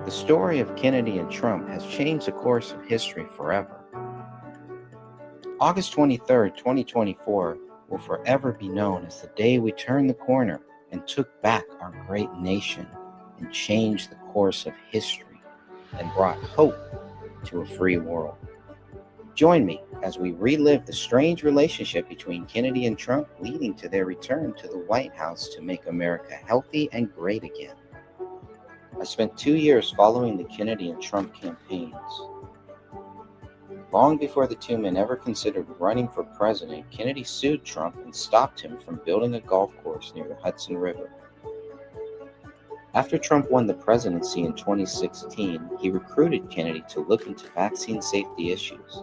The story of Kennedy and Trump has changed the course of history forever. August 23rd, 2024 will forever be known as the day we turned the corner and took back our great nation and changed the course of history and brought hope to a free world. Join me as we relive the strange relationship between Kennedy and Trump, leading to their return to the White House to make America healthy and great again. I spent 2 years following the Kennedy and Trump campaigns. Long before the two men ever considered running for president, Kennedy sued Trump and stopped him from building a golf course near the Hudson River. After Trump won the presidency in 2016, he recruited Kennedy to look into vaccine safety issues.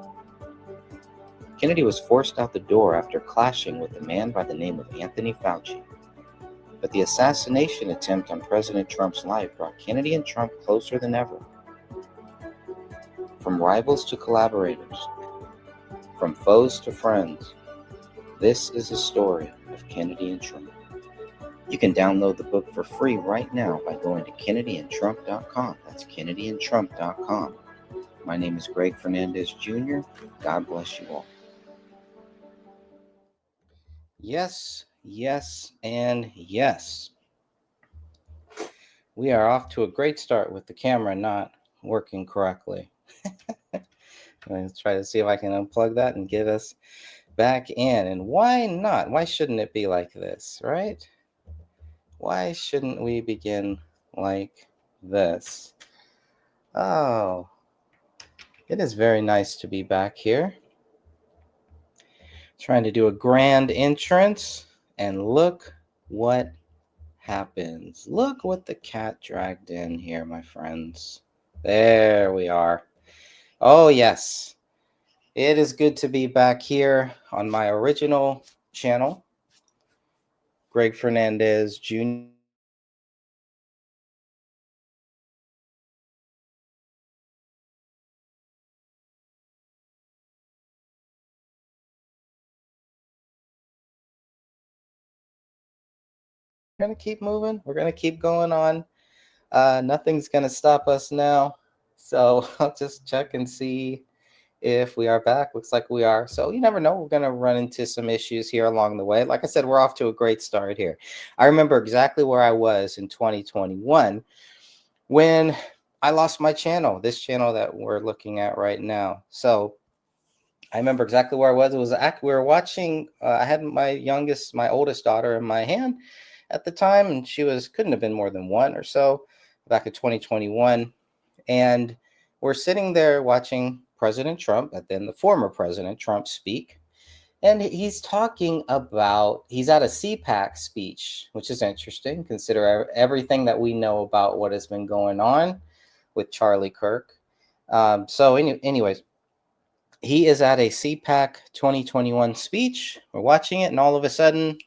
Kennedy was forced out the door after clashing with a man by the name of Anthony Fauci. But the assassination attempt on President Trump's life brought Kennedy and Trump closer than ever. From rivals to collaborators, from foes to friends, this is the story of Kennedy and Trump. You can download the book for free right now by going to kennedyandtrump.com. That's kennedyandtrump.com. My name is Greg Fernandez Jr. God bless you all. Yes, yes, and yes. We are off to a great start with the camera not working correctly. Let's try to see if I can unplug that and get us back in. And why not? Why shouldn't it be like this, right? Why shouldn't we begin like this? Oh, it is very nice to be back here. Trying to do a grand entrance, and look what happens. Look what the cat dragged in here, my friends. There we are. Oh, yes. It is good to be back here on my original channel, Greg Fernandez Jr. We're going to keep moving. We're going to keep going on. Nothing's going to stop us now. So I'll just check and see if we are back. Looks like we are. So you never know. We're going to run into some issues here along the way. Like I said, we're off to a great start here. I remember exactly where I was in 2021 when I lost my channel, this channel that we're looking at right now. So I remember exactly where I was. It was we were watching. I had my oldest daughter in my hand at the time, and she couldn't have been more than one or so back in 2021. And we're sitting there watching President Trump, but then the former President Trump speak. And he's talking about, he's at a CPAC speech, which is interesting. Consider everything that we know about what has been going on with Charlie Kirk. Anyways, he is at a CPAC 2021 speech. We're watching it, and all of a sudden,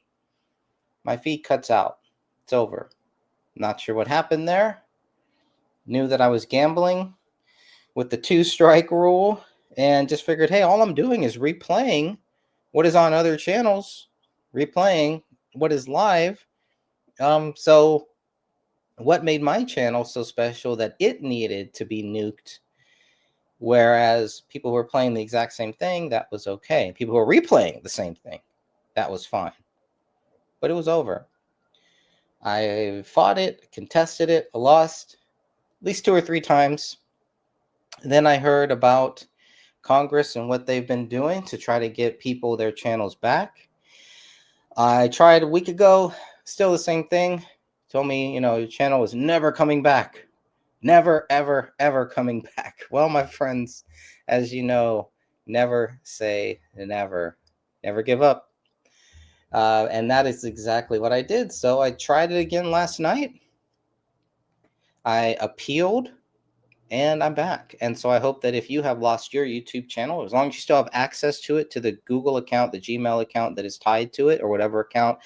my feed cuts out. It's over. Not sure what happened there. Knew that I was gambling with the 2-strike rule, and just figured, hey, all I'm doing is replaying what is on other channels, replaying what is live. So what made my channel so special that it needed to be nuked? Whereas people who were playing the exact same thing, that was okay. People who were replaying the same thing, that was fine. But it was over. I fought it, contested it, lost at least 2 or 3 times. Then I heard about Congress and what they've been doing to try to get people their channels back. I tried a week ago, still the same thing. Told me, your channel is never coming back. Never, ever, ever coming back. Well, my friends, as you know, never say never. Never give up. And that is exactly what I did. So I tried it again last night. I appealed, and I'm back. And so I hope that if you have lost your YouTube channel, as long as you still have access to it, to the Google account, the Gmail account that is tied to it, or whatever account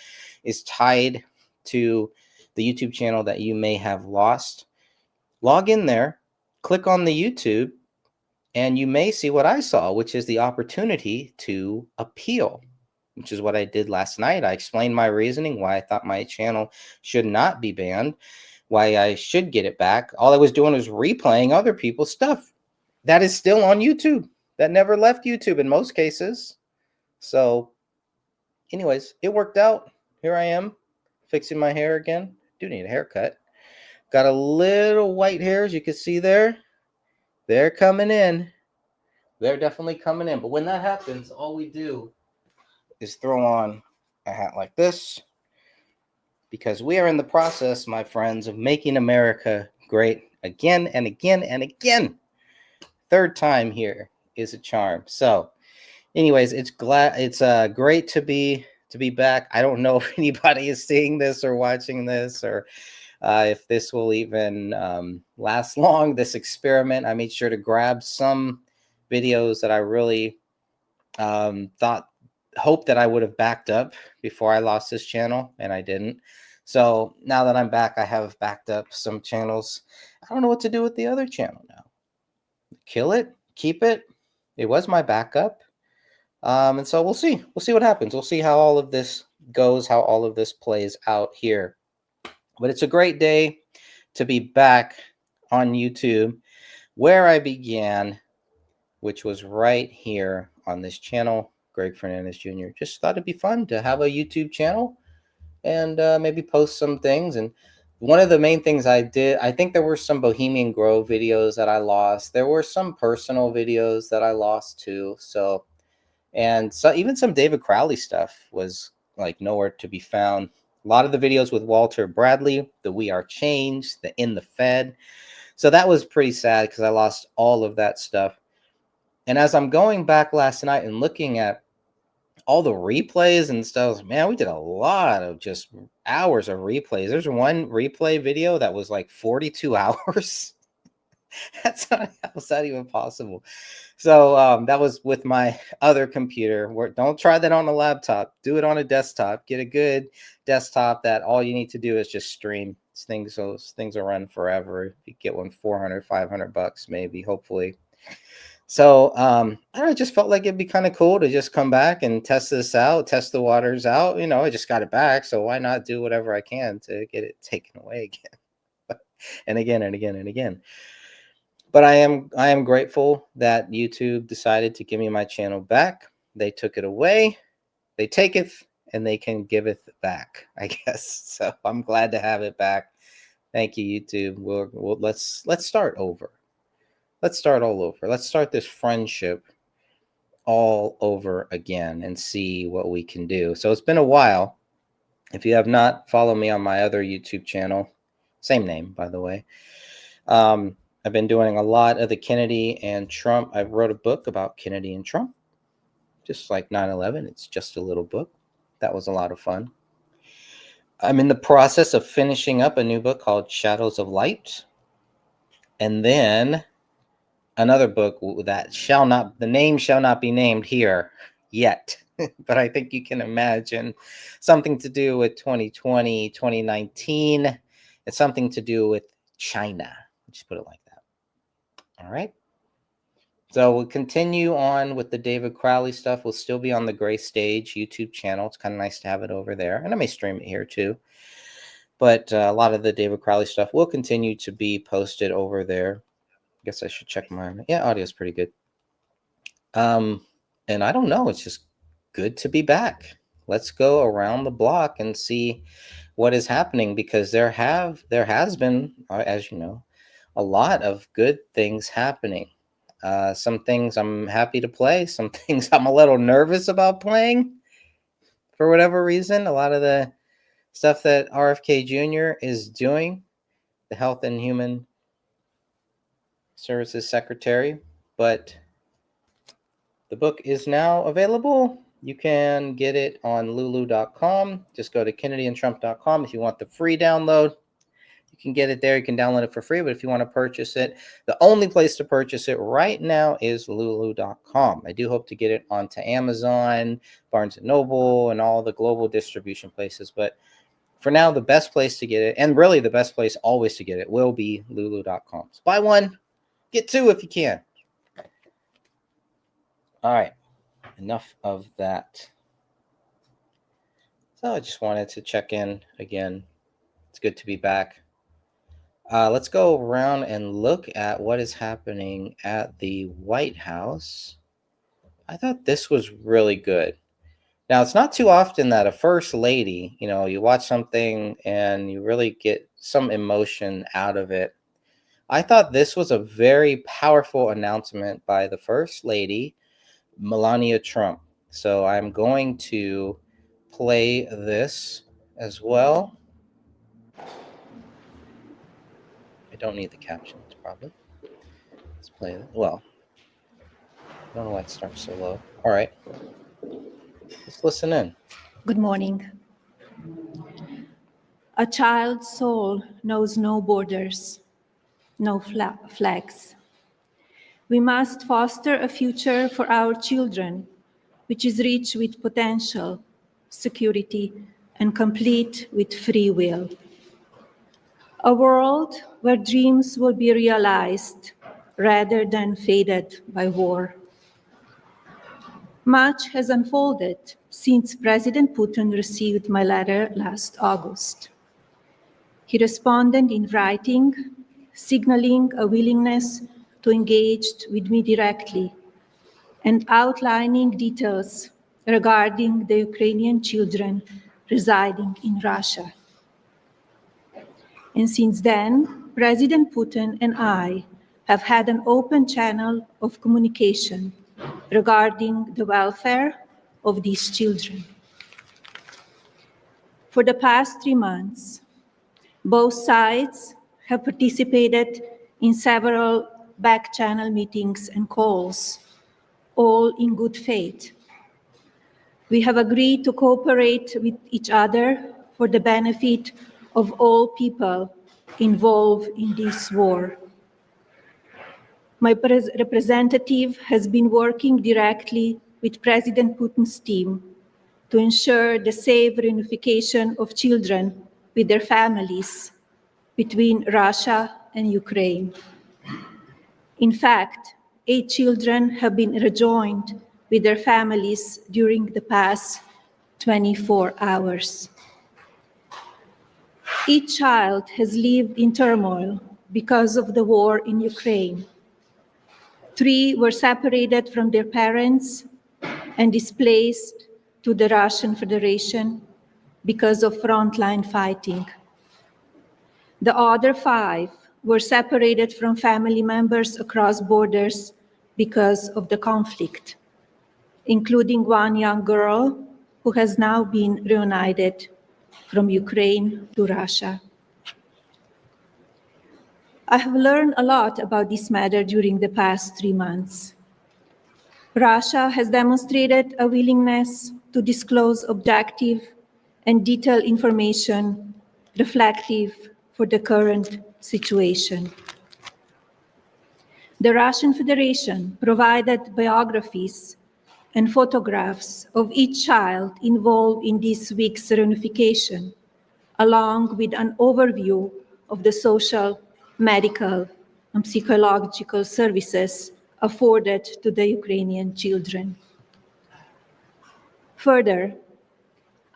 is tied to the YouTube channel that you may have lost, log in there, click on the YouTube, and you may see what I saw, which is the opportunity to appeal, which is what I did last night. I explained my reasoning why I thought my channel should not be banned. why I should get it back. All I was doing was replaying other people's stuff that is still on YouTube, that never left YouTube in most cases. So anyways, it worked out. Here I am fixing my hair again. Do need a haircut. Got a little white hairs, you can see there. They're coming in. They're definitely coming in. But when that happens, all we do is throw on a hat like this, because we are in the process, my friends, of making America great again and again and again. Third time here is a charm. So anyways, it's great to be back. I don't know if anybody is seeing this or watching this, or if this will even last long, this experiment. I made sure to grab some videos that I really hoped that I would have backed up before I lost this channel, and I didn't. So now that I'm back, I have backed up some channels. I don't know what to do with the other channel now. Kill it? Keep it? It was my backup. And so we'll see. We'll see what happens. We'll see how all of this goes, how all of this plays out here. But it's a great day to be back on YouTube, where I began, which was right here on this channel, Greg Fernandez Jr. Just thought it'd be fun to have a YouTube channel and maybe post some things. And one of the main things I did, I think there were some Bohemian Grove videos that I lost. There were some personal videos that I lost too. So, and so even some David Crowley stuff was like nowhere to be found. A lot of the videos with Walter Bradley, the We Are Changed, the In the Fed. So that was pretty sad because I lost all of that stuff. And as I'm going back last night and looking at all the replays and stuff, man, we did a lot of just hours of replays. There's one replay video that was like 42 hours. That's not, how's that even possible? So that was with my other computer. Don't try that on a laptop. Do it on a desktop. Get a good desktop that all you need to do is just stream. Those things will run forever. You get one $400, $500 maybe, hopefully. So I don't know, it just felt like it'd be kind of cool to just come back and test this out, test the waters out. You know, I just got it back, so why not do whatever I can to get it taken away again and again and again and again. But I am grateful that YouTube decided to give me my channel back. They took it away, they take it, and they can give it back, I guess. So I'm glad to have it back. Thank you, YouTube. Let's start over. Let's start all over. Let's start this friendship all over again and see what we can do. So it's been a while. If you have not followed me on my other YouTube channel, same name, by the way, I've been doing a lot of the Kennedy and Trump. I wrote a book about Kennedy and Trump, just like 9/11. It's just a little book. That was a lot of fun. I'm in the process of finishing up a new book called Shadows of Light. And then another book that the name shall not be named here yet, but I think you can imagine something to do with 2020, 2019. It's something to do with China. Just put it like that. All right. So we'll continue on with the David Crowley stuff. We'll still be on the Gray Stage YouTube channel. It's kind of nice to have it over there. And I may stream it here too. But a lot of the David Crowley stuff will continue to be posted over there. I guess I should check mine. Yeah, audio's pretty good. And I don't know. It's just good to be back. Let's go around the block and see what is happening, because there has been, as you know, a lot of good things happening. Some things I'm happy to play. Some things I'm a little nervous about playing for whatever reason. A lot of the stuff that RFK Jr. is doing, the Health and Human Services Secretary, but the book is now available. You can get it on lulu.com. Just go to kennedyandtrump.com if you want the free download. You can get it there. You can download it for free, but if you want to purchase it, the only place to purchase it right now is lulu.com. I do hope to get it onto Amazon, Barnes & Noble, and all the global distribution places, but for now, the best place to get it, and really the best place always to get it, will be lulu.com. So buy one, get two if you can. All right, enough of that. So I just wanted to check in again. It's good to be back. Let's go around and look at what is happening at the White House. I thought this was really good. Now, it's not too often that a first lady, you watch something and you really get some emotion out of it. I thought this was a very powerful announcement by the First Lady, Melania Trump. So I'm going to play this as well. I don't need the captions, probably. Let's play it. Well, I don't know why it starts so low. All right. Let's listen in. Good morning. A child's soul knows no borders, no flags. We must foster a future for our children, which is rich with potential, security, and complete with free will. A world where dreams will be realized rather than faded by war. Much has unfolded since President Putin received my letter last August. He responded in writing, signaling a willingness to engage with me directly and outlining details regarding the Ukrainian children residing in Russia. And since then, President Putin and I have had an open channel of communication regarding the welfare of these children. For the past 3 months, both sides have participated in several back-channel meetings and calls, all in good faith. We have agreed to cooperate with each other for the benefit of all people involved in this war. My representative has been working directly with President Putin's team to ensure the safe reunification of children with their families between Russia and Ukraine. In fact, 8 children have been rejoined with their families during the past 24 hours. Each child has lived in turmoil because of the war in Ukraine. 3 were separated from their parents and displaced to the Russian Federation because of frontline fighting. The other 5 were separated from family members across borders because of the conflict, including 1 young girl who has now been reunited from Ukraine to Russia. I have learned a lot about this matter during the past 3 months. Russia has demonstrated a willingness to disclose objective and detailed information reflective for the current situation. The Russian Federation provided biographies and photographs of each child involved in this week's reunification, along with an overview of the social, medical, and psychological services afforded to the Ukrainian children. Further,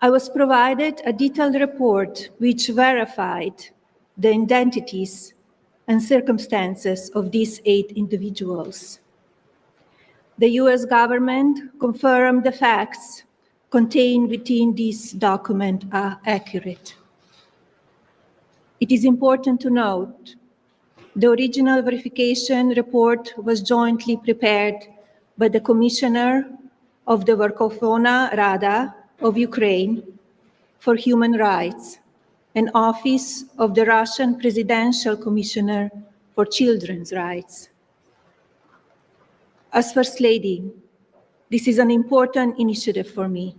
I was provided a detailed report which verified the identities and circumstances of these 8 individuals. The US government confirmed the facts contained within this document are accurate. It is important to note the original verification report was jointly prepared by the Commissioner of the Verkhovna Rada of Ukraine for Human Rights and Office of the Russian Presidential Commissioner for Children's Rights. As First Lady, this is an important initiative for me.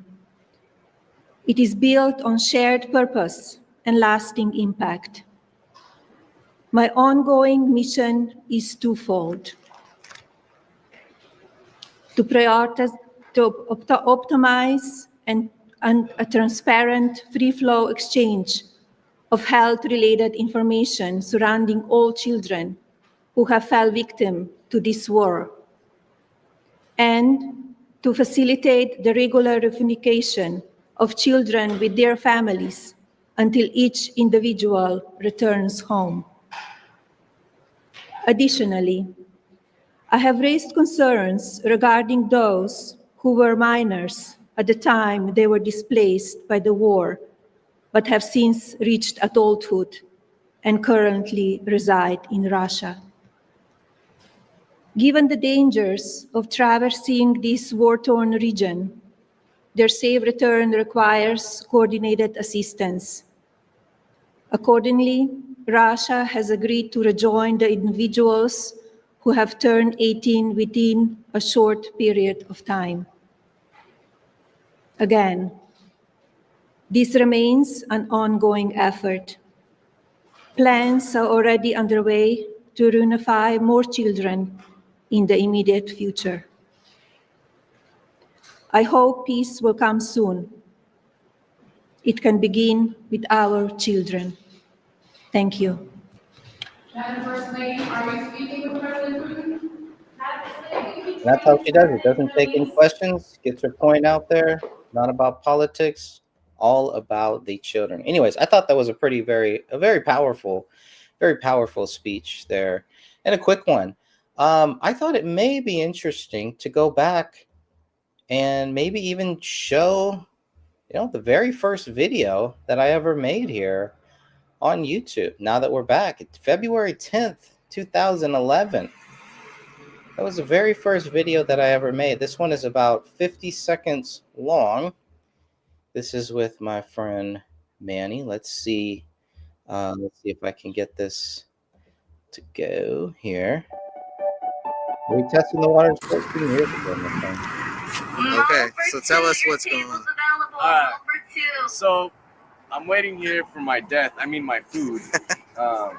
It is built on shared purpose and lasting impact. My ongoing mission is twofold: to prioritize, to optimize a transparent, free-flow exchange of health-related information surrounding all children who have fell victim to this war, and to facilitate the regular reunification of children with their families until each individual returns home. Additionally, I have raised concerns regarding those who were minors at the time they were displaced by the war, but have since reached adulthood and currently reside in Russia. Given the dangers of traversing this war-torn region, their safe return requires coordinated assistance. Accordingly, Russia has agreed to rejoin the individuals who have turned 18 within a short period of time. Again, this remains an ongoing effort. Plans are already underway to reunify more children in the immediate future. I hope peace will come soon. It can begin with our children. Thank you. Madam First Lady, are you speaking with President Putin? And that's how she does it. Doesn't take any questions, gets her point out there. Not about politics, all about the children. Anyways, I thought that was a very powerful speech there, and a quick one. I thought it may be interesting to go back and maybe even show, the very first video that I ever made here on YouTube. Now that we're back, it's February 10th, 2011. That was the very first video that I ever made. This one is about 50 seconds long. This is with my friend Manny. Let's see if I can get this to go here. We tested the waters 14 years ago, my friend. Okay, so tell us what's going on. So I'm waiting here for my my food. So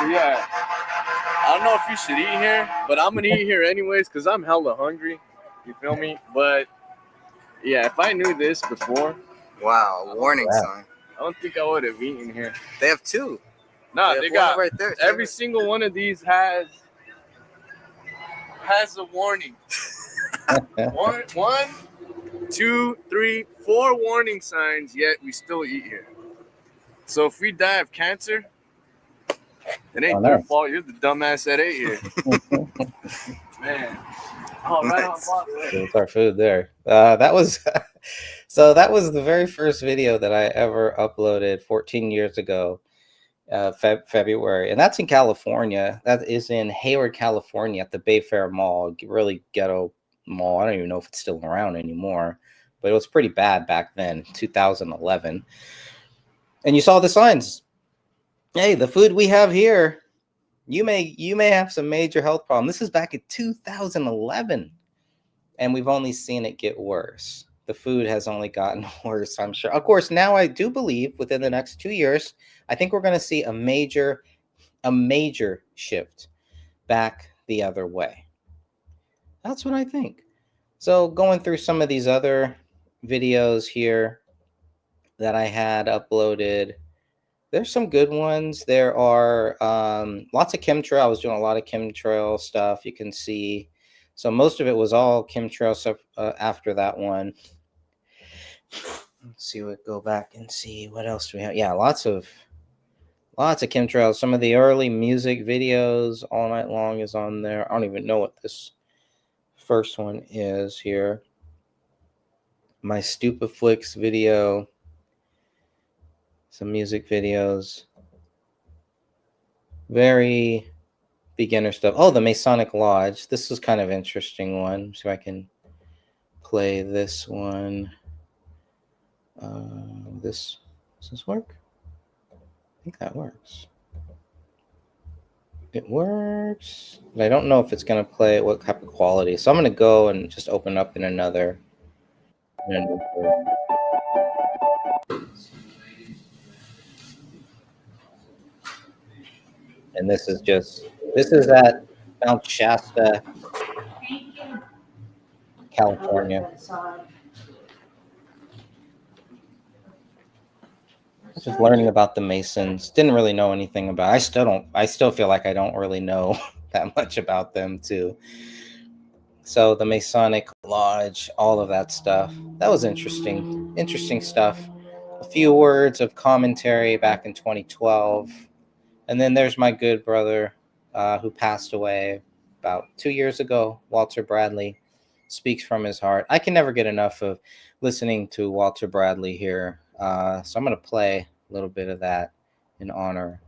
yeah, I don't know if you should eat here, but I'm gonna eat here anyways because I'm hella hungry. You feel me? But yeah, if I knew this before, Wow, warning sign. I don't think I would have eaten here. They have two. No, they got right there. every single one of these has a warning. One, two, three, four warning signs. Yet we still eat here. So if we die of cancer, it ain't your fault. You're the dumbass that ate here. Man. Oh, right on spot. It's our food there. That was so that was the very first video that I ever uploaded 14 years ago, February. And that's in California. That is in Hayward, California at the Bayfair Mall. Really ghetto mall. I don't even know if it's still around anymore, but it was pretty bad back then, 2011. And you saw the signs. Hey, the food we have here, you may have some major health problem. This is back in 2011, and we've only seen it get worse. The food has only gotten worse, I'm sure. Of course, now I do believe within the next 2 years, I think we're going to see a major shift back the other way. That's what I think. So going through some of these other videos here that I had uploaded, there's some good ones. There are lots of chemtrail. I was doing a lot of chemtrail stuff. You can see. So most of it was all chemtrail stuff after that one. Let's see what, go back and see what else do we have. Yeah, lots of chemtrails. Some of the early music videos, All Night Long is on there. I don't even know what this first one is here. My Stupeflix video. Some music videos. Very beginner stuff. Oh, the Masonic Lodge. This was kind of interesting one. See if I can play this one. Does this work? I think that works. It works. But I don't know if it's going to play what type of quality. So I'm going to go and just open up in another. And this is at Mount Shasta, California. Just learning about the Masons. Didn't really know anything about it. I still feel like I don't really know that much about them too. So the Masonic Lodge, all of that stuff. That was interesting. Interesting stuff. A few words of commentary back in 2012. And then there's my good brother, who passed away about 2 years ago. Walter Bradley speaks from his heart. I can never get enough of listening to Walter Bradley here. So I'm going to play a little bit of that in honor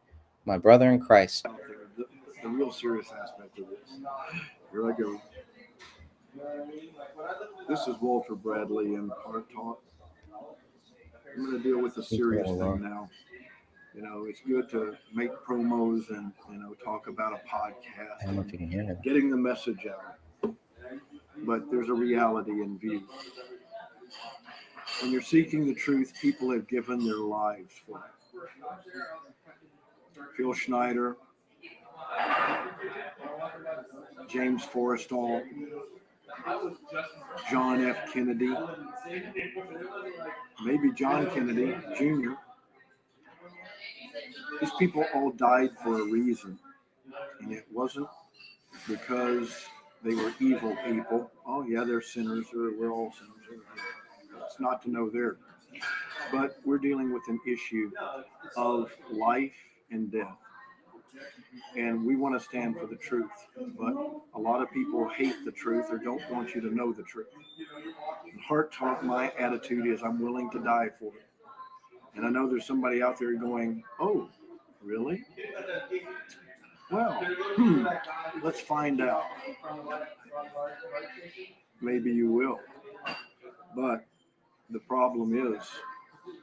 of my brother in Christ. The real serious aspect of this. Here I go. This is Walter Bradley in Heart Talk. I'm going to deal with the serious thing now. You know, it's good to make promos and, you know, talk about a podcast. I don't know if you can hear it. Getting the message out. But there's a reality in view. When you're seeking the truth, people have given their lives for it. Phil Schneider, James Forrestal, John F. Kennedy, maybe John Kennedy Jr. These people all died for a reason, and it wasn't because they were evil people. Oh yeah, they're sinners, we're all sinners. It's not to know there. But we're dealing with an issue of life and death. And we want to stand for the truth. But a lot of people hate the truth or don't want you to know the truth. In Heart Talk, my attitude is I'm willing to die for it. And I know there's somebody out there going, oh, really? Well, let's find out. Maybe you will. But the problem is,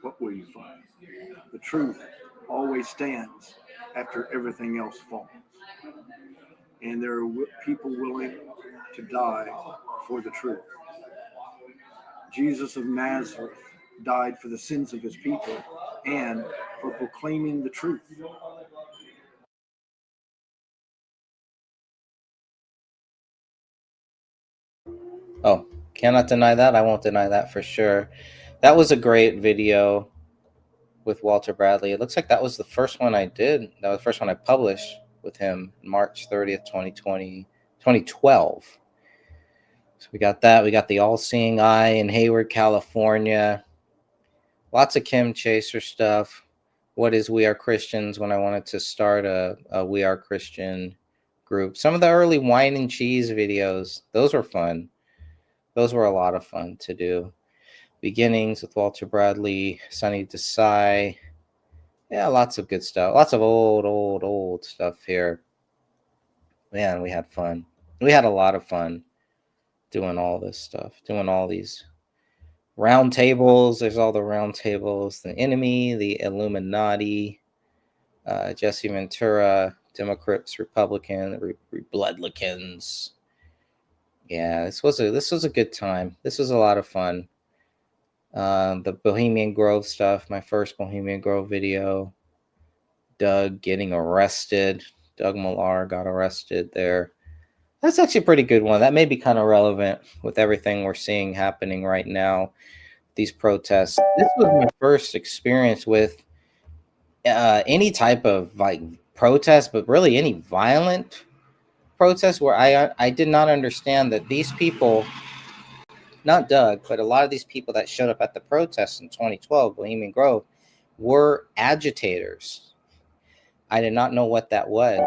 what will you find? The truth always stands after everything else falls. And there are people willing to die for the truth. Jesus of Nazareth died for the sins of his people and for proclaiming the truth. Oh, cannot deny that. I won't deny that for sure. That was a great video with Walter Bradley. It looks like that was the first one I did. That was the first one I published with him, March 30th, 2012. So we got that. We got the All-Seeing Eye in Hayward, California. Lots of Kim Chaser stuff. What is We Are Christians, when I wanted to start a We Are Christian group. Some of the early wine and cheese videos, those were fun. Those were a lot of fun to do. Beginnings with Walter Bradley, Sunny Desai. Yeah, lots of good stuff. Lots of old stuff here. Man, we had fun. We had a lot of fun doing all this stuff, doing all these round tables. There's all the round tables. The Enemy, the Illuminati, Jesse Ventura, Democrats, Republican, Bloodlicans. Yeah, this was a good time. This was a lot of fun. The Bohemian Grove stuff, my first Bohemian Grove video. Doug getting arrested. Doug Millar got arrested there. That's actually a pretty good one. That may be kind of relevant with everything we're seeing happening right now. These protests. This was my first experience with any type of like protest, but really any violent protest where I did not understand that these people, not Doug, but a lot of these people that showed up at the protests in 2012, Bohemian Grove, were agitators. I did not know what that was.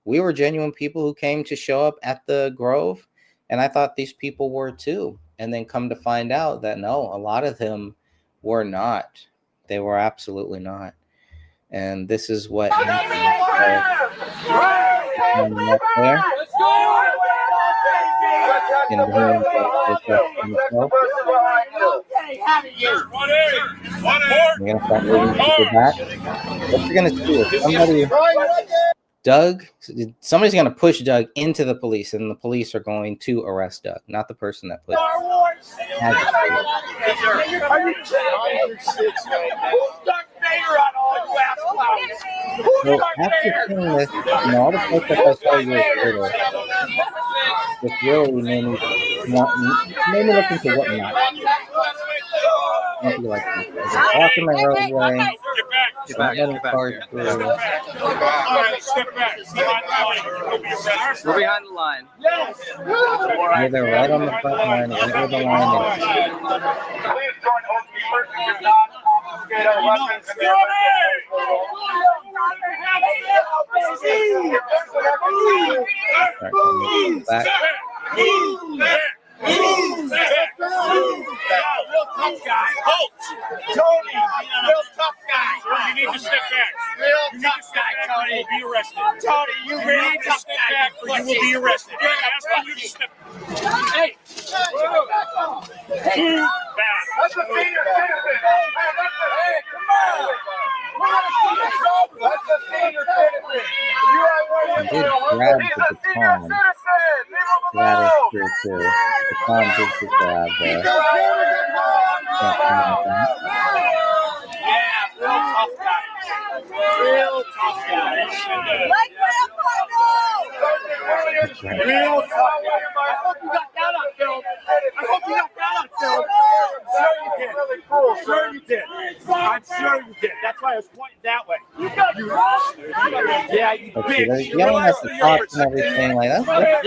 We were genuine people who came to show up at the Grove, and I thought these people were too. And then come to find out that no, a lot of them were not. They were absolutely not. And this is what We're gonna start moving people back. What you're gonna see is somebody's gonna push Doug into the police, and the police are going to arrest Doug, not the person that pushed him. So after seeing this, all the protests I saw years later, this really made me look into what not. Don't be like this. Walking the roadway. Get back. We're behind the line. Yeah, they're right on the front line, right where the line is. start coming back. Move back! Move back! Move back! Real tough guy. Coach! Tony! Real tough guy. You need to step back. Real tough guy, Tony. You will be arrested. Tony, you really tough guy. You will be arrested. That's why you step back. Hey! Move back! That's a senior citizen. Hey, come on! That's a senior citizen. You are one of Did grab the baton. That is true too. The baton did just grab there. Yeah, real tough guy. Real tough guy. Like real tough guy. I hope you got that on film. I hope you got that on film. Sure you did. Sure you did. I'm sure you did. That's why I was pointing that way. Yeah, you Okay, they're bitch. yelling at the cops and everything like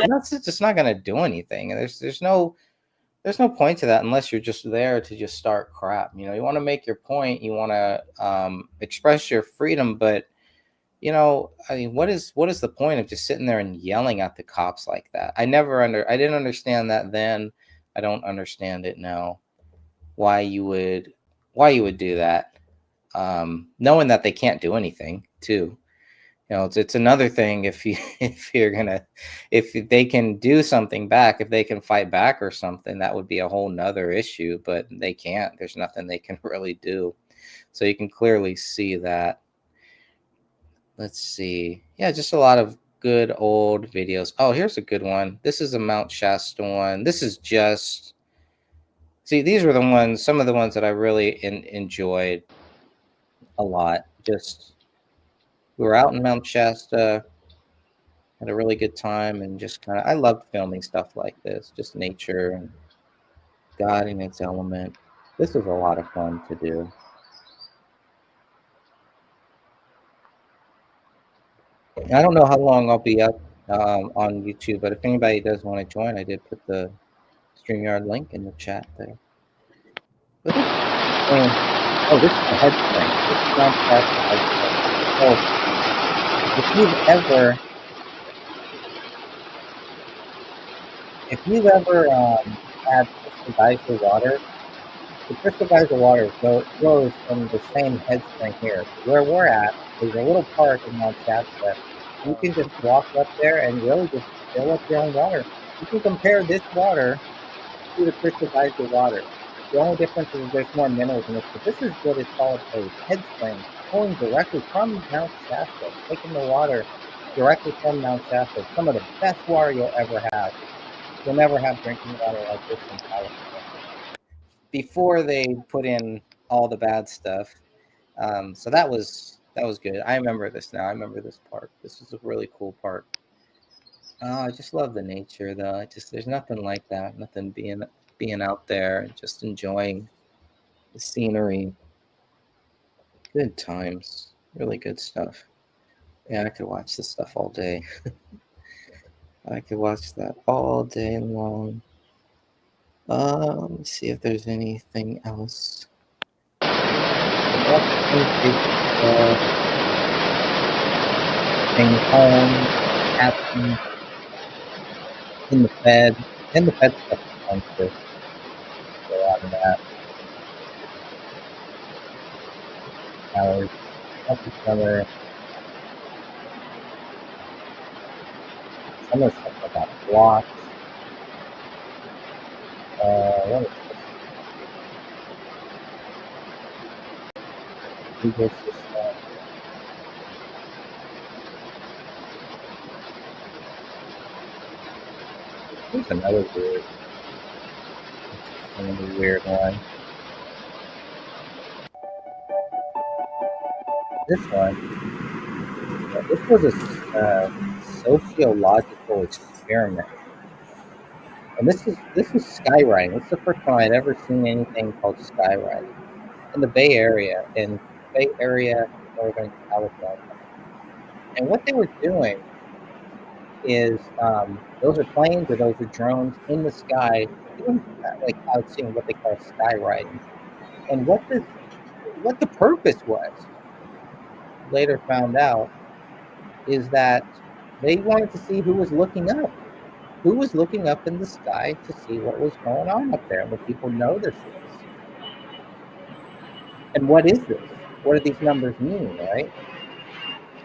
that's just not gonna do anything. There's no point to that unless you're just there to just start crap. You know, you want to make your point, you want to express your freedom, but you know, I mean, what is the point of just sitting there and yelling at the cops like that? I didn't understand that then. I don't understand it now. Why you would do that, knowing that they can't do anything too. You know, it's another thing if they can do something back, if they can fight back or something, that would be a whole nother issue, but they can't. There's nothing they can really do. So you can clearly see that. Let's see. Yeah, just a lot of good old videos. Oh, here's a good one. This is a Mount Shasta one. This is just, see, these were some of the ones that I really enjoyed a lot. Just, we were out in Mount Shasta, had a really good time, and just kind of, I loved filming stuff like this, just nature and God in its element. This was a lot of fun to do. I don't know how long I'll be up on YouTube, but if anybody does want to join, I did put the StreamYard link in the chat there. This is the head spring. This is not the head spring. So if you've ever had crystal geyser water, the crystal geyser water flows from the same head spring here. Where we're at is a little park in Mount Shasta. You can just walk up there and really just fill up your own water. You can compare this water to the crystal geyser water. The only difference is there's more minerals in this, but this is what is called a head spring, pulling directly from Mount Shasta, taking the water directly from Mount Shasta. It's some of the best water you'll ever have. You'll never have drinking water like this in California. Before they put in all the bad stuff. So that was good. I remember this now. I remember this park. This is a really cool park. I just love the nature though. There's nothing like that. Nothing being out there and just enjoying the scenery. Good times. Really good stuff. Yeah, I could watch this stuff all day. I could watch that all day long. Let me see if there's anything else. Staying home, absent, in the bed stuff is fun too. Go out of that. Hours, help each other. Some of the stuff about blocks. What is this? Ecosystem. Here's another weird one. This one. This was a sociological experiment, and this is skywriting. This is the first time I'd ever seen anything called skywriting in the Bay Area, Northern California. And what they were doing is those are planes or those are drones in the sky doing out seeing what they call skywriting. And what the purpose was, later found out, is that They wanted to see who was looking up. Who was looking up in the sky to see what was going on up there? Would people notice this? And what is this? What do these numbers mean, right?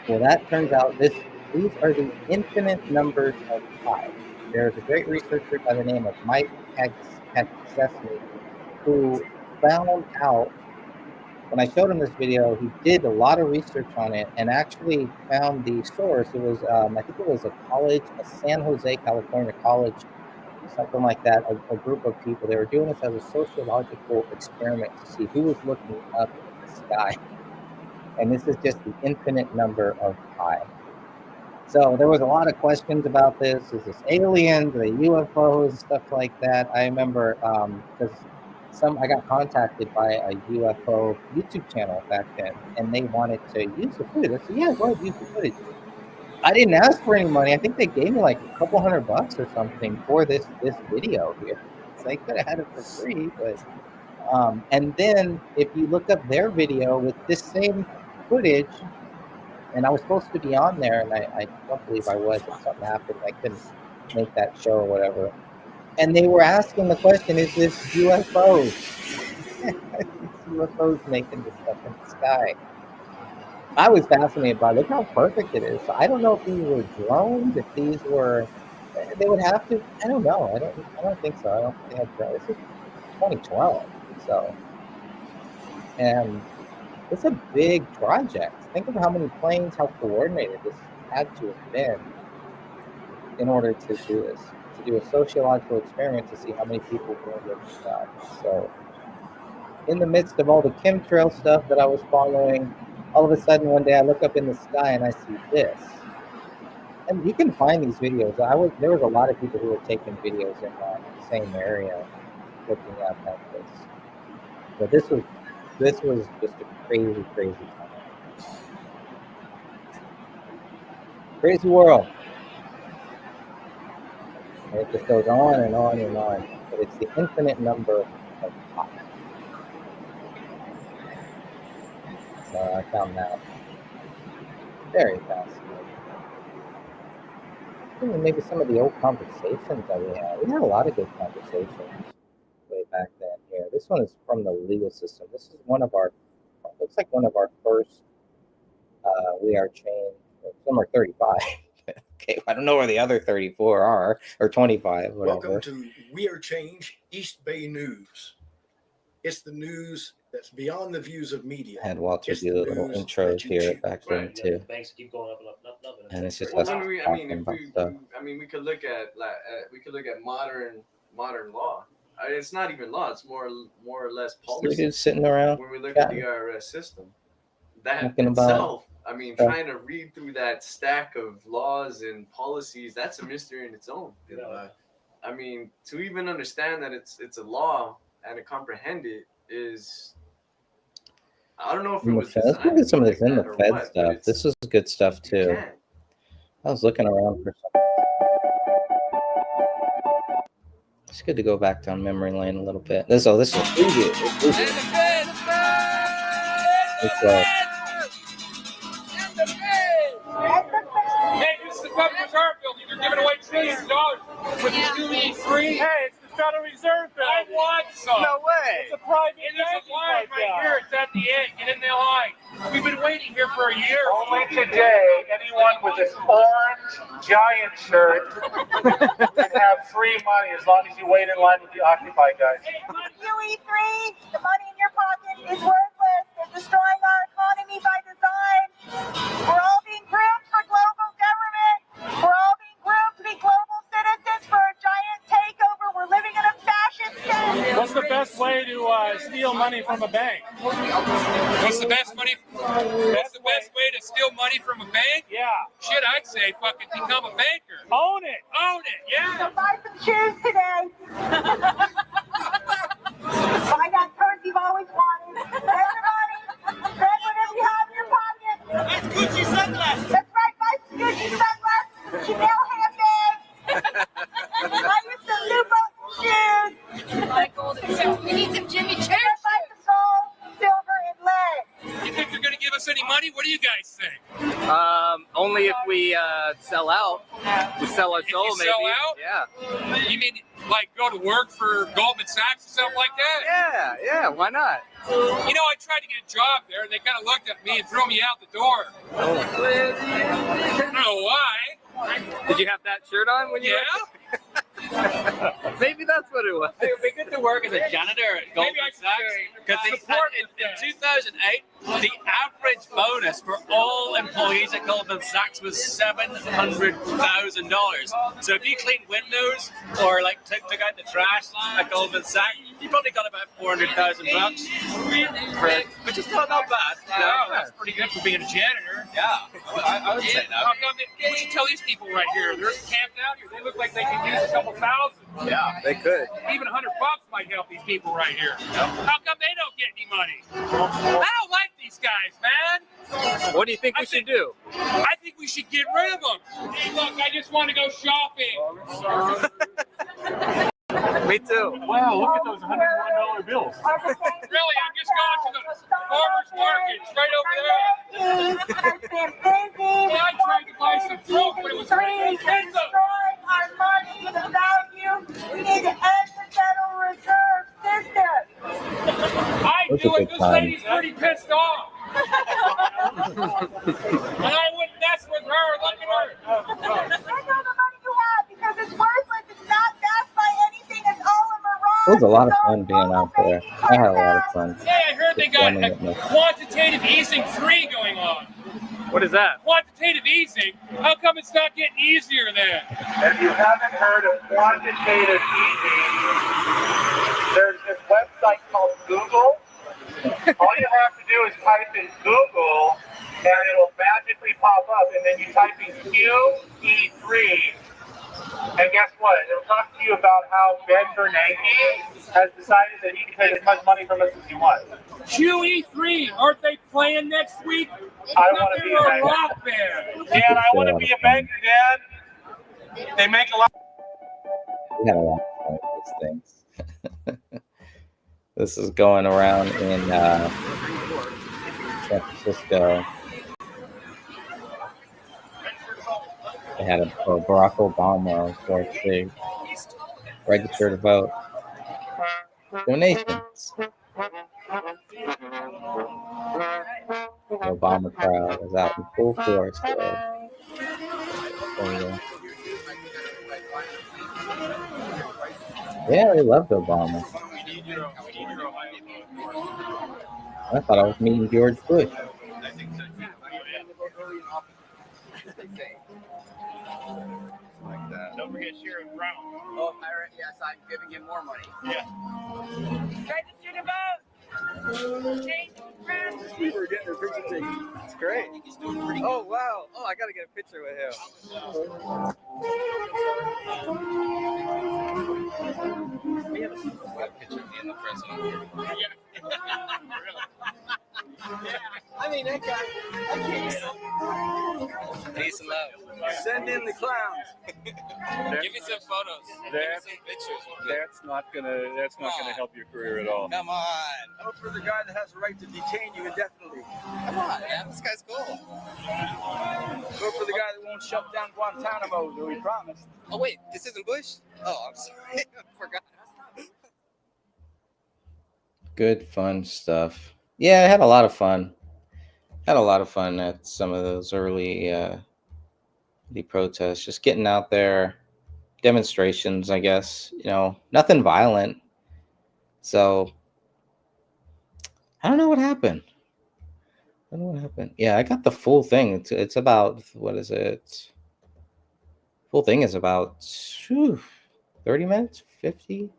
Well, that turns out these are the infinite numbers of pi. There's a great researcher by the name of Mike Hagsesny who found out, when I showed him this video, he did a lot of research on it and actually found the source. It was, I think it was a San Jose, California college, something like that, a group of people. They were doing this as a sociological experiment to see who was looking up in the sky. And this is just the infinite number of pi. So there was a lot of questions about this. Is this aliens, the UFOs, stuff like that? I remember because I got contacted by a UFO YouTube channel back then, and they wanted to use the footage. I said, yeah, go ahead, use the footage. I didn't ask for any money. I think they gave me like a couple $100 or something for this video here. So they could have had it for free, but and then if you look up their video with this same footage, and I was supposed to be on there, and I don't believe I was, and something happened. I couldn't make that show or whatever. And they were asking the question, is this UFOs? UFOs making this stuff in the sky. I was fascinated by it. Look how perfect it is. So I don't know if these were drones, if these were, they would have to, I don't know. I don't think so. I don't think they had drones. This is 2012. So, and it's a big project. Think of how many planes, how coordinated this had to have been in order to do this, to do a sociological experiment to see how many people were in the sky. So in the midst of all the chemtrail stuff that I was following, all of a sudden one day I look up in the sky and I see this. And you can find these videos. There was a lot of people who were taking videos in that same area looking at this. But this was just a crazy, crazy time. Crazy world. And it just goes on and on and on. But it's the infinite number of pi. So I found that very fascinating. Maybe some of the old conversations that we had. We had a lot of good conversations way back then here. This one is from the legal system. This is looks like one of our first We Are Change. Some are 35. Okay, I don't know where the other 34 are, or 25, whatever. Welcome to We Are Change East Bay News. It's the news that's beyond the views of media. I had Walter do a little intro here back then too. Banks keep going up and up and up and up. And it's just Well, us talking about stuff. we could look at modern law. It's not even law; it's more or less policy. Dudes sitting around. When we look at the IRS system, that talking itself, about trying to read through that stack of laws and policies, that's a mystery in its own. To even understand that it's a law and to comprehend it is. I don't know if it was. Let's look at some of this in the Fed stuff. This was good stuff too. I was looking around for something. It's good to go back down memory lane a little bit. This is a preview. Hey, this is the Federal Reserve Building. You're giving away trillions of dollars with the QE3. Hey, it's the Federal Reserve Building. I want some. No way. It's a private. It is a line right here. It's at the end. Get in the line. We've been waiting here for a year. Only today, anyone with an orange Giant shirt can have free money as long as you wait in line with the Occupy guys. QE3, the money in your pocket is worthless. They're destroying our economy by design. We're all being groomed for global government. We're all being groomed to be global citizens for a giant takeover. We're living in a fascist state. What's the best way to steal money from a bank? What's the best money? That's the best way to steal money from a bank? Yeah. Shit, I'd say fucking become a banker. Own it. Own it, yeah. So buy some shoes today. Buy that purse you've always wanted. Spend your money. Spend whatever you have in your pocket. That's Gucci sunglasses. That's right, buy some Gucci sunglasses. Chanel handbags. Buy you some new shoes. We need some Jimmy Choo. Buy some gold, silver, and lead. You think you're gonna give us any money? What do you guys think? make? Only if we sell out. We sell our If soul, you maybe. sell out? Yeah. You mean like go to work for Goldman Sachs or something like that? Yeah. Why not? You know, I tried to get a job there, and they kind of looked at me and threw me out the door. I don't know why. Did you have that shirt on when you? Yeah. Maybe that's what it was. It would be good to work as a janitor at Goldman Sachs because in 2008, the average bonus for all employees at Goldman Sachs was $700,000. So if you clean windows or like took out the trash at Goldman Sachs, you probably got about $400,000, which is not bad. Wow, that's pretty good for being a janitor. Yeah, I would say How that. come we should tell these people right here? They're camped out here. They look like they can use a couple thousand. Yeah, they could. Even $100 might help these people right here. How come they don't get any money? I don't like these guys, man. What do you think we should do? I think we should get rid of them. Hey, look, I just want to go shopping. Me too. Wow, look at those $101 bills. Really, I'm just going to the farmer's market. It's right over there. Yeah, I tried to buy some fruit, but it was Destroying our money, the value. We need to end the Federal Reserve system. I That's do a it. good This time. lady's pretty pissed off. And I wouldn't mess with her. Look at her. Take all the money you have because it's worthless. It's not backed by anything. It's all a mirage. It was a lot of fun being out there. I had a lot of fun. Yeah, I heard they got Filming a it, Nick. quantitative easing 3 going on. What is that? Quantitative easing? How come it's not getting easier then? If you haven't heard of quantitative easing, there's this website called Google. All you have to do is type in Google, and it'll magically pop up, and then you type in QE3, and guess what? It'll talk to you about how Ben Bernanke has decided that he can take as much money from us as he wants. QE3, aren't they playing next week? I want to be a They're a banker. rock band. Dad, I want to be a banker, Dad. They make a lot. We had a lot of fun with these things. This is going around in San Francisco. They had for Barack Obama, for the register to vote. Donations. The Obama crowd is out in full force. There we go. Yeah, they loved Obama. I thought I was meeting George Bush. Don't forget Sheriff Brown. Oh, yes, I'm giving him more money. Yeah. Register to vote. We were getting a picture taken. It's great. Oh, wow. Oh, I got to get a picture with him. We have a picture of me and the president. I mean, that guy. Peace and love. Send in the clowns. Give me some photos. Give me some pictures. That's not gonna help your career at all. Come on. Vote for the guy that has the right to detain you indefinitely. Come on, man. This guy's cool. Vote for the guy that won't shut down Guantanamo, though he promised. Oh, wait. This isn't Bush? Oh, I'm sorry. I forgot. Good fun stuff. Yeah, I had a lot of fun. Had a lot of fun at some of those early the protests, just getting out there, demonstrations, I guess, nothing violent. So I don't know what happened. Yeah, I got the full thing. It's about, what is it? Full thing is about 30 minutes, 50.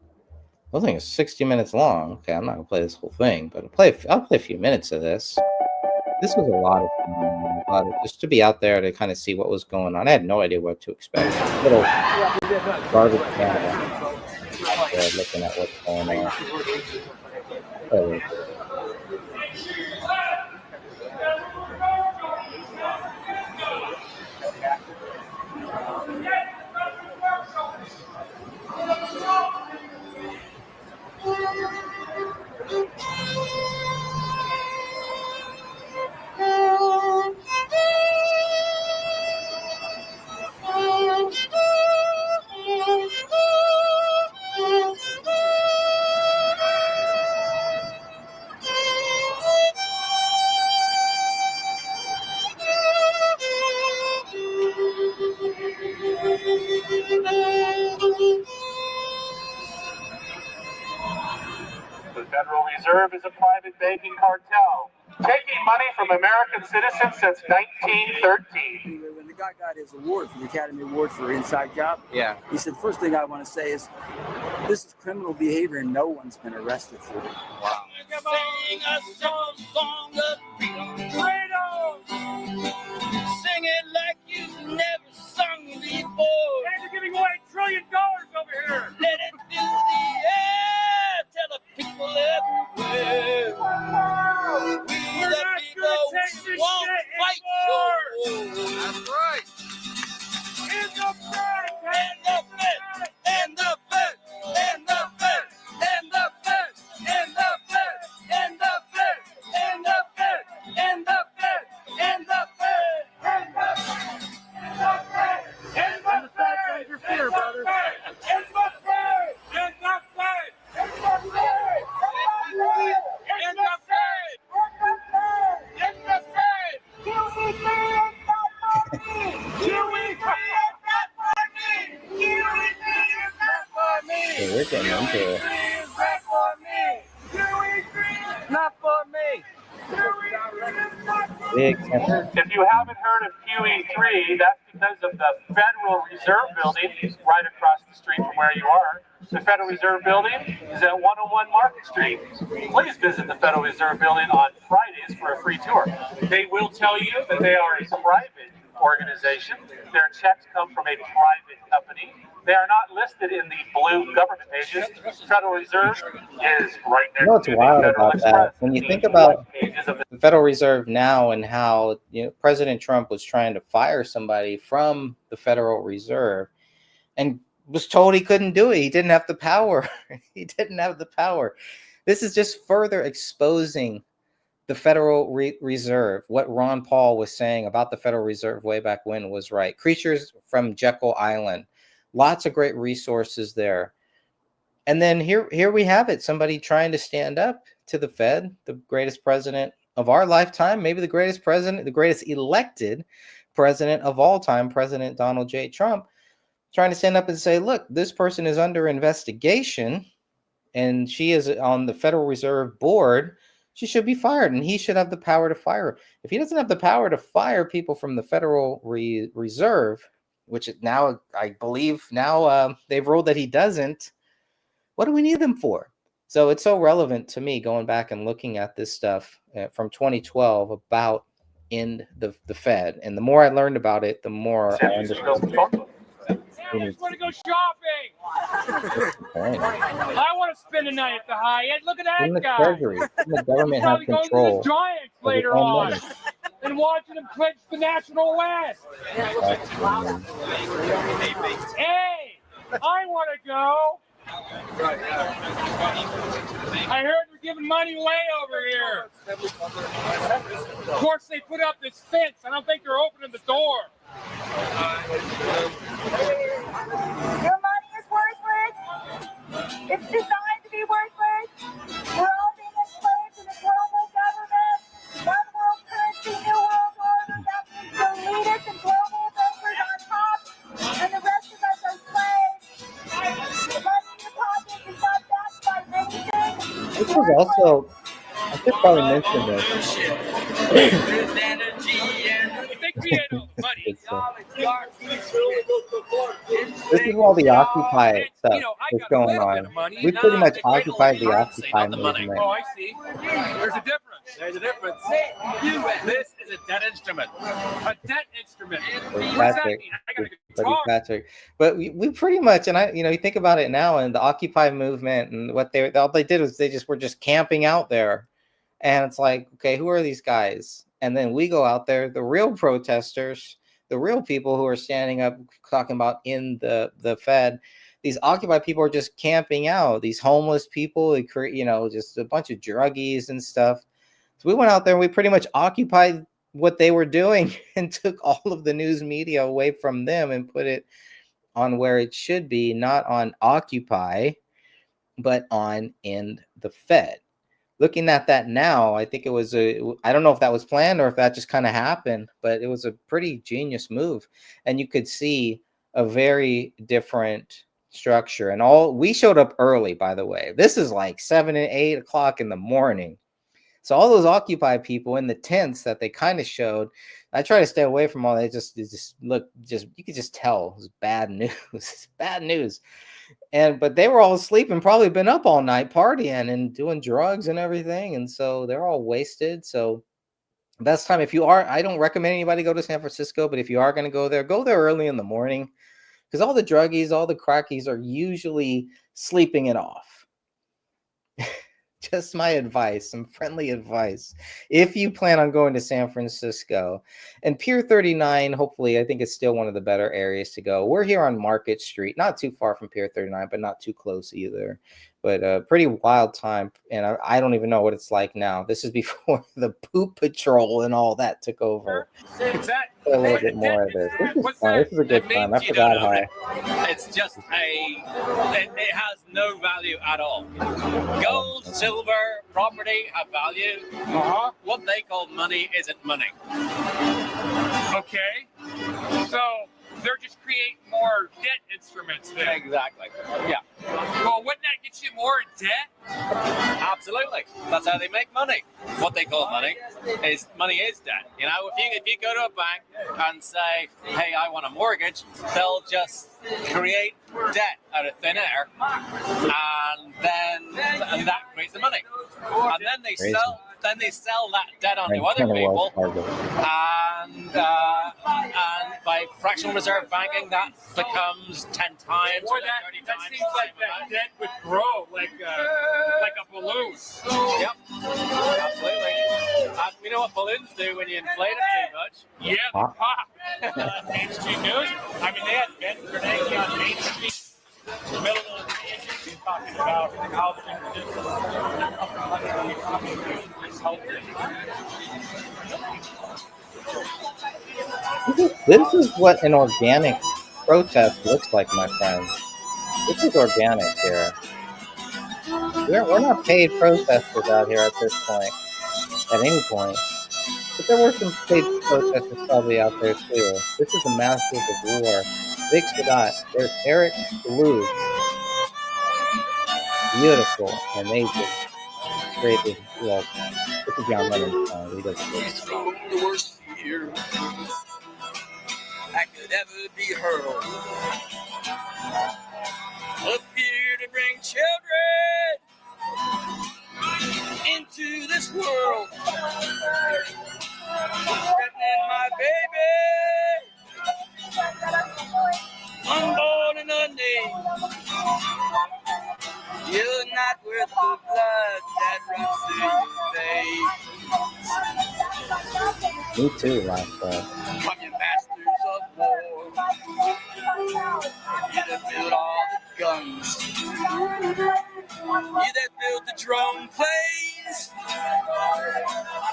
I think it's 60 minutes long. Okay, I'm not gonna play this whole thing, but I'll play a few minutes of this. This was a lot of fun. Just to be out there to kind of see what was going on. I had no idea what to expect. Little garbage can looking at what's going on. Oh, Reserve is a private banking cartel, taking money from American citizens since 1913. When the guy got his award for the Academy Award for Inside Job, Yeah. he said, first thing I want to say is, this is criminal behavior and no one's been arrested for it. Wow. Sing a song of freedom. Sing it like you've never sung before. And you're giving away $1 trillion over here. Let it fill the air. Tell the people everywhere. We the people won't fight your war. That's right. In the Fed, in the Fed, in the Fed, in the Fed, in the Fed, in the Fed, in the Fed, in the Fed, in the Fed, in the Fed, in the Fed, in the Fed, raise your fear, brother. In the Fed, in the Fed, in the Fed, in the Fed, in the Fed. QE3 is not for me. QE3 is not for me. QE3 is not for me. So we're getting into it. Not for me. Not for me. Big If you haven't heard of QE3, that's because of the Federal Reserve Building right across the street from where you are. The Federal Reserve Building is at 101 Market Street. Please visit the Federal Reserve Building on Fridays for a free tour. They will tell you that they are a private organization. Their checks come from a private company. They are not listed in the blue government pages. Federal Reserve is right next You know what's to the wild Federal about Express. that? When you The think about white pages of the Federal Reserve now and how President Trump was trying to fire somebody from the Federal Reserve and was told he couldn't do it. He didn't have the power. He didn't have the power. This is just further exposing the Federal Reserve. What Ron Paul was saying about the Federal Reserve way back when was right. Creatures from Jekyll Island. Lots of great resources there. And then here we have it. Somebody trying to stand up to the Fed, the greatest president of our lifetime, maybe the greatest president, the greatest elected president of all time, President Donald J. Trump, trying to stand up and say, look, this person is under investigation and she is on the Federal Reserve Board. She should be fired and he should have the power to fire her. If he doesn't have the power to fire people from the Federal Reserve, which now I believe now they've ruled that he doesn't, what do we need them for? So it's so relevant to me going back and looking at this stuff from 2012 about in the Fed. And the more I learned about it, the more I understood. I just want to go shopping. I want to spend a night at the Hyatt. Look at that In the guy. Treasury, the government has Probably going to control. the Giants of its later own on money. and watching them clinch the National West. Hey, I want to go. I heard we're giving money away over here. Of course, they put up this fence. I don't think they're opening the door. Your money is worthless. It's designed to be worthless. We're all being enslaved in a global government. One world currency, new world order. That means the elitists and global bankers on top, and the rest of us are slaves. The money in your pocket is not backed by anything. This was also, I should probably mention this. This is all the Occupy stuff that's going on. We pretty much occupied the Occupy movement. Oh, I see. There's a difference. There's a difference. This is a debt instrument. A debt instrument. What does that mean? I gotta Buddy Patrick. But we pretty much, and you think about it now, and the Occupy movement, and what all they did was they were just camping out there, and it's like, okay, who are these guys? And then we go out there, the real protesters, the real people who are standing up, talking about in the Fed. These Occupy people are just camping out. These homeless people, they create, just a bunch of druggies and stuff. So we went out there and we pretty much occupied what they were doing and took all of the news media away from them and put it on where it should be, not on Occupy, but on in the Fed. Looking at that now, I think it was I don't know if that was planned or if that just kind of happened, but it was a pretty genius move. And you could see a very different structure, and all we showed up early, by the way. This is like 7 and 8 o'clock in the morning. So all those Occupy people in the tents that they kind of showed, I try to stay away from all that. Just you could just tell it was bad news. It's bad news. But they were all asleep and probably been up all night partying and doing drugs and everything. And so they're all wasted. So best time, if you are, I don't recommend anybody go to San Francisco, but if you are going to go there early in the morning, because all the druggies, all the crackies are usually sleeping it off. Just my advice, some friendly advice. If you plan on going to San Francisco, and Pier 39, hopefully, I think it's still one of the better areas to go. We're here on Market Street, not too far from Pier 39, but not too close either. But a pretty wild time, and I don't even know what it's like now. This is before the poop patrol and all that took over. A little bit more of this. This is fun. This is a good time. I forgot how. It's just it has no value at all. Gold, silver, property have value. What they call money isn't money. Okay. So they're just creating more debt instruments then. Exactly. Yeah. Well, wouldn't that get you more in debt? Absolutely. That's how they make money. What they call money is debt. You know, if you go to a bank and say, hey, I want a mortgage, they'll just create debt out of thin air, and that creates the money. And then they sell that debt onto other people, and by fractional reserve banking, that becomes 10 times or 30 times. That seems like that debt would grow like a balloon. Yep, absolutely. And you know what balloons do when you inflate them too much? Yeah, they pop. Mainstream news. I mean, they had Ben Bernanke on Main Street, middle of the industry, talking about how This is what an organic protest looks like, my friends. This is organic here. We're not paid protesters out here at this point, at any point. But there were some paid protesters probably out there too. This is the Masters of War. Big Sadat. There's Eric Blue. Beautiful, amazing, great. Well, this is John Lennon's song. He does this. The worst fear that could ever be hurled. A fear to bring children into this world. Threatening my baby, unborn and unnamed. You're not worth the blood that runs through your veins. Me too, last From your masters of war, you that build all the guns, you that build the drone planes,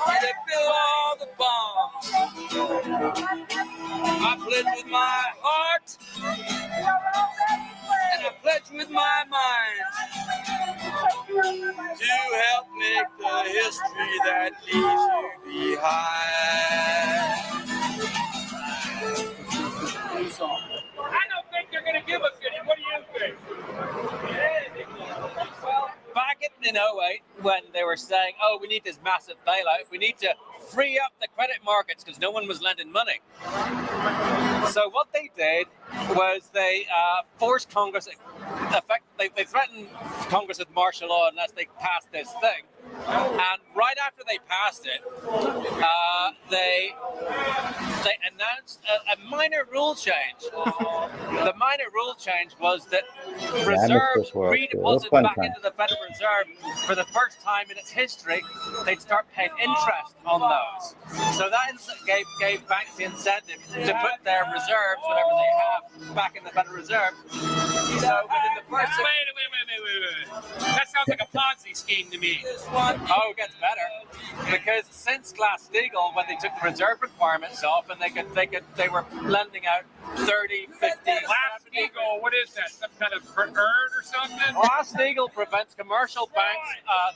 you that build all the bombs. I pledge with my heart, and I pledge with my mind to help make the history that leaves you behind. I don't think they're going to give us any. What do you think? Well, back in 08, when they were saying, oh, we need this massive bailout, we need to free up the credit markets because no one was lending money. So what they did was they forced Congress, they threatened Congress with martial law unless they passed this thing. And right after they passed it, they announced a minor rule change. The minor rule change was that reserves redeposited back into the Federal Reserve for the first time in its history, they'd start paying interest on those. So that gave banks the incentive to put their reserves, whatever they have, back in the Federal Reserve. So within the first Wait. That sounds like a Ponzi scheme to me. Oh, it gets better because since Glass-Steagall, when they took the reserve requirements off and they were lending out 30, 50, Glass-Steagall, what is that? Some kind of urn or something? Glass-Steagall prevents commercial banks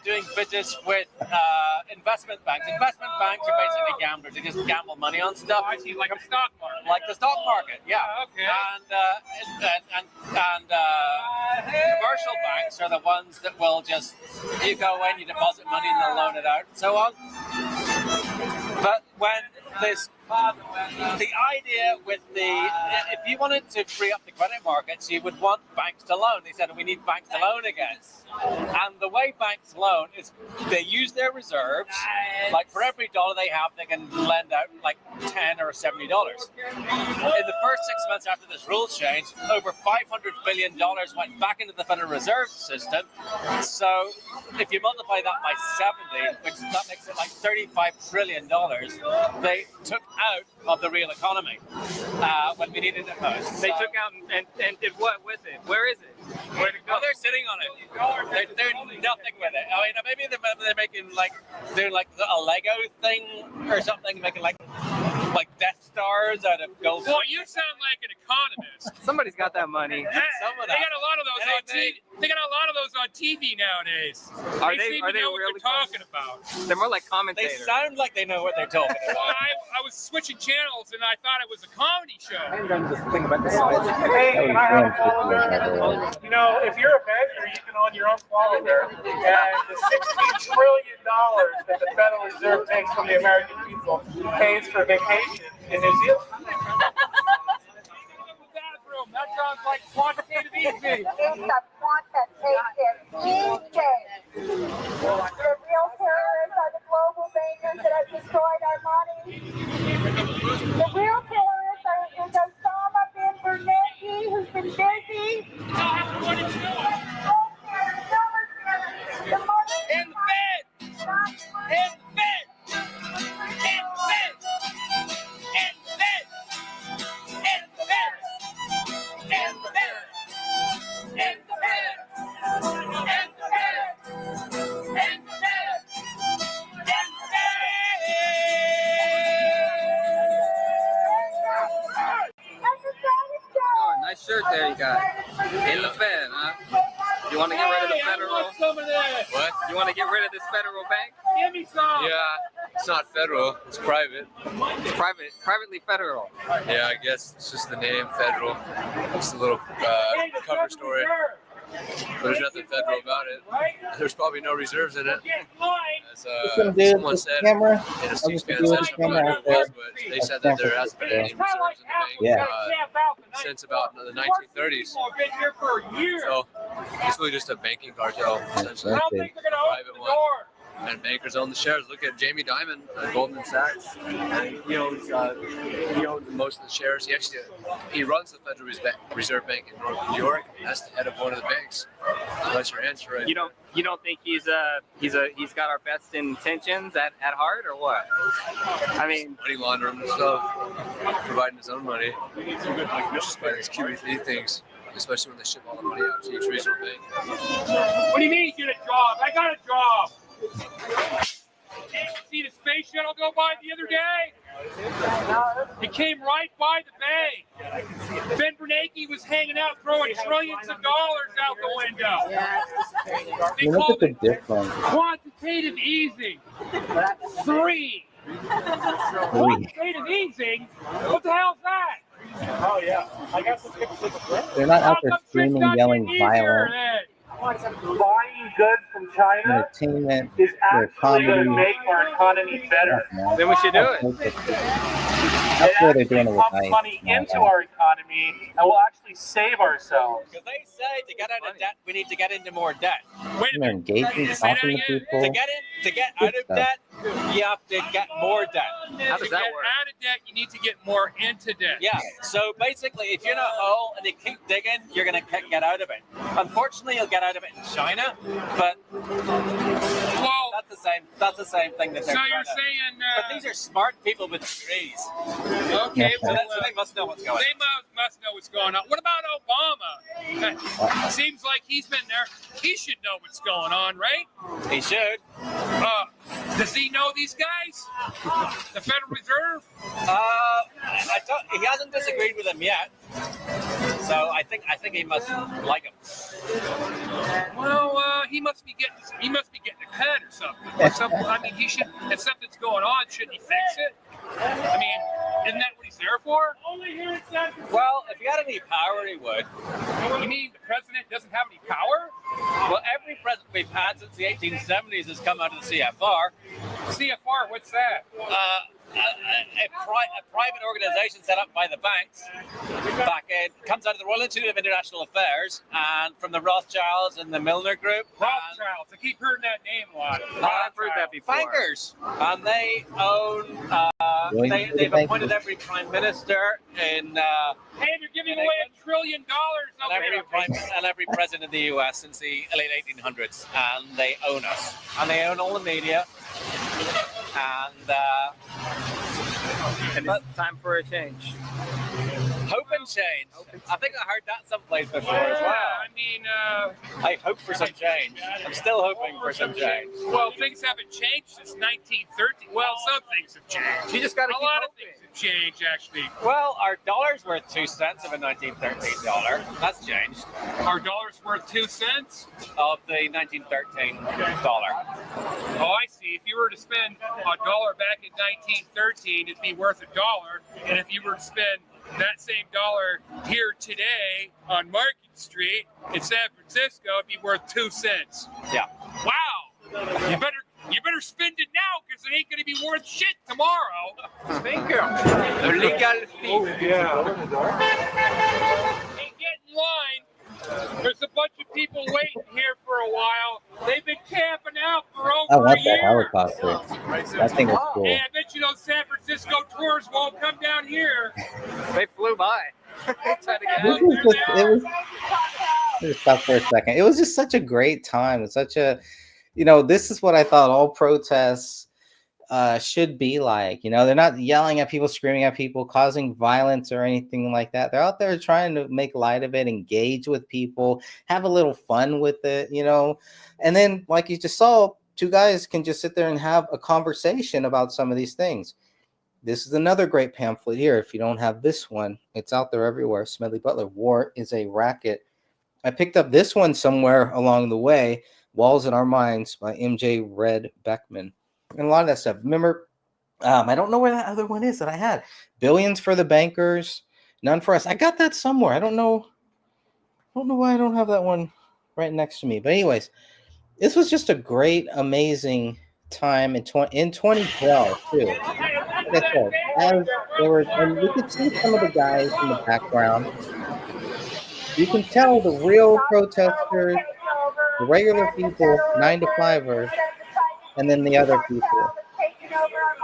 doing business with investment banks. Investment banks are basically gamblers. They just gamble money on stuff. I see, like a stock market. Like the stock market, yeah. Okay. And commercial banks are the ones that will just, you go in, you deposit money, and they'll loan it out, and so on. But when the idea with if you wanted to free up the credit markets, you would want banks to loan. They said, we need banks to loan again. And the way banks loan is they use their reserves. Like for every dollar they have, they can lend out like $10 or $70. In the first 6 months after this rule change, over $500 billion went back into the Federal Reserve System. So if you multiply that by 70, which that makes it like $35 trillion, they took out of the real economy when we needed it most. They took out and did what with it? Where is it? Where to go? Oh, they're sitting on it. They're doing nothing with it. I mean, maybe they're making doing a Lego thing or something, making like Death Stars out of gold. Well, you sound like an economist. Somebody's got that money. They got a lot of those on TV. They got a lot of those on TV nowadays. Are they they know really what they're talking about? They're more like They commentators. sound like they know what they're talking Well, about. I was switching channels and I thought it was a comedy show. Hey, can I have a follow there? You know, if you're a beggar, you can own your own follow there. And the $16 trillion that the Federal Reserve takes from the American people pays for vacation in New Zealand. That sounds like quantitative easing. It's a quantitative easing. The real terrorists are the global bankers that have destroyed our money. The real terrorists is Osama bin Bernanke, who's been busy. Oh, nice shirt there you got. In the Fed, huh? You want to get rid of the federal? What? You want to get rid of this federal bank? Give me some. Yeah, it's not federal. It's private. It's privately federal. Yeah, I guess it's just the name, federal. Just a little cover story. There's nothing federal about it. There's probably no reserves in it. As someone said in a C-SPAN session, I'm not sure who it was, but they said that there hasn't been any reserves in the bank since about the 1930s. So it's really just a banking cartel, essentially. Private one. And bankers own the shares. Look at Jamie Dimon at Goldman Sachs. And he owns most of the shares. He runs the Federal Reserve Bank in New York. That's the head of one of the banks. So that's your answer, right? You don't think he's got our best intentions at heart, or what? I mean, money laundering and stuff, providing his own money, just by these QE3 things, especially when they ship all the money out to each regional bank. What do you mean you get a job? I got a job. See the space shuttle go by the other day? It came right by the bay. Ben Bernanke was hanging out throwing trillions of dollars out the window. They Look called at it the difference. quantitative easing. 3. Quantitative easing? What the hell's that? Oh, yeah. I guess it's good. They're not out there screaming, yelling, violent. Buying goods from China Entertainment, is their actually going to comedy. make our economy better. then we should do it. That's why they're doing it with pump money into our economy, and we'll actually save ourselves. Because they say to get out of debt, we need to get into more debt. They're engaging, talking to people. To get out of debt, you have to get more debt. How does that work? Out of debt, you need to get more into debt. Yeah. So basically, if you're in a hole and you keep digging, you're going to get out of it. Unfortunately, you'll get out of it in China, but that's the same thing that they're So trying you're to. saying... But these are smart people with degrees. Okay, So well, they must know what's going on. they must know what's going on. What about Obama? Seems like he's been there. He should know what's going on, right? He should. Does he know these guys? The Federal Reserve? He hasn't hasn't disagreed with him yet. So I think he must like him. Well, he must be getting a cut or something. Or something. I mean, he should. If something's going on, shouldn't he fix it? I mean, isn't that what he's there for? Well, if he had any power, he would. You mean the president doesn't have any power? Well, every president we've had since the 1870s has come out of the CFR. CFR, what's that? A private organization set up by the banks back in, comes out of the Royal Institute of International Affairs and from the Rothschilds and the Milner Group. Rothschilds, I keep hearing that name a lot. I've heard that before. Bankers, and they own. They've appointed every prime minister in. Hey, they're giving away $1 trillion and every president in the U.S. since the late 1800s, and they own us, and they own all the media, and it's time for a change. Hope and change. I think I heard that someplace before as well. I mean, I hope for some change. I'm still hoping for some change. Well, things haven't changed since 1913. Well, some things have changed. You just got to keep a lot hoping. of things have changed, actually. Well, our dollar's worth 2 cents of a 1913 dollar. That's changed. Our dollar's worth 2 cents of the 1913 dollar. Oh, I see. If you were to spend $1 back in 1913, it'd be worth $1. And if you were to spend that same dollar here today on Market Street in San Francisco, it'd be worth 2 cents. Yeah. Wow. You better spend it now because it ain't going to be worth shit tomorrow. Speaker, the legal thief. Yeah. Hey, get in line. There's a bunch of people waiting here for a while. They've been camping out for over I want a that year. helicopter. That thing is cool. Hey, I bet you those San Francisco tours won't come down here. They flew by. It was stop for a second. It was just such a great time. It's such a, this is what I thought all protests should be like. They're not yelling at people, screaming at people, causing violence or anything like that. They're out there trying to make light of it, engage with people, have a little fun with it, and then like you just saw, two guys can just sit there and have a conversation about some of these things. This is another great pamphlet here. If you don't have this one, it's out there everywhere. Smedley Butler, War is a Racket. I picked up this one somewhere along the way, Walls in Our Minds by M.J. Red Beckman. And a lot of that stuff. Remember, I don't know where that other one is that I had. Billions for the Bankers, None for Us. I got that somewhere. I don't know why I don't have that one right next to me. But anyways, this was just a great, amazing time in 2012 too. Like I said, and you could see some of the guys in the background. You can tell the real protesters, the regular people, 9-to-5ers, and then the other people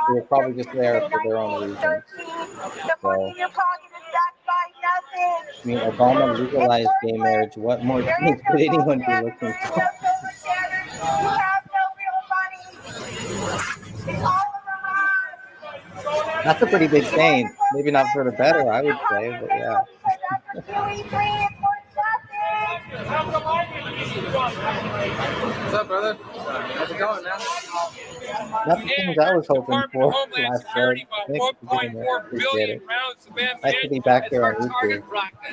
who are probably just there for their own reasons. So, I mean, Obama legalized gay marriage. What more things could anyone be looking for? That's a pretty big change. Maybe not for the better, I would say, but yeah. What's up, brother? How's it going, man? Not the things I was hoping for last year. Thanks for being there. Appreciate it. Nice to be back here on YouTube.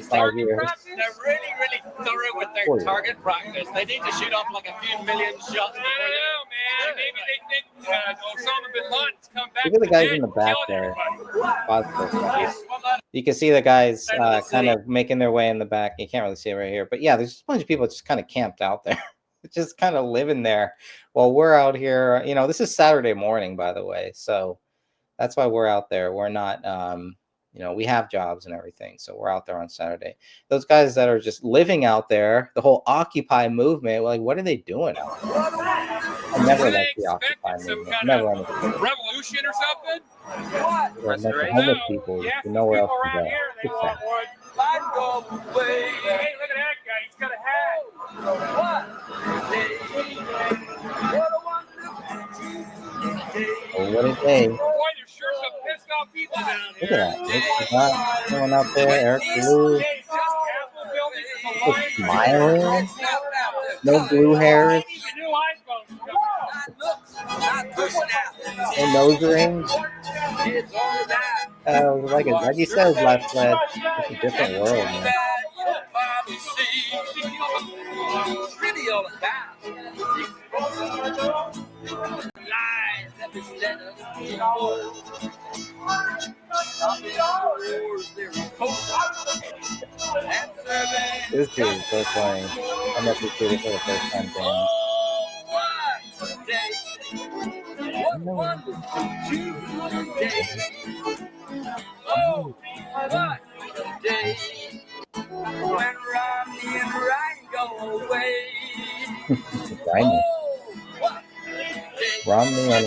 5 years. They're really, really thorough with their target practice. They need to shoot off like a few million shots. I don't know, man. Maybe they think Osama bin Laden's come back. Look at the guys in the back there. You can see the guys kind of making their way in the back. You can't really see it right here. But yeah, there's a bunch of people just kind of camped out there. Just kind of living there while we're out here. This is Saturday morning, by the way. So that's why we're out there. We're not, we have jobs and everything. So we're out there on Saturday. Those guys that are just living out there, the whole Occupy movement, like, what are they doing out there? I never liked the Occupy movement. Never understood. Revolution or something? They're homeless people. Yeah, You know where else to around go. here, they It's all sad. want. Hey, look at that guy. He's got a hat. Well, what did they? Boy, there's sure some pissed off people down Look here. at that. It's not someone out there, Eric Blue, Hey, it's just Capitol building from the just line. smiling. No blue hairs, The new iPhone's coming out. no nose rings. Like you said, last led. It's a different world, man. It's really all about lies that beset us. This dude is so funny. I met this dude for the first time. What wonderful day. Oh, what a day. When Romney and Ryan go away. Ryan. Romney and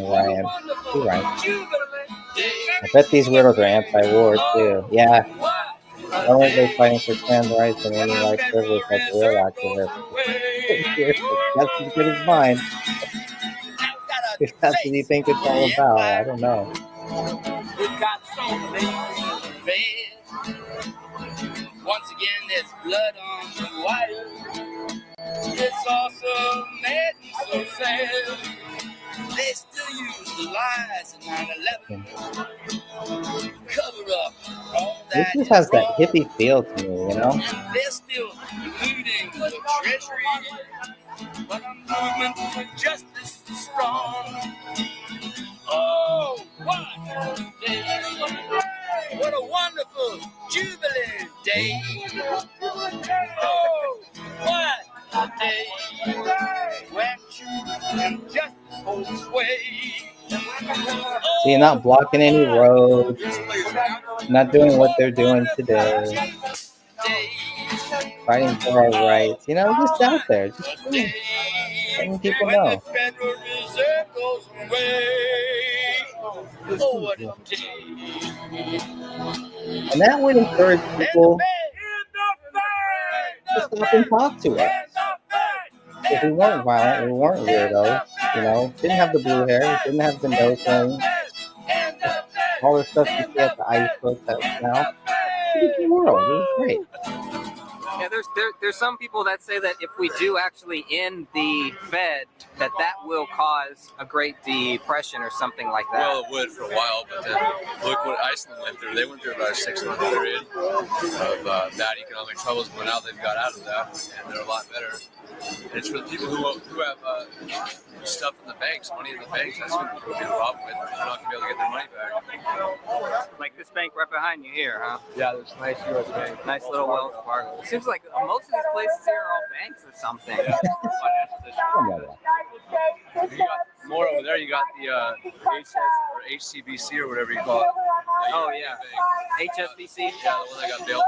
Ryan. You're right. I bet these weirdos are anti-war too. Yeah. Not only are they fighting for trans rights and any white privilege like real activists. That's as good as mine. If that's what you think it's all about, I don't know. We've got so many red. Once again, there's blood on the wire. It's all so mad and so sad. They still use the lies of 9/11. Cover up all This that. just has that hippie feel to me, you know? They're still looting the treasury. But a movement for justice is strong. Oh, what a day. What a wonderful jubilant day. Oh, what a day. When truth and justice hold sway. So you're not blocking any roads, not doing what they're doing today, fighting for our rights. You know, just out there, just letting people know. Federal Reserve goes away. Oh, what a day. And that would encourage people to stop and talk to us. If we weren't violent, we weren't weirdos, you know, didn't have the blue hair, didn't have the nose ring, all the stuff you see at the ICE protests now. It's the world. It was great. Yeah, there's some people that say that if we do actually end the Fed, that will cause a Great Depression or something like that. Well, it would for a while, but then look what Iceland went through. They went through about a 6-month period of bad economic troubles, but now they've got out of that, and they're a lot better. And it's for the people who have stuff in the banks, money in the banks. That's what people get a problem with. They're not going to be able to get their money back. Like this bank right behind you here, huh? Yeah, there's a nice U.S. bank. Nice little Wells Fargo. It seems like most of these places here are all banks or something. You got more over there. You got the HS or HCBC or whatever you call it. Oh yeah, HSBC. Yeah, the one that got bailed out.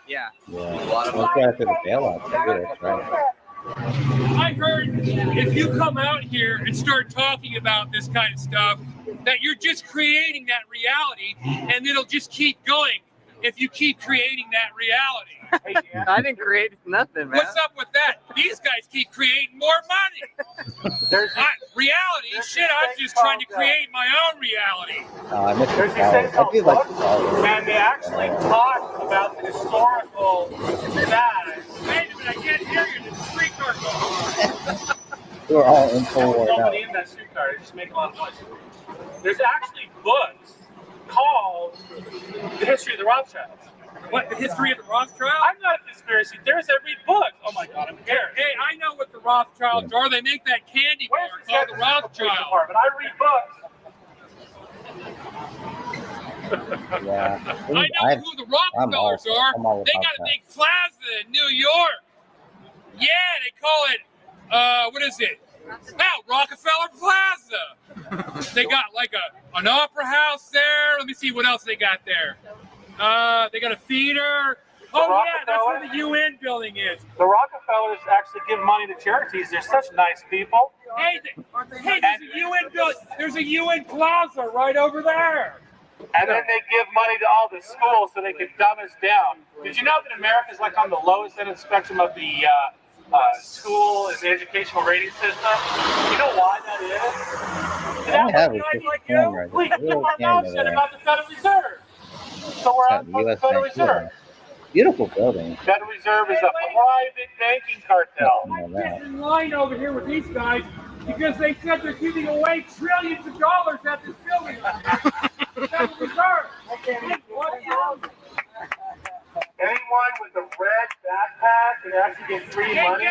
Yeah. Yeah. A lot of after the bailout, that's right. I heard if you come out here and start talking about this kind of stuff, that you're just creating that reality, and it'll just keep going if you keep creating that reality. I didn't create nothing, man. What's up with that? These guys keep creating more money. Reality? Shit, I'm just trying to create my own reality. I miss the flowers. I do like the flowers. And they actually talk about the historical status. Wait a minute, I can't hear you. There's a streetcar going. We're all in full war now. Nobody in that streetcar. They just make a lot of noise. There's actually books called The History of the Rothschilds. What, the history of the Rothschilds? I'm not a conspiracy theorist. I read books. Oh my God, I'm scared. Hey, I know what the Rothschilds are. They make that candy bar called the Rothschild. But I read books. Yeah. I know who the Rockefellers are. They got a big plaza in New York. Yeah, they call it, what is it? Rockefeller Plaza. They got like an opera house there. Let me see what else they got there. They got a theater. Oh yeah, that's where the UN building is. The Rockefellers actually give money to charities. They're such nice people. Hey, there's a UN building. There's a UN Plaza right over there. And then they give money to all the schools so they can dumb us down. Did you know that America is like on the lowest end of the spectrum of the school and educational rating system? You know why that is? I have a camera. We keep our mouths shut about the Federal Reserve. So we're out for the Federal Reserve. Beautiful building. Federal Reserve is a private banking cartel. I'm getting in line over here with these guys because they said they're giving away trillions of dollars at this building. Anyone with a red backpack can actually get free money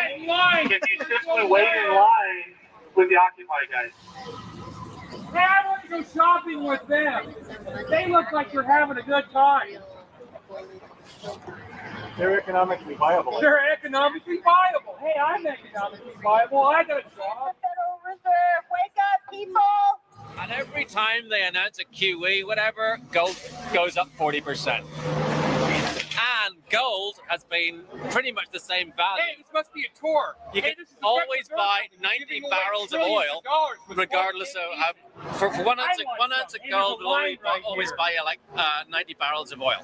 if you simply wait in line with the Occupy guys. Hey, I want to go shopping with them. They look like they're having a good time. They're economically viable. They're economically viable. Hey, I'm economically viable. I got a job. Federal Reserve, wake up, people! And every time they announce a QE, whatever, gold goes up 40%. And gold has been pretty much the same value. Hey, this must be a tour. You can always buy 90 barrels of oil, regardless of for 1 ounce of gold will always buy you like 90 barrels of oil.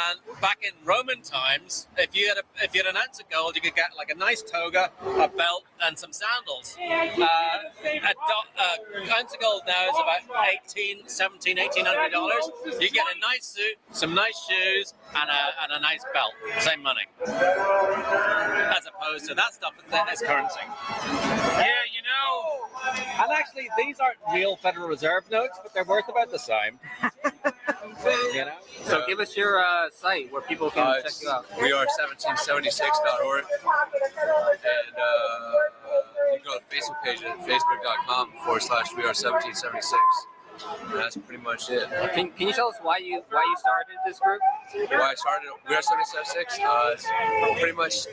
And back in Roman times, if you had an ounce of gold, you could get like a nice toga, a belt, and some sandals. An ounce of gold now is about $1,800. You get a nice suit, some nice shoes, and a nice belt. Same money. As opposed to that stuff is currency. Yeah, you know. And actually, these aren't real Federal Reserve notes, but they're worth about the same. You know? So give us your site where people can check you out. We are 1776.org. And you can go to the Facebook page at facebook.com/we are1776. And that's pretty much it. Can you tell us why you started this group? Why I started We Are 1776? Pretty much,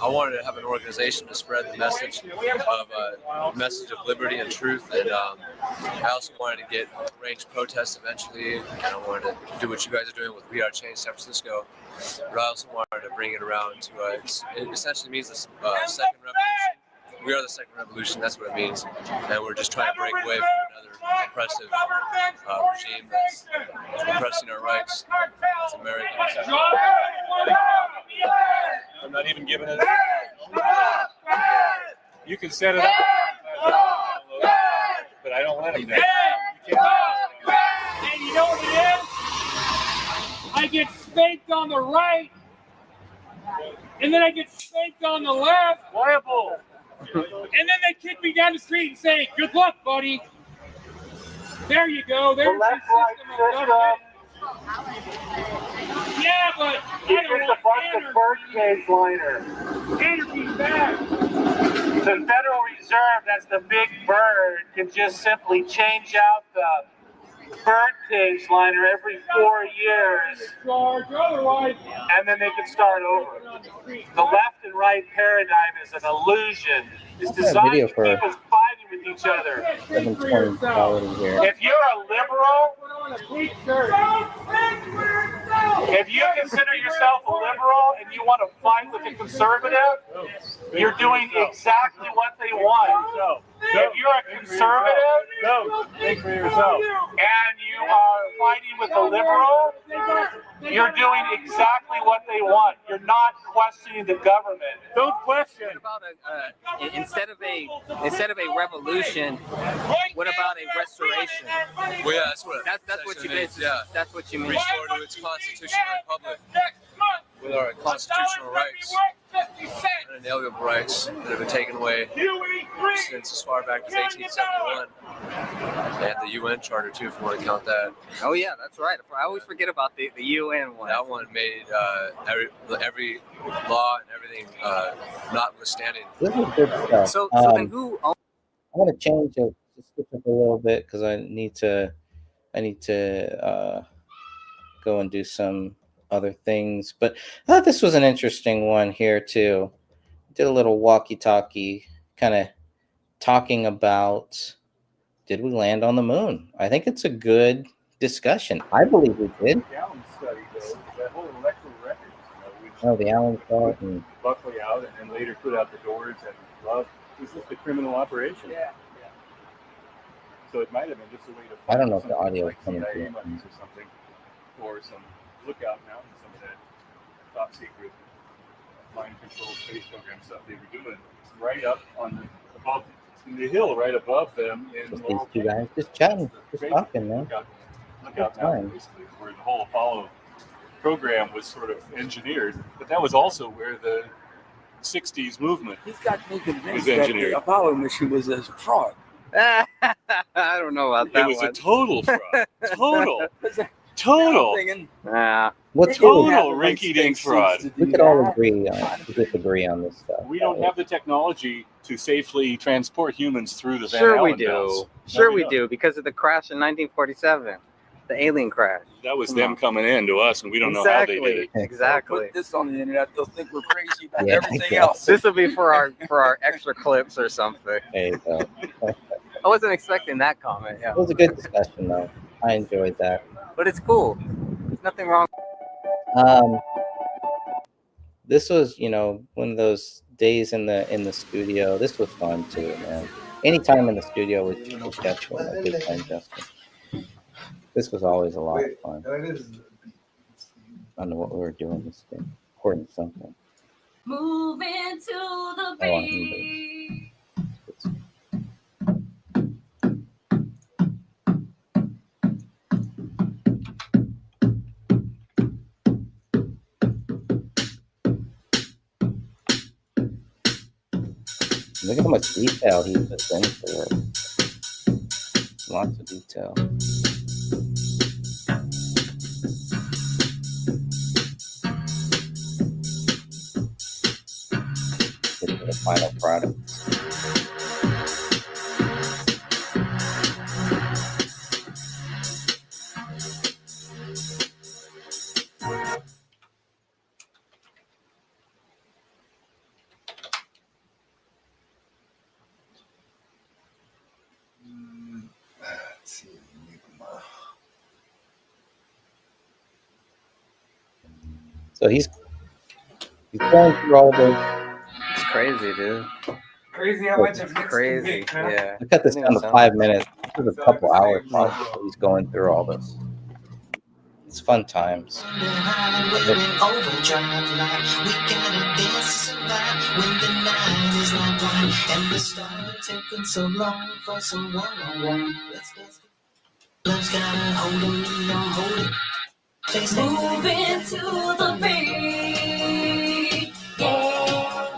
I wanted to have an organization to spread the message of liberty and truth, and I also wanted to get arranged protests eventually, and I wanted to do what you guys are doing with We Are Change San Francisco. But I also wanted to bring it around to it essentially means the second revolution. We are the second revolution, that's what it means. And we're just trying to break away from another oppressive regime that's oppressing our rights as Americans. I'm not even giving it. You can set it up, but I don't let them do it. And you know what it is? I get spanked on the right, and then I get spanked on the left. Liable. And then they kick me down the street and say, "Good luck, buddy." There you go. There's the system of government. Yeah, but It's just a bunch of bird-cage liners. Anarchy's bad. The Federal Reserve, that's the big bird, can just simply change out the birdcage liner every 4 years, and then they can start over. The left and right paradigm is an illusion. It's designed to keep us fighting with each other. If you're a liberal, if you consider yourself a liberal and you want to fight with a conservative, you're doing exactly what they want. If you're a conservative and you are fighting with a liberal, you're doing exactly what they want. You're not questioning the government. Don't question. What about instead of a revolution? What about a restoration? Well, yeah, that's what you mean. Yeah, that's what you mean. Restore to its constitutional republic with our constitutional rights and inalienable rights that have been taken away since as far back as 1871, and the UN Charter too, if you want to count that. Oh yeah, that's right. I always forget about the UN one. That one made every law and everything notwithstanding. This is good stuff. So then who? I want to change it, to switch up a little bit because I need to go and do some other things. But I thought this was an interesting one here too. Did a little walkie-talkie kind of talking about, did we land on the moon? I think it's a good discussion. I believe we did. The Allen study, though, that whole electoral records, The Allen stuff and Buckley out and later put out the doors and Love. This is the criminal operation. Yeah. So it might have been just a way to. I don't know if the audio is coming CIA through. monies or something, or some lookout now and some of that top secret mind control space program stuff they were doing. It's right up on above in the hill, right above them. In these two guys just chatting, just talking, man. Lookout Mountain, basically, where the whole Apollo program was sort of engineered. But that was also where the 60s movement He's got me convinced was that engineered. the Apollo mission was a fraud. I don't know about that. It was one. a total fraud. Total. Nah. What's Total rinky-dink fraud. We could all agree on disagree on this stuff. We don't have the technology to safely transport humans through the Van Sure we Allen do. belts. Sure No, we don't. do, because of the crash in 1947, the alien crash. That was Come them on. coming in to us, and we don't know how they did it. Exactly. Put this on the internet, they'll think we're crazy about Yeah, everything yeah. else. This will be for our extra clips or something. There you go. I wasn't expecting that comment. Yeah. It was a good discussion, though. I enjoyed that. But it's cool. There's nothing wrong. This was, one of those days in the studio. This was fun too, man. Anytime in the studio with Justin, my good friend Justin. This was always a lot of fun. I don't know what we were doing this day. Recording something. Moving to the Oh, beat. Look at how much detail he puts into it. Lots of detail. Get to the final product. So he's going through all those. It's crazy, dude. Crazy how much of this Crazy. Yeah. I cut this down to 5 minutes. This is a couple hours probably. He's going through all this. It's fun times. Moving to the beat. Yeah.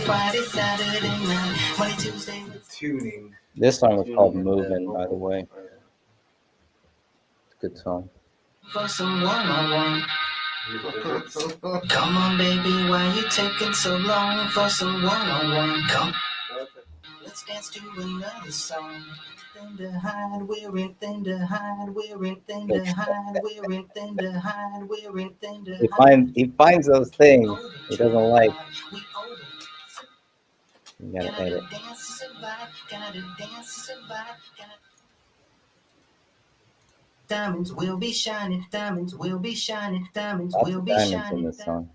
Friday, Saturday night, Monday, Tuesday. Tuning. This song was called Moving, by the way. It's a good song. For some one-on-one. Come on, baby, why you taking so long for some one-on-one? Come. Let's dance to another song. Thunderhide, we're in Thunderhide, we're in Thunderhide, we're in Thunderhide, we're in Thunderhide. He finds those things he doesn't like. You gotta edit. Diamonds will be shining, diamonds will be shining, diamonds Lots will of be diamonds in shining. this song.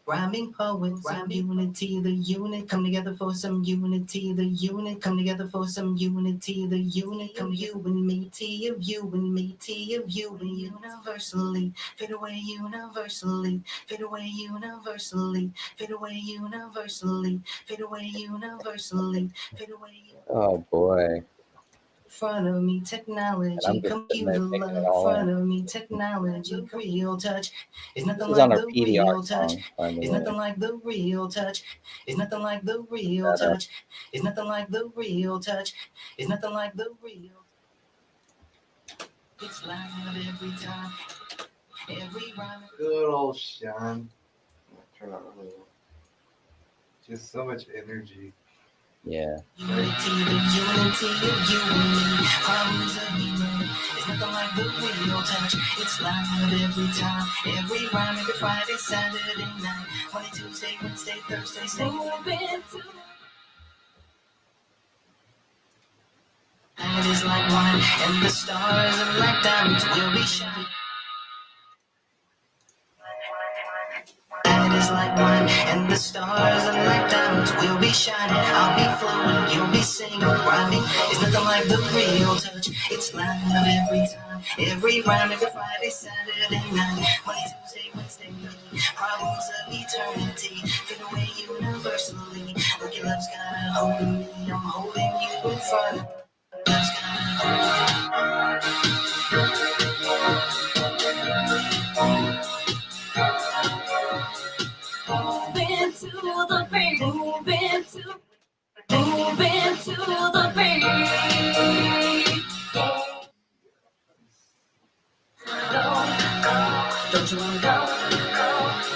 Rhyming poets, some unity, the unit come together for some unity, the unit come together for some unity, the unit come you and me, T of you and me, T of you and universally, fade away universally, fade away universally, fade away universally, fade away universally, fade away. Oh boy. Front of me, And I'm technology, just sitting there computer taking it love. all Front in. of me, technology, real touch. It's This nothing is on like our the PDR real touch. song, by the It's way. nothing like the real touch. It's nothing like the real Shut up. touch. It's nothing like the real touch. It's nothing like the real. It's loud every time. Every rhyme. Good old Sean. Turn on a little. Just so much energy. Yeah. Unity, the unity of you and me. Problems that we know. It's nothing like the real touch. It's loud every time. Every rhyme, every Friday, Saturday night. Monday, Tuesday, Wednesday, Thursday, stay moving to. Night is like wine, and the stars are like diamonds. We'll be shining. Night is like wine, and the stars are like diamonds. We'll be shining. I'll be flowing, you'll be singing, rhyming. It's nothing like the real touch. It's loud every time, every rhyme, every Friday, Saturday night, Monday, Tuesday, Wednesday, Thursday. Problems of eternity, fade away universally. Like your love's got a hold of me, I'm holding you in front of. Love's got a Moving to the beat. Moving to Don't you wanna go?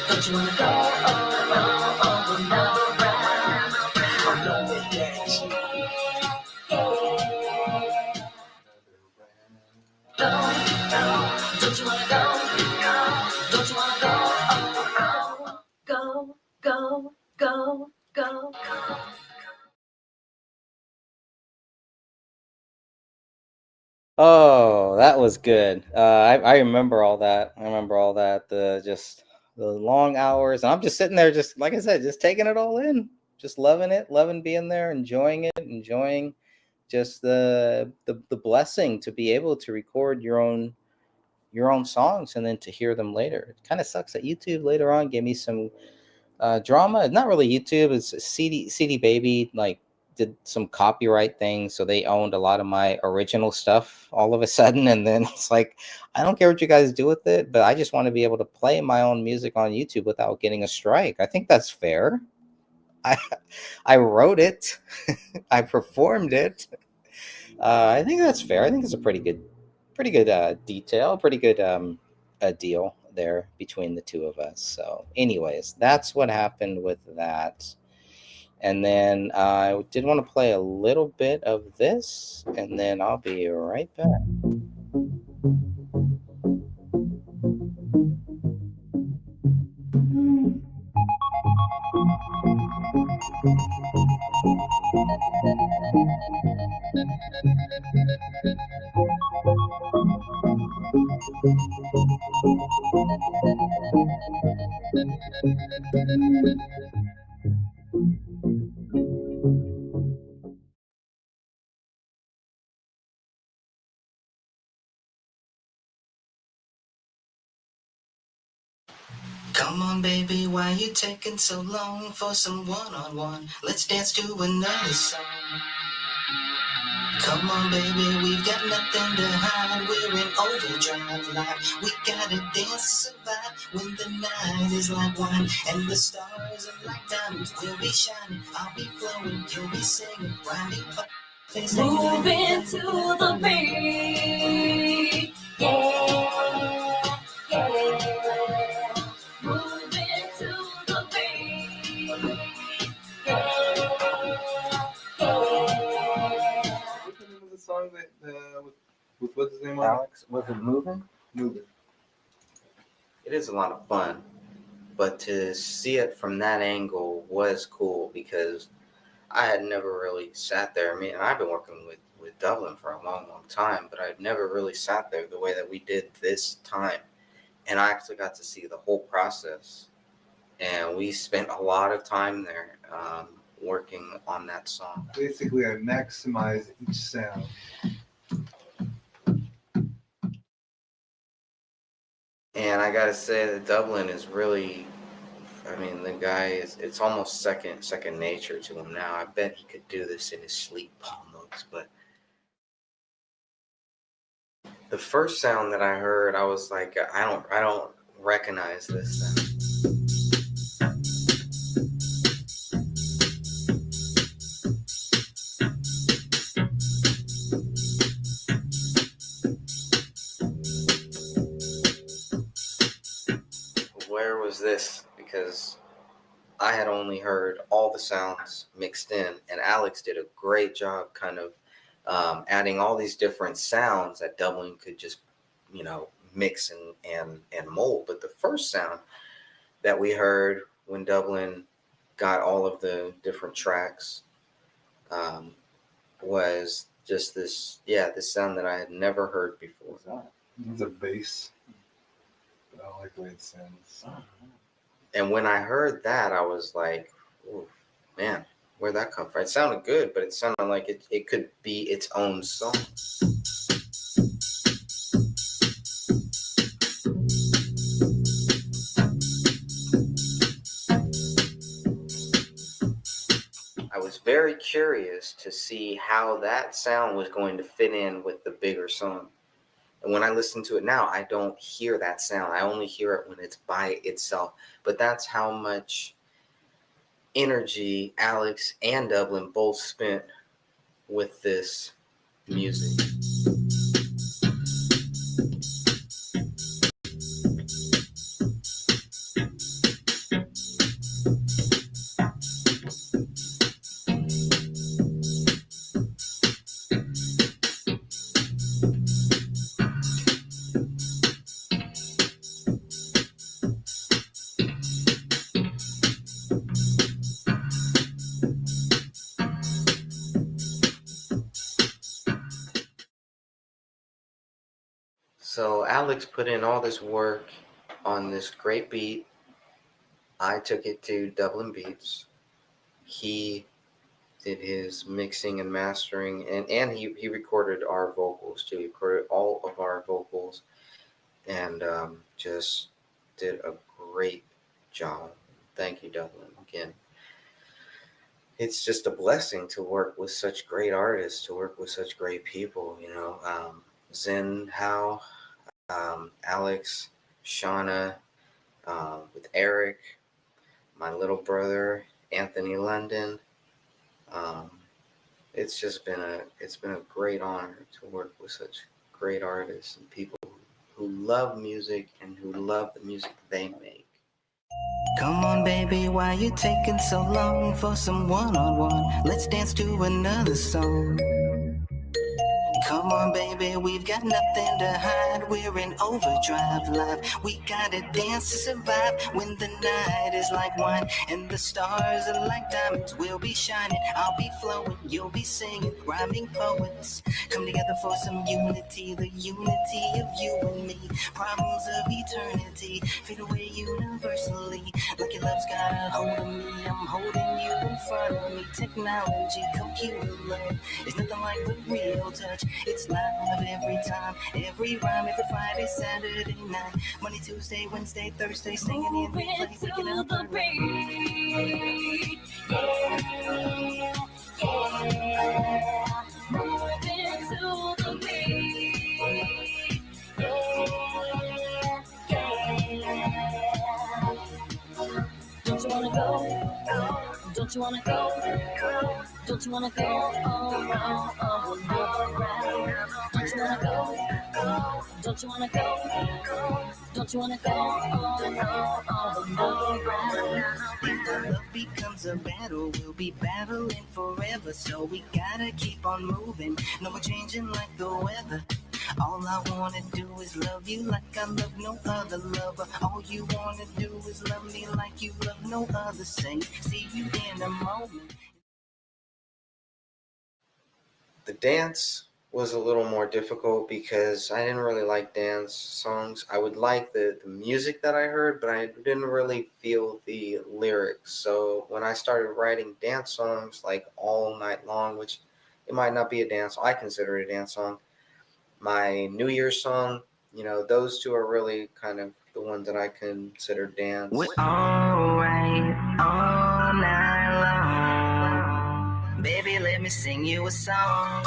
Don't you wanna go? Another round. Don't you wanna go? Don't you wanna go? Go, go, go, go, go. Oh, that was good. I remember all that. I remember all that. The long hours. And I'm just sitting there, just like I said, just taking it all in, just loving it, loving being there, enjoying it, enjoying just the blessing to be able to record your own songs and then to hear them later. It kind of sucks that YouTube later on gave me some drama. Not really YouTube. It's CD Baby like did some copyright things, so they owned a lot of my original stuff all of a sudden. And then it's like, I don't care what you guys do with it, but I just want to be able to play my own music on YouTube without getting a strike. I think that's fair. I I wrote it, I performed it. I think that's fair. I think it's a pretty good detail, pretty good a deal there between the two of us. So, anyways, that's what happened with that. And then I did want to play a little bit of this, and then I'll be right back. Come on, baby, why you taking so long for some one-on-one? Let's dance to another song. Come on, baby, we've got nothing to hide. We're in overdrive life. We gotta dance to survive when the night is like wine and the stars are like diamonds. We'll be shining, I'll be flowing, you'll be singing, rhyming. Moving to the beat. Yeah, yeah. Moving to the beat. Yeah, yeah. What's the name of the song that with what's his name on Alex, was it Moving? Moving. It is a lot of fun, but to see it from that angle was cool because I had never really sat there. I mean, I've been working with Dublin for a long, long time, but I'd never really sat there the way that we did this time. And I actually got to see the whole process. And we spent a lot of time there working on that song. Basically, I maximize each sound. And I gotta say that Dublin is really, I mean, the guy it's almost second nature to him now. I bet he could do this in his sleep almost. But the first sound that I heard, I was like, I don't recognize this sound. Where was this? Because I had only heard all the sounds mixed in, and Alex did a great job kind of adding all these different sounds that Dublin could just, mix and mold. But the first sound that we heard when Dublin got all of the different tracks was just this sound that I had never heard before. It's a bass. I don't like the way it sounds. And when I heard that, I was like, oh, man, where'd that come from? It sounded good, but it sounded like it could be its own song. I was very curious to see how that sound was going to fit in with the bigger song. And when I listen to it now, I don't hear that sound. I only hear it when it's by itself. But that's how much energy Alex and Dublin both spent with this music. So Alex put in all this work on this great beat. I took it to Dublin Beats. He did his mixing and mastering, and he recorded our vocals too. He recorded all of our vocals, and just did a great job. Thank you, Dublin, again. It's just a blessing to work with such great artists, to work with such great people, you know. Zen Howe, Alex, Shauna, with Eric, my little brother, Anthony London. It's just been a great honor to work with such great artists and people who love music and who love the music they make. Come on, baby, why you taking so long for some one-on-one? Let's dance to another song. Come on, baby, we've got nothing to hide. We're in overdrive live. We gotta dance to survive when the night is like wine and the stars are like diamonds. We'll be shining, I'll be flowing, you'll be singing, rhyming poets. Come together for some unity, the unity of you and me. Problems of eternity fade away universally. Like your love's got a hold of me, I'm holding you in front of me. Technology, computer love, it's nothing like the real touch. It's live every time, every rhyme, every Friday, Saturday night, Monday, Tuesday, Wednesday, Thursday, singing in replay, waking up the beat. Yeah, yeah, moving to the beat. Yeah, don't you wanna go? Don't you wanna go? Don't you wanna go? Don't you wanna go? Don't you wanna go? Don't you wanna go? If love becomes a battle, we'll be battling forever. So we gotta keep on moving. No more changing like the weather. All I wanna do is love you like I love no other lover. All you wanna do is love me like you love no other. Say, see you in a moment. The dance was a little more difficult because I didn't really like dance songs. I would like the music that I heard, but I didn't really feel the lyrics. So when I started writing dance songs like All Night Long, which it might not be a dance, I consider it a dance song. My New Year's song, you know, those two are really kind of the ones that I consider dance. We're alright all night long. Baby, let me sing you a song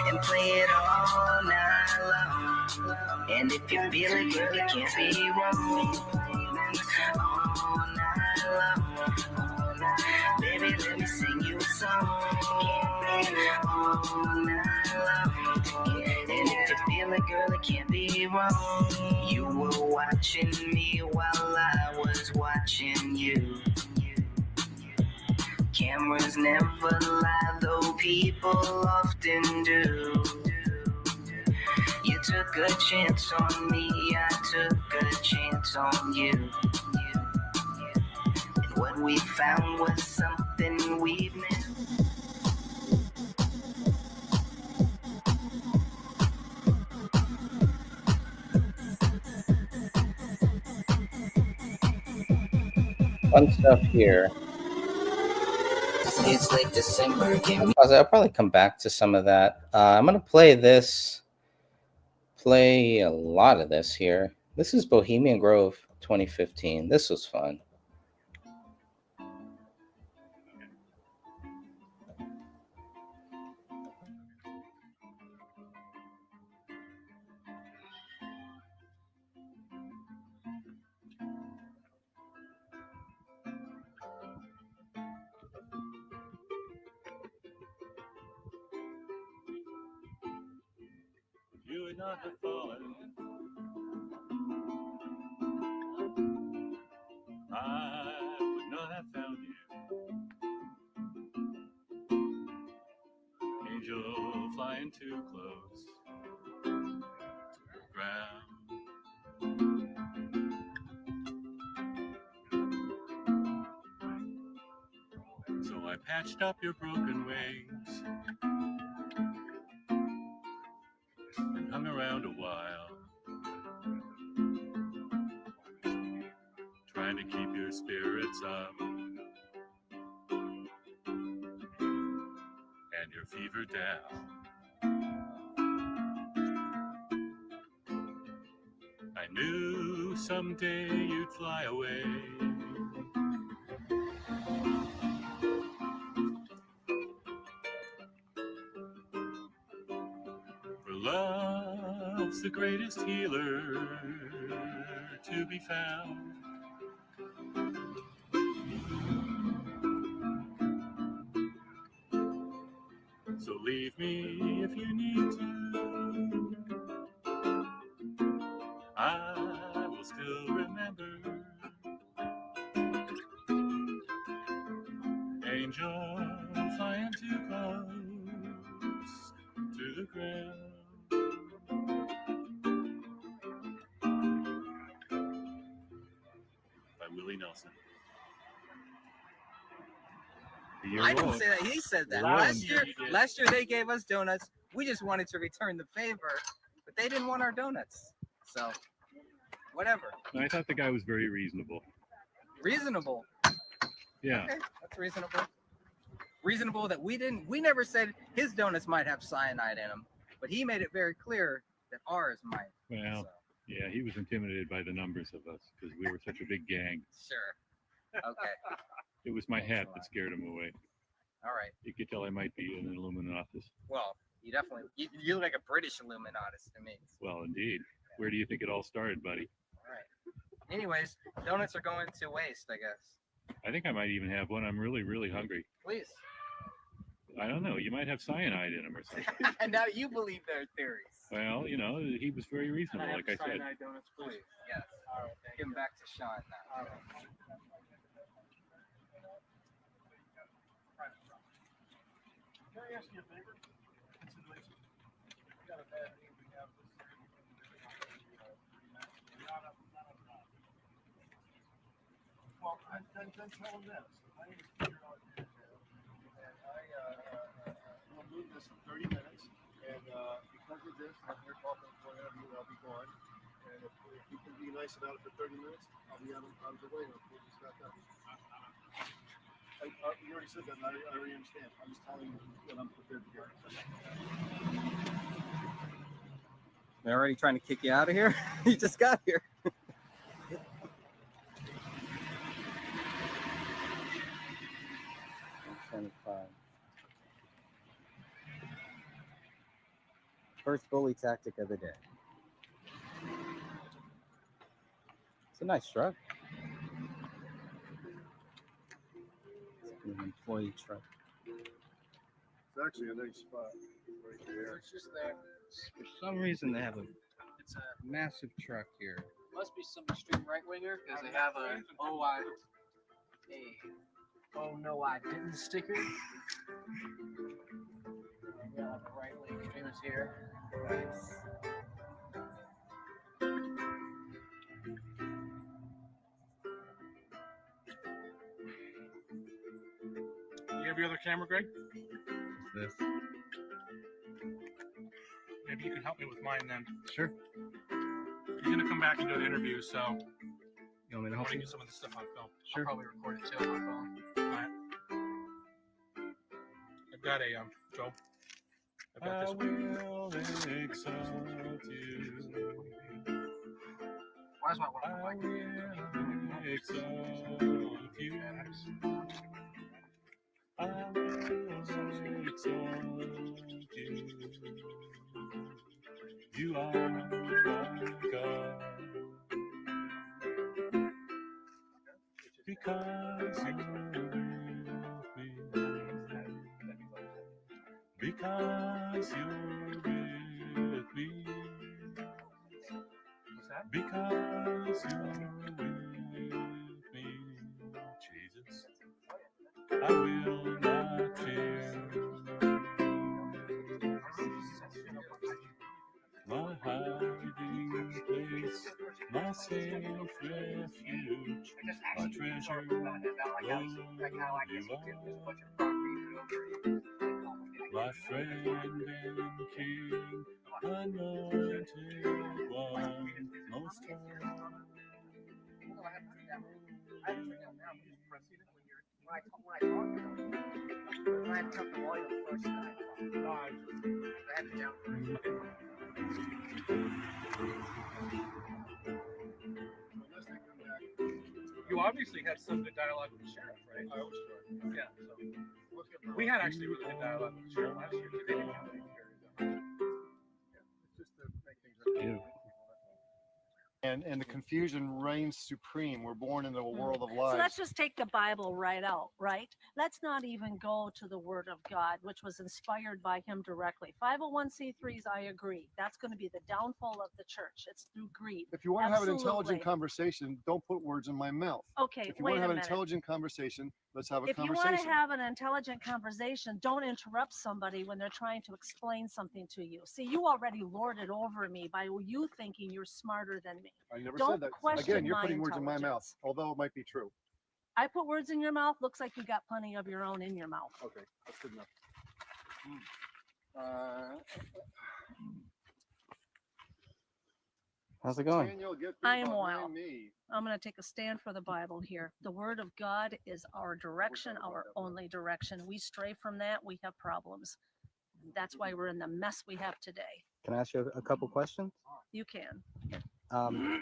and play it all night long. And if you feel it, girl, it can't be wrong. All night long. Baby, let me sing you a song all night long. And if you feel it, girl, it can't be wrong. You were watching me while I was watching you. Cameras never lie, though people often do. You took a chance on me, I took a chance on you. And what we found was something we've missed. Fun stuff here. It's late December. I'll probably come back to some of that. I'm gonna play a lot of this here. This is Bohemian Grove 2015. This was fun. You would not have fallen. I would not have found you. Angel flying too close to the ground. So I patched up your broken wings and hung around a while. to keep your spirits up and your fever down. I knew someday you'd fly away. For love's the greatest healer to be found. So leave me if you need to. I will still remember. Angel flying too close to the ground. By Willie Nelson. I didn't say that. He said that. Last year they gave us donuts. We just wanted to return the favor, but they didn't want our donuts. So, whatever. I thought the guy was very reasonable. Reasonable. Yeah. Okay, that's reasonable. Reasonable that we never said his donuts might have cyanide in them, but he made it very clear that ours might. Well, yeah, he was intimidated by the numbers of us because we were such a big gang. Sure. Okay. It was my hat that scared him away. All right. You could tell I might be an Illuminatus. Well, you definitely you look like a British Illuminatus to me. Well, indeed. Where do you think it all started, buddy? All right. Anyways, donuts are going to waste, I guess. I think I might even have one. I'm really, really hungry. Please. I don't know. You might have cyanide in them or something. And now you believe their theories. Well, you know, he was very reasonable, like I said. Cyanide donuts, please. Yes. All right. Give them back to Sean now. All right. Can I ask you a favor? Consideration. We got a bad name. We have this. Well, then tell them this. My name is Peter Alexander, and I will move this in 30 minutes. And because of this, I'm here talking for an interview. I'll be gone. And if you can be nice about it for 30 minutes, I'll be out of the way. We'll just got that. You already said that, and I already understand. I'm just telling you what I'm prepared to do. They're already trying to kick you out of here? You just got here. First bully tactic of the day. It's a nice truck. It's an employee truck. It's actually a nice spot right there. It's just that. For some reason, they have a massive truck here. Must be some extreme right winger because they have a oh no I didn't sticker. Yeah, the right wing extremist here. Nice. You have your other camera, Greg? This. Maybe you can help me with mine then. Sure. You're gonna come back and do the interview, so you want me to I help want to you? get some of this stuff on film. Sure. I'll probably record it too on my phone. All right. I've got a Joe. I've got this one. will exalt you. Why is my one I will exalt you. I will exalt you. You are my God. Because you're with me. Because you're with me. Because you're with me, Jesus, I will not fear. My hiding place, my safe refuge, my treasure, Lord, you are. My friend and King, anointed one, most high. when I talk to them, when I took the volume first, then I had to down. You obviously had some good dialogue with the sheriff, right? Oh, sure. Yeah. So we had actually really good dialogue with the sheriff last year. They didn't have anything very good. It's just to make things and the confusion reigns supreme. We're born into a world of lies. So let's just take the Bible right out, right? Let's not even go to the Word of God, which was inspired by him directly. 501c3s, I agree. That's going to be the downfall of the church. It's through greed. If you want to have an Absolutely. intelligent conversation, don't put words in my mouth. Okay, if you wait want to a have an minute. intelligent conversation, let's have a If you conversation. want to have an intelligent conversation, don't interrupt somebody when they're trying to explain something to you. See, you already lorded over me by you thinking you're smarter than me. I never Don't said that. question Again, you're my putting words in my mouth, intelligence. although it might be true. I put words in your mouth. Looks like you got plenty of your own in your mouth. Okay, that's good enough. How's it going? Daniel, get I am behind well. me. I'm going to take a stand for the Bible here. The Word of God is our direction, our only direction. We stray from that, we have problems. That's why we're in the mess we have today. Can I ask you a couple questions? You can.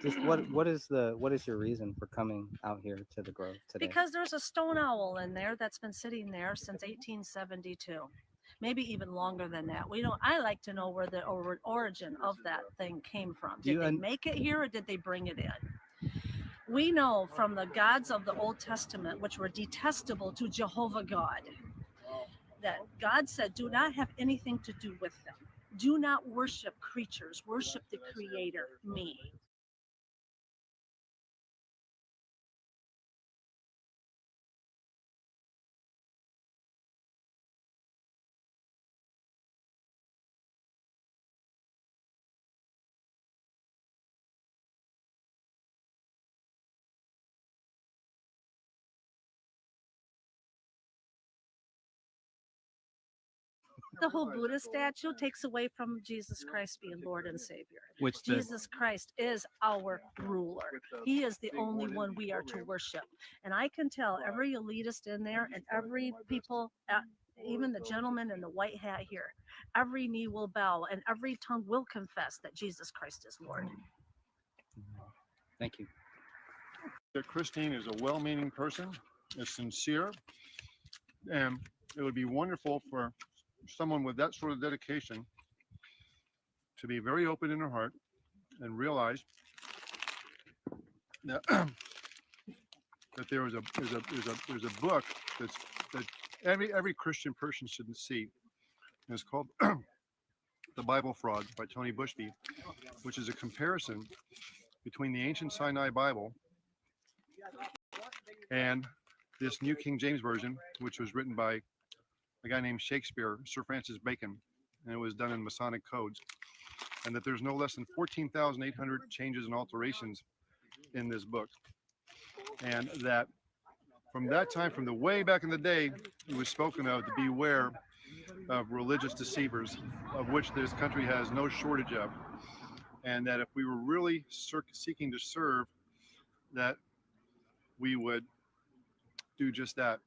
Just what is your reason for coming out here to the Grove today? Because there's a stone owl in there that's been sitting there since 1872. Maybe even longer than that. I like to know where the origin of that thing came from. Did they make it here or did they bring it in? We know from the gods of the Old Testament, which were detestable to Jehovah God, that God said, do not have anything to do with them. Do not worship creatures, worship the Creator, me. The whole Buddha statue takes away from Jesus Christ being Lord and Savior. Jesus Christ is our ruler. He is the only one we are to worship. And I can tell every elitist in there and every people, even the gentleman in the white hat here, every knee will bow and every tongue will confess that Jesus Christ is Lord. Thank you. That Christine is a well-meaning person, is sincere, and it would be wonderful for someone with that sort of dedication to be very open in her heart and realize that that there's a book that every Christian person should see. And it's called The Bible Fraud by Tony Bushby, which is a comparison between the ancient Sinai Bible and this New King James Version, which was written by a guy named Shakespeare, Sir Francis Bacon, and it was done in Masonic codes, and that there's no less than 14,800 changes and alterations in this book, and that from that time, from the way back in the day, it was spoken of to beware of religious deceivers, of which this country has no shortage of, and that if we were really seeking to serve, that we would do just that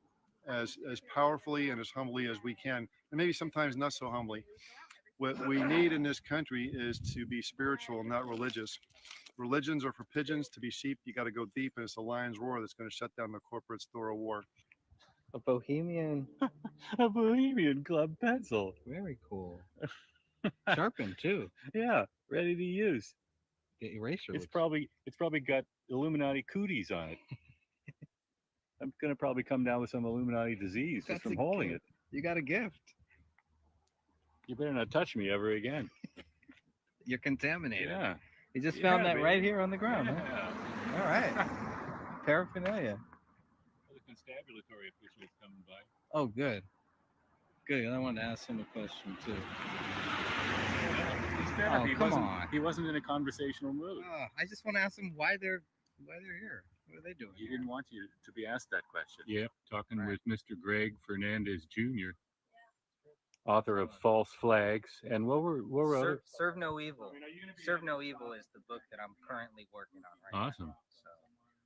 as powerfully and as humbly as we can, and maybe sometimes not so humbly. What we need in this country is to be spiritual, not religious. Religions are for pigeons. To be sheep, you got to go deep, and it's the lion's roar that's going to shut down the corporate store of war. A bohemian club pencil. Very cool. Sharpened too. Yeah, ready to use. The eraser. It's probably got Illuminati cooties on it. I'm gonna probably come down with some Illuminati disease just from holding it. You got a gift. You better not touch me ever again. You're contaminated. Yeah. You just found that baby. right here on the ground. Yeah. Huh? All right. Paraphernalia. The constabulary official is coming by. Oh, good. Good. I wanted to ask him a question too. He's there. Oh, come on. He wasn't in a conversational mood. I just want to ask him why they're here. What are they doing? He didn't want you to be asked that question. Yep, talking with Mr. Greg Fernandez Jr., author of False Flags, and what were other? Serve No Evil. Serve No Evil is the book that I'm currently working on right now. Awesome. So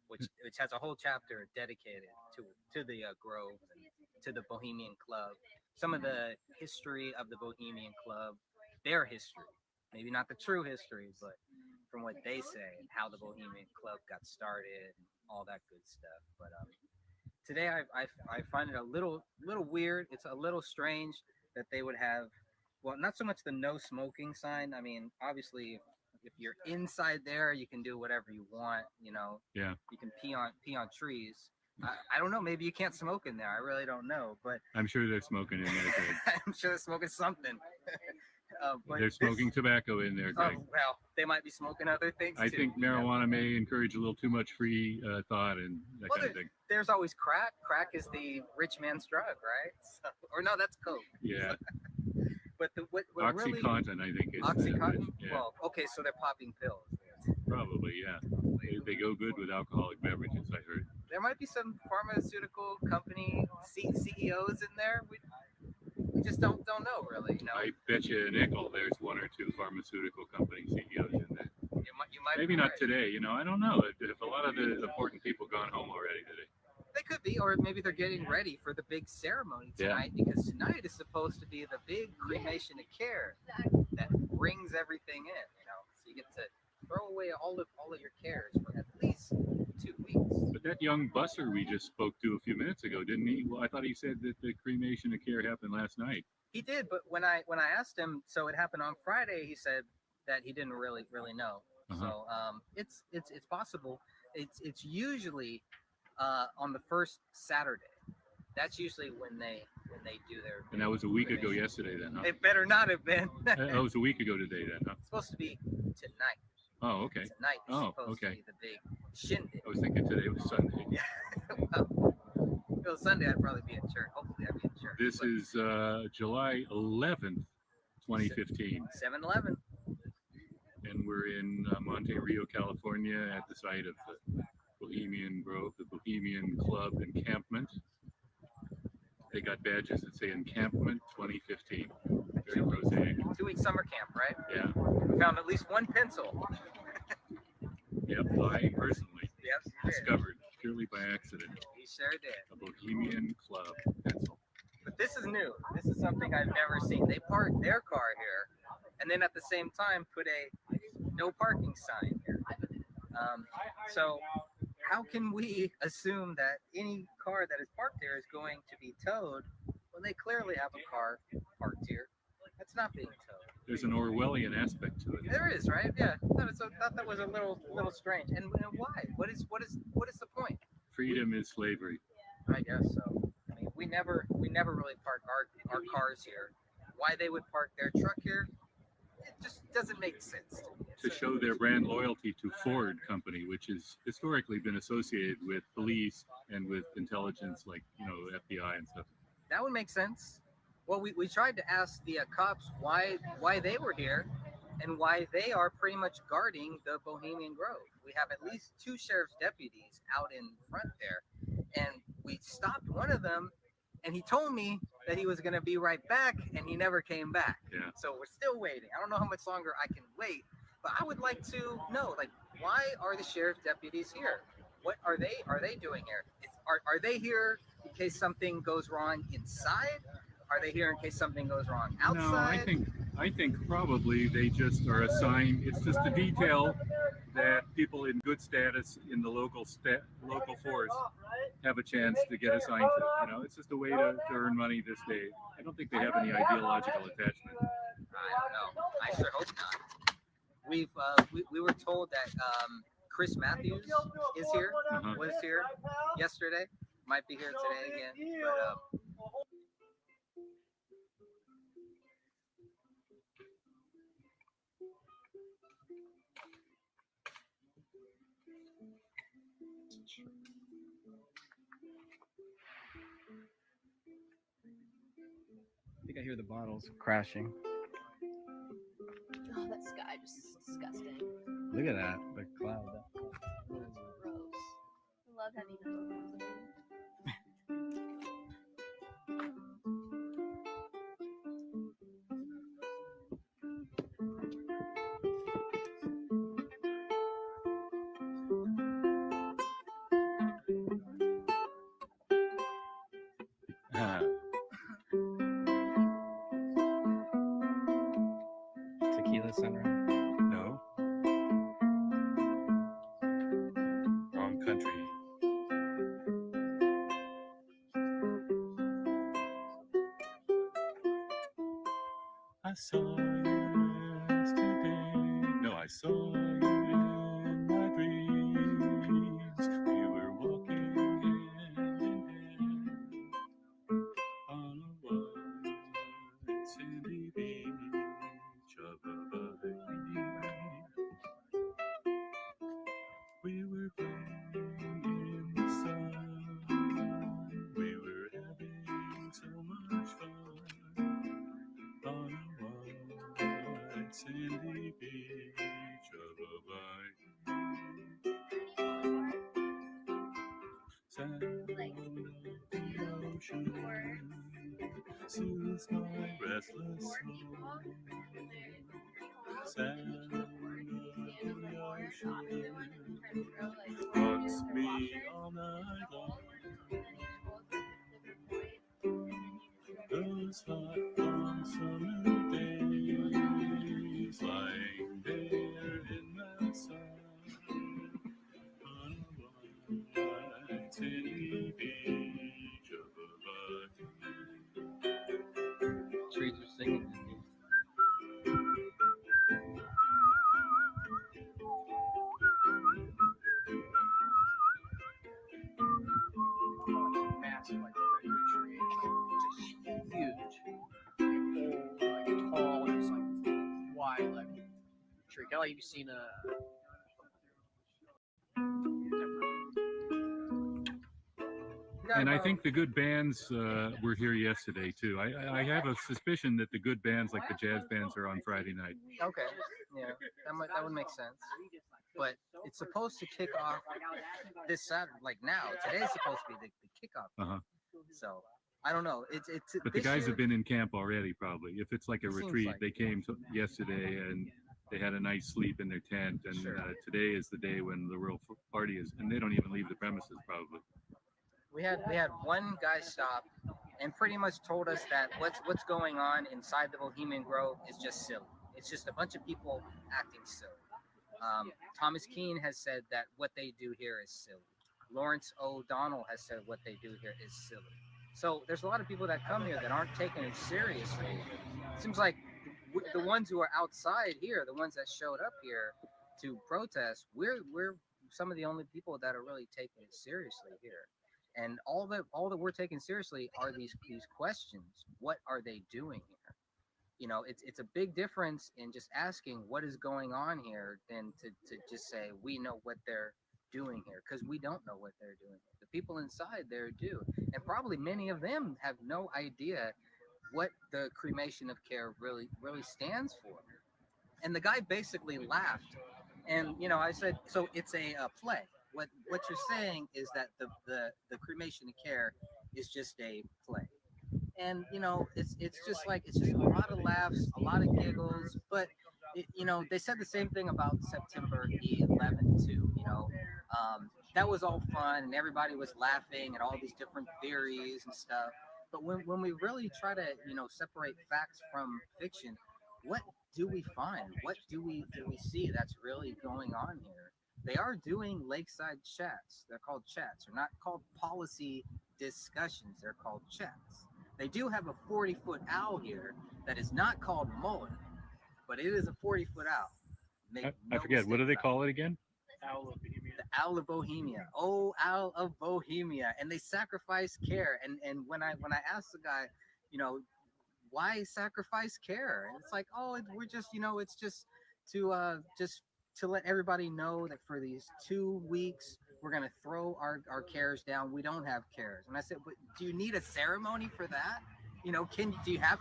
which has a whole chapter dedicated to the Grove and to the Bohemian Club. Some of the history of the Bohemian Club, their history, maybe not the true history, but from what they say, how the Bohemian Club got started, all that good stuff. But today I find it a little weird. It's a little strange that they would have, well, not so much the no smoking sign. I mean, obviously, if you're inside there, you can do whatever you want. You know, Yeah. you can pee on trees. I don't know. Maybe you can't smoke in there. I really don't know. But I'm sure they're smoking in there, Greg. I'm sure they're smoking something. But They're smoking tobacco in there, Greg. Oh, well, they might be smoking other things I too. think marijuana may encourage a little too much free thought and that Well, kind of thing. there's always crack. Crack is the rich man's drug, right? So, or no, that's coke. Yeah. But what really OxyContin, I think, is OxyContin. yeah. Well, okay, so they're popping pills. Probably, yeah. They go good with alcoholic beverages, I heard. There might be some pharmaceutical company CEOs in there. We just don't know really. You know, I bet you a nickel there's one or two pharmaceutical company CEOs in there. you might Maybe be not right. today, you know, I don't know. If a lot of the important people gone home already today. They could be, or maybe they're getting ready for the big ceremony tonight, because tonight is supposed to be the big cremation of care that brings everything in. You know, so you get to throw away all of your cares for at least 2 weeks. But that young busser we just spoke to a few minutes ago, didn't he? Well, I thought he said that the cremation of care happened last night. He did, but when I asked him, so it happened on Friday, he said that he didn't really know. So it's possible. It's usually on the first Saturday. That's usually when they do their. And that was a week ago cremation. yesterday then, huh? It better not have been. That was a week ago today then, huh? It's supposed to be tonight. Oh, okay. Tonight is supposed to be the big shindig. I was thinking today was Sunday. Yeah. Well, if it was Sunday, I'd probably be in church. Hopefully, I'd be in church. This is July 11th, 2015. 7-Eleven. And we're in Monte Rio, California at the site of the Bohemian Grove, the Bohemian Club encampment. They got badges that say encampment 2015. Very prosaic. 2-week summer camp, right? Yeah. We found at least one pencil. Yep, I personally Yes, you did. discovered purely by accident He sure did. a Bohemian Club pencil. But this is new. This is something I've never seen. They parked their car here, and then at the same time put a no parking sign here. So how can we assume that any car that is parked here is going to be towed when they clearly have a car parked here that's not being towed? There's an Orwellian aspect to it. There is, right? Yeah. I thought that was a little strange. And why? What is the point? Freedom is slavery. I guess so. I mean, we never really park our cars here. Why they would park their truck here, it just doesn't make sense to me. To show their brand loyalty to Ford Company, which has historically been associated with police and with intelligence, like, you know, FBI and stuff. That would make sense. Well, we tried to ask the cops why they were here and why they are pretty much guarding the Bohemian Grove. We have at least 2 sheriff's deputies out in front there, and we stopped one of them, and he told me that he was going to be right back, and he never came back. Yeah. So we're still waiting. I don't know how much longer I can wait, but I would like to know, like, why are the sheriff deputies here? What are they doing here? Are they here in case something goes wrong inside? Are they here in case something goes wrong outside? No, I think probably they just are assigned. It's just a detail that people in good status in the local force have a chance to get assigned to. You know, it's just a way to earn money this day. I don't think they have any ideological attachment. I don't know. I sure hope not. We were told that Chris Matthews is here. Was here yesterday. Might be here today again. But I think I hear the bottles crashing. Oh, that sky just is disgusting. Look at that, the cloud. Gross. I love having photos. Tequila sunrise. No. Wrong country. I saw you yesterday. No, I saw you in my dreams. We were walking hand in hand on a white sandy beach of Hawaii. We were playing in the sun. We were having so much fun on a white sandy beach of Hawaii. Sound of the ocean soothes my restless soul. Sound of the ocean rocks me all night long. Those hot, long summer days, lying there in the sun, on a white sandy beach of Hawaii. Trees are singing to me. Massive, like redwood tree, just huge, old, like tall, just like wide, like tree. Kind of like you've seen a. And I think the good bands were here yesterday too. I have a suspicion that the good bands, like the jazz bands, are on Friday night. Okay, yeah, that would make sense. But it's supposed to kick off this Saturday, like now. Today's supposed to be the kickoff. Uh-huh. So I don't know. It's But the guys have been in camp already, probably. If it's like a It seems retreat, like they came yesterday and they had a nice sleep in their tent. And today is the day when the real party is, and they don't even leave the premises, probably. we had one guy stop and pretty much told us that what's going on inside the Bohemian Grove is just silly. It's just a bunch of people acting silly. Thomas Keane has said that what they do here is silly. Lawrence O'Donnell has said what they do here is silly. So there's a lot of people that come here that aren't taking it seriously. It seems like the ones who are outside here, the ones that showed up here to protest, we're some of the only people that are really taking it seriously here. And all that we're taking seriously are these questions. What are they doing here? You know, it's a big difference in just asking what is going on here than to just say we know what they're doing here, because we don't know what they're doing. The people inside there do, and probably many of them have no idea what the cremation of care really stands for. And the guy basically laughed, and you know, I said, so it's a play. What you're saying is that the cremation of care is just a play. And you know, it's just a lot of laughs, a lot of giggles, but you know, they said the same thing about September 11 too. You know, that was all fun and everybody was laughing at all these different theories and stuff. But when we really try to, you know, separate facts from fiction, what do we find? What do we see that's really going on here? They are doing lakeside chats. They're called chats. They're not called policy discussions. They're called chats. They do have a 40-foot owl here that is not called Muller, but it is a 40-foot owl. I forget, what do they call it again? Owl of Bohemia. The Owl of Bohemia. Oh, Owl of Bohemia. And they sacrifice care. And when I asked the guy, you know, why sacrifice care? And it's like, oh, we're just, you know, it's just to let everybody know that for these 2 weeks, we're going to throw our cares down. We don't have cares. And I said, but do you need a ceremony for that? You know, do you have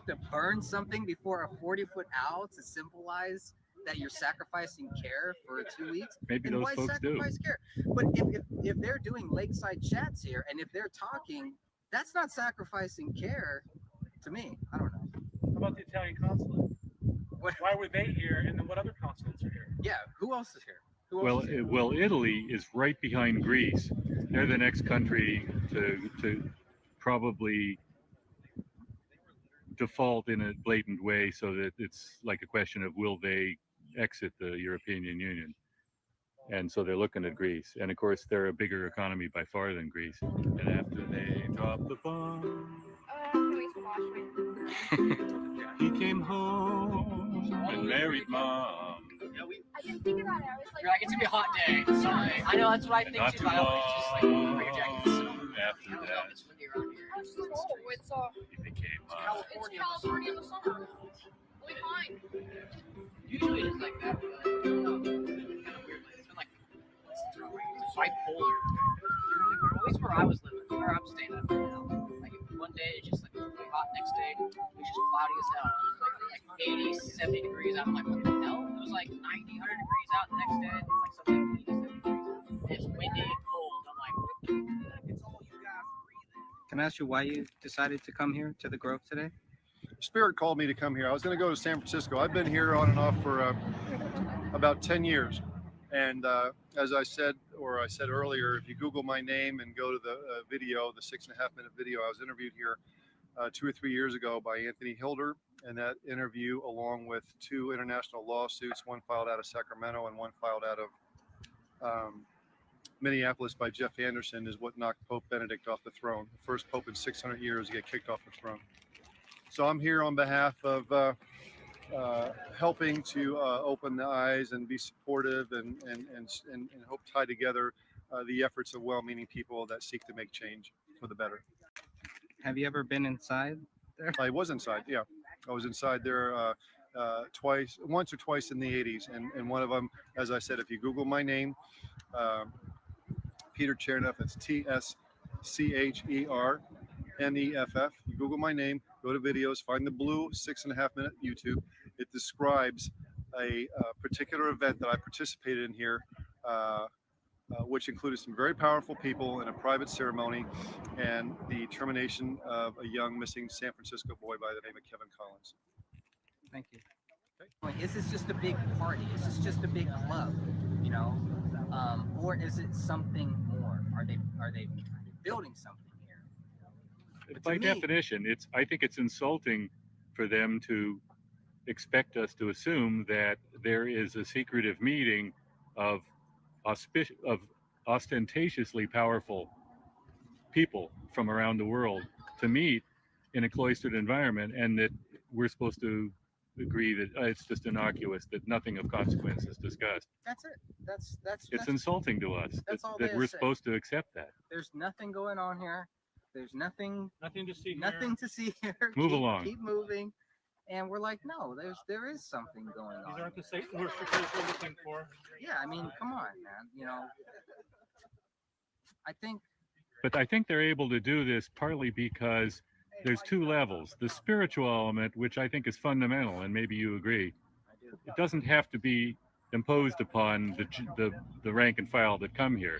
to burn something before a 40-foot owl to symbolize that you're sacrificing care for 2 weeks? Maybe and those why folks sacrifice do. care? But if they're doing lakeside chats here and if they're talking, that's not sacrificing care to me. I don't know. How about the Italian consulate? Why were they here, and then what other consulates are here? Yeah, who else is here? Well, Italy is right behind Greece. They're the next country to probably default in a blatant way, so that it's like a question of will they exit the European Union. And so they're looking at Greece. And of course, they're a bigger economy by far than Greece. And after they drop the bomb, he came home and married mom. I didn't think about it. I was like, You're like, it's gonna be a hot day. So I know that's what I think too. I always just like bring a jacket. After that, It's windy around here. oh, it's he became California in the summer. We'll be fine. Usually it's like that, but kind of weird. It's been like it's bipolar. At least where I was living, where I'm staying at right now. Like one day it's just like really hot, next day it's just cloudy as hell. It's like 80, 70 degrees out. I'm like, what the hell? It was like 90, 100 degrees out the next day. It's like something like 80, 70 degrees. It's windy and cold. I'm like, it's all you guys breathe. Can I ask you why you decided to come here to the Grove today? Spirit called me to come here. I was going to go to San Francisco. I've been here on and off for about 10 years. And as I said earlier, if you Google my name and go to the video, the 6.5-minute video, I was interviewed here 2 or 3 years ago by Anthony Hilder. And that interview, along with 2 international lawsuits, one filed out of Sacramento and one filed out of Minneapolis by Jeff Anderson, is what knocked Pope Benedict off the throne. The first pope in 600 years to get kicked off the throne. So I'm here on behalf of helping to open the eyes and be supportive and hope tie together the efforts of well-meaning people that seek to make change for the better. Have you ever been inside there? I was inside, yeah. I was inside there once or twice in the 80s. And one of them, as I said, if you Google my name, Peter Cherneff, it's TSCHERNEFF. You Google my name, go to videos, find the blue 6.5-minute YouTube. It describes a particular event that I participated in here, which included some very powerful people in a private ceremony and the termination of a young missing San Francisco boy by the name of Kevin Collins. Thank you. Is this just a big party? Is this just a big club? You know, or is it something more? Are they building something here? by definition, I think it's insulting for them to expect us to assume that there is a secretive meeting of ostentatiously powerful people from around the world to meet in a cloistered environment, and that we're supposed to agree that it's just innocuous, that nothing of consequence is discussed. That's it. That's insulting to us that we're supposed to accept that. There's nothing going on here. There's nothing to see. Nothing to see here. Move along. Keep moving. And we're like, no, there is something going on. These aren't the Satan worshipers we're looking for. Yeah, I mean, come on, man. You know, But I think they're able to do this partly because there's two levels. The spiritual element, which I think is fundamental, and maybe you agree, it doesn't have to be imposed upon the rank and file that come here.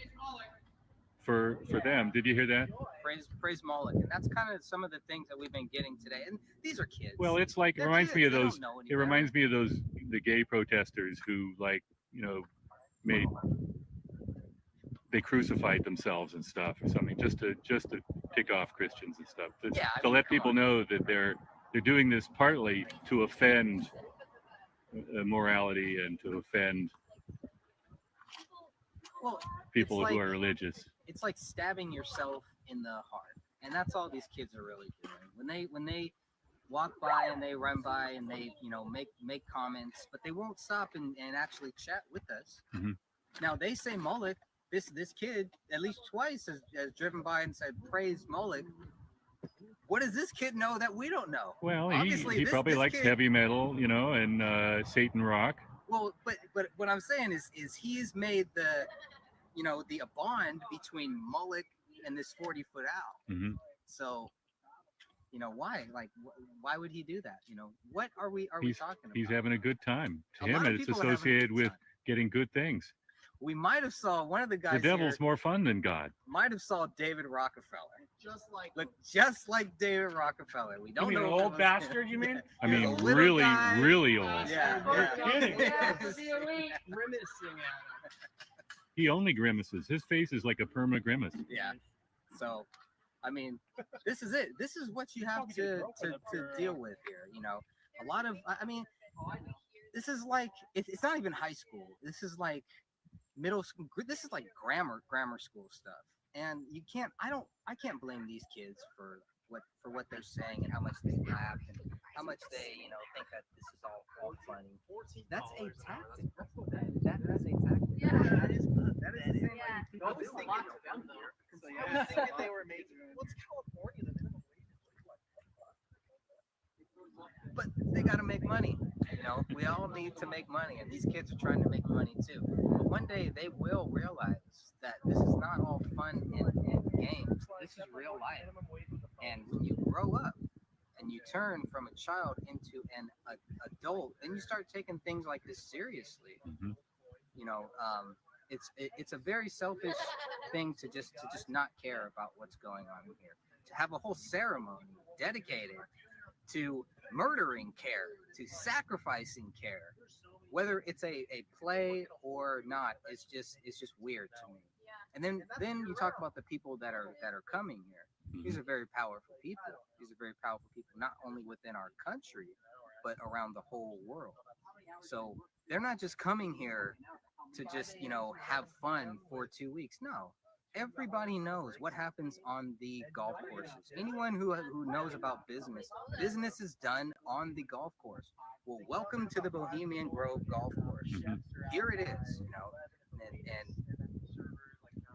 For them, did you hear that? Praise Moloch, and that's kind of some of the things that we've been getting today. And these are kids. Well, it's like it reminds me of those. It reminds me of the gay protesters who, like, you know, they crucified themselves and stuff or something just to tick off Christians and stuff. To let people know that they're doing this partly to offend morality and to offend people who are religious. It's like stabbing yourself in the heart, and that's all these kids are really doing. When they walk by and they run by and they make comments, but they won't stop and actually chat with us. Mm-hmm. Now they say Moloch. This kid at least twice has driven by and said praise Moloch. What does this kid know that we don't know? Well, he probably likes heavy metal, and Satan rock. Well, but what I'm saying is he's made the bond between Moloch and this 40-foot owl. Mm-hmm. So, why? Like, why would he do that? What are we talking about? He's having a good time. To him, it's associated with getting good things. We might have saw one of the guys. The devil's more fun than God. Might have saw David Rockefeller. Just like David Rockefeller. We don't know. An old bastard, you mean? I mean, really, really old. Yeah. Kidding. He only grimaces. His face is like a perma grimace. Yeah. So, I mean, this is it. This is what you have to deal with here. You know, a lot of, I mean, this is like, it's not even high school. This is like middle school. This is like grammar school stuff. And you can't, I can't blame these kids for what they're saying and how much they laugh and how much they, you know, think that this is all funny. That's a tactic. That is a tactic. Yeah. That is the same way people I do was it. thinking to them though. So I was thinking they were making. What's California? The minimum wage. But they got to make money. You know, we all need to make money, and these kids are trying to make money too. But one day they will realize that this is not all fun and games. This is real life. And when you grow up and you turn from a child into an adult, then you start taking things like this seriously. Mm-hmm. You know, it's a very selfish thing to just not care about what's going on here. To have a whole ceremony dedicated to murdering care, to sacrificing care, whether it's a play or not, it's just weird to me. And then you talk about the people that are coming here. These are very powerful people. These are very powerful people, not only within our country, but around the whole world. So they're not just coming here to just, you know, have fun for 2 weeks. No. Everybody knows what happens on the golf courses. Anyone who knows about business is done on the golf course. Well, welcome to the Bohemian Grove Golf Course. Here it is, you know, and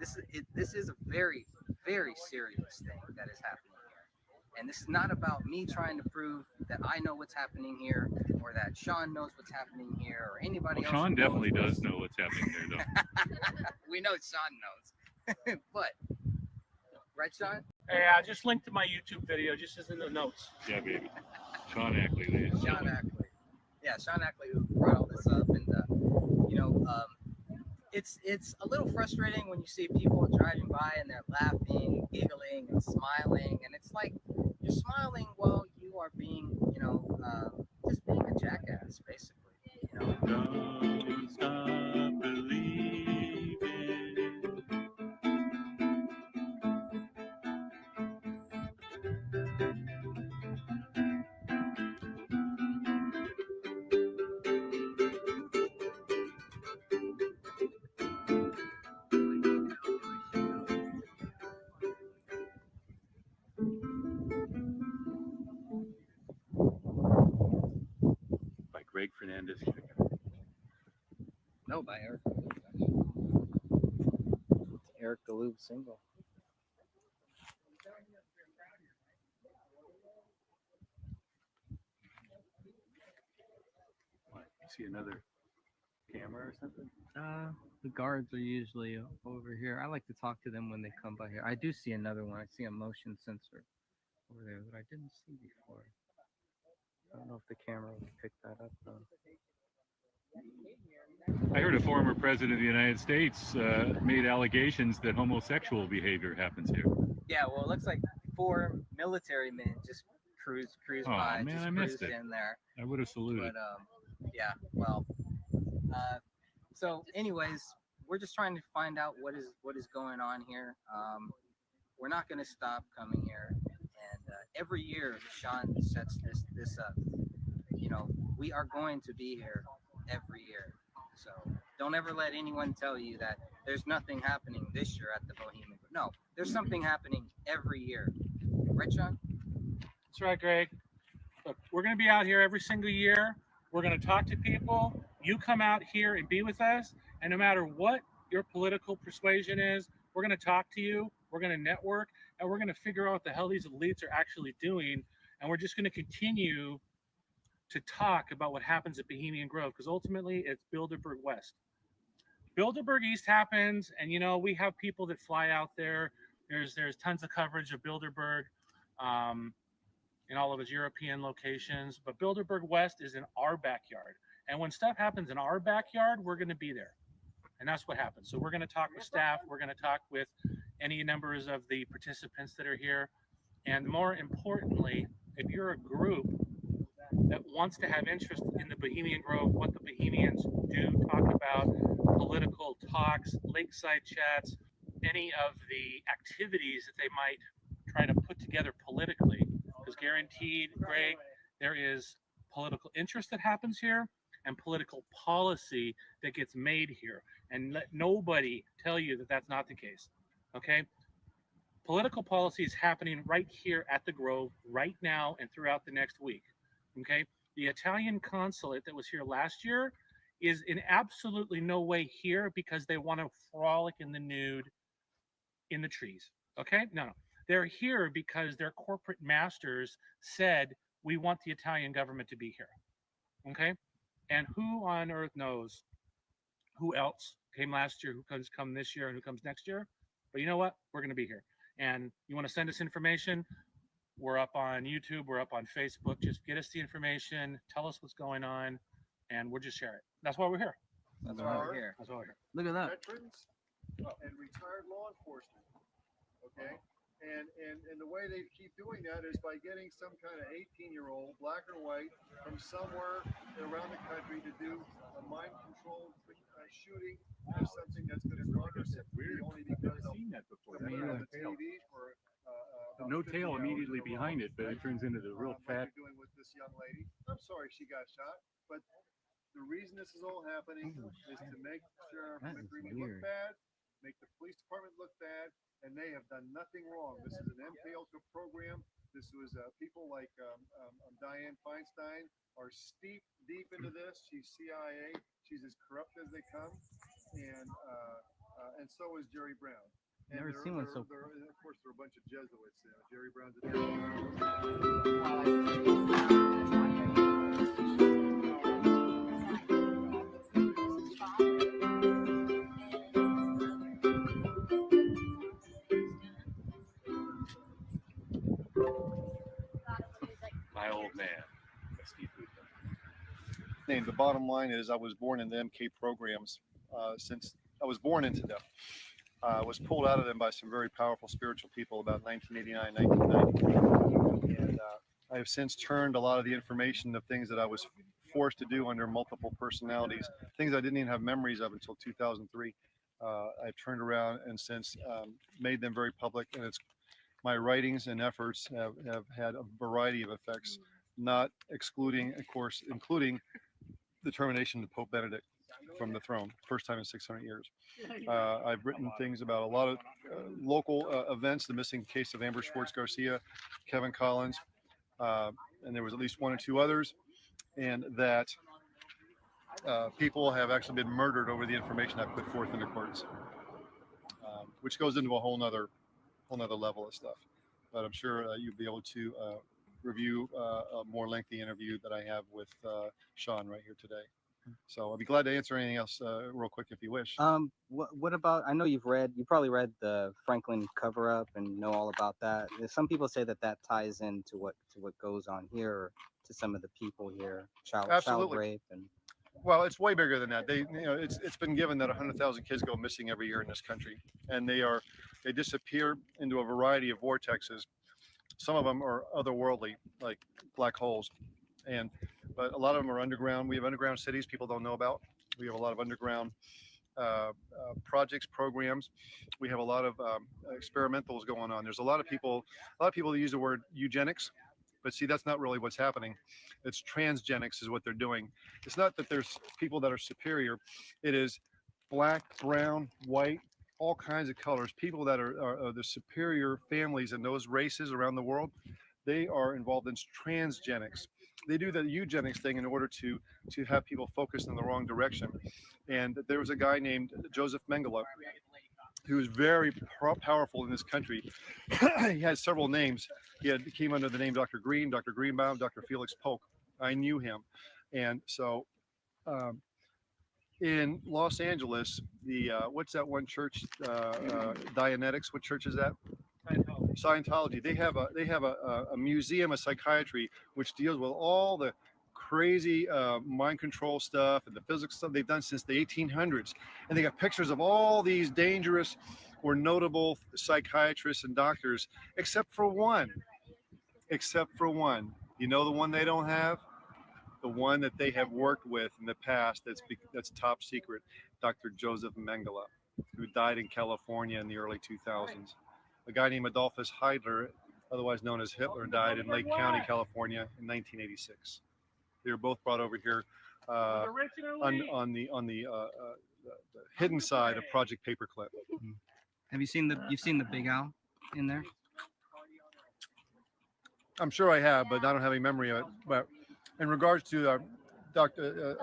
this is a very, very serious thing that is happening here. And this is not about me trying to prove that I know what's happening here or that Sean knows what's happening here or anybody else. Sean definitely does know what's happening there, though. We know Sean knows. But, right, Sean? Hey, I just linked to my YouTube video, just as in the notes. Yeah, baby. Sean Ackley, ladies and Sean gentlemen. Ackley. Yeah, Sean Ackley who brought all this up. And, you know, it's a little frustrating when you see people driving by and they're laughing, giggling, and smiling. And it's like you're smiling while you are being, you know, just being a jackass, basically. You know? Don't stop believing. By Greg Fernandez Jr. No, by Eric Galoob, actually. It's Eric Galoob single. What, you see another camera or something? The guards are usually over here. I like to talk to them when they come by here. I do see another one. I see a motion sensor over there that I didn't see before. I don't know if the camera will pick that up though. I heard a former president of the United States made allegations that homosexual behavior happens here. Yeah, well, it looks like 4 military men just cruise Oh, by, man, just I missed cruised it. in there. I would have saluted. But yeah, well, so anyways, we're just trying to find out what is going on here. We're not going to stop coming here, and every year Sean sets this up. You know, we are going to be here every year. So don't ever let anyone tell you that there's nothing happening this year at the Bohemian. No, there's something happening every year. Right, Sean? That's right, Greg. Look, we're going to be out here every single year. We're going to talk to people. You come out here and be with us. And no matter what your political persuasion is, we're going to talk to you. We're going to network. And we're going to figure out what the hell these elites are actually doing. And we're just going to continue to talk about what happens at Bohemian Grove, because ultimately it's Bilderberg West. Bilderberg East happens, and you know, we have people that fly out there. There's tons of coverage of Bilderberg in all of its European locations, but Bilderberg West is in our backyard. And when stuff happens in our backyard, we're going to be there. And that's what happens. So we're going to talk with staff. We're going to talk with any numbers of the participants that are here. And more importantly, if you're a group that wants to have interest in the Bohemian Grove, what the Bohemians do, talk about political talks, lakeside chats, any of the activities that they might try to put together politically, because guaranteed, Greg, there is political interest that happens here and political policy that gets made here. And let nobody tell you that that's not the case. Okay? Political policy is happening right here at the Grove right now and throughout the next week. Okay? The Italian consulate that was here last year is in absolutely no way here because they want to frolic in the nude in the trees. Okay? No. They're here because their corporate masters said, we want the Italian government to be here. Okay? And who on earth knows who else came last year, who comes come this year, and who comes next year? But you know what? We're going to be here. And you want to send us information? We're up on YouTube. We're up on Facebook. Just get us the information. Tell us what's going on, and we'll just share it. That's why we're here. That's why we're here. That's why we're here. Look at that. Veterans and retired law enforcement. Okay? And the way they keep doing that is by getting some kind of 18-year-old, black or white, from somewhere around the country to do a mind-controlled shooting of something that's going to garner sympathy only because I've seen that before. the TV for No tail immediately behind it, but it turns into the real fat. Doing with this young lady. I'm sorry she got shot, but the reason this is all happening is to make Sheriff McCready look bad, make the police department look bad, and they have done nothing wrong. This is an MK Ultra program. This was people like Dianne Feinstein are deep into this. She's CIA. She's as corrupt as they come, and so is Jerry Brown. And Never seen one so. of course, they're a bunch of Jesuits. Jerry Brown's My old man. The bottom line is I was born in the MK programs since I was born into them. I was pulled out of them by some very powerful spiritual people about 1989, 1990. And I have since turned a lot of the information of things that I was forced to do under multiple personalities, things I didn't even have memories of until 2003. I've turned around and since made them very public, and it's my writings and efforts have had a variety of effects, not excluding, of course, including the termination of Pope Benedict from the throne, first time in 600 years. I've written things about a lot of local events, the missing case of Amber Schwartz Garcia, Kevin Collins, and there was at least one or two others, and that people have actually been murdered over the information I put forth in the courts, which goes into a whole nother level of stuff. But I'm sure you'll be able to review a more lengthy interview that I have with Sean right here today. So I'll be glad to answer anything else real quick if you wish. What about? I know you probably read the Franklin cover-up and know all about that. Some people say that ties into what goes on here, or to some of the people here, child rape and. Well, it's way bigger than that. It's been given that 100,000 kids go missing every year in this country, and they disappear into a variety of vortexes. Some of them are otherworldly, like black holes, but a lot of them are underground. We have underground cities people don't know about. We have a lot of underground projects, programs. We have a lot of experimentals going on. There's a lot of people that use the word eugenics, but see, that's not really what's happening. It's transgenics is what they're doing. It's not that there's people that are superior. It is black, brown, white, all kinds of colors. People that are the superior families in those races around the world, they are involved in transgenics. They do the eugenics thing in order to have people focused in the wrong direction. And there was a guy named Joseph Mengele, who was very powerful in this country. He had several names. He came under the name Dr. Green, Dr. Greenbaum, Dr. Felix Polk. I knew him. And so in Los Angeles, what's that one church, Dianetics, what church is that? Scientology. They have a museum of psychiatry which deals with all the crazy mind control stuff and the physics stuff they've done since the 1800s, and they got pictures of all these dangerous or notable psychiatrists and doctors, except for one. You know the one they don't have? The one that they have worked with in the past that's top secret, Dr. Joseph Mengele, who died in California in the early 2000s. A guy named Adolphus Hitler otherwise known as Hitler, died in Lake County, California in 1986. They were both brought over here on the hidden side of Project Paperclip. Have you seen the Big Owl in there? I'm sure I have, but I don't have any memory of it. But in regards to Dr.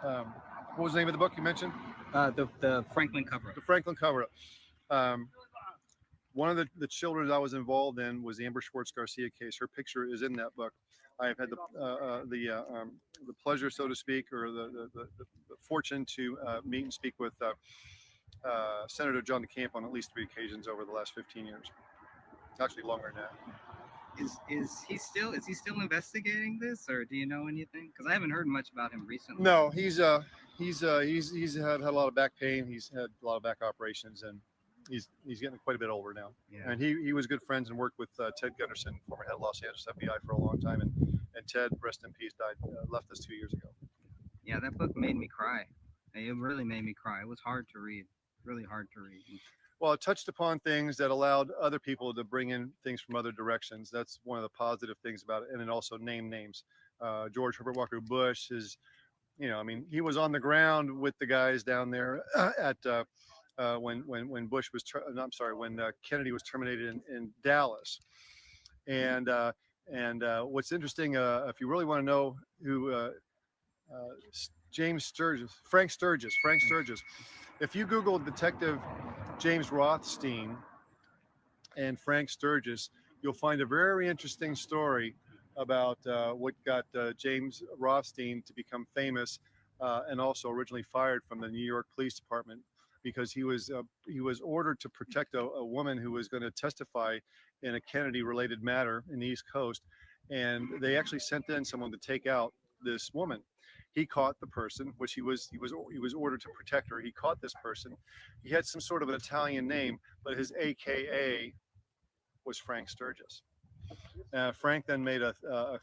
What was the name of the book you mentioned? The Franklin cover-up. The Franklin cover-up. One of the children I was involved in was the Amber Schwartz Garcia case. Her picture is in that book. I have had the pleasure, so to speak, or the fortune to meet and speak with Senator John DeCamp on at least 3 occasions over the last 15 years. Actually, longer than that. Is he still investigating this, or do you know anything? Because I haven't heard much about him recently. No, he's had a lot of back pain. He's had a lot of back operations, and he's getting quite a bit older now. Yeah. And he was good friends and worked with Ted Gunderson, former head of Los Angeles FBI, for a long time. And Ted, rest in peace, died left us 2 years ago. Yeah, that book made me cry. It really made me cry. It was hard to read, really hard to read. Well, it touched upon things that allowed other people to bring in things from other directions. That's one of the positive things about it. And it also named names. George Herbert Walker Bush is, he was on the ground with the guys down there at when Bush was, when Kennedy was terminated in Dallas. And what's interesting, if you really want to know who Frank Sturgis. If you Google Detective James Rothstein and Frank Sturgis, you'll find a very interesting story about what got James Rothstein to become famous and also originally fired from the New York Police Department because he was ordered to protect a woman who was going to testify in a Kennedy-related matter in the East Coast, and they actually sent in someone to take out this woman. He caught the person, which he was ordered to protect her. He caught this person. He had some sort of an Italian name, but his AKA was Frank Sturgis. Frank then made a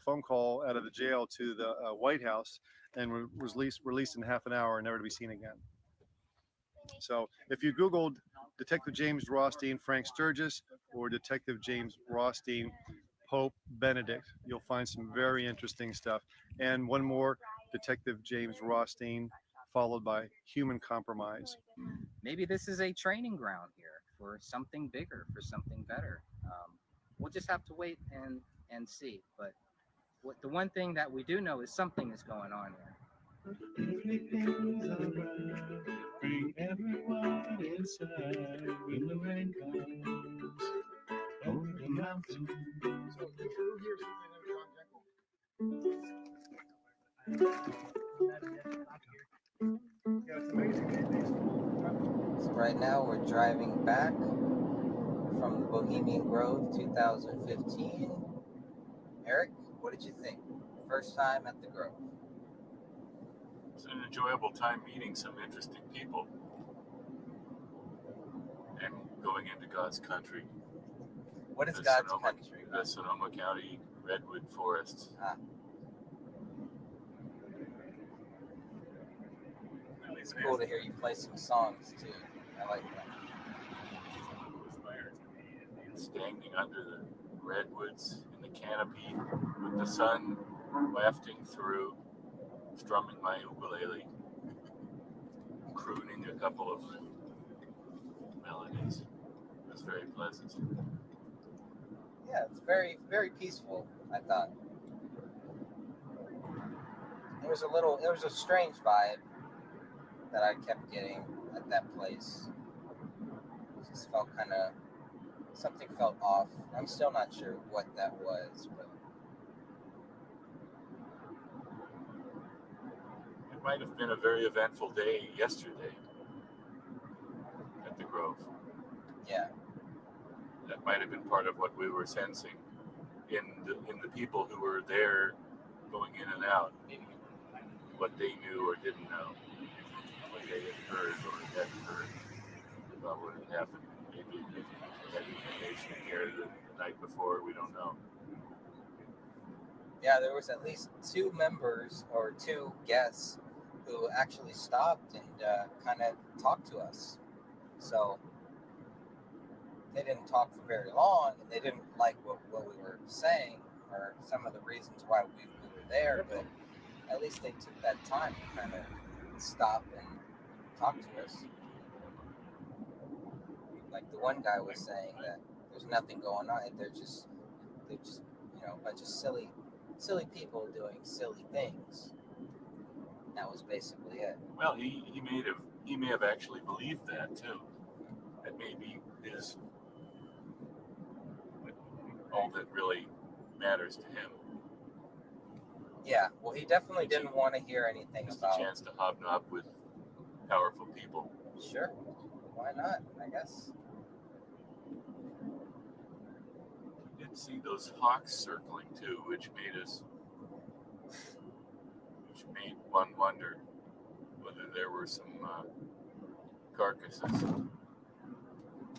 phone call out of the jail to the White House and was released in half an hour and never to be seen again. So if you Googled Detective James Rothstein, Frank Sturgis, or Detective James Rothstein, Pope Benedict, you'll find some very interesting stuff. And one more, Detective James Rothstein, followed by Human Compromise. Maybe this is a training ground here for something bigger, for something better. We'll just have to wait and see. But the one thing that we do know is something is going on here. Everything's alright. Bring everyone inside when the rain comes over the mountain. So right now we're driving back from the Bohemian Grove 2015. Eric, what did you think? First time at the Grove. It's an enjoyable time meeting some interesting people and going into God's country. What is God's country? The Sonoma County Redwood Forests. It's cool to hear you play some songs too. I like that. Standing under the redwoods in the canopy with the sun wafting through, strumming my ukulele, crooning a couple of melodies. It was very pleasant. Yeah, it's very, very peaceful, I thought. There was a strange vibe that I kept getting at that place. It just felt something felt off. I'm still not sure what that was, but It might have been a very eventful day yesterday at the Grove. Yeah. That might have been part of what we were sensing in the people who were there going in and out, what they knew or didn't know, what they had heard or hadn't heard about what had happened. Maybe they had information here the night before, we don't know. Yeah, there was at least 2 members or 2 guests who actually stopped and kind of talked to us. So they didn't talk for very long, and they didn't like what we were saying or some of the reasons why we were there. But at least they took that time to kind of stop and talk to us. Like the one guy was saying that there's nothing going on. They're just a bunch of silly people doing silly things. That was basically it. Well, he may have actually believed that too. That may be his all that really matters to him. Yeah, well, he definitely didn't want to hear anything Just about a chance to hobnob with powerful people. Sure, why not? I guess. We did see those hawks circling too, which made one wonder whether there were some carcasses.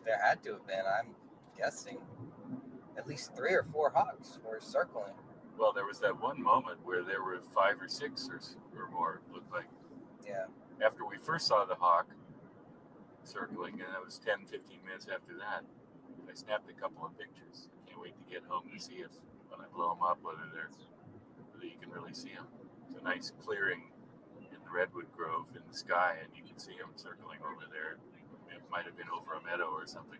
There had to have been. I'm guessing at least 3 or 4 hawks were circling. Well, there was that one moment where there were 5 or 6 or more, it looked like. Yeah. After we first saw the hawk circling, and that was 10, 15 minutes after that, I snapped a couple of pictures. I can't wait to get home to see if, when I blow them up, whether you can really see them. It's a nice clearing in the redwood grove in the sky, and you can see them circling over there. It might have been over a meadow or something.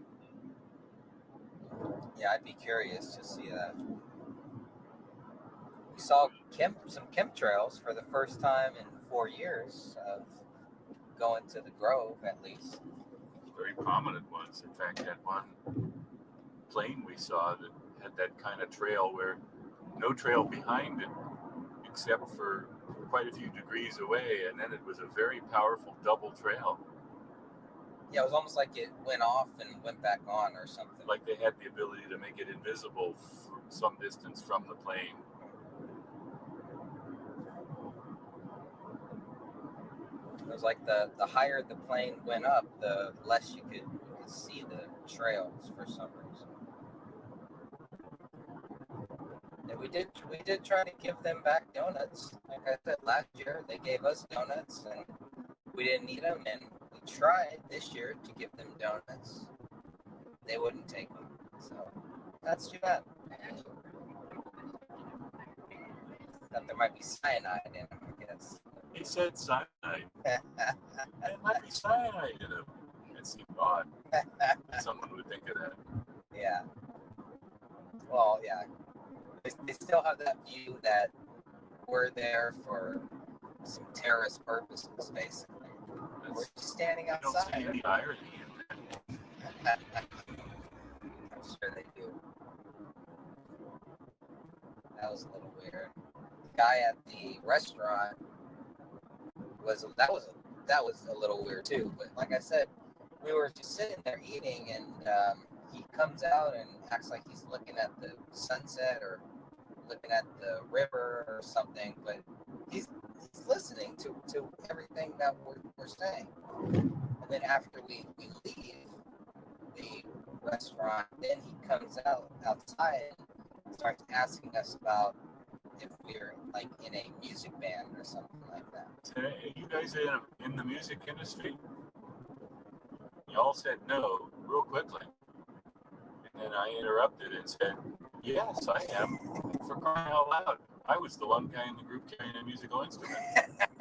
Yeah, I'd be curious to see that. We saw some chemtrails for the first time in 4 years of going to the grove, at least. Very prominent ones. In fact, that one plane we saw that had that kind of trail where no trail behind it except for quite a few degrees away, and then it was a very powerful double trail. Yeah, it was almost like it went off and went back on or something. Like they had the ability to make it invisible from some distance from the plane. It was like the higher the plane went up, the less you could see the trails for some reason. And we did try to give them back donuts. Like I said, last year they gave us donuts and we didn't need them, and we tried this year to give them donuts. They wouldn't take them, so that's too bad. That there might be cyanide in them, I guess. He said cyanide. There might be cyanide in them. It seemed odd. Someone would think of that. Yeah. Well, yeah. They still have that view that we're there for some terrorist purposes, basically. We're just standing outside. I don't see any irony in that. I'm sure they do. That was a little weird. The guy at the restaurant was a little weird too. But like I said, we were just sitting there eating, and he comes out and acts like he's looking at the sunset or looking at the river or something, but he's listening to everything that we're saying. And then after we leave the restaurant, then he comes outside and starts asking us about if we're like in a music band or something like that. Hey, you guys are in the music industry? You all said no real quickly. And then I interrupted and said, yes, I am. For crying out loud. I was the one guy in the group carrying a musical instrument,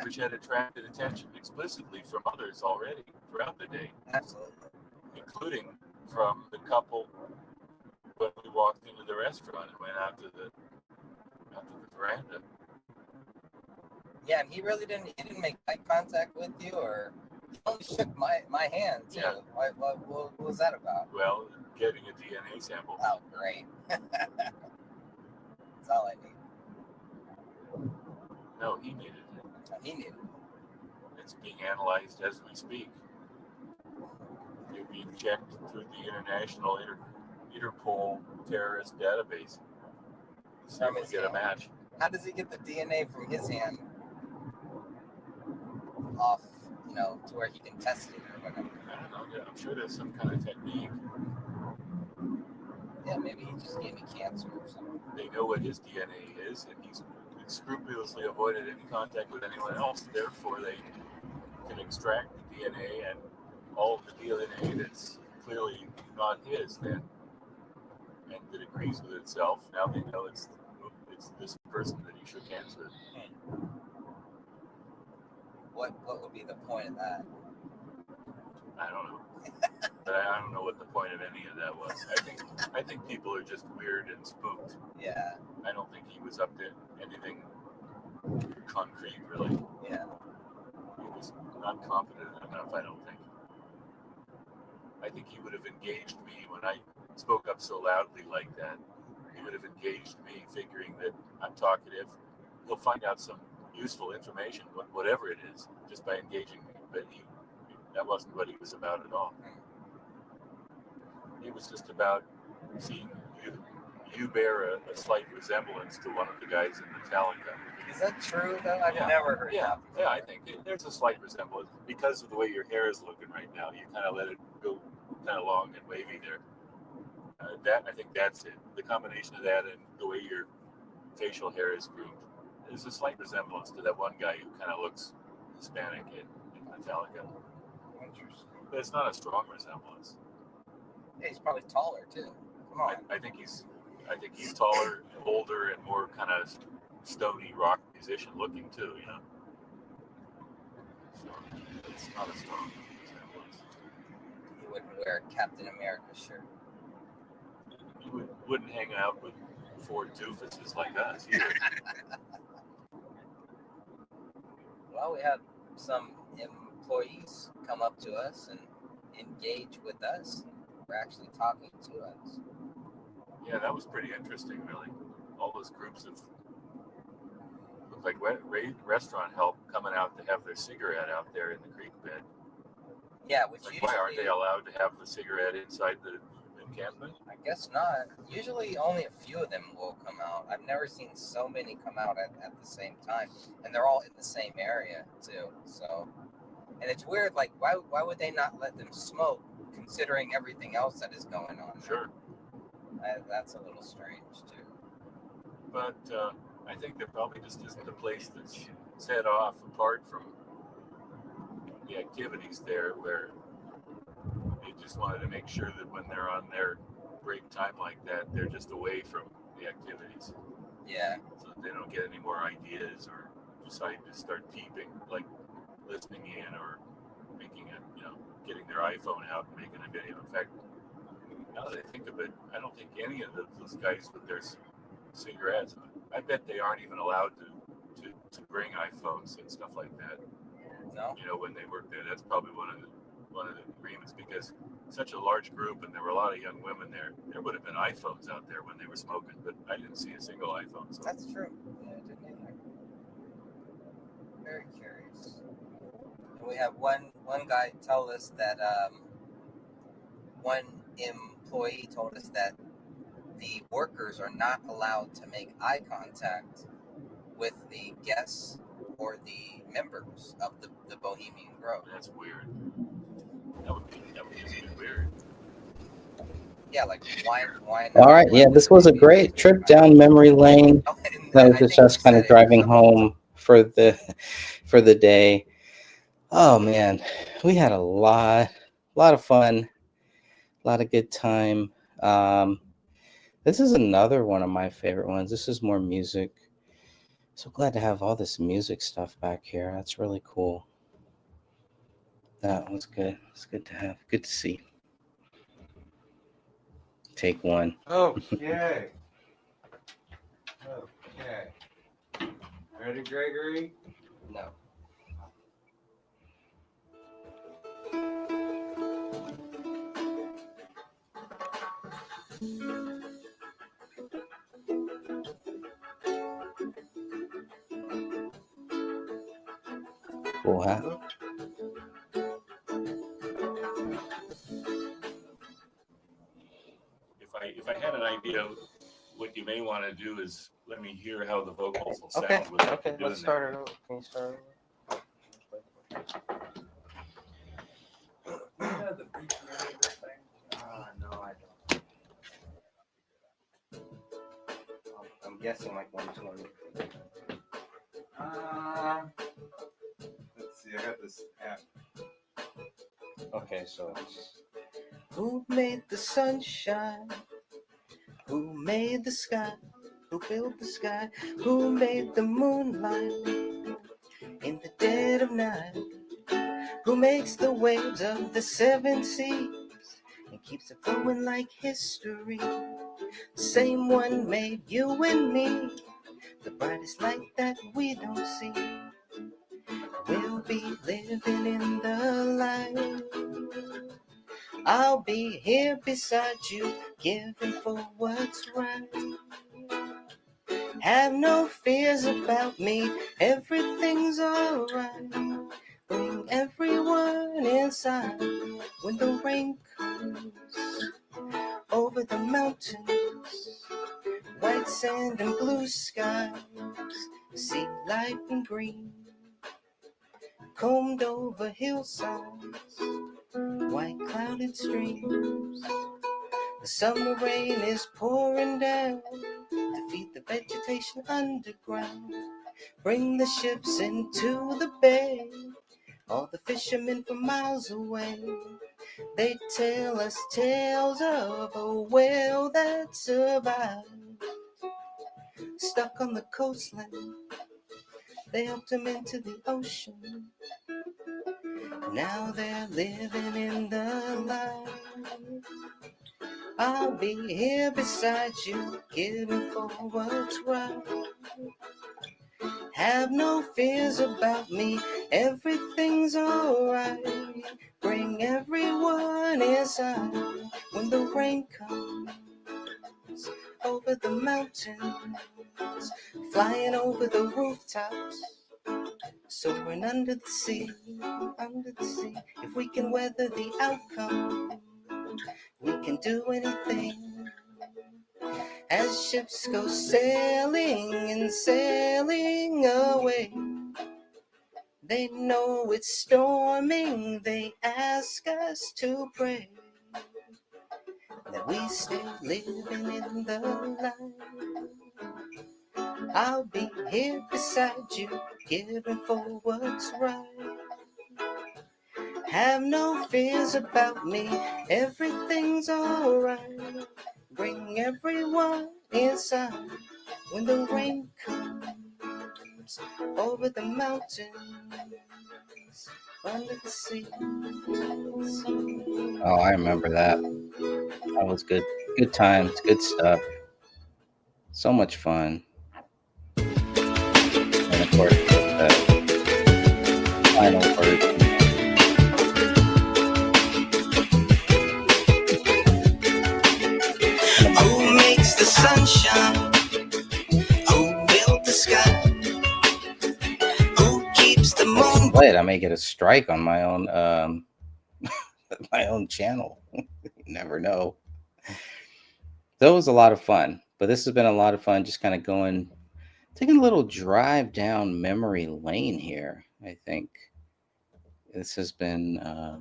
which had attracted attention explicitly from others already throughout the day. Absolutely. Including from the couple when we walked into the restaurant and went out to the veranda. Yeah, and he didn't make eye contact with you, or he only shook my hand too. Yeah. What was that about? Well, getting a DNA sample. Oh, great. That's all I need. No, he needed it. He needed it. It's being analyzed as we speak. They're being checked through the international Interpol terrorist database. See if we get a match. How does he get the DNA from his hand off, to where he can test it or whatever? I don't know. Yeah, I'm sure there's some kind of technique. Yeah, maybe he just gave me cancer or something. They know what his DNA is, and he's scrupulously avoided any contact with anyone else. Therefore, they can extract the DNA and all of the DNA that's clearly not his then, and it agrees with itself. Now they know it's this person that he shook hands with. What would be the point of that? I don't know. But I don't know what the point of any of that was. I think people are just weird and spooked. Yeah. I don't think he was up to anything concrete, really. Yeah. He was not competent enough, I don't think. I think he would have engaged me when I spoke up so loudly like that. He would have engaged me figuring that I'm talkative. He'll find out some useful information, whatever it is, just by engaging me. But that wasn't what he was about at all. It was just about seeing you bear a slight resemblance to one of the guys in Metallica. Is that true, though? I've never heard that before. Yeah, I think there's a slight resemblance. Because of the way your hair is looking right now, you kind of let it go kind of long and wavy there. I think that's it. The combination of that and the way your facial hair is groomed, there's a slight resemblance to that one guy who kind of looks Hispanic in Metallica. Interesting. But it's not a strong resemblance. Yeah, he's probably taller too. Come on. I think he's taller, older, and more kind of stony rock musician looking too. You know, so it's not a strong resemblance. He wouldn't wear a Captain America shirt. You wouldn't hang out with four doofuses like us either. Well, we had some employees come up to us and engage with us. We're actually talking to us. Yeah, that was pretty interesting, really. All those groups of looked like restaurant help coming out to have their cigarette out there in the creek bed. Yeah, which like, usually, why aren't they allowed to have the cigarette inside the encampment? I guess not. Usually only a few of them will come out. I've never seen so many come out at the same time. And they're all in the same area, too. So, and it's weird, like, why would they not let them smoke, considering everything else that is going on? Sure. That's a little strange, too. But I think there probably just isn't a place that's set off apart from the activities there where they just wanted to make sure that when they're on their break time like that, they're just away from the activities. Yeah. So that they don't get any more ideas or decide to start peeping, like listening in or making it, getting their iPhone out and making a video. In fact, now that I think of it, I don't think any of those guys with their cigarettes, I bet they aren't even allowed to bring iPhones and stuff like that. No. When they work there, that's probably one of the agreements, because such a large group and there were a lot of young women there. There would have been iPhones out there when they were smoking, but I didn't see a single iPhone. So. That's true. Yeah, I didn't either. Very curious. We have one guy tell us that one employee told us that the workers are not allowed to make eye contact with the guests or the members of the Bohemian Grove. That's weird. That would be just weird. Yeah, like why All right, yeah, this was a great trip down memory lane. That was just kind of driving home for the day. Oh man, we had a lot of fun, a lot of good time. This is another one of my favorite ones. This is more music. So glad to have all this music stuff back here. That's really cool. That was good. It's good to have. Good to see. Take one. Okay. Ready, Gregory? No. Cool hat. If I had an idea, what you may want to do is let me hear how the vocals will sound. Okay. without Okay. doing Let's that. start it over. Can you start no, I don't. I'm guessing like 120. Let's see. I got this app. Okay, so Who made the sunshine? Who made the sky? Who built the sky? Who made the moonlight in the dead of night? Who makes the waves of the seven seas and keeps it flowing like history? Same one made you and me, the brightest light that we don't see. We'll be living in the light. I'll be here beside you, giving for what's right. Have no fears about me, everything's alright. Bring everyone inside when the rain comes over the mountains. White sand and blue skies, see life in green. Combed over hillsides, white clouded streams. The summer rain is pouring down to feed the vegetation underground. Bring the ships into the bay, all the fishermen from miles away. They tell us tales of a whale that survived, stuck on the coastline. They helped him into the ocean. Now they're living in the light. I'll be here beside you, giving for what's right. Have no fears about me, everything's alright. Bring everyone inside when the rain comes over the mountains, flying over the rooftops, soaring under the sea, under the sea. If we can weather the outcome, we can do anything. As ships go sailing and sailing away, they know it's storming, they ask us to pray that we stay living in the light. I'll be here beside you, giving for what's right. Have no fears about me, everything's alright. Bring everyone inside when the rain comes over the mountains, under the sea. Oh, I remember that. That was good. Good times, good stuff. So much fun. And of course, the final version. Who makes the sunshine? Who built the sky? Who keeps the moon? Wait, I may get a strike on my own my own channel. You never know. That was a lot of fun, but this has been a lot of fun. Just kind of taking a little drive down memory lane here. I think this has been. I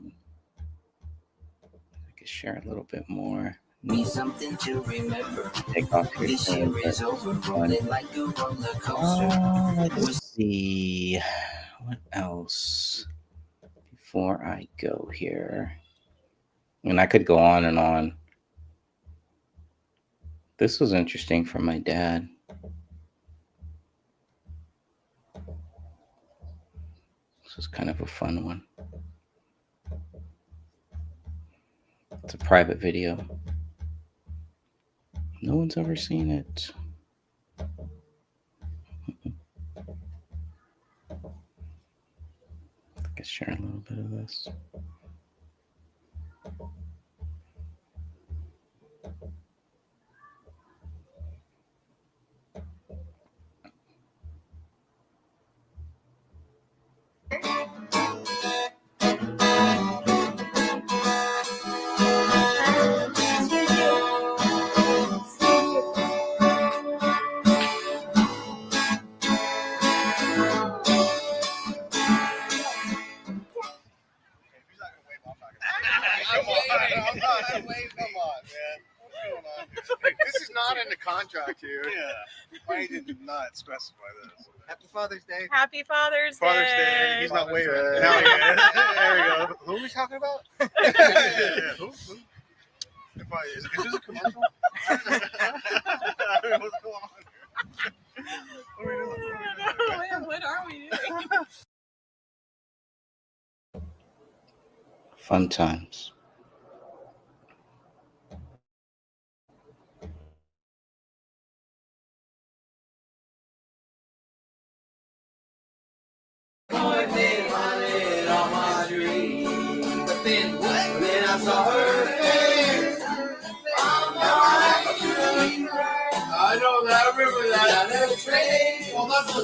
could share a little bit more. Be something to remember. Take off your This thing, year but is over, rolling like a roller coaster. let's see what else before I go here. And I could go on and on. This was interesting from my dad. This was kind of a fun one. It's a private video. No one's ever seen it. I could share a little bit of this. I'm waiting. Come on, man. What's going on here? This is not in the contract here. Yeah. Why did you not specify this? Happy Father's Day. Happy Father's Day. Father's Day. He's not waiting. Now he is. There we go. Who are we talking about? Who? probably is this a commercial? I don't know what's going on. What are we doing? What are we doing? Fun times. Then I saw her face. I know that. I remember that. Well, that's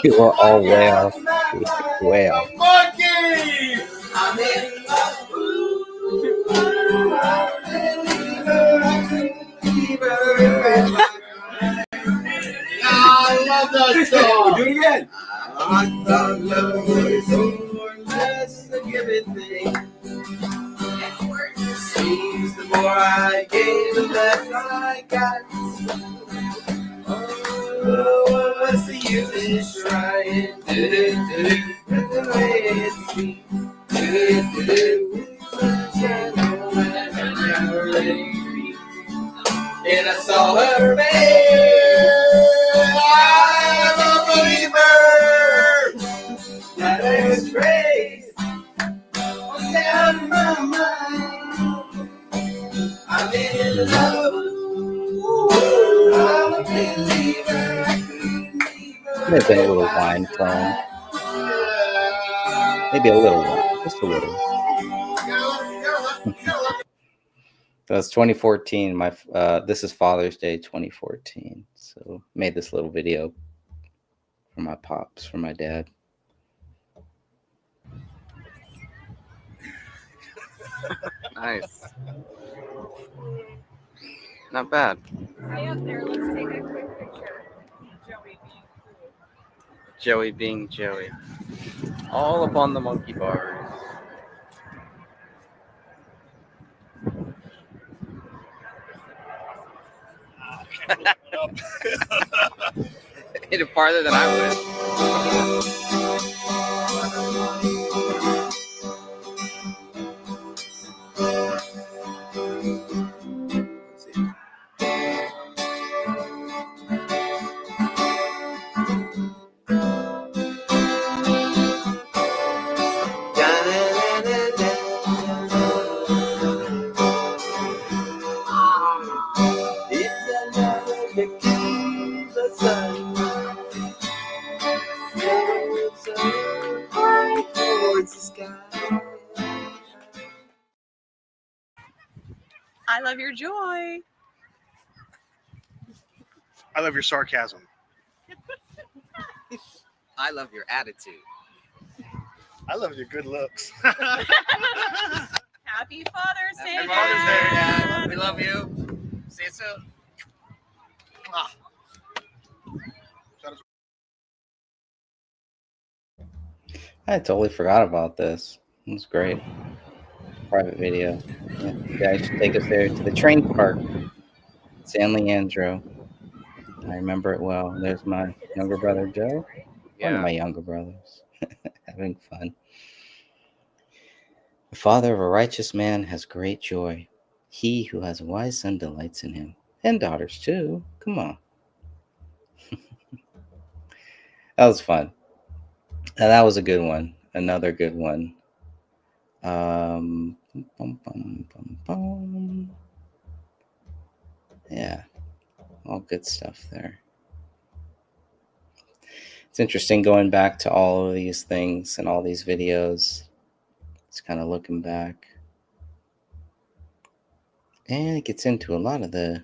We were all way off. Way off. monkey. I'm in love. I love that song. Do it again. I thought love was more or less a given thing. Seems the more I gave, the less I got. Oh, what's the use in trying? That's the way it seems. And I saw her face. I'm a believer. That is grace. Down in my mind. I'm in love. I'm a believer. May have been a little wine flowing. Maybe a little wine, just a little. That's 2014. This is Father's Day 2014. So made this little video for my pops, for my dad. Nice. Not bad. Stay up there. Let's take a quick picture. Joey being Joey. All up on the monkey bars. Hit it farther than I would. It's another tequila sun. Right towards the sky. I love your joy. I love your sarcasm. I love your attitude. I love your good looks. Happy Father's Day. Happy Father's Day, Dad. We love you. See you soon. I totally forgot about this. It was great. Private video. Yeah, you guys should take us there to the train park. San Leandro. I remember it well. There's my younger brother, Joe. One of my younger brothers. Having fun. The father of a righteous man has great joy. He who has a wise son delights in him. And daughters, too. Come on. That was fun. And that was a good one. Another good one. Yeah. All good stuff there. It's interesting going back to all of these things and all these videos. It's kind of looking back. And it gets into a lot of the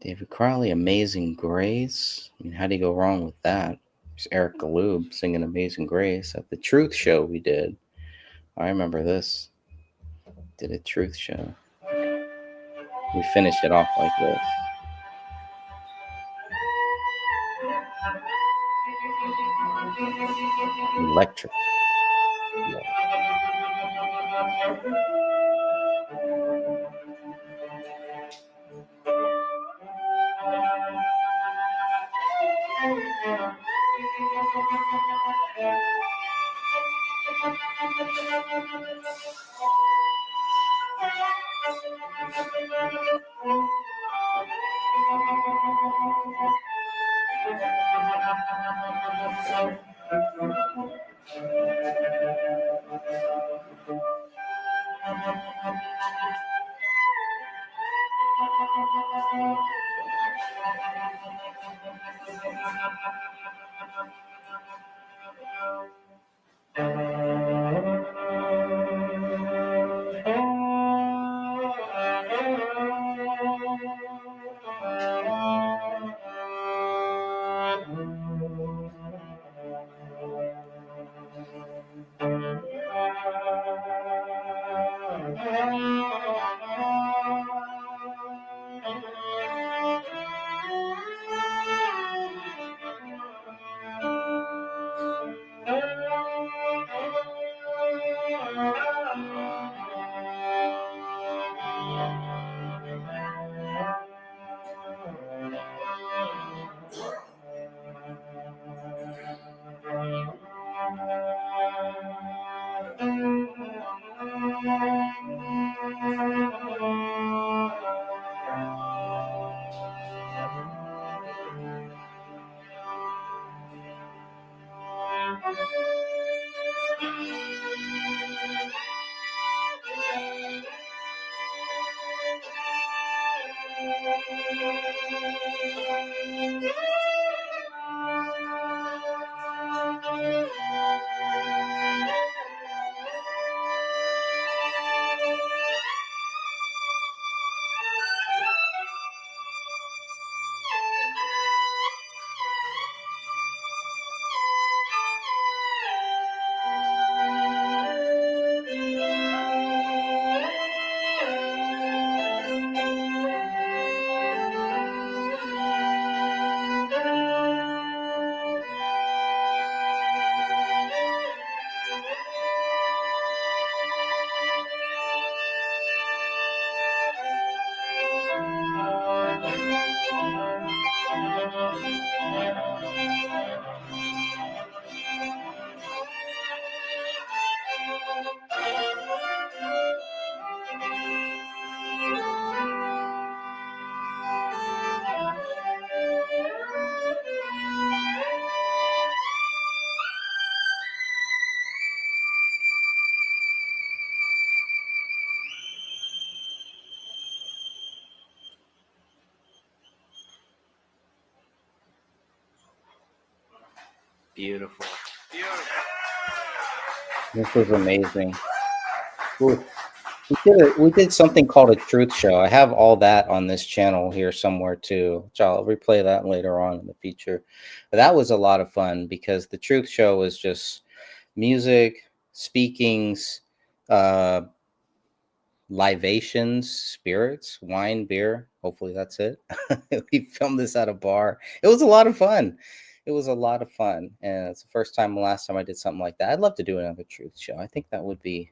David Crowley, Amazing Grace. I mean, how do you go wrong with that? There's Eric Galoob singing Amazing Grace at the Truth Show we did. I remember this. Did a Truth Show. We finished it off like this. Electric. Yeah. Beautiful. This was amazing. We did something called a truth show. I have all that on this channel here somewhere too, which I'll replay that later on in the future. But that was a lot of fun because the truth show was just music, speakings, libations, spirits, wine, beer. Hopefully that's it. We filmed this at a bar. It was a lot of fun. It was a lot of fun. And it's the first time, last time I did something like that. I'd love to do another truth show. I think that would be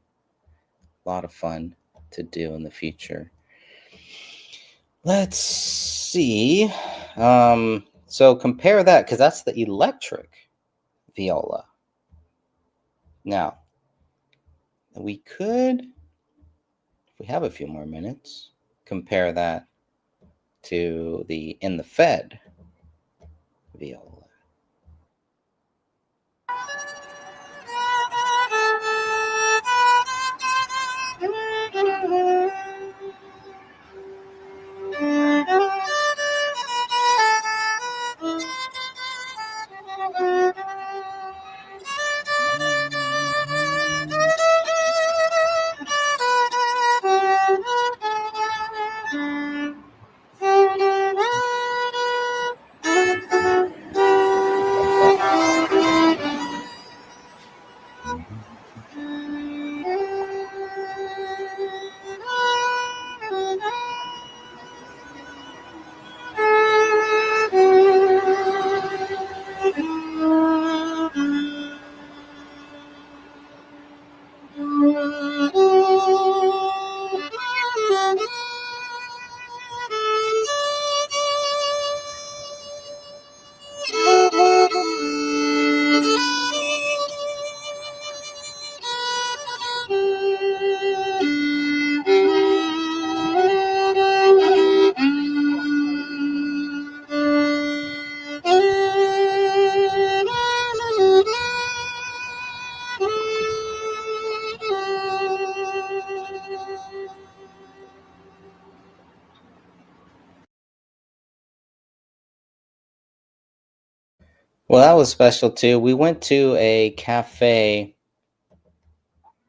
a lot of fun to do in the future. Let's see. So compare that, because that's the electric viola. Now, we could, if we have a few more minutes, compare that to the in the Fed viola. Well, that was special too. We went to a cafe,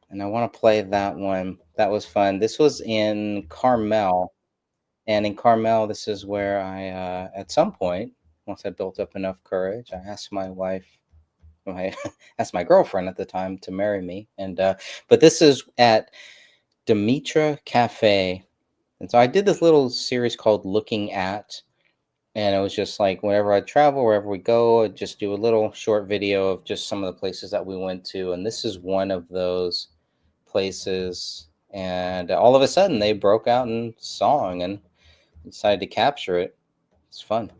and I want to play that one. That was fun. This was in Carmel, and in Carmel, this is where I, at some point, once I built up enough courage, I asked my wife, I asked my girlfriend at the time to marry me, and but this is at Demetra Cafe, and so I did this little series called "Looking At." And it was just like whenever I travel, wherever we go, I'd just do a little short video of just some of the places that we went to. And this is one of those places. And all of a sudden they broke out in song and decided to capture it. It's fun.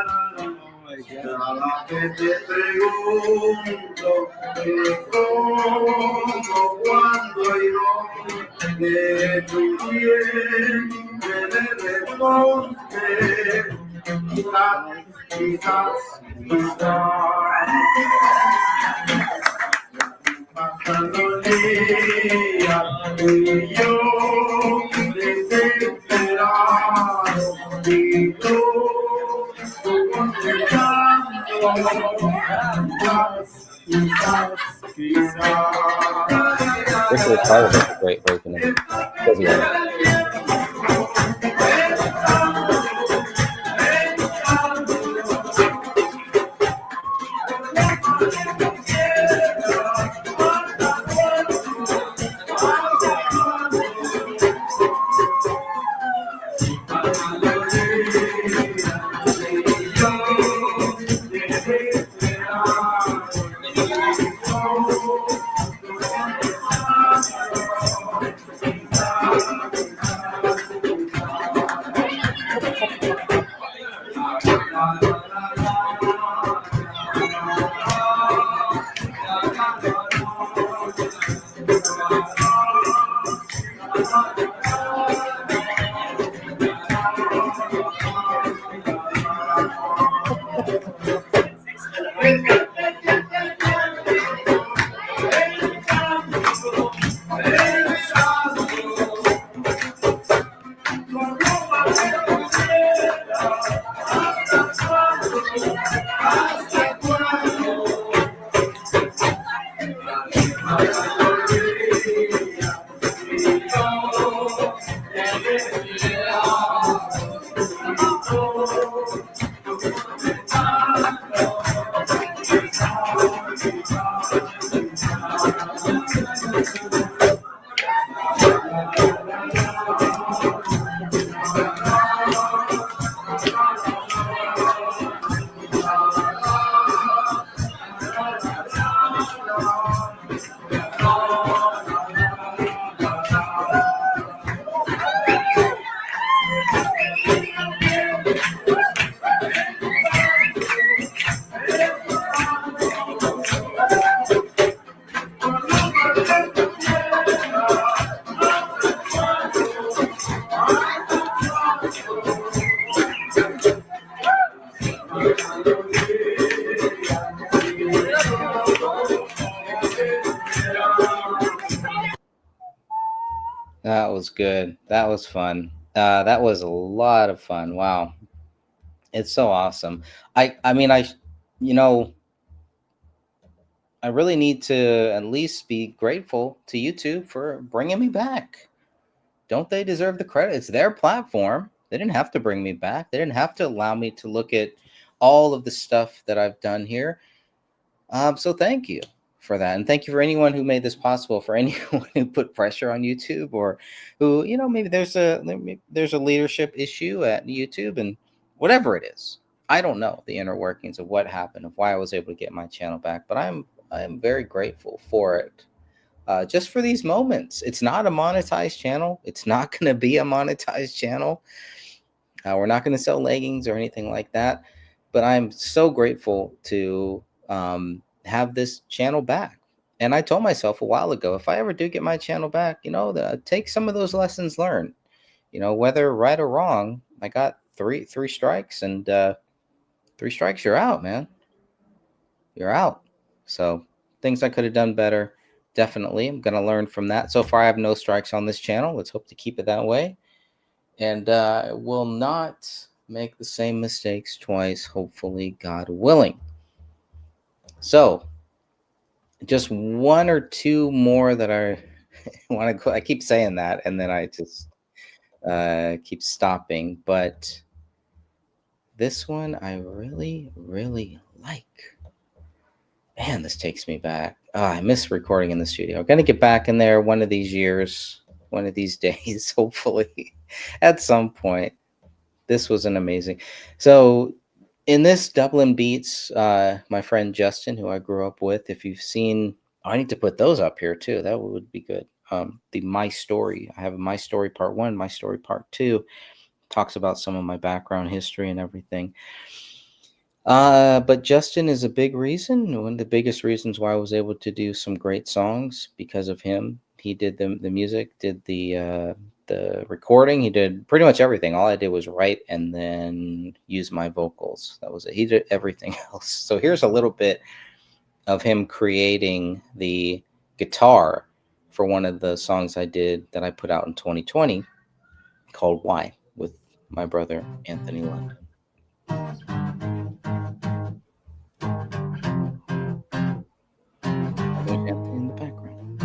Richard Pryor has a great version of it. Does he have it? That was good. That was fun. That was a lot of fun. Wow. It's so awesome. I mean, you know, I really need to at least be grateful to YouTube for bringing me back. Don't they deserve the credit? It's their platform. They didn't have to bring me back. They didn't have to allow me to look at all of the stuff that I've done here. So thank you for that, and thank you for anyone who made this possible. For anyone who put pressure on YouTube, or who, you know, maybe there's a leadership issue at YouTube, and whatever it is, I don't know the inner workings of what happened, of why I was able to get my channel back, but I'm very grateful for it. Just for these moments. It's not a monetized channel. It's not going to be a monetized channel. We're not going to sell leggings or anything like that. But I'm so grateful to have this channel back. And I told myself a while ago, if I ever do get my channel back, you know, take some of those lessons learned. You know, whether right or wrong, I got three strikes, and 3 strikes, you're out, man. You're out. So things I could have done better. Definitely. I'm going to learn from that. So far, I have no strikes on this channel. Let's hope to keep it that way. And will not make the same mistakes twice, hopefully, God willing. So, just one or two more that I want to go. I keep saying that, and then I just keep stopping. But this one I really, really like. Man, this takes me back. I miss recording in the studio. I'm gonna get back in there one of these years, one of these days, hopefully, at some point. This was an amazing. So, in this Dublin Beats, my friend Justin, who I grew up with, if you've seen, I need to put those up here too. That would be good. The My Story. I have My Story Part 1, My Story Part 2. Talks about some of my background history and everything. But Justin is a big reason, one of the biggest reasons why I was able to do some great songs because of him. He did the music, did the recording. He did pretty much everything. All I did was write and then use my vocals. That was it. He did everything else. So here's a little bit of him creating the guitar for one of the songs I did that I put out in 2020 called Why with my brother Anthony Lund. There's Anthony in the background.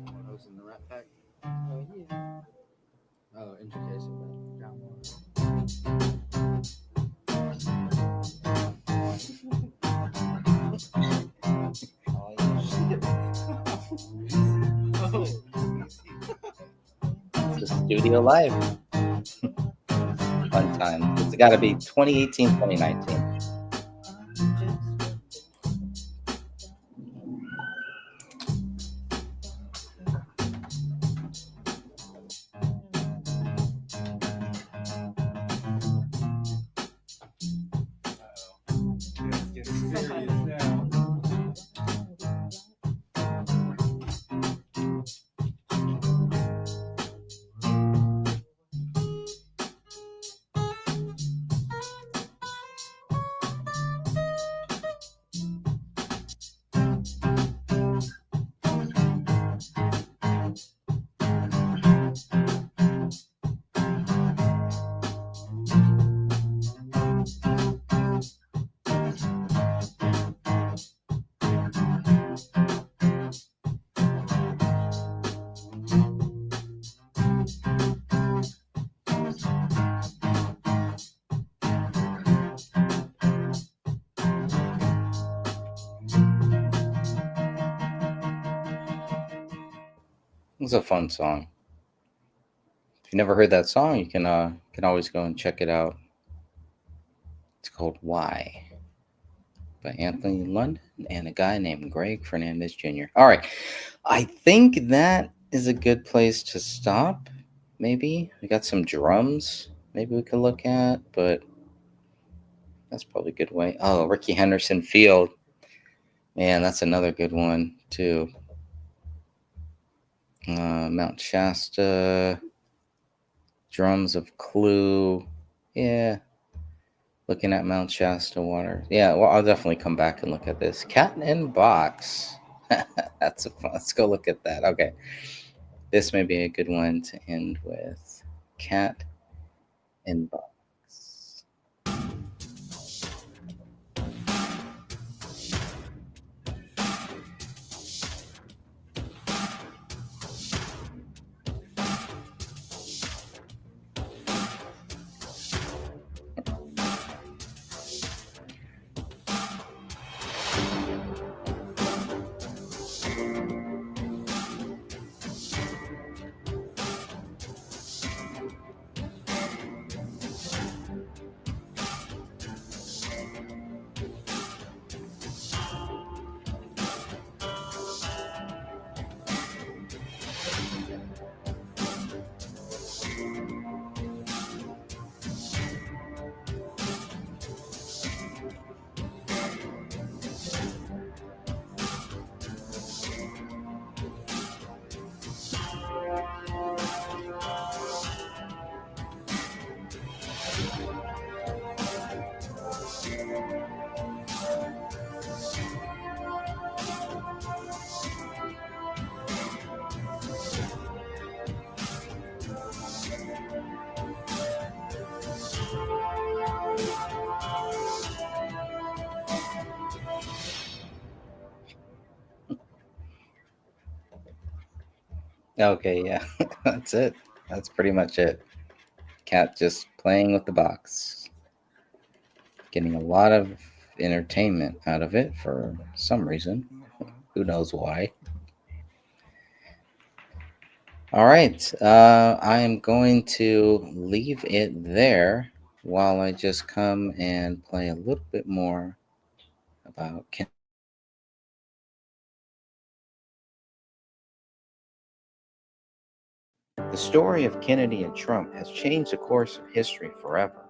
I was in the rat pack. Oh, yeah. Oh, interface of that Just studio live. Fun time. It's got to be 2018, 2019. It's a fun song. If you never heard that song, you can always go and check it out. It's called Why by Anthony Lund and a guy named Greg Fernandez Jr. All right. I think that is a good place to stop. Maybe we got some drums maybe we could look at, but that's probably a good way. Oh, Ricky Henderson Field. Man, that's another good one too. Mount Shasta, drums of Clue. Yeah. Looking at Mount Shasta water. Yeah, well, I'll definitely come back and look at this. Cat in Box. That's a fun. Let's go look at that. Okay. This may be a good one to end with. Cat in Box. Okay, yeah, that's it. That's pretty much it. Cat just playing with the box, getting a lot of entertainment out of it for some reason. Who knows why? All right, I am going to leave it there while I just come and play a little bit more about The story of Kennedy and Trump has changed the course of history forever.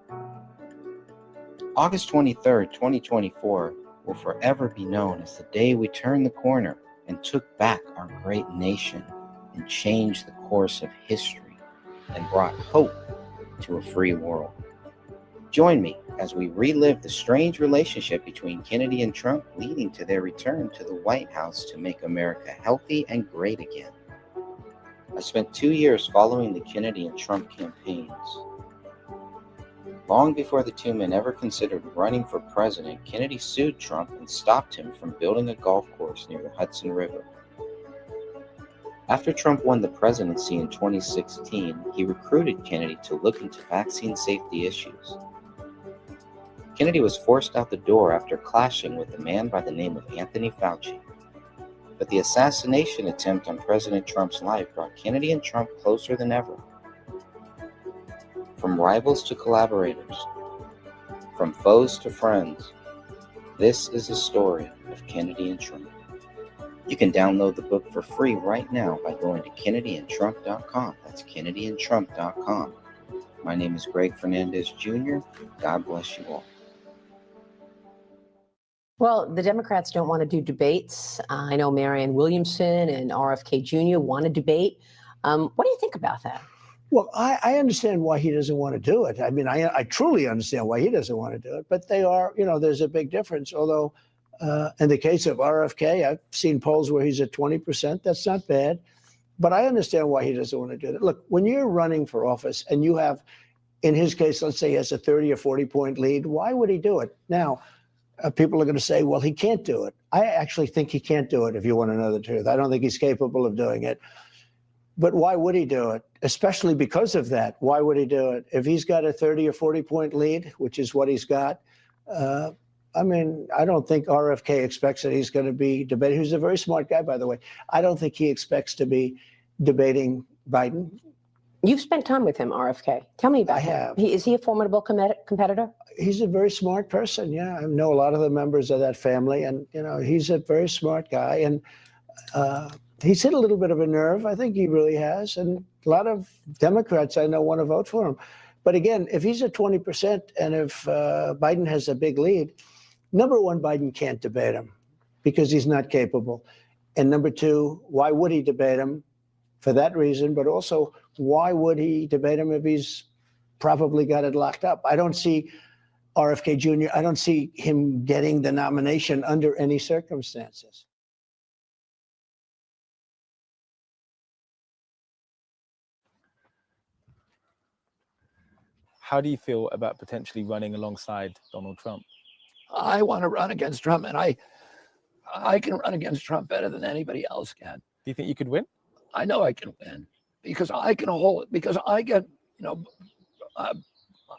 August 23rd, 2024 will forever be known as the day we turned the corner and took back our great nation and changed the course of history and brought hope to a free world. Join me as we relive the strange relationship between Kennedy and Trump, leading to their return to the White House to make America healthy and great again. I spent 2 years following the Kennedy and Trump campaigns. Long before the two men ever considered running for president, Kennedy sued Trump and stopped him from building a golf course near the Hudson River. After Trump won the presidency in 2016, he recruited Kennedy to look into vaccine safety issues. Kennedy was forced out the door after clashing with a man by the name of Anthony Fauci. But the assassination attempt on President Trump's life brought Kennedy and Trump closer than ever. From rivals to collaborators, from foes to friends, this is the story of Kennedy and Trump. You can download the book for free right now by going to kennedyandtrump.com. That's kennedyandtrump.com. My name is Greg Fernandez Jr. God bless you all. Well, the Democrats don't want to do debates. I know Marianne Williamson and RFK Jr. want to debate. What do you think about that? Well, I understand why he doesn't want to do it. I mean, I truly understand why he doesn't want to do it. But they are, there's a big difference. Although, in the case of RFK, I've seen polls where he's at 20%. That's not bad. But I understand why he doesn't want to do that. Look, when you're running for office and you have, in his case, let's say he has a 30 or 40-point lead, why would he do it? Now, people are going to say, well, he can't do it. I actually think he can't do it, if you want to know the truth. I don't think he's capable of doing it. But why would he do it? Especially because of that. Why would he do it? If he's got a 30 or 40-point lead, which is what he's got, I mean, I don't think RFK expects that he's going to be debating. He's a very smart guy, by the way. I don't think he expects to be debating Biden. You've spent time with him, RFK. Tell me about him. I have. Is he a formidable competitor? He's a very smart person, yeah. I know a lot of the members of that family, and, he's a very smart guy. And he's hit a little bit of a nerve. I think he really has. And a lot of Democrats I know want to vote for him. But again, if he's at 20% and if Biden has a big lead, number one, Biden can't debate him because he's not capable. And number two, why would he debate him? For that reason, but also, why would he debate him if he's probably got it locked up? I don't see RFK Jr., I don't see him getting the nomination under any circumstances. How do you feel about potentially running alongside Donald Trump? I want to run against Trump, and I can run against Trump better than anybody else can. Do you think you could win? I know I can win because I can hold, because I get,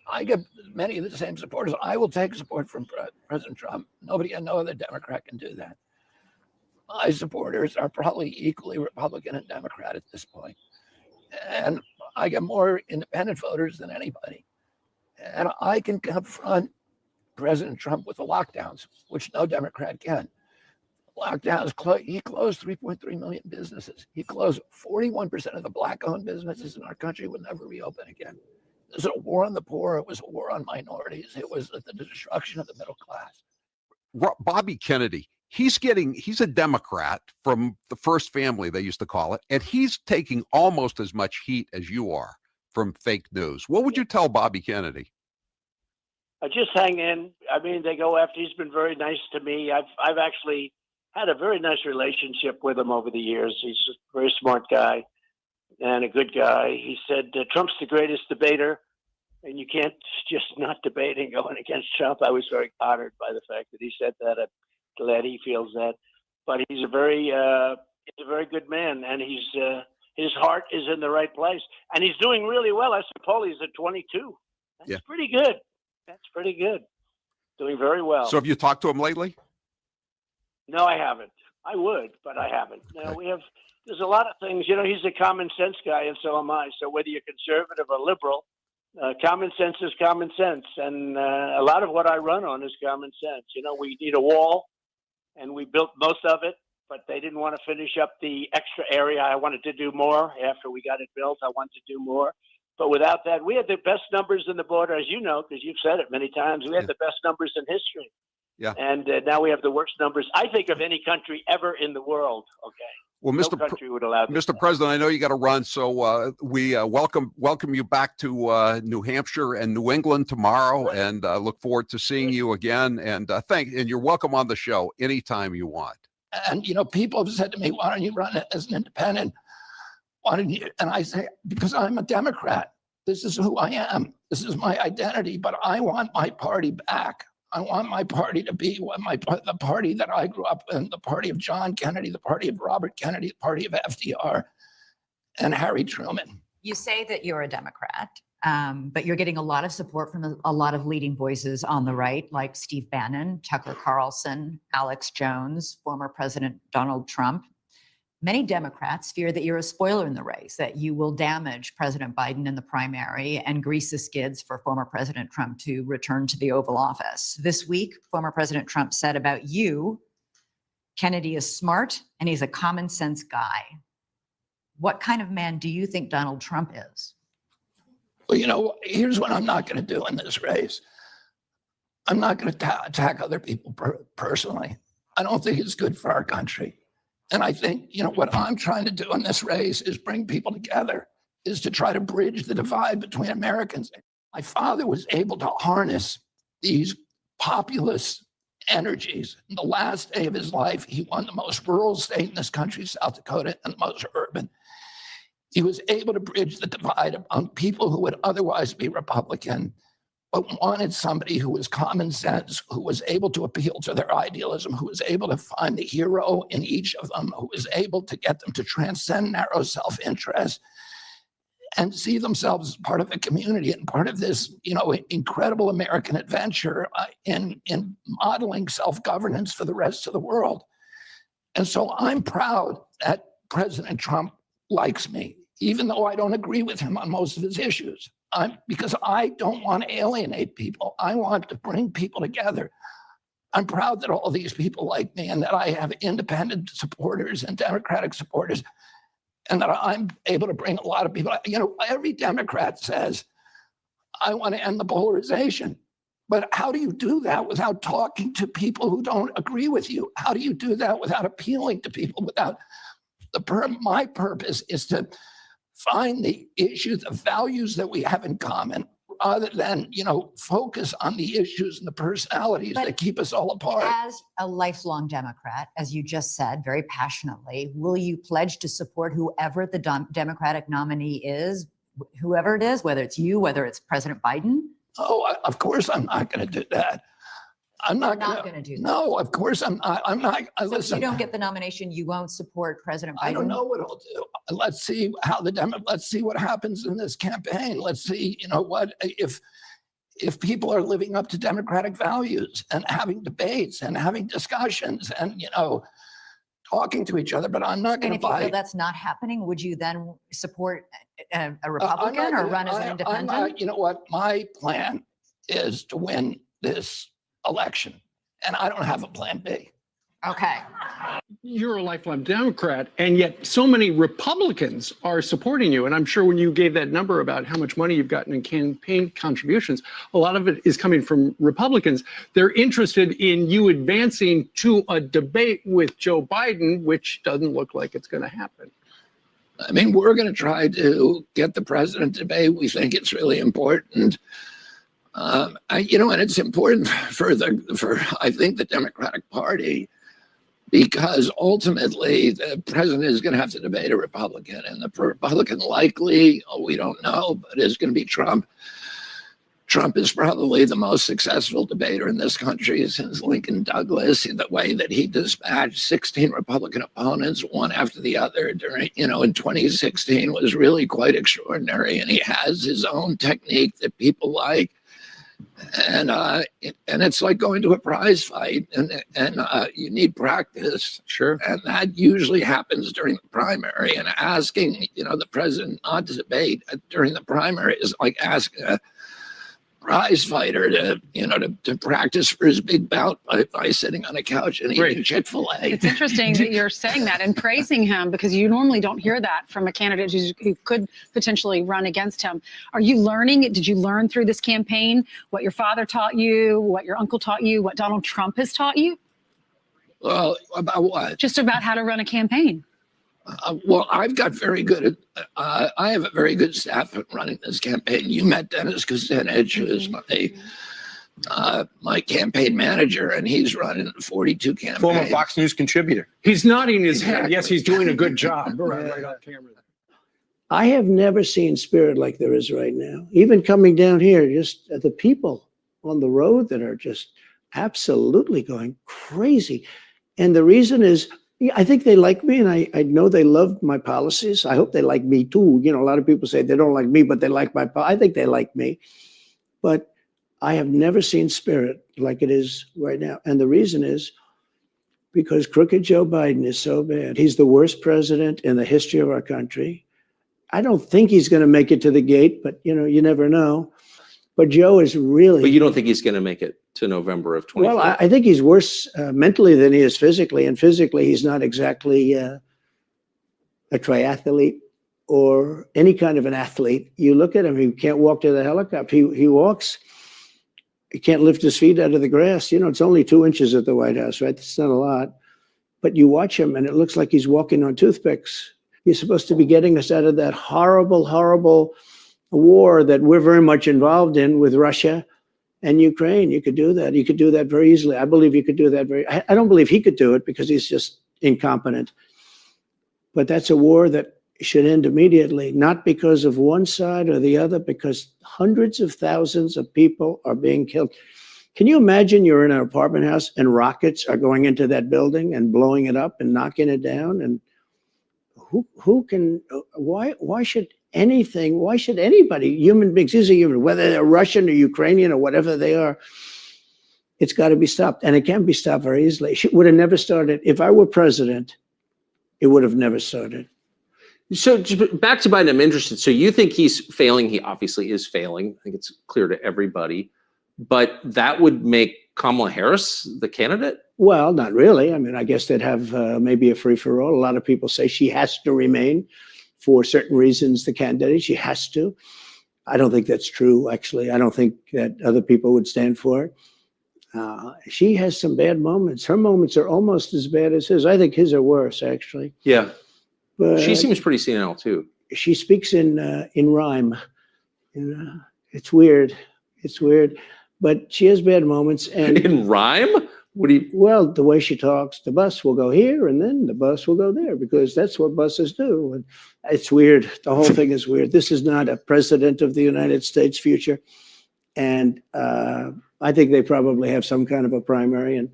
I get many of the same supporters. I will take support from President Trump. No other Democrat can do that. My supporters are probably equally Republican and Democrat at this point. And I get more independent voters than anybody. And I can confront President Trump with the lockdowns, which no Democrat can. Lockdowns, he closed 3.3 million businesses. He closed 41% of the black-owned businesses in our country would never reopen again. It was a war on the poor. It was a war on minorities. It was the destruction of the middle class. Bobby Kennedy, he's a Democrat from the first family, they used to call it, and he's taking almost as much heat as you are from fake news. What would you tell Bobby Kennedy? Just hang in. I mean, they go after. He's been very nice to me. I've actually had a very nice relationship with him over the years. He's a very smart guy and a good guy. He said Trump's the greatest debater, and you can't just not debating going against Trump. I was very honored by the fact that he said that. I'm glad he feels that. But he's a very good man, and he's his heart is in the right place, and he's doing really well. I suppose he's at 22. That's pretty good. That's pretty good. Doing very well. So have you talked to him lately? No, I haven't. I would, but I haven't. No, there's a lot of things. You know, he's a common sense guy, and so am I. So whether you're conservative or liberal, common sense is common sense. And a lot of what I run on is common sense. You know, we need a wall, and we built most of it, but they didn't want to finish up the extra area. I wanted to do more after we got it built. I wanted to do more. But without that, we had the best numbers in the border, as you know, because you've said it many times. We had the best numbers in history. Yeah. And now we have the worst numbers, I think, of any country ever in the world. Okay. Well, no country would allow this. Mr. President, I know you got to run, so we welcome you back to New Hampshire and New England tomorrow, and look forward to seeing you again. And and you're welcome on the show anytime you want. And, you know, people have said to me, why don't you run as an independent? Why don't you? And I say, because I'm a Democrat. This is who I am. This is my identity, but I want my party back. I want my party to be the party that I grew up in, the party of John Kennedy, the party of Robert Kennedy, the party of FDR and Harry Truman. You say that you're a Democrat, but you're getting a lot of support from a lot of leading voices on the right, like Steve Bannon, Tucker Carlson, Alex Jones, former President Donald Trump. Many Democrats fear that you're a spoiler in the race, that you will damage President Biden in the primary and grease the skids for former President Trump to return to the Oval Office. This week, former President Trump said about you, Kennedy is smart and he's a common sense guy. What kind of man do you think Donald Trump is? Well, you know, here's what I'm not going to do in this race. I'm not going to attack other people personally. I don't think it's good for our country. And I think, you know, what I'm trying to do in this race is bring people together, is to try to bridge the divide between Americans. My father was able to harness these populist energies. In the last day of his life, he won the most rural state in this country, South Dakota, and the most urban. He was able to bridge the divide among people who would otherwise be Republican, but wanted somebody who was common sense, who was able to appeal to their idealism, who was able to find the hero in each of them, who was able to get them to transcend narrow self-interest and see themselves as part of a community and part of this, you know, incredible American adventure in modeling self-governance for the rest of the world. And so I'm proud that President Trump likes me, even though I don't agree with him on most of his issues. Because I don't want to alienate people. I want to bring people together. I'm proud that all of these people like me and that I have independent supporters and Democratic supporters and that I'm able to bring a lot of people. You know, every Democrat says, I want to end the polarization. But how do you do that without talking to people who don't agree with you? How do you do that without appealing to people? My purpose is to find the issues, the values that we have in common, rather than, you know, focus on the issues and the personalities that keep us all apart. As a lifelong Democrat, as you just said very passionately, will you pledge to support whoever the Democratic nominee is, whoever it is, whether it's you, whether it's President Biden? Oh, of course I'm not going to do that. I'm not going to do that. No, of course I'm not. So Listen, if you don't get the nomination, you won't support President Biden? I don't know what I'll do. Let's see let's see what happens in this campaign. Let's see, you know, what if people are living up to democratic values and having debates and having discussions and, you know, talking to each other. But I'm not going to buy. And if you feel that's not happening, would you then support a Republican or run as an independent? You know what? My plan is to win this election, and I don't have a plan B. Okay. You're a lifelong Democrat, and yet so many Republicans are supporting you. And I'm sure when you gave that number about how much money you've gotten in campaign contributions, a lot of it is coming from Republicans. They're interested in you advancing to a debate with Joe Biden, which doesn't look like it's going to happen. I mean, we're going to try to get the president debate. We think it's really important. You know, and it's important for I think the Democratic Party, because ultimately the president is going to have to debate a Republican, and the Republican likely, we don't know, but is going to be Trump. Trump is probably the most successful debater in this country since Lincoln Douglas. In the way that he dispatched 16 Republican opponents, one after the other during, in 2016 was really quite extraordinary. And he has his own technique that people like. And it's like going to a prize fight, and you need practice. Sure. And that usually happens during the primary. And asking, the president not to debate during the primary is like asking a prize fighter to practice for his big bout by sitting on a couch and eating Chick-fil-A. It's interesting that you're saying that and praising him, because you normally don't hear that from a candidate who could potentially run against him. Are you learning? Did you learn through this campaign what your father taught you, what your uncle taught you, what Donald Trump has taught you? Well, about what? Just about how to run a campaign. Well, I've got very good. I have a very good staff at running this campaign. You met Dennis Kucinich, who is my campaign manager, and he's running 42 campaigns. Former Fox News contributor. He's nodding his head. Yes, he's doing a good job. Right on camera. I have never seen spirit like there is right now. Even coming down here, just the people on the road that are just absolutely going crazy. And the reason is, I think they like me, and I know they love my policies. I hope they like me too. A lot of people say they don't like me, but they like my policies. I think they like me. But I have never seen spirit like it is right now. And the reason is because crooked Joe Biden is so bad. He's the worst president in the history of our country. I don't think he's going to make it to the gate, but you never know. But Joe is really. But you don't think he's going to make it to November of 2024? Well, I think he's worse mentally than he is physically. And physically, he's not exactly a triathlete or any kind of an athlete. You look at him, he can't walk to the helicopter. He walks. He can't lift his feet out of the grass. It's only 2 inches at the White House, right? It's not a lot. But you watch him, and it looks like he's walking on toothpicks. He's supposed to be getting us out of that horrible, horrible war that we're very much involved in with Russia and Ukraine. You could do that. You could do that very easily. I believe you could do that I don't believe he could do it because he's just incompetent. But that's a war that should end immediately, not because of one side or the other, because hundreds of thousands of people are being killed. Can you imagine you're in an apartment house and rockets are going into that building and blowing it up and knocking it down? And why should anybody, human beings, these are human, whether they're Russian or Ukrainian or whatever they are, it's got to be stopped. And it can be stopped very easily. It would have never started. If I were president, it would have never started. So back to Biden, I'm interested. So you think he's failing? He obviously is failing. I think it's clear to everybody. But that would make Kamala Harris the candidate? Well, not really. I mean, I guess they'd have maybe a free-for-all. A lot of people say she has to remain for certain reasons, the candidate. She has to. I don't think that's true, actually. I don't think that other people would stand for it. She has some bad moments. Her moments are almost as bad as his. I think his are worse, actually. Yeah. But she seems pretty senile, too. She speaks in rhyme. It's weird. It's weird. But she has bad moments. And in rhyme? What do you? Well, the way she talks, the bus will go here and then the bus will go there because that's what buses do. And it's weird. The whole thing is weird. This is not a president of the United States future. And I think they probably have some kind of a primary and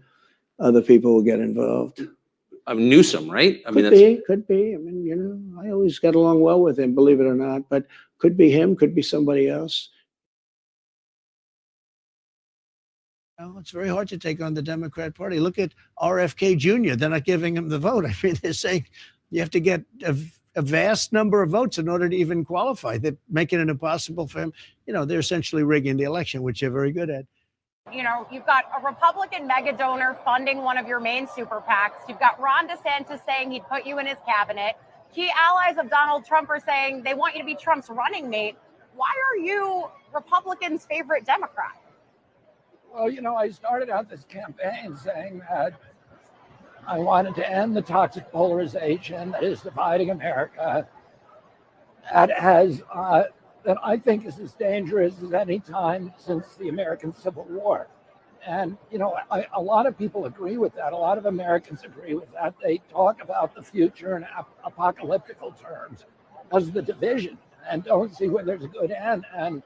other people will get involved. Newsom, right? I mean, could be. I mean, I always got along well with him, believe it or not, but could be him, could be somebody else. Well, it's very hard to take on the Democrat Party. Look at RFK Jr. They're not giving him the vote. I mean, they're saying you have to get a vast number of votes in order to even qualify. They're making it impossible for him. They're essentially rigging the election, which they're very good at. You've got a Republican mega donor funding one of your main super PACs. You've got Ron DeSantis saying he'd put you in his cabinet. Key allies of Donald Trump are saying they want you to be Trump's running mate. Why are you Republicans' favorite Democrat? Well, I started out this campaign saying that I wanted to end the toxic polarization that is dividing America. That I think is as dangerous as any time since the American Civil War. And, a lot of people agree with that. A lot of Americans agree with that. They talk about the future in apocalyptical terms as the division and don't see where there's a good end. And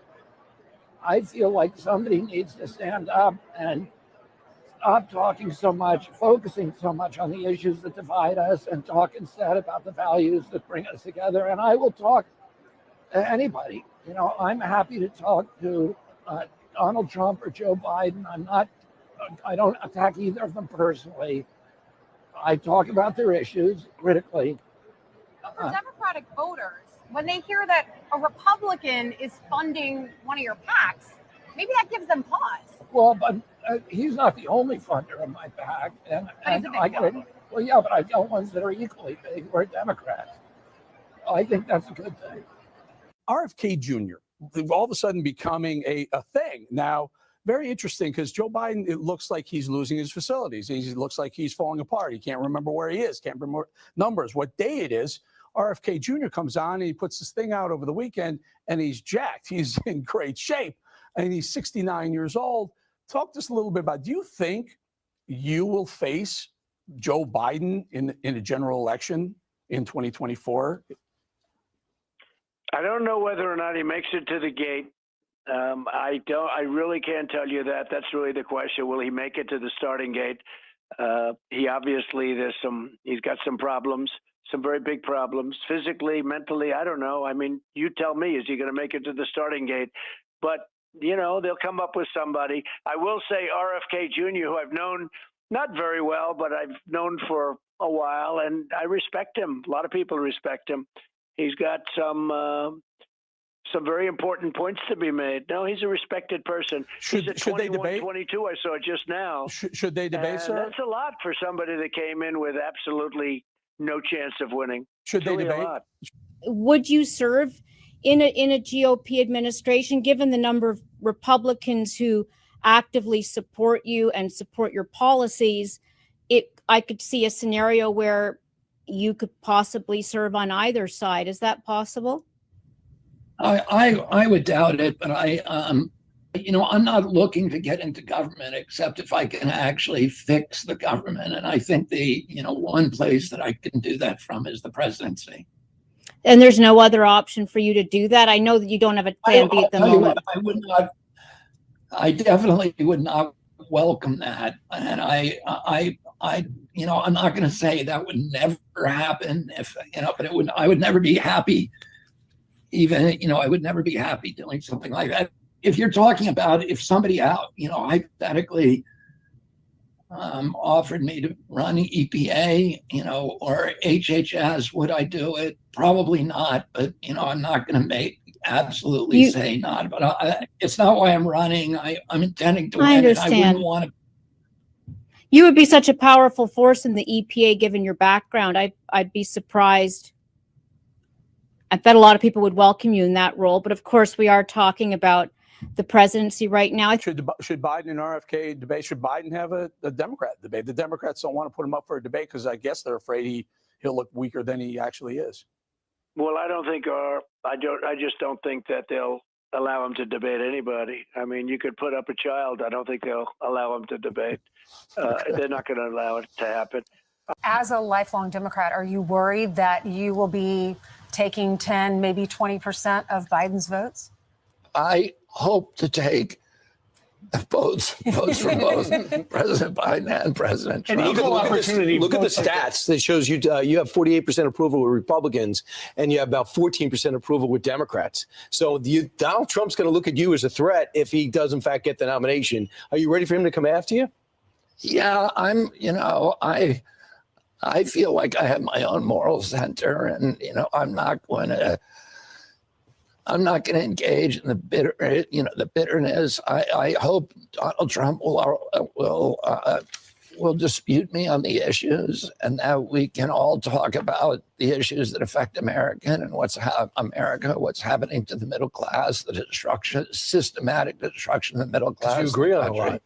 I feel like somebody needs to stand up and stop talking so much, focusing so much on the issues that divide us, and talk instead about the values that bring us together. And I will talk to anybody. You know, I'm happy to talk to Donald Trump or Joe Biden. I don't attack either of them personally. I talk about their issues critically. But for Democratic voters, when they hear that a Republican is funding one of your PACs, maybe that gives them pause. Well, but he's not the only funder of my PAC, and I got well, yeah, but I've got ones that are equally big who are Democrats. I think that's a good thing. RFK Jr. all of a sudden becoming a thing now. Very interesting because Joe Biden, it looks like he's losing his facilities. It looks like he's falling apart. He can't remember where he is, can't remember numbers, what day it is. RFK Jr. comes on and he puts this thing out over the weekend and he's jacked. He's in great shape and he's 69 years old. Talk to us a little bit about, do you think you will face Joe Biden in a general election in 2024? I don't know whether or not he makes it to the gate. I really can't tell you that. That's really the question. Will he make it to the starting gate? He obviously, he's got some problems, some very big problems, physically, mentally. I don't know. I mean, you tell me, is he going to make it to the starting gate? But, you know, they'll come up with somebody. I will say RFK Jr., who I've known not very well, but I've known for a while, and I respect him. A lot of people respect him. He's got some very important points to be made. No, he's a respected person. He's at 21, 22. I saw just now. Should they debate, sir? That's a lot for somebody that came in with absolutely no chance of winning. Should they debate? Would you serve in a GOP administration, given the number of Republicans who actively support you and support your policies? I could see a scenario where you could possibly serve on either side. Is that possible? I would doubt it, but I'm not looking to get into government except if I can actually fix the government. And I think one place that I can do that from is the presidency. And there's no other option for you to do that? I know that you don't have a plan B at the moment. I definitely would not welcome that. And I'm not going to say that would never happen but I would never be happy. I would never be happy doing something like that. If you're talking about if somebody hypothetically offered me to run EPA, or HHS, would I do it? Probably not. But, I'm not going to absolutely say not. But it's not why I'm running. I'm intending to win. I understand. I wouldn't want to. You would be such a powerful force in the EPA, given your background. I'd be surprised. I bet a lot of people would welcome you in that role. But of course, we are talking about the presidency right now. Should Biden and RFK debate? Should Biden have a Democrat debate? The Democrats don't want to put him up for a debate because I guess they're afraid he'll look weaker than he actually is. Well, I just don't think that they'll allow him to debate anybody. I mean, you could put up a child. I don't think they'll allow him to debate. They're not going to allow it to happen. As a lifelong Democrat, are you worried that you will be taking 10, maybe 20% of Biden's votes? I hope to take votes from both President Biden and President Trump. An equal opportunity. Look at the stats that shows you you have 48% approval with Republicans and you have about 14% approval with Democrats. So Donald Trump's going to look at you as a threat if he does in fact get the nomination. Are you ready for him to come after you? Yeah, I feel like I have my own moral center, and I'm not going to engage in the bitterness. I hope Donald Trump will dispute me on the issues, and that we can all talk about the issues that affect America and what's happening to the middle class, the systematic destruction of the middle class. You agree on a lot.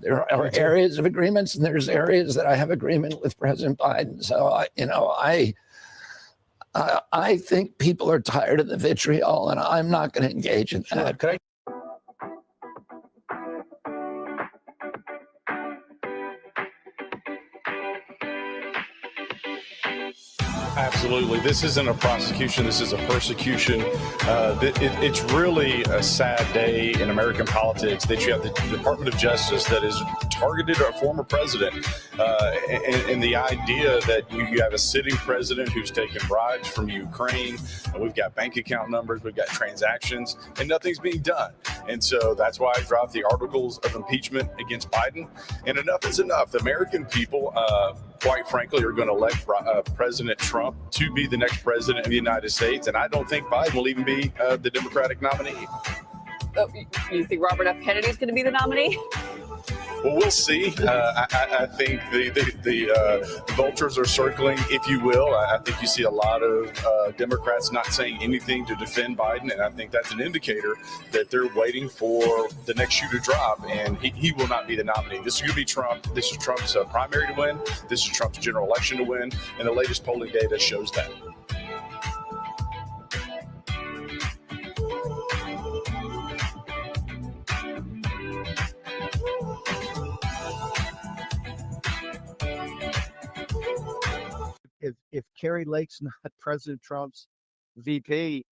There are areas of agreements, and there's areas that I have agreement with President Biden. So I think people are tired of the vitriol, and I'm not going to engage in that. Could I? Absolutely. This isn't a prosecution. This is a persecution. It's really a sad day in American politics that you have the Department of Justice that has targeted our former president. And the idea that you have a sitting president who's taken bribes from Ukraine. We've got bank account numbers. We've got transactions, and nothing's being done. And so that's why I dropped the articles of impeachment against Biden. And enough is enough. The American people, quite frankly, are going to elect President Trump to be the next president of the United States. And I don't think Biden will even be the Democratic nominee. You think Robert F. Kennedy is going to be the nominee? Well, we'll see. I think the vultures are circling, if you will. I think you see a lot of Democrats not saying anything to defend Biden, and I think that's an indicator that they're waiting for the next shoe to drop, and he will not be the nominee. This is going to be Trump. This is Trump's primary to win. This is Trump's general election to win, and the latest polling data shows that. If Carrie Lake's not President Trump's VP,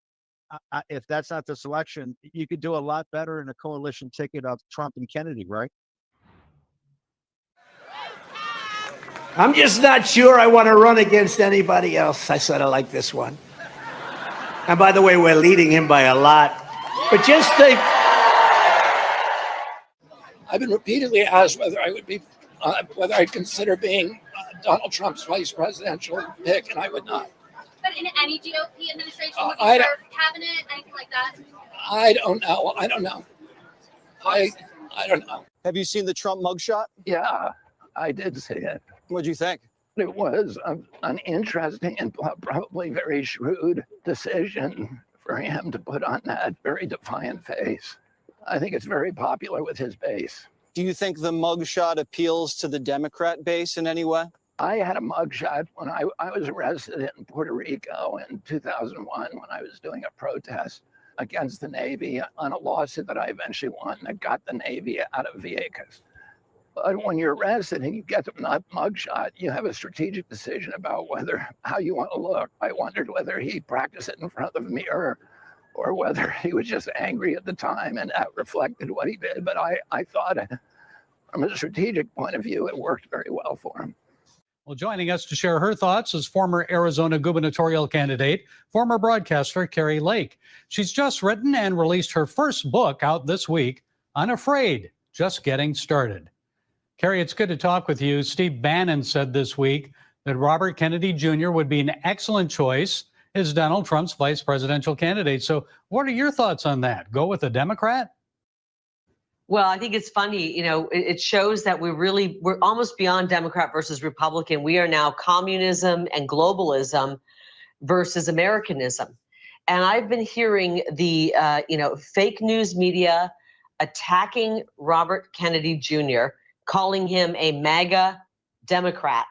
if that's not the selection, you could do a lot better in a coalition ticket of Trump and Kennedy, right? I'm just not sure I want to run against anybody else. I sort of like this one. And by the way, we're leading him by a lot. But just think. I've been repeatedly asked whether I would be, whether I'd consider being Donald Trump's vice presidential pick, and I would not. But in any GOP administration, would I you don't- serve cabinet, anything like that? I don't know. I don't know. I don't know. Have you seen the Trump mugshot? Yeah, I did see it. What'd you think? It was an interesting and probably very shrewd decision for him to put on that very defiant face. I think it's very popular with his base. Do you think the mugshot appeals to the Democrat base in any way? I had a mugshot when I was arrested in Puerto Rico in 2001 when I was doing a protest against the Navy on a lawsuit that I eventually won that got the Navy out of Vieques. But when you're arrested and you get the mugshot, you have a strategic decision about how you want to look. I wondered whether he practiced it in front of a mirror or whether he was just angry at the time and that reflected what he did. But I thought from a strategic point of view, it worked very well for him. Well, joining us to share her thoughts is former Arizona gubernatorial candidate, former broadcaster Carrie Lake. She's just written and released her first book out this week, Unafraid, Just Getting Started. Carrie, it's good to talk with you. Steve Bannon said this week that Robert Kennedy Jr. would be an excellent choice as Donald Trump's vice presidential candidate. So what are your thoughts on that? Go with a Democrat? Well, I think it's funny, it shows that we're almost beyond Democrat versus Republican. We are now communism and globalism versus Americanism. And I've been hearing the, fake news media attacking Robert Kennedy Jr., calling him a MAGA Democrat.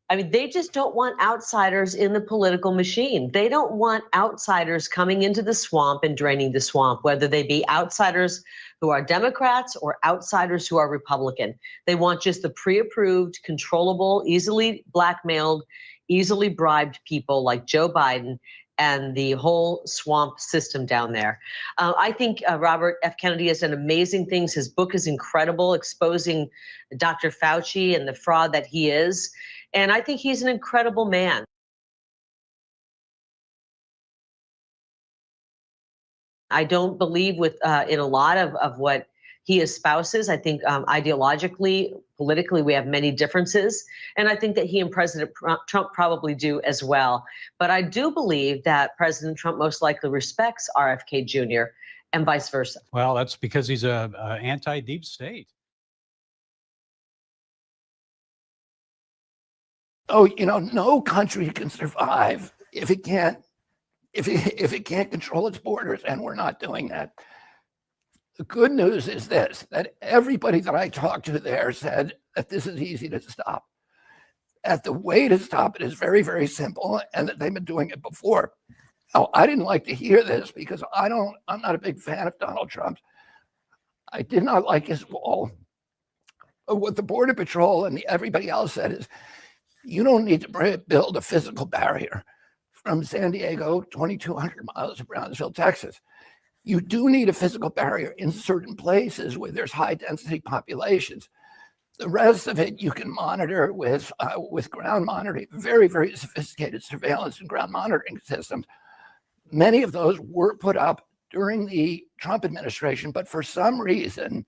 I mean, they just don't want outsiders in the political machine. They don't want outsiders coming into the swamp and draining the swamp, whether they be outsiders who are Democrats or outsiders who are Republican. They want just the pre-approved, controllable, easily blackmailed, easily bribed people like Joe Biden and the whole swamp system down there. I think Robert F. Kennedy has done amazing things. His book is incredible, exposing Dr. Fauci and the fraud that he is. And I think he's an incredible man. I don't believe in a lot of what he espouses. I think ideologically, politically, we have many differences. And I think that he and President Trump probably do as well. But I do believe that President Trump most likely respects RFK Jr. and vice versa. Well, that's because he's a anti-deep state. Oh, no country can survive if it can't control its borders, and we're not doing that. The good news is this, that everybody that I talked to there said that this is easy to stop. That the way to stop it is very, very simple, and that they've been doing it before. Now, I didn't like to hear this because I'm not a big fan of Donald Trump. I did not like his wall. But what the Border Patrol and everybody else said is, you don't need to build a physical barrier. from San Diego, 2,200 miles to Brownsville, Texas. You do need a physical barrier in certain places where there's high density populations. The rest of it you can monitor with ground monitoring, very, very sophisticated surveillance and ground monitoring systems. Many of those were put up during the Trump administration, but for some reason,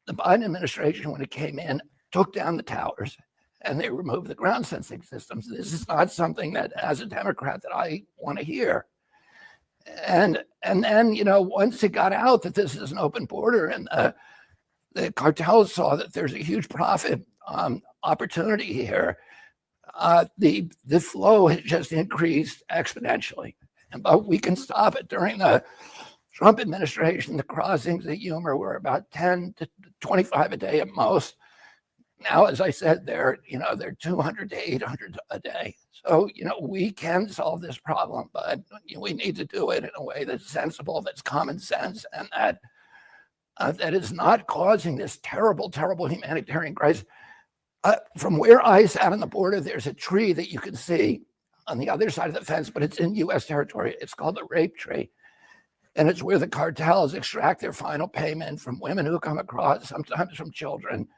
the Biden administration, when it came in, took down the towers and they removed the ground sensing systems. This is not something that, as a Democrat, that I want to hear. And then, you know, once it got out that this is an open border and the cartels saw that there's a huge profit opportunity here, the flow has just increased exponentially. But we can stop it. During the Trump administration, the crossings at Yuma were about 10 to 25 a day at most. Now, as I said, they're 200 to 800 a day. So, you know, we can solve this problem, but we need to do it in a way that's sensible, that's common sense, and that is not causing this terrible, terrible humanitarian crisis. From where I sat on the border, there's a tree that you can see on the other side of the fence, but it's in U.S. territory. It's called the rape tree. And it's where the cartels extract their final payment from women who come across, sometimes from children.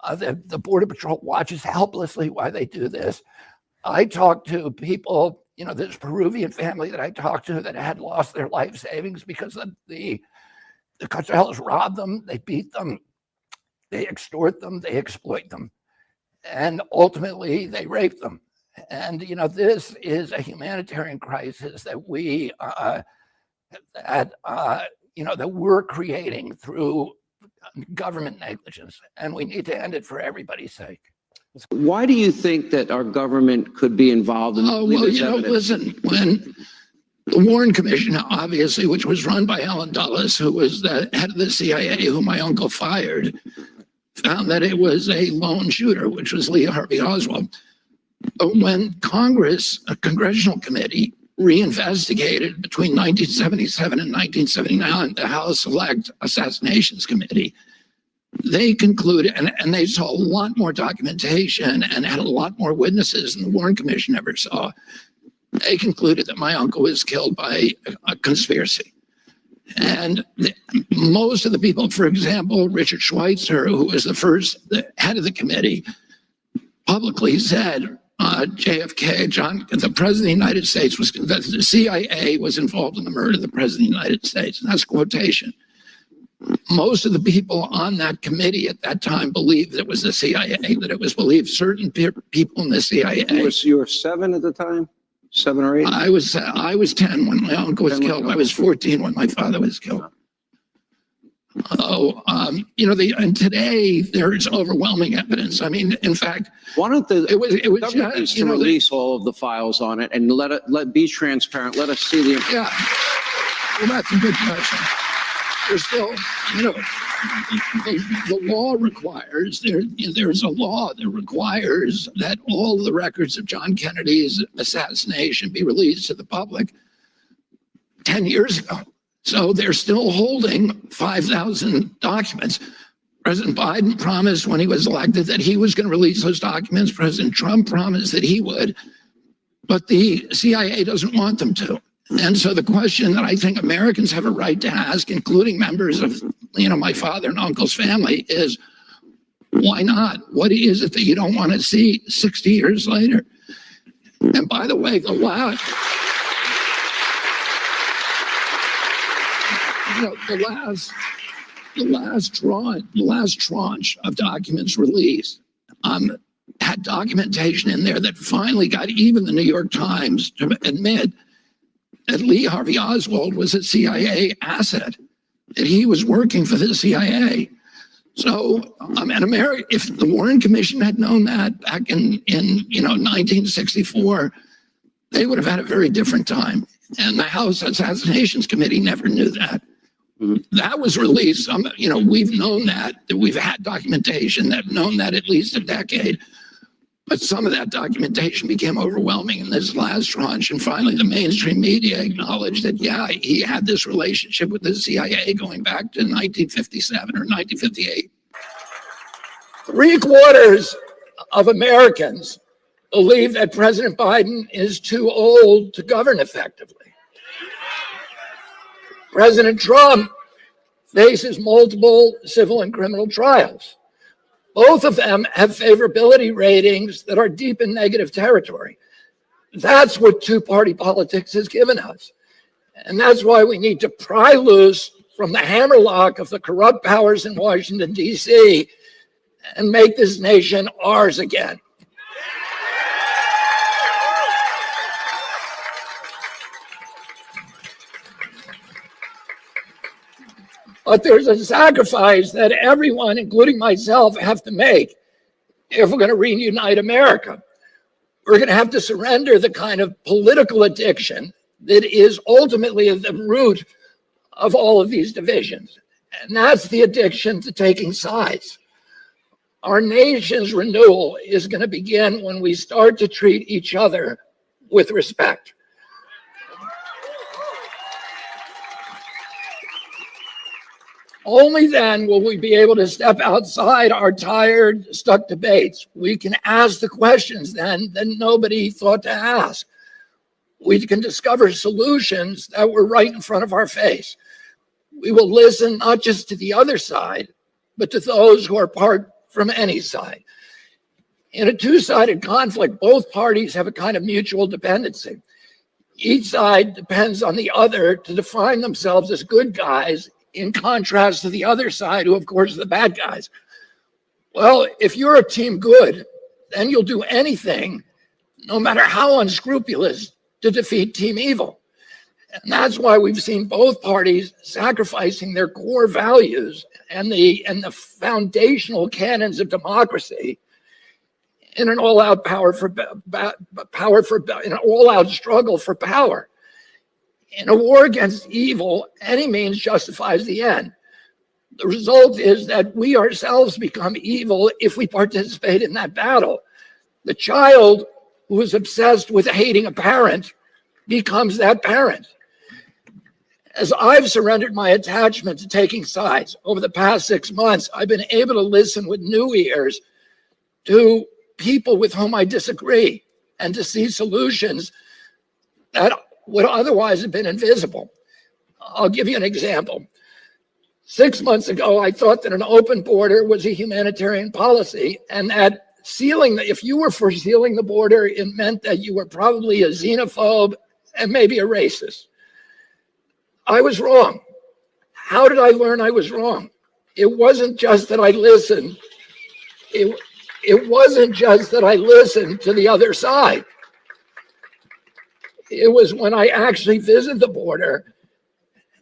The Border Patrol watches helplessly while they do this. I talked to people, you know, this Peruvian family that I talked to that had lost their life savings because the cartels rob them, they beat them, they extort them, they exploit them, and ultimately they rape them. And, you know, this is a humanitarian crisis that that we're creating through government negligence, and we need to end it for everybody's sake. Why do you think that our government could be involved in? Oh, well, you know, listen, when the Warren Commission, obviously, which was run by Alan Dulles, who was the head of the CIA, who my uncle fired, found that it was a lone shooter, which was Lee Harvey Oswald. But when Congress, a congressional committee, reinvestigated between 1977 and 1979 the House Select Assassinations Committee, they concluded, and they saw a lot more documentation and had a lot more witnesses than the Warren Commission ever saw. They concluded that my uncle was killed by a conspiracy. And most of the people, for example, Richard Schweitzer, who was the head of the committee, publicly said, JFK, the president of the United States, that the CIA was involved in the murder of the president of the United States. And that's a quotation. Most of the people on that committee at that time believed it was the CIA, that it was believed certain people in the CIA. You were 7 at the time? 7 or 8? I was 10 when my uncle was killed. I was 14 when my father was killed. You know, and today there is overwhelming evidence. I mean, in fact, why don't the government needs to release all of the files on it and be transparent. Let us see the. Yeah, well, that's a good question. There's still, you know, the law requires there's a law that requires that all the records of John Kennedy's assassination be released to the public 10 years ago. So they're still holding 5,000 documents. President Biden promised when he was elected that he was going to release those documents. President Trump promised that he would, but the CIA doesn't want them to. And so the question that I think Americans have a right to ask, including members of, you know, my father and uncle's family, is why not? What is it that you don't want to see 60 years later? And by the way, the last tranche of documents released had documentation in there that finally got even the New York Times to admit that Lee Harvey Oswald was a CIA asset, that he was working for the CIA. So, in America, if the Warren Commission had known that back in 1964, they would have had a very different time. And the House Assassinations Committee never knew that. That was released. We've known that we've had documentation that have known that at least a decade. But some of that documentation became overwhelming in this last tranche. And finally, the mainstream media acknowledged that, yeah, he had this relationship with the CIA going back to 1957 or 1958. 3/4 of Americans believe that President Biden is too old to govern effectively. President Trump faces multiple civil and criminal trials. Both of them have favorability ratings that are deep in negative territory. That's what two-party politics has given us. And that's why we need to pry loose from the hammerlock of the corrupt powers in Washington, D.C., and make this nation ours again. But there's a sacrifice that everyone, including myself, have to make if we're going to reunite America. We're going to have to surrender the kind of political addiction that is ultimately at the root of all of these divisions. And that's the addiction to taking sides. Our nation's renewal is going to begin when we start to treat each other with respect. Only then will we be able to step outside our tired, stuck debates. We can ask the questions then that nobody thought to ask. We can discover solutions that were right in front of our face. We will listen not just to the other side, but to those who are apart from any side. In a two-sided conflict, both parties have a kind of mutual dependency. Each side depends on the other to define themselves as good guys, in contrast to the other side, who of course are the bad guys. Well, if you're a team good, then you'll do anything, no matter how unscrupulous, to defeat team evil. And that's why we've seen both parties sacrificing their core values and the foundational canons of democracy in an all-out in an all-out struggle for power. In a war against evil, any means justifies the end. The result is that we ourselves become evil if we participate in that battle. The child who is obsessed with hating a parent becomes that parent. As I've surrendered my attachment to taking sides over the past 6 months, I've been able to listen with new ears to people with whom I disagree and to see solutions that would otherwise have been invisible. I'll give you an example. 6 months ago, I thought that an open border was a humanitarian policy, and that if you were for sealing the border, it meant that you were probably a xenophobe and maybe a racist. I was wrong. How did I learn I was wrong? It wasn't just that I listened. It wasn't just that I listened to the other side. It was when I actually visited the border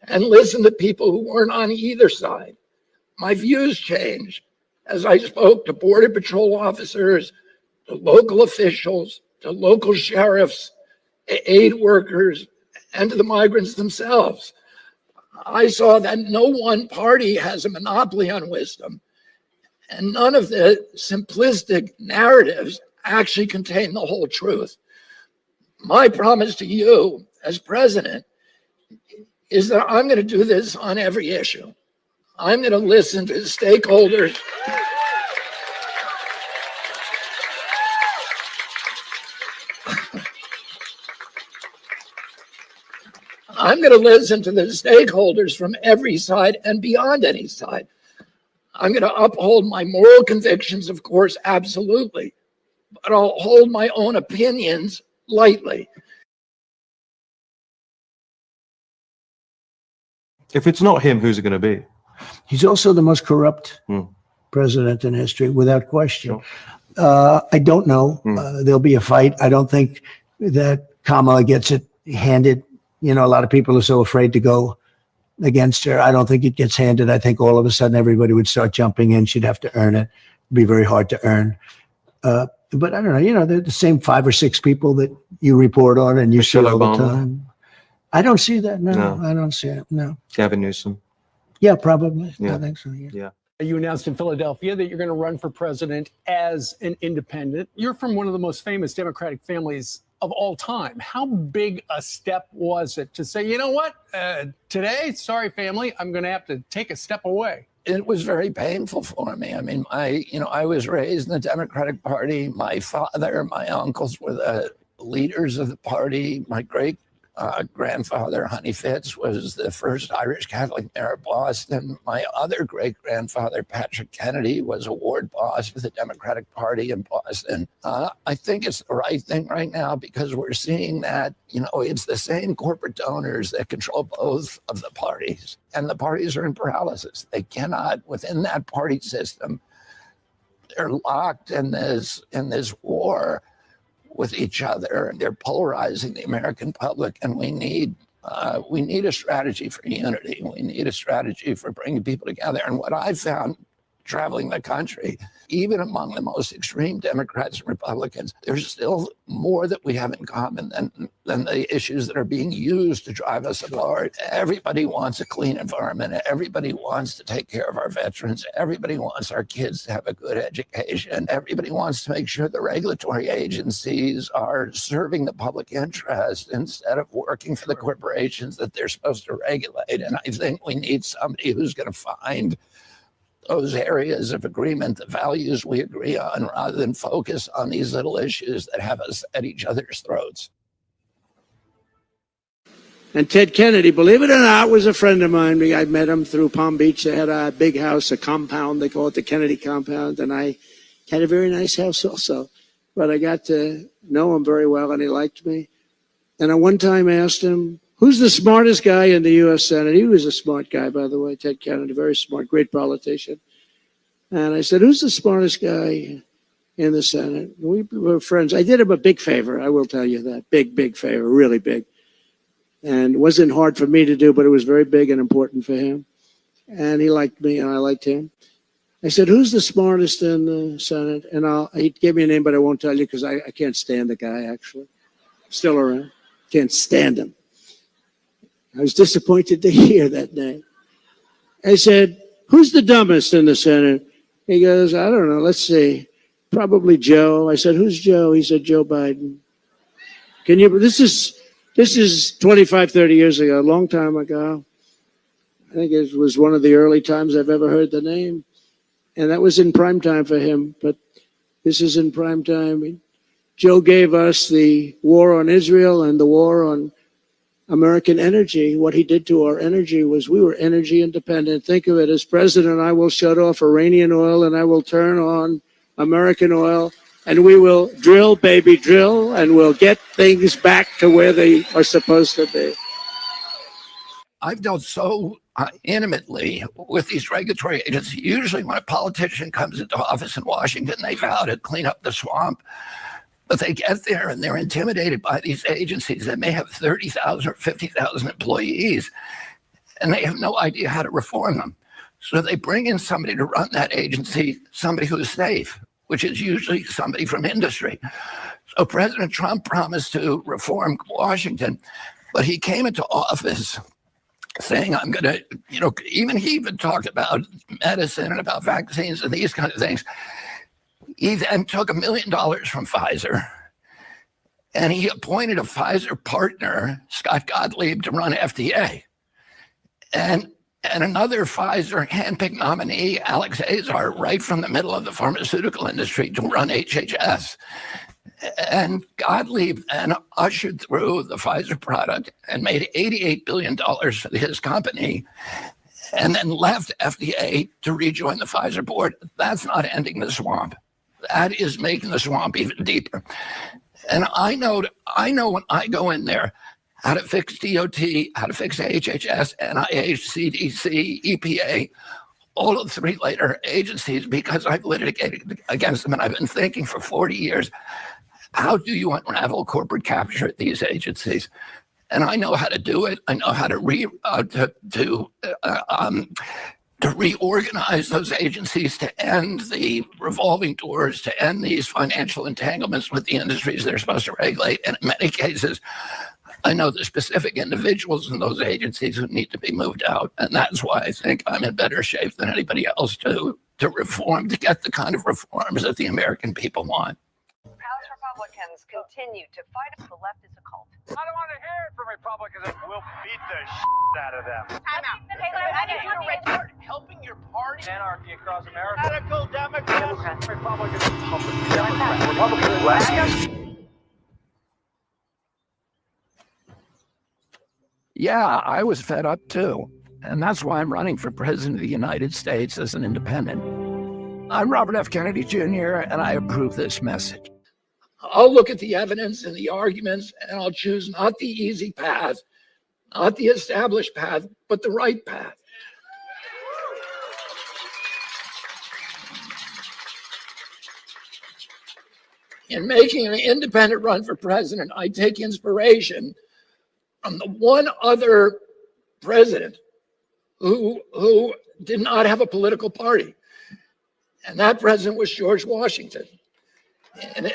and listened to people who weren't on either side. My views changed as I spoke to Border Patrol officers, to local officials, to local sheriffs, aid workers, and to the migrants themselves. I saw that no one party has a monopoly on wisdom, and none of the simplistic narratives actually contain the whole truth. My promise to you as president is that I'm going to do this on every issue. I'm going to listen to stakeholders. I'm going to listen to the stakeholders from every side and beyond any side. I'm going to uphold my moral convictions, of course, absolutely, but I'll hold my own opinions lightly. If it's not him, who's it going to be? He's also the most corrupt president in history, without question. I don't know. There'll be a fight. I don't think that Kamala gets it handed. You know, a lot of people are so afraid to go against her. I don't think it gets handed. I think all of a sudden everybody would start jumping in. She'd have to earn it. It'd be very hard to earn. But I don't know, you know, they're the same 5 or 6 people that you report on and you see all the time. I don't see that. No, I don't see it. No. Gavin Newsom. Yeah, probably. Yeah. I think so. Yeah. You announced in Philadelphia that you're going to run for president as an independent. You're from one of the most famous Democratic families of all time. How big a step was it to say, you know what, today, sorry, family, I'm going to have to take a step away? it was very painful for me. I mean, I was raised in the Democratic Party. My father, my uncles were the leaders of the party. My great grandfather, Honey Fitz, was the first Irish Catholic mayor of Boston. My other great grandfather, Patrick Kennedy, was a ward boss for the Democratic Party in Boston. I think it's the right thing right now because we're seeing that, it's the same corporate donors that control both of the parties. And the parties are in paralysis. They cannot, within that party system, they're locked in this war with each other. They're polarizing the American public, and we need a strategy for unity. We need a strategy for bringing people together. And what I've found traveling the country, even among the most extreme Democrats and Republicans, there's still more that we have in common than the issues that are being used to drive us apart. Everybody wants a clean environment. Everybody wants to take care of our veterans. Everybody wants our kids to have a good education. Everybody wants to make sure the regulatory agencies are serving the public interest instead of working for the corporations that they're supposed to regulate. And I think we need somebody who's going to find those areas of agreement, the values we agree on, rather than focus on these little issues that have us at each other's throats. And Ted Kennedy, believe it or not, was a friend of mine. I met him through Palm Beach. They had a big house, a compound. They call it the Kennedy compound. And I had a very nice house also. But I got to know him very well, and he liked me. And I one time asked him, who's the smartest guy in the U.S. Senate? He was a smart guy, by the way, Ted Kennedy, very smart, great politician. And I said, who's the smartest guy in the Senate? We were friends. I did him a big favor, I will tell you that. Big favor, really big. And it wasn't hard for me to do, but it was very big and important for him. And he liked me, and I liked him. I said, who's the smartest in the Senate? And he gave me a name, but I won't tell you because I can't stand the guy, actually. Still around. Can't stand him. I was disappointed to hear that name. I said, who's the dumbest in the Senate? He goes, I don't know. Let's see. Probably Joe. I said, who's Joe? He said, Joe Biden. This is 25, 30 years ago, a long time ago. I think it was one of the early times I've ever heard the name. And that was in prime time for him. But this is in prime time. Joe gave us the war on Israel and the war on American energy. What he did to our energy was we were energy independent. Think of it as president, I will shut off Iranian oil and I will turn on American oil, and we will drill, baby, drill, and we'll get things back to where they are supposed to be. I've dealt so intimately with these regulatory agencies. Usually when a politician comes into office in Washington, they vow to clean up the swamp. But they get there and they're intimidated by these agencies that may have 30,000 or 50,000 employees, and they have no idea how to reform them. So they bring in somebody to run that agency, somebody who's safe, which is usually somebody from industry. So President Trump promised to reform Washington, but he came into office saying, I'm going to, even he even talked about medicine and about vaccines and these kind of things. He then took $1 million from Pfizer, and he appointed a Pfizer partner, Scott Gottlieb, to run FDA. And another Pfizer handpicked nominee, Alex Azar, right from the middle of the pharmaceutical industry, to run HHS. And Gottlieb then ushered through the Pfizer product and made $88 billion for his company, and then left FDA to rejoin the Pfizer board. That's not ending the swamp. That is making the swamp even deeper. And I know when I go in there how to fix DOT, how to fix HHS, NIH, CDC, EPA, all of the three later agencies, because I've litigated against them and I've been thinking for 40 years, how do you unravel corporate capture at these agencies? And I know how to do it. I know how to reorganize those agencies to end the revolving doors, to end these financial entanglements with the industries they're supposed to regulate. And in many cases, I know the specific individuals in those agencies who need to be moved out. And that's why I think I'm in better shape than anybody else to reform, to get the kind of reforms that the American people want. House Republicans continue to fight. The left is a cult. I don't want to hear it from Republicans. We'll beat the shit out of them. Time out. Taylor, I need you to helping your party. Anarchy across America. Radical Democrats. Republicans. Yeah, I was fed up too. And that's why I'm running for president of the United States as an independent. I'm Robert F. Kennedy Jr., and I approve this message. I'll look at the evidence and the arguments, and I'll choose not the easy path, not the established path, but the right path. In making an independent run for president, I take inspiration from the one other president who did not have a political party. And that president was George Washington. And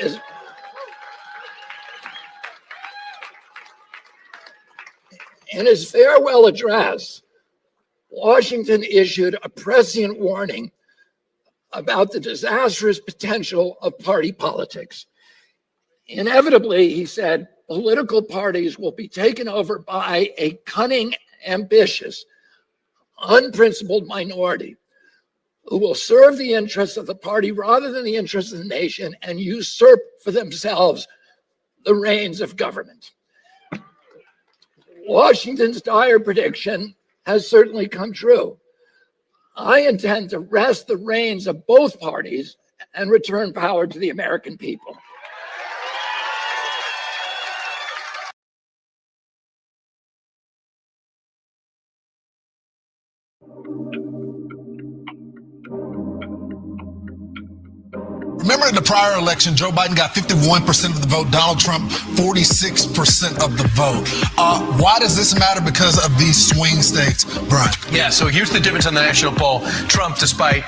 in his farewell address, Washington issued a prescient warning about the disastrous potential of party politics. Inevitably, he said, political parties will be taken over by a cunning, ambitious, unprincipled minority who will serve the interests of the party rather than the interests of the nation and usurp for themselves the reins of government. Washington's dire prediction has certainly come true. I intend to wrest the reins of both parties and return power to the American people. Remember in the prior election, Joe Biden got 51% of the vote, Donald Trump 46% of the vote. Why does this matter? Because of these swing states, Brian? Yeah, so here's the difference on the national poll. Trump, despite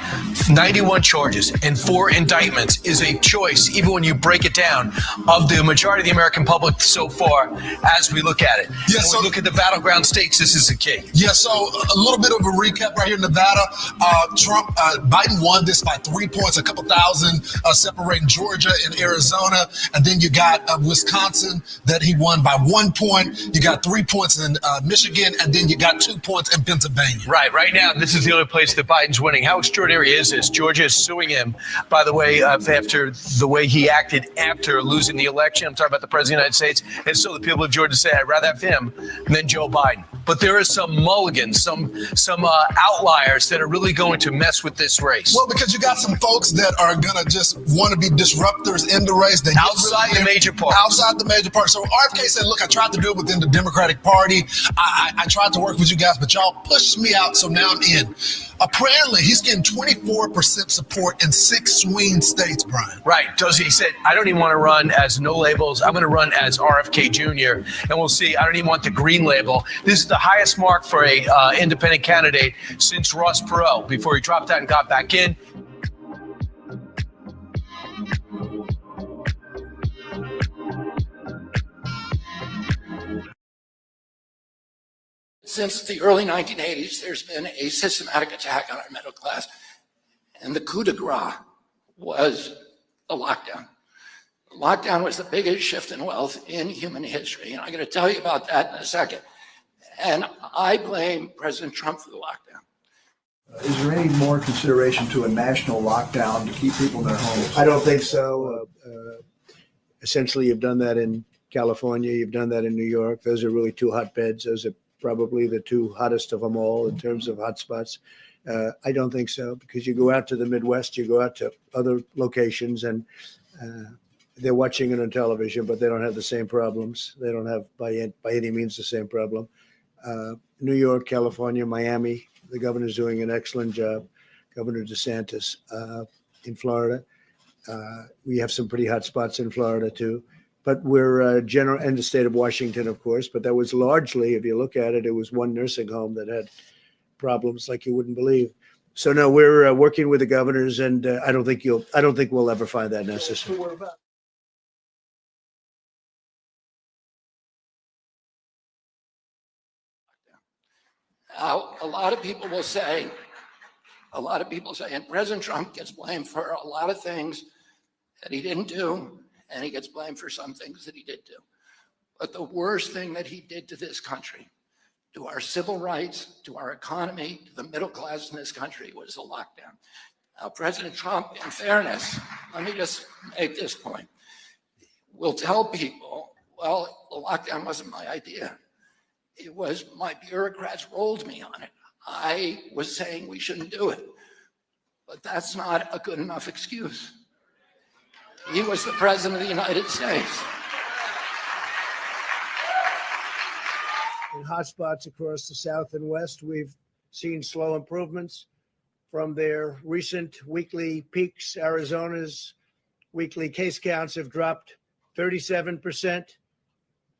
91 charges and 4 indictments, is a choice, even when you break it down, of the majority of the American public so far as we look at it. Yeah, when we look at the battleground states, this is the key. Yeah, so a little bit of a recap right here in Nevada. Biden won this by 3 points, a couple thousand, separating Georgia and Arizona. And then you got Wisconsin that he won by 1 point. You got 3 points in Michigan, and then you got 2 points in Pennsylvania. Right now, this is the only place that Biden's winning. How extraordinary is this? Georgia is suing him, by the way, after the way he acted after losing the election. I'm talking about the president of the United States. And so the people of Georgia say, I'd rather have him than Joe Biden. But there are some mulligans, some outliers that are really going to mess with this race. Well, because you got some folks that are going to just want to be disruptors in the race. They outside the major parties. Outside the major parties. So RFK said, look, I tried to do it within the Democratic Party. I tried to work with you guys, but y'all pushed me out, so now I'm in. Apparently, he's getting 24% support in 6 swing states, Brian. Right. He said, I don't even want to run as no labels. I'm going to run as RFK Jr. And we'll see. I don't even want the green label. This is the highest mark for a independent candidate since Ross Perot before he dropped out and got back in. Since the early 1980s, there's been a systematic attack on our middle class. And the coup de grace was the lockdown. The lockdown was the biggest shift in wealth in human history. And I'm going to tell you about that in a second. And I blame President Trump for the lockdown. Is there any more consideration to a national lockdown to keep people in their homes? I don't think so. Essentially, you've done that in California. You've done that in New York. Those are really 2 hotbeds. Those are probably the 2 hottest of them all in terms of hotspots. I don't think so, because you go out to the Midwest, you go out to other locations, and they're watching it on television, but they don't have the same problems. They don't have by any means the same problem. New York, California, Miami, the governor's doing an excellent job. Governor DeSantis in Florida. We have some pretty hot spots in Florida too. But we're general, and the state of Washington, of course. But that was largely, if you look at it, it was one nursing home that had problems like you wouldn't believe. So no, we're working with the governors, and I don't think we'll ever find that necessary. Now, a lot of people say, and President Trump gets blamed for a lot of things that he didn't do, and he gets blamed for some things that he did do. But the worst thing that he did to this country to our civil rights, to our economy, to the middle class in this country was the lockdown. Now, President Trump, in fairness, let me just make this point, will tell people, well, the lockdown wasn't my idea. It was my bureaucrats rolled me on it. I was saying we shouldn't do it. But that's not a good enough excuse. He was the president of the United States. In hotspots across the South and West, we've seen slow improvements from their recent weekly peaks. Arizona's weekly case counts have dropped 37%.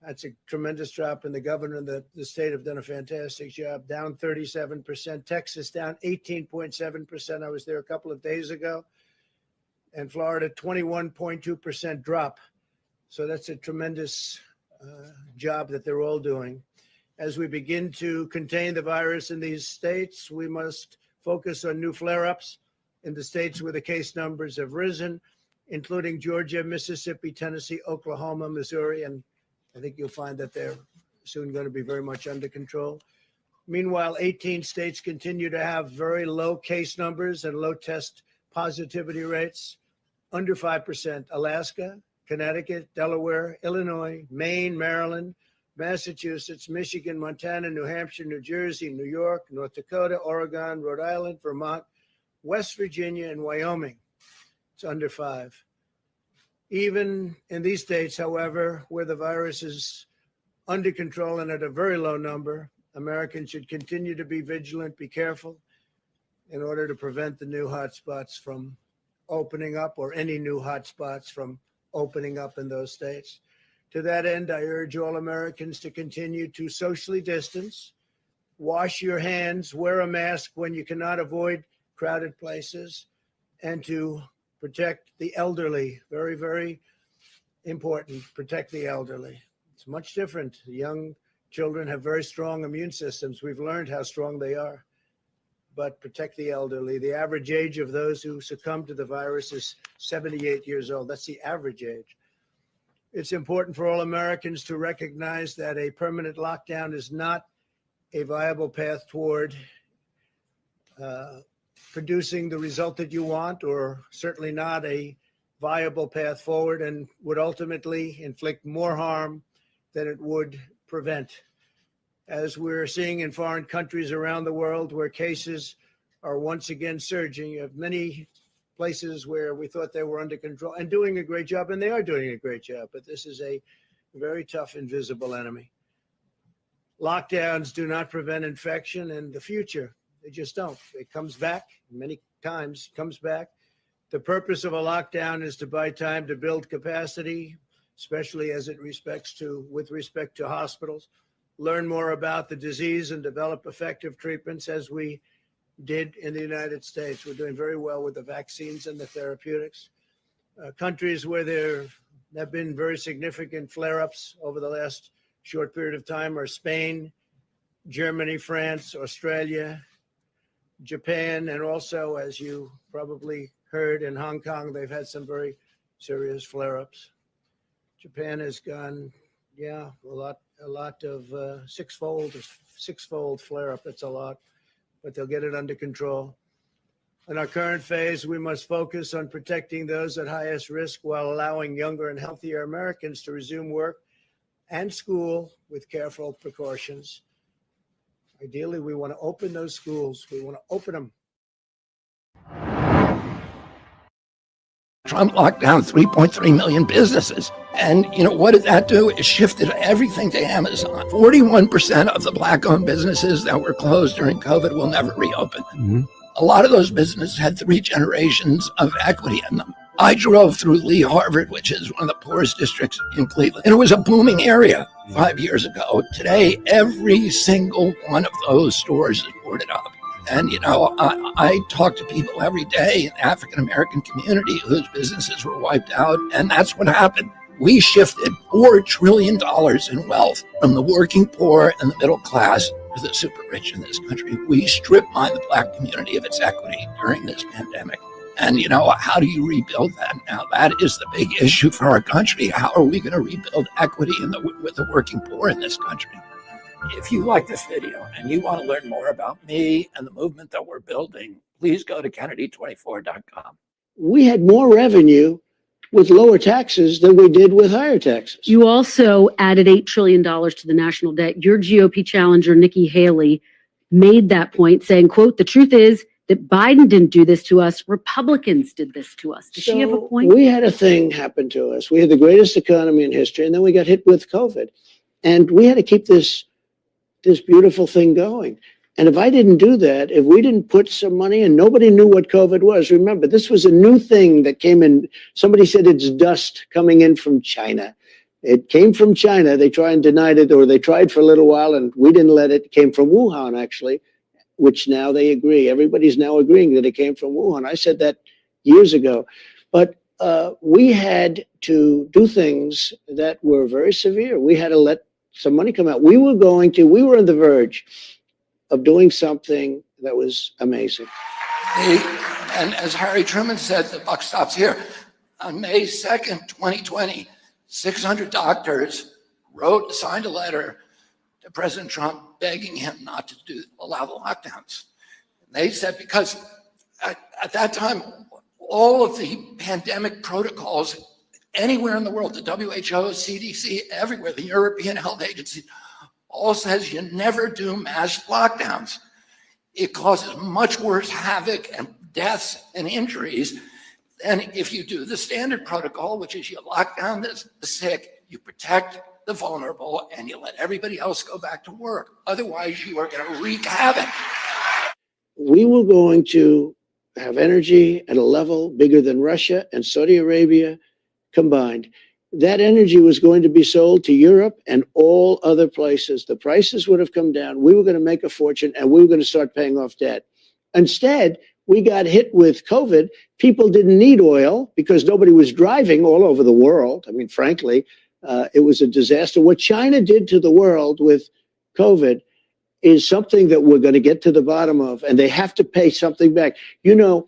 That's a tremendous drop, and the governor and the state have done a fantastic job. Down 37%. Texas down 18.7%. I was there a couple of days ago. And Florida, 21.2% drop. So that's a tremendous job that they're all doing. As we begin to contain the virus in these states, we must focus on new flare-ups in the states where the case numbers have risen, including Georgia, Mississippi, Tennessee, Oklahoma, Missouri, and I think you'll find that they're soon going to be very much under control. Meanwhile, 18 states continue to have very low case numbers and low test positivity rates, under 5%. Alaska, Connecticut, Delaware, Illinois, Maine, Maryland, Massachusetts, Michigan, Montana, New Hampshire, New Jersey, New York, North Dakota, Oregon, Rhode Island, Vermont, West Virginia, and Wyoming. It's under 5. Even in these states, however, where the virus is under control and at a very low number, Americans should continue to be vigilant, be careful, in order to prevent the new hotspots from opening up, or any new hotspots from opening up in those states. To that end, I urge all Americans to continue to socially distance, wash your hands, wear a mask when you cannot avoid crowded places, and to protect the elderly. Very, very important. Protect the elderly. It's much different. Young children have very strong immune systems. We've learned how strong they are. But protect the elderly. The average age of those who succumb to the virus is 78 years old. That's the average age. It's important for all Americans to recognize that a permanent lockdown is not a viable path toward producing the result that you want, or certainly not a viable path forward, and would ultimately inflict more harm than it would prevent. As we're seeing in foreign countries around the world where cases are once again surging, you have many places where we thought they were under control and doing a great job, and they are doing a great job, but this is a very tough, invisible enemy. Lockdowns do not prevent infection in the future. They just don't. It comes back many times, comes back. The purpose of a lockdown is to buy time to build capacity, especially with respect to hospitals, learn more about the disease and develop effective treatments, as we did in the United States. We're doing very well with the vaccines and the therapeutics. Countries where there have been very significant flare-ups over the last short period of time are Spain, Germany, France, Australia, Japan, and also, as you probably heard, in Hong Kong, they've had some very serious flare-ups. Japan has gone, a lot of six-fold flare-up. That's a lot, but they'll get it under control. In our current phase, we must focus on protecting those at highest risk while allowing younger and healthier Americans to resume work and school with careful precautions. Ideally, we want to open those schools. We want to open them. Trump locked down 3.3 million businesses. And, what did that do? It shifted everything to Amazon. 41% of the Black-owned businesses that were closed during COVID will never reopen. Mm-hmm. A lot of those businesses had 3 generations of equity in them. I drove through Lee Harvard, which is one of the poorest districts in Cleveland, and it was a booming area 5 years ago. Today, every single one of those stores is boarded up. And, I talk to people every day in the African-American community whose businesses were wiped out, and that's what happened. We shifted $4 trillion in wealth from the working poor and the middle class to the super rich in this country. We stripped mined the Black community of its equity during this pandemic. And, how do you rebuild that now? That is the big issue for our country. How are we going to rebuild equity with the working poor in this country? If you like this video and you want to learn more about me and the movement that we're building, please go to Kennedy24.com. We had more revenue with lower taxes than we did with higher taxes. You also added $8 trillion to the national debt. Your GOP challenger, Nikki Haley, made that point, saying, quote, "The truth is that Biden didn't do this to us. Republicans did this to us." Does she have a point? We had a thing happen to us. We had the greatest economy in history, and then we got hit with COVID. And we had to keep this beautiful thing going. And if I didn't do that, if we didn't put some money in, nobody knew what COVID was. Remember, this was a new thing that came in. Somebody said it's dust coming in from China. It came from China. They tried and denied it, or they tried for a little while, and we didn't let it. It came from Wuhan, actually, which now they agree. Everybody's now agreeing that it came from Wuhan. I said that years ago. But we had to do things that were very severe. We had to let some money come out. We were on the verge of doing something that was amazing. And as Harry Truman said, the buck stops here. On May 2nd, 2020, 600 doctors signed a letter to President Trump begging him not to allow the lockdowns. They said, because at that time, all of the pandemic protocols anywhere in the world, the WHO, CDC, everywhere, the European Health Agency, all says you never do mass lockdowns. It causes much worse havoc and deaths and injuries than if you do the standard protocol, which is you lock down the sick, you protect the vulnerable, and you let everybody else go back to work. Otherwise, you are going to wreak havoc. We were going to have energy at a level bigger than Russia and Saudi Arabia combined. That energy was going to be sold to Europe and all other places. The prices would have come down. We were going to make a fortune, and we were going to start paying off debt. Instead, we got hit with COVID. People didn't need oil because nobody was driving all over the world. I mean, frankly, it was a disaster. What China did to the world with COVID is something that we're going to get to the bottom of, and they have to pay something back. You know,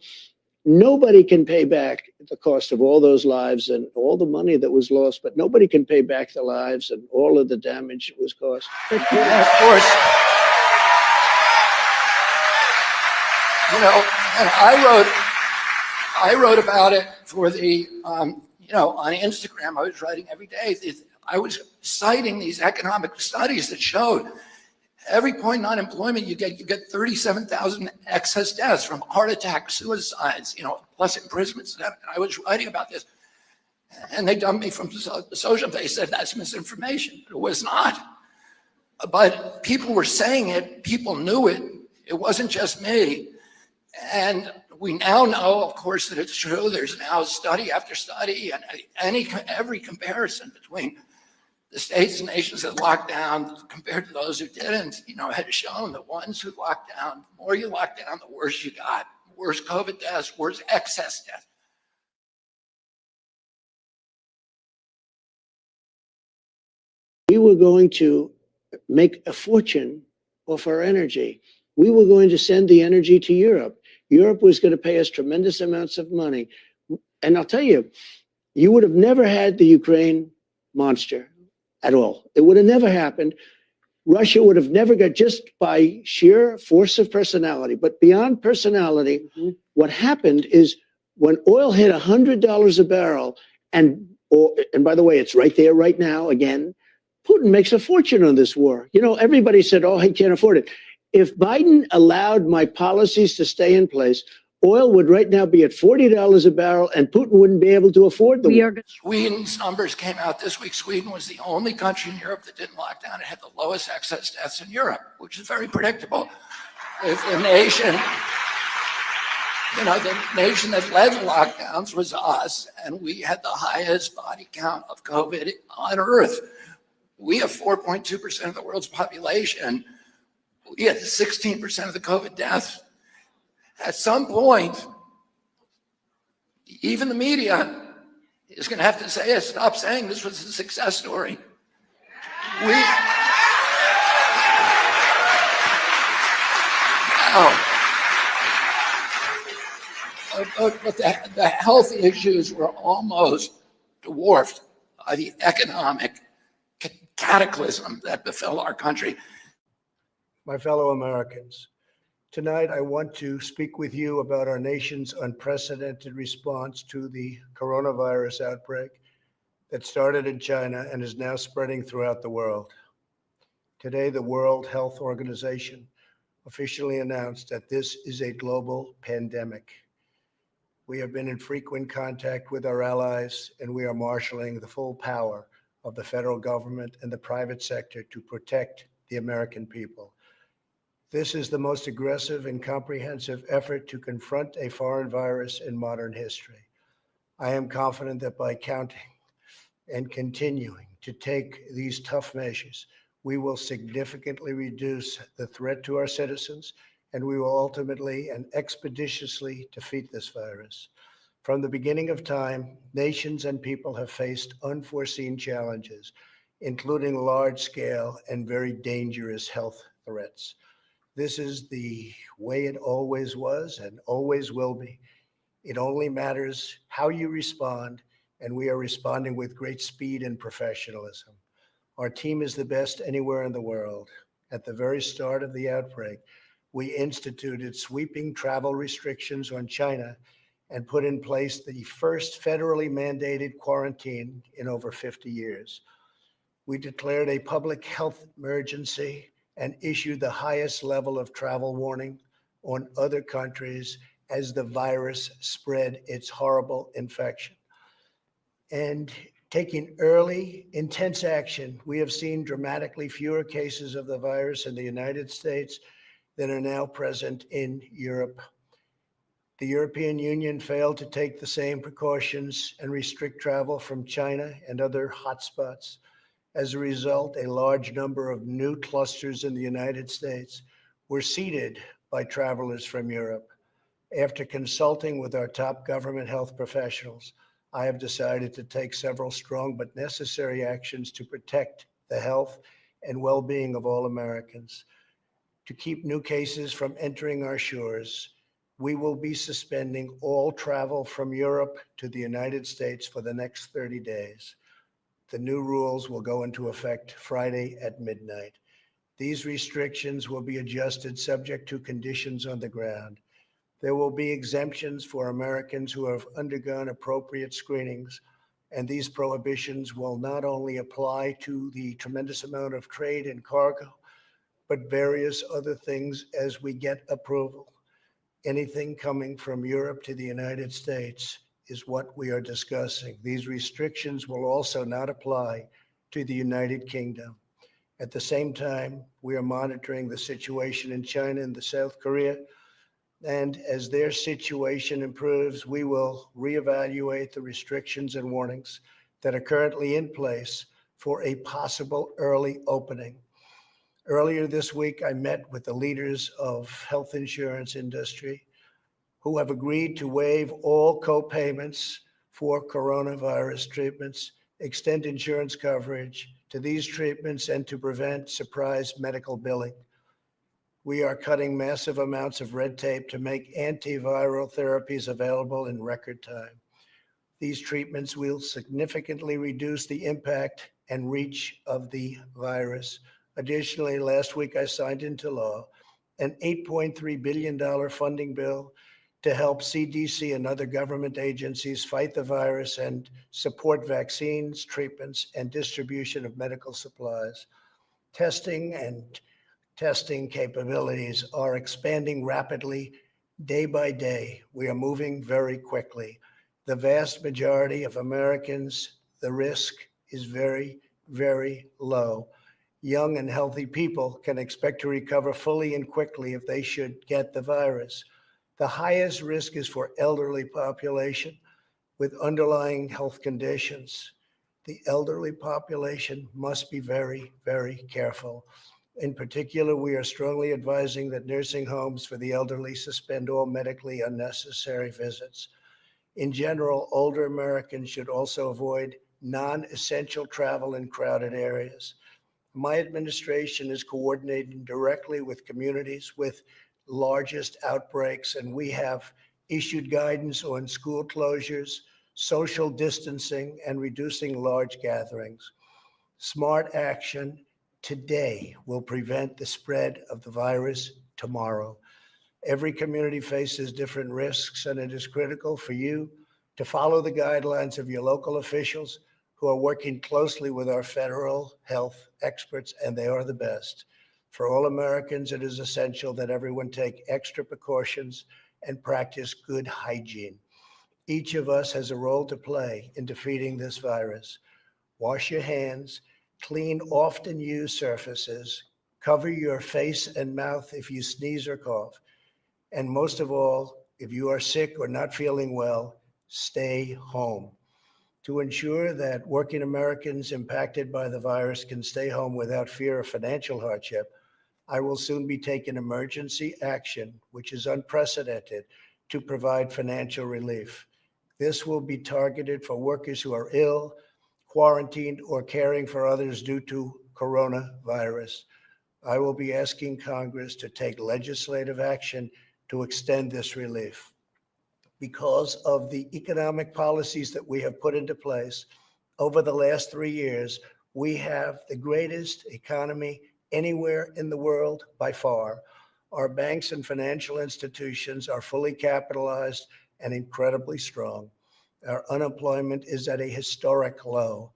nobody can pay back the cost of all those lives and all the money that was lost, but nobody can pay back the lives and all of the damage it was caused. And of course, you know, and I wrote about it for the, on Instagram. I was writing every day. I was citing these economic studies that showed every point in unemployment you get 37,000 excess deaths from heart attacks, suicides, plus imprisonments. And I was writing about this, and they dumped me from social. They said that's misinformation. It was not. But people were saying it. People knew it. It wasn't just me. And we now know, of course, that it's true. There's now study after study, and every comparison between the states and nations that locked down compared to those who didn't, had shown the ones who locked down, the more you locked down, the worse you got. Worse COVID deaths, worse excess deaths. We were going to make a fortune off our energy. We were going to send the energy to Europe. Europe was going to pay us tremendous amounts of money. And I'll tell you, you would have never had the Ukraine monster at all. It would have never happened. Russia would have never got, just by sheer force of personality. But beyond personality, what happened is when oil hit $100 a barrel, and by the way, it's right there right now again, Putin makes a fortune on this war. Everybody said, oh, he can't afford it. If Biden allowed my policies to stay in place, oil would right now be at $40 a barrel, and Putin wouldn't be able to afford the war. Sweden's numbers came out this week. Sweden was the only country in Europe that didn't lock down. It had the lowest excess deaths in Europe, which is very predictable. If the nation, the nation that led the lockdowns was us, and we had the highest body count of COVID on Earth. We have 4.2% of the world's population. We had 16% of the COVID deaths. At some point, even the media is going to have to say, stop saying this was a success story. But the health issues were almost dwarfed by the economic cataclysm that befell our country. my fellow Americans. Tonight, I want to speak with you about our nation's unprecedented response to the coronavirus outbreak that started in China and is now spreading throughout the world. Today, the World Health Organization officially announced that this is a global pandemic. We have been in frequent contact with our allies, and we are marshaling the full power of the federal government and the private sector to protect the American people. This is the most aggressive and comprehensive effort to confront a foreign virus in modern history. I am confident that by counting and continuing to take these tough measures, we will significantly reduce the threat to our citizens, and we will ultimately and expeditiously defeat this virus. From the beginning of time, nations and people have faced unforeseen challenges, including large-scale and very dangerous health threats. This is the way it always was and always will be. It only matters how you respond, and we are responding with great speed and professionalism. Our team is the best anywhere in the world. At the very start of the outbreak, we instituted sweeping travel restrictions on China and put in place the first federally mandated quarantine in over 50 years. We declared a public health emergency and issued the highest level of travel warning on other countries as the virus spread its horrible infection. And taking early, intense action, we have seen dramatically fewer cases of the virus in the United States than are now present in Europe. The European Union failed to take the same precautions and restrict travel from China and other hotspots. As a result, a large number of new clusters in the United States were seeded by travelers from Europe. After consulting with our top government health professionals, I have decided to take several strong but necessary actions to protect the health and well-being of all Americans. To keep new cases from entering our shores, we will be suspending all travel from Europe to the United States for the next 30 days. The new rules will go into effect Friday at midnight. These restrictions will be adjusted subject to conditions on the ground. There will be exemptions for Americans who have undergone appropriate screenings, and these prohibitions will not only apply to the tremendous amount of trade and cargo, but various other things as we get approval. Anything coming from Europe to the United States is what we are discussing. These restrictions will also not apply to the United Kingdom. At the same time, we are monitoring the situation in China and South Korea, and as their situation improves, we will reevaluate the restrictions and warnings that are currently in place for a possible early opening. Earlier this week, I met with the leaders of health insurance industry who have agreed to waive all co-payments for coronavirus treatments, extend insurance coverage to these treatments, and to prevent surprise medical billing. We are cutting massive amounts of red tape to make antiviral therapies available in record time. These treatments will significantly reduce the impact and reach of the virus. Additionally, last week I signed into law an $8.3 billion funding bill to help CDC and other government agencies fight the virus and support vaccines, treatments, and distribution of medical supplies. Testing capabilities are expanding rapidly day by day. We are moving very quickly. The vast majority of Americans, the risk is very, very low. Young and healthy people can expect to recover fully and quickly if they should get the virus. The highest risk is for elderly population with underlying health conditions. The elderly population must be very, very careful. In particular, we are strongly advising that nursing homes for the elderly suspend all medically unnecessary visits. In general, older Americans should also avoid non-essential travel in crowded areas. My administration is coordinating directly with communities with largest outbreaks, and we have issued guidance on school closures, social distancing, and reducing large gatherings. Smart action today will prevent the spread of the virus tomorrow. Every community faces different risks, and it is critical for you to follow the guidelines of your local officials who are working closely with our federal health experts, and they are the best. For all Americans, it is essential that everyone take extra precautions and practice good hygiene. Each of us has a role to play in defeating this virus. Wash your hands, clean often used surfaces, cover your face and mouth if you sneeze or cough. And most of all, if you are sick or not feeling well, stay home. To ensure that working Americans impacted by the virus can stay home without fear of financial hardship, I will soon be taking emergency action, which is unprecedented, to provide financial relief. This will be targeted for workers who are ill, quarantined, or caring for others due to coronavirus. I will be asking Congress to take legislative action to extend this relief. Because of the economic policies that we have put into place over the last 3 years, we have the greatest economy anywhere in the world by far. Our banks and financial institutions are fully capitalized and incredibly strong. Our unemployment is at a historic low.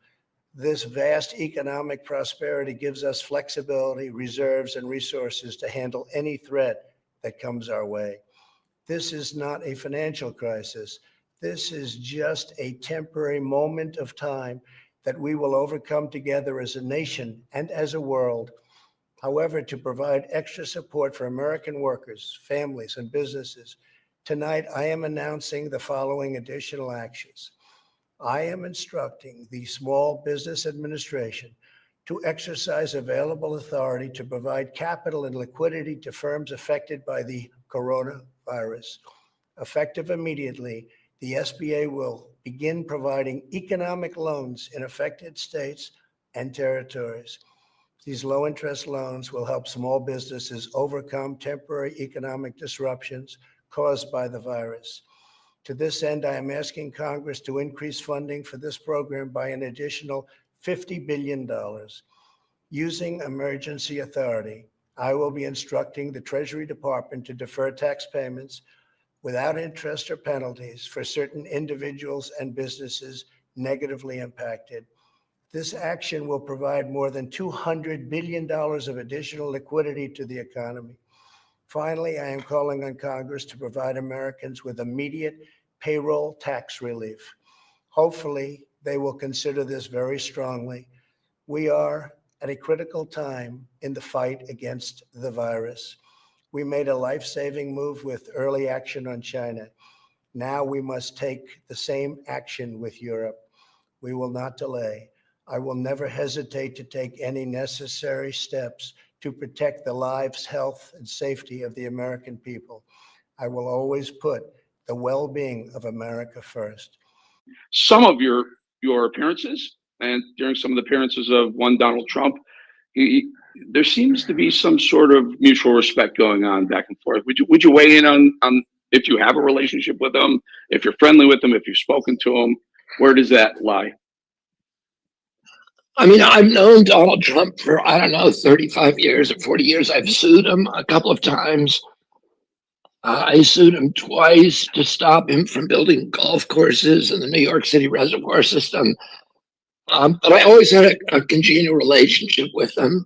This vast economic prosperity gives us flexibility, reserves, and resources to handle any threat that comes our way. This is not a financial crisis. This is just a temporary moment of time that we will overcome together as a nation and as a world. However, to provide extra support for American workers, families, and businesses, tonight I am announcing the following additional actions. I am instructing the Small Business Administration to exercise available authority to provide capital and liquidity to firms affected by the coronavirus. Effective immediately, the SBA will begin providing economic loans in affected states and territories. These low-interest loans will help small businesses overcome temporary economic disruptions caused by the virus. To this end, I am asking Congress to increase funding for this program by an additional $50 billion. Using emergency authority, I will be instructing the Treasury Department to defer tax payments without interest or penalties for certain individuals and businesses negatively impacted. This action will provide more than $200 billion of additional liquidity to the economy. Finally, I am calling on Congress to provide Americans with immediate payroll tax relief. Hopefully, they will consider this very strongly. We are at a critical time in the fight against the virus. We made a life-saving move with early action on China. Now we must take the same action with Europe. We will not delay. I will never hesitate to take any necessary steps to protect the lives, health, and safety of the American people. I will always put the well-being of America first. Some of your appearances, and during some of the appearances of one Donald Trump, there seems to be some sort of mutual respect going on back and forth. Would you weigh in on if you have a relationship with him, if you're friendly with him, if you've spoken to him? Where does that lie? I mean, I've known Donald Trump for, 35 years or 40 years. I've sued him a couple of times. I sued him twice to stop him from building golf courses in the New York City reservoir system. But I always had a congenial relationship with him.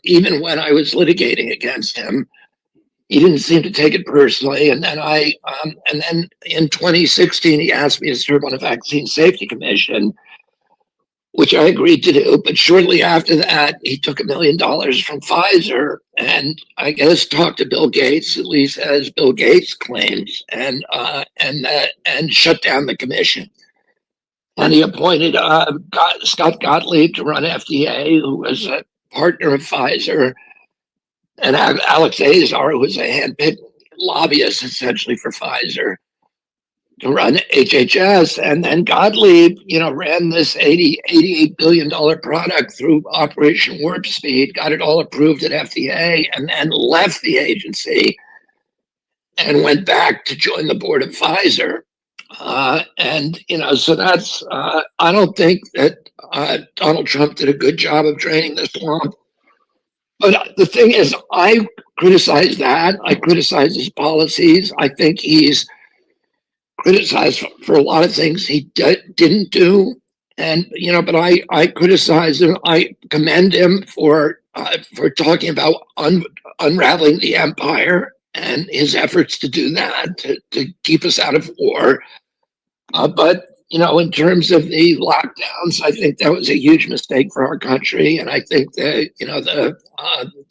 Even when I was litigating against him, he didn't seem to take it personally. And then in 2016, he asked me to serve on a vaccine safety commission, which I agreed to do. But shortly after that, he took $1 million from Pfizer and I guess talked to Bill Gates, at least as Bill Gates claims, and shut down the commission. And he appointed Scott Gottlieb to run FDA, who was a partner of Pfizer, and Alex Azar, who was a handpicked lobbyist essentially for Pfizer, to run HHS. And then Gottlieb, ran this $88 billion product through Operation Warp Speed, got it all approved at FDA, and then left the agency and went back to join the board of Pfizer. So that's, I don't think that Donald Trump did a good job of draining the swamp. But the thing is, I criticize that. I criticize his policies. I think he's criticized for a lot of things he didn't do. And, but I criticize him. I commend him for talking about unraveling the empire and his efforts to do that, to keep us out of war. But, in terms of the lockdowns, I think that was a huge mistake for our country. And I think that,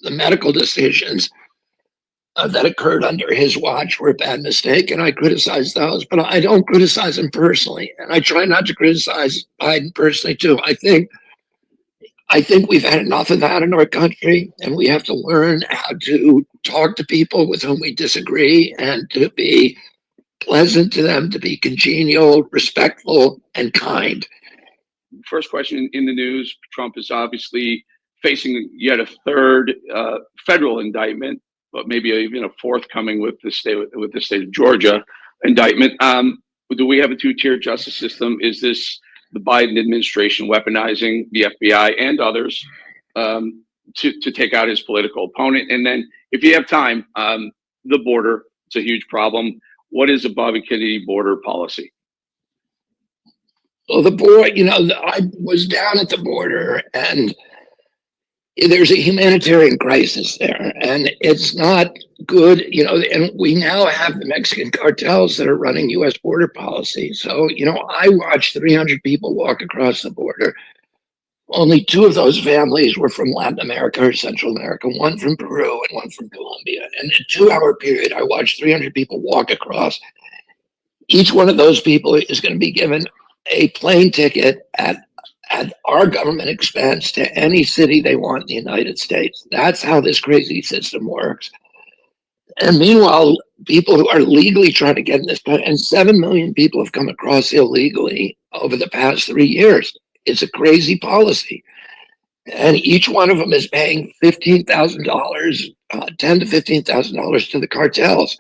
the medical decisions that occurred under his watch were a bad mistake, and I criticize those, but I don't criticize him personally, and I try not to criticize Biden personally too. I think we've had enough of that in our country, and we have to learn how to talk to people with whom we disagree and to be pleasant to them, to be congenial, respectful, and kind. First question in the news: Trump is obviously facing yet a third federal indictment, but maybe even a fourth coming with the state of Georgia indictment. Do we have a two-tier justice system? Is this the Biden administration weaponizing the FBI and others to take out his political opponent? And then, if you have time, the border, it's a huge problem. What is the Bobby Kennedy border policy? Well, the border, I was down at the border, and there's a humanitarian crisis there, and it's not good, and we now have the Mexican cartels that are running U.S. border policy. So, I watched 300 people walk across the border. Only 2 of those families were from Latin America or Central America, one from Peru and one from Colombia. And in a 2-hour period, I watched 300 people walk across. Each one of those people is going to be given a plane ticket at our government expense to any city they want in the United States. That's how this crazy system works. And meanwhile, people who are legally trying to get in this, and 7 million people have come across illegally over the past 3 years. It's a crazy policy. And each one of them is paying $15,000, $10,000 to $15,000 to the cartels.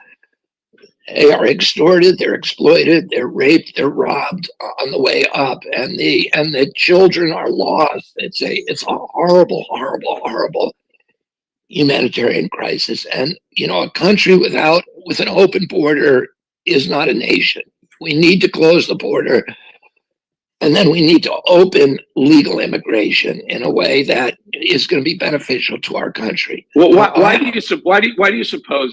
They are extorted, they're exploited, they're raped, they're robbed on the way up, and the children are lost. It's a horrible, horrible, horrible humanitarian crisis. And a country with an open border is not a nation. We need to close the border, and then we need to open legal immigration in a way that is going to be beneficial to our country. Well, why do you suppose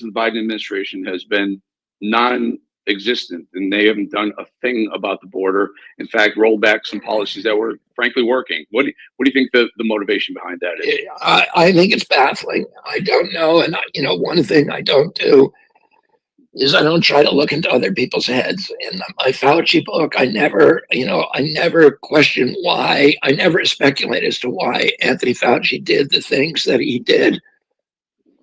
the Biden administration has been non-existent and they haven't done a thing about the border? In fact, rolled back some policies that were frankly working. What do you think the motivation behind that is? I think it's baffling. I don't know. And one thing I don't do is I don't try to look into other people's heads. In my Fauci book, I never question why. I never speculate as to why Anthony Fauci did the things that he did.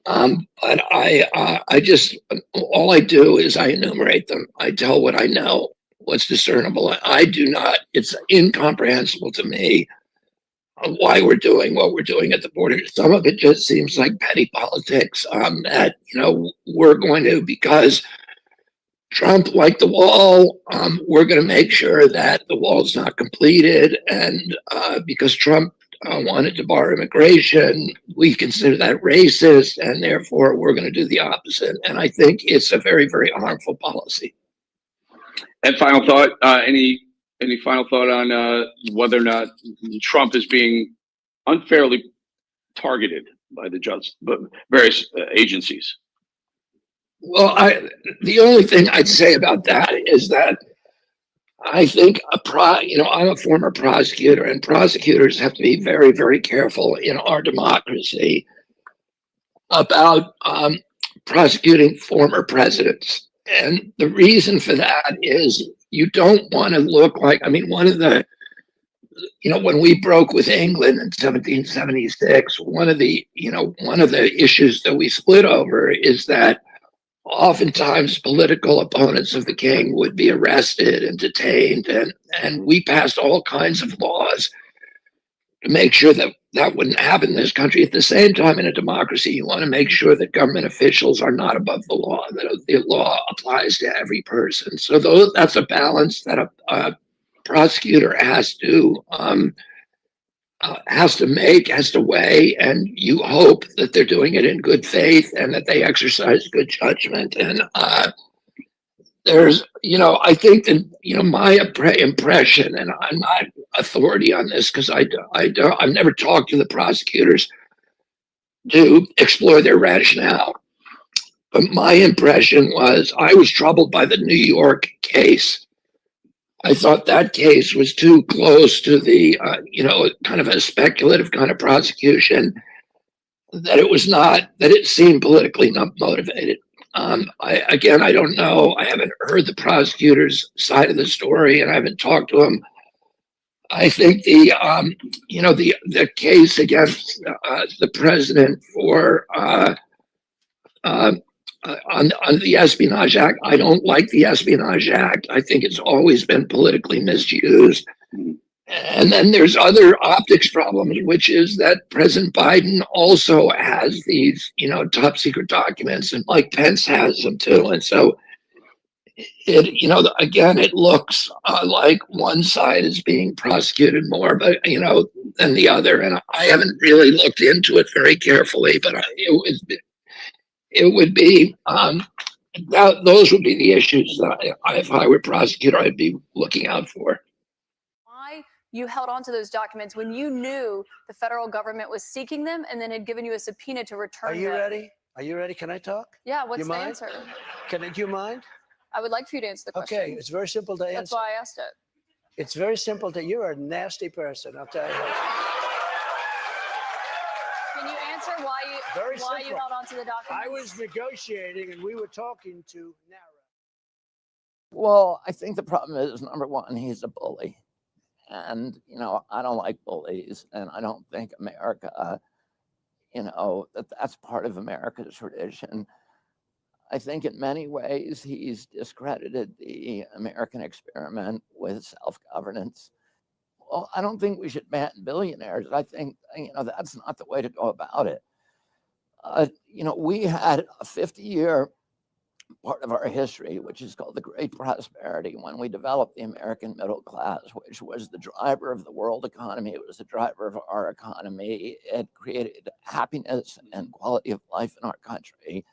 But I just, all I do is I enumerate them. I tell what I know, what's discernible. I do not, it's incomprehensible to me why we're doing what we're doing at the border. Some of it just seems like petty politics, that, we're going to, because Trump liked the wall, we're going to make sure that the wall's not completed. And because Trump wanted to bar immigration, we consider that racist, and therefore we're going to do the opposite. And I think it's a very, very harmful policy. And final thought, any final thought on whether or not Trump is being unfairly targeted by the various agencies? Well, the only thing I'd say about that is that I think I'm a former prosecutor, and prosecutors have to be very, very careful in our democracy about prosecuting former presidents. And the reason for that is you don't want to look like, one of the, when we broke with England in 1776, one of the issues that we split over is that oftentimes political opponents of the king would be arrested and detained, and we passed all kinds of laws to make sure that that wouldn't happen in this country. At the same time, in a democracy, you want to make sure that government officials are not above the law, that the law applies to every person. So that's a balance that a prosecutor has to has to weigh, and you hope that they're doing it in good faith and that they exercise good judgment. And there's, I think that, my impression, and I'm not authority on this because I've never talked to the prosecutors to explore their rationale. But my impression was I was troubled by the New York case. I thought that case was too close to the, kind of a speculative kind of prosecution, that it seemed politically not motivated. I don't know. I haven't heard the prosecutor's side of the story, and I haven't talked to him. I think the case against the president for on the Espionage Act, I don't like the Espionage Act. I think it's always been politically misused. And then there's other optics problems, which is that President Biden also has these, top secret documents, and Mike Pence has them too. And so it looks like one side is being prosecuted more, but, than the other. And I haven't really looked into it very carefully, but it would be, those would be the issues that if I were prosecutor, I'd be looking out for. Why you held on to those documents when you knew the federal government was seeking them and then had given you a subpoena to return Are you them? ready? Are you ready? Can I talk? Yeah, what's You the mind? answer? Do you mind? I would like for you to answer the question. Okay, it's very simple to answer. That's why I asked it. It's very simple you're a nasty person, I'll tell you. Can you answer why you simple. held on to the documents? I was negotiating and we were talking to Nara. Well, I think the problem is, number one, he's a bully. And, I don't like bullies. And I don't think America, that's part of America's tradition. I think in many ways he's discredited the American experiment with self-governance. Well, I don't think we should ban billionaires. I think, that's not the way to go about it. We had a 50-year part of our history, which is called the Great Prosperity, when we developed the American middle class, which was the driver of the world economy. It was the driver of our economy. It created happiness and quality of life in our country.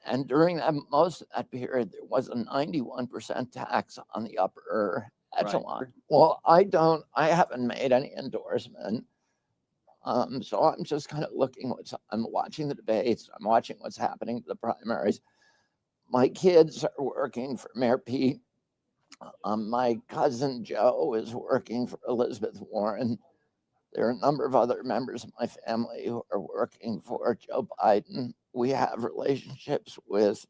And during most of that period, there was a 91% tax on the upper echelon. Right. Well, I haven't made any endorsement. So I'm just kind of I'm watching the debates. I'm watching what's happening to the primaries. My kids are working for Mayor Pete. My cousin Joe is working for Elizabeth Warren. There are a number of other members of my family who are working for Joe Biden. We have relationships with,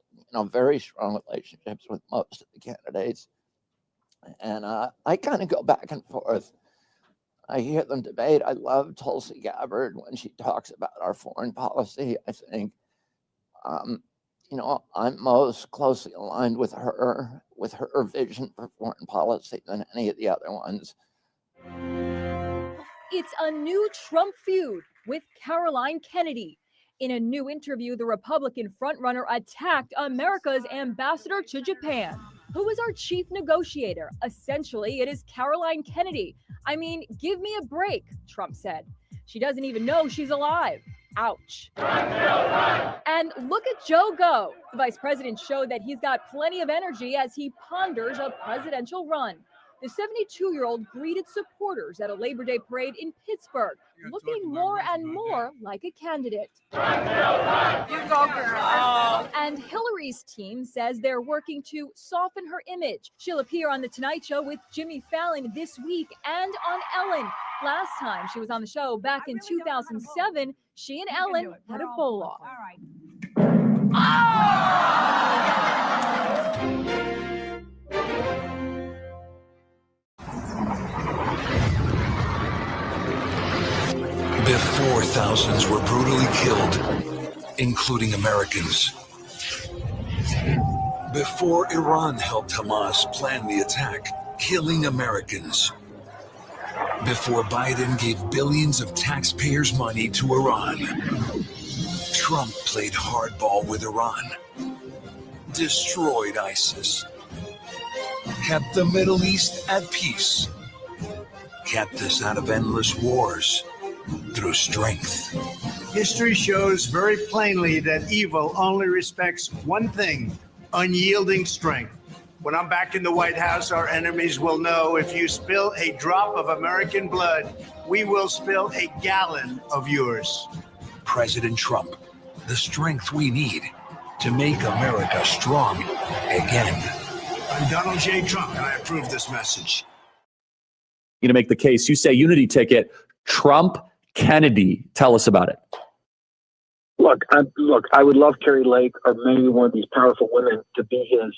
very strong relationships with most of the candidates. And I kind of go back and forth. I hear them debate. I love Tulsi Gabbard when she talks about our foreign policy. I think, I'm most closely aligned with her vision for foreign policy than any of the other ones. It's a new Trump feud with Caroline Kennedy. In a new interview, the Republican frontrunner attacked America's ambassador to Japan. Who is our chief negotiator? Essentially, it is Caroline Kennedy. I mean, give me a break, Trump said. She doesn't even know she's alive. Ouch. And look at Joe go. The vice president showed that he's got plenty of energy as he ponders a presidential run. The 72-year-old greeted supporters at a Labor Day parade in Pittsburgh, looking more and more like a candidate. You go, girl. And Hillary's team says they're working to soften her image. She'll appear on The Tonight Show with Jimmy Fallon this week and on Ellen. Last time she was on the show back in 2007, she and Ellen had a bowl-off. All right. Before thousands were brutally killed, including Americans. Before Iran helped Hamas plan the attack, killing Americans. Before Biden gave billions of taxpayers' money to Iran, Trump played hardball with Iran, destroyed ISIS, kept the Middle East at peace, kept us out of endless wars through strength. History shows very plainly that evil only respects one thing: unyielding strength. When I'm back in the White House, our enemies will know if you spill a drop of American blood, we will spill a gallon of yours. President Trump, the strength we need to make America strong again. I'm Donald J. Trump, and I approve this message. You to make the case. You say unity ticket, Trump, Kennedy. Tell us about it. Look, I would love Carrie Lake or maybe one of these powerful women to be his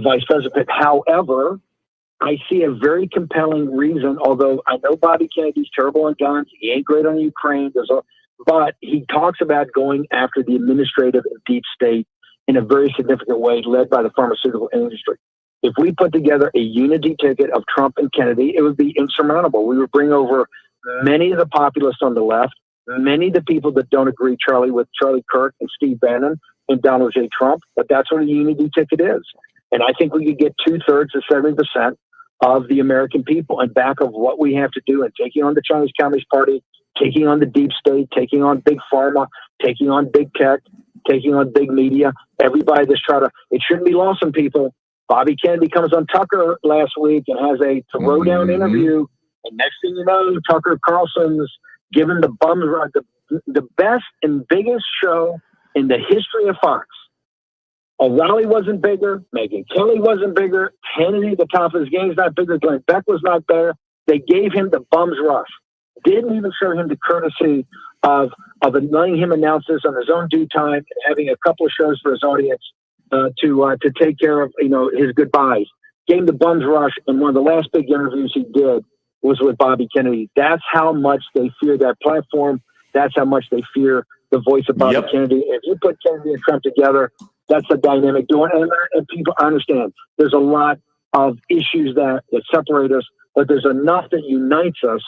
vice president. However, I see a very compelling reason, although I know Bobby Kennedy's terrible on guns. He ain't great on Ukraine. But he talks about going after the administrative and deep state in a very significant way, led by the pharmaceutical industry. If we put together a unity ticket of Trump and Kennedy, it would be insurmountable. We would bring over many of the populists on the left, many of the people that don't agree, with Charlie Kirk and Steve Bannon and Donald J. Trump. But that's what a unity ticket is. And I think we could get 2/3 to 70% of the American people and back of what we have to do in taking on the Chinese Communist Party, taking on the deep state, taking on big pharma, taking on big tech, taking on big media. Everybody that's it shouldn't be lost on people. Bobby Kennedy comes on Tucker last week and has a throwdown interview. And next thing you know, Tucker Carlson's given the bums the best and biggest show in the history of Fox. O'Reilly wasn't bigger. Megyn Kelly wasn't bigger. Hannity, the top of his game's not bigger. Glenn Beck was not there. They gave him the bum's rush. Didn't even show him the courtesy of letting him announce this on his own due time and having a couple of shows for his audience to take care of his goodbyes. Gave him the bum's rush, and one of the last big interviews he did was with Bobby Kennedy. That's how much they fear that platform. That's how much they fear the voice of Bobby Kennedy. If you put Kennedy and Trump together, that's the dynamic doing. And people understand there's a lot of issues that separate us, but there's enough that unites us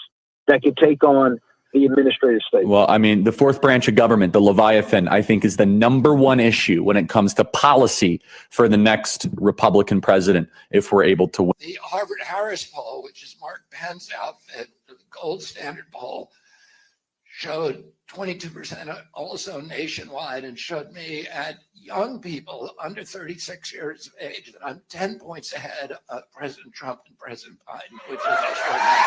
that could take on the administrative state. Well, I mean, the fourth branch of government, the Leviathan, I think is the number one issue when it comes to policy for the next Republican president, if we're able to win. The Harvard-Harris poll, which is Mark Penn's outfit, the gold standard poll, showed 22% also nationwide, and showed me at young people under 36 years of age that I'm 10 points ahead of President Trump and President Biden, which is extraordinary.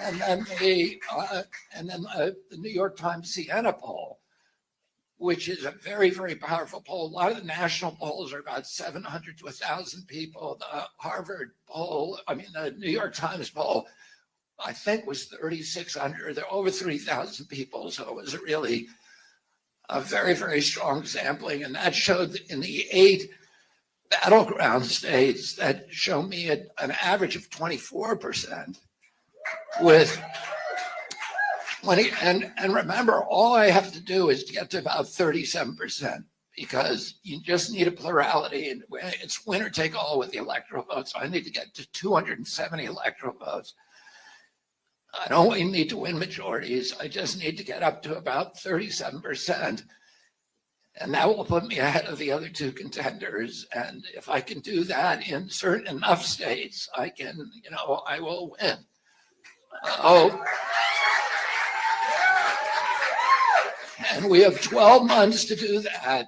And then the New York Times Siena poll, which is a very, very powerful poll. A lot of the national polls are about 700 to 1,000 people. The Harvard poll, the New York Times poll, I think was 3,600. There are over 3,000 people. So it was really a very, very strong sampling. And that showed in the 8 battleground states that show me an average of 24%. With 20, and remember, all I have to do is to get to about 37%, because you just need a plurality, and it's winner take all with the electoral votes. So I need to get to 270 electoral votes. I don't even need to win majorities. I just need to get up to about 37%. And that will put me ahead of the other two contenders. And if I can do that in certain enough states, I can, I will win. And we have 12 months to do that.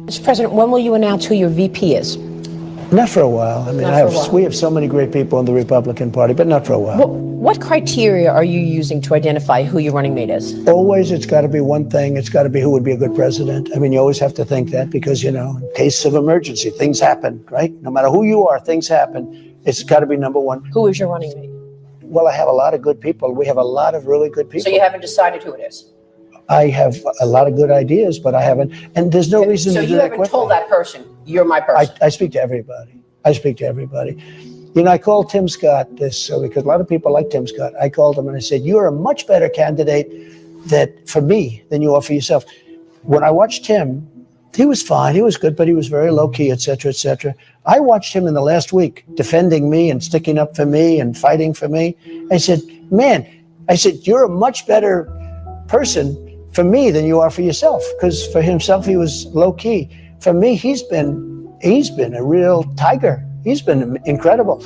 Mr. President, when will you announce who your VP is? Not for a while. I mean, Not for a while. we have so many great people in the Republican Party, but not for a while. What criteria are you using to identify who your running mate is? Always, it's got to be one thing. It's got to be who would be a good president. I mean, you always have to think that because, you know, in case of emergency, things happen, right? No matter who you are, things happen. It's got to be number one. Who is your running mate? Well, I have a lot of good people. We have a lot of really good people. So you haven't decided who it is? I have a lot of good ideas, but I haven't. And there's no reason So to do you that haven't quickly. told that person, you're my person? I speak to everybody. I speak to everybody. You know, I called Tim Scott this because a lot of people like Tim Scott. I called him and I said, "You're a much better candidate for me than you are for yourself." When I watched him, he was fine. He was good, but he was very low key, et cetera, et cetera. I watched him in the last week defending me and sticking up for me and fighting for me. I said, "Man," I said, "you're a much better person for me than you are for yourself." Because for himself, he was low key. For me, he's been a real tiger. He's been incredible,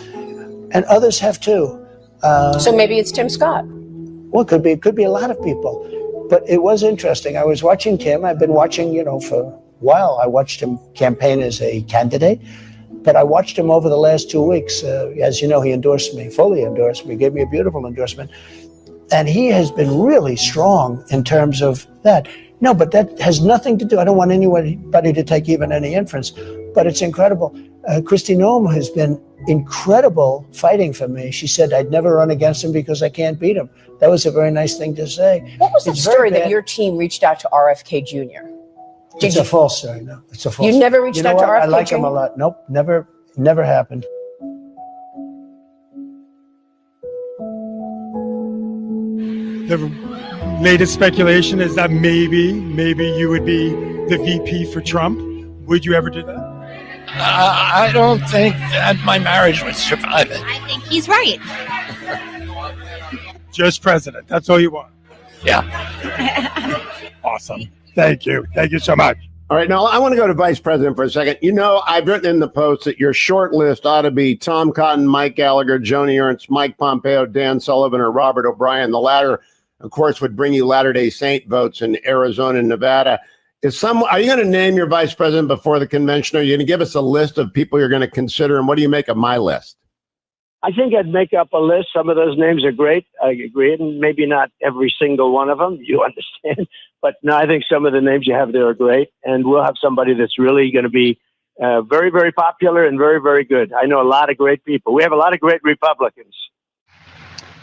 and others have too. So maybe it's Tim Scott. Well, it could be a lot of people, but it was interesting. I was watching Tim. I've been watching, you know, for a while. I watched him campaign as a candidate, but I watched him over the last 2 weeks. As you know, he endorsed me, fully endorsed me, gave me a beautiful endorsement, and he has been really strong in terms of that. No, but that has nothing to do. I don't want anybody to take even any inference, but it's incredible. Kristi Noem has been incredible fighting for me. She said I'd never run against him because I can't beat him. That was a very nice thing to say. What was the It's very story that bad. your team reached out to RFK Jr.? It's a false story. No, it's a false. You never reached out to what? I RFK like him Jr.? a lot. Nope, never happened. The latest speculation is that maybe you would be the VP for Trump. Would you ever do that? I don't think that my marriage would survive it. I think he's right. Just president. That's all you want. Yeah. Awesome. Thank you. Thank you so much. All right, now I want to go to Vice President for a second. You know, I've written in the post that your short list ought to be Tom Cotton, Mike Gallagher, Joni Ernst, Mike Pompeo, Dan Sullivan, or Robert O'Brien. The latter, of course, would bring you Latter-day Saint votes in Arizona and Nevada. Are you going to name your vice president before the convention? Are you going to give us a list of people you're going to consider? And what do you make of my list? I think I'd make up a list. Some of those names are great. I agree. And maybe not every single one of them. You understand. But no, I think some of the names you have there are great. And we'll have somebody that's really going to be very, very popular and very, very good. I know a lot of great people. We have a lot of great Republicans.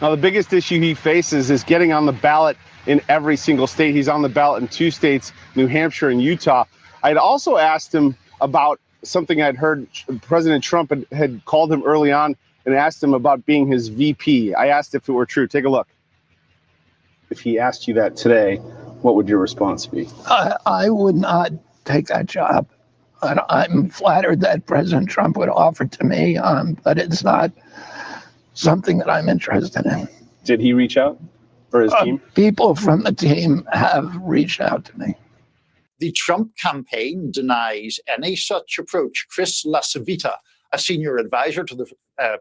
Now, the biggest issue he faces is getting on the ballot in every single state. He's on the ballot in 2 states, New Hampshire and Utah. I'd also asked him about something I'd heard President Trump had called him early on and asked him about being his VP. I asked if it were true. Take a look. If he asked you that today, what would your response be? I would not take that job. I'm flattered that President Trump would offer it to me, but it's not something that I'm interested in. Did he reach out, or his team? People from the team have reached out to me. The Trump campaign denies any such approach. Chris LaCivita, a senior advisor to the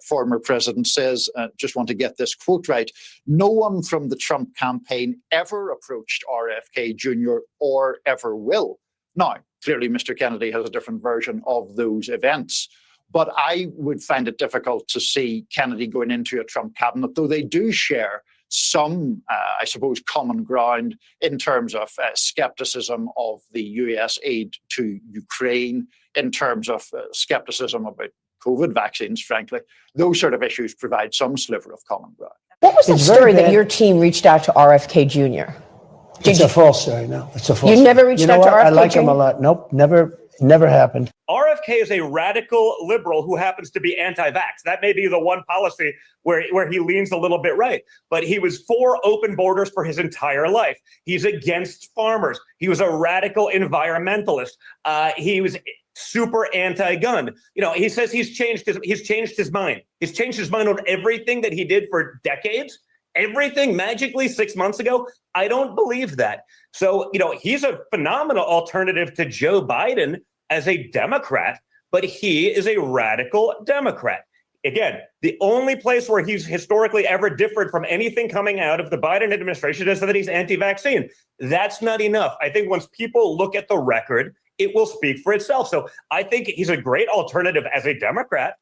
former president, says, just want to get this quote right, no one from the Trump campaign ever approached RFK Jr. or ever will. Now, clearly, Mr. Kennedy has a different version of those events. But I would find it difficult to see Kennedy going into a Trump cabinet, though they do share some, I suppose, common ground in terms of skepticism of the US aid to Ukraine, in terms of skepticism about COVID vaccines, frankly. Those sort of issues provide some sliver of common ground. What was the story that your team reached out to RFK Jr.? It's a false story. No, it's a false. You never reached out to RFK I like him Jr.? a lot. Nope, never happened. RFK is a radical liberal who happens to be anti-vax. That may be the one policy where he leans a little bit right. But he was for open borders for his entire life. He's against farmers. He was a radical environmentalist. He was super anti-gun. You know, he says he's changed his mind. He's changed his mind on everything that he did for decades. Everything magically 6 months ago. I don't believe that. So, you know, he's a phenomenal alternative to Joe Biden as a Democrat, but he is a radical Democrat. Again, the only place where he's historically ever differed from anything coming out of the Biden administration is that he's anti-vaccine. That's not enough. I think once people look at the record it will speak for itself. So I think he's a great alternative as a Democrat.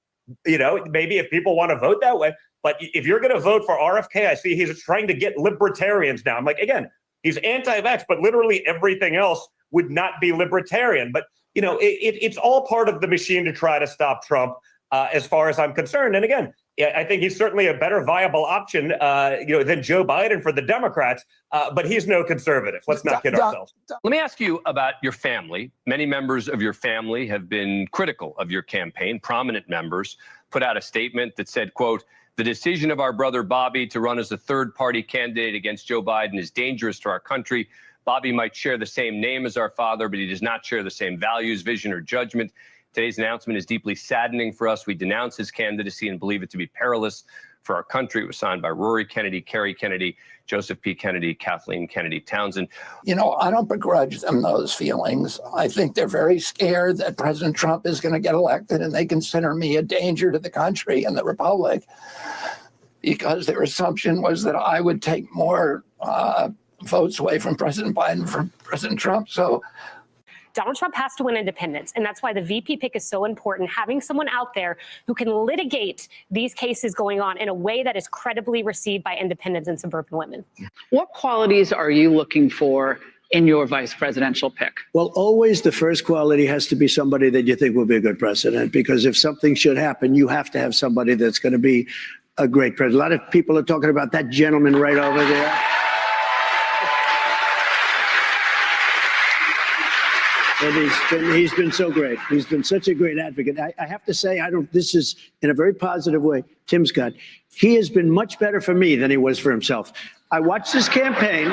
You know, maybe if people want to vote that way. But if you're going to vote for RFK, I see he's trying to get libertarians now. I'm like, again, he's anti-vax, but literally everything else would not be libertarian. But, you know, it's all part of the machine to try to stop Trump, as far as I'm concerned. And again, I think he's certainly a better viable option, than Joe Biden for the Democrats. But he's no conservative. Let's not kid ourselves. Let me ask you about your family. Many members of your family have been critical of your campaign. Prominent members put out a statement that said, quote, "The decision of our brother Bobby to run as a third-party candidate against Joe Biden is dangerous to our country. Bobby might share the same name as our father, but he does not share the same values, vision, or judgment. Today's announcement is deeply saddening for us. We denounce his candidacy and believe it to be perilous for our country." It was signed by Rory Kennedy, Kerry Kennedy, Joseph P. Kennedy, Kathleen Kennedy Townsend. You know, I don't begrudge them those feelings. I think they're very scared that President Trump is going to get elected, and they consider me a danger to the country and the republic because their assumption was that I would take more votes away from President Biden from President Trump. So Donald Trump has to win independence, and that's why the VP pick is so important. Having someone out there who can litigate these cases going on in a way that is credibly received by independents and suburban women. What qualities are you looking for in your vice presidential pick? Well, always the first quality has to be somebody that you think will be a good president, because if something should happen, you have to have somebody that's going to be a great president. A lot of people are talking about that gentleman right over there. And he's been so great. He's been such a great advocate. I have to say, this is in a very positive way, Tim Scott. He has been much better for me than he was for himself. I watched his campaign,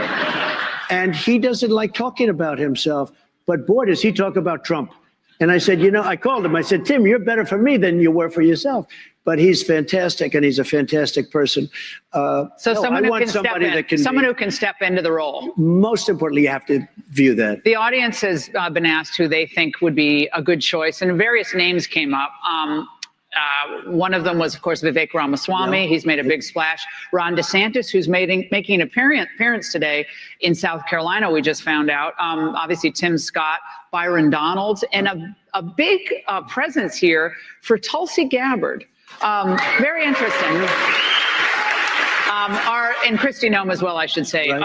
and he doesn't like talking about himself, but boy, does he talk about Trump. And I said, I called him. I said, Tim, you're better for me than you were for yourself. But he's fantastic, and he's a fantastic person. Someone who can step in, someone who can step into the role. Most importantly, you have to view that. The audience has been asked who they think would be a good choice, and various names came up. One of them was, of course, Vivek Ramaswamy. Yeah. He's made a big splash. Ron DeSantis, who's making an appearance today in South Carolina, we just found out. Obviously, Tim Scott, Byron Donalds, and a big presence here for Tulsi Gabbard. Very interesting. And Kristi Noem as well, I should say. Right.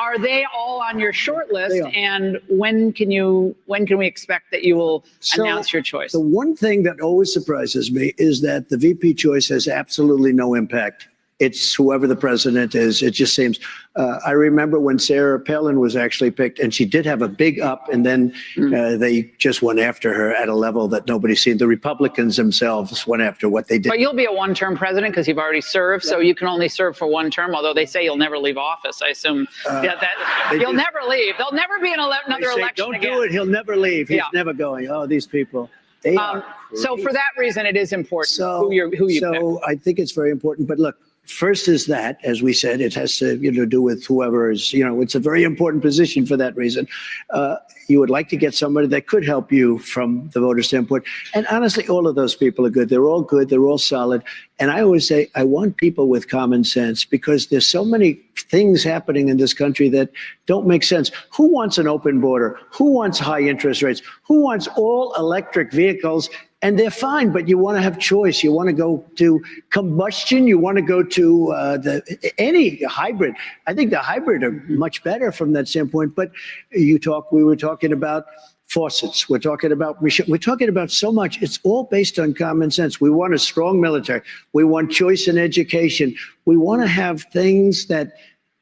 Are they all on your short list? And when can we expect that you will announce your choice? The one thing that always surprises me is that the VP choice has absolutely no impact. It's whoever the president is. It just seems. I remember when Sarah Palin was actually picked, and she did have a big up, and then they just went after her at a level that nobody's seen. The Republicans themselves went after what they did. But you'll be a one-term president because you've already served, so you can only serve for one term, although they say you'll never leave office. I assume that you'll never leave. There'll never be another election don't again. Do it. He'll never leave. He's never going. Oh, these people. They are so for that reason, it is important who you pick. I think it's very important. But look, first is that, as we said, it has to do with whoever is, it's a very important position for that reason. You would like to get somebody that could help you from the voter standpoint. And honestly, all of those people are good. They're all good. They're all solid. And I always say, I want people with common sense, because there's so many things happening in this country that don't make sense. Who wants an open border? Who wants high interest rates? Who wants all electric vehicles? And they're fine, but you want to have choice. You want to go to combustion. You want to go to any hybrid. I think the hybrid are much better from that standpoint. But we were talking about faucets. We're talking about so much. It's all based on common sense. We want a strong military. We want choice in education. We want to have things that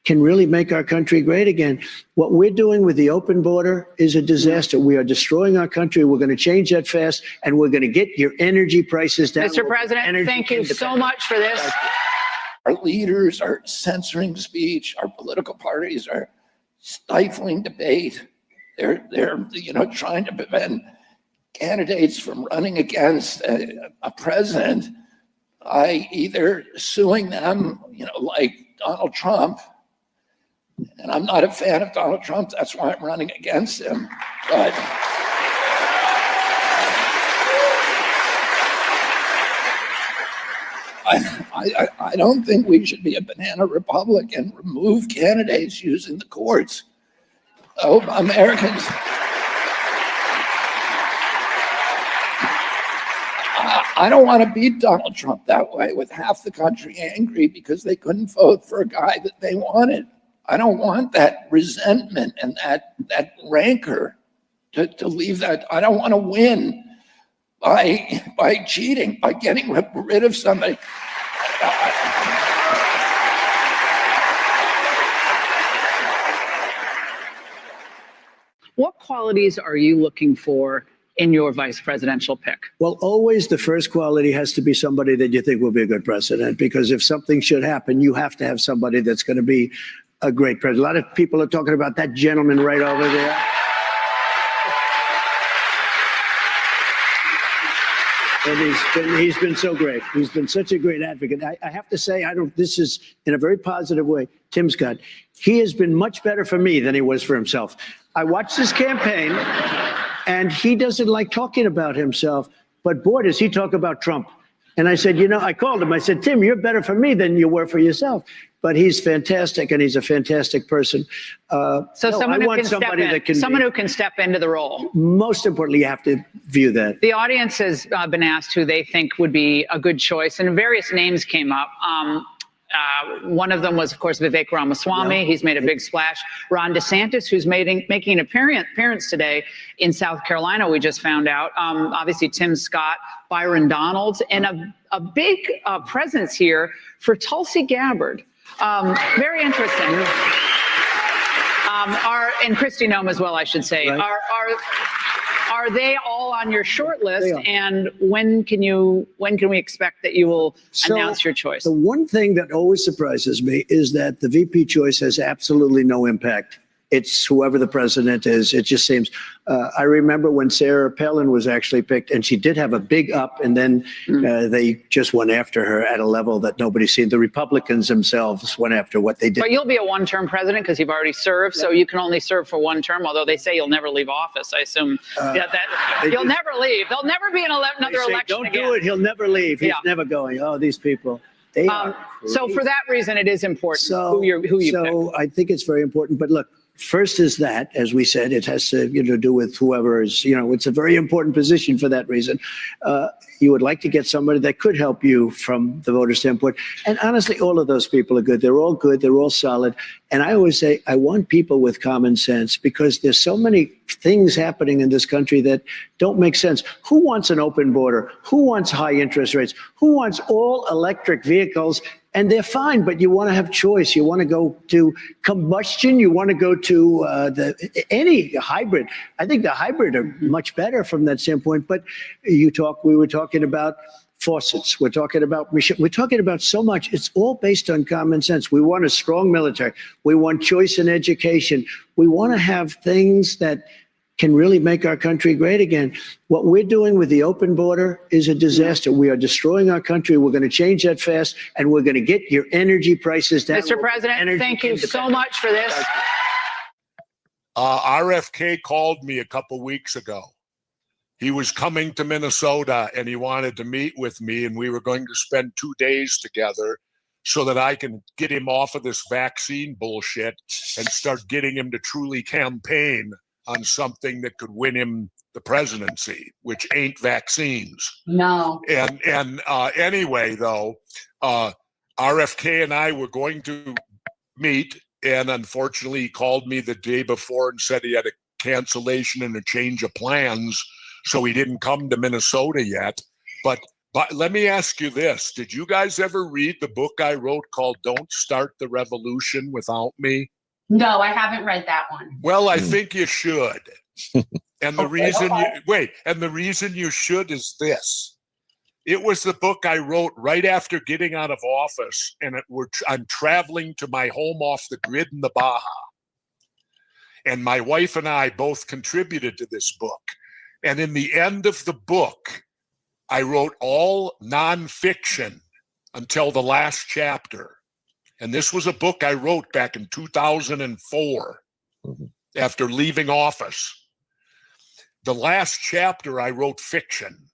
can really make our country great again. What we're doing with the open border is a disaster. We are destroying our country. We're going to change that fast, and we're going to get your energy prices down. Mr. President, thank you so much for this. Our leaders are censoring speech. Our political parties are stifling debate. They're trying to prevent candidates from running against a president by either suing them, like Donald Trump. And I'm not a fan of Donald Trump. That's why I'm running against him. But I don't think we should be a banana republic and remove candidates using the courts. Oh, Americans. I don't want to beat Donald Trump that way with half the country angry because they couldn't vote for a guy that they wanted. I don't want that resentment and that rancor to leave that. I don't want to win by cheating, by getting rid of somebody. What qualities are you looking for in your vice presidential pick? Well, always the first quality has to be somebody that you think will be a good president, because if something should happen, you have to have somebody that's going to be a great president. A lot of people are talking about that gentleman right over there. And he's been so great. He's been such a great advocate. I have to say, this is in a very positive way, Tim Scott. He has been much better for me than he was for himself. I watched his campaign, and he doesn't like talking about himself, but boy, does he talk about Trump. And I said, I called him. I said, Tim, you're better for me than you were for yourself. But he's fantastic, and he's a fantastic person. Someone who can step into the role. Most importantly, you have to view that. The audience has been asked who they think would be a good choice, and various names came up. One of them was, of course, Vivek Ramaswamy. He's made a big splash. Ron DeSantis, who's making an appearance today in South Carolina, we just found out. Obviously, Tim Scott, Byron Donalds, and a big presence here for Tulsi Gabbard. Very interesting. And Kristi Noem as well, I should say. Right. Are they all on your short list? And when can we expect that you will announce your choice? The one thing that always surprises me is that the VP choice has absolutely no impact. It's whoever the president is. It just seems. I remember when Sarah Palin was actually picked, and she did have a big up, and then they just went after her at a level that nobody's seen. The Republicans themselves went after what they did. But you'll be a one-term president because you've already served, so you can only serve for one term, although they say you'll never leave office. I assume you'll never leave. There'll never be another election don't again. do it. He'll never leave. He's never going. Oh, these people. So for that reason, it is important who you pick. I think it's very important. But look, first is that, as we said, it has to do with whoever is, it's a very important position for that reason. You would like to get somebody that could help you from the voter standpoint. And honestly, all of those people are good. They're all good. They're all solid. And I always say, I want people with common sense, because there's so many things happening in this country that don't make sense. Who wants an open border? Who wants high interest rates? Who wants all electric vehicles? And they're fine, but you want to have choice. You want to go to combustion. You want to go to any hybrid. I think the hybrid are much better from that standpoint. But we were talking about faucets. We're talking about machine. We're talking about so much. It's all based on common sense. We want a strong military. We want choice in education. We want to have things that can really make our country great again. What we're doing with the open border is a disaster. We are destroying our country. We're going to change that fast, and we're going to get your energy prices down. Mr. President, thank you so much for this. RFK called me a couple weeks ago. He was coming to Minnesota, and he wanted to meet with me, and we were going to spend 2 days together so that I can get him off of this vaccine bullshit and start getting him to truly campaign on something that could win him the presidency, which ain't vaccines. No. And anyway, though, RFK and I were going to meet, and unfortunately, he called me the day before and said he had a cancellation and a change of plans, so he didn't come to Minnesota yet. But let me ask you this. Did you guys ever read the book I wrote called Don't Start the Revolution Without Me? No, I haven't read that one. Well, I think you should. And the reason you should is this. It was the book I wrote right after getting out of office, and I'm traveling to my home off the grid in the Baja. And my wife and I both contributed to this book. And in the end of the book, I wrote all nonfiction until the last chapter. And this was a book I wrote back in 2004 after leaving office. The last chapter, I wrote fiction.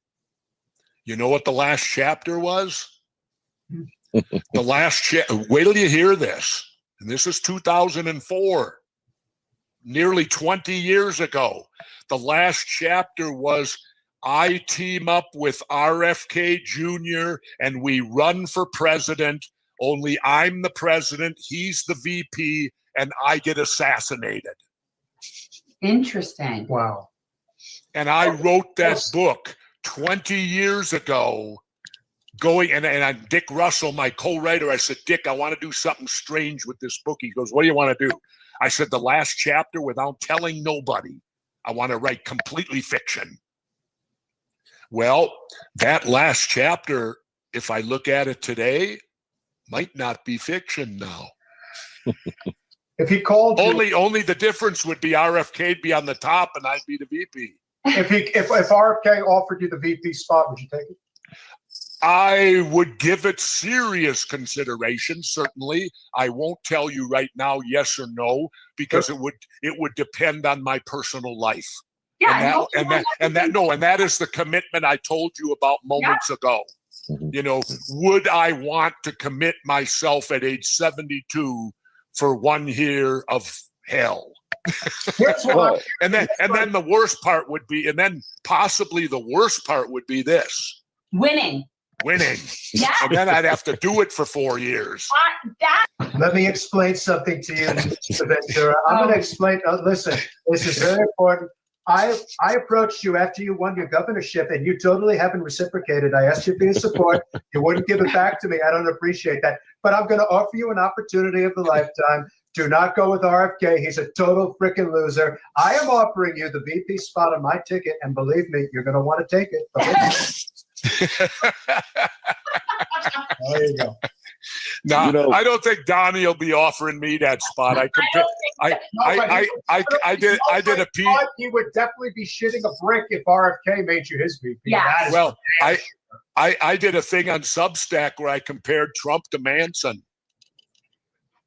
You know what the last chapter was? Wait till you hear this. And this is 2004, nearly 20 years ago. The last chapter was I team up with RFK Jr. and we run for president, only I'm the president, he's the VP, and I get assassinated. Interesting. Wow. And I wrote that book 20 years ago, and I'm Dick Russell, my co-writer. I said, Dick, I want to do something strange with this book. He goes, what do you want to do? I said, the last chapter, without telling nobody, I want to write completely fiction. Well, that last chapter, if I look at it today, might not be fiction now. If he called you, only the difference would be RFK'd be on the top and I'd be the VP. if RFK offered you the VP spot, would you take it? I would give it serious consideration. Certainly, I won't tell you right now yes or no, because it would depend on my personal life. Yeah, and that is the commitment I told you about moments ago. You know, would I want to commit myself at age 72 for 1 year of hell? And then the worst part would be, and then possibly the worst part would be this: winning. Yeah. And then I'd have to do it for 4 years. Let me explain something to you, Mr. Ventura. I'm going to explain. Listen, this is very important. I approached you after you won your governorship, and you totally haven't reciprocated. I asked you for your support. You wouldn't give it back to me. I don't appreciate that. But I'm going to offer you an opportunity of a lifetime. Do not go with RFK. He's a total freaking loser. I am offering you the VP spot on my ticket, and believe me, you're going to want to take it. There you go. No, I don't think Donnie will be offering me that spot. I did a piece. He would definitely be shitting a brick if RFK made you his VP. Yeah. Well, I did a thing on Substack where I compared Trump to Manson.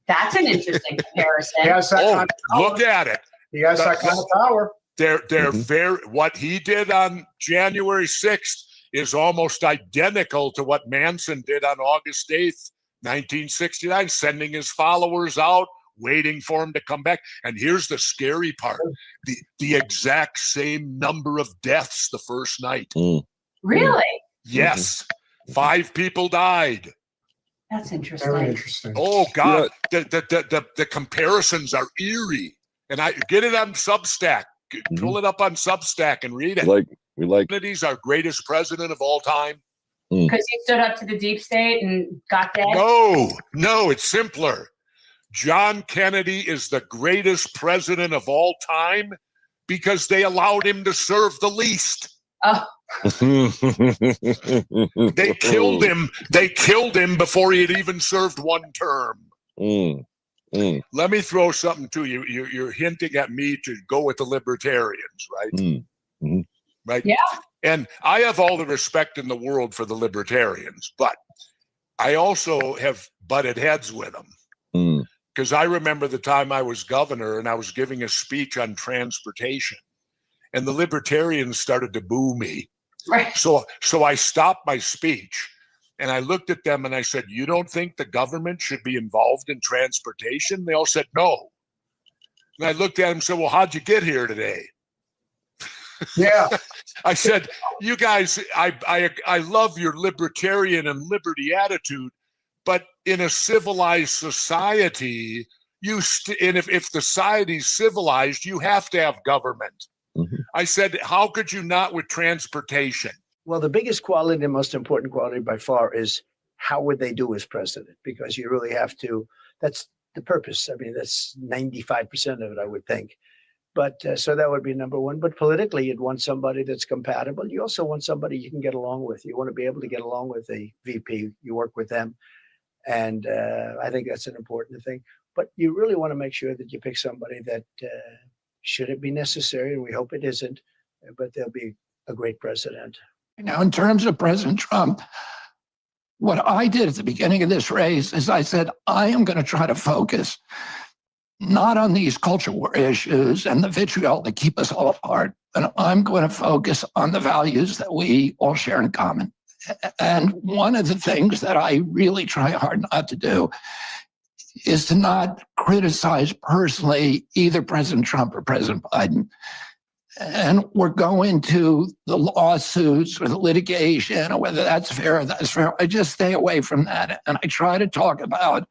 That's an interesting comparison. He has that kind of power. Look at it. He has that kind of power. They're very. What he did on January 6th is almost identical to what Manson did on August 8th, 1969, sending his followers out, waiting for him to come back. And here's the scary part: the exact same number of deaths the first night. Really? Yes. 5 people died. That's interesting. Very interesting. Oh God, the comparisons are eerie. And I get it on Substack. Pull it up on Substack and read it. Kennedy's our greatest president of all time. Because he stood up to the deep state and got dead? No, it's simpler. John Kennedy is the greatest president of all time because they allowed him to serve the least. Oh. They killed him. They killed him before he had even served 1 term. Let me throw something to you. You're hinting at me to go with the libertarians, right? Right? Yeah. And I have all the respect in the world for the libertarians, but I also have butted heads with them. Because I remember the time I was governor and I was giving a speech on transportation, and the libertarians started to boo me. Right. So I stopped my speech and I looked at them and I said, "You don't think the government should be involved in transportation?" They all said no. And I looked at them and said, "Well, how'd you get here today?" Yeah. I said, "You guys, I love your libertarian and liberty attitude, but in a civilized society, and if the society's civilized, you have to have government." I said, "How could you not with transportation?" Well, the biggest quality, the most important quality by far is how would they do as president? Because you really have to, that's the purpose. I mean, that's 95% of it, I would think. But so that would be number one. But politically, you'd want somebody that's compatible. You also want somebody you can get along with. You want to be able to get along with the VP. You work with them. And I think that's an important thing. But you really want to make sure that you pick somebody that, should it be necessary, and we hope it isn't, but they'll be a great president. Now, in terms of President Trump, what I did at the beginning of this race is I said, I am going to try to focus not on these culture war issues and the vitriol that keep us all apart, but I'm going to focus on the values that we all share in common. And one of the things that I really try hard not to do is to not criticize personally either President Trump or President Biden. and we're going to the lawsuits or the litigation or whether that's fair or that's fair. I just stay away from that. And I try to talk about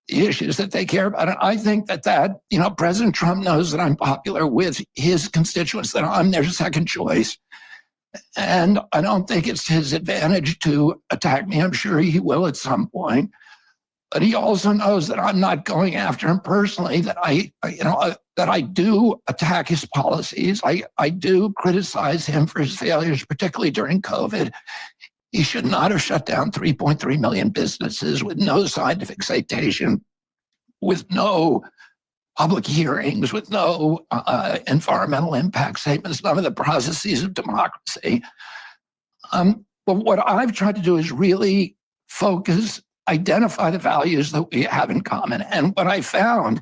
the issues that they care about. And I think that President Trump knows that I'm popular with his constituents, that I'm their second choice. And I don't think it's his advantage to attack me. I'm sure he will at some point. But he also knows that I'm not going after him personally, that I do attack his policies. I do criticize him for his failures, particularly during COVID. He should not have shut down 3.3 million businesses with no scientific citation, with no public hearings, with no environmental impact statements, none of the processes of democracy. But what I've tried to do is really focus, identify the values that we have in common. And what I found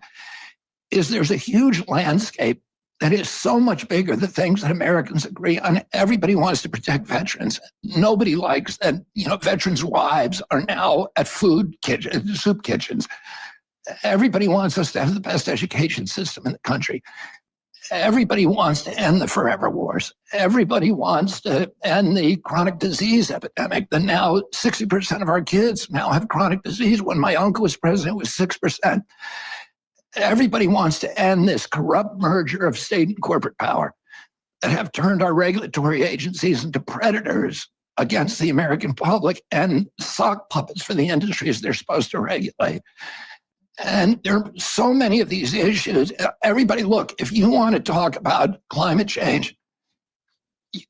is there's a huge landscape that is so much bigger, the things that Americans agree on. Everybody wants to protect veterans. Nobody likes that, veterans' wives are now at soup kitchens. Everybody wants us to have the best education system in the country. Everybody wants to end the forever wars. Everybody wants to end the chronic disease epidemic. That now 60% of our kids now have chronic disease. When my uncle was president, it was 6%. Everybody wants to end this corrupt merger of state and corporate power that have turned our regulatory agencies into predators against the American public and sock puppets for the industries they're supposed to regulate. And there are so many of these issues. Everybody, look, if you want to talk about climate change,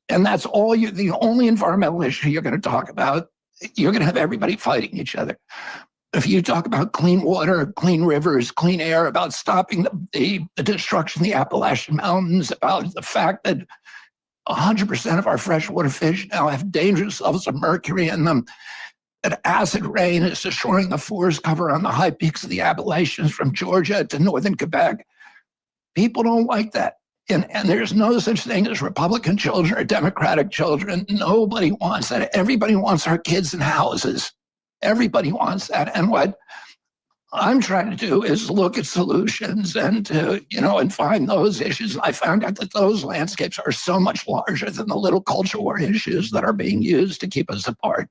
and that's the only environmental issue you're going to talk about, you're going to have everybody fighting each other. If you talk about clean water, clean rivers, clean air, about stopping the destruction of the Appalachian Mountains, about the fact that 100% of our freshwater fish now have dangerous levels of mercury in them, that acid rain is destroying the forest cover on the high peaks of the Appalachians from Georgia to northern Quebec. People don't like that. And there's no such thing as Republican children or Democratic children. Nobody wants that. Everybody wants our kids in houses. Everybody wants that. And what I'm trying to do is look at solutions and and find those issues. I found out that those landscapes are so much larger than the little culture war issues that are being used to keep us apart.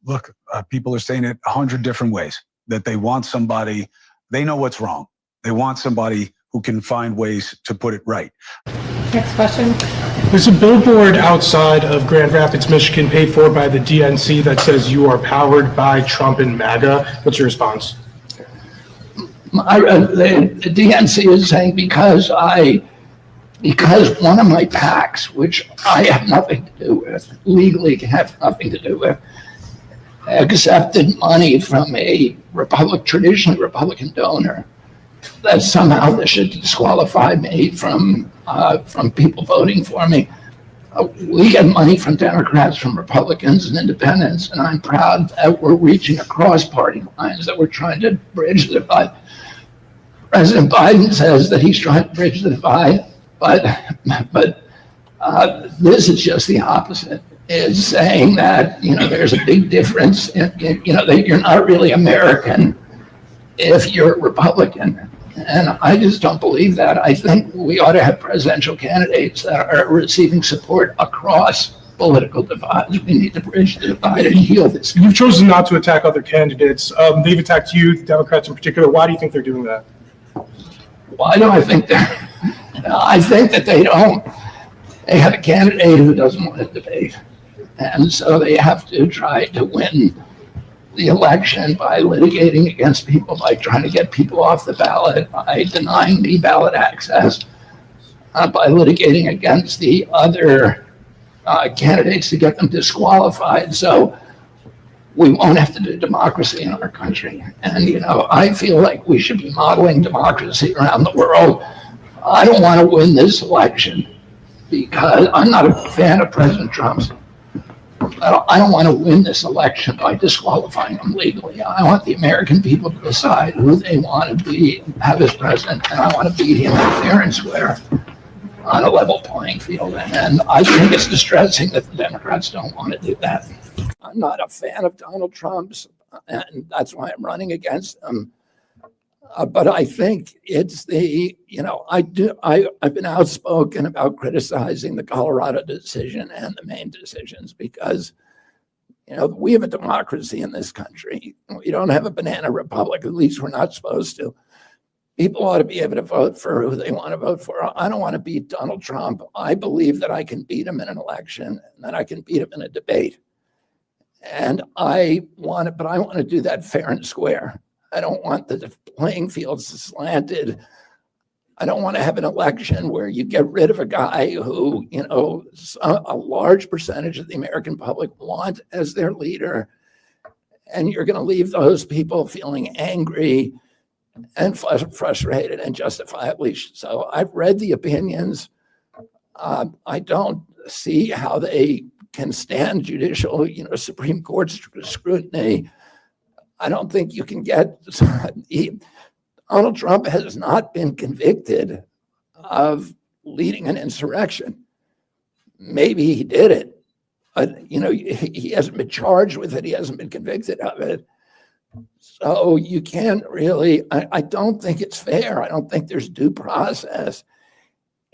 Look, people are saying it 100 different ways, that they want somebody, they know what's wrong. They want somebody who can find ways to put it right. Next question. There's a billboard outside of Grand Rapids, Michigan, paid for by the DNC that says you are powered by Trump and MAGA. What's your response? The DNC is saying because one of my PACs, which I have nothing to do with, legally have nothing to do with, accepted money from a traditionally Republican donor, that somehow this should disqualify me from people voting for me. We get money from Democrats, from Republicans and independents, and I'm proud that we're reaching across party lines, that we're trying to bridge the divide. President Biden says that he's trying to bridge the divide, but this is just the opposite. Is saying that there's a big difference that you're not really American if you're Republican. And I just don't believe that. I think we ought to have presidential candidates that are receiving support across political divides. We need to bridge the divide and heal this. You've chosen not to attack other candidates. They've attacked you, the Democrats in particular. Why do you think they're doing that? Why do I think they're? I think that they don't. They have a candidate who doesn't want to debate. And so they have to try to win the election by litigating against people, by trying to get people off the ballot, by denying me ballot access, by litigating against the other candidates to get them disqualified. So we won't have to do democracy in our country. And, I feel like we should be modeling democracy around the world. I don't want to win this election because I'm not a fan of President Trump's. I don't want to win this election by disqualifying him legally. I want the American people to decide who they want to have as president, and I want to beat him fair and square on a level playing field. And I think it's distressing that the Democrats don't want to do that. I'm not a fan of Donald Trump's, and that's why I'm running against him. But I think it's I've been outspoken about criticizing the Colorado decision and the Maine decisions because, we have a democracy in this country. We don't have a banana republic. At least we're not supposed to. People ought to be able to vote for who they want to vote for. I don't want to beat Donald Trump. I believe that I can beat him in an election and that I can beat him in a debate. And I want to do that fair and square. I don't want the playing fields slanted. I don't want to have an election where you get rid of a guy who, a large percentage of the American public want as their leader. And you're going to leave those people feeling angry and frustrated and justifiably so. I've read the opinions. I don't see how they can stand judicial, Supreme Court scrutiny. I don't think you can get. Donald Trump has not been convicted of leading an insurrection. Maybe he did it, but he hasn't been charged with it. He hasn't been convicted of it. So you can't really, I don't think it's fair. I don't think there's due process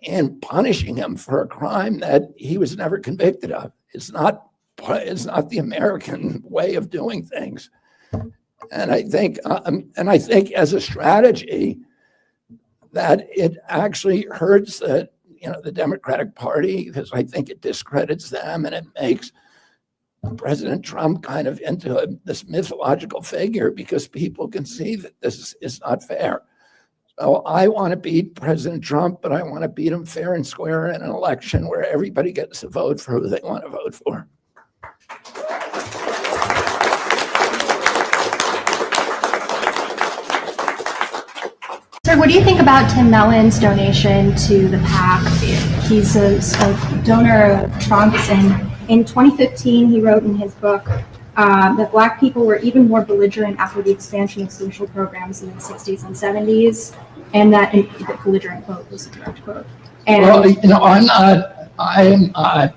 in punishing him for a crime that he was never convicted of. It's not the American way of doing things. And I think as a strategy that it actually hurts the Democratic Party because I think it discredits them and it makes President Trump kind of into this mythological figure because people can see that this is not fair. So I want to beat President Trump, but I want to beat him fair and square in an election where everybody gets to vote for who they want to vote for. Sir, what do you think about Tim Mellon's donation to the PAC? He's a donor of Trump's, and in 2015, he wrote in his book that Black people were even more belligerent after the expansion of social programs in the 60s and 70s, and that the belligerent quote was the correct quote. And I am not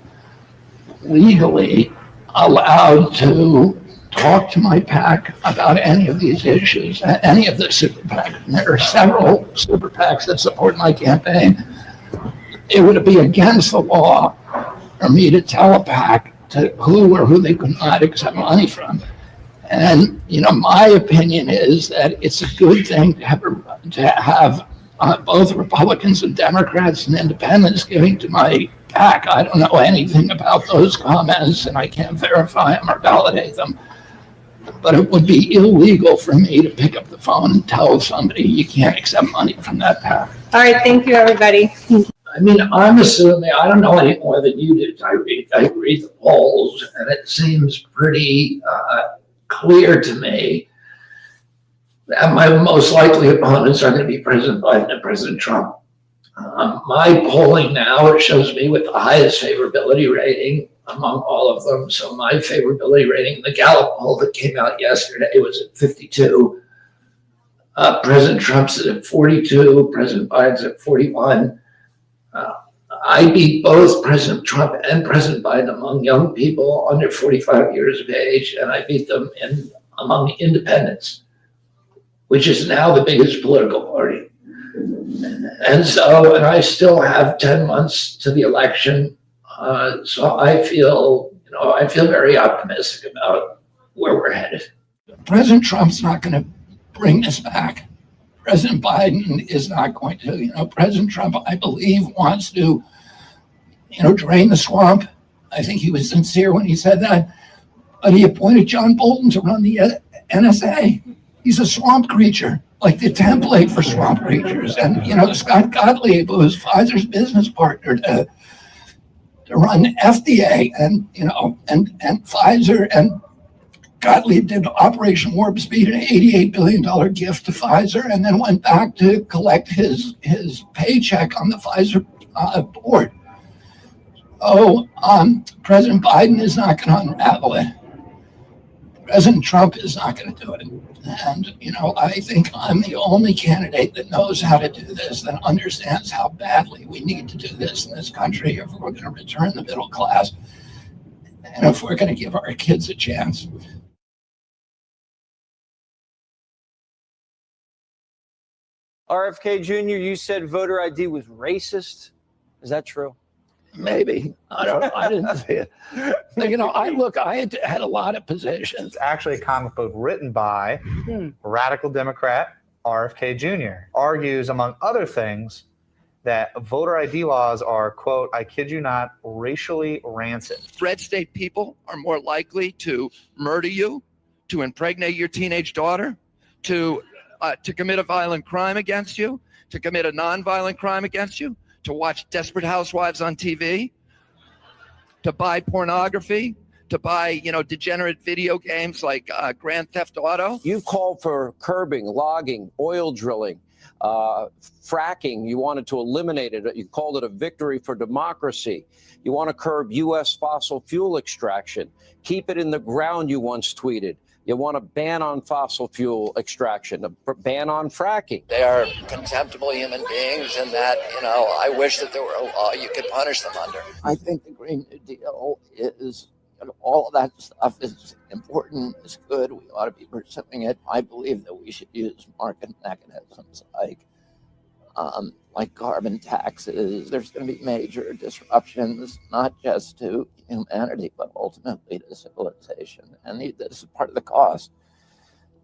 legally allowed to talk to my PAC about any of these issues, any of the super PACs. There are several super PACs that support my campaign. It would be against the law for me to tell a PAC to who they could not accept money from. And, my opinion is that it's a good thing to have both Republicans and Democrats and independents giving to my PAC. I don't know anything about those comments and I can't verify them or validate them. But it would be illegal for me to pick up the phone and tell somebody you can't accept money from that PAC. All right, thank you, everybody. Thank you. I mean, I'm assuming, I don't know any more than you do, Tyreek. I read the polls, and it seems pretty clear to me that my most likely opponents are going to be President Biden and President Trump. My polling now shows me with the highest favorability rating among all of them. So my favorability rating in the Gallup poll that came out yesterday was at 52. President Trump's at 42. President Biden's at 41. I beat both President Trump and President Biden among young people under 45 years of age, and I beat them among independents, which is now the biggest political party. And I still have 10 months to the election. So I feel very optimistic about where we're headed. President Trump's not going to bring this back. President Biden is not going to. President Trump, I believe, wants to, drain the swamp. I think he was sincere when he said that. But he appointed John Bolton to run the NSA. He's a swamp creature, like the template for swamp creatures. And, Scott Gottlieb, who was Pfizer's business partner to run FDA, and Pfizer and Gottlieb did Operation Warp Speed, an $88 billion gift to Pfizer, and then went back to collect his paycheck on the Pfizer board. President Biden is not going to unravel it. President Trump is not going to do it. And, I think I'm the only candidate that knows how to do this, that understands how badly we need to do this in this country if we're going to return the middle class and if we're going to give our kids a chance. RFK Jr., you said voter ID was racist. Is that true? Maybe. I didn't see it. You know, I had a lot of positions. It's actually a comic book written by radical Democrat RFK Jr. Argues, among other things, that voter ID laws are, quote, I kid you not, racially rancid. Red state people are more likely to murder you, to impregnate your teenage daughter, to commit a violent crime against you, to commit a nonviolent crime against you, to watch Desperate Housewives on TV, to buy pornography, to buy, degenerate video games like Grand Theft Auto. You've called for curbing, logging, oil drilling, fracking. You wanted to eliminate it. You called it a victory for democracy. You want to curb U.S. fossil fuel extraction. Keep it in the ground, you once tweeted. You want a ban on fossil fuel extraction, a ban on fracking. They are contemptible human beings, and that, I wish that there were a law you could punish them under. I think the Green New Deal is, all of that stuff is important, is good. We ought to be pursuing it. I believe that we should use market mechanisms like carbon taxes. There's going to be major disruptions, not just to humanity, but ultimately to civilization. And this is part of the cost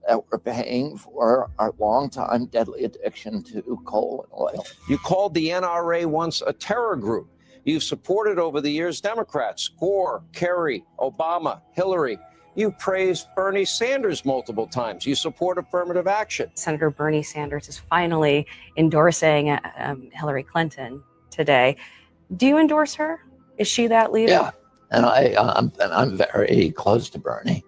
that we're paying for our long-time deadly addiction to coal and oil. You called the NRA once a terror group. You've supported over the years Democrats, Gore, Kerry, Obama, Hillary. You praised Bernie Sanders multiple times. You support affirmative action. Senator Bernie Sanders is finally endorsing Hillary Clinton today. Do you endorse her? Is she that leader? Yeah, and I'm very close to Bernie.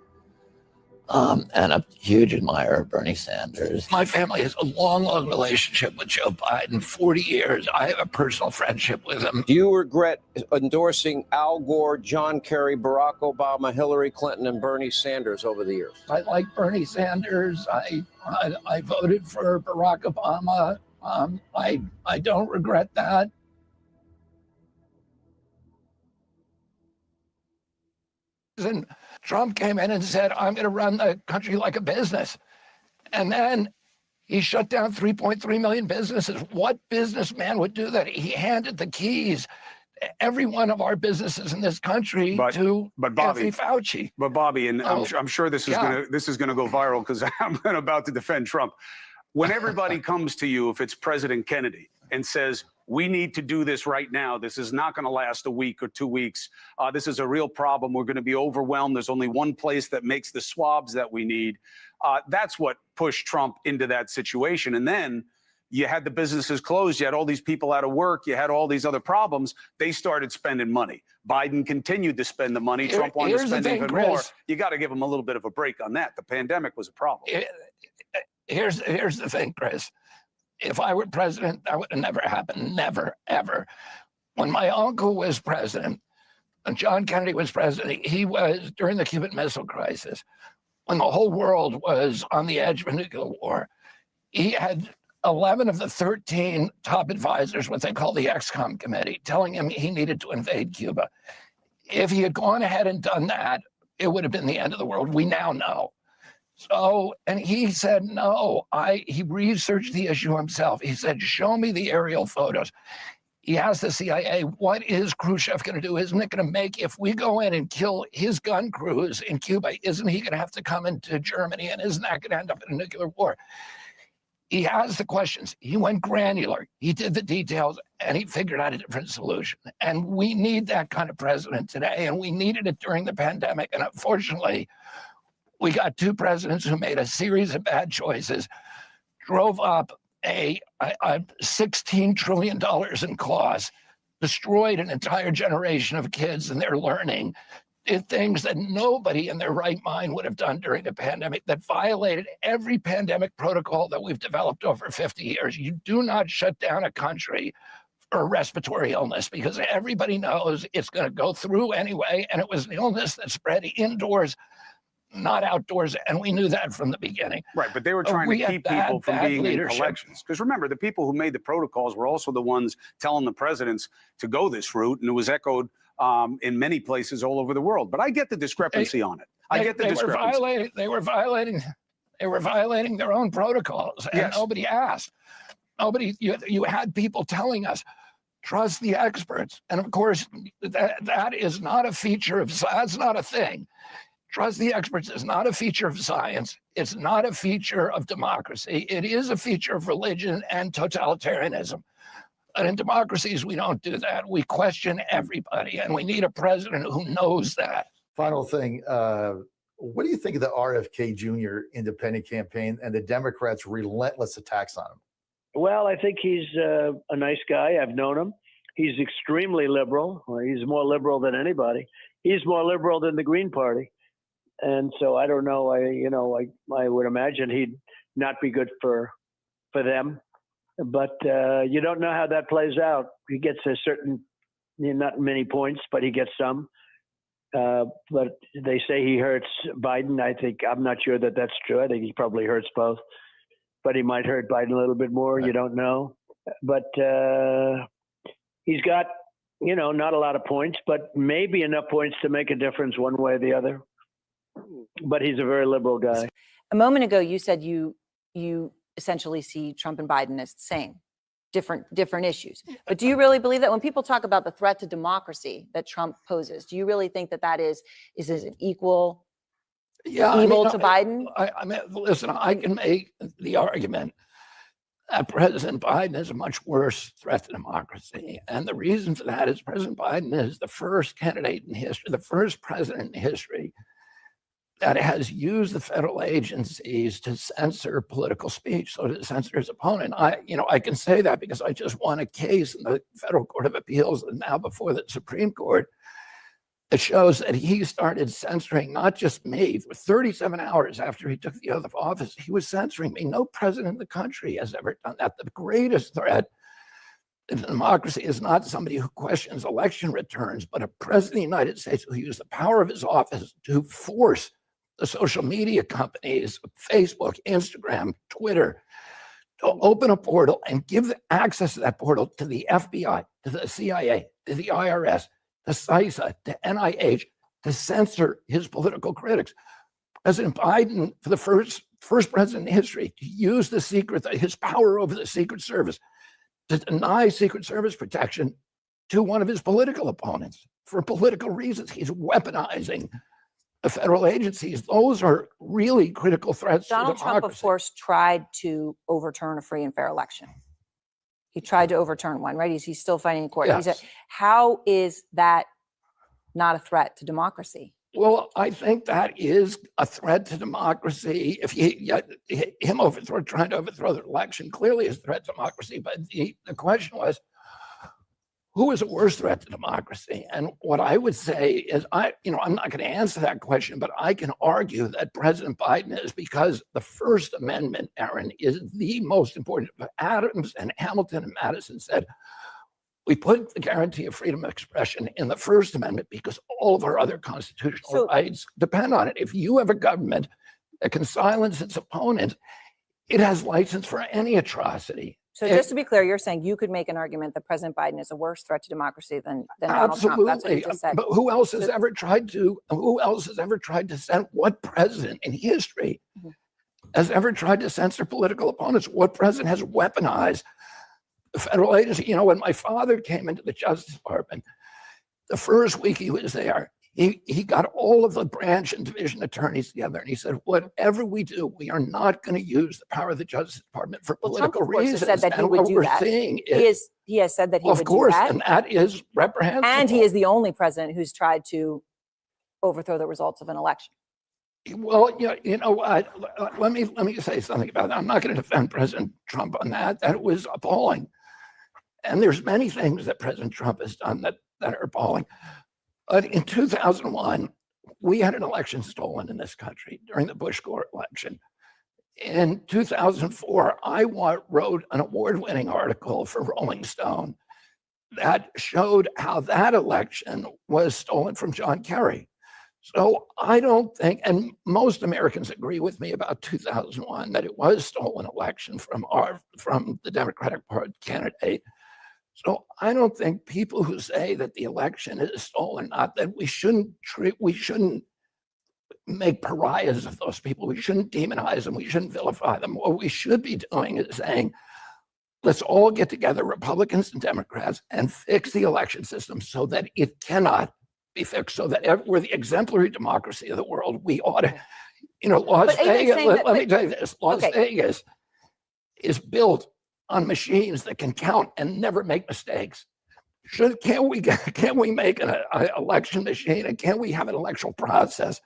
And a huge admirer of Bernie Sanders. My family has a long, long relationship with Joe Biden, 40 years. I have a personal friendship with him. Do you regret endorsing Al Gore, John Kerry, Barack Obama, Hillary Clinton, and Bernie Sanders over the years? I like Bernie Sanders. I voted for Barack Obama. I don't regret that. And Trump came in and said, I'm going to run the country like a business. And then he shut down 3.3 million businesses. What businessman would do that? He handed the keys to every one of our businesses in this country to Anthony Fauci. But Bobby, and I'm sure this is gonna go viral because I'm about to defend Trump. When everybody comes to you, if it's President Kennedy, and says, we need to do this right now. This is not going to last a week or 2 weeks. This is a real problem. We're going to be overwhelmed. There's only one place that makes the swabs that we need. That's what pushed Trump into that situation. And then you had the businesses closed. You had all these people out of work. You had all these other problems. They started spending money. Biden continued to spend the money. Trump wanted to spend even more. You got to give him a little bit of a break on that. The pandemic was a problem. Here's the thing, Chris. If I were president, that would have never happened. Never, ever. When my uncle was president, and John Kennedy was president, he was during the Cuban Missile Crisis, when the whole world was on the edge of a nuclear war. He had 11 of the 13 top advisors, what they call the XCOM committee, telling him he needed to invade Cuba. If he had gone ahead and done that, it would have been the end of the world. We now know. So, and he said, no, he researched the issue himself. He said, show me the aerial photos. He asked the CIA, what is Khrushchev going to do? Isn't it going to make, if we go in and kill his gun crews in Cuba, isn't he going to have to come into Germany? And isn't that going to end up in a nuclear war? He asked the questions. He went granular. He did the details, and he figured out a different solution. And we need that kind of president today, and we needed it during the pandemic. And unfortunately, we got two presidents who made a series of bad choices, drove up a $16 trillion in costs, destroyed an entire generation of kids and their learning, did things that nobody in their right mind would have done during the pandemic, that violated every pandemic protocol that we've developed over 50 years. You do not shut down a country for a respiratory illness because everybody knows it's going to go through anyway, and it was an illness that spread indoors, not outdoors, and we knew that from the beginning. Right, but they were trying to keep people from being in elections. Because remember, the people who made the protocols were also the ones telling the presidents to go this route, and it was echoed in many places all over the world. But I get the discrepancy on it. I get the discrepancy. They were violating their own protocols, and nobody asked. Nobody, you had people telling us, trust the experts. And of course, that is not a feature of, that's not a thing. Trust the experts is not a feature of science. It's not a feature of democracy. It is a feature of religion and totalitarianism. But in democracies, we don't do that. We question everybody, and we need a president who knows that. Final thing, what do you think of the RFK Jr. independent campaign and the Democrats' relentless attacks on him? Well, I think he's a nice guy. I've known him. He's extremely liberal. He's more liberal than anybody. He's more liberal than the Green Party. And so I don't know. I would imagine he'd not be good for them. But you don't know how that plays out. He gets a certain, not many points, but he gets some. But they say he hurts Biden. I'm not sure that that's true. I think he probably hurts both. But he might hurt Biden a little bit more. Right. You don't know. But he's got, not a lot of points, but maybe enough points to make a difference one way or the other. But he's a very liberal guy. A moment ago, you said you essentially see Trump and Biden as the same, different issues. But do you really believe that when people talk about the threat to democracy that Trump poses, do you really think that is an equal evil to Biden? I mean, listen, I can make the argument that President Biden is a much worse threat to democracy. And the reason for that is President Biden is the first candidate in history, the first president in history that has used the federal agencies to censor political speech, so to censor his opponent. I can say that because I just won a case in the Federal Court of Appeals and now before the Supreme Court. It shows that he started censoring not just me. For 37 hours after he took the oath of office, he was censoring me. No president in the country has ever done that. The greatest threat to democracy is not somebody who questions election returns, but a president of the United States who used the power of his office to force the social media companies, Facebook, Instagram, Twitter, to open a portal and give access to that portal to the FBI, to the CIA, to the IRS, to CISA, to NIH, to censor his political critics. President Biden, for the first president in history, to use his power over the Secret Service to deny Secret Service protection to one of his political opponents for political reasons. He's weaponizing the federal agencies. Those are really critical threats to democracy. Donald Trump, of course, tried to overturn a free and fair election. He tried to overturn one, right? He's still fighting in court. Yes. How is that not a threat to democracy? Well, I think that is a threat to democracy. If him trying to overthrow the election clearly is a threat to democracy. But the question was, who is a worse threat to democracy? And what I would say is, I'm not going to answer that question, but I can argue that President Biden is, because the First Amendment, Aaron, is the most important. Adams and Hamilton and Madison said, we put the guarantee of freedom of expression in the First Amendment because all of our other constitutional rights depend on it. If you have a government that can silence its opponent, it has license for any atrocity. So just to be clear, you're saying you could make an argument that President Biden is a worse threat to democracy than Donald Trump. That's what you just said. But who else has ever tried to censor? What president in history has ever tried to censor political opponents? What president has weaponized the federal agency? When my father came into the Justice Department, the first week he was there, he got all of the branch and division attorneys together and he said, whatever we do, we are not going to use the power of the Justice Department for political reasons. Has said that he would do that. He has said that he would do that. Of course, and that is reprehensible. And he is the only president who's tried to overthrow the results of an election. Well, let me say something about that. I'm not going to defend President Trump on that. That was appalling. And there's many things that President Trump has done that are appalling. But in 2001, we had an election stolen in this country during the Bush-Gore election. In 2004, I wrote an award-winning article for Rolling Stone that showed how that election was stolen from John Kerry. So I don't think, and most Americans agree with me about 2001, that it was a stolen election from the Democratic Party candidate. So I don't think people who say that the election is stolen, not that we shouldn't make pariahs of those people. We shouldn't demonize them. We shouldn't vilify them. What we should be doing is saying, let's all get together, Republicans and Democrats, and fix the election system so that it cannot be fixed, so that we're the exemplary democracy of the world. We ought to, Las Vegas, let me tell you this, Las Vegas is built on machines that can count and never make mistakes. Can't we make an election machine, and can't we have an electoral process?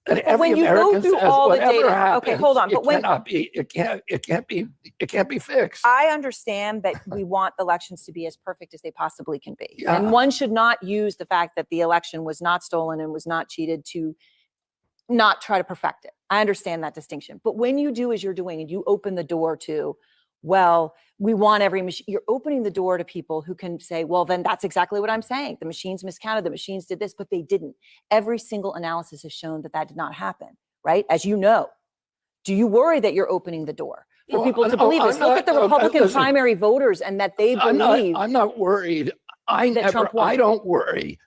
And every when you go American through says all the whatever data, happens, okay, hold on, but when it can't be fixed. I understand that we want elections to be as perfect as they possibly can be, Yeah. and one should not use the fact that the election was not stolen and was not cheated to not try to perfect it. I understand that distinction, but when you do as you're doing, and you open the door to, well, we want every machine. You're opening the door to people who can say, well, then that's exactly what I'm saying. The machines miscounted, the machines did this, but they didn't. Every single analysis has shown that that did not happen, right? As you know, do you worry that you're opening the door for people to believe this? Look at the Republican primary voters and that they believe. I'm not worried. I don't worry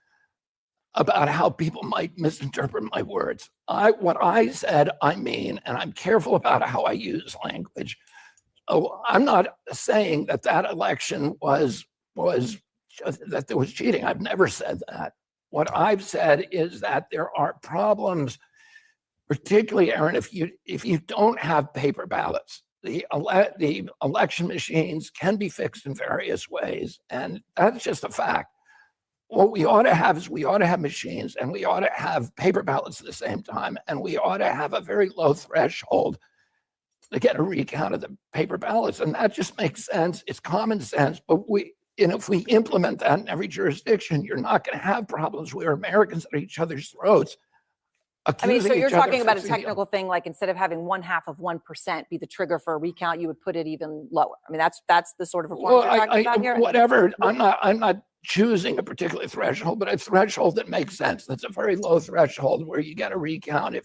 about how people might misinterpret my words. What I said, I mean, and I'm careful about how I use language. Oh, I'm not saying that election was that there was cheating. I've never said that. What I've said is that there are problems, particularly, Aaron, if you don't have paper ballots. The election machines can be fixed in various ways, and that's just a fact. What we ought to have is we ought to have machines, and we ought to have paper ballots at the same time, and we ought to have a very low threshold to get a recount of the paper ballots. And that just makes sense. It's common sense. But if we implement that in every jurisdiction, you're not going to have problems where Americans at each other's throats. I mean, so you're talking about a technical thing, like instead of having 0.5% be the trigger for a recount, you would put it even lower. I mean, that's the sort of reform you're talking about here. Whatever. I'm not choosing a particular threshold, but a threshold that makes sense. That's a very low threshold where you get a recount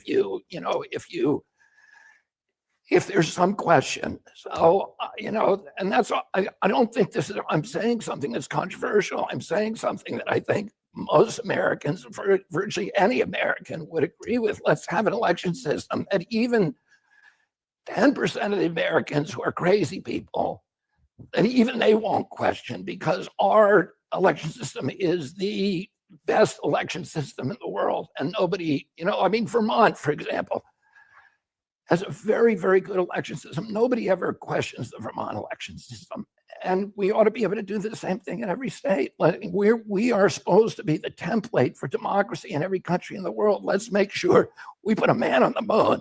if there's some question. So, and that's, I don't think I'm saying something that's controversial. I'm saying something that I think most Americans, virtually any American, would agree with. Let's have an election system that even 10% of the Americans who are crazy people, that even they won't question, because our election system is the best election system in the world. And nobody, Vermont, for example, has a very, very good election system. Nobody ever questions the Vermont election system. And we ought to be able to do the same thing in every state. We are supposed to be the template for democracy in every country in the world. Let's make sure we put a man on the moon.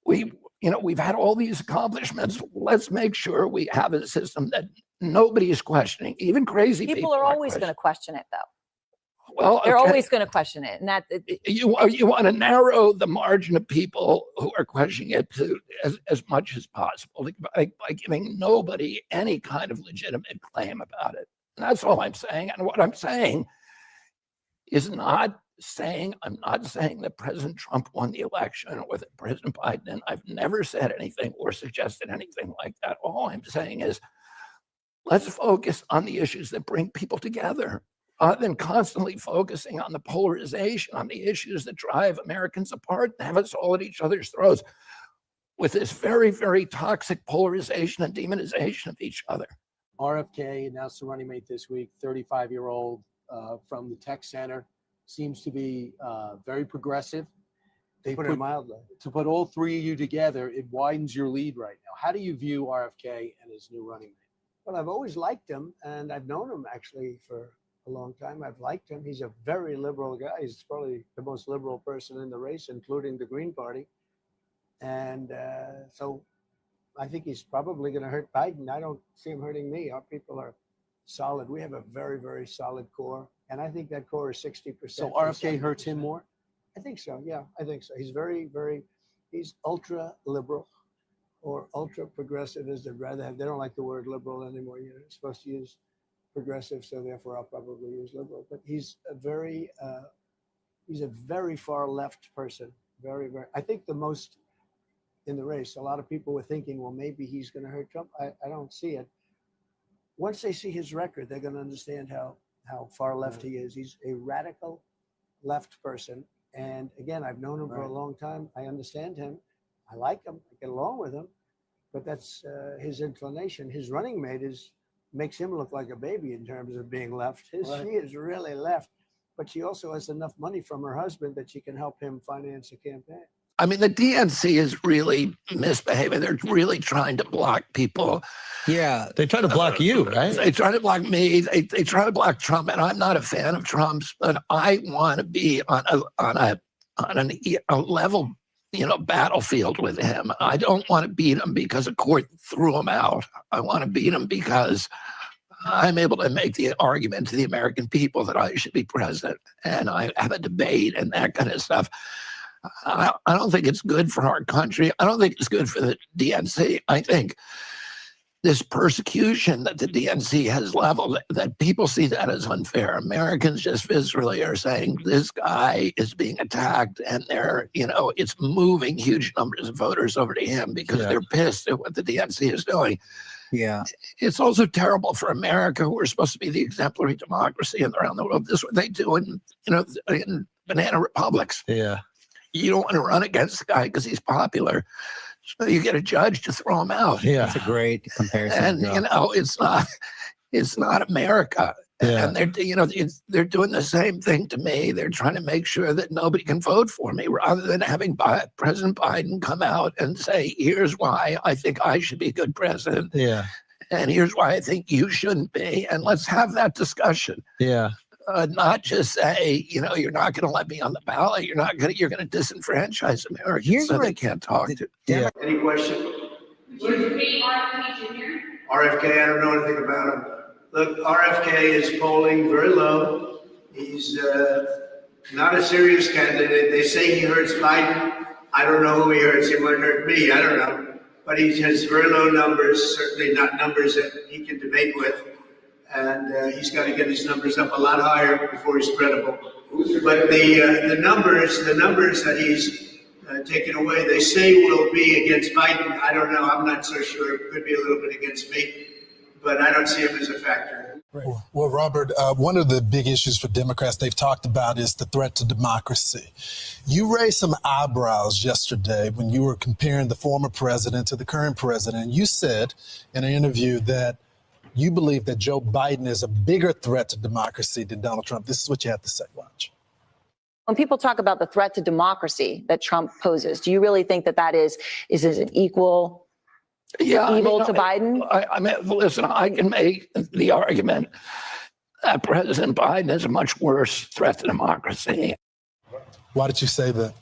We've had all these accomplishments. Let's make sure we have a system that nobody is questioning, even crazy people. People are always going to question it, though. Well, they're always going to question it, and that you want to narrow the margin of people who are questioning it to as much as possible by giving nobody any kind of legitimate claim about it. And that's all I'm saying. And what I'm saying is I'm not saying that President Trump won the election or that President Biden. And I've never said anything or suggested anything like that. All I'm saying is let's focus on the issues that bring people together, rather than constantly focusing on the polarization, on the issues that drive Americans apart and have us all at each other's throats with this very, very toxic polarization and demonization of each other. RFK announced a running mate this week, 35-year-old from the Tech Center, seems to be very progressive. They put it mildly. To put all three of you together, it widens your lead right now. How do you view RFK and his new running mate? Well, I've always liked him, and I've known him actually for a long time. I've liked him. He's a very liberal guy. He's probably the most liberal person in the race, including the Green Party. And so I think he's probably going to hurt Biden. I don't see him hurting me. Our people are solid. We have a very, very solid core. And I think that core is 60%. So RFK hurts him more? I think so. Yeah, I think so. He's very, he's ultra liberal or ultra progressive, as they'd rather have. They don't like the word liberal anymore. You're supposed to use progressive, so therefore I'll probably use liberal. But he's a very far left person. Very, very. I think the most in the race. A lot of people were thinking, well, maybe he's going to hurt Trump. I don't see it. Once they see his record, they're going to understand how far left he is. He's a radical left person. And again, I've known him for a long time. I understand him. I like him. I get along with him. but that's his inclination. His running mate makes him look like a baby in terms of being left. She is really left, but she also has enough money from her husband that she can help him finance a campaign. I mean, the DNC is really misbehaving. They're really trying to block people. Yeah, they try to block you, right? They try to block me. They try to block Trump, and I'm not a fan of Trump's, but I want to be on a level, battlefield with him. I don't want to beat him because a court threw him out. I want to beat him because I'm able to make the argument to the American people that I should be president, and I have a debate and that kind of stuff. I don't think it's good for our country. I don't think it's good for the DNC. I think this persecution that the DNC has leveled, that people see that as unfair. Americans just viscerally are saying this guy is being attacked, and it's moving huge numbers of voters over to him because they're pissed at what the DNC is doing. Yeah. It's also terrible for America, who are supposed to be the exemplary democracy around the world. This is what they do in banana republics. Yeah. You don't want to run against the guy because he's popular. So you get a judge to throw him out. Yeah. That's a great comparison. And, it's not America. Yeah. And they're doing the same thing to me. They're trying to make sure that nobody can vote for me, rather than having President Biden come out and say, here's why I think I should be a good president. Yeah. And here's why I think you shouldn't be. And let's have that discussion. Yeah. Not just say, you're not going to let me on the ballot. You're going to disenfranchise Americans so they can't talk to. Yeah. Any question? Would you be RFK Jr.? RFK, I don't know anything about him. Look, RFK is polling very low. He's not a serious candidate. They say he hurts Biden. I don't know who he hurts. He might hurt me. I don't know. But he has very low numbers, certainly not numbers that he can debate with. And he's got to get his numbers up a lot higher before he's credible. But the numbers that he's taken away, they say will be against Biden. I don't know. I'm not so sure. It could be a little bit against me, but I don't see him as a factor. Well, Robert, one of the big issues for Democrats they've talked about is the threat to democracy. You raised some eyebrows yesterday when you were comparing the former president to the current president. You said in an interview that you believe that Joe Biden is a bigger threat to democracy than Donald Trump. This is what you have to say. Watch. When people talk about the threat to democracy that Trump poses, do you really think that is an equal evil to Biden? I mean, listen, I can make the argument that President Biden is a much worse threat to democracy. Why did you say that?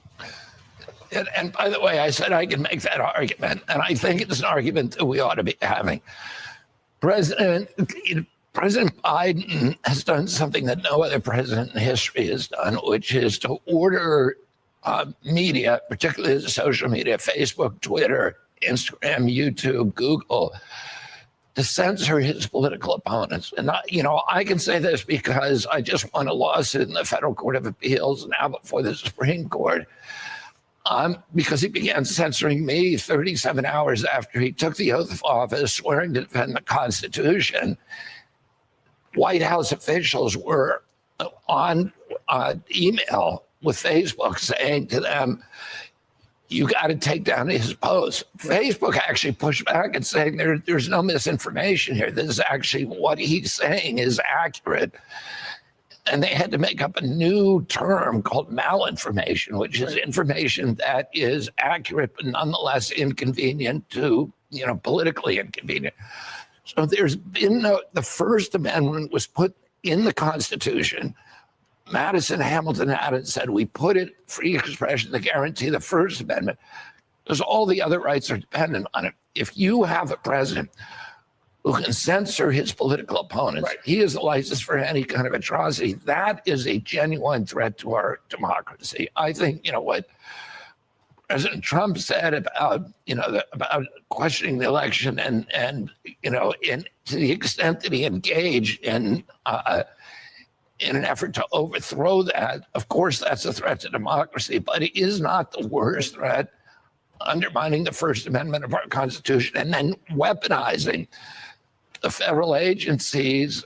And by the way, I said I can make that argument, and I think it's an argument that we ought to be having. President Biden has done something that no other president in history has done, which is to order media, particularly the social media, Facebook, Twitter, Instagram, YouTube, Google, to censor his political opponents. And I can say this because I just won a lawsuit in the Federal Court of Appeals now before the Supreme Court. Because he began censoring me 37 hours after he took the oath of office, swearing to defend the Constitution. White House officials were on email with Facebook saying to them, you got to take down his post. Facebook actually pushed back and saying there's no misinformation here. This is actually what he's saying is accurate. And they had to make up a new term called malinformation, which is information that is accurate, but nonetheless inconvenient to, politically inconvenient. So there's been the First Amendment was put in the Constitution. Madison, Hamilton had it, said we put it free expression to guarantee the First Amendment because all the other rights are dependent on it. If you have a president who can censor his political opponents, he has the license for any kind of atrocity. That is a genuine threat to our democracy. I think, what President Trump said about, about questioning the election and to the extent that he engaged in an effort to overthrow that, of course, that's a threat to democracy, but it is not the worst threat, undermining the First Amendment of our Constitution and then weaponizing the federal agencies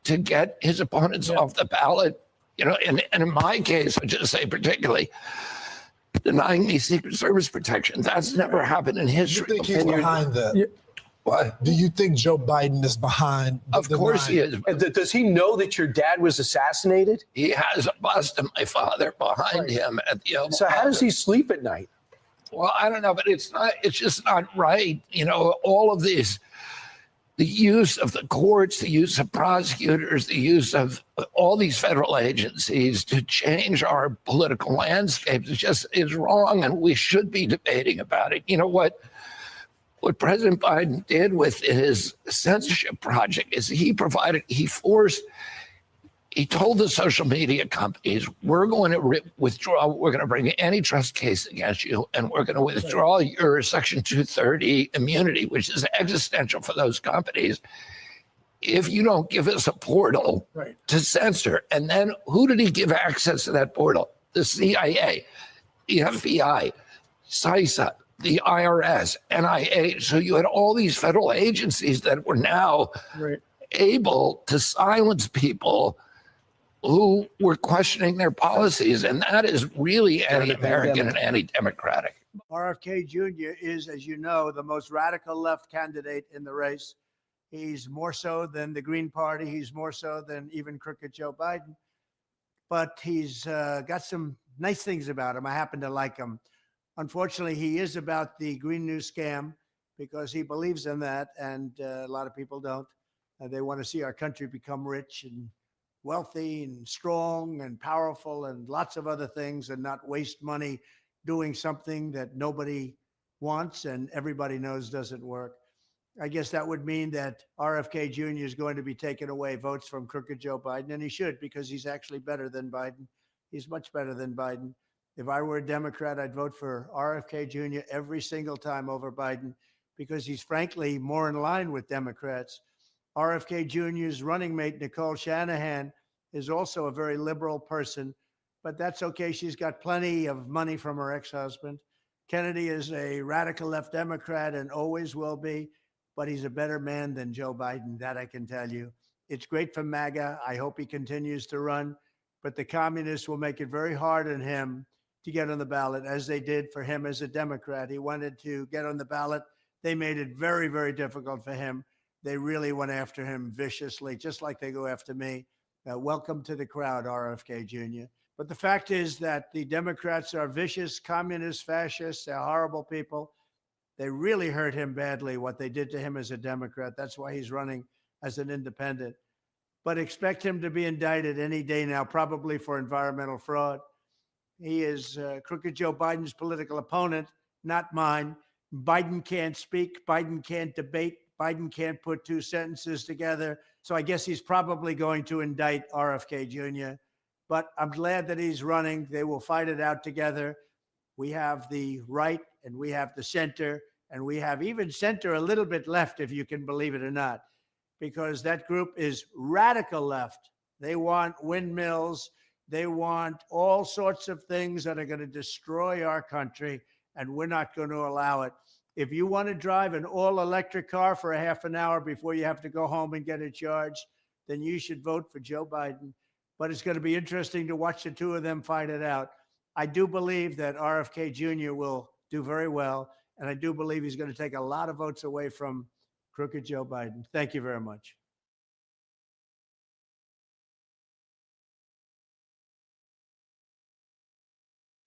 to get his opponents off the ballot. And in my case, I just say particularly, denying me Secret Service protection. That's never happened in You history. think he's behind that? What? Do you think Joe Biden is behind? Of course he is. And does he know that your dad was assassinated? He has a bust of my father behind him at the Oval So how does Office. he sleep at night? Well, I don't know, but it's just not right. You know, all of these, the use of the courts, the use of prosecutors, the use of all these federal agencies to change our political landscape is wrong, and we should be debating about it. You know what President Biden did with his censorship project is he told the social media companies, we're going to withdraw, we're going to bring an antitrust case against you, and we're going to withdraw your Section 230 immunity, which is existential for those companies, if you don't give us a portal to censor. And then who did he give access to that portal? The CIA, the FBI, CISA, the IRS, NIH. So you had all these federal agencies that were now able to silence people who were questioning their policies. And that is really anti-American and anti-democratic. RFK Jr. is, as you know, the most radical left candidate in the race. He's more so than the Green Party. He's more so than even crooked Joe Biden. But he's got some nice things about him. I happen to like him. Unfortunately, he is about the Green New scam because he believes in that, and a lot of people don't. They want to see our country become rich and wealthy and strong and powerful and lots of other things, and not waste money doing something that nobody wants and everybody knows doesn't work. I guess that would mean that RFK Jr. is going to be taking away votes from crooked Joe Biden, and he should, because he's actually better than Biden. He's much better than Biden. If I were a Democrat, I'd vote for RFK Jr. every single time over Biden, because he's frankly more in line with Democrats. RFK Jr.'s running mate, Nicole Shanahan, is also a very liberal person, but that's okay. She's got plenty of money from her ex-husband. Kennedy is a radical left Democrat and always will be, but he's a better man than Joe Biden, that I can tell you. It's great for MAGA. I hope he continues to run, but the communists will make it very hard on him to get on the ballot, as they did for him as a Democrat. He wanted to get on the ballot. They made it very, very difficult for him. They really went after him viciously, just like they go after me. Welcome to the crowd, RFK Jr. But the fact is that the Democrats are vicious, communist, fascists. They're horrible people. They really hurt him badly, what they did to him as a Democrat. That's why he's running as an independent. But expect him to be indicted any day now, probably for environmental fraud. He is crooked Joe Biden's political opponent, not mine. Biden can't speak. Biden can't debate. Biden can't put two sentences together. So I guess he's probably going to indict RFK Jr. But I'm glad that he's running. They will fight it out together. We have the right and we have the center, and we have even center a little bit left, if you can believe it or not, because that group is radical left. They want windmills. They want all sorts of things that are going to destroy our country, and we're not going to allow it. If you want to drive an all-electric car for a half an hour before you have to go home and get it charged, then you should vote for Joe Biden. But it's going to be interesting to watch the two of them fight it out. I do believe that RFK Jr. will do very well, and I do believe he's going to take a lot of votes away from crooked Joe Biden. Thank you very much.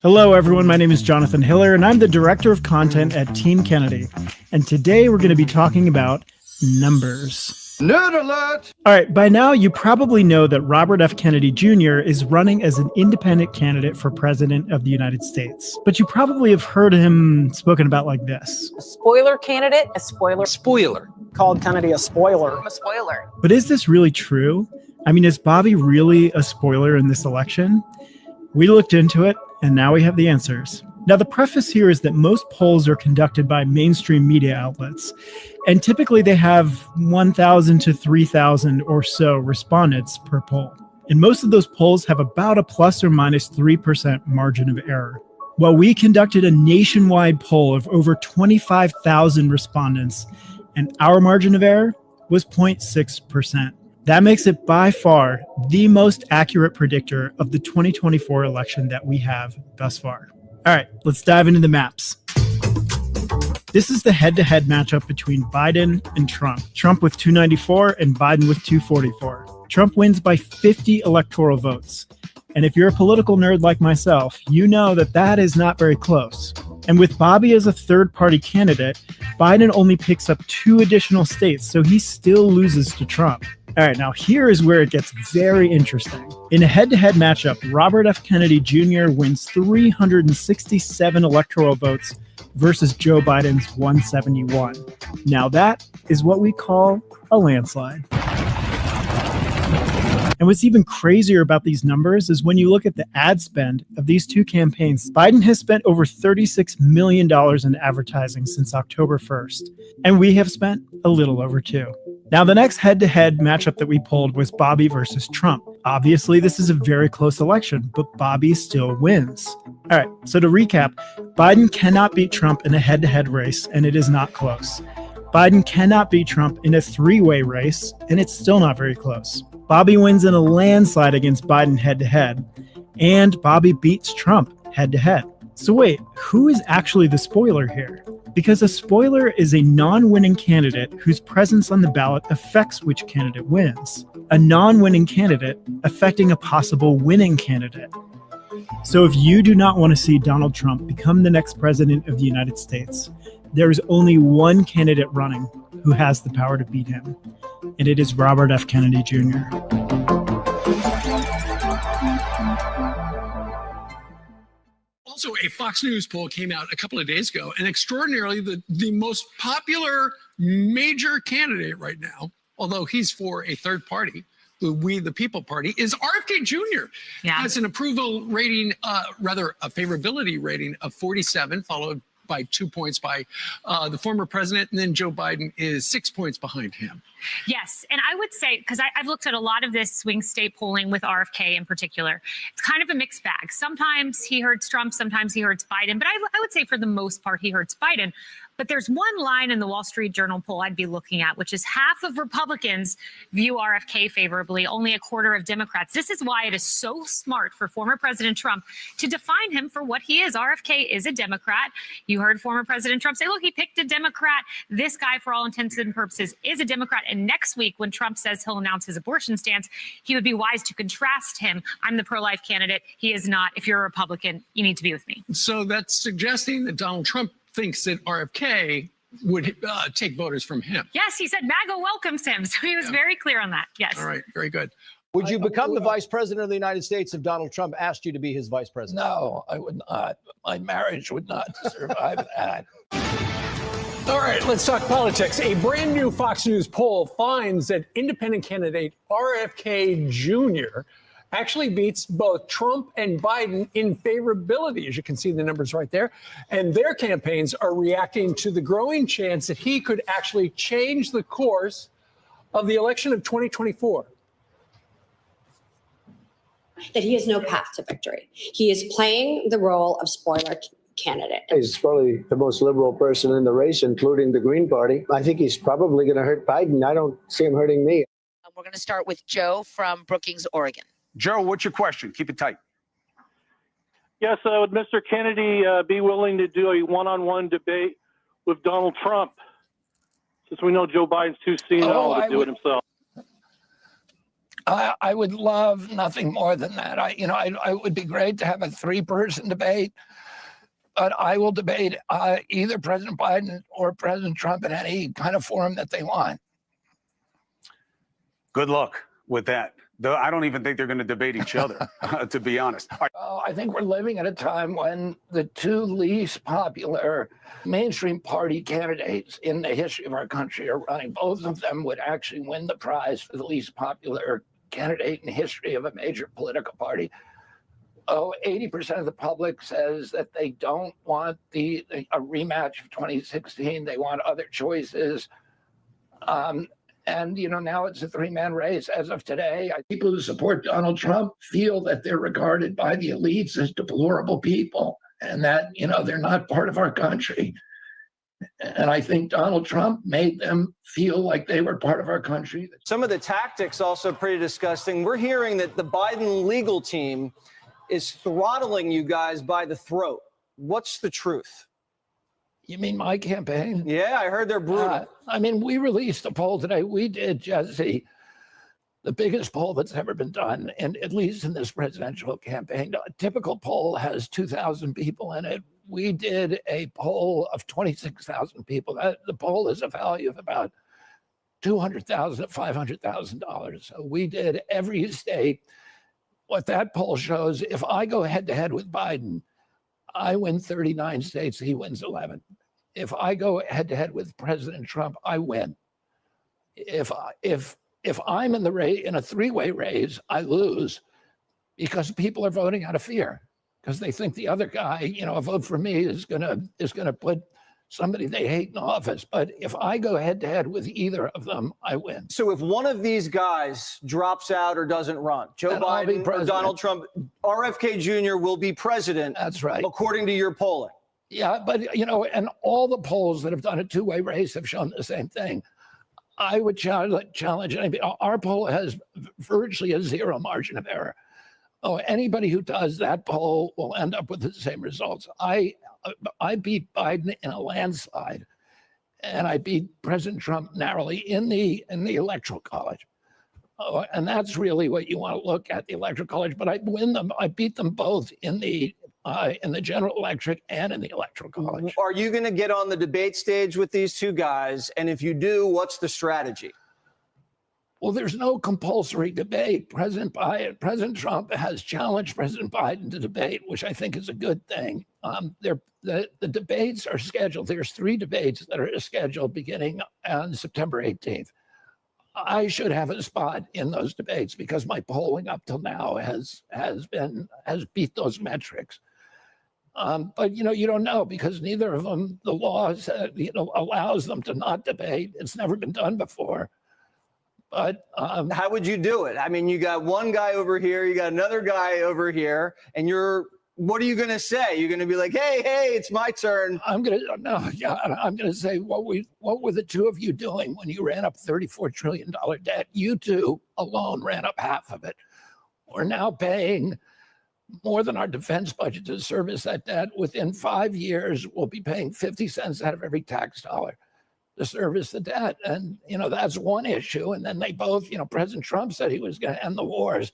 Hello, everyone. My name is Jonathan Hiller, and I'm the Director of Content at Team Kennedy. And today we're going to be talking about numbers. Nerd alert! All right, by now you probably know that Robert F. Kennedy Jr. is running as an independent candidate for President of the United States. But you probably have heard him spoken about like this. A spoiler candidate? A spoiler. Spoiler. Called Kennedy a spoiler. A spoiler. But is this really true? I mean, is Bobby really a spoiler in this election? We looked into it, and now we have the answers. Now, the preface here is that most polls are conducted by mainstream media outlets, and typically they have 1,000 to 3,000 or so respondents per poll. And most of those polls have about a plus or minus 3% margin of error. Well, we conducted a nationwide poll of over 25,000 respondents, and our margin of error was 0.6%. That makes it by far the most accurate predictor of the 2024 election that we have thus far. All right, let's dive into the maps. This is the head-to-head matchup between Biden and Trump. Trump with 294 and Biden with 244. Trump wins by 50 electoral votes. And if you're a political nerd like myself, you know that that is not very close. And with Bobby as a third-party candidate, Biden only picks up 2 additional states, so he still loses to Trump. All right, now here is where it gets very interesting. In a head-to-head matchup, Robert F. Kennedy Jr. wins 367 electoral votes versus Joe Biden's 171. Now that is what we call a landslide. And what's even crazier about these numbers is when you look at the ad spend of these two campaigns, Biden has spent over $36 million in advertising since October 1st, and we have spent a little over $2 million. Now, the next head-to-head matchup that we pulled was Bobby versus Trump. Obviously, this is a very close election, but Bobby still wins. All right, so to recap, Biden cannot beat Trump in a head-to-head race, and it is not close. Biden cannot beat Trump in a 3-way race, and it's still not very close. Bobby wins in a landslide against Biden head-to-head, and Bobby beats Trump head-to-head. So wait, who is actually the spoiler here? Because a spoiler is a non-winning candidate whose presence on the ballot affects which candidate wins. A non-winning candidate affecting a possible winning candidate. So if you do not want to see Donald Trump become the next president of the United States, there is only one candidate running who has the power to beat him, and it is Robert F. Kennedy Jr. Also, a Fox News poll came out a couple of days ago, and extraordinarily, the most popular major candidate right now, although he's for a third party, the We the People Party, is RFK Jr. Has an approval rating, rather a favorability rating of 47, followed by 2 points by the former president, and then Joe Biden is 6 points behind him. Yes, and I would say, because I've looked at a lot of this swing state polling with RFK in particular, it's kind of a mixed bag. Sometimes he hurts Trump, sometimes he hurts Biden, but I would say for the most part he hurts Biden. But there's one line in the Wall Street Journal poll I'd be looking at, which is half of Republicans view RFK favorably, only a quarter of Democrats. This is why it is so smart for former President Trump to define him for what he is. RFK is a Democrat. You heard former President Trump say, look, he picked a Democrat. This guy, for all intents and purposes, is a Democrat. And next week, when Trump says he'll announce his abortion stance, he would be wise to contrast him. I'm the pro-life candidate. He is not. If you're a Republican, you need to be with me. So that's suggesting that Donald Trump thinks that RFK would take voters from him. Yes, he said MAGA welcomes him. So he was very clear on that. Yes. All right. Very good. Would you become the vice president of the United States if Donald Trump asked you to be his vice president? No, I would not. My marriage would not survive that. All right, let's talk politics. A brand new Fox News poll finds that independent candidate RFK Jr. actually beats both Trump and Biden in favorability, as you can see the numbers right there. And their campaigns are reacting to the growing chance that he could actually change the course of the election of 2024. That he has no path to victory. He is playing the role of spoiler candidate. He's probably the most liberal person in the race, including the Green Party. I think he's probably going to hurt Biden. I don't see him hurting me. We're going to start with Joe from Brookings, Oregon. Joe, what's your question? Keep it tight. Yes, would Mr. Kennedy be willing to do a one-on-one debate with Donald Trump, since we know Joe Biden's too senile to do it himself? I would love nothing more than that. I would be great to have a 3-person debate, but I will debate either President Biden or President Trump in any kind of forum that they want. Good luck with that. I don't even think they're going to debate each other, to be honest. I think we're living at a time when the 2 least popular mainstream party candidates in the history of our country are running. Both of them would actually win the prize for the least popular candidate in the history of a major political party. 80% of the public says that they don't want a rematch of 2016. They want other choices. And, now it's a 3-man race. As of today, people who support Donald Trump feel that they're regarded by the elites as deplorable people and that, they're not part of our country. And I think Donald Trump made them feel like they were part of our country. Some of the tactics also pretty disgusting. We're hearing that the Biden legal team is throttling you guys by the throat. What's the truth? You mean my campaign? Yeah, I heard they're brutal. I mean, we released a poll today. We did, Jesse, the biggest poll that's ever been done, and at least in this presidential campaign. A typical poll has 2,000 people in it. We did a poll of 26,000 people. The poll is a value of about $200,000 to $500,000. So we did every state. What that poll shows, if I go head to head with Biden, I win 39 states, he wins 11. If I go head to head with President Trump, I win. If I'm in the race, in a three-way race, I lose because people are voting out of fear because they think the other guy, a vote for me is gonna put somebody they hate in office. But if I go head to head with either of them, I win. So if one of these guys drops out or doesn't run, Joe Then I'll be Biden or president. Donald Trump, RFK Jr. will be president. That's right. According to your polling. Yeah, but and all the polls that have done a two-way race have shown the same thing. I would challenge anybody. Our poll has virtually a zero margin of error. Oh, anybody who does that poll will end up with the same results. I beat Biden in a landslide, and I beat President Trump narrowly in the Electoral College. Oh, and that's really what you want to look at, the Electoral College. But I win them. I beat them both in the general electorate and in the Electoral College. Are you going to get on the debate stage with these two guys? And if you do, what's the strategy? Well, there's no compulsory debate. President Trump has challenged President Biden to debate, which I think is a good thing. The debates are scheduled. There's 3 debates that are scheduled beginning on September 18th. I should have a spot in those debates because my polling up till now has beat those metrics. But you don't know because neither of them, the law allows them to not debate. It's never been done before. But how would you do it? I mean, you got one guy over here, you got another guy over here, and what are you going to say? You're going to be like, hey, it's my turn. I'm going to say, what were the two of you doing when you ran up $34 trillion debt? You two alone ran up half of it. We're now paying more than our defense budget to service that debt. Within 5 years, we'll be paying 50 cents out of every tax dollar to service the debt. And, that's one issue. And then they both, President Trump said he was going to end the wars.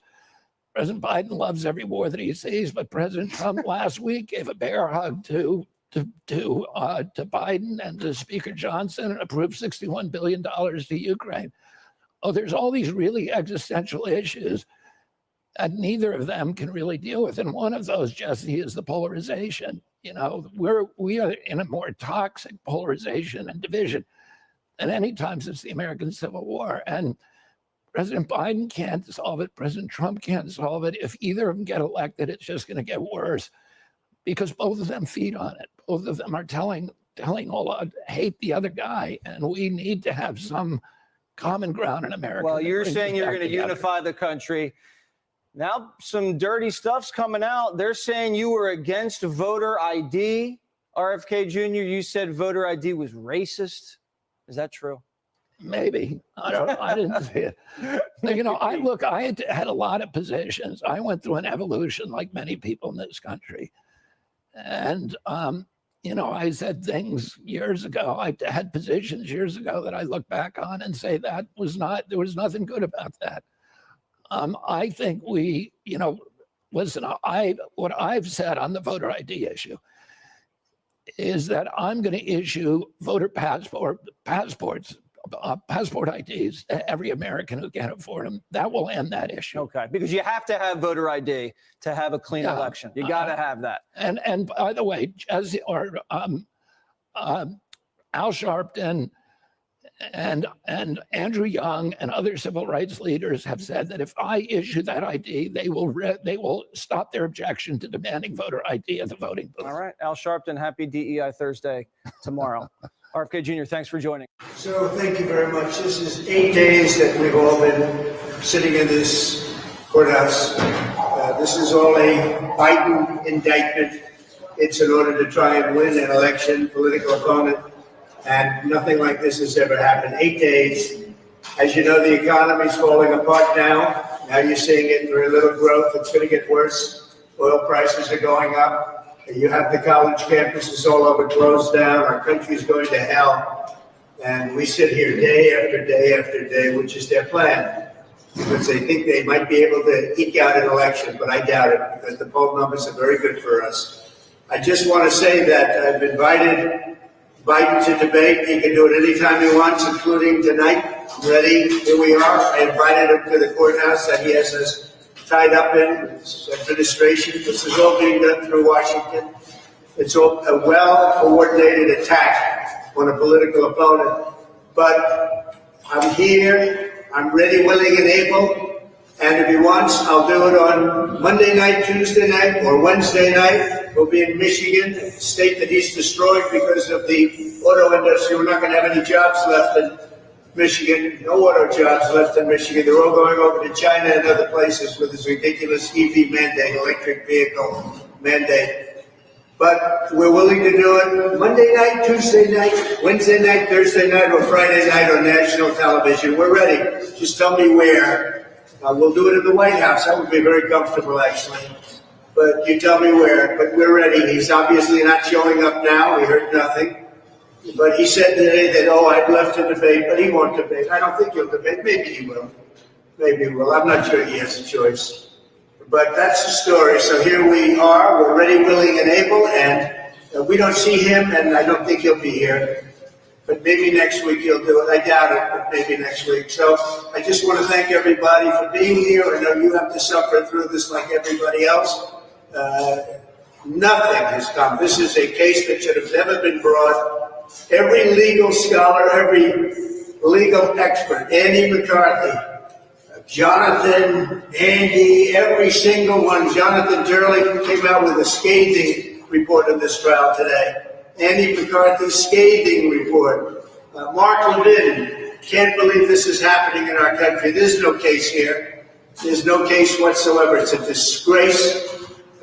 President Biden loves every war that he sees, but President Trump last week gave a bear hug to Biden and to Speaker Johnson and approved $61 billion to Ukraine. Oh, there's all these really existential issues that neither of them can really deal with. And one of those, Jesse, is the polarization. We are in a more toxic polarization and division than any time since the American Civil War. And President Biden can't solve it. President Trump can't solve it. If either of them get elected, it's just going to get worse because both of them feed on it. Both of them are telling hate the other guy. And we need to have some common ground in America. Well, you're saying you're going to unify the country. Now, some dirty stuff's coming out. They're saying you were against voter ID. RFK Jr., you said voter ID was racist. Is that true? Maybe. I didn't see it. I had a lot of positions. I went through an evolution like many people in this country. And, I said things years ago. I had positions years ago that I look back on and say there was nothing good about that. I think what I've said on the voter ID issue is that I'm going to issue voter passport IDs to every American who can't afford them. That will end that issue. Okay, because you have to have voter ID to have a clean election. You got to have that. And by the way, Al Sharpton and Andrew Young and other civil rights leaders have said that if I issue that ID, they will stop their objection to demanding voter ID at the voting booth. All right, Al Sharpton, happy DEI Thursday tomorrow. RFK Jr., thanks for joining. So thank you very much. This is 8 days that we've all been sitting in this courthouse. This is all a Biden indictment. It's in order to try and win an election, political opponent. And nothing like this has ever happened. 8 days. As you know, the economy's falling apart now. Now you're seeing it. Very little growth. It's going to get worse. Oil prices are going up. You have the college campuses all over closed down. Our country's going to hell. And we sit here day after day after day, which is their plan, because they think they might be able to eke out an election, but I doubt it, because the poll numbers are very good for us. I just want to say that I've invited Biden to debate. He can do it anytime he wants, including tonight. I'm ready. Here we are. I invited him to the courthouse that he has us tied up in, his administration. This is all being done through Washington. It's all a well-coordinated attack on a political opponent. But I'm here. I'm ready, willing, and able. And if he wants, I'll do it on Monday night, Tuesday night, or Wednesday night. We'll be in Michigan, a state that he's destroyed because of the auto industry. We're not going to have any jobs left in Michigan. No auto jobs left in Michigan. They're all going over to China and other places with this ridiculous EV mandate, electric vehicle mandate. But we're willing to do it Monday night, Tuesday night, Wednesday night, Thursday night, or Friday night on national television. We're ready. Just tell me where. We'll do it in the White House. That would be very comfortable, actually. But you tell me where. But we're ready. He's obviously not showing up now. We heard nothing. But he said today that, I'd love to debate, but he won't debate. I don't think he'll debate. Maybe he will. Maybe he will. I'm not sure he has a choice. But that's the story. So here we are. We're ready, willing, and able. And we don't see him, and I don't think he'll be here. But maybe next week he'll do it. I doubt it, but maybe next week. So I just want to thank everybody for being here. I know you have to suffer through this like everybody else. Nothing has come. This is a case that should have never been brought. Every legal scholar, every legal expert, Andy McCarthy, Jonathan, Andy, every single one. Jonathan Turley came out with a scathing report of this trial today. Andy McCarthy's scathing report. Mark Levin, can't believe this is happening in our country. There's no case here. There's no case whatsoever. It's a disgrace.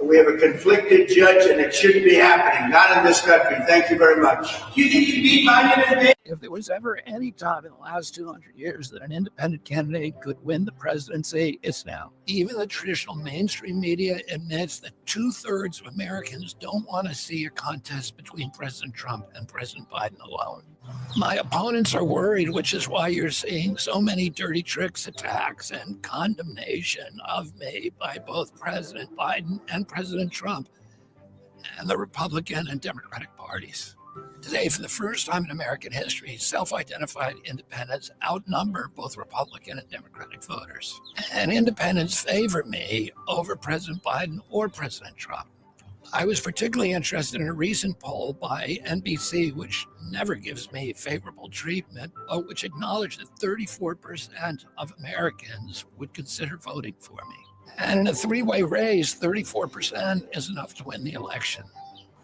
We have a conflicted judge, and it shouldn't be happening. Not in this country. Thank you very much. You think you beat Biden? If there was ever any time in the last 200 years that an independent candidate could win the presidency, it's now. Even the traditional mainstream media admits that 2/3 of Americans don't want to see a contest between President Trump and President Biden alone. My opponents are worried, which is why you're seeing so many dirty tricks attacks and condemnation of me by both President Biden and President Trump and the Republican and Democratic parties. Today, for the first time in American history, self-identified independents outnumber both Republican and Democratic voters. And independents favor me over President Biden or President Trump. I was particularly interested in a recent poll by NBC, which never gives me favorable treatment, but which acknowledged that 34% of Americans would consider voting for me. And in a three-way race, 34% is enough to win the election.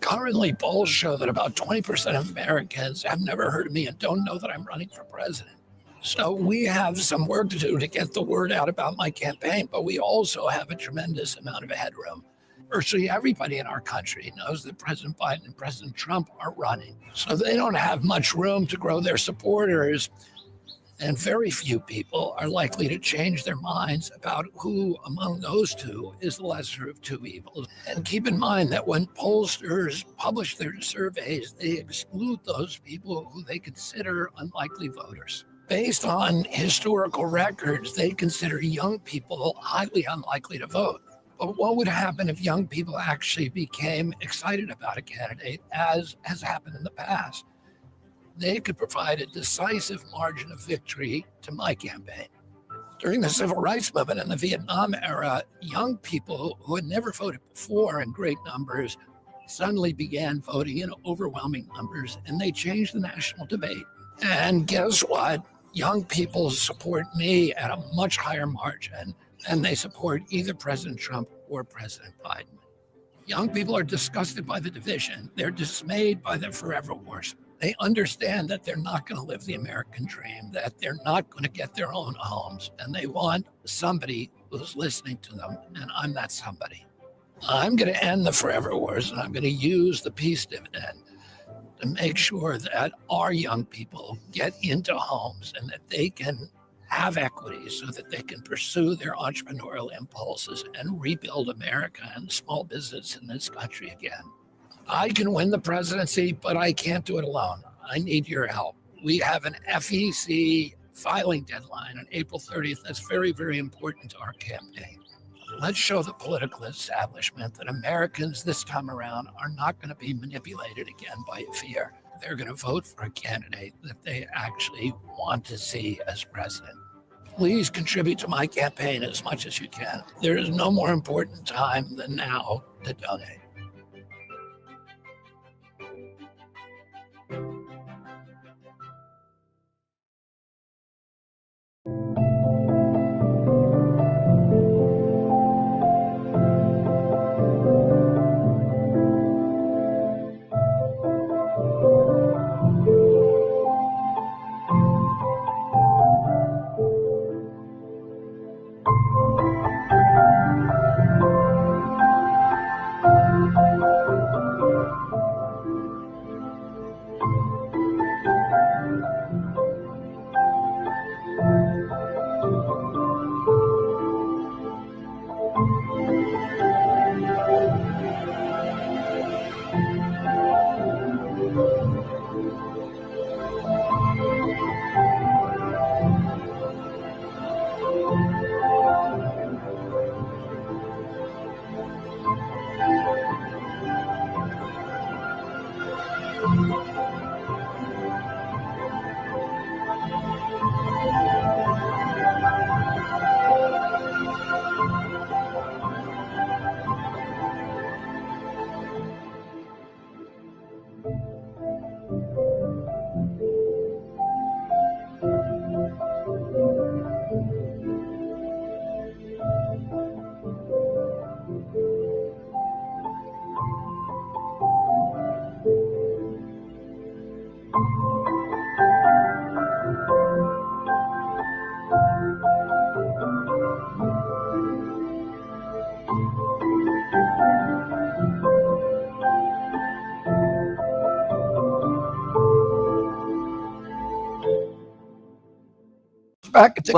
Currently, polls show that about 20% of Americans have never heard of me and don't know that I'm running for president. So we have some work to do to get the word out about my campaign, but we also have a tremendous amount of headroom. Virtually everybody in our country knows that President Biden and President Trump are running. So they don't have much room to grow their supporters. And very few people are likely to change their minds about who among those two is the lesser of two evils. And keep in mind that when pollsters publish their surveys, they exclude those people who they consider unlikely voters. Based on historical records, they consider young people highly unlikely to vote. But what would happen if young people actually became excited about a candidate, as has happened in the past? They could provide a decisive margin of victory to my campaign. During the civil rights movement and the Vietnam era, young people who had never voted before in great numbers suddenly began voting in overwhelming numbers, and they changed the national debate. And guess what? Young people support me at a much higher margin, and they support either President Trump or President Biden. Young people are disgusted by the division. They're dismayed by the forever wars. They understand that they're not going to live the American dream, that they're not going to get their own homes, and they want somebody who's listening to them, and I'm that somebody. I'm going to end the forever wars, and I'm going to use the peace dividend to make sure that our young people get into homes and that they can have equity so that they can pursue their entrepreneurial impulses and rebuild America and small business in this country again. I can win the presidency, but I can't do it alone. I need your help. We have an FEC filing deadline on April 30th. That's very, very important to our campaign. Let's show the political establishment that Americans this time around are not going to be manipulated again by fear. They're going to vote for a candidate that they actually want to see as president. Please contribute to my campaign as much as you can. There is no more important time than now to donate.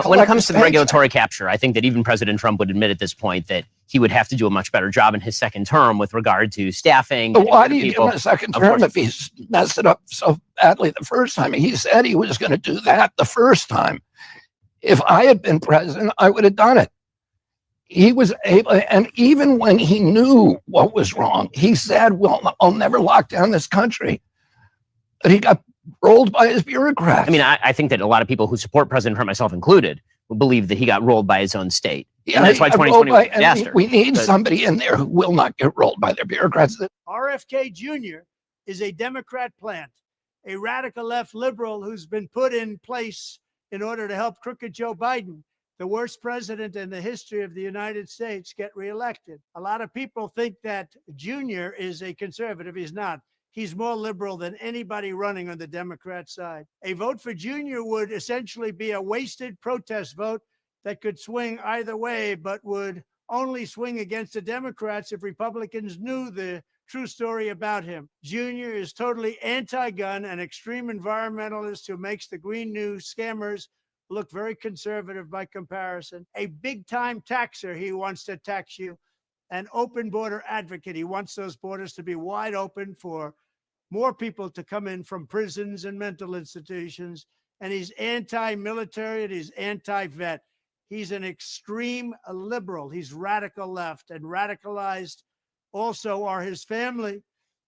When it comes to the regulatory capture, I think that even President Trump would admit at this point that he would have to do a much better job in his second term with regard to staffing. But why do you give him a second term if he's messed it up so badly the first time? He said he was going to do that the first time. If I had been president, I would have done it. He was able, and even when he knew what was wrong, he said, well, I'll never lock down this country. But he got rolled by his bureaucrats. I mean, I think that a lot of people who support President Trump, myself included, will believe that he got rolled by his own state. Yeah, and that's why 2020 was a disaster. We need somebody in there who will not get rolled by their bureaucrats. RFK Jr. is a Democrat plant, a radical left liberal who's been put in place in order to help crooked Joe Biden, the worst president in the history of the United States, get reelected. A lot of people think that Jr. is a conservative. He's not. He's more liberal than anybody running on the Democrat side. A vote for Jr. would essentially be a wasted protest vote that could swing either way, but would only swing against the Democrats if Republicans knew the true story about him. Jr. is totally anti-gun, an extreme environmentalist who makes the Green New scammers look very conservative by comparison. A big-time taxer, he wants to tax you. An open border advocate. He wants those borders to be wide open for more people to come in from prisons and mental institutions. And he's anti-military and he's anti-vet. He's an extreme liberal. He's radical left, and radicalized also are his family.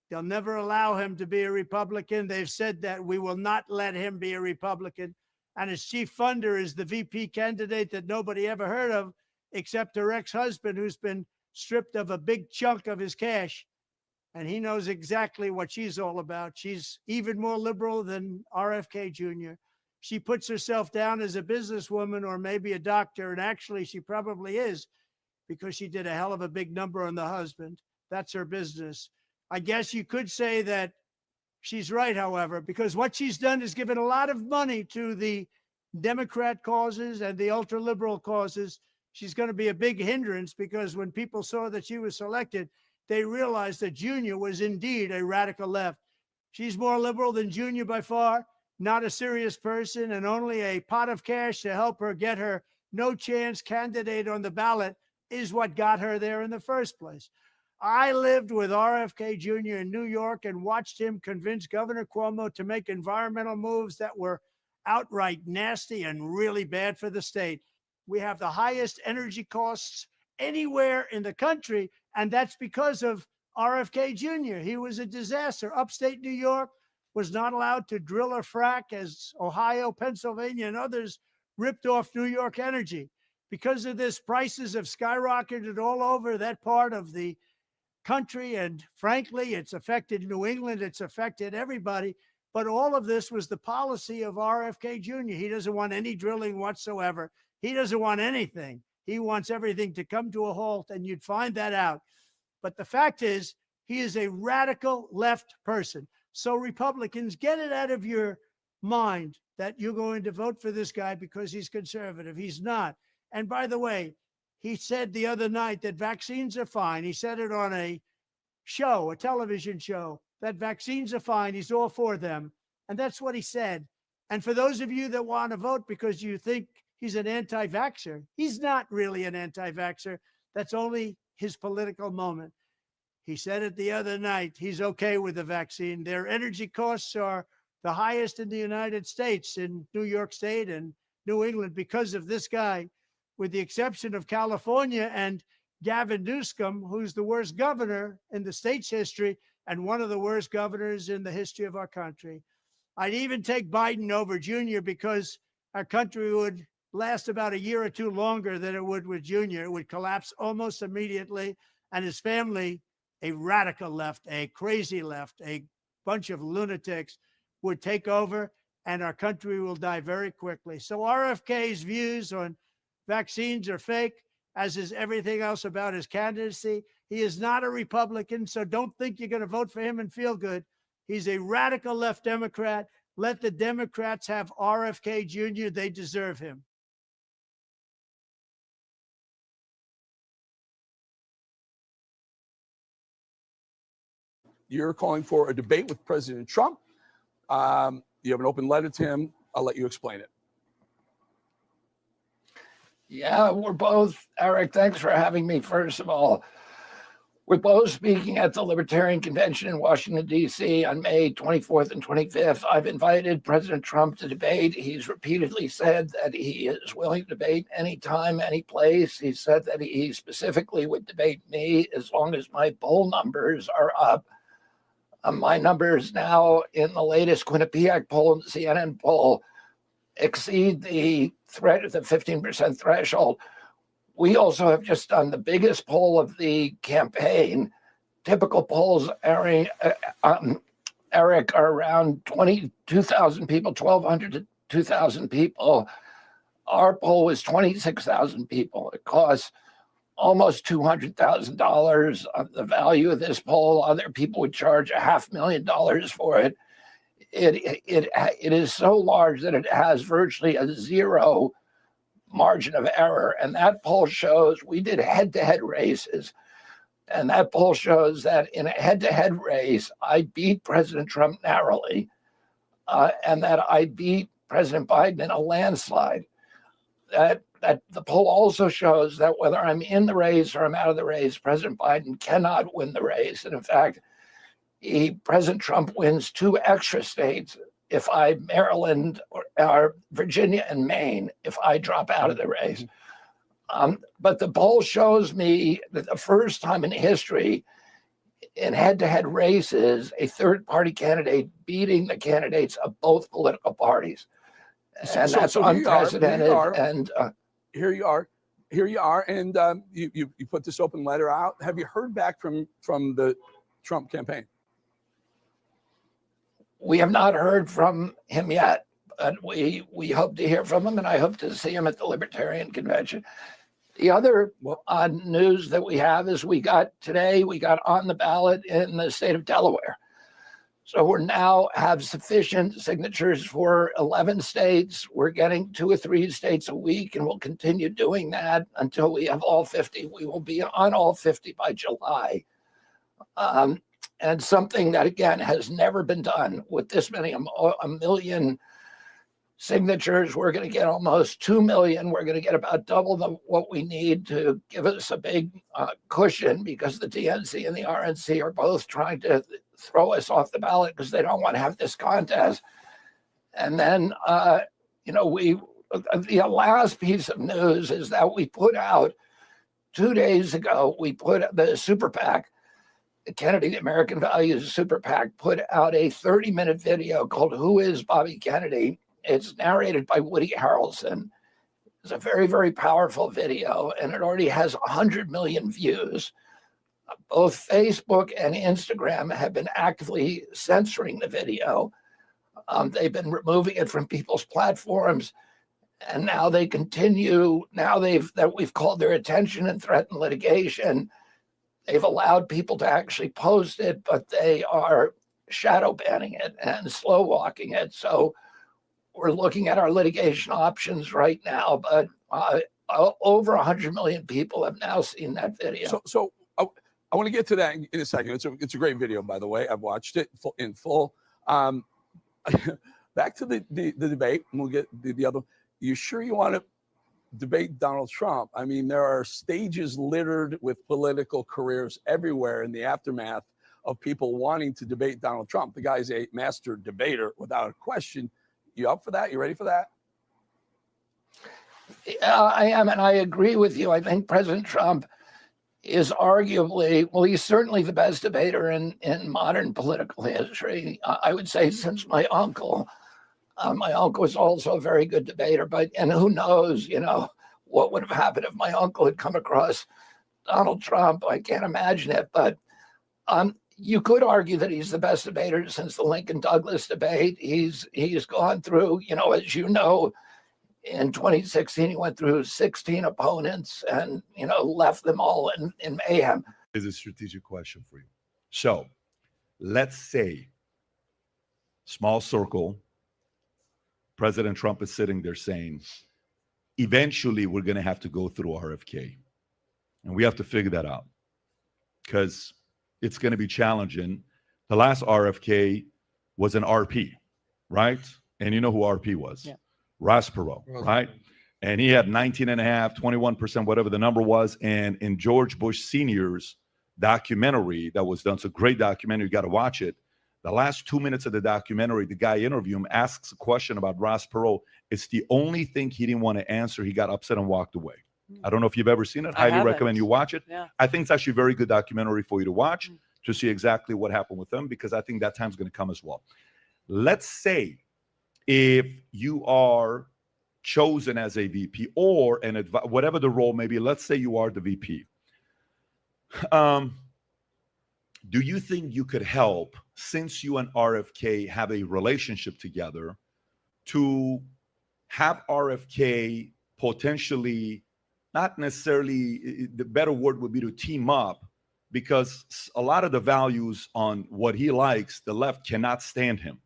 They'll never allow him to be a Republican. They've said that we will not let him be a Republican. And his chief funder is the VP candidate that nobody ever heard of, except her ex-husband, who's been stripped of a big chunk of his cash. And he knows exactly what she's all about. She's even more liberal than RFK Jr. She puts herself down as a businesswoman or maybe a doctor. And actually, she probably is, because she did a hell of a big number on the husband. That's her business. I guess you could say that she's right, however, because what she's done is given a lot of money to the Democrat causes and the ultra-liberal causes. She's going to be a big hindrance, because when people saw that she was selected, they realized that Junior was indeed a radical left. She's more liberal than Junior by far, not a serious person, and only a pot of cash to help her get her no chance candidate on the ballot is what got her there in the first place. I lived with RFK Jr. in New York and watched him convince Governor Cuomo to make environmental moves that were outright nasty and really bad for the state. We have the highest energy costs anywhere in the country, and that's because of RFK Jr. He was a disaster. Upstate New York was not allowed to drill or frack as Ohio, Pennsylvania, and others ripped off New York energy. Because of this, prices have skyrocketed all over that part of the country. And frankly, it's affected New England. It's affected everybody. But all of this was the policy of RFK Jr. He doesn't want any drilling whatsoever. He doesn't want anything. He wants everything to come to a halt, and you'd find that out. But the fact is, he is a radical left person. So Republicans, get it out of your mind that you're going to vote for this guy because he's conservative. He's not. And by the way, he said the other night that vaccines are fine. He said it on a show, a television show, that vaccines are fine. He's all for them. And that's what he said. And for those of you that want to vote because you think he's an anti-vaxxer, he's not really an anti-vaxxer. That's only his political moment. He said it the other night. He's okay with the vaccine. Their energy costs are the highest in the United States, in New York State and New England, because of this guy, with the exception of California and Gavin Newsom, who's the worst governor in the state's history and one of the worst governors in the history of our country. I'd even take Biden over Jr. because our country would last about a year or two longer than it would with Jr. It would collapse almost immediately, and his family, a radical left, a crazy left, a bunch of lunatics, would take over, and our country will die very quickly. So RFK's views on vaccines are fake, as is everything else about his candidacy. He is not a Republican, so don't think you're going to vote for him and feel good. He's a radical left Democrat. Let the Democrats have RFK Jr. They deserve him. You're calling for a debate with President Trump. You have an open letter to him. I'll let you explain it. Yeah, we're both, Eric, thanks for having me, first of all. We're both speaking at the Libertarian Convention in Washington, D.C. on May 24th and 25th. I've invited President Trump to debate. He's repeatedly said that he is willing to debate anytime, any place. He said that he specifically would debate me as long as my poll numbers are up. My numbers now in the latest Quinnipiac poll and CNN poll exceed the 15% threshold. We also have just done the biggest poll of the campaign. Typical polls, Eric, are around 22,000 people, 1,200 to 2,000 people. Our poll was 26,000 people. It costs almost $200,000 of the value of this poll. Other people would charge $500,000 for it. It is so large that it has virtually a zero margin of error. And that poll shows, we did head-to-head races, and that poll shows that in a head-to-head race, I beat President Trump narrowly, and that I beat President Biden in a landslide. That the poll also shows that whether I'm in the race or I'm out of the race, President Biden cannot win the race. And in fact, President Trump wins 2 extra states if Maryland or Virginia and Maine, if I drop out of the race. But the poll shows me that the first time in history in head-to-head races, a third-party candidate beating the candidates of both political parties. And that's unprecedented. Here you are, and you put this open letter out. Have you heard back from the Trump campaign? We have not heard from him yet, but we hope to hear from him, and I hope to see him at the Libertarian Convention. The other news that we have is we got on the ballot in the state of Delaware. So we now have sufficient signatures for 11 states. We're getting 2 or 3 states a week, and we'll continue doing that until we have all 50. We will be on all 50 by July. And something that, again, has never been done with this many, a million signatures. We're going to get almost 2 million. We're going to get about double what we need to give us a big cushion, because the DNC and the RNC are both trying to throw us off the ballot because they don't want to have this contest. And then, the last piece of news is that we put out 2 days ago, we put the Super PAC, the Kennedy, the American Values Super PAC, put out a 30-minute video called Who is Bobby Kennedy? It's narrated by Woody Harrelson. It's a very, very powerful video, and it already has 100 million views. Both Facebook and Instagram have been actively censoring the video. They've been removing it from people's platforms, and now they continue. Now we've called their attention and threatened litigation. They've allowed people to actually post it, but they are shadow banning it and slow walking it. So we're looking at our litigation options right now, but over 100 million people have now seen that video. So I want to get to that in a second. It's a great video, by the way. I've watched it in full. Back to the debate, and we'll get the other. You sure you want to debate Donald Trump? I mean, there are stages littered with political careers everywhere in the aftermath of people wanting to debate Donald Trump. The guy's a master debater without a question. You up for that? You ready for that? I am, and I agree with you. I think President Trump is arguably, well, he's certainly the best debater in modern political history. I would say since my uncle. My uncle was also a very good debater, and who knows, what would have happened if my uncle had come across Donald Trump. I can't imagine it, but you could argue that he's the best debater since the Lincoln-Douglas debate. He's gone through, as you know, in 2016, he went through 16 opponents and, left them all in mayhem. Is a strategic question for you. So let's say, small circle, President Trump is sitting there saying, eventually we're going to have to go through RFK. And we have to figure that out because it's going to be challenging. The last RFK was an RP, right? And you know who RP was? Yeah. Ross Perot, right? And he had 19.5%, 21%, whatever the number was. And in George Bush Sr.'s documentary that was done, it's a great documentary, you got to watch it. The last 2 minutes of the documentary, the guy interviewing him asks a question about Ross Perot. It's the only thing he didn't want to answer. He got upset and walked away. I don't know if you've ever seen it. Highly recommend you watch it. Yeah. I think it's actually a very good documentary for you to watch to see exactly what happened with them, because I think that time's going to come as well. Let's say if you are chosen as a VP or whatever the role may be, let's say you are the VP. Do you think you could help, since you and RFK have a relationship together, to have RFK potentially, not necessarily, the better word would be to team up, because a lot of the values on what he likes, the left cannot stand him.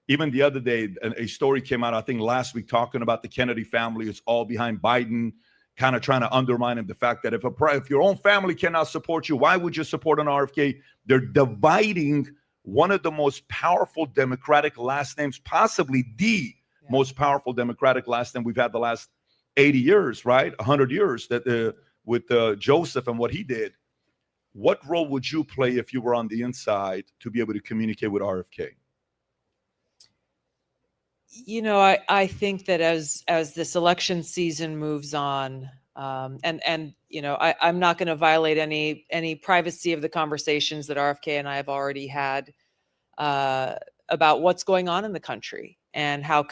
Even the other day, a story came out, I think last week, talking about the Kennedy family. It's all behind Biden, kind of trying to undermine him. The fact that if your own family cannot support you, why would you support an RFK? They're dividing one of the most powerful Democratic last names, possibly the most powerful Democratic last name we've had the last 80 years, right? 100 years that with Joseph and what he did. What role would you play if you were on the inside to be able to communicate with RFK? I think that as this election season moves on, I'm not going to violate any privacy of the conversations that RFK and I have already had about what's going on in the country and how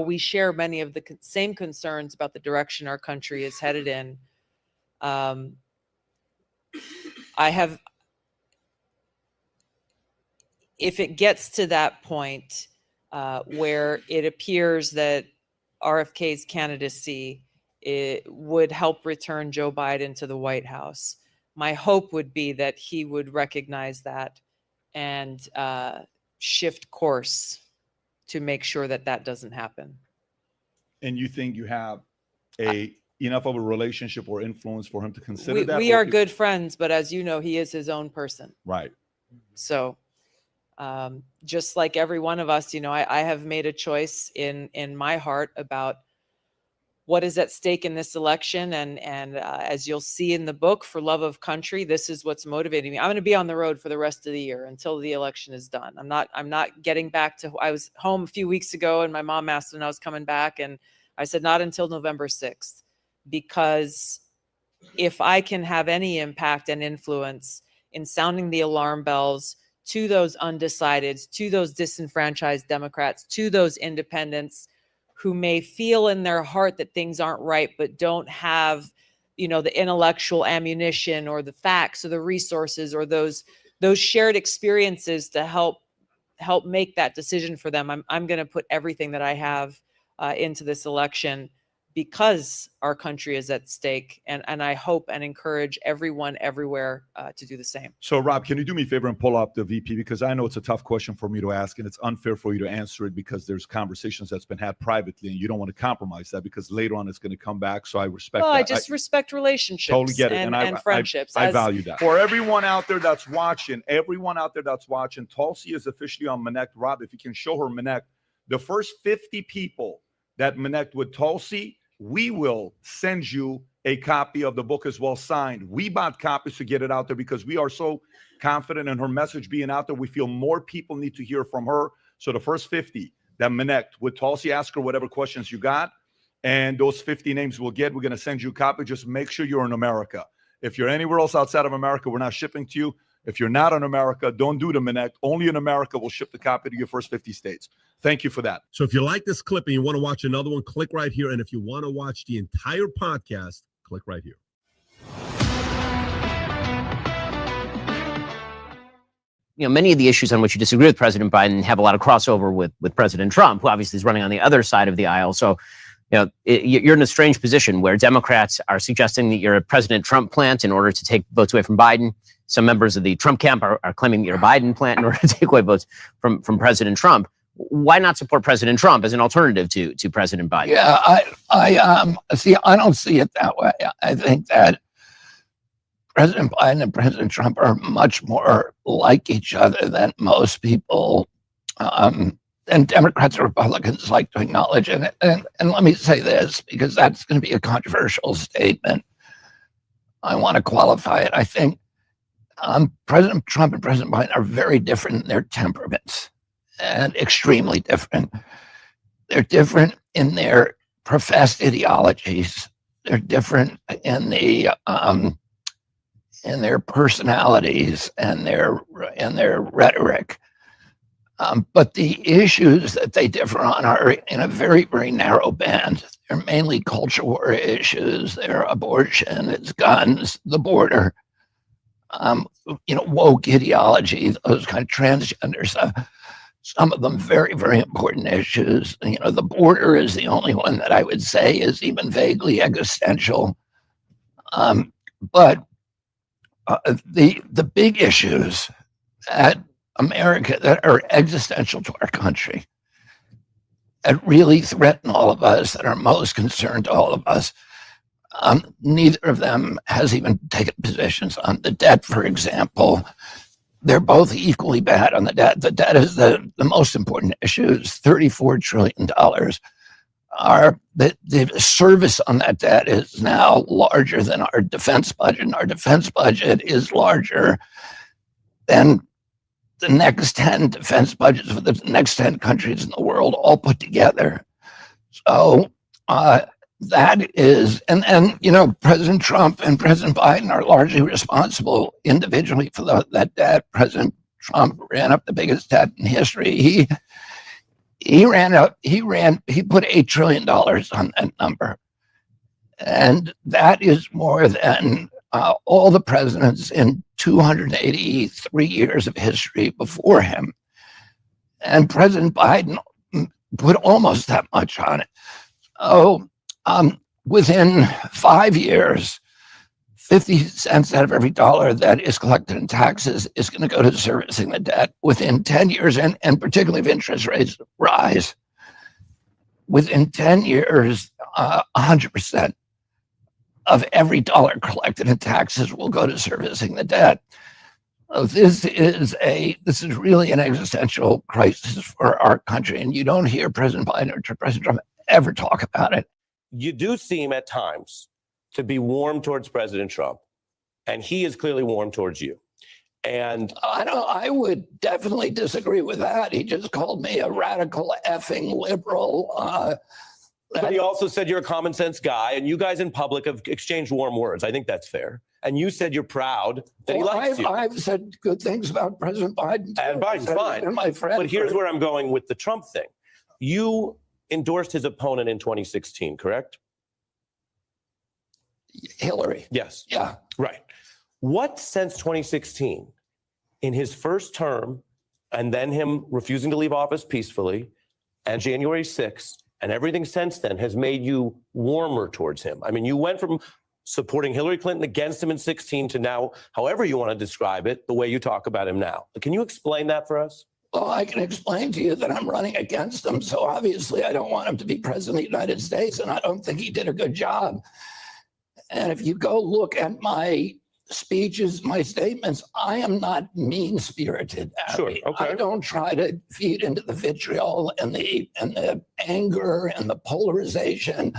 we share many of the same concerns about the direction our country is headed in. If it gets to that point, where it appears that RFK's candidacy would help return Joe Biden to the White House, my hope would be that he would recognize that and shift course to make sure that that doesn't happen. And you think you have enough of a relationship or influence for him to consider that? We are good friends, but as you know, he is his own person. Right. So Just like every one of us, you know, I have made a choice in my heart about what is at stake in this election. And as you'll see in the book, For Love of Country, this is what's motivating me. I'm going to be on the road for the rest of the year until the election is done. I'm not getting back to, I was home a few weeks ago and my mom asked when I was coming back. And I said, not until November 6th, because if I can have any impact and influence in sounding the alarm bells to those undecideds, to those disenfranchised Democrats, to those independents who may feel in their heart that things aren't right, but don't have, you know, the intellectual ammunition or the facts or the resources or those shared experiences to help make that decision for them. I'm going to put everything that I have into this election because our country is at stake. And I hope and encourage everyone everywhere to do the same. So, Rob, can you do me a favor and pull up the VP? Because I know it's a tough question for me to ask, and it's unfair for you to answer it because there's conversations that's been had privately, and you don't want to compromise that because later on it's going to come back. So I respect that. I just respect relationships totally get it. and friendships. I value that. For everyone out there that's watching, Tulsi is officially on Minect. Rob, if you can show her Minect, the first 50 people that Minect with Tulsi, we will send you a copy of the book as well signed. We bought copies to get it out there because we are so confident in her message being out there. We feel more people need to hear from her. So the first 50 that Minect with Tulsi, ask her whatever questions you got, and those 50 names we're going to send you a copy. Just make sure you're in America. If you're anywhere else outside of America, we're not shipping to you. If you're not in America, don't do the Minect. Only in America will ship the copy to your first 50 states. Thank you for that. So if you like this clip and you want to watch another one, click right here. And if you want to watch the entire podcast, click right here. You know, many of the issues on which you disagree with President Biden have a lot of crossover with President Trump, who obviously is running on the other side of the aisle. So, you know, you're in a strange position where Democrats are suggesting that you're a President Trump plant in order to take votes away from Biden. Some members of the Trump camp are claiming that you're a Biden plant in order to take away votes from President Trump. Why not support President Trump as an alternative to President Biden? Yeah, I see. I don't see it that way. I think that President Biden and President Trump are much more like each other than most people, and Democrats and Republicans like to acknowledge it. And let me say this, because that's going to be a controversial statement. I want to qualify it. I think President Trump and President Biden are very different in their temperaments, and extremely different. They're different in their professed ideologies. They're different in their personalities and their rhetoric. But the issues that they differ on are in a very, very narrow band. They're mainly culture war issues. They're abortion, it's guns, the border, woke ideology, those kind of transgender stuff. Some of them very, very important issues. You know, the border is the only one that I would say is even vaguely existential. But the big issues at America that are existential to our country, that really threaten all of us, that are most concerned to all of us, neither of them has even taken positions on. The debt, for example. They're both equally bad on the debt. The debt is the most important issue. It's $34 trillion. The service on that debt is now larger than our defense budget. And our defense budget is larger than the next 10 defense budgets for the next 10 countries in the world all put together. So that is, and President Trump and President Biden are largely responsible individually for that debt. President Trump ran up the biggest debt in history. He put $8 trillion on that number. And that is more than all the presidents in 283 years of history before him. And President Biden put almost that much on it. So within 5 years, 50 cents out of every dollar that is collected in taxes is going to go to servicing the debt. Within 10 years, and particularly if interest rates rise, within 10 years, 100% of every dollar collected in taxes will go to servicing the debt. This is really an existential crisis for our country, and you don't hear President Biden or President Trump ever talk about it. You do seem at times to be warm towards President Trump, and he is clearly warm towards you. And I would definitely disagree with that. He just called me a radical effing liberal. But he also said you're a common sense guy, and you guys in public have exchanged warm words. I think that's fair. And you said you're proud that he likes you. I've said good things about President Biden. And Biden's fine. And my friend. But here's where I'm going with the Trump thing. You endorsed his opponent in 2016, correct? Hillary. Yes. Yeah. Right. What since 2016, in his first term, and then him refusing to leave office peacefully, and January 6th, and everything since then has made you warmer towards him? I mean, you went from supporting Hillary Clinton against him in 2016 to now, however you want to describe it, the way you talk about him now. Can you explain that for us? Well, I can explain to you that I'm running against him. So obviously I don't want him to be president of the United States, and I don't think he did a good job. And if you go look at my speeches, my statements, I am not mean-spirited. Sure, okay. I don't try to feed into the vitriol and the anger and the polarization.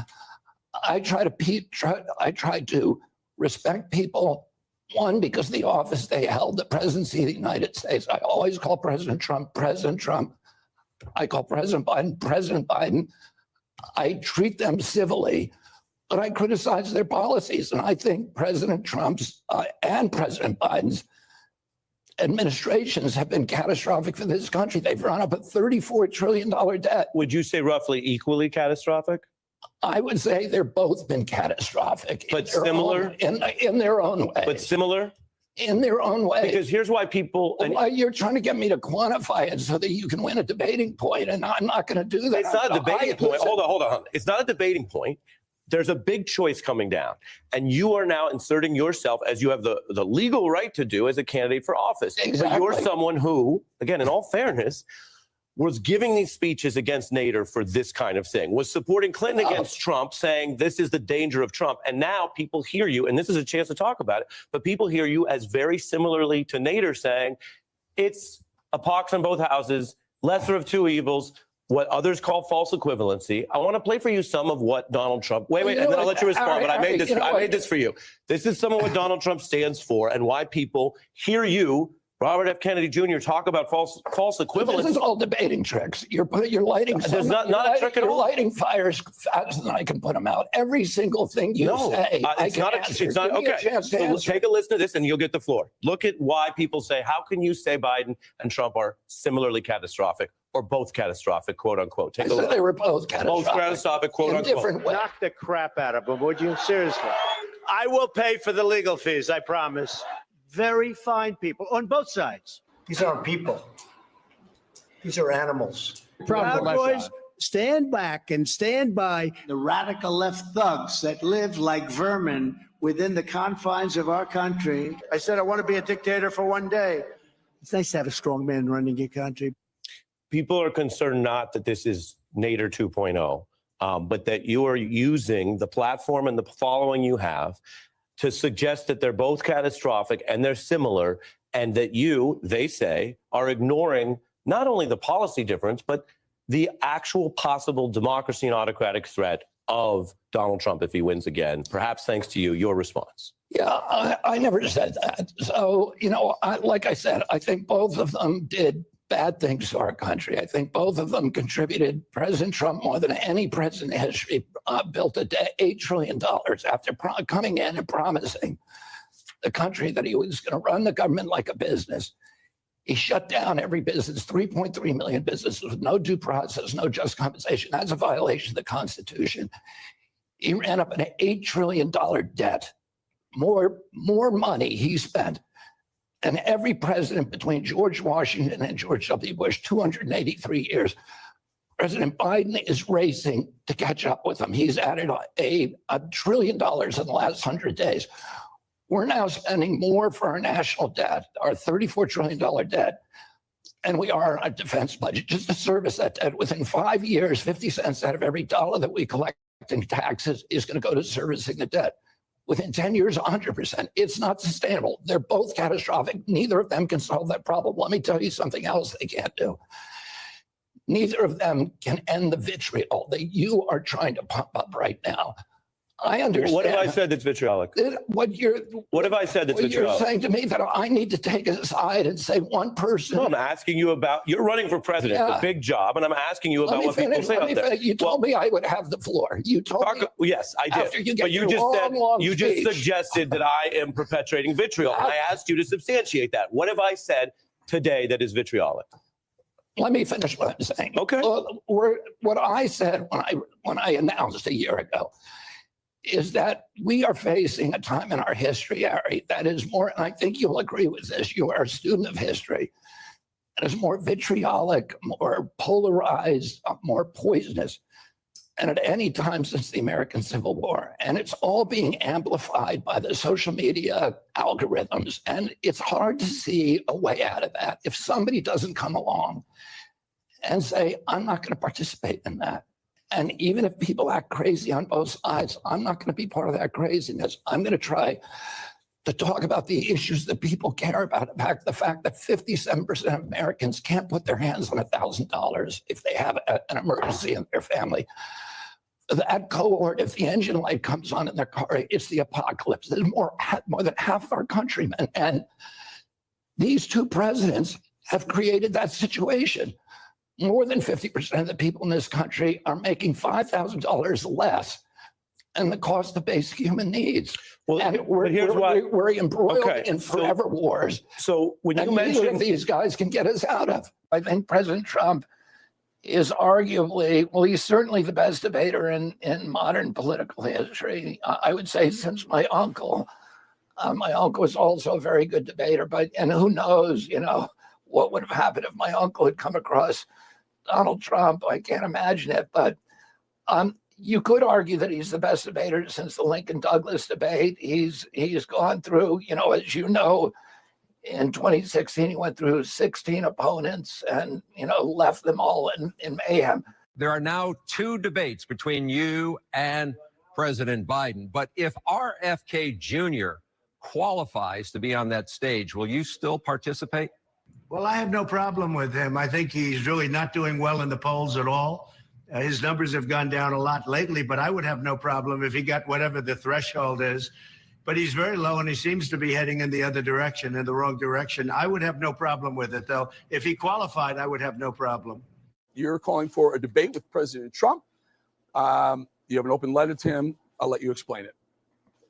I try to respect people. One, because the office they held, the presidency of the United States. I always call President Trump, President Trump. I call President Biden, President Biden. I treat them civilly, but I criticize their policies. And I think President Trump's and President Biden's administrations have been catastrophic for this country. They've run up a $34 trillion debt. Would you say roughly equally catastrophic? I would say they're both been catastrophic. But similar? In their own way. But similar? In their own way. Because here's why people... You're trying to get me to quantify it so that you can win a debating point, and I'm not going to do that. It's not a debating point. Hold on. It's not a debating point. There's a big choice coming down, and you are now inserting yourself, as you have the legal right to do, as a candidate for office. Exactly. But you're someone who, again, in all fairness, was giving these speeches against Nader for this kind of thing, was supporting Clinton against Trump, saying this is the danger of Trump. And now people hear you, and this is a chance to talk about it, but people hear you as very similarly to Nader saying it's a pox on both houses, lesser of two evils, what others call false equivalency. I want to play for you some of what Donald Trump, wait, and then I'll let you respond, but I made this for you. This is some of what Donald Trump stands for and why people hear you, Robert F. Kennedy Jr., talk about false equivalence. This is all debating tricks. You're lighting. There's not a trick at all. You're lighting fires faster than I can put them out. Every single thing you say, it's not. Okay. So take a listen to this, and you'll get the floor. Look at why people say, "How can you say Biden and Trump are similarly catastrophic or both catastrophic, quote unquote?" Take a look. They were both catastrophic. Both catastrophic, quote in unquote. Different ways. Knock the crap out of them, would you? Seriously. I will pay for the legal fees. I promise. Very fine people on both sides. These aren't people. These are animals. Proud boys, stand back and stand by the radical left thugs that live like vermin within the confines of our country. I said I want to be a dictator for one day. It's nice to have a strong man running your country. People are concerned not that this is Nader 2.0, but that you are using the platform and the following you have to suggest that they're both catastrophic and they're similar, and that you, they say, are ignoring not only the policy difference, but the actual possible democracy and autocratic threat of Donald Trump if he wins again. Perhaps thanks to you, your response. Yeah, I never said that. So, like I said, I think both of them did bad things to our country. I think both of them contributed. President Trump, more than any president in history, built $8 trillion after coming in and promising the country that he was going to run the government like a business. He shut down every business, 3.3 million businesses with no due process, no just compensation. That's a violation of the Constitution. He ran up an $8 trillion debt. More money he spent than every president between George Washington and George W. Bush, 283 years. President Biden is racing to catch up with him. He's added $1 trillion in the last 100 days. We're now spending more for our national debt, our $34 trillion debt, and we are on our defense budget just to service that debt. Within 5 years, 50 cents out of every dollar that we collect in taxes is going to go to servicing the debt. within 10 years, 100%. It's not sustainable. They're both catastrophic. Neither of them can solve that problem. Let me tell you something else they can't do. Neither of them can end the vitriol that you are trying to pump up right now. I understand. What have I said that's vitriolic? What have I said that's vitriolic? You're saying to me that I need to take a side and say one person. No, I'm asking you about, you're running for president, a big job, and I'm asking you about what people say out there. You told me I would have the floor. You told me. Yes, I did. After you get but you your just said, long you just speech. suggested that I am perpetrating vitriol. And I asked you to substantiate that. What have I said today that is vitriolic? Let me finish what I'm saying. Okay. What I said when I announced a year ago is that we are facing a time in our history, Ari, that is more, and I think you'll agree with this, you are a student of history, that is more vitriolic, more polarized, more poisonous than at any time since the American Civil War. And it's all being amplified by the social media algorithms. And it's hard to see a way out of that. If somebody doesn't come along and say, I'm not going to participate in that. And even if people act crazy on both sides, I'm not going to be part of that craziness. I'm going to try to talk about the issues that people care about. In fact, the fact that 57% of Americans can't put their hands on $1,000 if they have an emergency in their family. That cohort, if the engine light comes on in their car, it's the apocalypse. There's more than half of our countrymen. And these two presidents have created that situation. More than 50% of the people in this country are making $5,000 less than the cost of basic human needs. Well, and we're embroiled in forever wars. So when you mentioned these guys can get us out of, I think President Trump is arguably, well, he's certainly the best debater in modern political history. I would say since my uncle. My uncle was also a very good debater, and who knows, what would have happened if my uncle had come across Donald Trump. I can't imagine it, but you could argue that he's the best debater since the Lincoln-Douglas debate. He's gone through, as you know, in 2016, he went through 16 opponents and, left them all in mayhem. There are now 2 debates between you and President Biden, but if RFK Jr. qualifies to be on that stage, will you still participate? Well, I have no problem with him. I think he's really not doing well in the polls at all. His numbers have gone down a lot lately, but I would have no problem if he got whatever the threshold is. But he's very low, and he seems to be heading in the other direction, in the wrong direction. I would have no problem with it, though. If he qualified, I would have no problem. You're calling for a debate with President Trump. You have an open letter to him. I'll let you explain it.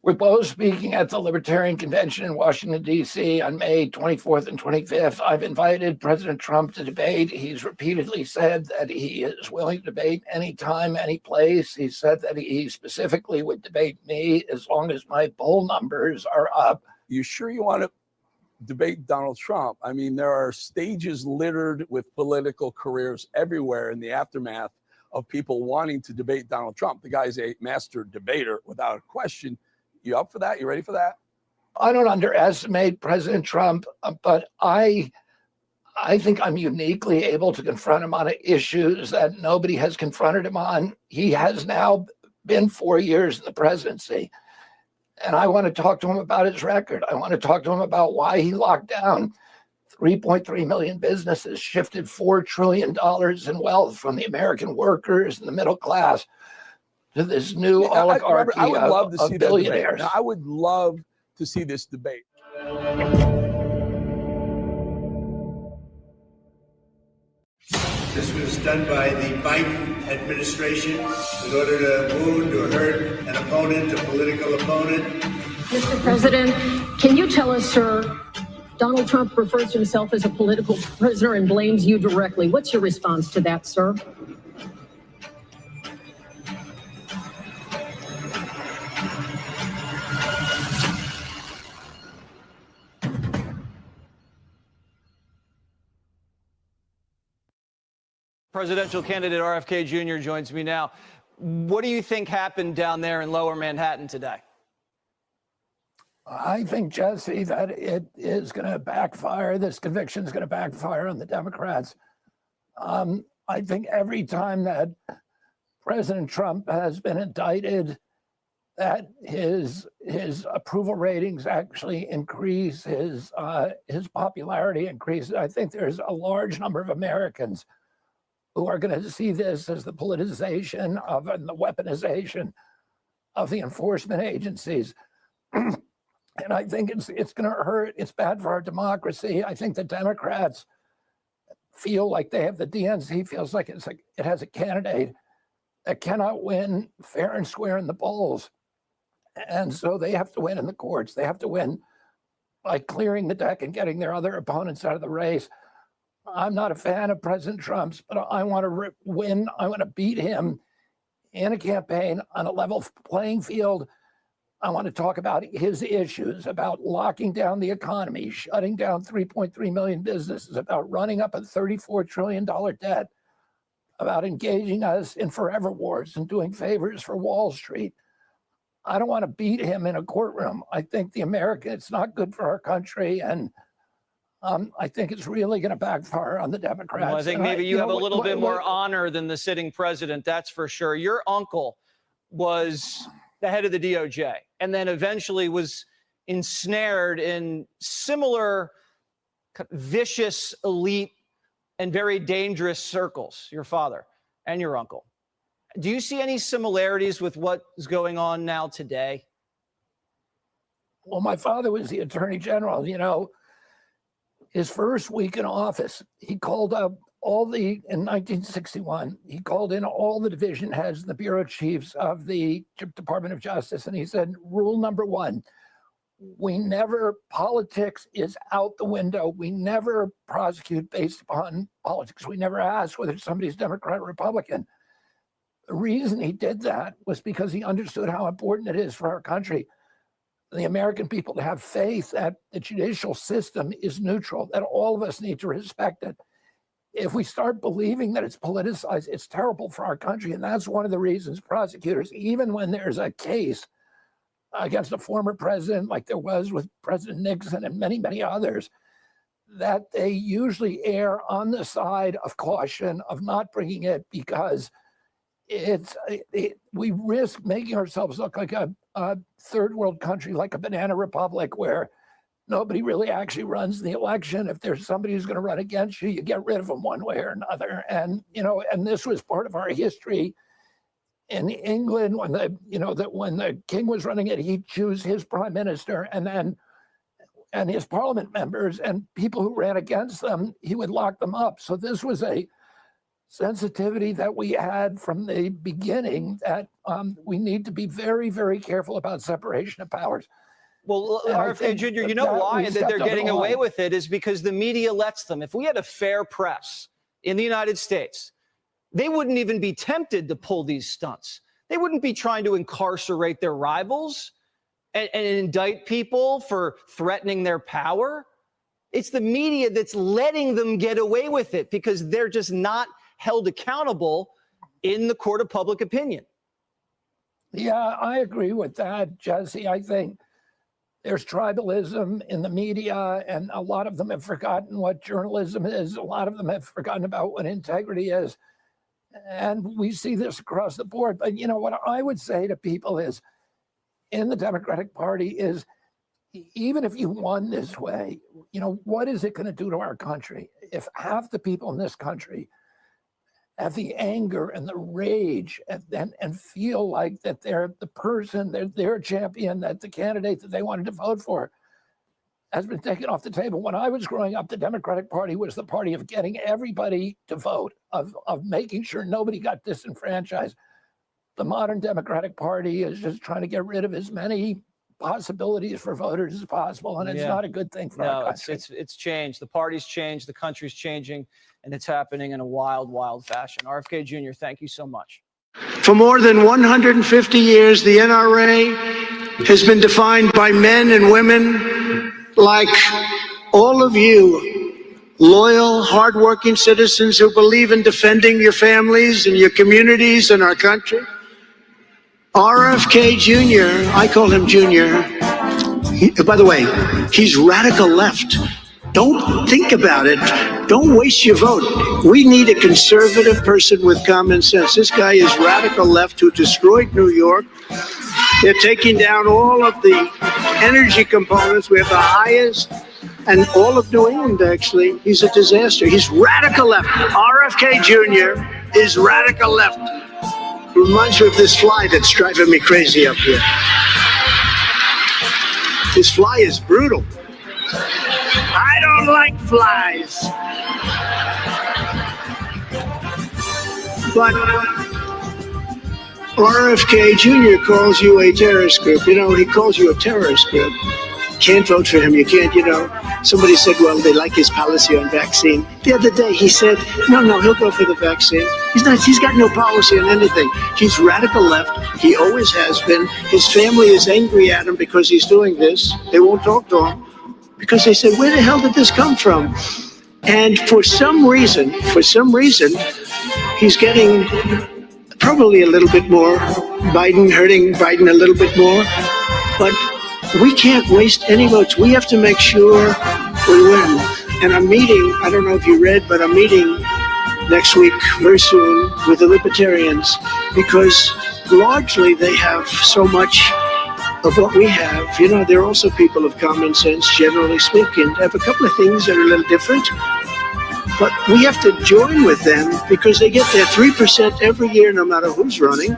We're both speaking at the Libertarian Convention in Washington, D.C. on May 24th and 25th. I've invited President Trump to debate. He's repeatedly said that he is willing to debate anytime, any place. He said that he specifically would debate me as long as my poll numbers are up. You sure you want to debate Donald Trump? I mean, there are stages littered with political careers everywhere in the aftermath of people wanting to debate Donald Trump. The guy's a master debater without a question. You up for that? You ready for that? I don't underestimate President Trump, but I think I'm uniquely able to confront him on issues that nobody has confronted him on. He has now been 4 years in the presidency. And I want to talk to him about his record. I want to talk to him about why he locked down 3.3 million businesses, shifted $4 trillion in wealth from the American workers and the middle class to this new oligarchy I would love to see billionaires. I would love to see this debate. This was done by the Biden administration in order to wound or hurt an opponent, a political opponent. Mr. President, can you tell us, sir, Donald Trump refers to himself as a political prisoner and blames you directly. What's your response to that, sir? Presidential candidate RFK Jr. joins me now. What do you think happened down there in Lower Manhattan today? I think, Jesse, that it is going to backfire. This conviction is going to backfire on the Democrats. I think every time that President Trump has been indicted that his approval ratings actually increase, his popularity increases. I think there's a large number of Americans who are going to see this as the politicization of and the weaponization of the enforcement agencies. And I think it's going to hurt. It's bad for our democracy. I think the Democrats feel like they have, the DNC feels like it has a candidate that cannot win fair and square in the polls. And so they have to win in the courts. They have to win by clearing the deck and getting their other opponents out of the race. I'm not a fan of President Trump's, but I want to win. I want to beat him in a campaign on a level playing field. I want to talk about his issues, about locking down the economy, shutting down 3.3 million businesses, about running up a $34 trillion debt, about engaging us in forever wars and doing favors for Wall Street. I don't want to beat him in a courtroom. I think it's not good for our country, and I think it's really going to backfire on the Democrats. Well, I think maybe you have a little bit more honor than the sitting president, that's for sure. Your uncle was the head of the DOJ and then eventually was ensnared in similar vicious, elite, and very dangerous circles, your father and your uncle. Do you see any similarities with what is going on now today? Well, my father was the attorney general. You know, his first week in office, he called up in 1961, he called in all the division heads and the bureau chiefs of the Department of Justice. And he said, rule number one, politics is out the window. We never prosecute based upon politics. We never ask whether somebody's Democrat or Republican. The reason he did that was because he understood how important it is for our country, the American people, to have faith that the judicial system is neutral, that all of us need to respect it. If we start believing that it's politicized, it's terrible for our country. And that's one of the reasons prosecutors, even when there's a case against a former president, like there was with President Nixon and many, many others, that they usually err on the side of caution, of not bringing it, because we risk making ourselves look like a third world country, like a banana republic, where nobody really actually runs the election. If there's somebody who's going to run against you, you get rid of them one way or another. And and this was part of our history in England when the king was running it, he'd choose his prime minister and his parliament members, and people who ran against them, he would lock them up. So this was a sensitivity that we had from the beginning, that we need to be very, very careful about separation of powers. Well, RFK Jr., you know why that they're getting away with it is because the media lets them. If we had a fair press in the United States, they wouldn't even be tempted to pull these stunts. They wouldn't be trying to incarcerate their rivals and indict people for threatening their power. It's the media that's letting them get away with it because they're just not held accountable in the court of public opinion. Yeah, I agree with that, Jesse. I think there's tribalism in the media, and a lot of them have forgotten what journalism is. A lot of them have forgotten about what integrity is. And we see this across the board. But what I would say to people is, in the Democratic Party, is even if you won this way, what is it going to do to our country? If half the people in this country have the anger and the rage and feel like that they're the person, they're a champion, that the candidate that they wanted to vote for has been taken off the table. When I was growing up, the Democratic Party was the party of getting everybody to vote, of making sure nobody got disenfranchised. The modern Democratic Party is just trying to get rid of as many possibilities for voters as possible, and it's not a good thing for our country. It's changed. The party's changed. The country's changing, and it's happening in a wild, wild fashion. RFK Jr., thank you so much. For more than 150 years, the NRA has been defined by men and women like all of you, loyal, hardworking citizens who believe in defending your families and your communities and our country. RFK Jr., I call him Junior. By the way, he's radical left. Don't think about it. Don't waste your vote. We need a conservative person with common sense. This guy is radical left who destroyed New York. They're taking down all of the energy components. We have the highest, and all of New England, actually. He's a disaster. He's radical left. RFK Jr. is radical left. Reminds me of this fly that's driving me crazy up here. This fly is brutal. I don't like flies. But RFK Jr. calls you a terrorist group. You know, he calls you a terrorist group. Can't vote for him. You can't, you know. Somebody said, well, they like his policy on vaccine. The other day, he said, no, he'll go for the vaccine. He's got no policy on anything. He's radical left. He always has been. His family is angry at him because he's doing this. They won't talk to him because they said, where the hell did this come from? And for some reason, he's getting probably a little bit more. Biden hurting Biden a little bit more. But we can't waste any votes. We have to make sure we win. And I'm meeting, I don't know if you read, but I'm meeting next week, very soon, with the Libertarians, because largely they have so much of what we have. You know, they're also people of common sense, generally speaking. They have a couple of things that are a little different, but we have to join with them because they get their 3% every year, no matter who's running.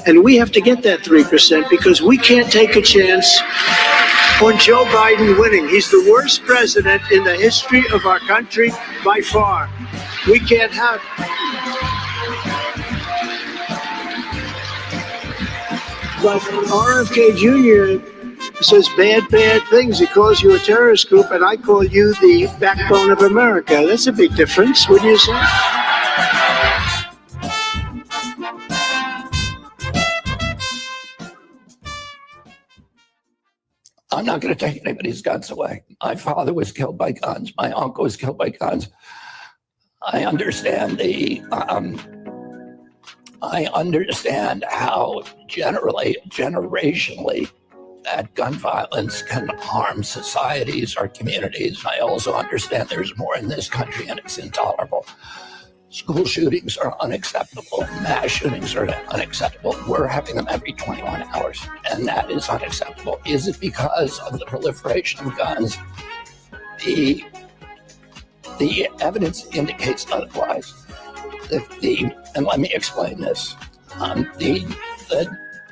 And we have to get that 3% because we can't take a chance on Joe Biden winning. He's the worst president in the history of our country by far. We can't have. But RFK Jr. says bad things. He calls you a terrorist group, and I call you the backbone of America. That's a big difference, wouldn't you say? I'm not going to take anybody's guns away. My father was killed by guns. My uncle was killed by guns. I understand how generationally that gun violence can harm societies or communities. I also understand there's more in this country and it's intolerable. School shootings are unacceptable. Mass shootings are unacceptable. We're having them every 21 hours, and that is unacceptable. Is it because of the proliferation of guns? The evidence indicates otherwise. And let me explain this. The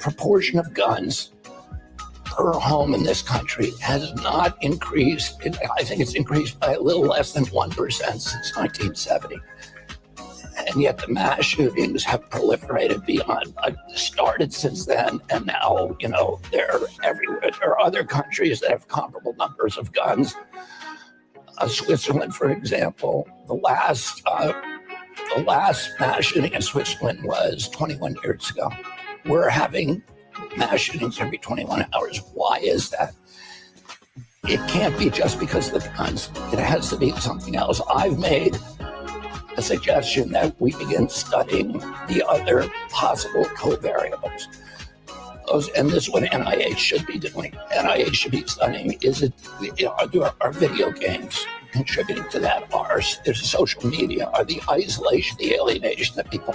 proportion of guns per home in this country has not increased. I think it's increased by a little less than 1% since 1970. And yet the mass shootings have proliferated beyond, started since then, and now, you know, they're everywhere. There are other countries that have comparable numbers of guns. Switzerland, for example, the last mass shooting in Switzerland was 21 years ago. We're having mass shootings every 21 hours. Why is that? It can't be just because of the guns. It has to be something else. I've made a suggestion that we begin studying the other possible co-variables. And this is what NIH should be doing. NIH should be studying, are video games contributing to that? There's social media, are the isolation, the alienation that people,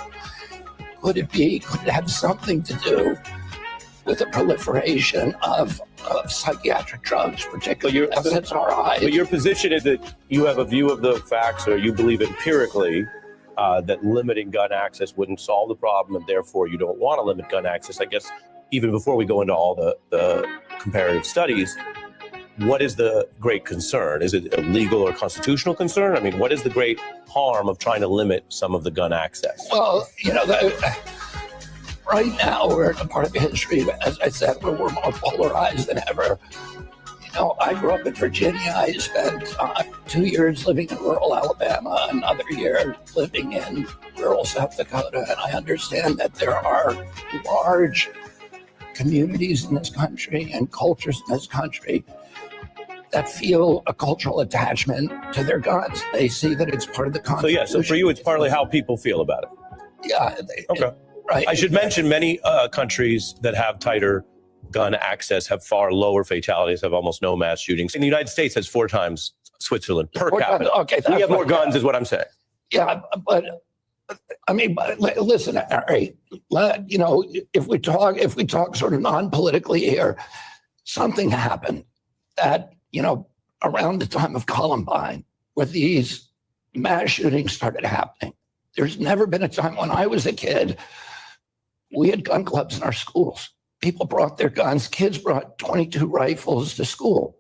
could it have something to do with the proliferation of psychiatric drugs, particularly SSRIs? But your position is that you have a view of the facts, or you believe empirically that limiting gun access wouldn't solve the problem, and therefore you don't want to limit gun access. I guess even before we go into all the comparative studies, what is the great concern? Is it a legal or constitutional concern? I mean, what is the great harm of trying to limit some of the gun access? Well, you know, right now we're in a part of history, as I said, where we're more polarized than ever. You know, I grew up in Virginia. I spent 2 years living in rural Alabama, another year living in rural South Dakota, and I understand that there are large communities in this country and cultures in this country that feel a cultural attachment to their guns. They see that it's part of the Constitution. So for you, it's partly how people feel about it. Yeah. Okay. Right. I should mention many countries that have tighter gun access have far lower fatalities, have almost no mass shootings. And the United States has 4 times Switzerland per capita. Okay, we have more guns, is what I'm saying. Yeah, but I mean, listen, Harry, you know, if we talk sort of non-politically here, something happened that, you know, around the time of Columbine, where these mass shootings started happening. There's never been a time when I was a kid, we had gun clubs in our schools. People brought their guns. Kids brought 22 rifles to school.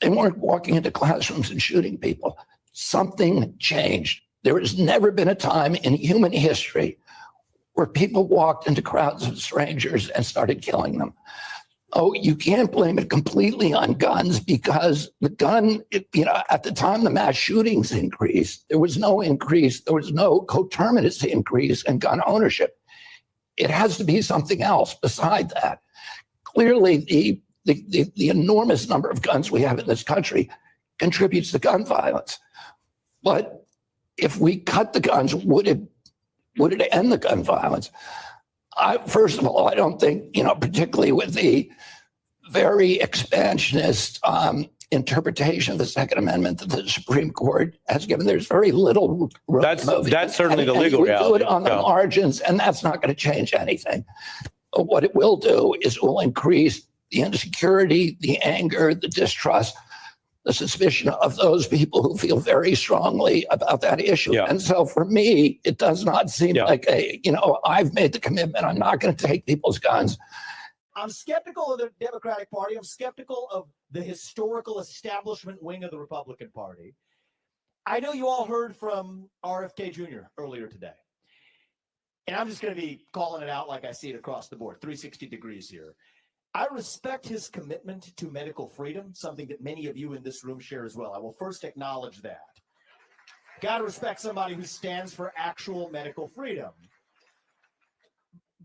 They weren't walking into classrooms and shooting people. Something changed. There has never been a time in human history where people walked into crowds of strangers and started killing them. Oh, you can't blame it completely on guns because the gun, you know, at the time the mass shootings increased, there was no increase, there was no coterminous increase in gun ownership. It has to be something else beside that. Clearly, the enormous number of guns we have in this country contributes to gun violence. But if we cut the guns, would it end the gun violence? First of all, I don't think, you know, particularly with the very expansionist interpretation of the Second Amendment that the Supreme Court has given, there's very little room. That's certainly the legal reality. We do it on the margins, and that's not going to change anything. What it will do is it will increase the insecurity, the anger, the distrust, the suspicion of those people who feel very strongly about that issue. And so for me, it does not seem like I've made the commitment. I'm not going to take people's guns. I'm skeptical of the Democratic Party. I'm skeptical of the historical establishment wing of the Republican Party. I know you all heard from RFK Jr. earlier today. And I'm just going to be calling it out like I see it across the board, 360 degrees here. I respect his commitment to medical freedom, something that many of you in this room share as well. I will first acknowledge that. Got to respect somebody who stands for actual medical freedom.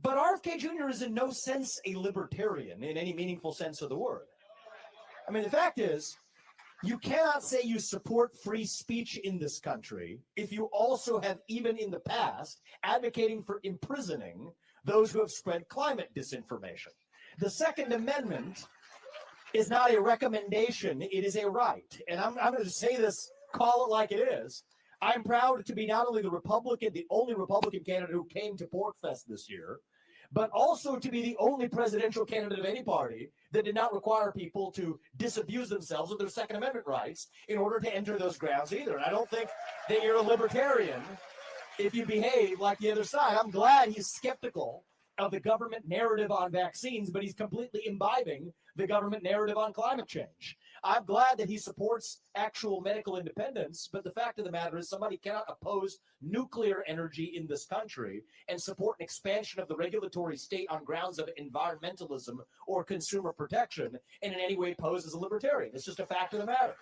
But RFK Jr. is in no sense a libertarian in any meaningful sense of the word. I mean, the fact is, you cannot say you support free speech in this country if you also have, even in the past, advocating for imprisoning those who have spread climate disinformation. The Second Amendment is not a recommendation, it is a right. And I'm going to say this, call it like it is. I'm proud to be not only the only Republican candidate who came to PorcFest this year, but also to be the only presidential candidate of any party that did not require people to disabuse themselves of their Second Amendment rights in order to enter those grounds either. And I don't think that you're a libertarian if you behave like the other side. I'm glad he's skeptical of the government narrative on vaccines, but he's completely imbibing the government narrative on climate change. I'm glad that he supports actual medical independence, but the fact of the matter is somebody cannot oppose nuclear energy in this country and support an expansion of the regulatory state on grounds of environmentalism or consumer protection and in any way pose as a libertarian. It's just a fact of the matter.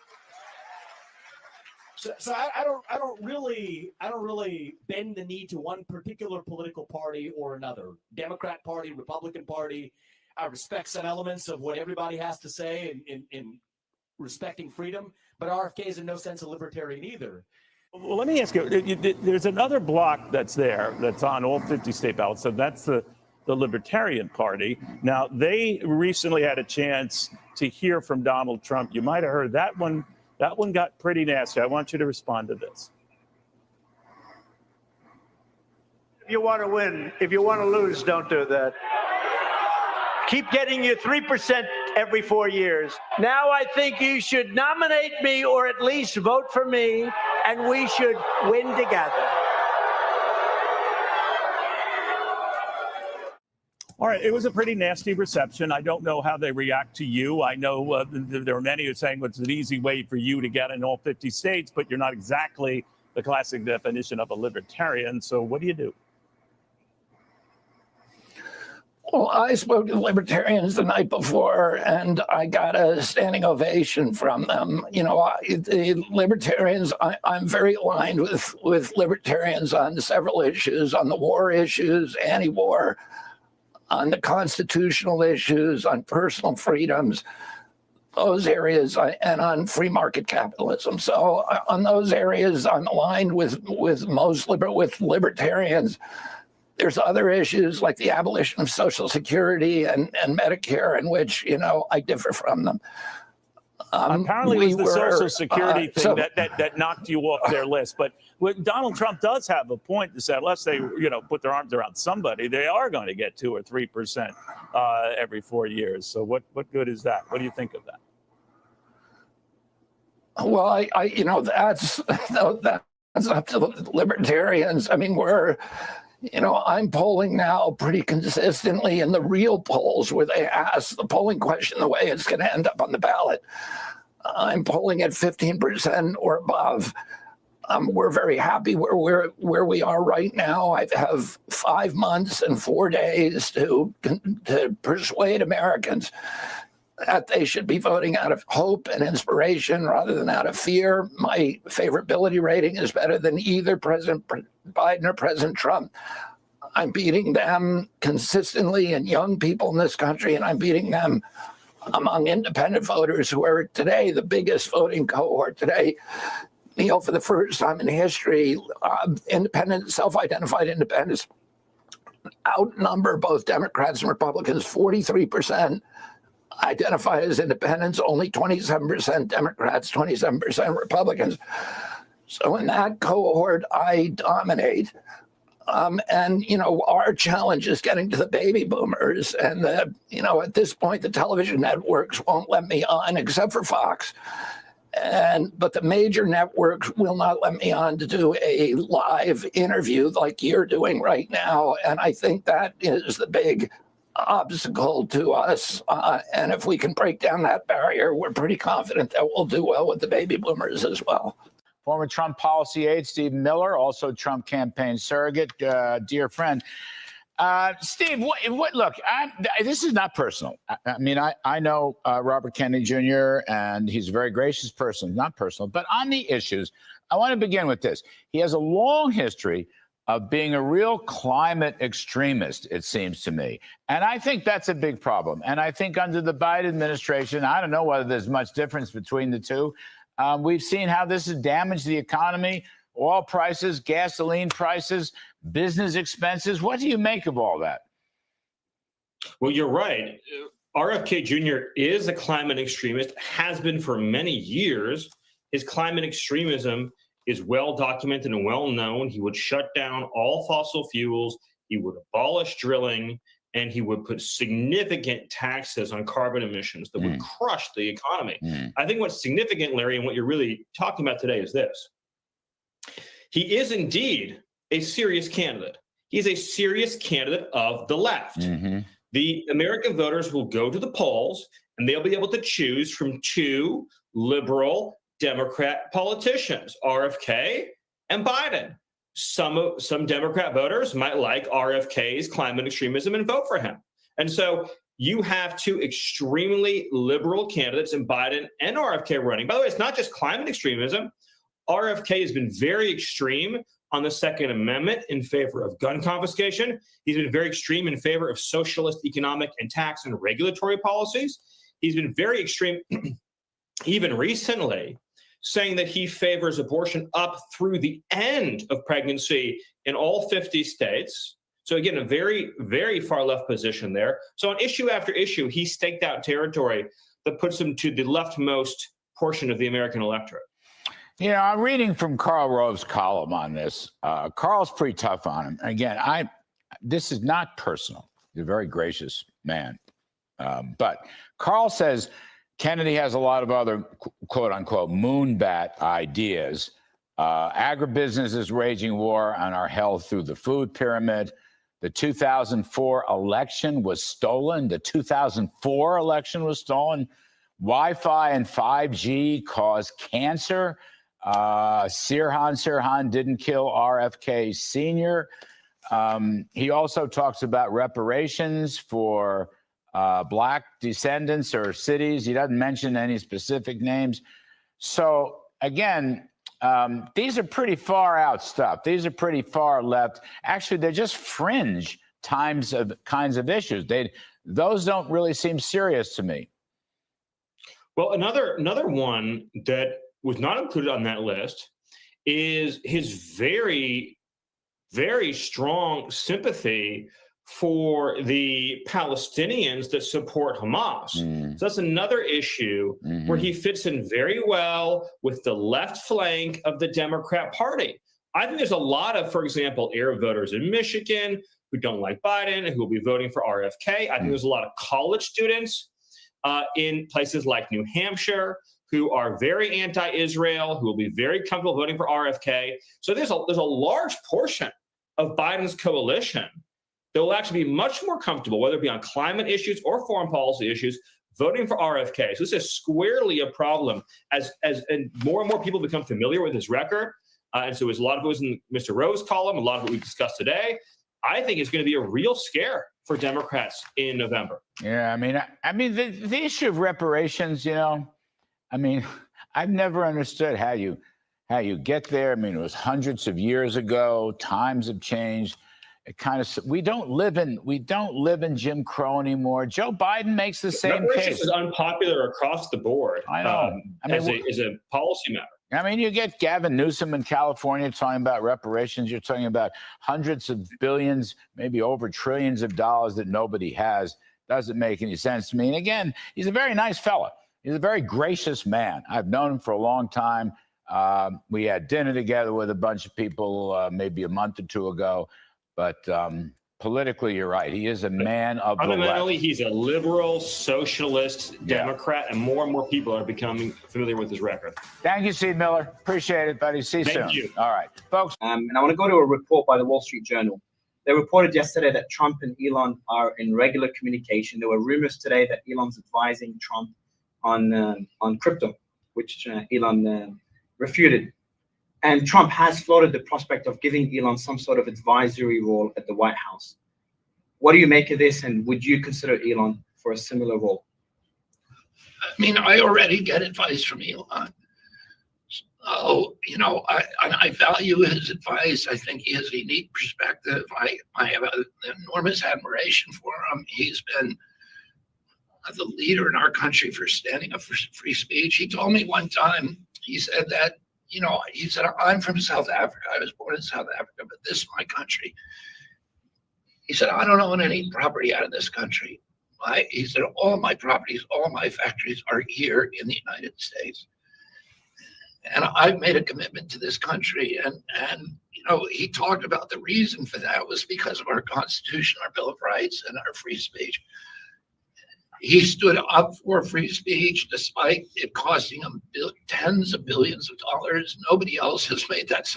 So I don't really bend the knee to one particular political party or another. Democrat Party, Republican Party. I respect some elements of what everybody has to say in respecting freedom, but RFK is in no sense a libertarian either. Well, let me ask you, there's another block that's there that's on all 50 state ballots, so that's the Libertarian Party. Now, they recently had a chance to hear from Donald Trump. You might have heard that one. That one got pretty nasty. I want you to respond to this. If you want to win, if you want to lose, don't do that. Keep getting your 3% every 4 years. Now I think you should nominate me or at least vote for me, and we should win together. All right, it was a pretty nasty reception. I don't know how they react to you. I know there are many who are saying it's an easy way for you to get in all 50 states, but you're not exactly the classic definition of a libertarian. So what do you do? Well, I spoke to libertarians the night before, and I got a standing ovation from them. You know, the libertarians, I'm very aligned with libertarians on several issues, on the war issues, anti-war, on the constitutional issues, on personal freedoms, those areas, and on free market capitalism. So on those areas, I'm aligned with libertarians. There's other issues like the abolition of Social Security and Medicare in which, you know, I differ from them. Apparently, it was the Social Security thing so- that knocked you off their list. But Donald Trump does have a point to say, unless they, put their arms around somebody, they are going to get 2 or 3% every 4 years. So what good is that? What do you think of that? Well, that's up to the libertarians. I mean, I'm polling now pretty consistently in the real polls where they ask the polling question the way it's going to end up on the ballot. I'm polling at 15% or above. We're very happy where we are right now. I have 5 months and 4 days to persuade Americans that they should be voting out of hope and inspiration rather than out of fear. My favorability rating is better than either President Biden or President Trump. I'm beating them consistently in young people in this country, and I'm beating them among independent voters who are today the biggest voting cohort today. For the first time in history, independent, self-identified independents outnumber both Democrats and Republicans. 43% identify as independents, only 27% Democrats, 27% Republicans. So in that cohort, I dominate. Our challenge is getting to the baby boomers. And, at this point, the television networks won't let me on except for Fox. But the major networks will not let me on to do a live interview like you're doing right now. And I think that is the big obstacle to us. And if we can break down that barrier, we're pretty confident that we'll do well with the baby boomers as well. Former Trump policy aide Steve Miller, also Trump campaign surrogate, dear friend. Steve, look, this is not personal. I mean, I know Robert Kennedy Jr., and he's a very gracious person, not personal. But on the issues, I want to begin with this. He has a long history of being a real climate extremist, it seems to me. And I think that's a big problem. And I think under the Biden administration, I don't know whether there's much difference between the two. We've seen how this has damaged the economy, oil prices, gasoline prices, business expenses. What do you make of all that? Well, you're right. RFK Jr. is a climate extremist, has been for many years. His climate extremism is well documented and well known. He would shut down all fossil fuels. He would abolish drilling, and he would put significant taxes on carbon emissions that would crush the economy. I think what's significant, Larry, and what you're really talking about today is this. He is indeed a serious candidate. He's a serious candidate of the left. The American voters will go to the polls, and they'll be able to choose from 2 liberal Democrat politicians, RFK and Biden. Some Democrat voters might like RFK's climate extremism and vote for him. And so you have 2 extremely liberal candidates in Biden and RFK running. By the way, it's not just climate extremism. RFK has been very extreme on the Second Amendment in favor of gun confiscation. He's been very extreme in favor of socialist economic and tax and regulatory policies. He's been very extreme, even recently, saying that he favors abortion up through the end of pregnancy in all 50 states. So again, a very, very far left position there. So on issue after issue, he staked out territory that puts him to the leftmost portion of the American electorate. I'm reading from Karl Rove's column on this. Karl's pretty tough on him. Again, this is not personal. He's a very gracious man. But Karl says Kennedy has a lot of other, quote unquote, moonbat ideas. Agribusiness is waging war on our health through the food pyramid. The 2004 election was stolen. The 2004 election was stolen. Wi-Fi and 5G cause cancer. Sirhan didn't kill RFK Sr. He also talks about reparations for Black descendants or cities. He doesn't mention any specific names. So again, these are pretty far out stuff. These are pretty far left. Actually, they're just fringe kinds of issues. Those don't really seem serious to me. Well, another one that was not included on that list is his very, very strong sympathy for the Palestinians that support Hamas. So that's another issue where he fits in very well with the left flank of the Democrat Party. I think there's a lot of, for example, Arab voters in Michigan who don't like Biden and who will be voting for RFK. I think there's a lot of college students in places like New Hampshire who are very anti-Israel, who will be very comfortable voting for RFK. So there's a large portion of Biden's coalition that will actually be much more comfortable, whether it be on climate issues or foreign policy issues, voting for RFK. So this is squarely a problem as and more people become familiar with his record. And so there's a lot of it was in Mr. Rowe's column, a lot of what we discussed today. I think it's going to be a real scare for Democrats in November. Yeah, I mean, the issue of reparations, I've never understood how you get there. I mean, it was hundreds of years ago. Times have changed. It kind of we don't live in Jim Crow anymore. Joe Biden makes the same reparations case. Is unpopular across the board. I know. As a policy matter. I mean, you get Gavin Newsom in California talking about reparations. You're talking about hundreds of billions, maybe over trillions of dollars that nobody has. Doesn't make any sense to me. And again, he's a very nice fella. He's a very gracious man. I've known him for a long time. We had dinner together with a bunch of people maybe a month or two ago. But politically, you're right. He is a man of the left. Fundamentally, he's a liberal, socialist, Democrat, and more people are becoming familiar with his record. Thank you, Steve Miller. Appreciate it, buddy. See you soon. Thank you. All right, folks. And I want to go to a report by the Wall Street Journal. They reported yesterday that Trump and Elon are in regular communication. There were rumors today that Elon's advising Trump on crypto, which Elon refuted. And Trump has floated the prospect of giving Elon some sort of advisory role at the White House. What do you make of this, and would you consider Elon for a similar role? I mean, I already get advice from Elon. Oh, I value his advice. I think he has a unique perspective. I have an enormous admiration for him. He's been the leader in our country for standing up for free speech. He told me one time, he said that, he said, I'm from South Africa. I was born in South Africa, but this is my country. He said, I don't own any property out of this country. He said, all my properties, all my factories are here in the United States. And I've made a commitment to this country. And he talked about the reason for that was because of our Constitution, our Bill of Rights, and our free speech. He stood up for free speech despite it costing him tens of billions of dollars. Nobody else has made that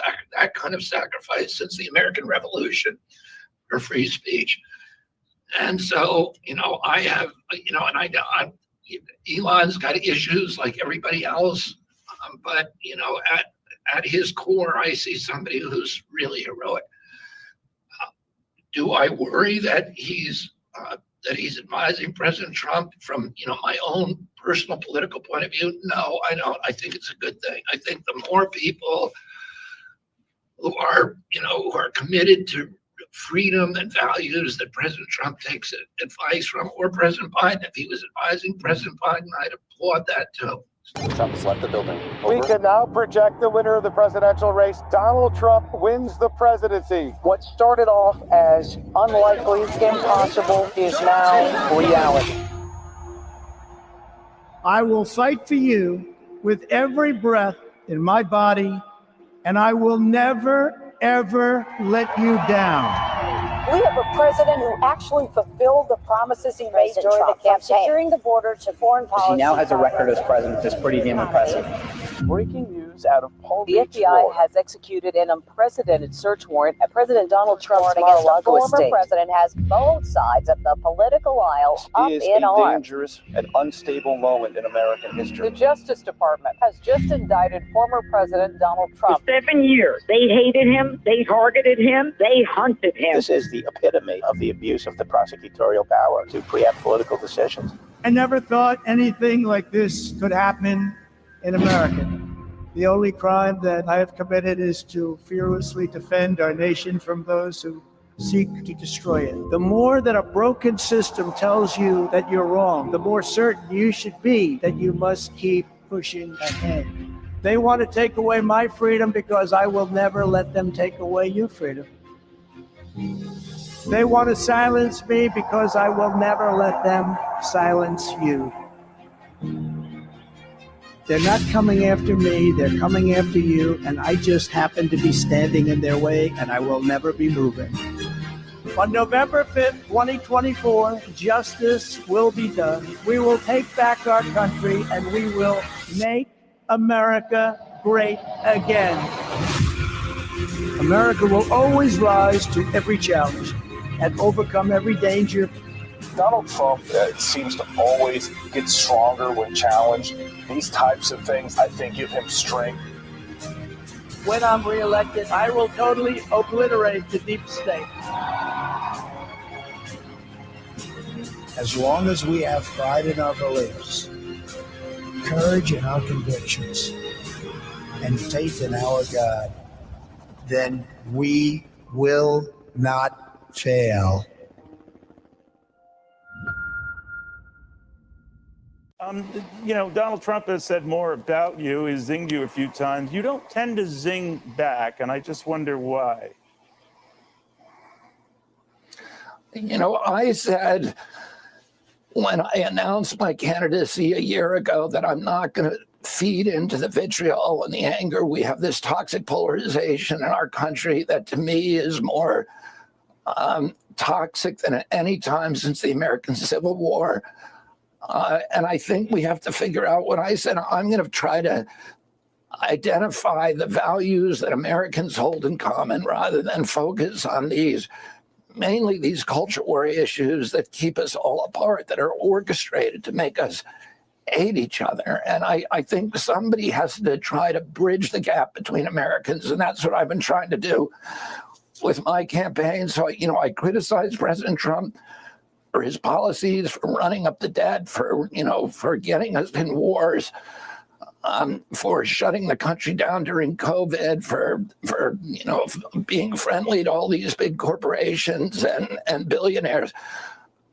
kind of sacrifice since the American Revolution for free speech. And so, I have, Elon's got issues like everybody else, but at his core, I see somebody who's really heroic. Do I worry that he's advising President Trump from, my own personal political point of view? No, I don't. I think it's a good thing. I think the more people who are committed to freedom and values that President Trump takes advice from, or President Biden, if he was advising President Biden, I'd applaud that too. Trump has left the building. We can now project the winner of the presidential race. Donald Trump wins the presidency. What started off as unlikely, impossible, is now reality. I will fight for you with every breath in my body, and I will never, ever let you down. We have a president who actually fulfilled the promises he made during the campaign, securing the border to foreign policy. He now has a record as president that's pretty damn impressive. Breaking news out of Palm Beach, The FBI has executed an unprecedented search warrant at President Donald Trump's Mar-a-Lago estate. The former president has both sides of the political aisle up is in a arms. dangerous and unstable moment in American history. The Justice Department has just indicted former President Donald Trump. For 7 years, they hated him, they targeted him, they hunted him. This is the epitome of the abuse of the prosecutorial power to preempt political decisions. I never thought anything like this could happen in America. The only crime that I have committed is to fearlessly defend our nation from those who seek to destroy it. The more that a broken system tells you that you're wrong, the more certain you should be that you must keep pushing ahead. They want to take away my freedom because I will never let them take away your freedom. They want to silence me because I will never let them silence you. They're not coming after me, they're coming after you, and I just happen to be standing in their way, and I will never be moving. On November 5th, 2024, justice will be done. We will take back our country, and we will make America great again. America will always rise to every challenge and overcome every danger. Donald Trump seems to always get stronger when challenged. These types of things, I think, give him strength. When I'm reelected, I will totally obliterate the deep state. As long as we have pride in our beliefs, courage in our convictions, and faith in our God, then we will not fail. You know, Donald Trump has said more about you. He's zinged you a few times. You don't tend to zing back, and I just wonder why. You know, I said when I announced my candidacy a year ago that I'm not going to feed into the vitriol and the anger. We have this toxic polarization in our country that to me is more toxic than at any time since the American Civil War. And I think we have to figure out what I said. I'm going to try to identify the values that Americans hold in common rather than focus on mainly these culture war issues that keep us all apart, that are orchestrated to make us hate each other. And I think somebody has to try to bridge the gap between Americans. And that's what I've been trying to do with my campaign. So, you know, I criticize President Trump for his policies, for running up the debt, for getting us in wars, for shutting the country down during COVID, for being friendly to all these big corporations and billionaires.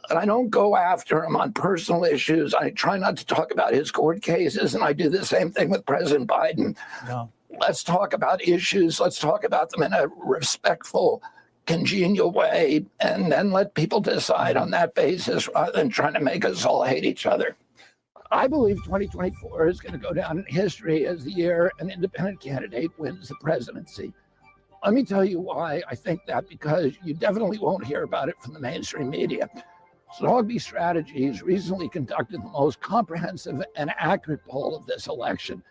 And I don't go after him on personal issues. I try not to talk about his court cases, and I do the same thing with President Biden. No. Let's talk about issues. Let's talk about them in a respectful, congenial way, and then let people decide on that basis rather than trying to make us all hate each other. I believe 2024 is going to go down in history as the year an independent candidate wins the presidency. Let me tell you why I think that, because you definitely won't hear about it from the mainstream media. Zogby Strategies recently conducted the most comprehensive and accurate poll of this election,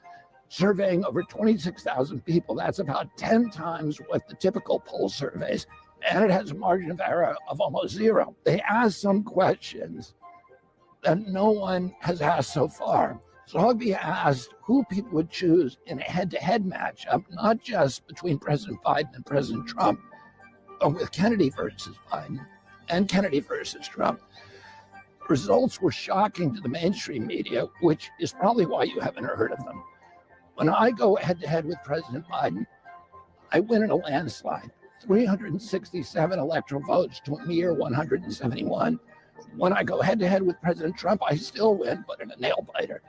surveying over 26,000 people. That's about 10 times what the typical poll surveys, and it has a margin of error of almost zero. They asked some questions that no one has asked so far. Zogby asked who people would choose in a head-to-head matchup, not just between President Biden and President Trump, but with Kennedy versus Biden and Kennedy versus Trump. Results were shocking to the mainstream media, which is probably why you haven't heard of them. When I go head-to-head with President Biden, I win in a landslide, 367 electoral votes to a mere 171. When I go head-to-head with President Trump, I still win, but in a nail-biter,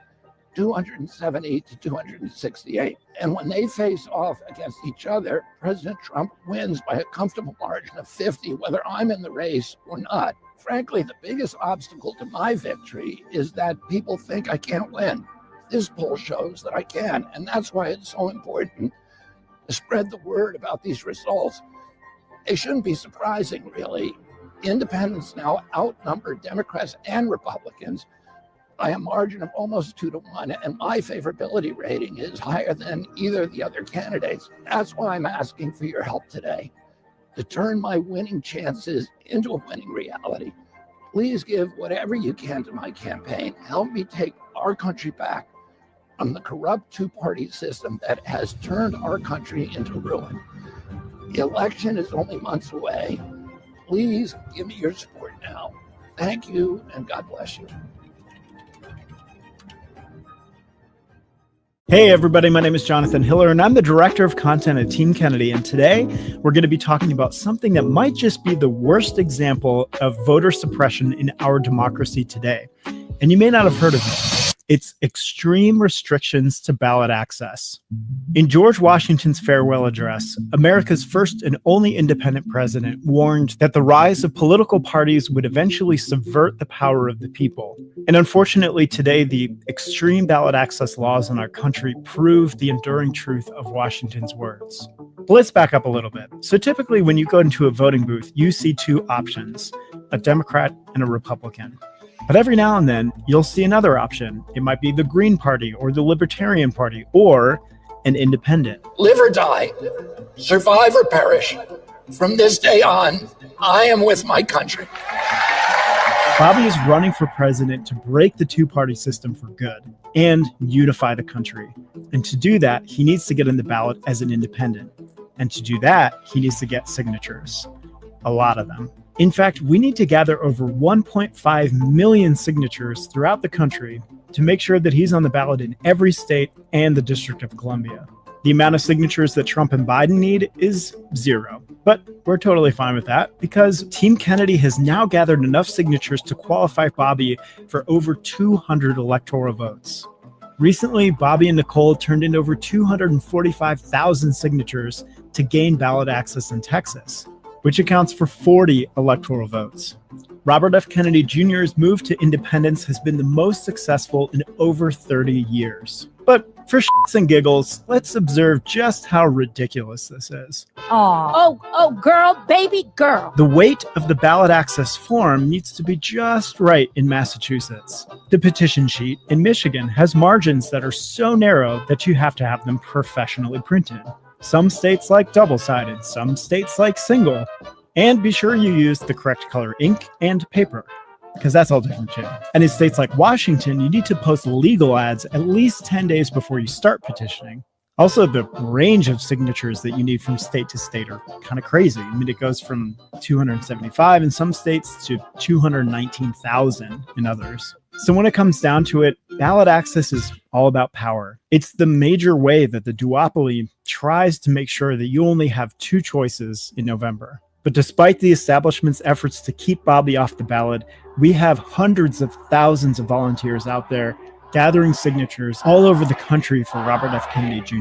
270 to 268. And when they face off against each other, President Trump wins by a comfortable margin of 50, whether I'm in the race or not. Frankly, the biggest obstacle to my victory is that people think I can't win. This poll shows that I can, and that's why it's so important to spread the word about these results. It shouldn't be surprising, really. Independents now outnumber Democrats and Republicans by a margin of almost 2-1, and my favorability rating is higher than either of the other candidates. That's why I'm asking for your help today, to turn my winning chances into a winning reality. Please give whatever you can to my campaign. Help me take our country back from the corrupt two-party system that has turned our country into ruin. The election is only months away. Please give me your support now. Thank you, and God bless you. Hey everybody, my name is Jonathan Hiller and I'm the Director of Content at Team Kennedy, and today we're going to be talking about something that might just be the worst example of voter suppression in our democracy today. And you may not have heard of it. It's extreme restrictions to ballot access. In George Washington's farewell address, America's first and only independent president warned that the rise of political parties would eventually subvert the power of the people. And unfortunately, today, the extreme ballot access laws in our country prove the enduring truth of Washington's words. But let's back up a little bit. So typically, when you go into a voting booth, you see two options, a Democrat and a Republican. But every now and then, you'll see another option. It might be the Green Party or the Libertarian Party or an independent. Live or die, survive or perish. From this day on, I am with my country. Bobby is running for president to break the two-party system for good and unify the country. And to do that, he needs to get in the ballot as an independent. And to do that, he needs to get signatures. A lot of them. In fact, we need to gather over 1.5 million signatures throughout the country to make sure that he's on the ballot in every state and the District of Columbia. The amount of signatures that Trump and Biden need is 0. But we're totally fine with that because Team Kennedy has now gathered enough signatures to qualify Bobby for over 200 electoral votes. Recently, Bobby and Nicole turned in over 245,000 signatures to gain ballot access in Texas, which accounts for 40 electoral votes. Robert F. Kennedy Jr.'s move to independence has been the most successful in over 30 years. But for shits and giggles, let's observe just how ridiculous this is. Oh, girl, baby girl. The weight of the ballot access form needs to be just right in Massachusetts. The petition sheet in Michigan has margins that are so narrow that you have to have them professionally printed. Some states like double-sided, some states like single. And be sure you use the correct color ink and paper, because that's all different too. And in states like Washington, you need to post legal ads at least 10 days before you start petitioning. Also, the range of signatures that you need from state to state are kind of crazy. I mean, it goes from 275 in some states to 219,000 in others. So when it comes down to it, ballot access is all about power. It's the major way that the duopoly tries to make sure that you only have two choices in November. But despite the establishment's efforts to keep Bobby off the ballot, we have hundreds of thousands of volunteers out there gathering signatures all over the country for Robert F. Kennedy Jr.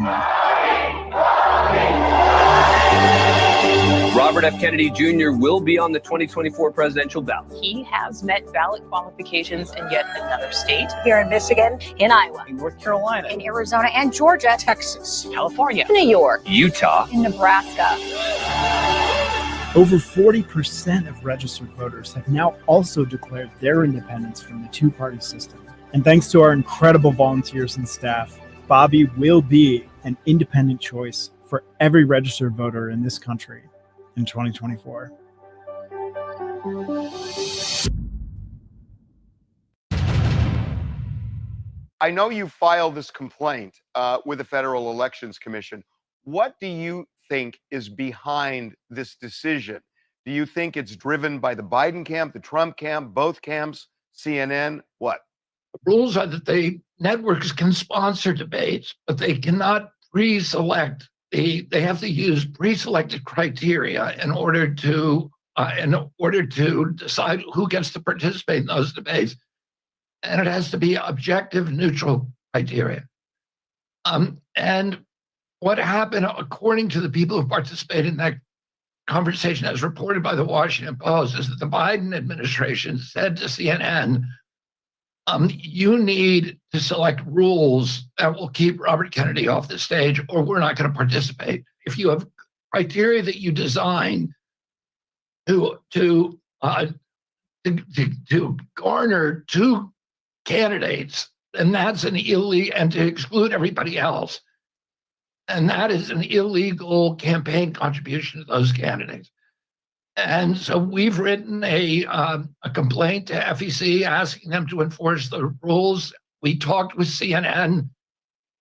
Robert F. Kennedy Jr. will be on the 2024 presidential ballot. He has met ballot qualifications in yet another state. Here in Michigan, In Iowa. In North Carolina. in Arizona and Georgia, Texas. California. New York, Utah. in Nebraska. Over 40% of registered voters have now also declared their independence from the two-party system. And thanks to our incredible volunteers and staff, Bobby will be an independent choice for every registered voter in this country in 2024. I know you filed this complaint with the Federal Elections Commission. What do you think is behind this decision? Do you think it's driven by the Biden camp, the Trump camp, both camps, CNN? What? The rules are that the networks can sponsor debates, but they cannot pre-select. They have to use pre-selected criteria in order to decide who gets to participate in those debates, and it has to be objective, neutral criteria. And what happened, according to the people who participated in that conversation, as reported by the Washington Post, is that the Biden administration said to CNN, you need to select rules that will keep Robert Kennedy off the stage, or we're not going to participate. If you have criteria that you design to garner two candidates, then that's an illegal, and to exclude everybody else, and that is an illegal campaign contribution to those candidates. And so we've written a complaint to FEC asking them to enforce the rules. We talked with CNN,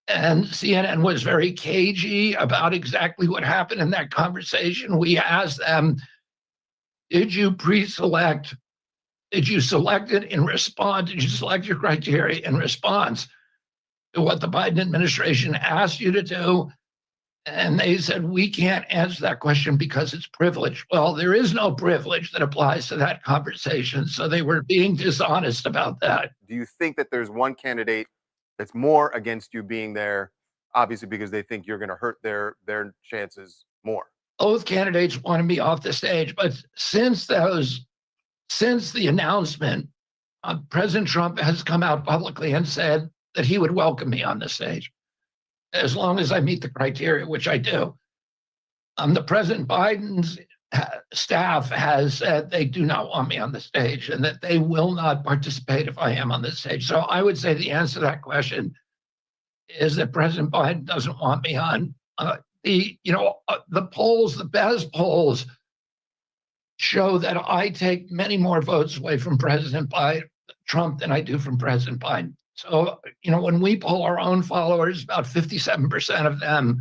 and CNN was very cagey about exactly what happened in that conversation. We asked them, did you pre-select? Did you select it in response? Did you select your criteria in response to what the Biden administration asked you to do? And they said, we can't answer that question because it's privilege. Well, there is no privilege that applies to that conversation. So they were being dishonest about that. Do you think that there's one candidate It's more against you being there, obviously, because they think you're going to hurt their chances more. Both candidates want to be off the stage, but since the announcement, President Trump has come out publicly and said that he would welcome me on the stage, as long as I meet the criteria, which I do. The President Biden's staff has said they do not want me on the stage and that they will not participate if I am on the stage. So I would say the answer to that question is that President Biden doesn't want me on. The polls, the best polls, show that I take many more votes away from President Trump than I do from President Biden. So, when we poll our own followers, about 57% of them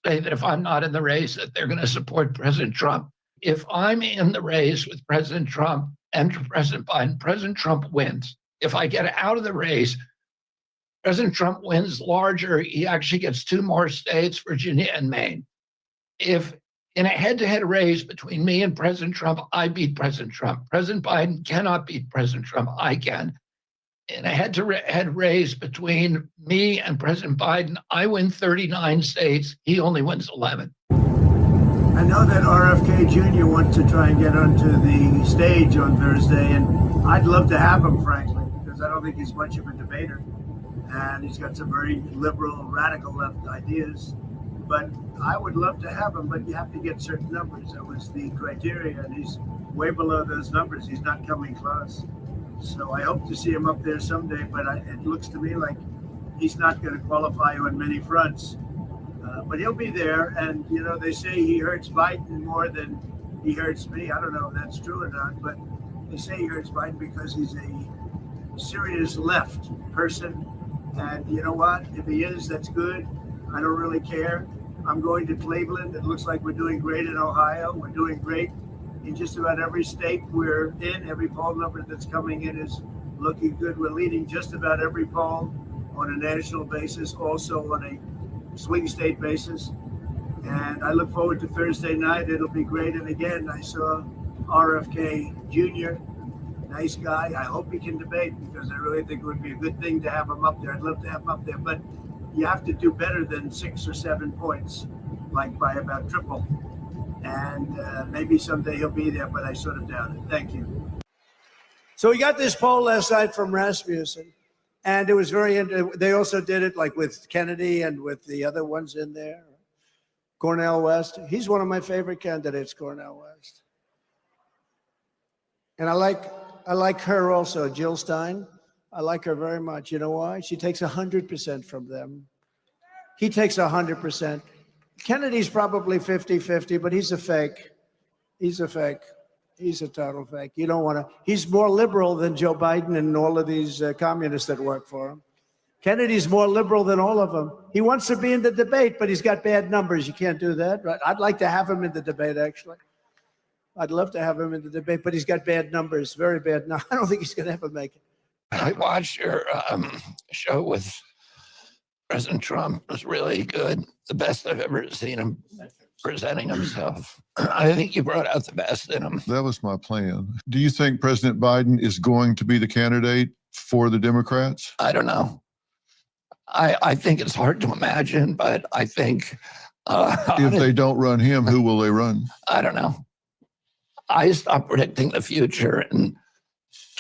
say that if I'm not in the race, that they're going to support President Trump. If I'm in the race with President Trump and President Biden, President Trump wins. If I get out of the race, President Trump wins larger. He actually gets 2 more states, Virginia and Maine. If in a head-to-head race between me and President Trump, I beat President Trump. President Biden cannot beat President Trump. I can. In a head-to-head race between me and President Biden, I win 39 states. He only wins 11. I know that RFK Jr. wants to try and get onto the stage on Thursday, and I'd love to have him, frankly, because I don't think he's much of a debater. And he's got some very liberal, radical left ideas. But I would love to have him, but you have to get certain numbers. That was the criteria, and he's way below those numbers. He's not coming close. So I hope to see him up there someday, but it looks to me like he's not going to qualify on many fronts. But he'll be there, and, they say he hurts Biden more than he hurts me. I don't know if that's true or not, but they say he hurts Biden because he's a serious left person. And you know what? If he is, that's good. I don't really care. I'm going to Cleveland. It looks like we're doing great in Ohio. We're doing great in just about every state we're in. Every poll number that's coming in is looking good. We're leading just about every poll on a national basis, also on a swing state basis. And I look forward to Thursday night. It'll be great. And again, I saw RFK Jr., nice guy. I hope he can debate because I really think it would be a good thing to have him up there. I'd love to have him up there, but you have to do better than 6 or 7 points, like by about triple. And maybe someday he'll be there, but I sort of doubt it. Thank you. So we got this poll last night from Rasmussen, and it was they also did it like with Kennedy and with the other ones in there. Cornel West. He's one of my favorite candidates, Cornel West. And I like her also, Jill Stein. I like her very much. You know why? She takes 100% from them. He takes 100%. Kennedy's probably 50-50, but he's a fake. He's a fake. He's a total fake. You don't want to. He's more liberal than Joe Biden and all of these communists that work for him. Kennedy's more liberal than all of them. He wants to be in the debate, but he's got bad numbers. You can't do that, right? I'd like to have him in the debate, actually. I'd love to have him in the debate, but he's got bad numbers, very bad. No, I don't think he's going to ever make it. I watched your show with President Trump. It was really good. The best I've ever seen him presenting himself. I think you brought out the best in him. That was my plan. Do you think President Biden is going to be the candidate for the Democrats? I don't know. I think it's hard to imagine, but I think... if they don't run him, who will they run? I don't know. I stopped predicting the future in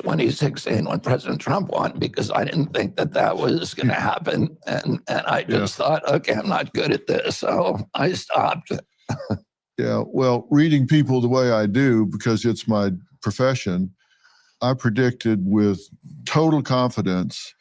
2016 when President Trump won because I didn't think that was going to happen. And I just thought, okay, I'm not good at this. So I stopped. Yeah, well, reading people the way I do, because it's my profession, I predicted with total confidence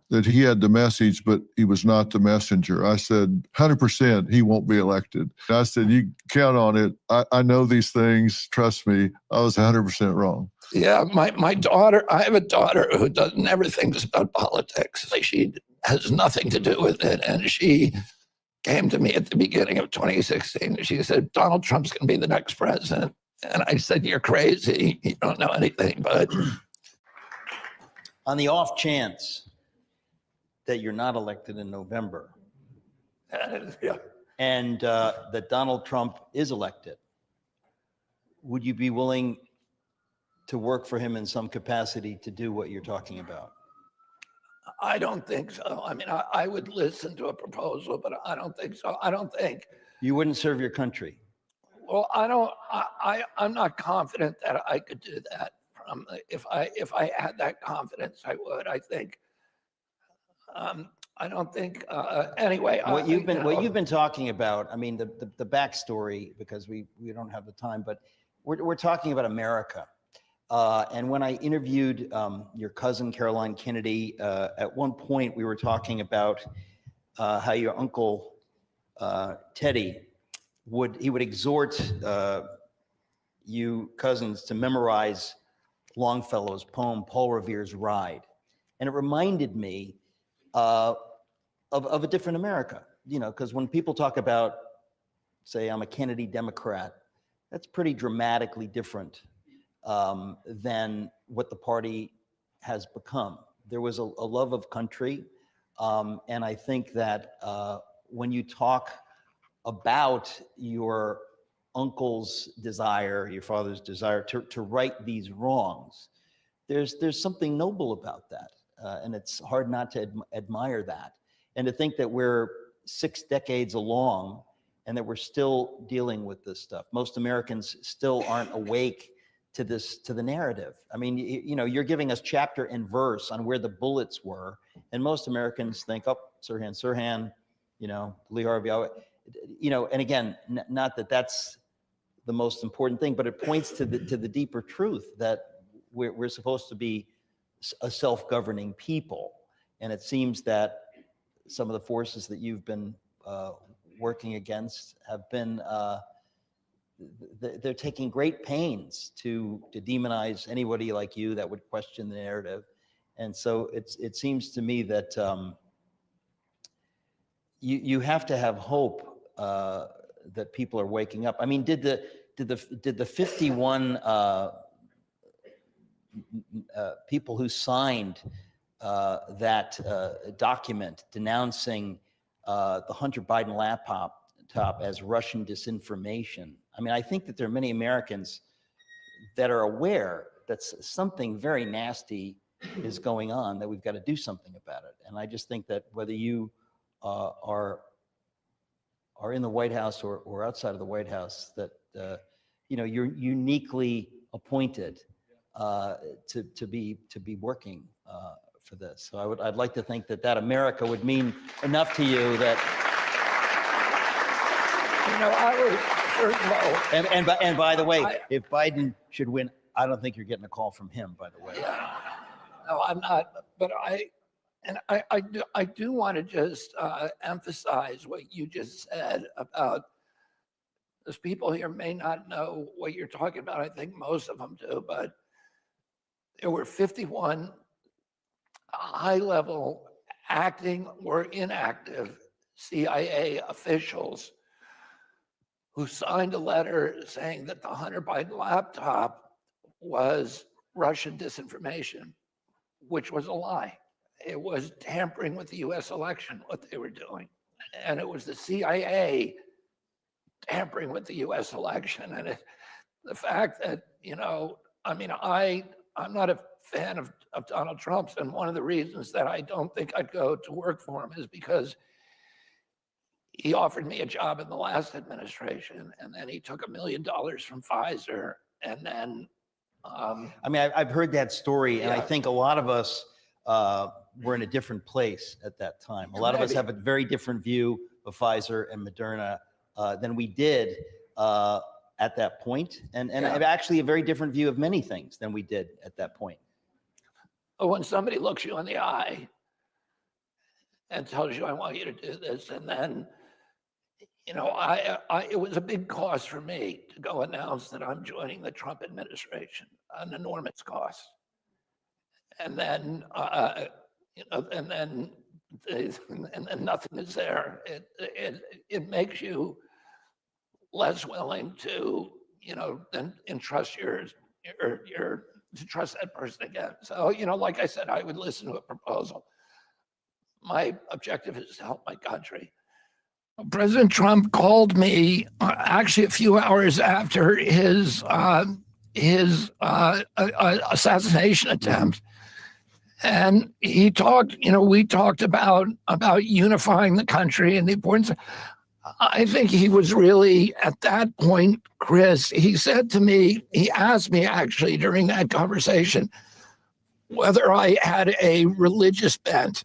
that he had the message, but he was not the messenger. I said, 100% he won't be elected. I said, you count on it. I know these things. Trust me. I was 100% wrong. Yeah, my daughter, I have a daughter who never thinks about politics. She has nothing to do with it. And she came to me at the beginning of 2016. She said, Donald Trump's going to be the next president. And I said, you're crazy. You don't know anything. But on the off chance that you're not elected in November, and that Donald Trump is elected, would you be willing to work for him in some capacity to do what you're talking about? I don't think so. I mean, I would listen to a proposal, but I don't think so. I don't think. You wouldn't serve your country. Well, I'm not confident that I could do that. If I had that confidence, I would. I think. I don't think. Anyway, What you've been talking about. I mean, the backstory, because we don't have the time, but we're talking about America. And when I interviewed your cousin Caroline Kennedy, at one point we were talking about how your uncle Teddy would exhort you cousins to memorize Longfellow's poem Paul Revere's Ride, and it reminded me of a different America. You know, because when people talk about, say, I'm a Kennedy Democrat, that's pretty dramatically different than what the party has become. There was a love of country, and I think that when you talk about your uncle's desire, your father's desire to right these wrongs, there's something noble about that, and it's hard not to admire that. And to think that we're 6 decades along and that we're still dealing with this stuff. Most Americans still aren't awake to the narrative. I mean, you know, you're giving us chapter and verse on where the bullets were, and most Americans think, oh, Sirhan, you know, Lee Harvey, you know, and again, not that that's the most important thing, but it points to the deeper truth that we're supposed to be a self-governing people. And it seems that some of the forces that you've been working against have been, they're taking great pains to demonize anybody like you that would question the narrative. And so it seems to me that you have to have hope that people are waking up. I mean, did the 51 people who signed that document denouncing the Hunter Biden laptop as Russian disinformation? I mean, I think that there are many Americans that are aware that something very nasty is going on, that we've got to do something about it. And I just think that whether you are in the White House or outside of the White House, that you know, you're uniquely appointed to be working for this. So I'd like to think that America would mean enough to you that, you know, I would certainly. And by the way, if Biden should win, I don't think you're getting a call from him, by the way. No, I'm not. But I do want to just emphasize what you just said about, those people here may not know what you're talking about. I think most of them do, but there were 51 high-level acting or inactive CIA officials who signed a letter saying that the Hunter Biden laptop was Russian disinformation, which was a lie. It was tampering with the US election, what they were doing. And it was the CIA tampering with the US election. And the fact that, you know, I mean, I'm not a fan of Donald Trump's, and one of the reasons that I don't think I'd go to work for him is because he offered me a job in the last administration, and then he took $1 million from Pfizer, and then I mean, I've heard that story, and I think a lot of us were in a different place at that time. A lot of us have a very different view of Pfizer and Moderna than we did at that point, and actually a very different view of many things than we did at that point. When somebody looks you in the eye and tells you, I want you to do this, and then, you know, it was a big cost for me to go announce that I'm joining the Trump administration, an enormous cost. And then, you know, and then nothing is there. It makes you less willing to, you know, then entrust to trust that person again. So, you know, like I said, I would listen to a proposal. My objective is to help my country. President Trump called me actually a few hours after his assassination attempt, And he talked, we talked about unifying the country and the importance. I think he was really at that point, Chris, he said to me, he asked me actually during that conversation whether I had a religious bent.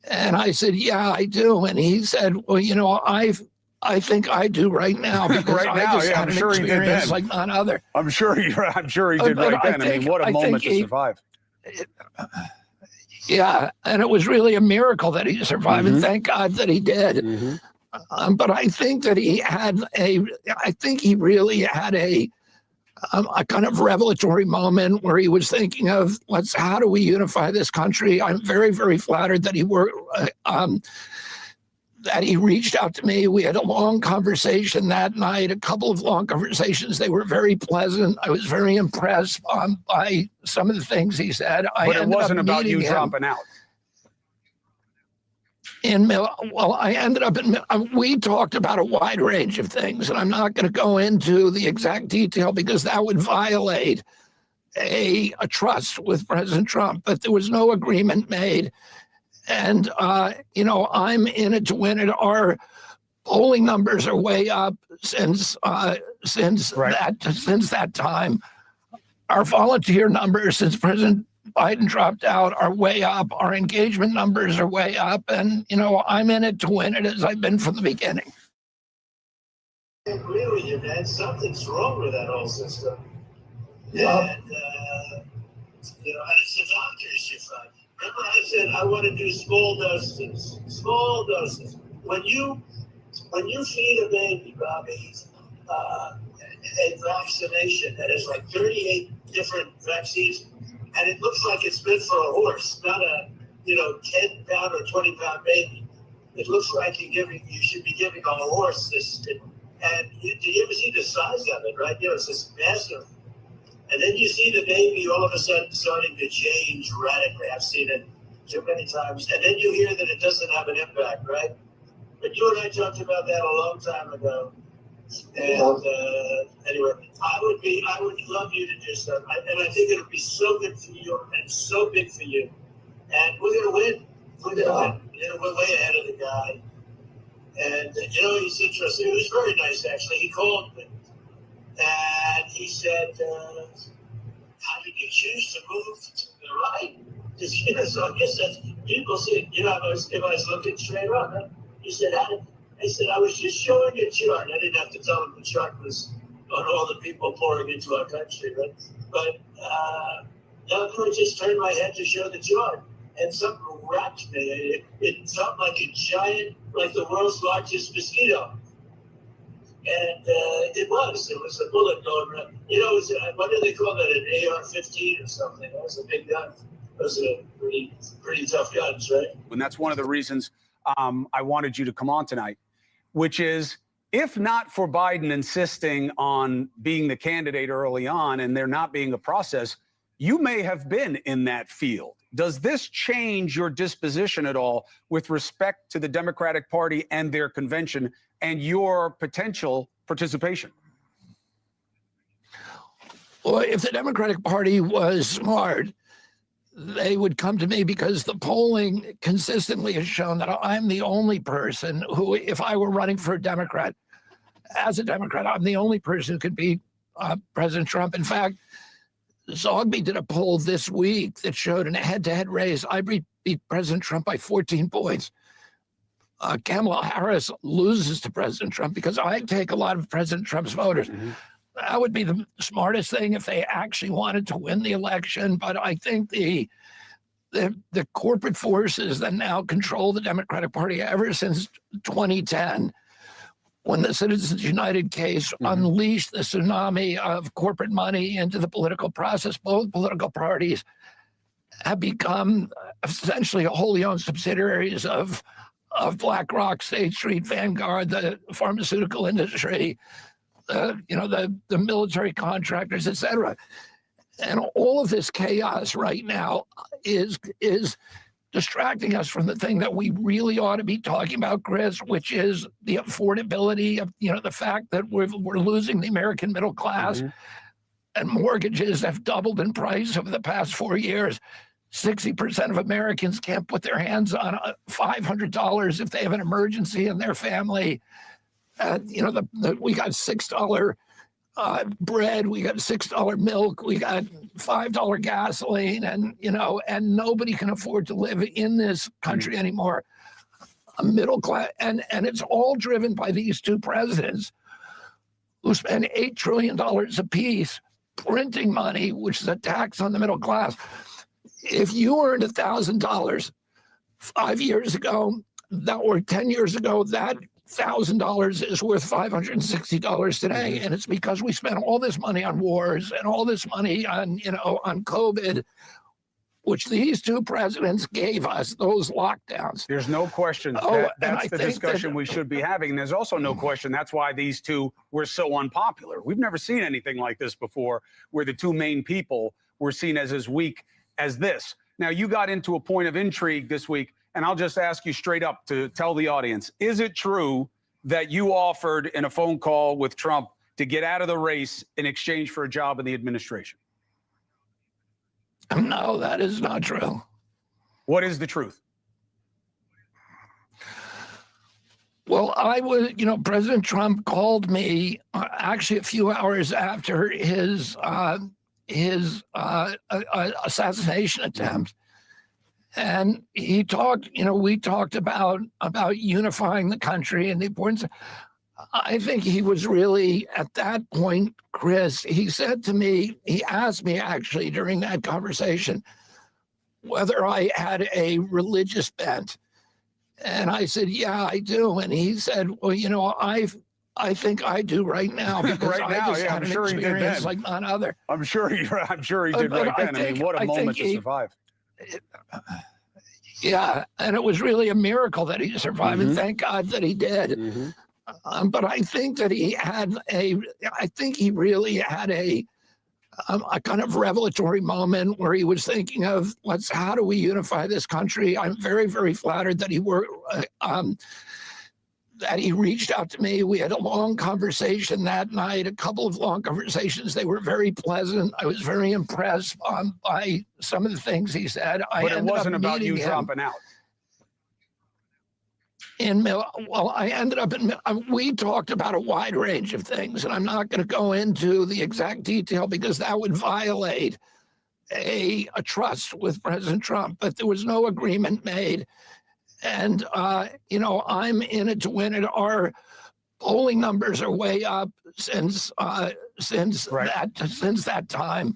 And I said, yeah, I do. And he said, well, I think I do right now because Right now, I just yeah, had I'm an sure he did experience then. like none other. I'm sure he did But right then. I mean, what a moment to survive. Yeah, and it was really a miracle that he survived, and thank God that he did. But I think that I think he really had a kind of revelatory moment where he was thinking of how do we unify this country? I'm very, very flattered that that he reached out to me. We had a long conversation that night, a couple of long conversations. They were very pleasant. I was very impressed by some of the things he said. But it wasn't about you dropping out. I ended up we talked about a wide range of things, and I'm not going to go into the exact detail because that would violate a trust with President Trump, but there was no agreement made. And, I'm in it to win it. Our polling numbers are way up since that time. Our volunteer numbers since President Biden dropped out are way up. Our engagement numbers are way up. And, I'm in it to win it as I've been from the beginning. I agree with you, man. Something's wrong with that whole system. Yeah. And, it's the doctors you find. Remember I said I want to do small doses. Small doses. When you feed a baby, Bobby, a vaccination that has like 38 different vaccines, and it looks like it's meant for a horse, not a 10-pound or 20-pound baby. It looks like you should be giving a horse this. And do you ever see the size of it, right? It's this massive. And then you see the baby all of a sudden starting to change radically. I've seen it too many times. And then you hear that it doesn't have an impact, right? But you and I talked about that a long time ago. And anyway, I would love you to do so. And I think it'll be so good for you and so big for you. And we're going to win. We're going to win. We're way ahead of the guy. And, he's interesting. He was very nice, actually. He called me. And he said, how did you choose to move to the right? So I guess that's, people said, if I was looking straight on, he said, I said, I was just showing a chart. I didn't have to tell him the chart was on all the people pouring into our country, right? But I just turned my head to show the chart. And something wrapped me. It felt like a giant, like the world's largest mosquito. And it was a bullet going around. What do they call that, an AR-15 or something? That was a big gun. Those are pretty tough guns, right? And that's one of the reasons I wanted you to come on tonight, which is if not for Biden insisting on being the candidate early on and there not being a process, you may have been in that field. Does this change your disposition at all with respect to the Democratic Party and their convention and your potential participation? Well, if the Democratic Party was smart, they would come to me because the polling consistently has shown that I'm the only person who, if I were running for a Democrat, as a Democrat, I'm the only person who could beat President Trump. In fact, Zogby did a poll this week that showed in a head-to-head race, I beat President Trump by 14 points. Kamala Harris loses to President Trump because I take a lot of President Trump's voters. That would be the smartest thing if they actually wanted to win the election. But I think the corporate forces that now control the Democratic Party ever since 2010, when the Citizens United case unleashed the tsunami of corporate money into the political process, both political parties have become essentially wholly owned subsidiaries of BlackRock, State Street, Vanguard, the pharmaceutical industry, the military contractors, et cetera. And all of this chaos right now is distracting us from the thing that we really ought to be talking about, Chris, which is the affordability of, the fact that we're losing the American middle class and mortgages have doubled in price over the past 4 years. 60% of Americans can't put their hands on $500 if they have an emergency in their family. We got $6 bread, we got $6 milk, we got $5 gasoline, and nobody can afford to live in this country anymore. A middle class, and it's all driven by these two presidents who spend $8 trillion apiece printing money, which is a tax on the middle class. If you earned $1,000 5 years ago, or 10 years ago, that $1,000 is worth $560 today, and it's because we spent all this money on wars and all this money on COVID, which these two presidents gave us, those lockdowns. There's no question that's the discussion we should be having. And there's also no question that's why these two were so unpopular. We've never seen anything like this before, where the two main people were seen as weak as this. Now, you got into a point of intrigue this week, and I'll just ask you straight up to tell the audience, is it true that you offered in a phone call with Trump to get out of the race in exchange for a job in the administration? No, that is not true. What is the truth? Well, President Trump called me actually a few hours after his assassination attempt. And we talked about unifying the country and the importance. I think he was really at that point, Chris, he said to me, he asked me actually during that conversation whether I had a religious bent. And I said, yeah, I do. And he said, well, I think I do right now because I just had an experience like none other. I'm sure he did right then. I mean, what a moment to survive. Yeah, and it was really a miracle that he survived, and thank God that he did. But I think that he really had a kind of revelatory moment where he was thinking of how do we unify this country? I'm very, very flattered that that he reached out to me. We had a long conversation that night, a couple of long conversations. They were very pleasant. I was very impressed by some of the things he said. But it wasn't about you dropping out. We talked about a wide range of things, and I'm not going to go into the exact detail because that would violate a trust with President Trump, but there was no agreement made. And, I'm in it to win it. Our polling numbers are way up since that time.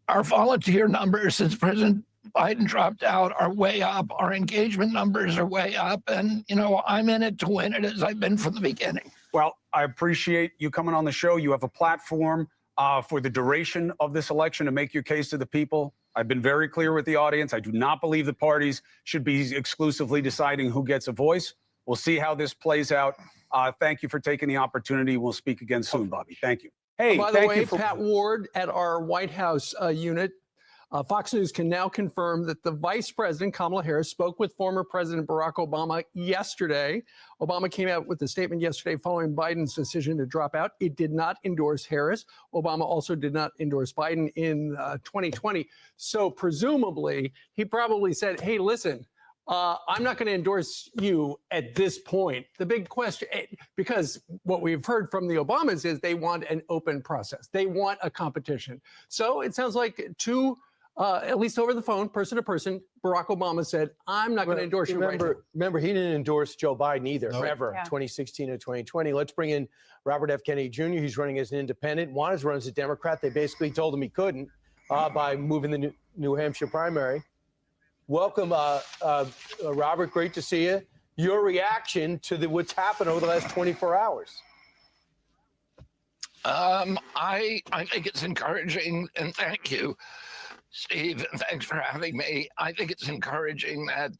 Our volunteer numbers since President Biden dropped out are way up. Our engagement numbers are way up. And, I'm in it to win it as I've been from the beginning. Well, I appreciate you coming on the show. You have a platform for the duration of this election to make your case to the people. I've been very clear with the audience. I do not believe the parties should be exclusively deciding who gets a voice. We'll see how this plays out. Thank you for taking the opportunity. We'll speak again soon, Bobby. Thank you. Hey, by the way, Pat Ward at our White House unit. Fox News can now confirm that the Vice President, Kamala Harris, spoke with former President Barack Obama yesterday. Obama came out with a statement yesterday following Biden's decision to drop out. It did not endorse Harris. Obama also did not endorse Biden in 2020. So presumably, he probably said, hey, listen, I'm not going to endorse you at this point. The big question, because what we've heard from the Obamas is they want an open process. They want a competition. So it sounds like at least over the phone, person to person, Barack Obama said, I'm not going to endorse you right now. Remember, he didn't endorse Joe Biden either, ever, Yeah. 2016 or 2020. Let's bring in Robert F. Kennedy Jr., who's running as an independent, wanted to run as a Democrat. They basically told him he couldn't by moving the New Hampshire primary. Welcome, Robert. Great to see you. Your reaction to what's happened over the last 24 hours. I think it's encouraging, and thank you, Steve, and thanks for having me. I think it's encouraging that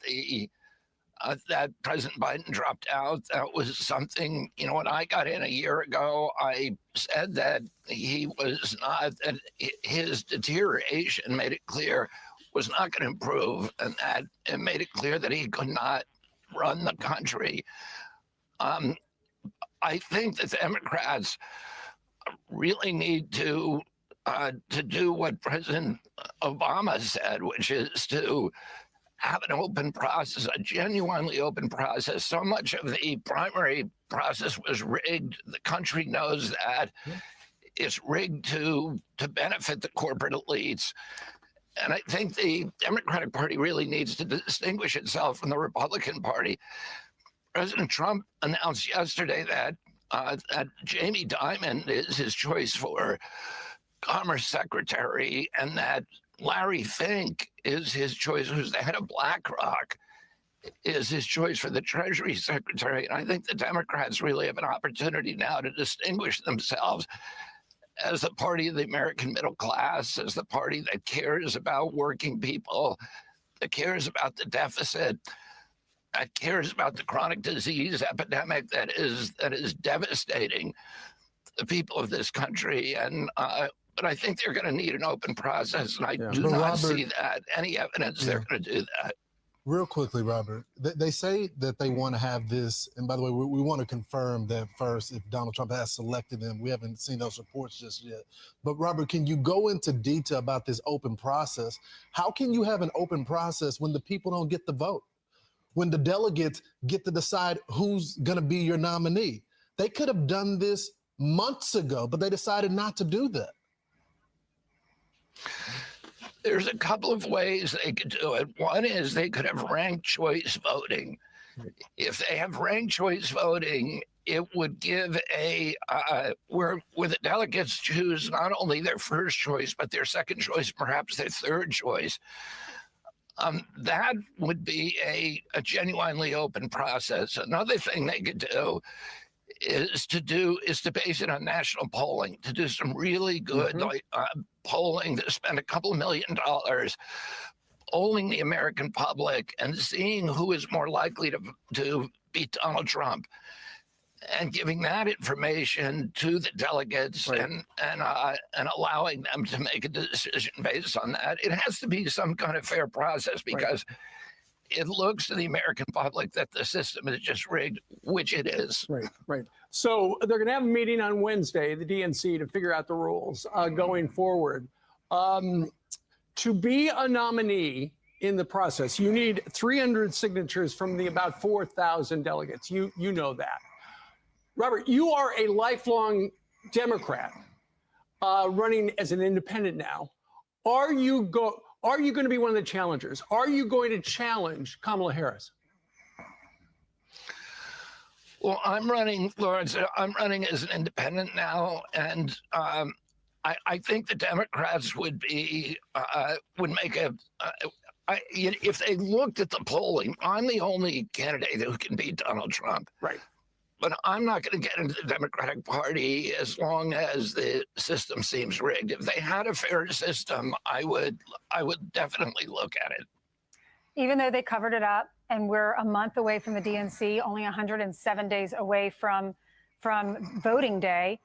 that President Biden dropped out. That was something, when I got in a year ago, I said that he was not, that his deterioration made it clear was not going to improve, and that it made it clear that he could not run the country. I think the Democrats really need to do what President Obama said, which is to have an open process, a genuinely open process. So much of the primary process was rigged. The country knows that. It's rigged to benefit the corporate elites. And I think the Democratic Party really needs to distinguish itself from the Republican Party. President Trump announced yesterday that Jamie Dimon is his choice for Commerce Secretary, and that Larry Fink is his choice, who's the head of BlackRock, is his choice for the Treasury Secretary. And I think the Democrats really have an opportunity now to distinguish themselves as the party of the American middle class, as the party that cares about working people, that cares about the deficit, that cares about the chronic disease epidemic that is devastating the people of this country. And but I think they're going to need an open process, and I do not see that any evidence they're going to do that. Real quickly, Robert, they say that they want to have this, and by the way, we want to confirm that first if Donald Trump has selected them. We haven't seen those reports just yet. But Robert, can you go into detail about this open process? How can you have an open process when the people don't get the vote? When the delegates get to decide who's going to be your nominee? They could have done this months ago, but they decided not to do that. There's a couple of ways they could do it. One is they could have ranked choice voting. If they have ranked choice voting, it would give where the delegates choose not only their first choice, but their second choice, perhaps their third choice. That would be a genuinely open process. Another thing they could do is to base it on national polling, to do some really good polling, to spend a couple $1 million polling the American public and seeing who is more likely to beat Donald Trump, and giving that information to the delegates and allowing them to make a decision based on that. It has to be some kind of fair process, because it looks to the American public that the system is just rigged, which it is. Right. So they're going to have a meeting on Wednesday, the DNC, to figure out the rules going forward. To be a nominee in the process, you need 300 signatures from the about 4,000 delegates. You know that. Robert, you are a lifelong Democrat running as an independent now. Are you going to be one of the challengers? Are you going to challenge Kamala Harris? Well, I'm running, Lawrence. I'm running as an independent now, and I think the Democrats would make a. If they looked at the polling, I'm the only candidate who can beat Donald Trump. Right. But I'm not going to get into the Democratic Party as long as the system seems rigged. If they had a fair system, I would definitely look at it. Even though they covered it up, and we're a month away from the DNC, only 107 days away from voting day,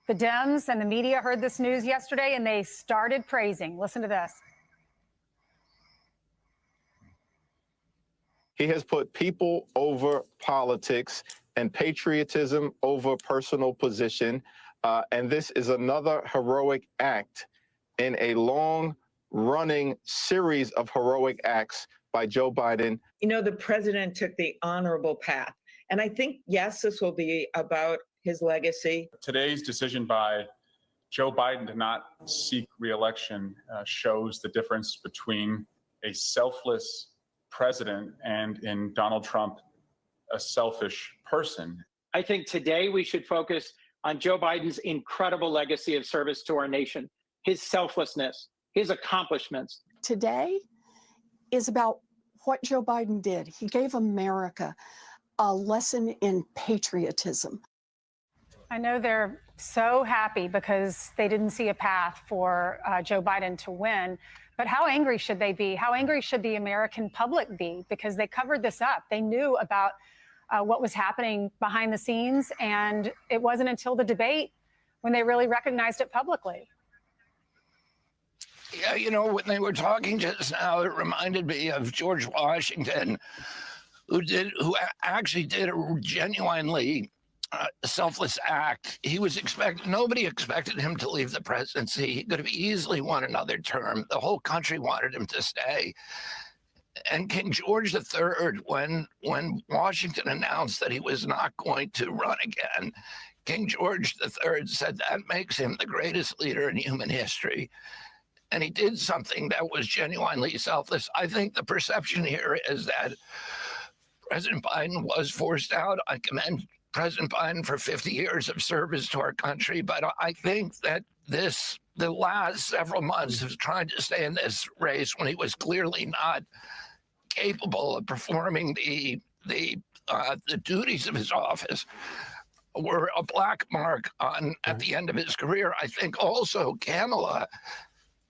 the Dems and the media heard this news yesterday, and they started praising. Listen to this. He has put people over politics and patriotism over personal position. And this is another heroic act in a long-running series of heroic acts by Joe Biden. You know, the president took the honorable path. And I think, yes, this will be about his legacy. Today's decision by Joe Biden to not seek re-election shows the difference between a selfless president and in Donald Trump, a selfish person. I think today we should focus on Joe Biden's incredible legacy of service to our nation, his selflessness, his accomplishments. Today is about what Joe Biden did. He gave America a lesson in patriotism. I know they're so happy because they didn't see a path for Joe Biden to win. But how angry should they be? How angry should the American public be? Because they covered this up. They knew about what was happening behind the scenes. And it wasn't until the debate when they really recognized it publicly. Yeah, you know, when they were talking just now, it reminded me of George Washington, who actually did a genuinely selfless act. Nobody expected him to leave the presidency. He could have easily won another term. The whole country wanted him to stay. And King George III, when Washington announced that he was not going to run again, King George III said that makes him the greatest leader in human history. And he did something that was genuinely selfless. I think the perception here is that President Biden was forced out. I commend President Biden for 50 years of service to our country, but I think that the last several months of trying to stay in this race when he was clearly not capable of performing the duties of his office were a black mark on at the end of his career. I think also Kamala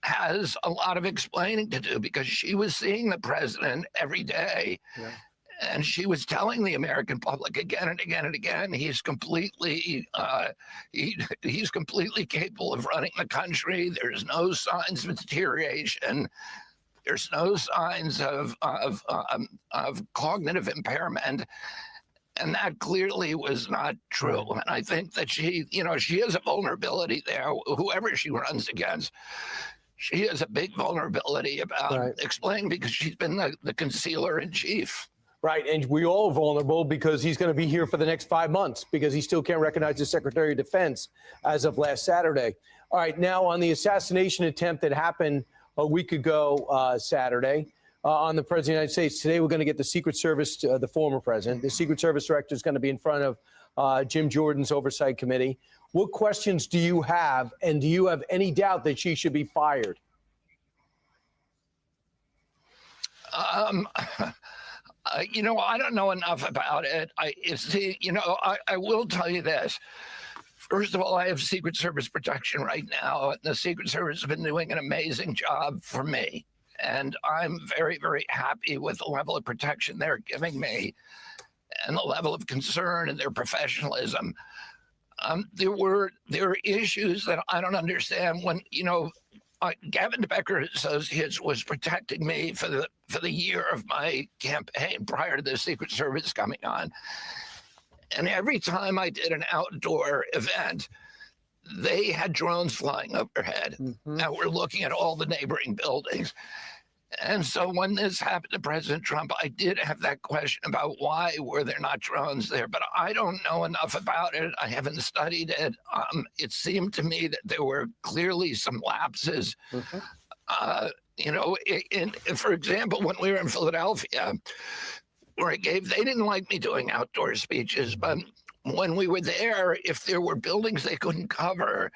has a lot of explaining to do because she was seeing the president every day. Yeah. And she was telling the American public again and again and again, he's completely he's completely capable of running the country. There's no signs of deterioration. There's no signs of cognitive impairment. And that clearly was not true. And I think that she has a vulnerability there, whoever she runs against. She has a big vulnerability about explaining because she's been the concealer in chief. Right, and we all are vulnerable because he's going to be here for the next 5 months because he still can't recognize the Secretary of Defense as of last Saturday. All right, now on the assassination attempt that happened a week ago Saturday on the President of the United States, today we're going to get the Secret Service, the former president. The Secret Service director is going to be in front of Jim Jordan's Oversight Committee. What questions do you have, and do you have any doubt that she should be fired? I don't know enough about it. I will tell you this. First of all, I have Secret Service protection right now. And the Secret Service has been doing an amazing job for me. And I'm very, very happy with the level of protection they're giving me and the level of concern and their professionalism. There were issues that I don't understand when, Gavin Becker Associates was protecting me for the year of my campaign prior to the Secret Service coming on. And every time I did an outdoor event, they had drones flying overhead. Now we're looking at all the neighboring buildings. And so when this happened to President Trump, I did have that question about why were there not drones there, but I don't know enough about it. I haven't studied it. It seemed to me that there were clearly some lapses. For example, when we were in Philadelphia, where they didn't like me doing outdoor speeches, but when we were there, if there were buildings they couldn't cover,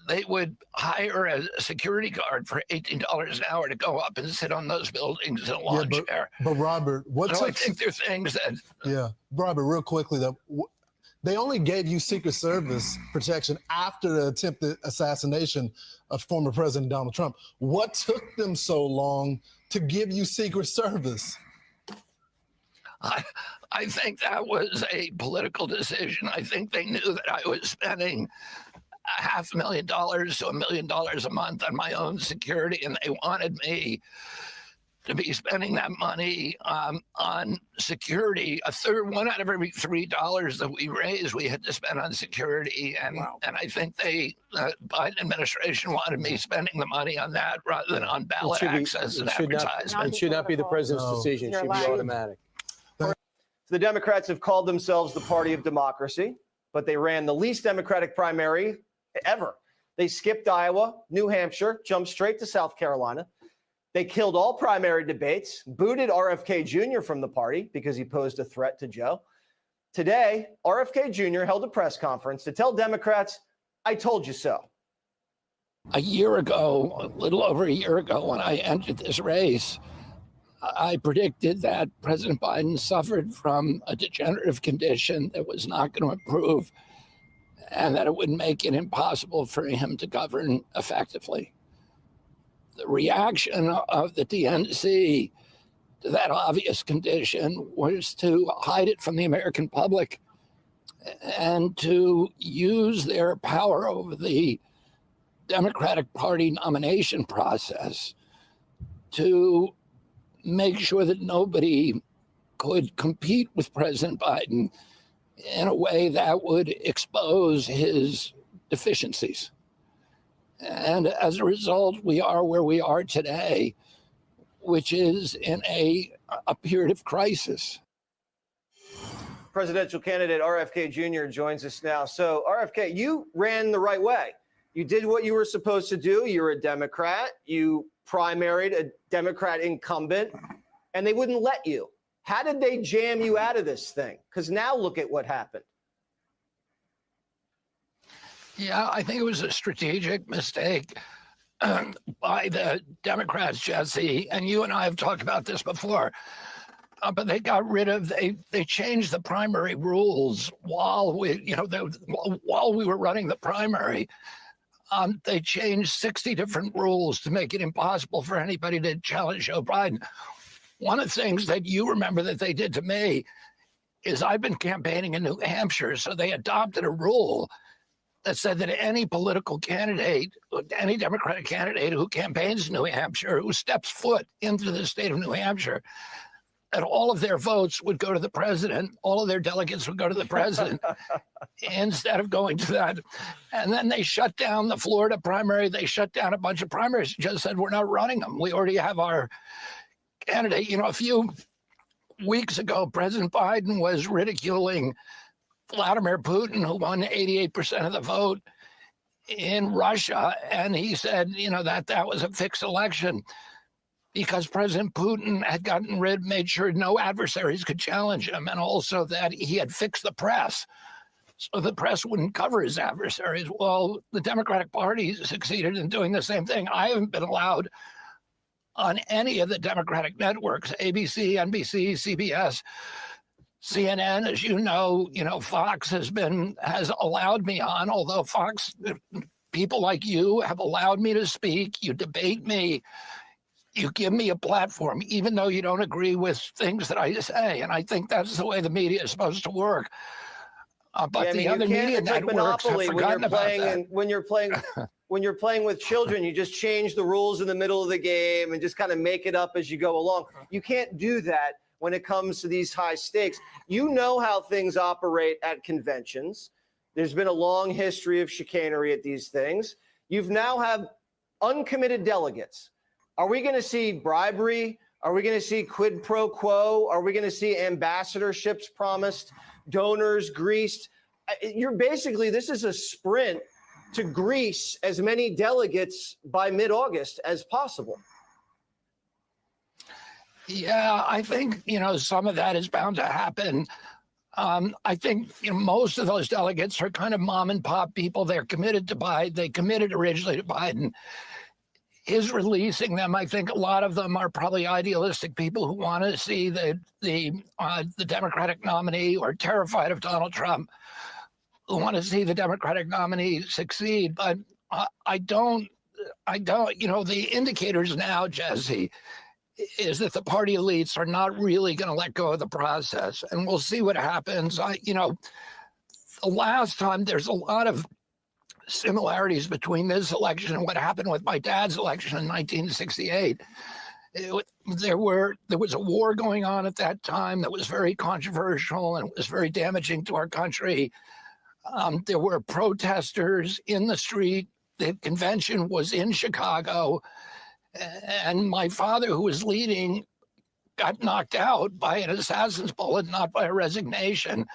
they would hire a security guard for $18 an hour to go up and sit on those buildings in a lawn chair. But Robert, I think there are things that... Yeah, Robert, real quickly, though, they only gave you Secret Service protection after the attempted assassination of former President Donald Trump. What took them so long to give you Secret Service? I think that was a political decision. I think they knew that I was spending $500,000 to $1 million a month on my own security, and they wanted me to be spending that money on security. One out of every $3 that we raised, we had to spend on security, and I think the Biden administration wanted me spending the money on that rather than on ballot access and advertisement. It should not be the president's decision. It should be automatic. The Democrats have called themselves the party of democracy, but they ran the least Democratic primary ever. They skipped Iowa, New Hampshire, jumped straight to South Carolina. They killed all primary debates, booted RFK Jr. from the party because he posed a threat to Joe. Today, RFK Jr. held a press conference to tell Democrats, I told you so. A little over a year ago, when I entered this race, I predicted that President Biden suffered from a degenerative condition that was not going to improve and that it would make it impossible for him to govern effectively. The reaction of the DNC to that obvious condition was to hide it from the American public and to use their power over the Democratic Party nomination process to make sure that nobody could compete with President Biden in a way that would expose his deficiencies. And as a result, we are where we are today, which is in a period of crisis. Presidential candidate RFK Jr. joins us now. So, RFK, you ran the right way. You did what you were supposed to do. You're a Democrat. You primaried a Democrat incumbent, and they wouldn't let you. How did they jam you out of this thing? Because now look at what happened. Yeah, I think it was a strategic mistake by the Democrats, Jesse, and you and I have talked about this before. But they got rid of, they changed the primary rules while while we were running the primary. They changed 60 different rules to make it impossible for anybody to challenge Joe Biden. One of the things that you remember that they did to me is I've been campaigning in New Hampshire, so they adopted a rule that said that any political candidate, any Democratic candidate who campaigns in New Hampshire, who steps foot into the state of New Hampshire, that all of their votes would go to the president, all of their delegates would go to the president instead of going to that. And then they shut down the Florida primary. They shut down a bunch of primaries, just said, we're not running them. We already have our candidate. You know, a few weeks ago, President Biden was ridiculing Vladimir Putin, who won 88% of the vote in Russia. And he said, you know, that was a fixed election, because President Putin had made sure no adversaries could challenge him, and also that he had fixed the press so the press wouldn't cover his adversaries. Well, the Democratic Party succeeded in doing the same thing. I haven't been allowed on any of the Democratic networks, ABC, NBC, CBS, CNN, as you know, Fox has allowed me on, although Fox, people like you have allowed me to speak. You debate me. You give me a platform, even though you don't agree with things that I say. And I think that's the way the media is supposed to work. But the other media networks have forgotten about that. When you're playing with children, you just change the rules in the middle of the game and just kind of make it up as you go along. You can't do that when it comes to these high stakes. You know how things operate at conventions. There's been a long history of chicanery at these things. You've now have uncommitted delegates. Are we going to see bribery? Are we going to see quid pro quo? Are we going to see ambassadorships promised, donors greased? This is a sprint to grease as many delegates by mid-August as possible. Yeah, I think, some of that is bound to happen. I think most of those delegates are kind of mom and pop people. They're committed to Biden. They committed originally to Biden. His releasing them, I think a lot of them are probably idealistic people who want to see the Democratic nominee, or terrified of Donald Trump, who want to see the Democratic nominee succeed. But I don't, the indicators now, Jesse, is that the party elites are not really going to let go of the process. And we'll see what happens. The last time, there's a lot of similarities between this election and what happened with my dad's election in 1968. There was a war going on at that time that was very controversial and it was very damaging to our country. There were protesters in the street. The convention was in Chicago, and my father, who was leading, got knocked out by an assassin's bullet, not by a resignation.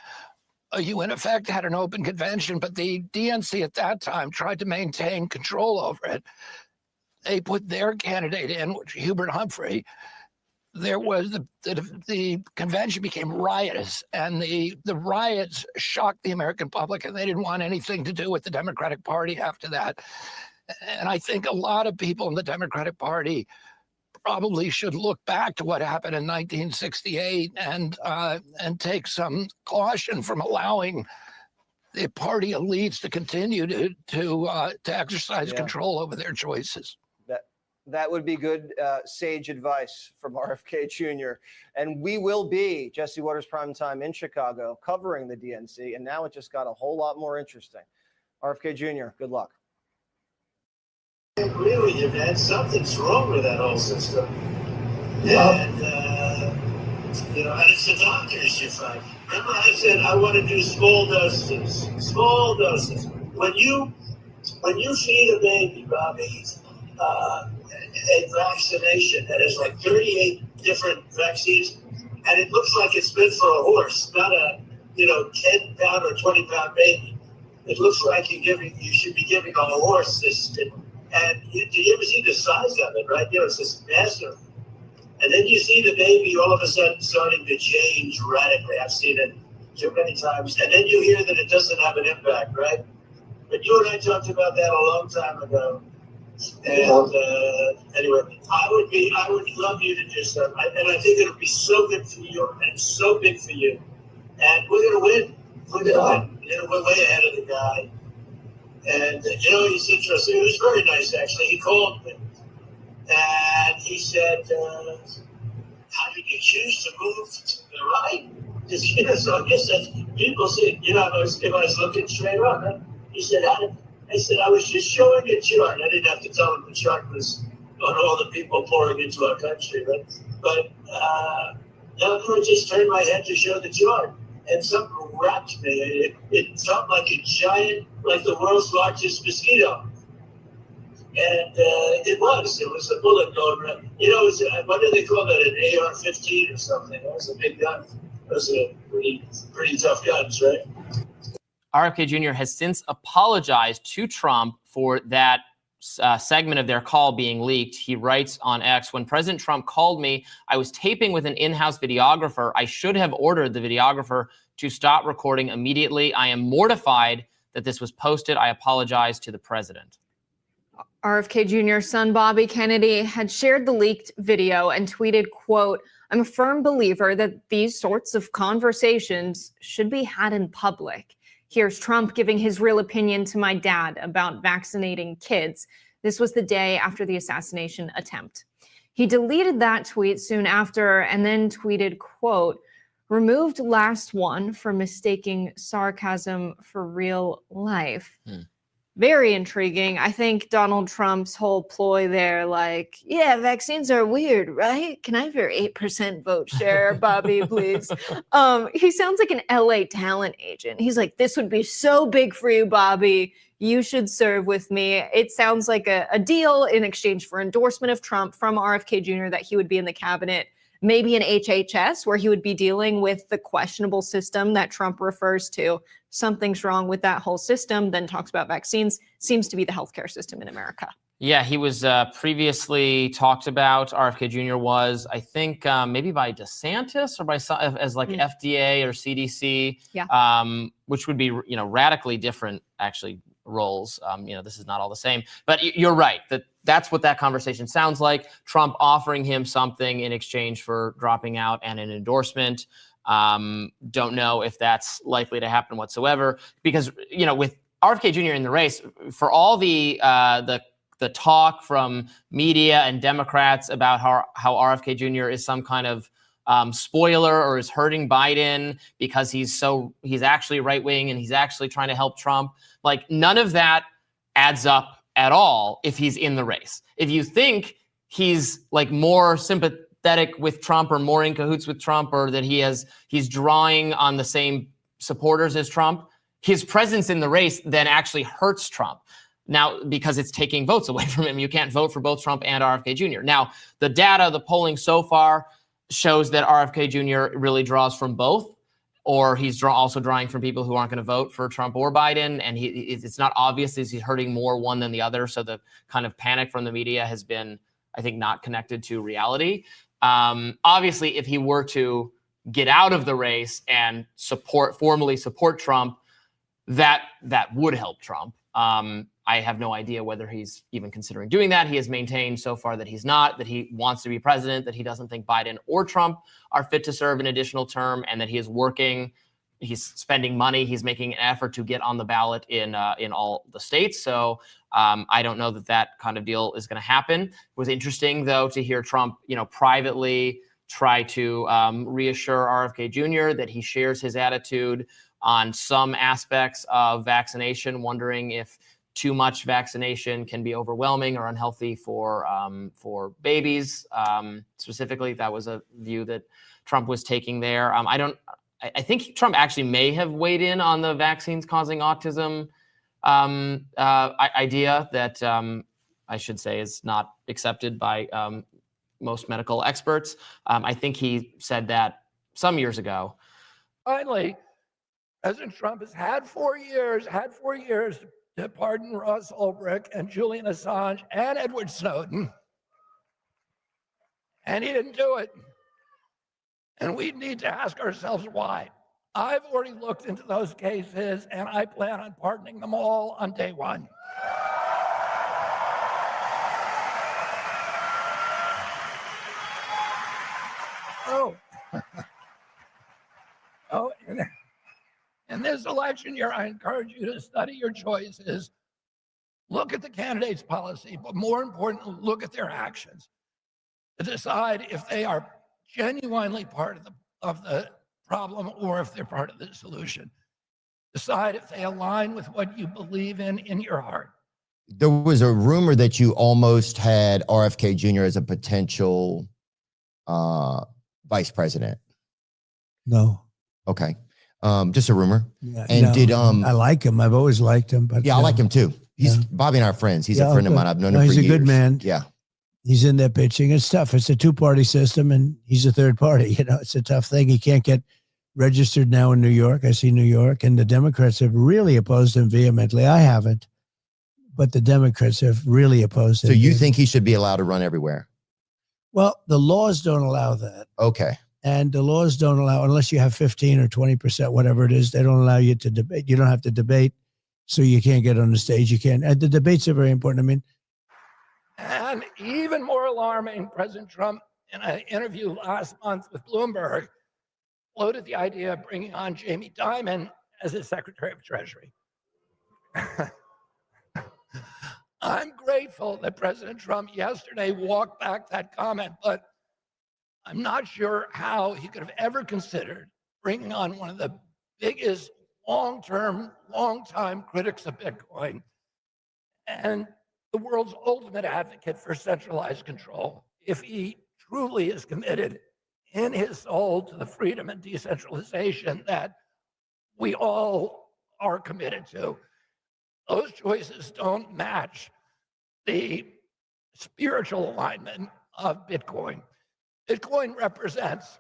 You, in effect, had an open convention, but the DNC at that time tried to maintain control over it. They put their candidate in, which Hubert Humphrey. There was the convention became riotous, and the riots shocked the American public, and they didn't want anything to do with the Democratic Party after that. And I think a lot of people in the Democratic Party probably should look back to what happened in 1968 and take some caution from allowing the party elites to continue to exercise control over their choices. That would be good, sage advice from RFK Jr. And we will be, Jesse Waters Primetime, in Chicago, covering the DNC. And now it just got a whole lot more interesting. RFK Jr., good luck. I agree with you, man. Something's wrong with that whole system. And, and it's the doctors you fight. Remember I said I want to do small doses. Small doses. When you feed a baby, Bobby, a vaccination that has like 38 different vaccines, and it looks like it's meant for a horse, not a 10-pound or 20-pound baby. It looks like you should be giving a horse this. And do you ever see the size of it, right? It's just massive. And then you see the baby all of a sudden starting to change radically. I've seen it too many times. And then you hear that it doesn't have an impact, right? But you and I talked about that a long time ago. And anyway, I would love you to do something. And I think it'll be so good for you and so big for you. And we're going to win. We're going to win. We're way ahead of the guy. And, he's interesting. It was very nice, actually. He called me. And he said, how did you choose to move to the right? So I guess that's, people say, if I was looking straight on, huh? He said, I said, I was just showing a chart. I didn't have to tell him the chart was on all the people pouring into our country. But I just turned my head to show the chart. And something wrapped me. It felt like a giant, like the world's largest mosquito. And it was a bullet going around. What do they call that, an AR-15 or something? That was a big gun. Those are pretty tough guns, right? RFK Jr. has since apologized to Trump for that segment of their call being leaked. He writes on X, when President Trump called me, I was taping with an in-house videographer. I should have ordered the videographer to stop recording immediately. I am mortified that this was posted. I apologize to the president. RFK Jr.'s son, Bobby Kennedy, had shared the leaked video and tweeted, quote, I'm a firm believer that these sorts of conversations should be had in public. Here's Trump giving his real opinion to my dad about vaccinating kids. This was the day after the assassination attempt. He deleted that tweet soon after and then tweeted, quote, removed last one for mistaking sarcasm for real life. Very intriguing. I think Donald Trump's whole ploy there, like, yeah, vaccines are weird, right? Can I have your 8% vote share, Bobby, please? He sounds like an LA talent agent. He's like, this would be so big for you, Bobby. You should serve with me. It sounds like a deal in exchange for endorsement of Trump from RFK Jr. that he would be in the cabinet, maybe an HHS, where he would be dealing with the questionable system that Trump refers to. Something's wrong with that whole system, then talks about vaccines, seems to be the healthcare system in America. Yeah, he was previously talked about, RFK Jr. was, I think, maybe by DeSantis or by as like FDA or CDC, which would be, radically different, actually, roles. This is not all the same. But you're right, that's what that conversation sounds like. Trump offering him something in exchange for dropping out and an endorsement. Don't know if that's likely to happen whatsoever, because, with RFK Jr. in the race, for all the talk from media and Democrats about how RFK Jr. is some kind of spoiler or is hurting Biden because he's actually right wing and he's actually trying to help Trump. Like, none of that adds up at all if he's in the race. If you think he's like more sympathetic with Trump or more in cahoots with Trump, or that he's drawing on the same supporters as Trump, his presence in the race then actually hurts Trump. Now, because it's taking votes away from him. You can't vote for both Trump and RFK Jr. Now, the data, the polling so far shows that RFK Jr. really draws from both, or he's also drawing from people who aren't going to vote for Trump or Biden. And it's not obvious as he's hurting more one than the other. So the kind of panic from the media has been, I think, not connected to reality. Obviously, if he were to get out of the race and formally support Trump, that would help Trump. I have no idea whether he's even considering doing that. He has maintained so far that he's not, that he wants to be president, that he doesn't think Biden or Trump are fit to serve an additional term, and that he is working, he's spending money, he's making an effort to get on the ballot in all the states. So I don't know that kind of deal is going to happen. It was interesting, though, to hear Trump, privately try to reassure RFK Jr. that he shares his attitude on some aspects of vaccination, wondering if too much vaccination can be overwhelming or unhealthy for babies. Specifically, that was a view that Trump was taking there. I I think Trump actually may have weighed in on the vaccines causing autism idea that I should say is not accepted by most medical experts. I think he said that some years ago. Finally, President Trump has had 4 years to pardon Ross Ulbricht and Julian Assange and Edward Snowden. And he didn't do it. And we need to ask ourselves why. I've already looked into those cases, and I plan on pardoning them all on day one. In this election year, I encourage you to study your choices, look at the candidate's policy, but more importantly, look at their actions to decide if they are genuinely part of the problem or if they're part of the solution. Decide if they align with what you believe in your heart. There was a rumor that you almost had RFK Jr. as a potential vice president. No. Okay. Just a rumor. Yeah, and no, I like him. I've always liked him. But yeah, I like him too. Bobby and I are friends. He's a friend of mine. I've known him for years. He's a good man. Yeah. He's in there pitching. It's tough. It's a two-party system, and he's a third party. You know, it's a tough thing. He can't get registered now in New York. I see New York, and the Democrats have really opposed him vehemently. I haven't, but the Democrats have really opposed him. So you think he should be allowed to run everywhere? Well, the laws don't allow that. Okay. And the laws don't allow, unless you have 15 or 20%, whatever it is, they don't allow you to debate. You don't have to debate, so you can't get on the stage. You can't. And the debates are very important. I mean, And even more alarming, President Trump, in an interview last month with Bloomberg, floated the idea of bringing on Jamie Dimon as his Secretary of Treasury. I'm grateful that President Trump yesterday walked back that comment, but I'm not sure how he could have ever considered bringing on one of the biggest long-time critics of Bitcoin and the world's ultimate advocate for centralized control, if he truly is committed in his soul to the freedom and decentralization that we all are committed to. Those choices don't match the spiritual alignment of Bitcoin. Bitcoin represents,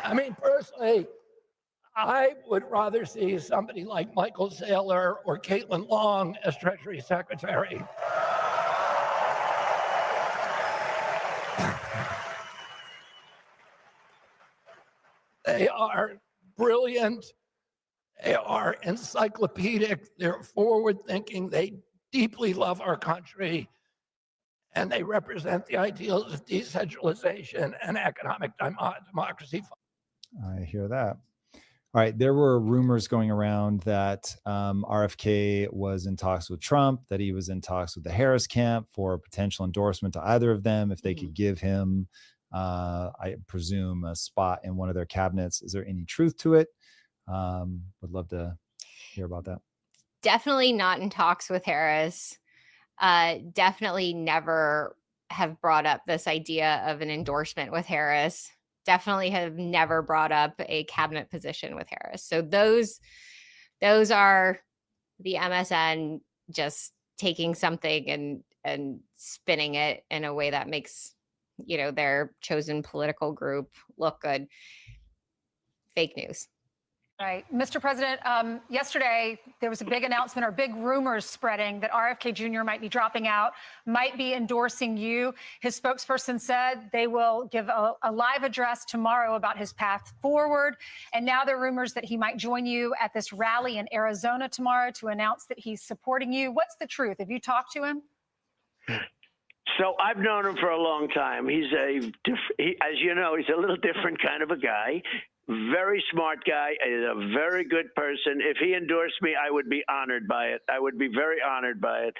I mean, personally, I would rather see somebody like Michael Saylor or Caitlin Long as Treasury Secretary. They are brilliant. They are encyclopedic. They're forward-thinking. They deeply love our country. And they represent the ideals of decentralization and economic democracy. I hear that. All right. There were rumors going around that RFK was in talks with Trump, that he was in talks with the Harris camp for a potential endorsement to either of them if they could give him, I presume, a spot in one of their cabinets. Is there any truth to it? Would love to hear about that. Definitely not in talks with Harris. Definitely never have brought up this idea of an endorsement with Harris. Definitely have never brought up a cabinet position with Harris. So those are the MSN just taking something and spinning it in a way that makes, you know, their chosen political group look good. Fake news. Right. Mr. President, yesterday there was a big announcement or big rumors spreading that RFK Jr. might be dropping out, might be endorsing you. His spokesperson said they will give a live address tomorrow about his path forward. And now there are rumors that he might join you at this rally in Arizona tomorrow to announce that he's supporting you. What's the truth? Have you talked to him? So I've known him for a long time. He's as you know, he's a little different kind of a guy. Very smart guy, is a very good person. If he endorsed me, I would be honored by it. I would be very honored by it.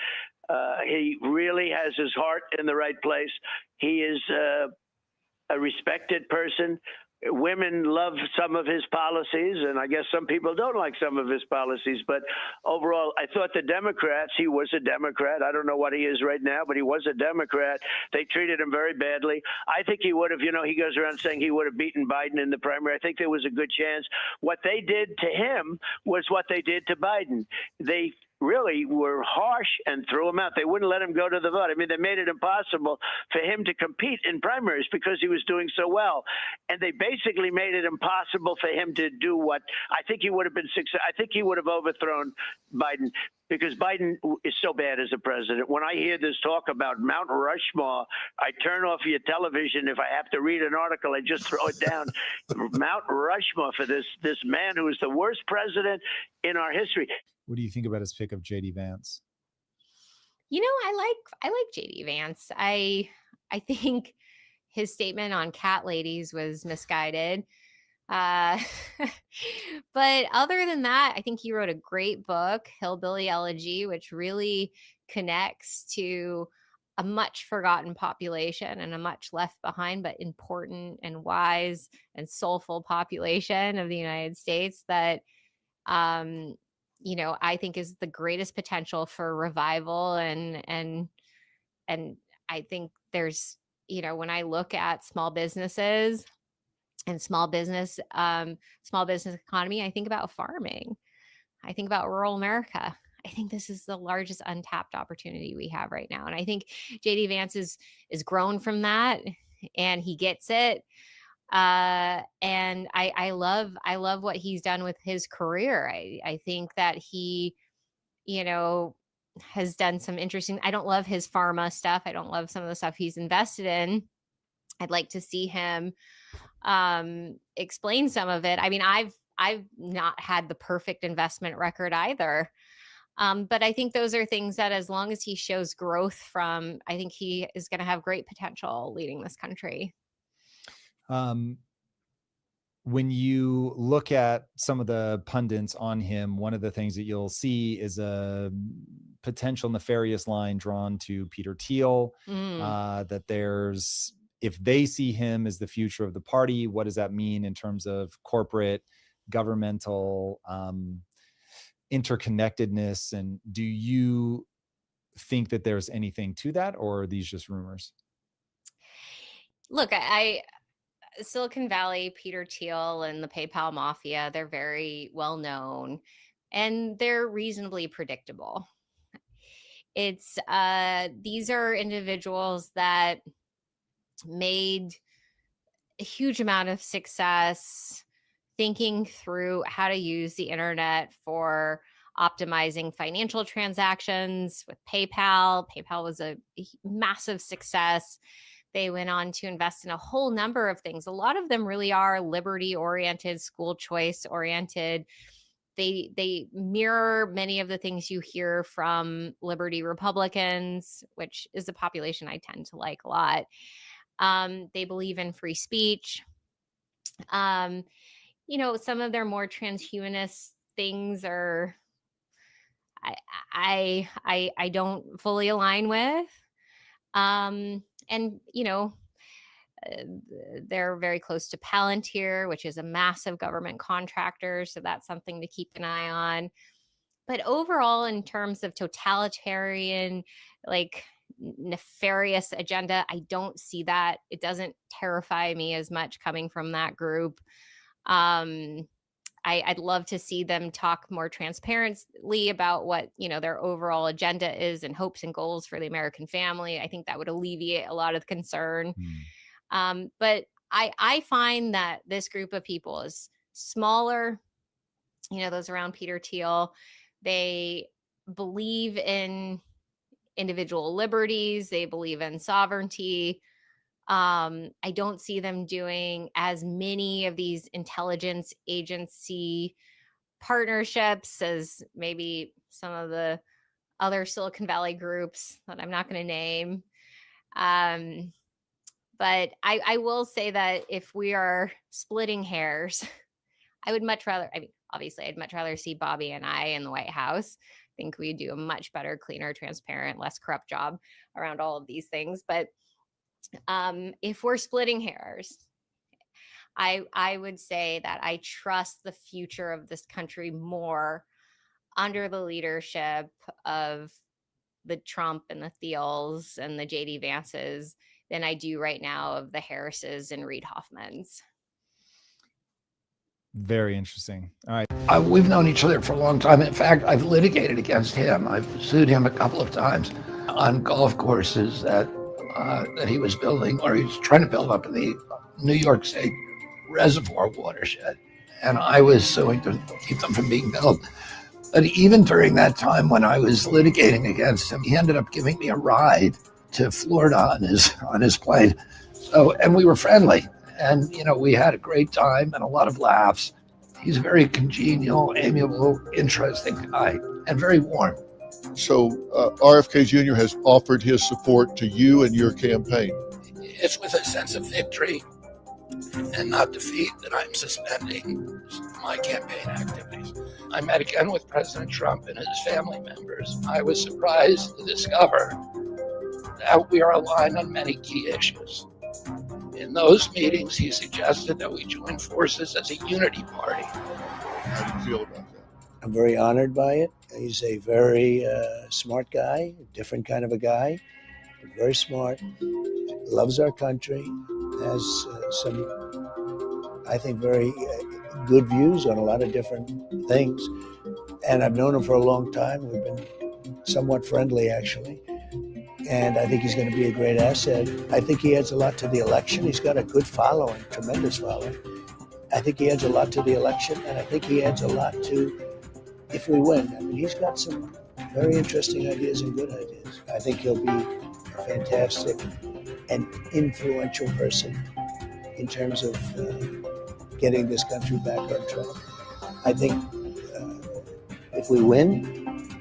He really has his heart in the right place. He is a respected person. women love some of his policies, and I guess some people don't like some of his policies. But overall, I thought the Democrats, he was a Democrat. I don't know what he is right now, but he was a Democrat. They treated him very badly. I think he would have, he goes around saying he would have beaten Biden in the primary. I think there was a good chance. What they did to him was what they did to Biden. They really were harsh and threw him out. They wouldn't let him go to the vote. I mean, they made it impossible for him to compete in primaries because he was doing so well. And they basically made it impossible for him to do what I think he would have been successful. I think he would have overthrown Biden because Biden is so bad as a president. When I hear this talk about Mount Rushmore, I turn off your television. If I have to read an article, I just throw it down. Mount Rushmore for this man who is the worst president in our history. What do you think about his pick of JD Vance? I like JD Vance. I think his statement on cat ladies was misguided. But other than that, I think he wrote a great book, Hillbilly Elegy, which really connects to a much forgotten population and a much left behind, but important and wise and soulful population of the United States that, I think is the greatest potential for revival. And I think there's, when I look at small businesses and small business economy, I think about farming. I think about rural America. I think this is the largest untapped opportunity we have right now. And I think JD Vance is grown from that and he gets it. And I love what he's done with his career. I think that he, has done some interesting, I don't love his pharma stuff. I don't love some of the stuff he's invested in. I'd like to see him explain some of it. I mean, I've not had the perfect investment record either. But I think those are things that as long as he shows growth from, I think he is going to have great potential leading this country. When you look at some of the pundits on him, one of the things that you'll see is a potential nefarious line drawn to Peter Thiel, that there's, if they see him as the future of the party, what does that mean in terms of corporate, governmental interconnectedness? And do you think that there's anything to that, or are these just rumors? Look, Silicon Valley, Peter Thiel, and the PayPal mafia, they're very well known and they're reasonably predictable. It's these are individuals that made a huge amount of success thinking through how to use the internet for optimizing financial transactions with PayPal. PayPal was a massive success. They went on to invest in a whole number of things. A lot of them really are liberty-oriented, school choice-oriented. They mirror many of the things you hear from liberty Republicans, which is a population I tend to like a lot. They believe in free speech. Some of their more transhumanist things are I don't fully align with. They're very close to Palantir, which is a massive government contractor. So that's something to keep an eye on. But overall, in terms of totalitarian, nefarious agenda, I don't see that. It doesn't terrify me as much coming from that group. I'd love to see them talk more transparently about what, their overall agenda is and hopes and goals for the American family. I think that would alleviate a lot of concern. But I find that this group of people is smaller, those around Peter Thiel. They believe in individual liberties. They believe in sovereignty. I don't see them doing as many of these intelligence agency partnerships as maybe some of the other Silicon Valley groups that I'm not going to name. But I will say that if we are splitting hairs, I would much rather, obviously, I'd much rather see Bobby and I in the White House. I think we do a much better, cleaner, transparent, less corrupt job around all of these things. But if we're splitting hairs, I would say that I trust the future of this country more under the leadership of the Trump and the Thiels and the JD Vances than I do right now of the Harrises and Reid Hoffmans. Very interesting. All right. We've known each other for a long time. In fact, I've litigated against him. I've sued him a couple of times on golf courses that he was building, or he was trying to build up in the New York State reservoir watershed. And I was suing to keep them from being built. But even during that time when I was litigating against him, he ended up giving me a ride to Florida on his plane. So, and we were friendly. And, you know, we had a great time and a lot of laughs. He's a very congenial, amiable, interesting guy, and very warm. So RFK Jr. has offered his support to you and your campaign. It's with a sense of victory and not defeat that I'm suspending my campaign activities. I met again with President Trump and his family members. I was surprised to discover that we are aligned on many key issues. In those meetings, he suggested that we join forces as a unity party. How do you feel about that? I'm very honored by it. He's a very smart guy, a different kind of a guy, but very smart, loves our country, has some, I think, very good views on a lot of different things. And I've known him for a long time. We've been somewhat friendly, actually. And I think he's going to be a great asset. I think he adds a lot to the election. He's got a good following, tremendous following. I think he adds a lot to the election, and I think he adds a lot to if we win. I mean, he's got some very interesting ideas and good ideas. I think he'll be a fantastic and influential person in terms of getting this country back on track. I think if we win,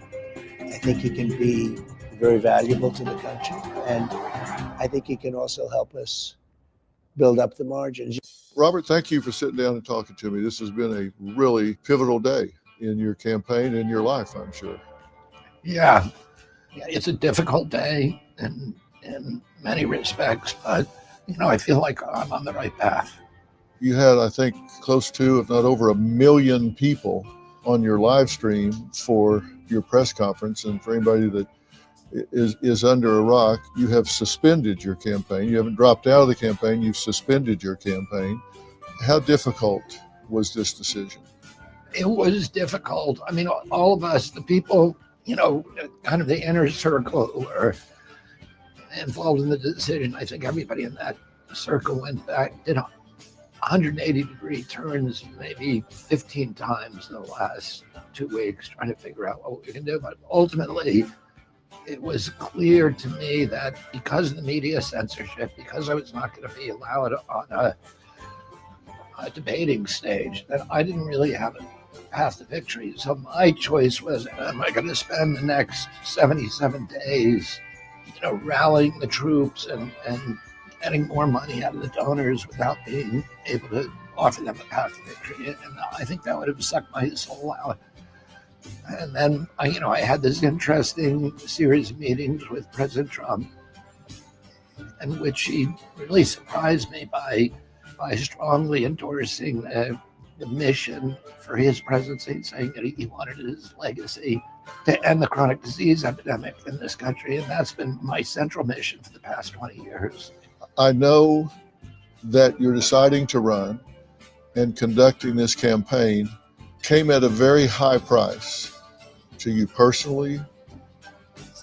I think he can be very valuable to the country, and I think he can also help us build up the margins. Robert, thank you for sitting down and talking to me. This has been a really pivotal day in your campaign and your life, I'm sure. Yeah, it's a difficult day in many respects, but you know, I feel like I'm on the right path. You had, I think, close to, if not over 1 million people on your live stream for your press conference, and for anybody that is under a rock, you have suspended your campaign. You haven't dropped out of the campaign, you've suspended your campaign. How difficult was this decision? It was difficult. I mean, all of us, the people, you know, kind of the inner circle who were involved in the decision, I think everybody in that circle went back, did 180-degree turns maybe 15 times in the last 2 weeks trying to figure out what we can do. But ultimately, it was clear to me that because of the media censorship, because I was not going to be allowed on a debating stage, that I didn't really have a path to victory. So my choice was, am I going to spend the next 77 days, you know, rallying the troops and getting more money out of the donors without being able to offer them a path to victory? And I think that would have sucked my soul out. And then, I had this interesting series of meetings with President Trump, in which he really surprised me by strongly endorsing the mission for his presidency, saying that he wanted his legacy to end the chronic disease epidemic in this country. And that's been my central mission for the past 20 years. I know that you're deciding to run and conducting this campaign came at a very high price to you personally,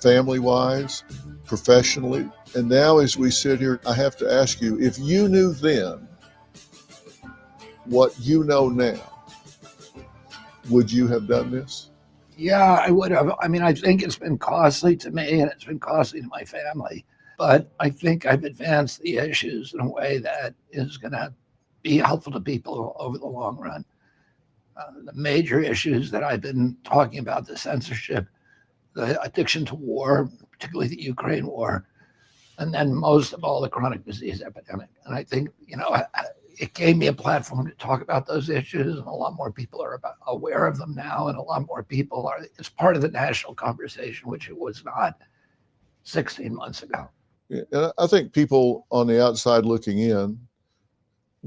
family-wise, professionally. And now as we sit here, I have to ask you, if you knew then what you know now, would you have done this? Yeah, I would have. I mean, I think it's been costly to me and it's been costly to my family, but I think I've advanced the issues in a way that is going to be helpful to people over the long run. The major issues that I've been talking about, the censorship, the addiction to war, particularly the Ukraine war, and then most of all, the chronic disease epidemic. And I think, it gave me a platform to talk about those issues, and a lot more people are aware of them now, and a lot more people it's part of the national conversation, which it was not 16 months ago. Yeah, and I think people on the outside looking in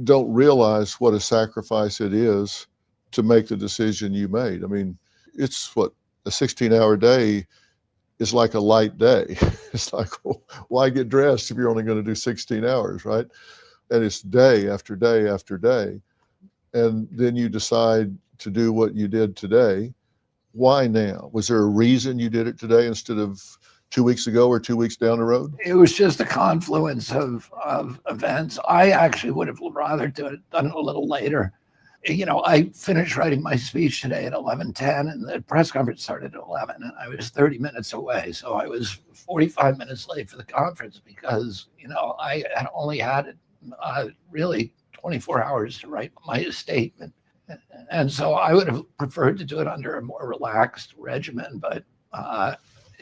don't realize what a sacrifice it is to make the decision you made. I mean, it's what, a 16-hour day is like a light day. It's like, well, why get dressed if you're only going to do 16 hours, right? And it's day after day after day. And then you decide to do what you did today. Why now? Was there a reason you did it today instead of 2 weeks ago or 2 weeks down the road? It was just a confluence of events. I actually would have rather done it a little later. You know, I finished writing my speech today at 11:10, and the press conference started at 11, and I was 30 minutes away. So I was 45 minutes late for the conference because, you know, I had only had really 24 hours to write my statement. And so I would have preferred to do it under a more relaxed regimen, but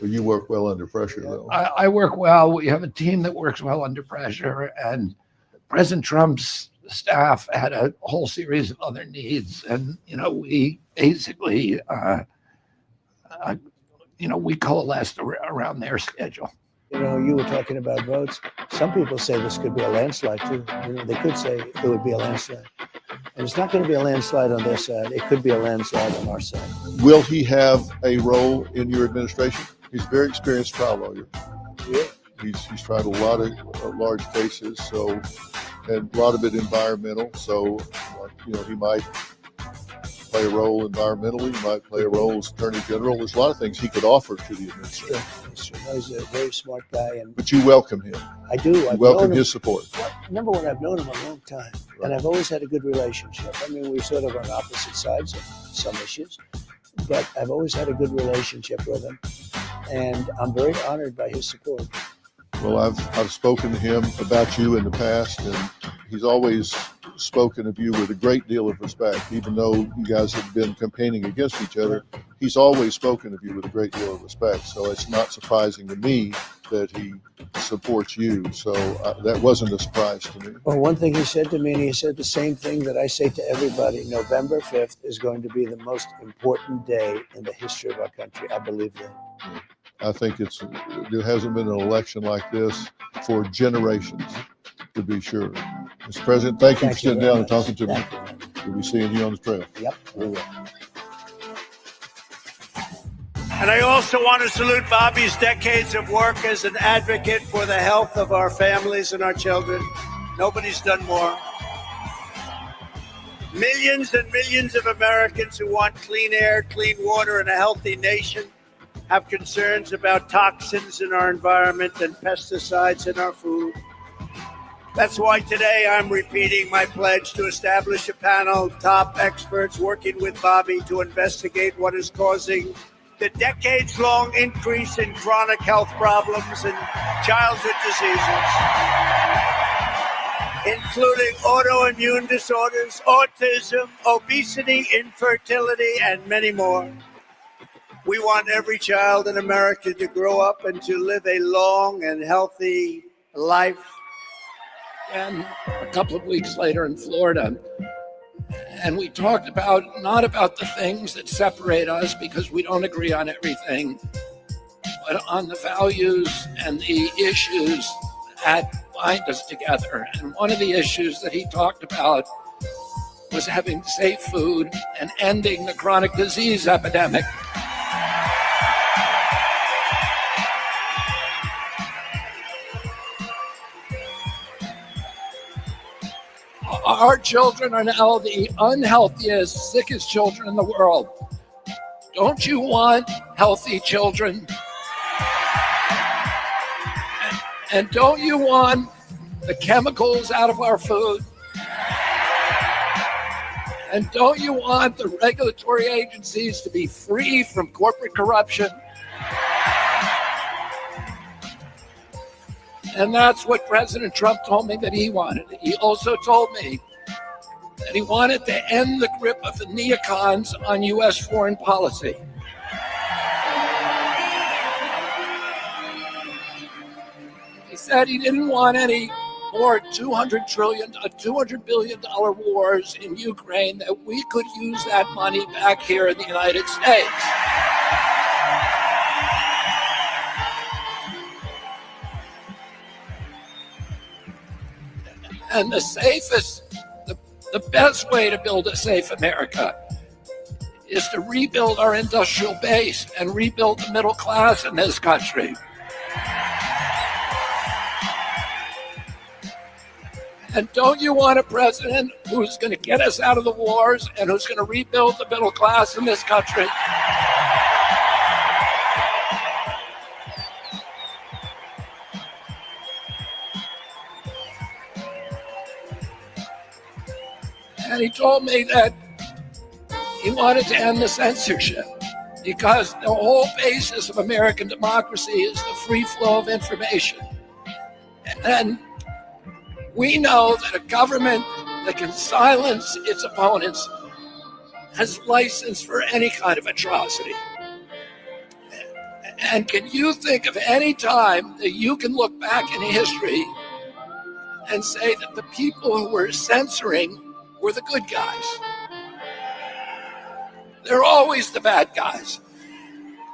you work well under pressure, though. I work well. We have a team that works well under pressure, and President Trump's staff had a whole series of other needs, and you know, we basically we coalesced around their schedule. You know, you were talking about votes. Some people say this could be a landslide too. You know, they could say it would be a landslide. And it's not going to be a landslide on their side. It could be a landslide on our side. Will he have a role in your administration? He's a very experienced trial lawyer. Yeah. He's tried a lot of large cases, so, and a lot of it environmental. So, you know, he might play a role environmentally. He might play a role as Attorney General. There's a lot of things he could offer to the administration. Sure. He's a very smart guy, and but you welcome him. I do. You welcome his support. Number one, I've known him a long time, and I've always had a good relationship. I mean, we're sort of on opposite sides of some issues, but I've always had a good relationship with him, and I'm very honored by his support. Well, I've spoken to him about you in the past, and he's always spoken of you with a great deal of respect. Even though you guys have been campaigning against each other, he's always spoken of you with a great deal of respect. So it's not surprising to me that he supports you. So that wasn't a surprise to me. Well, one thing he said to me, and he said the same thing that I say to everybody, November 5th is going to be the most important day in the history of our country. I believe that. Yeah. I think there hasn't been an election like this for generations, to be sure. Mr. President, thank you for sitting down and talking to me. We'll be seeing you on the trail. Yep, we will. And I also want to salute Bobby's decades of work as an advocate for the health of our families and our children. Nobody's done more. Millions and millions of Americans who want clean air, clean water, and a healthy nation have concerns about toxins in our environment and pesticides in our food. That's why today I'm repeating my pledge to establish a panel of top experts working with Bobby to investigate what is causing the decades-long increase in chronic health problems and childhood diseases, including autoimmune disorders, autism, obesity, infertility, and many more. We want every child in America to grow up and to live a long and healthy life. And a couple of weeks later in Florida, and we talked not about the things that separate us because we don't agree on everything, but on the values and the issues that bind us together. And one of the issues that he talked about was having safe food and ending the chronic disease epidemic. Our children are now the unhealthiest, sickest children in the world. Don't you want healthy children? And don't you want the chemicals out of our food? And don't you want the regulatory agencies to be free from corporate corruption? And that's what President Trump told me that he wanted. He also told me that he wanted to end the grip of the neocons on U.S. foreign policy. He said he didn't want any more $200 billion wars in Ukraine, that we could use that money back here in the United States. And the safest The best way to build a safe America is to rebuild our industrial base and rebuild the middle class in this country. And don't you want a president who's going to get us out of the wars and who's going to rebuild the middle class in this country? And he told me that he wanted to end the censorship because the whole basis of American democracy is the free flow of information. And we know that a government that can silence its opponents has license for any kind of atrocity. And can you think of any time that you can look back in history and say that the people who were censoring were the good guys? They're always the bad guys,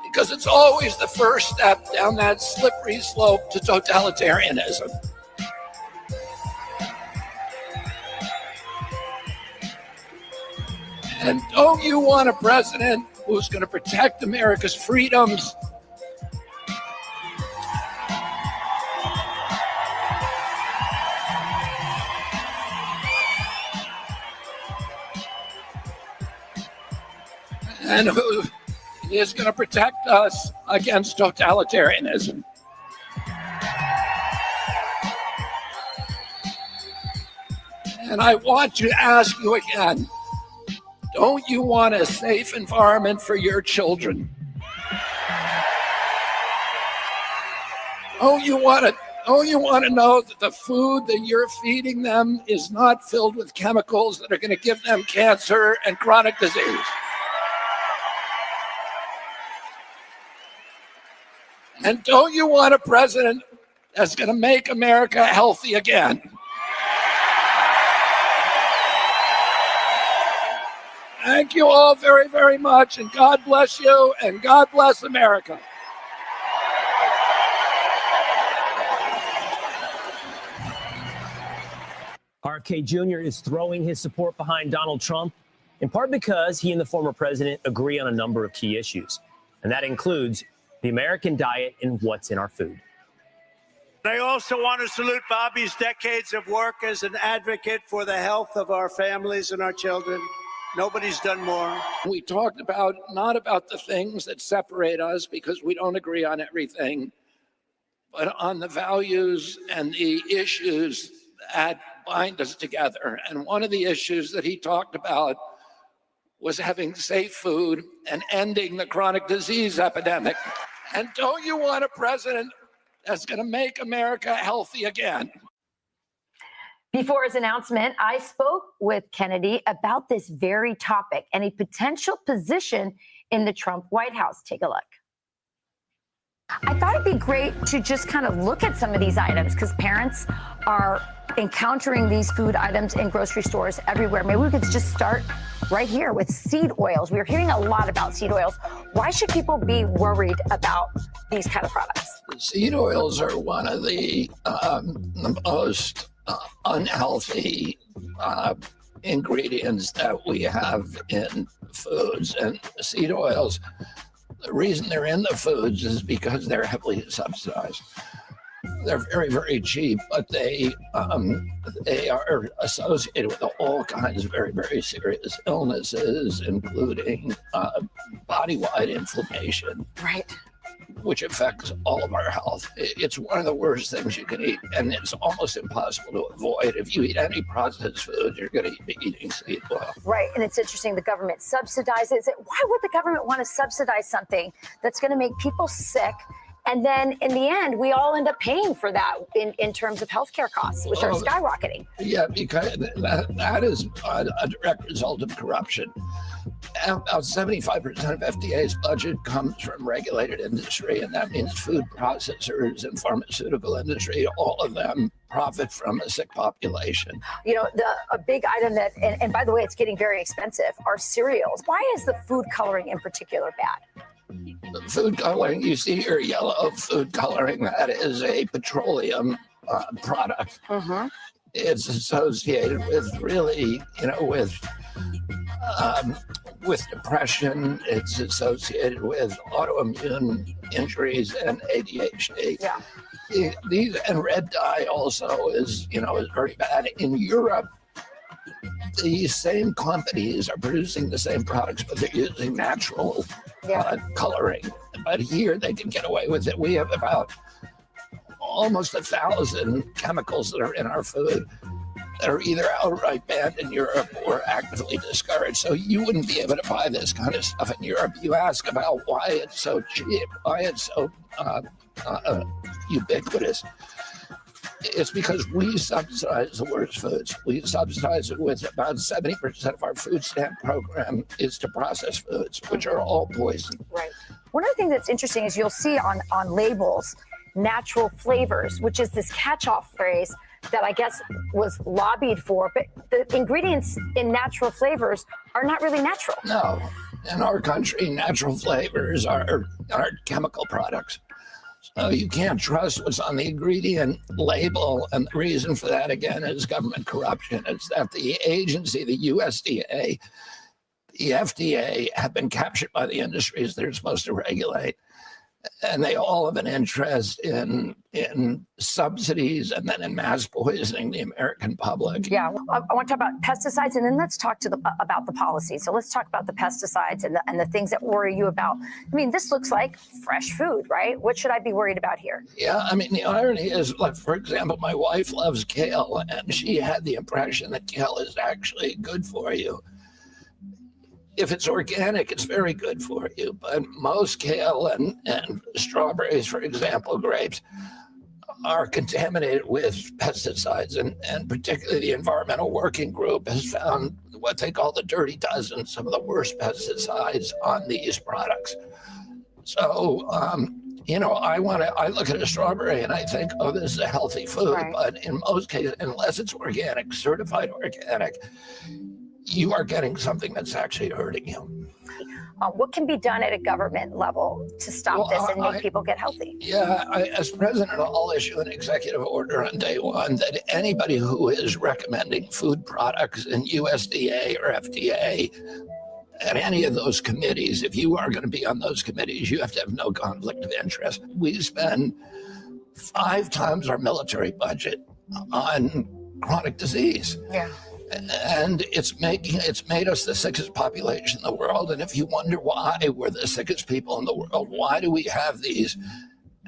because it's always the first step down that slippery slope to totalitarianism. And don't you want a president who's going to protect America's freedoms? And who is going to protect us against totalitarianism? And I want to ask you again, don't you want a safe environment for your children? Don't you want to know that the food that you're feeding them is not filled with chemicals that are going to give them cancer and chronic disease? And don't you want a president that's going to make America healthy again? Thank you all very, very much, and God bless you, and God bless America. RFK Jr. is throwing his support behind Donald Trump, in part because he and the former president agree on a number of key issues, and that includes the American diet and what's in our food. I also want to salute Bobby's decades of work as an advocate for the health of our families and our children. Nobody's done more. We talked about not about the things that separate us because we don't agree on everything, but on the values and the issues that bind us together. And one of the issues that he talked about was having safe food and ending the chronic disease epidemic. And don't you want a president that's going to make America healthy again? Before his announcement, I spoke with Kennedy about this very topic and a potential position in the Trump White House. Take a look. I thought it'd be great to just kind of look at some of these items because parents are encountering these food items in grocery stores everywhere. Maybe we could just start right here with seed oils. We're hearing a lot about seed oils. Why should people be worried about these kind of products? Seed oils are one of the most unhealthy ingredients that we have in foods. And seed oils, the reason they're in the foods is because they're heavily subsidized. They're very, very cheap, but they are associated with all kinds of very, very serious illnesses, including body-wide inflammation. Right. Which affects all of our health. It's one of the worst things you can eat, and it's almost impossible to avoid. If you eat any processed food, you're going to be eating seed oil. Right, and it's interesting, the government subsidizes it. Why would the government want to subsidize something that's going to make people sick? And then in the end, we all end up paying for that in terms of healthcare costs, which are skyrocketing. Yeah, because that is a direct result of corruption. About 75% of FDA's budget comes from regulated industry, and that means food processors and pharmaceutical industry, all of them profit from a sick population. You know, a big item that, and by the way, it's getting very expensive, are cereals. Why is the food coloring in particular bad? The food coloring, you see here, yellow food coloring, that is a petroleum product. It's associated with really, with depression. It's associated with autoimmune injuries and ADHD. Yeah. And red dye also is very bad. In Europe, these same companies are producing the same products, but they're using natural coloring. But here they can get away with it. We have about almost 1,000 chemicals that are in our food that are either outright banned in Europe or actively discouraged. So you wouldn't be able to buy this kind of stuff in Europe. You ask about why it's so cheap, why it's so ubiquitous. It's because we subsidize the worst foods. We subsidize it with about 70% of our food stamp program is to process foods, which are all poison. Right. One of the things that's interesting is you'll see on labels, natural flavors, which is this catch-all phrase that I guess was lobbied for, but the ingredients in natural flavors are not really natural. No. In our country, natural flavors are chemical products. So you can't trust what's on the ingredient label. And the reason for that, again, is government corruption. It's that the agency, the USDA, the FDA have been captured by the industries they're supposed to regulate. And they all have an interest in subsidies and then in mass poisoning the American public. Yeah, I want to talk about pesticides, and then let's talk about the policy. So let's talk about the pesticides and the things that worry you about. I mean, this looks like fresh food, right? What should I be worried about here? Yeah, I mean, the irony is, like, for example, my wife loves kale, and she had the impression that kale is actually good for you. If it's organic, it's very good for you. But most kale and strawberries, for example, grapes, are contaminated with pesticides. And particularly the Environmental Working Group has found what they call the dirty dozen, some of the worst pesticides on these products. So, I look at a strawberry and I think, oh, this is a healthy food. Right. But in most cases, unless it's organic, certified organic, you are getting something that's actually hurting you. What can be done at a government level to stop this and make people get healthy? Yeah, as president, I'll issue an executive order on day one that anybody who is recommending food products in USDA or FDA at any of those committees, if you are going to be on those committees, you have to have no conflict of interest. We spend 5 times our military budget on chronic disease. Yeah. And it's made us the sickest population in the world. And if you wonder why we're the sickest people in the world, why do we have these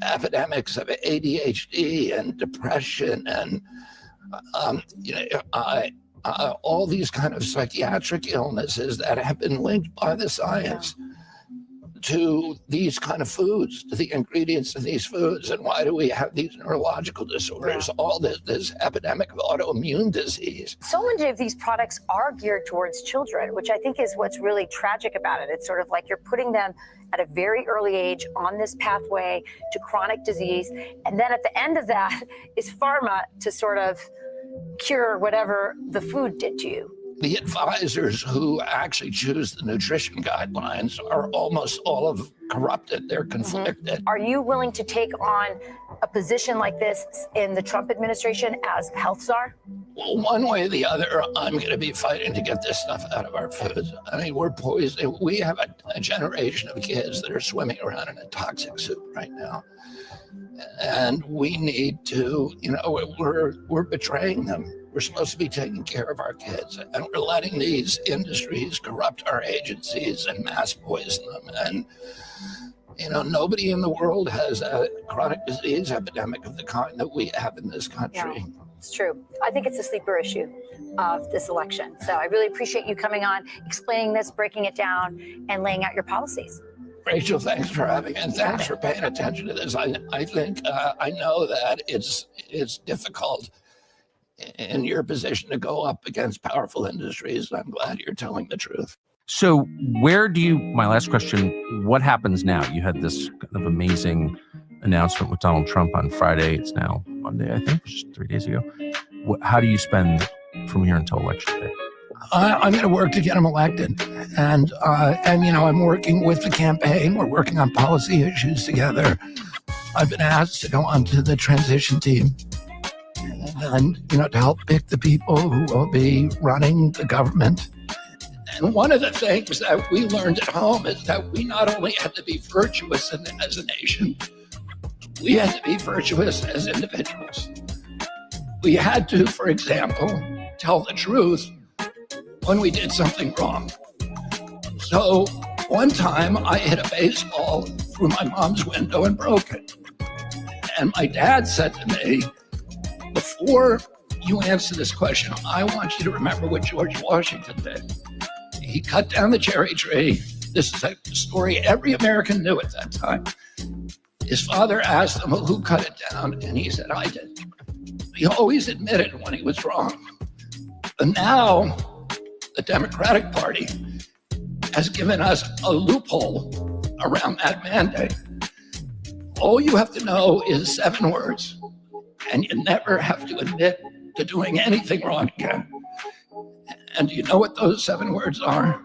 epidemics of ADHD and depression and all these kind of psychiatric illnesses that have been linked by the science to these kind of foods, to the ingredients in these foods? And why do we have these neurological disorders, all this epidemic of autoimmune disease? So many of these products are geared towards children, which I think is what's really tragic about it. It's sort of like you're putting them at a very early age on this pathway to chronic disease. And then at the end of that is pharma to sort of cure whatever the food did to you. The advisors who actually choose the nutrition guidelines are almost all of corrupted. They're conflicted. Are you willing to take on a position like this in the Trump administration as health czar? Well, one way or the other, I'm going to be fighting to get this stuff out of our foods. I mean, we're poisoning. We have a generation of kids that are swimming around in a toxic soup right now. And we need to, we're betraying them. We're supposed to be taking care of our kids, and we're letting these industries corrupt our agencies and mass poison them. And, nobody in the world has a chronic disease epidemic of the kind that we have in this country. Yeah, it's true. I think it's a sleeper issue of this election. So I really appreciate you coming on, explaining this, breaking it down, and laying out your policies. Rachel, thanks for having me, and thanks for paying attention to this. I think I know that it's difficult in your position to go up against powerful industries. I'm glad you're telling the truth. So my last question, what happens now? You had this kind of amazing announcement with Donald Trump on Friday. It's now Monday, I think, just 3 days ago. How do you spend from here until election day? I'm going to work to get him elected. And I'm working with the campaign. We're working on policy issues together. I've been asked to go onto the transition team. And and, to help pick the people who will be running the government. And one of the things that we learned at home is that we not only had to be virtuous as a nation, we had to be virtuous as individuals. We had to, for example, tell the truth when we did something wrong. So one time I hit a baseball through my mom's window and broke it. And my dad said to me, before you answer this question, I want you to remember what George Washington did. He cut down the cherry tree. This is a story every American knew at that time. His father asked him, well, who cut it down? And he said, I did. He always admitted when he was wrong. But now the Democratic Party has given us a loophole around that mandate. All you have to know is 7 words, and you never have to admit to doing anything wrong again. And do you know what those 7 words are?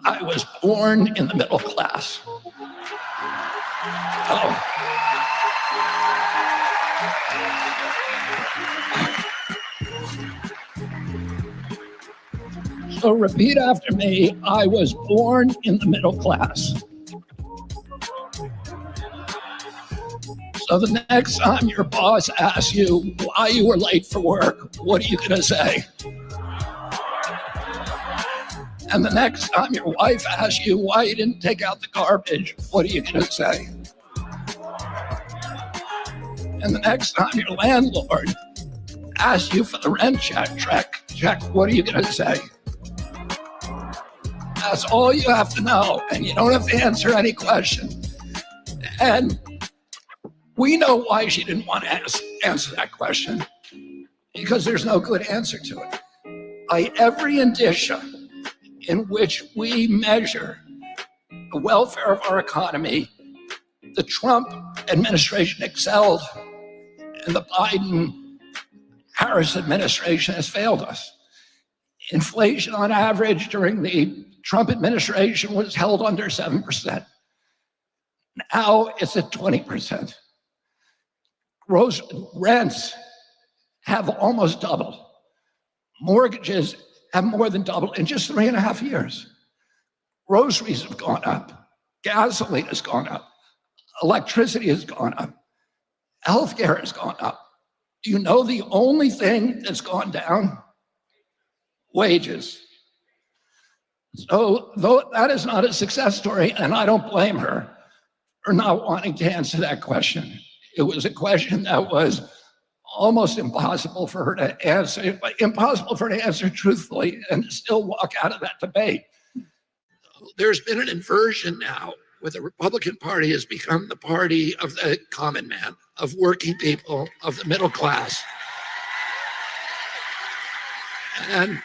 I was born in the middle class. Oh. So repeat after me, I was born in the middle class. So the next time your boss asks you why you were late for work, what are you going to say? And the next time your wife asks you why you didn't take out the garbage, what are you going to say? And the next time your landlord asks you for the rent check, what are you going to say? That's all you have to know, and you don't have to answer any question. And we know why she didn't want to answer that question, because there's no good answer to it. By every indicia in which we measure the welfare of our economy, the Trump administration excelled, and the Biden-Harris administration has failed us. Inflation on average during the Trump administration was held under 7%. Now it's at 20%. Gross rents have almost doubled. Mortgages have more than doubled in just 3.5 years. Groceries have gone up. Gasoline has gone up. Electricity has gone up. Healthcare has gone up. Do you know the only thing that's gone down? Wages. So though that is not a success story, and I don't blame her for not wanting to answer that question. It was a question that was almost impossible for her to answer truthfully and still walk out of that debate. There's been an inversion now where the Republican Party has become the party of the common man, of working people, of the middle class. And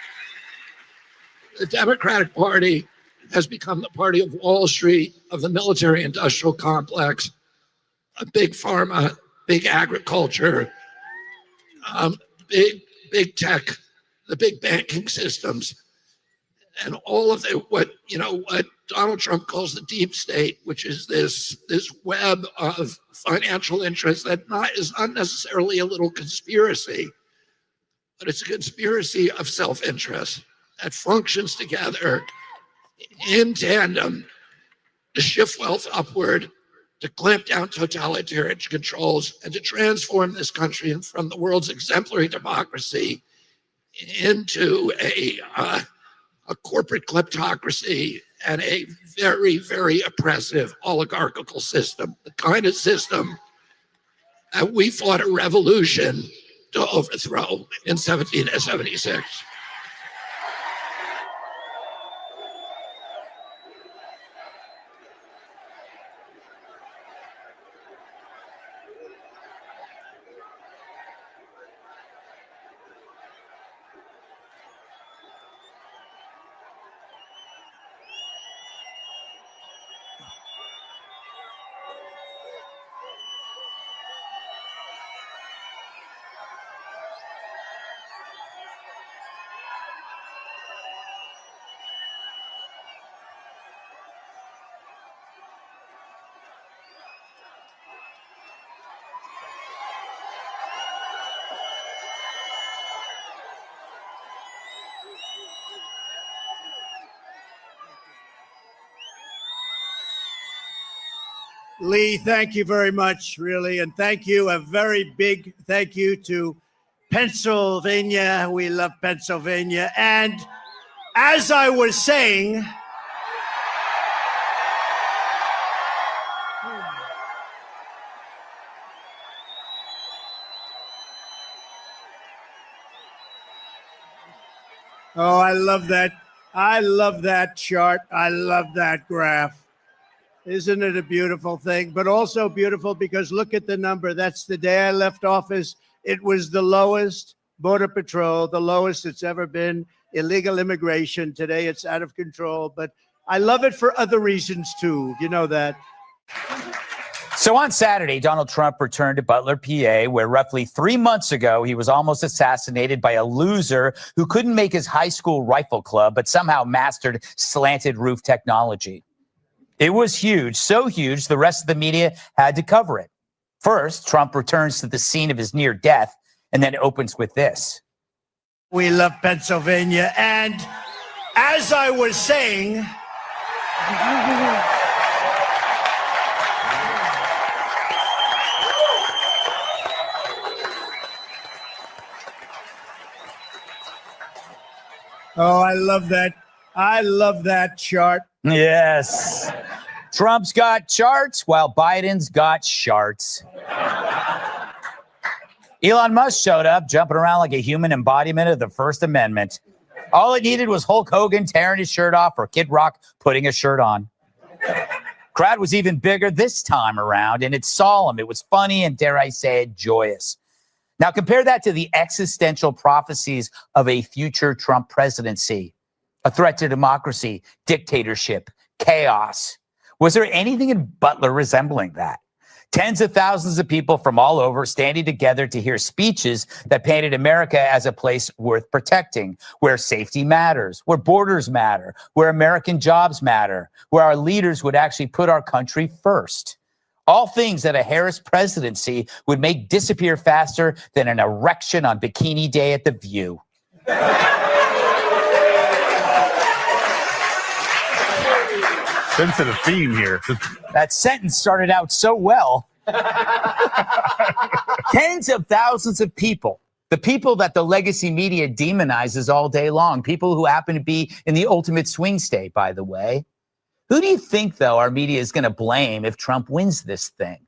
the Democratic Party has become the party of Wall Street, of the military-industrial complex, of big pharma, big agriculture, big tech, the big banking systems, and all of what Donald Trump calls the deep state, which is this web of financial interests that is not necessarily a little conspiracy, but it's a conspiracy of self-interest that functions together in tandem to shift wealth upward, to clamp down totalitarian controls, and to transform this country from the world's exemplary democracy into a corporate kleptocracy and a very, very oppressive oligarchical system, the kind of system that we fought a revolution to overthrow in 1776. Lee, thank you very much, really. And thank you, a very big thank you to Pennsylvania. We love Pennsylvania. And as I was saying, oh, I love that. I love that chart. I love that graph. Isn't it a beautiful thing? But also beautiful because look at the number. That's the day I left office. It was the lowest Border Patrol, the lowest it's ever been. Illegal immigration. Today it's out of control. But I love it for other reasons too. You know that. So on Saturday, Donald Trump returned to Butler, PA, where roughly 3 months ago, he was almost assassinated by a loser who couldn't make his high school rifle club, but somehow mastered slanted roof technology. It was huge, so huge, the rest of the media had to cover it. First, Trump returns to the scene of his near death and then opens with this. We love Pennsylvania. And as I was saying, oh, I love that. I love that chart. Yes. Trump's got charts while Biden's got sharts. Elon Musk showed up jumping around like a human embodiment of the First Amendment. All it needed was Hulk Hogan tearing his shirt off or Kid Rock putting a shirt on. Crowd was even bigger this time around, and it's solemn. It was funny and, dare I say it, joyous. Now compare that to the existential prophecies of a future Trump presidency. A threat to democracy, dictatorship, chaos. Was there anything in Butler resembling that? Tens of thousands of people from all over standing together to hear speeches that painted America as a place worth protecting, where safety matters, where borders matter, where American jobs matter, where our leaders would actually put our country first. All things that a Harris presidency would make disappear faster than an erection on Bikini Day at The View. Sensitive theme here. That sentence started out so well. Tens of thousands of people, the people that the legacy media demonizes all day long, people who happen to be in the ultimate swing state, by the way. Who do you think, though, our media is going to blame if Trump wins this thing?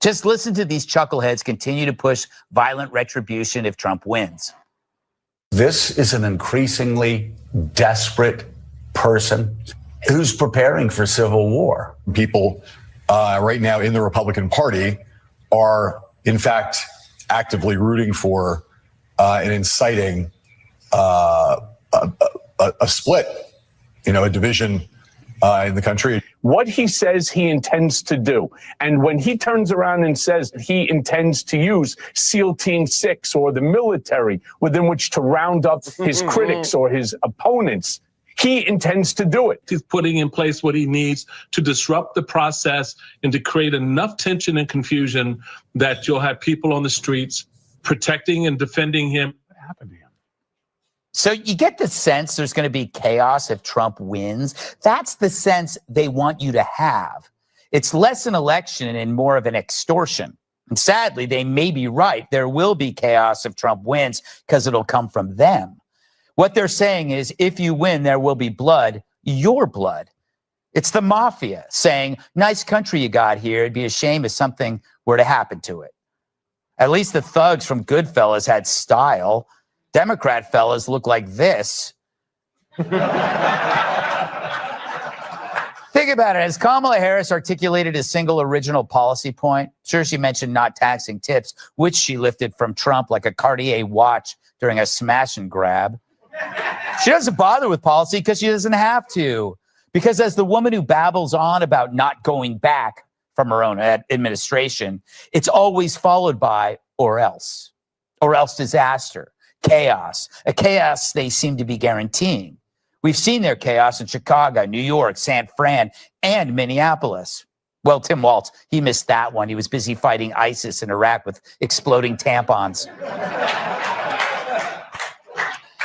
Just listen to these chuckleheads continue to push violent retribution if Trump wins. This is an increasingly desperate person who's preparing for civil war. People right now in the Republican Party are, in fact, actively rooting for and inciting a split, a division in the country. What he says he intends to do. And when he turns around and says he intends to use SEAL Team 6 or the military within which to round up his critics or his opponents, he intends to do it. He's putting in place what he needs to disrupt the process and to create enough tension and confusion that you'll have people on the streets protecting and defending him. What happened to him? So you get the sense there's going to be chaos if Trump wins. That's the sense they want you to have. It's less an election and more of an extortion. And sadly, they may be right. There will be chaos if Trump wins because it'll come from them. What they're saying is, if you win, there will be blood, your blood. It's the mafia saying, nice country you got here. It'd be a shame if something were to happen to it. At least the thugs from Goodfellas had style. Democrat fellas look like this. Think about it. Has Kamala Harris articulated a single original policy point? Sure, she mentioned not taxing tips, which she lifted from Trump like a Cartier watch during a smash and grab. She doesn't bother with policy because she doesn't have to. Because as the woman who babbles on about not going back from her own administration, it's always followed by or else disaster, chaos, a chaos they seem to be guaranteeing. We've seen their chaos in Chicago, New York, San Fran, and Minneapolis. Well, Tim Walz, he missed that one. He was busy fighting ISIS in Iraq with exploding tampons.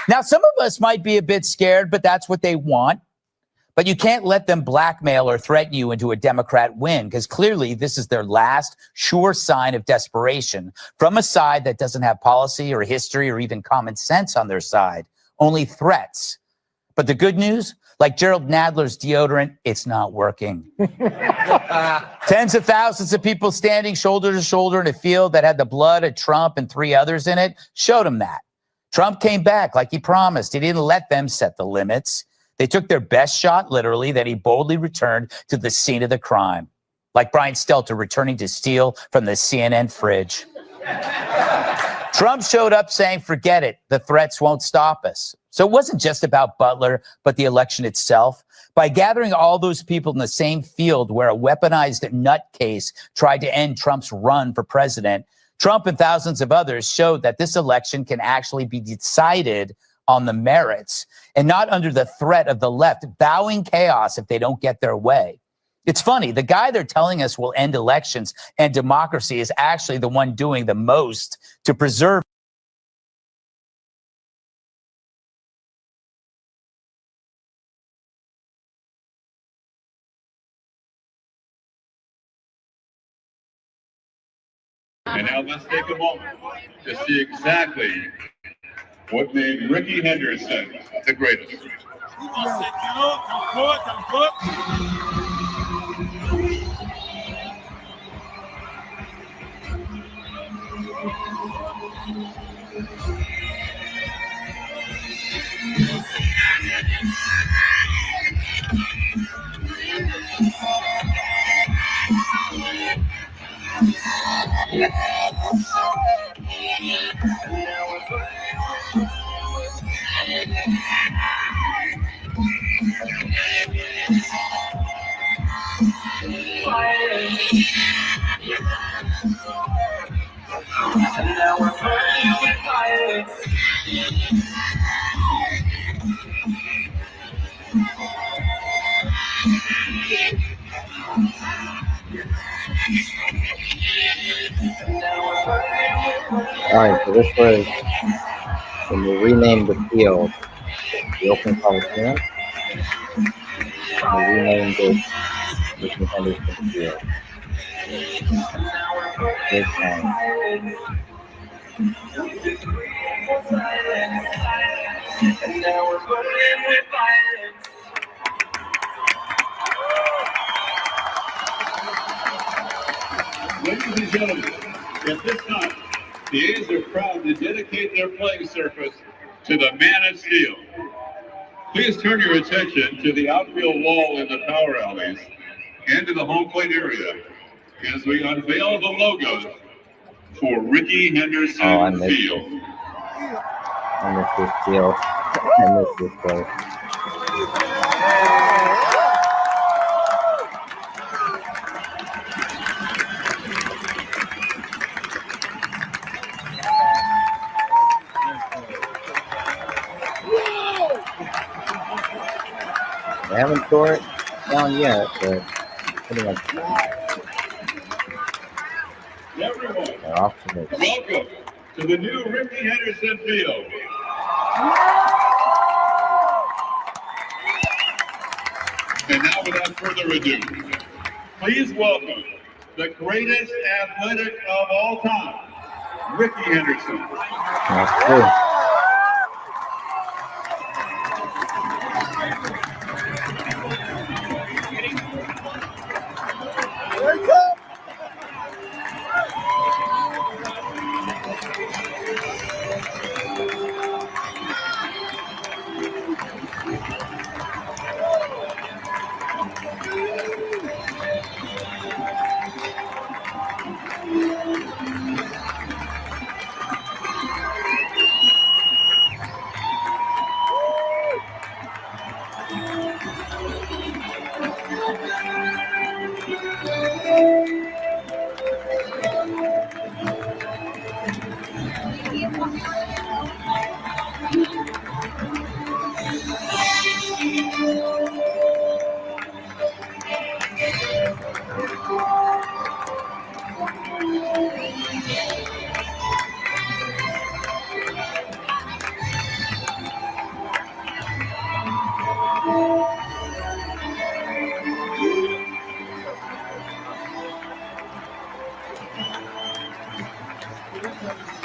Now, some of us might be a bit scared, but that's what they want. But you can't let them blackmail or threaten you into a Democrat win, because clearly this is their last sure sign of desperation from a side that doesn't have policy or history or even common sense on their side, only threats. But the good news, like Gerald Nadler's deodorant, it's not working. Tens of thousands of people standing shoulder to shoulder in a field that had the blood of Trump and 3 others in it showed them that. Trump came back like he promised. He didn't let them set the limits. They took their best shot, literally, then he boldly returned to the scene of the crime, like Brian Stelter returning to steal from the CNN fridge. Trump showed up saying, forget it, the threats won't stop us. So it wasn't just about Butler, but the election itself. By gathering all those people in the same field where a weaponized nutcase tried to end Trump's run for president, Trump and thousands of others showed that this election can actually be decided on the merits and not under the threat of the left bowing chaos if they don't get their way. It's funny, the guy they're telling us will end elections and democracy is actually the one doing the most to preserve. And now let's take a moment to see exactly what made Ricky Henderson the greatest. All right, so this was when we renamed the field the Oakland Coliseum. We renamed it Ricky Henderson Field. This time. Ladies and gentlemen, at this time, the A's are proud to dedicate their playing surface to the man of steel. Please turn your attention to the outfield wall in the power alleys and to the home plate area as we unveil the logos for Ricky Henderson Field. I miss this field. I miss this place. They haven't tore it down yet, but pretty much they're off to the Welcome to the new Ricky Henderson Field. And now, without further ado, please welcome the greatest athletic of all time, Ricky Henderson. That's true.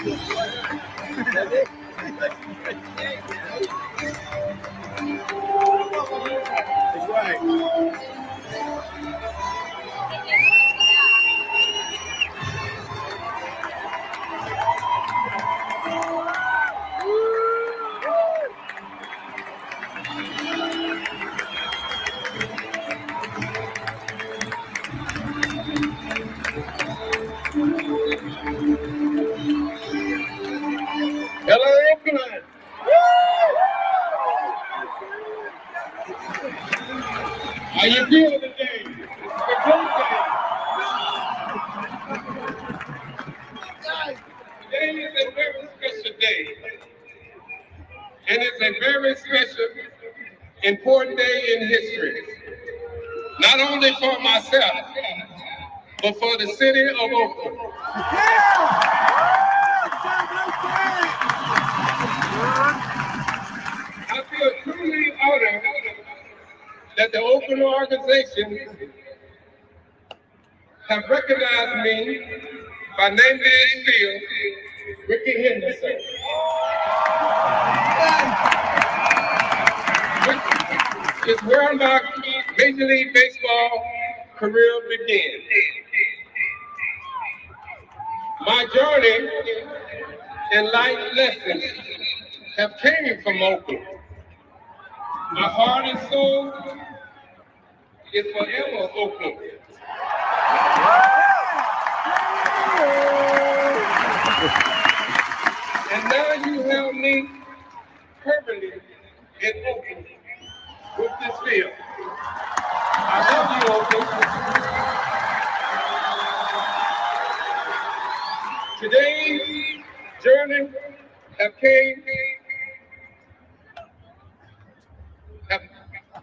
That's right. Hello, Oakland. How you feeling today? It's a good day. Today is a very special day. And it's a very special, important day in history. Not only for myself, but for the city of Oakland. I feel truly honored that the Oakland organization have recognized me by naming this field Ricky Henderson. Which is where my Major League Baseball career began. My journey and life lessons have came from Oakland. My heart and soul is forever Oakland. And now you have me permanently in Oakland with this field. I love you, Oakland. Today's journey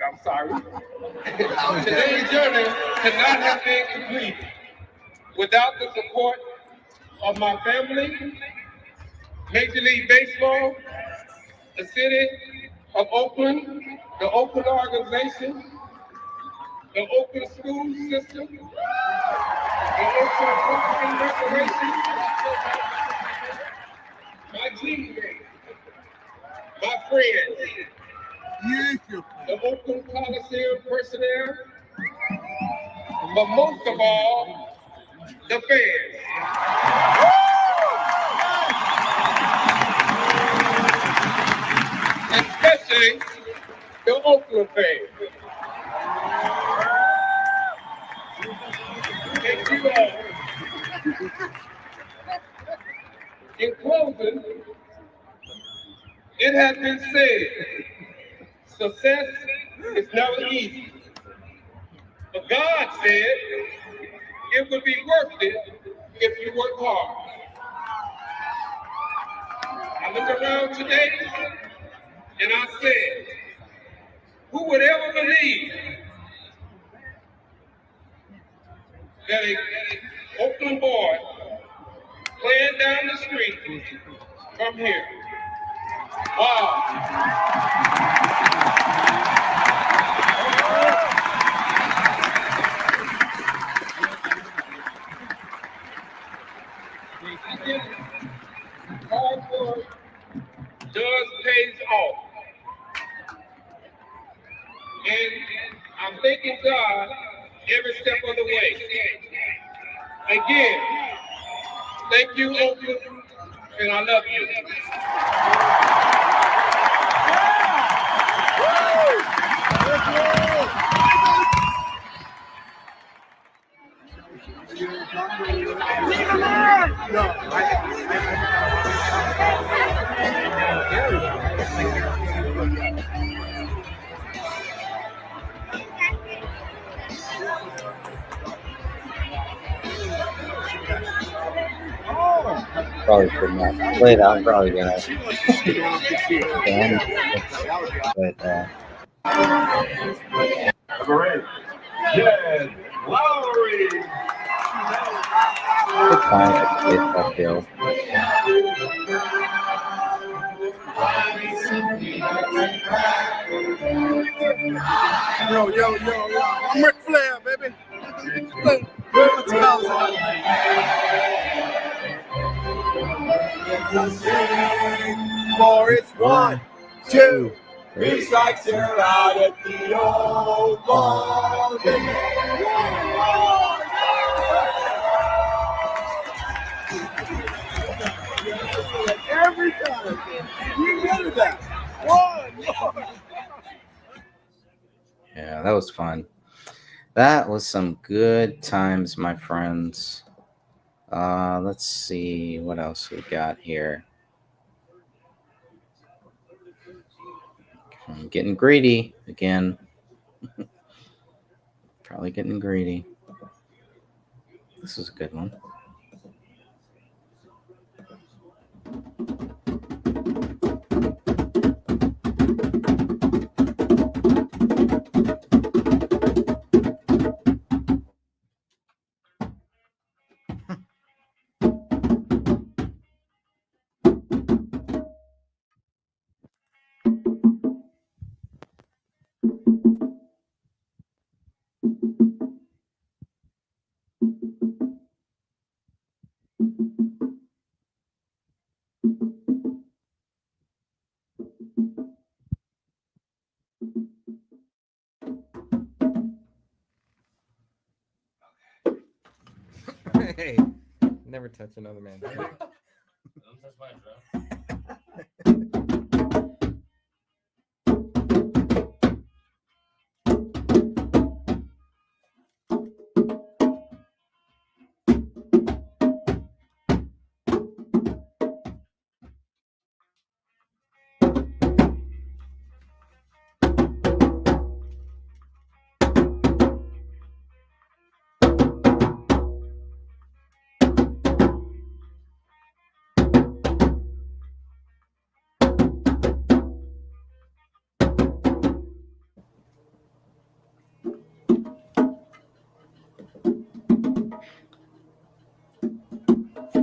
I'm sorry. Today's journey could not have been complete without the support of my family, Major League Baseball, the city of Oakland, the Oakland organization, the Oakland school system, the Oakland Recreation, my teammates, my friends, the Oakland Coliseum personnel, but most of all, the fans. Especially the Oakland fans. Thank you all. In closing, it has been said, success is never easy. But God said it would be worth it if you work hard. I look around today and I said, who would ever believe that an Oakland boy playing down the street from here? Wow. Hard work does pays off. And I'm thanking God every step of the way. Again, thank you, Oakland, and I love you. Probably should not play that. I'm probably gonna stand, but Great. Yes, Lowry. it's fine. It's uphill. Yo. I'm Ric Flair, baby. Let's go. For it's 1, 2, 3 strikes, you're out at the old ball game. Every time. You did that. 1 more. Yeah, that was fun. That was some good times, my friends. Let's see what else we got here. I'm getting greedy again. Probably getting greedy. This is a good one. Hey, never touch another man. Don't touch mine, bro.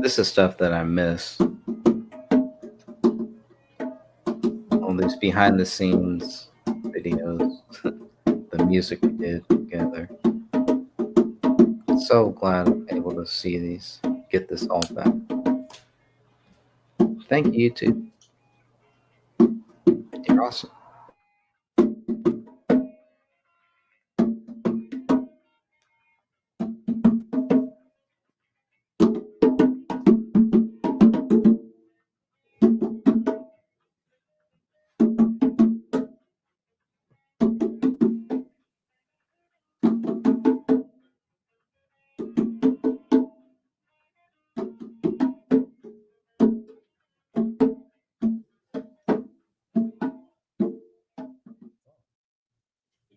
This is stuff that I miss. All these behind the scenes videos, the music we did together. So glad I'm able to see these, get this all back. Thank you, YouTube. You're awesome.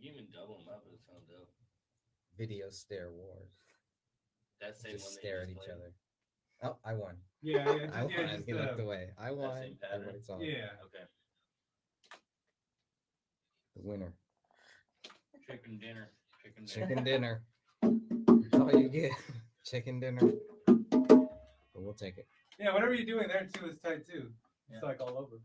You can even double them up. It sounds dope. Video stare wars. That same just one stare at each other. Oh, I won. Yeah, yeah, I won. yeah, He looked away. I won. same pattern. Everybody's on. Yeah. Okay. The winner. Chicken dinner. Chicken dinner. That's all you get. Chicken dinner. But we'll take it. Yeah, whatever you're doing there too is tight too. It's like all over.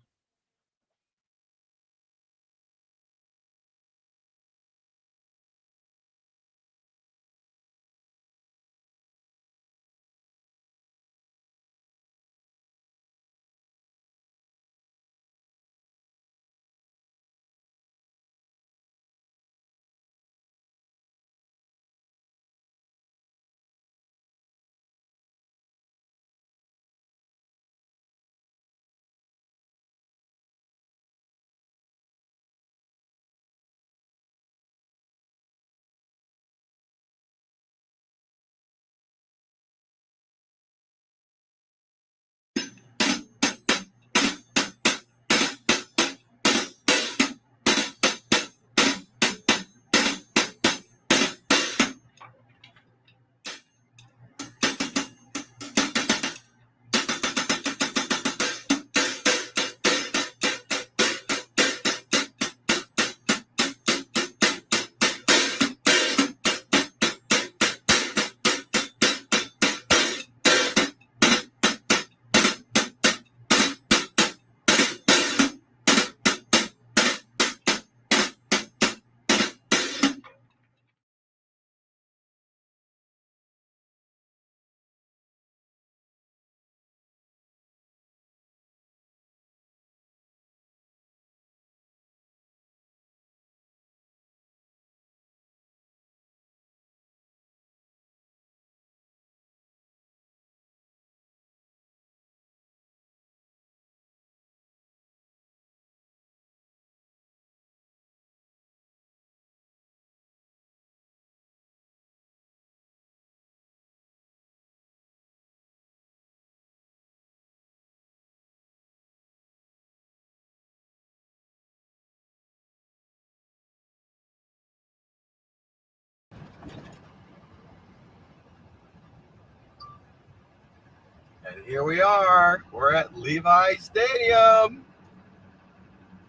And here we are. We're at Levi Stadium.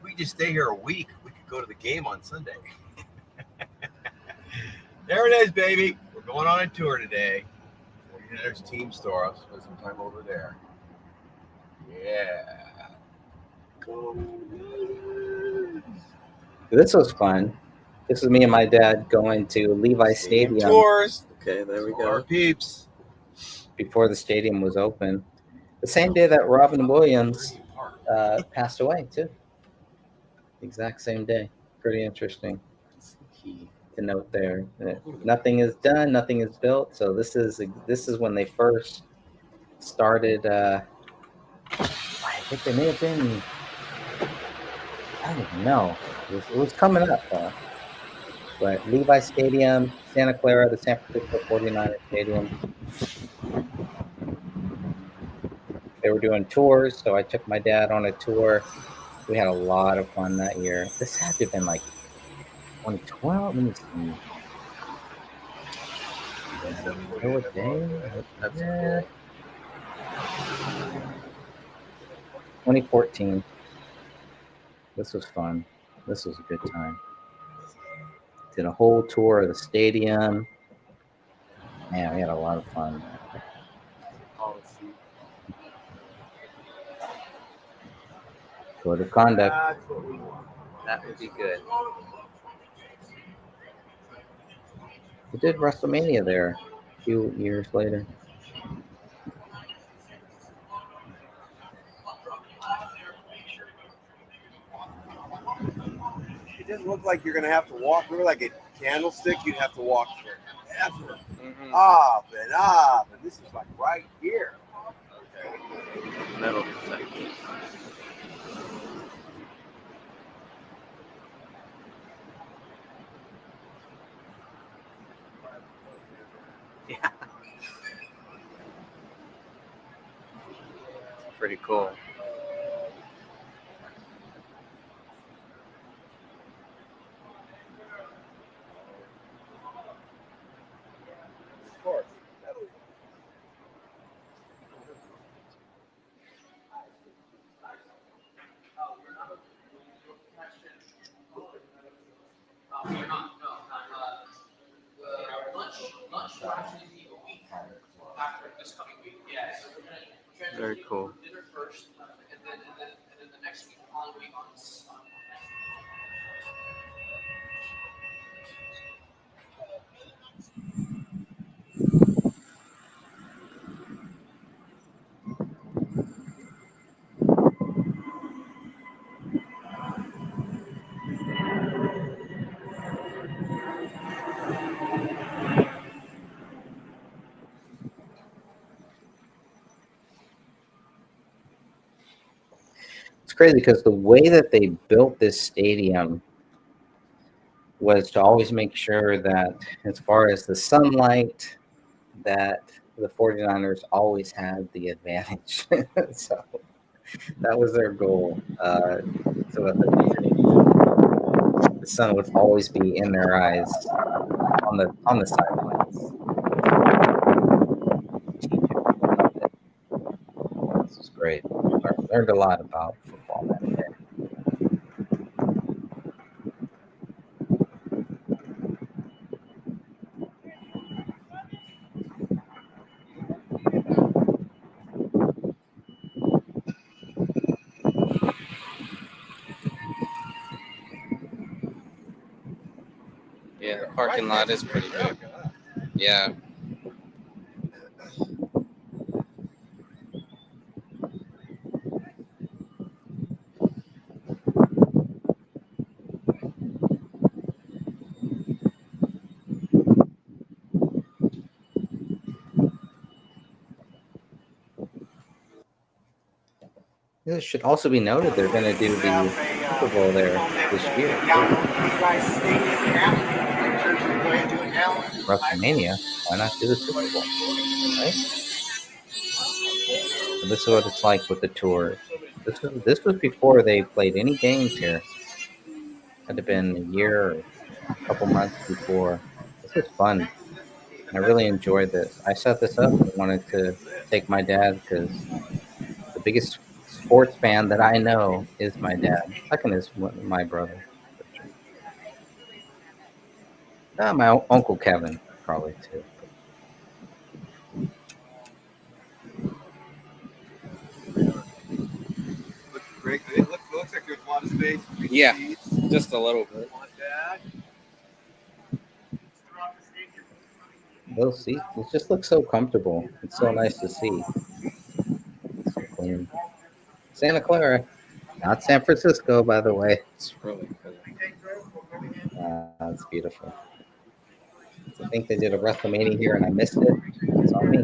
We just stay here a week. We could go to the game on Sunday. There it is, baby. We're going on a tour today. There's Team Store. I'll spend some time over there. Yeah. This was fun. This was me and my dad going to Levi Stadium. Tours. Okay, there we go. Our peeps. Before the stadium was open. The same day that Robin Williams passed away, too. Exact same day. Pretty interesting to note there. Nothing is done, nothing is built. So this is when they first started. I think they may have been. I don't even know. It was coming up. But Levi Stadium, Santa Clara, the San Francisco 49ers Stadium. They were doing tours, so I took my dad on a tour. We had a lot of fun that year. This had to have been like 2012. Let me see. What day? Yeah. 2014. This was fun. This was a good time. Did a whole tour of the stadium. Man, we had a lot of fun. Code of conduct. That would be good. We did WrestleMania there a few years later. It didn't look like you're going to have to walk. We were like a candlestick. You'd have to walk forever. Up and up. And this is like right here. Okay. Metal detector. Yeah. Pretty cool. Of course. Very cool. It's crazy because the way that they built this stadium was to always make sure that as far as the sunlight, that the 49ers always had the advantage. So that was their goal. So that the sun would always be in their eyes on the sidelines. This was great. Learned a lot about football that day. Yeah, the parking lot is pretty big. Yeah. It should also be noted they're going to do the Super Bowl there this year. WrestleMania, why not do the Super Bowl? Right? So this is what it's like with the tour. This was before they played any games here. Had to have been a year or a couple months before. This was fun. I really enjoyed this. I set this up and wanted to take my dad because the biggest sports fan that I know is my dad. Second is my brother. My uncle Kevin probably too. Looks great. It looks like there's a lot of space. Yeah, just a little bit. Those seats, it just looks so comfortable. It's so nice to see. So clean. Santa Clara, not San Francisco, by the way. It's really cool. It's beautiful. I think they did a WrestleMania here and I missed it. It's on me.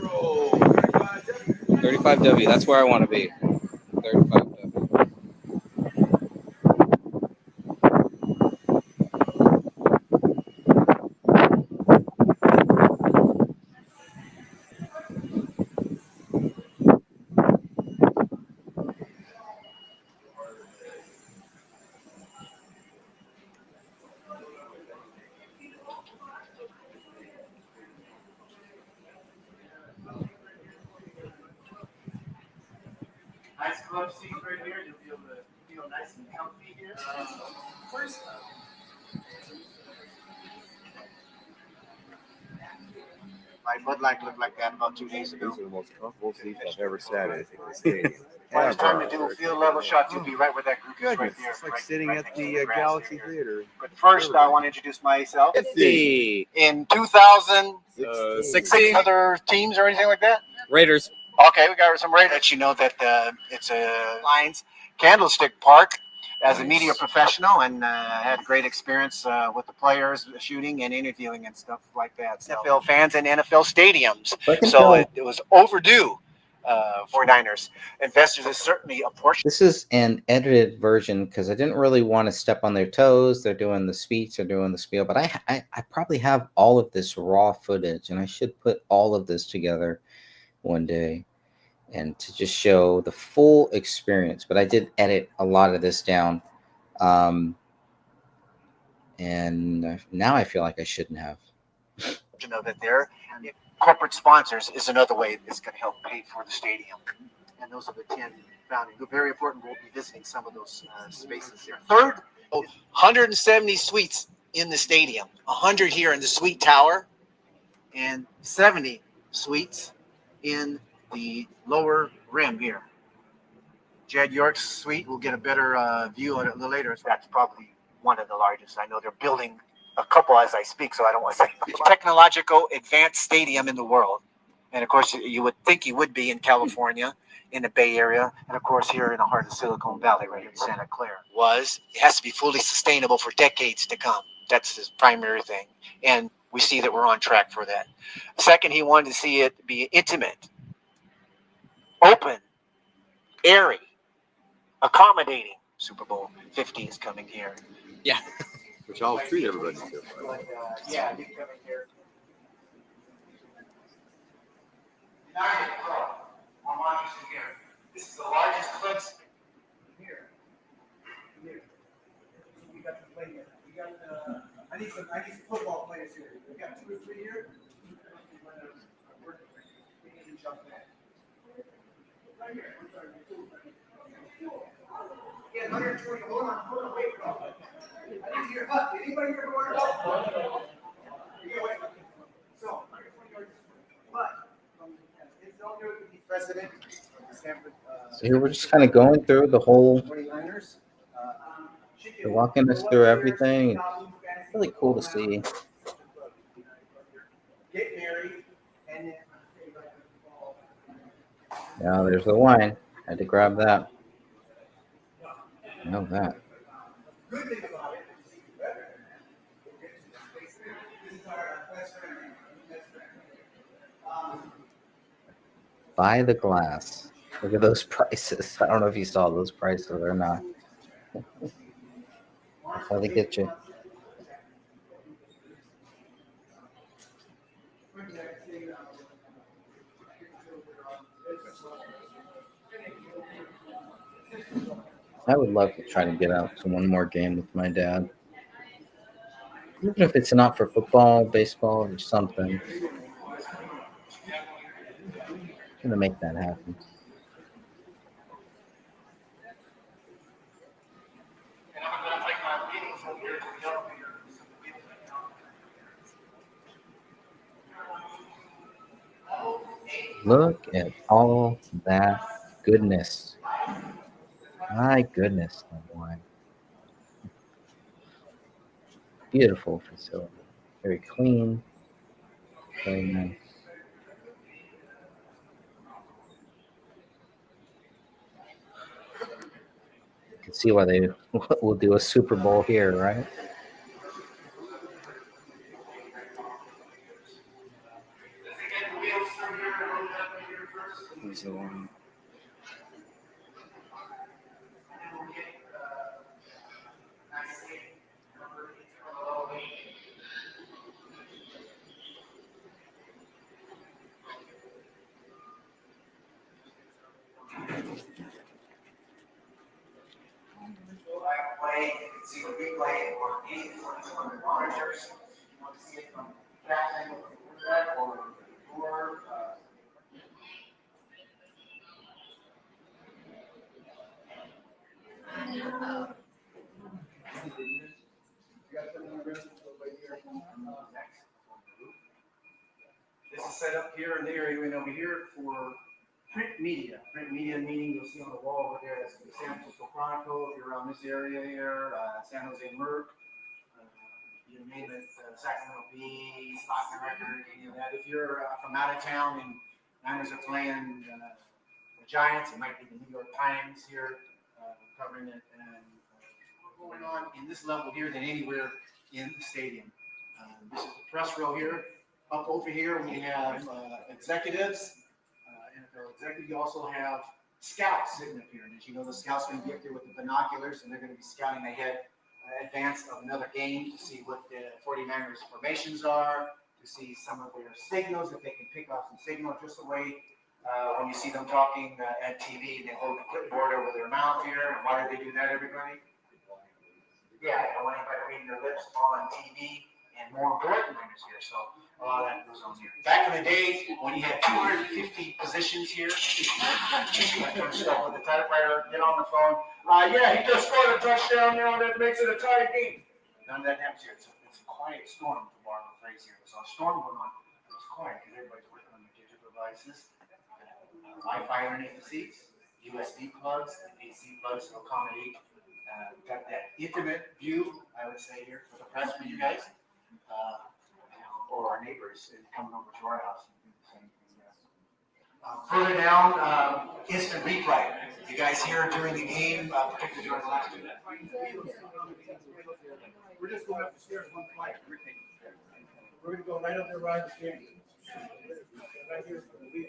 Roll. 35W. That's where I want to be. 35W. Nice club seat right here. You'll be able to feel nice and comfy here. First, my Bud Light looked like that about 2 days ago. These are the most comfortable seats I've ever sat in the stadium. When it's time to do a field level shot, you'll be right where that group is right Goodness, there. it's like right- sitting right at next to the grass Galaxy here. Theater. But first, I want to introduce myself. 50. In 2000, 16. other teams or anything like that? Raiders. Okay, we got some Raiders. Let you know that it's a Lions Candlestick Park as a media professional, and had a great experience with the players, shooting and interviewing and stuff like that. So, NFL fans and NFL stadiums. So it was overdue for Niners. Investors is certainly a portion. This is an edited version because I didn't really want to step on their toes. They're doing the speech, they're doing the spiel, but I probably have all of this raw footage, and I should put all of this together one day and to just show the full experience. But I did edit a lot of this down, and now I feel like I shouldn't have. You know that their corporate sponsors is another way that's going to help pay for the stadium. And those are the 10 founding. They're very important. We'll be visiting some of those spaces here. Third, 170 suites in the stadium, 100 here in the suite tower, and 70 suites in the lower rim here. Jed York's suite, we'll get a better view on it a little later. That's probably one of the largest. I know they're building a couple as I speak, so I don't want to say. Technological advanced stadium in the world. And of course, you would think you would be in California, in the Bay Area, and of course here in the heart of Silicon Valley, right here in Santa Clara. It has to be fully sustainable for decades to come. That's his primary thing. And we see that we're on track for that. Second, he wanted to see it be intimate, open, airy, accommodating. Super Bowl 50 is coming here. Yeah. Which I'll treat everybody to. Yeah, coming here. United Pro. More monitors in here. This is the largest clips here. Here. We got to play here. We got I need some football players here. We got 2 or 3 here. We can jump in. Right here. Yeah, 120. Hold on, wait, bro. I didn't hear up. Did anybody hear word up? So, 120 yards. But it's all new to be president. So here we're just kind of going through the whole. They're walking us through everything. It's really cool to see. Get married and Now there's the wine. I had to grab that. I know that. good thing about it is this is our best friend. Buy the glass. Look at those prices. I don't know if you saw those prices or not. That's how they get you. I would love to try to get out to one more game with my dad. Even if it's not for football, baseball, or something. I'm going to make that happen. Look at all that goodness. My goodness, wine. Beautiful facility. Very clean. Very nice. You can see why they will do a Super Bowl here, right? Here's the one. Play, you can see the replay or any one of the monitors. You want to see it from that angle or this is set up here in the area and over here for print media. Print media meaning you'll see on the wall over there, that's the San Francisco Chronicle, if you're around this area here, San Jose Merc, you name it, Sacramento Bee, Stockton Record, any of that. If you're from out of town and Niners are playing the Giants, it might be the New York Times here covering it. And more going on in this level here than anywhere in the stadium. This is the press row here. Up over here we have executives. And if they're executive, you also have scouts sitting up here. And as you know, the scouts are going to be up there with the binoculars, and they're going to be scouting ahead, advance of another game to see what the 49ers formations are, to see some of their signals, if they can pick off some signals just the way when you see them talking at TV, they hold the clipboard over their mouth here. And why do they do that, everybody? Yeah, I don't want anybody reading their lips on TV, and more important Niners here. So a lot of that goes on here. Back in the day, when you had 250 positions here, stuff with the typewriter, get on the phone. Yeah, he just scored a touchdown now, that makes it a tie game. None of that happens here. It's a quiet storm, to borrow the phrase here. There's a storm going on. It's quiet because everybody's working on their digital devices. Wi-Fi underneath the seats, USB plugs, and AC plugs to accommodate. Got that intimate view, I would say, here for the press for you guys. Or our neighbors coming over to our house and do the same thing. Further down, instant replay. You guys here during the game, particularly during the last two. We're just going up the stairs one flight. We're going to go right up there, right upstairs. Right here for the lead.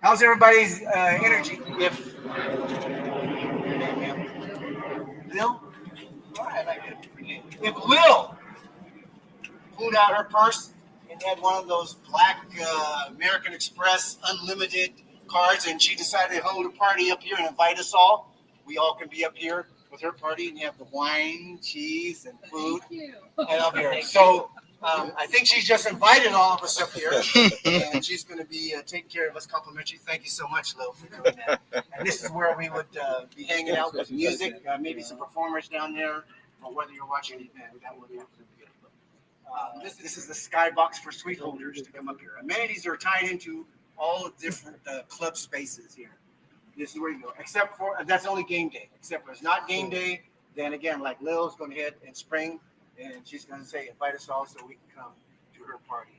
How's everybody's energy? If Lil, all right, I like it. If Lil pulled out her purse and had one of those black American Express unlimited cards, and she decided to hold a party up here and invite us all, we all can be up here with her party and have the wine, cheese, and food. And up here. So I think she's just invited all of us up here, and she's going to be taking care of us complimentary. Thank you so much, Lil, for doing that. And this is where we would be hanging out with music, maybe some performers down there, or whether you're watching an event, that would be good. This is the skybox for suite holders to come up here. Amenities are tied into all the different club spaces here. This is where you go, except for, that's only game day. Except for it's not game day, then again, like Lil's going ahead and spring, and she's going to say, invite us all so we can come to her party.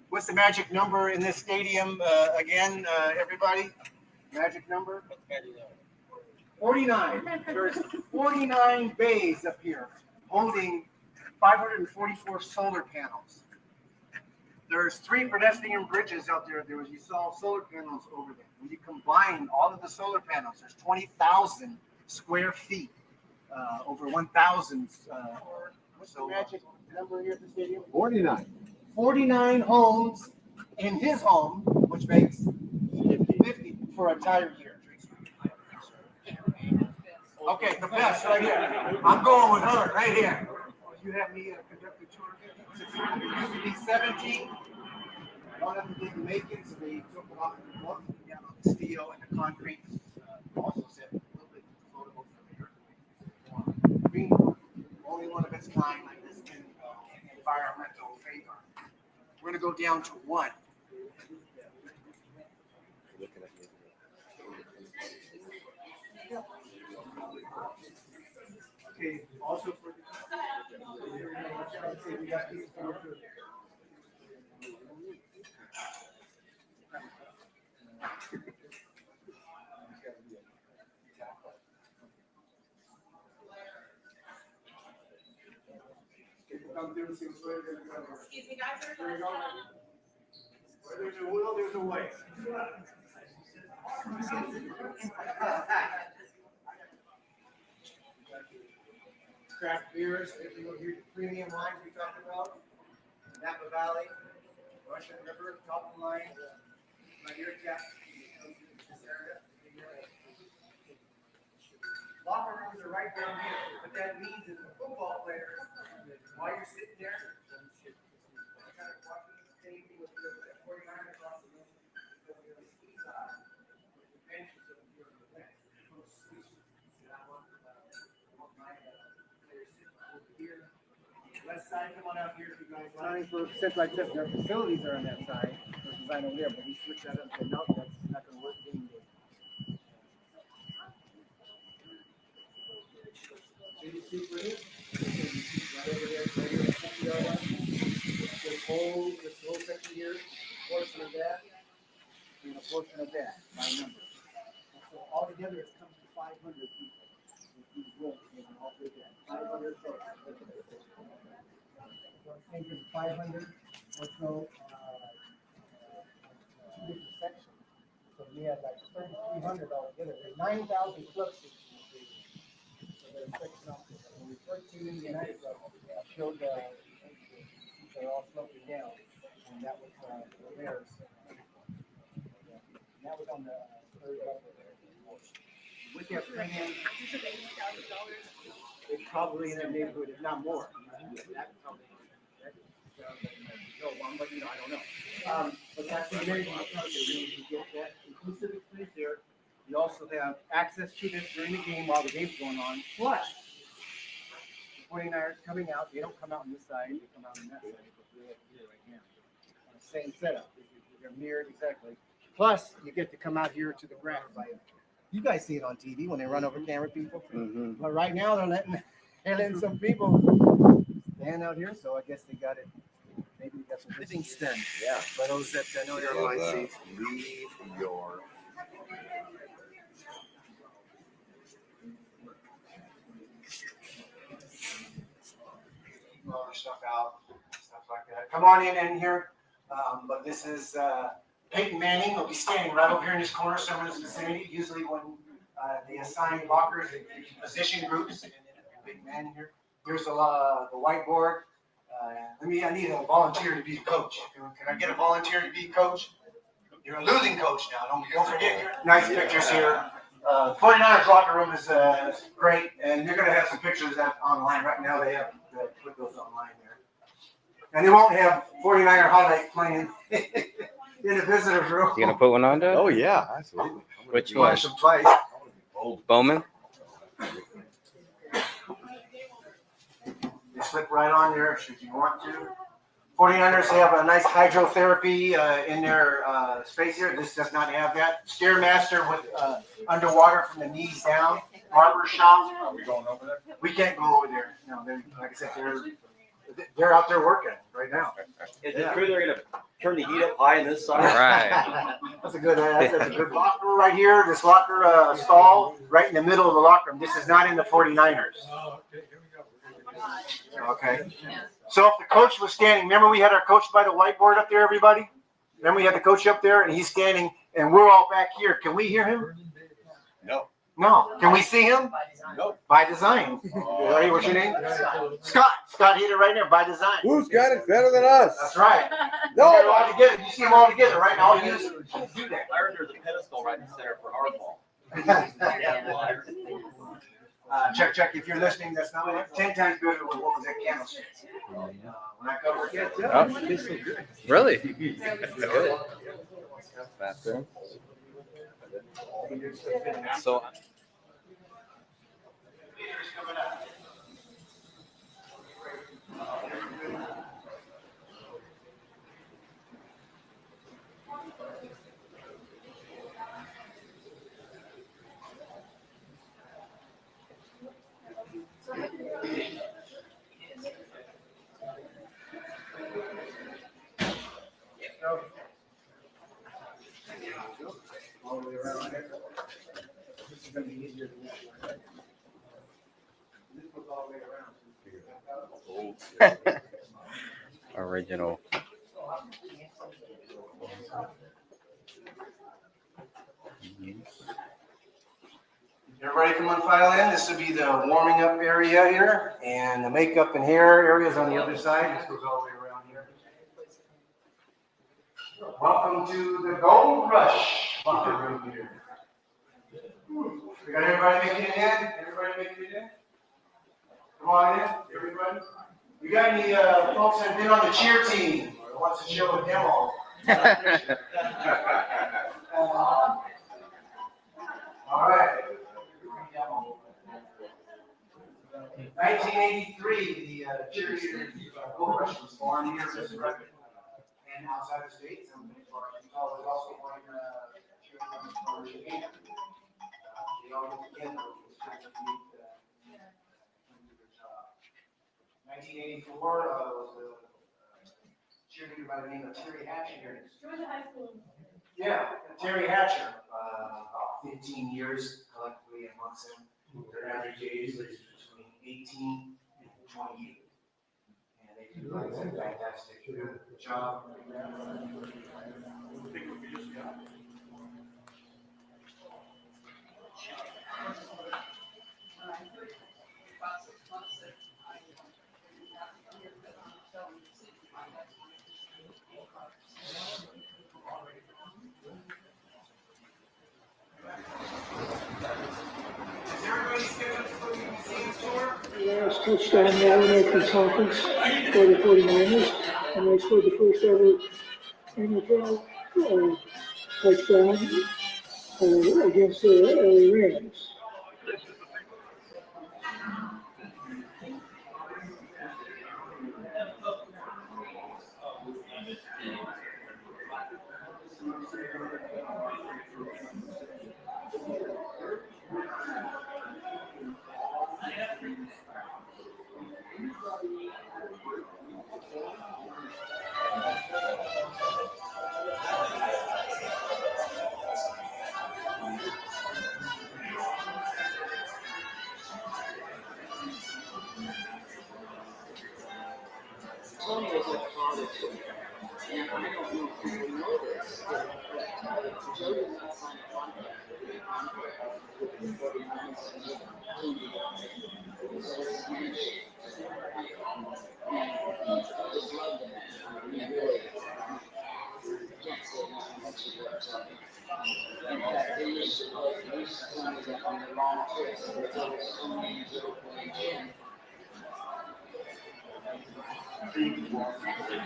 What's the magic number in this stadium again, everybody? Magic number? 49. There's 49 bays up here holding 544 solar panels. There's 3 pedestrian bridges out there. You saw solar panels over there. When you combine all of the solar panels, there's 20,000 square feet, over 1,000. What's the magic number here at the stadium? 49. 49 homes in his home, which makes 50 for an entire year. Okay, the best right here. I'm going with her right here. You have me conduct the tour. It used to be 17. One of them didn't make it, so they took it off the book, down on the steel and the concrete. Also said a little bit floatable from here. Green, only one of its kind like this in environmental favor. We're going to go down to 1. Okay, also for excuse me, guys. There's a will, there's a way. Craft beers, if you go here, the premium wines we talked about, Napa Valley, Russian River, top of the line, right here, Jack. This area. Locker rooms are right down here. What that means is the football players, while you're sitting there, west side, come on out here if you guys like. For centralized test, their facilities are on that side. They're designed over there, but he switched that up and said, no, that's not going to work game day. Right over there, this whole section here, a portion of that, and a portion of that by number. So altogether, it comes to 500 people. These rooms, all through that. 500 folks. I think there's 500 or so, 2 different sections. So we had like 3,300 altogether. There's 9,000 clubs. So there's section up there. When we first came in the United Club, I showed they're all sloping down, and that was the mayor's. And that was on the third level there. With that premium, it's probably in that neighborhood, if not more. That probably. But I don't know. But that's the amazing thing. You get that inclusive experience there. You also have access to this during the game while the game's going on. Plus, the 49ers coming out, they don't come out on this side, they come out on that side. They're right here. Same setup. They're mirrored exactly. Plus, you get to come out here to the grass. You guys see it on TV when they run over camera people. Mm-hmm. But right now, they're letting some people stand out here, so I guess they got it. Maybe we got some Livingston. Yeah. For those that know your line seats, leave your. Stuff out, stuff like that. Come on in here. But this is Peyton Manning will be standing right over here in this corner, somewhere in this vicinity. Usually when they assign lockers in position groups. Peyton Manning here. Here's the whiteboard. I need a volunteer to be the coach. Can I get a volunteer to be coach? You're a losing coach now. Don't forget. Nice pictures here. 49ers locker room is great, and you're going to have some pictures online right now. They have put those online there. And they won't have 49er highlights playing in the visitor's room. You gonna put one on, Dad? Oh yeah, absolutely. Which one? Watch them twice. Bowman? You slip right on there if you want to. 49ers have a nice hydrotherapy in their space here. This does not have that. Stairmaster with underwater from the knees down. Barber shop. Are we going over there? We can't go over there. No, like I said, they're out there working right now. Is it true they're gonna turn the heat up high in this side? Right. That's a good locker right here. This locker stall right in the middle of the locker room. This is not in the 49ers. Okay. So if the coach was standing, remember we had our coach by the whiteboard up there, everybody? Remember we had the coach up there and he's standing and we're all back here. Can we hear him? No. No. Can we see him? No. By design. What's your name? Scott. Scott hit it right there by design. Who's got it better than us? That's right. No. They're all together. You see them all together, right? And all you do that. I heard there's a pedestal right in the center for hardball. Check. If you're listening, that's not like 10 times better than what was that candlestick. When I covered it. Oh, really? Good. Bathroom. So. Original. Everybody come on, file in. This will be the warming up area here, and the makeup and hair areas on the other side. This goes all the way around here. Welcome to the Gold Rush locker room here. We got everybody making it in? Everybody making it in? Come on in, everybody. We got any folks that have been on the cheer team or wants to show a demo? All right. 1983, the cheerleader Gold Rush was born here in Record and outside the state. Some was also born in Japan. They all went together. 1984 was a cheerleader by the name of Terry Hatcher here. Yeah, Terry Hatcher. About 15 years collectively amongst them. Their average age is between 18 and 28. And they do a fantastic job. Last touchdown National Conference for the 49ers, and they scored the first ever NFL touchdown against the Rams.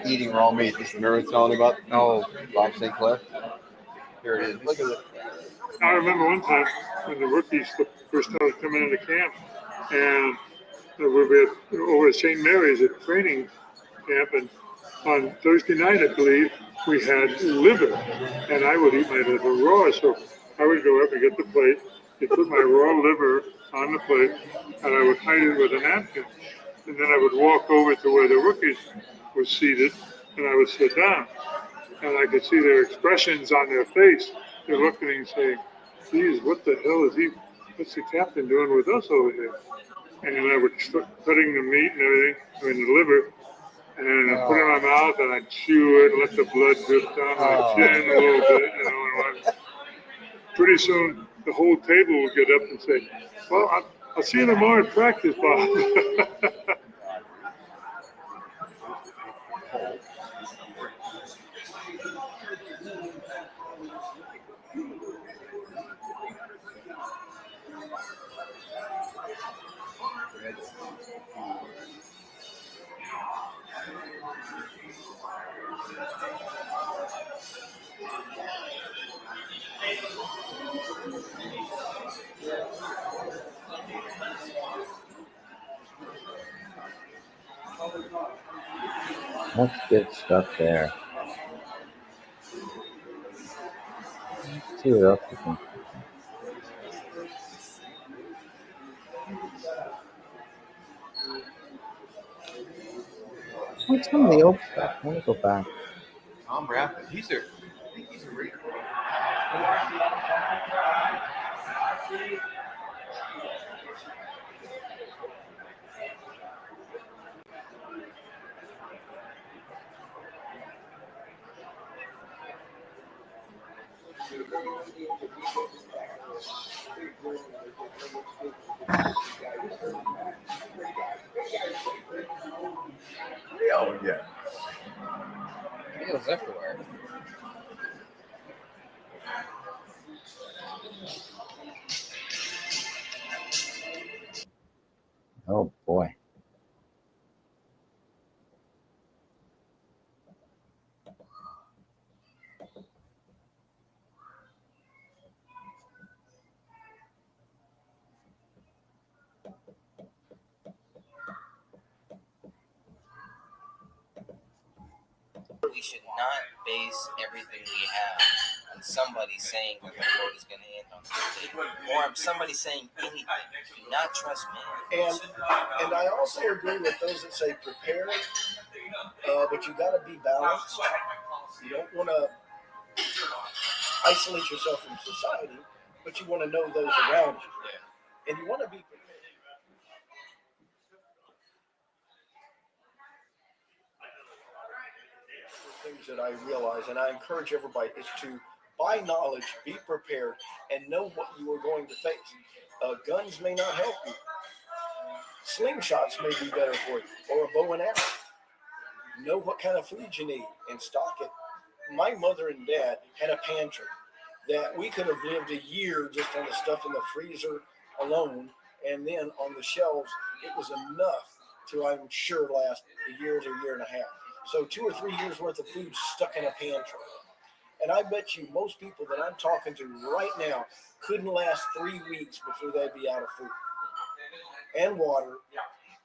Eating raw meat. This is the I telling about. Oh, Bob St. Clair. Here it is. Look at it. I remember one time when the rookies first started coming into camp, and we were over at St. Mary's at training camp, and on Thursday night, I believe, we had liver, and I would eat my liver raw. So I would go up and get the plate, and put my raw liver on the plate, and I would hide it with a napkin. And then I would walk over to where the rookies were seated, and I would sit down. And I could see their expressions on their face. They're looking and saying, geez, what the hell is what's the captain doing with us over here? And then I would start cutting the meat and everything, the liver, and I'd put it in my mouth, and I'd chew it and let the blood drip down my chin a little bit, and pretty soon the whole table would get up and say, well, I'll see you tomorrow at practice, Bob. That's good stuff there. Let's see what else we can. What's some of the old stuff? I want to go back. Tom Raffin. I think he's a reader. Oh, yeah. Videos everywhere. Oh boy. We should not base everything we have on somebody saying that the world is going to end on Sunday, or somebody saying anything. Do not trust me. And I also agree with those that say prepare, but you got to be balanced. You don't want to isolate yourself from society, but you want to know those around you, and you want to be prepared. Things that I realize, and I encourage everybody, is to buy knowledge, be prepared, and know what you are going to face. Guns may not help you. Slingshots may be better for you, or a bow and arrow. Know what kind of food you need and stock it. My mother and dad had a pantry that we could have lived a year just on the stuff in the freezer alone, and then on the shelves, it was enough to, I'm sure, last a year to a year and a half. So 2 or 3 years worth of food stuck in a pantry. And I bet you most people that I'm talking to right now couldn't last 3 weeks before they'd be out of food and water,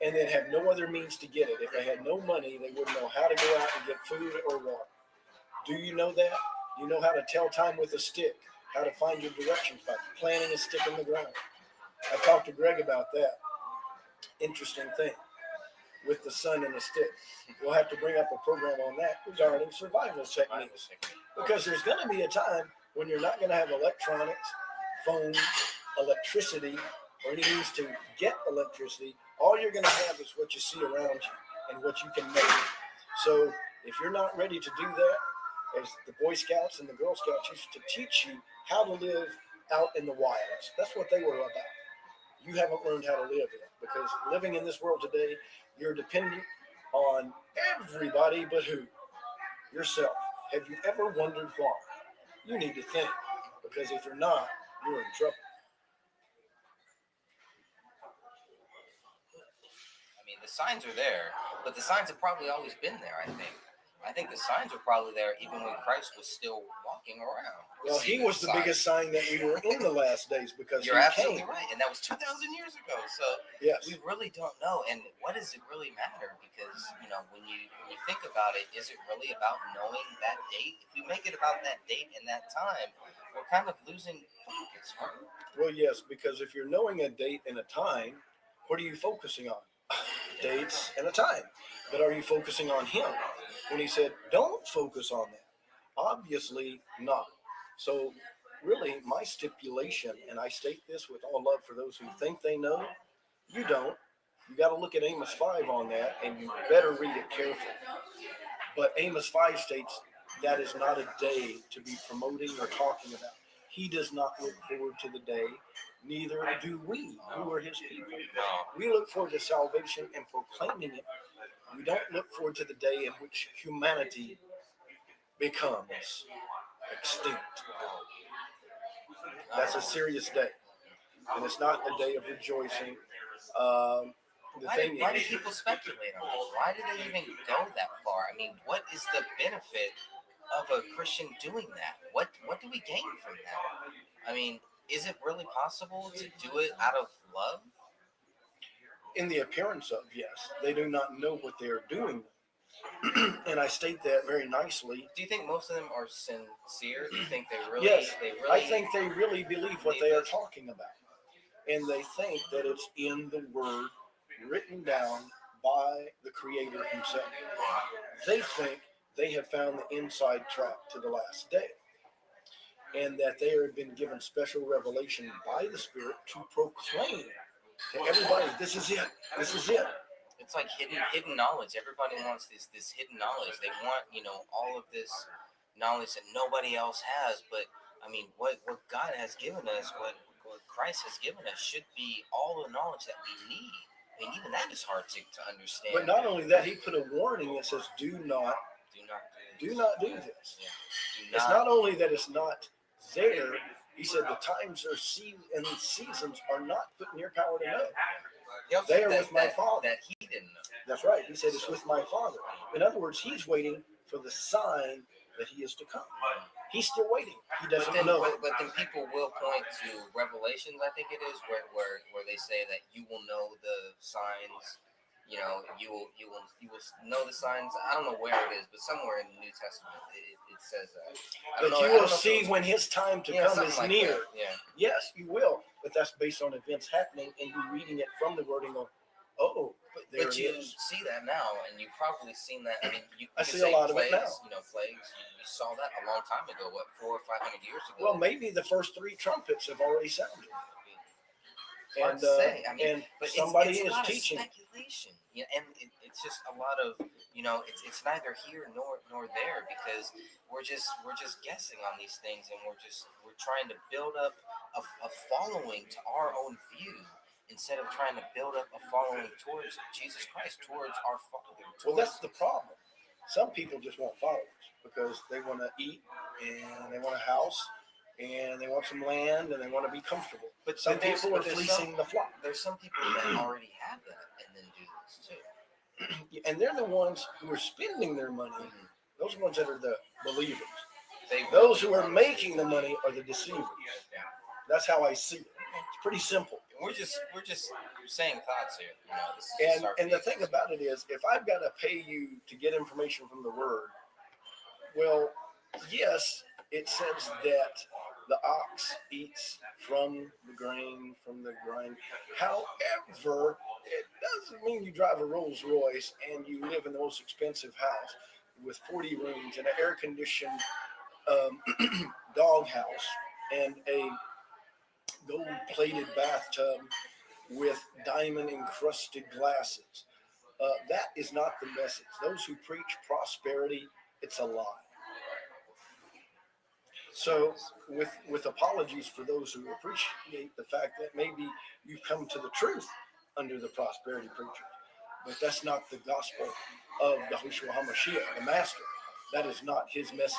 and then have no other means to get it. If they had no money, they wouldn't know how to go out and get food or water. Do you know that? You know how to tell time with a stick, how to find your directions by planting a stick in the ground. I talked to Greg about that. Interesting thing with the sun and the stick. We'll have to bring up a program on that regarding survival techniques, because there's going to be a time when you're not going to have electronics, phone, electricity, or any means to get electricity. All you're going to have is what you see around you and what you can make. So if you're not ready to do that, as the Boy Scouts and the Girl Scouts used to teach you how to live out in the wilds. That's what they were about. You haven't learned how to live yet, because living in this world today, you're dependent on everybody but who? Yourself. Have you ever wondered why? You need to think, because if you're not, you're in trouble. I mean, the signs are there, but the signs have probably always been there. I think the signs were probably there even when Christ was still walking around. Well, he was the biggest sign that we were in the last days because You're he absolutely came. right, and that was 2,000 years ago. So Yes. we really don't know. And what does it really matter? Because when you think about it, is it really about knowing that date? If we make it about that date and that time, we're kind of losing focus, right? Well, yes, because if you're knowing a date and a time, what are you focusing on? Dates and a time. But are you focusing on him? When he said, don't focus on that. Obviously not. So really, my stipulation, and I state this with all love for those who think they know, you don't. You got to look at Amos 5 on that, and you better read it carefully. But Amos 5 states that is not a day to be promoting or talking about. He does not look forward to the day, neither do we, who are his people. We look forward to salvation and proclaiming it. We don't look forward to the day in which humanity becomes extinct. That's a serious day, and it's not a day of rejoicing. Why do people speculate on this? Why do they even go that far? I mean, what is the benefit of a Christian doing that? What do we gain from that? I mean, is it really possible to do it out of love? In the appearance of, yes. They do not know what they are doing. And I state that very nicely. Do you think most of them are sincere? Do you think they really? Yes, they really, I think they really believe what they are talking about. And they think that it's in the Word written down by the Creator himself. They think they have found the inside track to the last day. And that they have been given special revelation by the Spirit to proclaim to everybody, this is it, this is it. It's like hidden knowledge. Everybody wants this hidden knowledge. They want, all of this knowledge that nobody else has. But I mean, what God has given us, what Christ has given us, should be all the knowledge that we need. I mean, even that is hard to understand. But not only that, he put a warning that says, do not do this. Yeah. It's not only that it's not there. He said the times are and the seasons are not put in your power to know. They are with my Father. That he didn't know. That's right. He said it's with my Father. In other words, he's waiting for the sign that he is to come. He's still waiting. He doesn't know. But then people will point to Revelations, I think it is, where they say that you will know the signs. You will know the signs. I don't know where it is, but somewhere in the New Testament it says that. That you will see when his time to come is like near. That. Yeah. Yes, you will. But that's based on events happening, and you reading it from the Word and go, oh, there But it you is. see that now, and you've probably seen that. I mean, you I could see say a lot of it plagues, now. Plagues. You saw that a long time ago. What, 400 or 500 years ago? Well, maybe the first 3 trumpets have already sounded. Hard to say. I mean, and but somebody it's a is lot teaching. Of speculation. Yeah, and it's just a lot of it's neither here nor there, because we're just guessing on these things, and we're trying to build up a following to our own view instead of trying to build up a following towards Jesus Christ, towards our Father. Well, that's the problem. Some people just want followers because they want to eat and they want a house and they want some land and they want to be comfortable. But some people are fleecing the flock. There's some people that already have that and then do this too. And they're the ones who are spending their money. Those ones that are the believers. They Those who are making the money are the deceivers. That's how I see it. It's pretty simple. We're just saying thoughts here. This is And the thing about it is, if I've got to pay you to get information from the Word, well, yes, it says that the ox eats from the grain, from the grind. However, it doesn't mean you drive a Rolls Royce and you live in the most expensive house with 40 rooms and an air-conditioned dog house and a gold-plated bathtub with diamond-encrusted glasses. That is not the message. Those who preach prosperity, it's a lie. So with apologies for those who appreciate the fact that maybe you've come to the truth under the prosperity preachers, but that's not the gospel of Yahushua HaMashiach, the Master. That is not his message,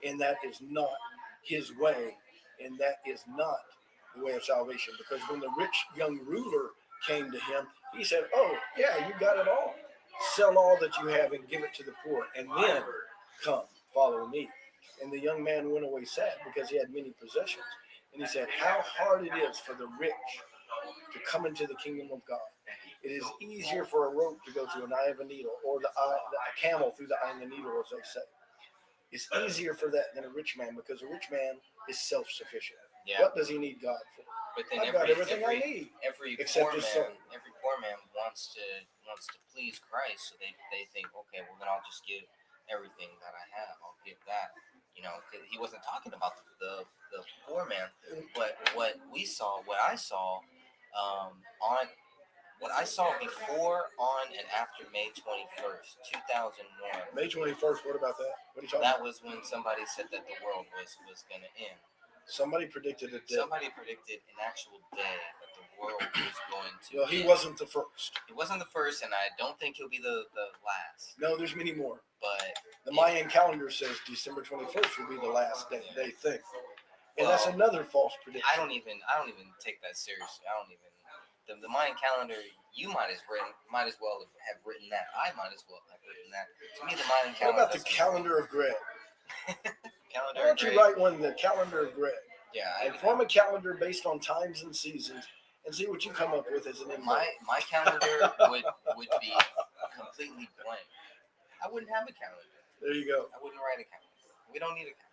and that is not his way, and that is not the way of salvation. Because when the rich young ruler came to him, he said, "Oh, yeah, you got it all. Sell all that you have and give it to the poor, and then come, follow me." And the young man went away sad because he had many possessions. And he said, "How hard it is for the rich to come into the kingdom of God. It is easier for a rope to go through an eye of a needle, or a camel through the eye of the needle, as they say. It's easier for that than a rich man, because a rich man is self-sufficient. Yeah. What does he need God for? But then I've got everything I need. Every except poor his man, soul. every poor man wants to please Christ, so they think, okay, well then I'll just give everything that I have. I'll give that. You know, 'cause he wasn't talking about the poor man, but what I saw what I saw before, on, and after May 21st, 2001. May 21st. What about that? What are you talking That about? was when somebody said that the world was going to end. Somebody predicted a day. Somebody predicted an actual day that the world was going to Well, he end. wasn't the first. He wasn't the first, and I don't think he'll be the last. No, there's many more. But the Mayan calendar says December 21st will be the last day. They think, and that's another false prediction. I don't even take that seriously. I don't even the Mayan calendar. You might as well have written that. I might as well have written that. To me, the Mayan What calendar. about the calendar of Greg? Calendar Why don't you write one, the calendar of Greg? Yeah, and form a calendar based on times and seasons, and see what you come up with as an index. My calendar would be completely blank. I wouldn't have a calendar. There you go. I wouldn't write a calendar. We don't need a calendar.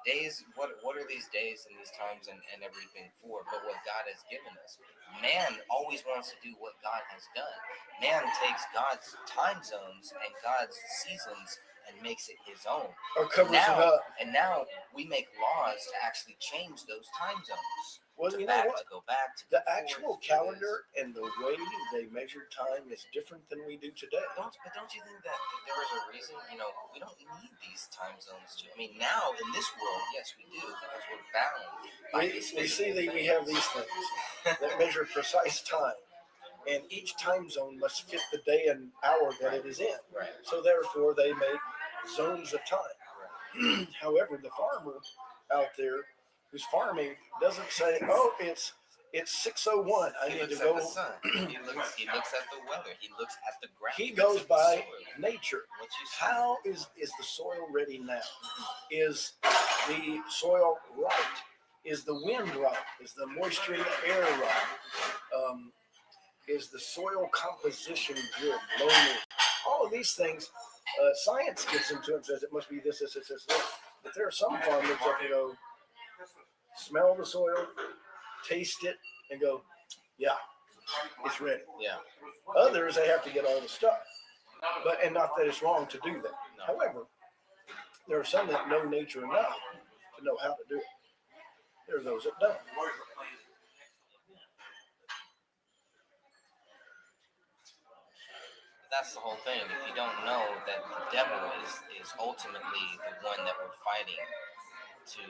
Days, what are these days and these times and everything for? But what God has given us. Man always wants to do what God has done. Man takes God's time zones and God's seasons and makes it his own. Or covers it up. And now we make laws to actually change those time zones. Well, to you know what? To go back to the actual calendar and the way they measure time is different than we do today. But don't you think that there is a reason? You know, we don't need these time zones. I mean, now in this world, yes, we do, because we're bound by these We see that we things. have these things that measure precise time, and each time zone must fit the day and hour that it is in. Right. So therefore, they make zones of time. However, the farmer out there who's farming doesn't say, "Oh, it's 6:01. I need to go." At the sun. He looks at the weather. He looks at the ground. He looks goes at the by soil. nature. What you see. How is the soil ready now? Is the soil right? Is the wind right? Is the moisture in the air right? Is the soil composition good? Low moisture? All of these things, science gets into and says it must be this. But there are some farmers that can go smell the soil, taste it, and go, "Yeah, it's ready." Yeah. Others, they have to get all the stuff. And not that it's wrong to do that. However, there are some that know nature enough to know how to do it. There are those that don't. That's the whole thing. If you don't know that the devil is ultimately the one that we're fighting to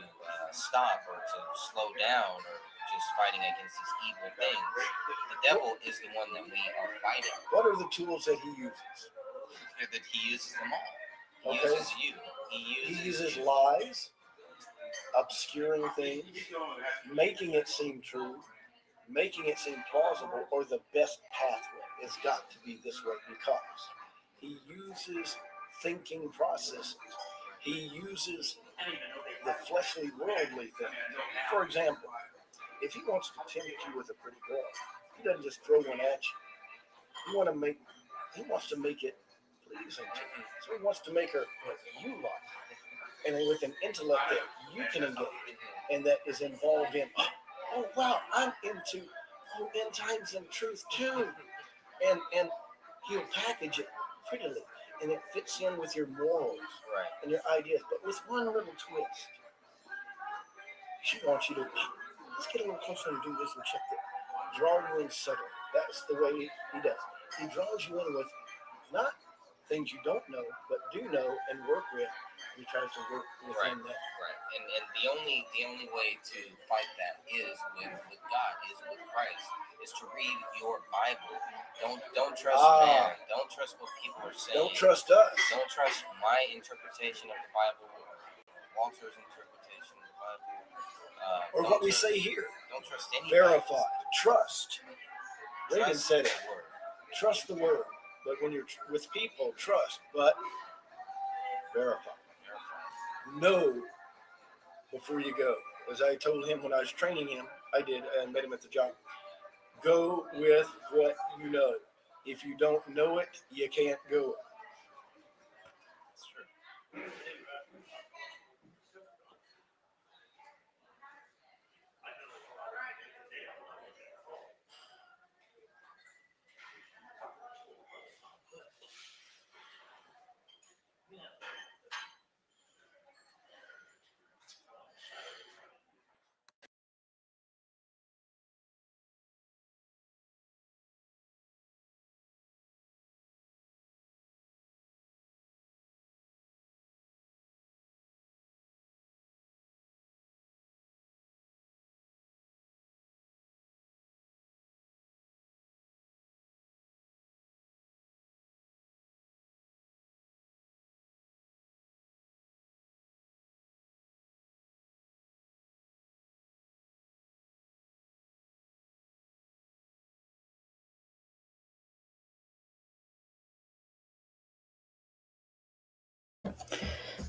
stop or to slow down, or just fighting against these evil things, the devil is the one that we are fighting. What are the tools that he uses? That he uses them all. He Okay. uses you. He uses lies, obscuring things, making it seem true, making it seem plausible, or the best pathway. It's got to be this way, because he uses thinking processes. He uses the fleshly, worldly thing. For example, if he wants to tempt you with a pretty girl, he doesn't just throw one at you. He wants to make it pleasing to you. So he wants to make her what you like, and with an intellect that you can engage, and that is involved in, "Oh wow, I'm into end times and truth too," and he'll package it prettily, and it fits in with your morals, right, and your ideas, but with one little twist. She wants you to, "Let's get a little closer and do this and check that." Draw you in subtly. That's the way he does. He draws you in with not things you don't know, but do know and work with. And he tries to work within that. Right. And the only way to fight that is with God, is with Christ, is to read your Bible. Don't trust man. Don't trust what people are saying. Don't trust us. Don't trust my interpretation of the Bible, Walter's interpretation of the Bible. Or what we say here. Don't trust anybody. Verify. Trust. Reagan said it. Trust the word. But when you're with people, trust, but verify. Know before you go. As I told him when I was training him, I did, and met him at the job. Go with what you know. If you don't know it, you can't go. That's true.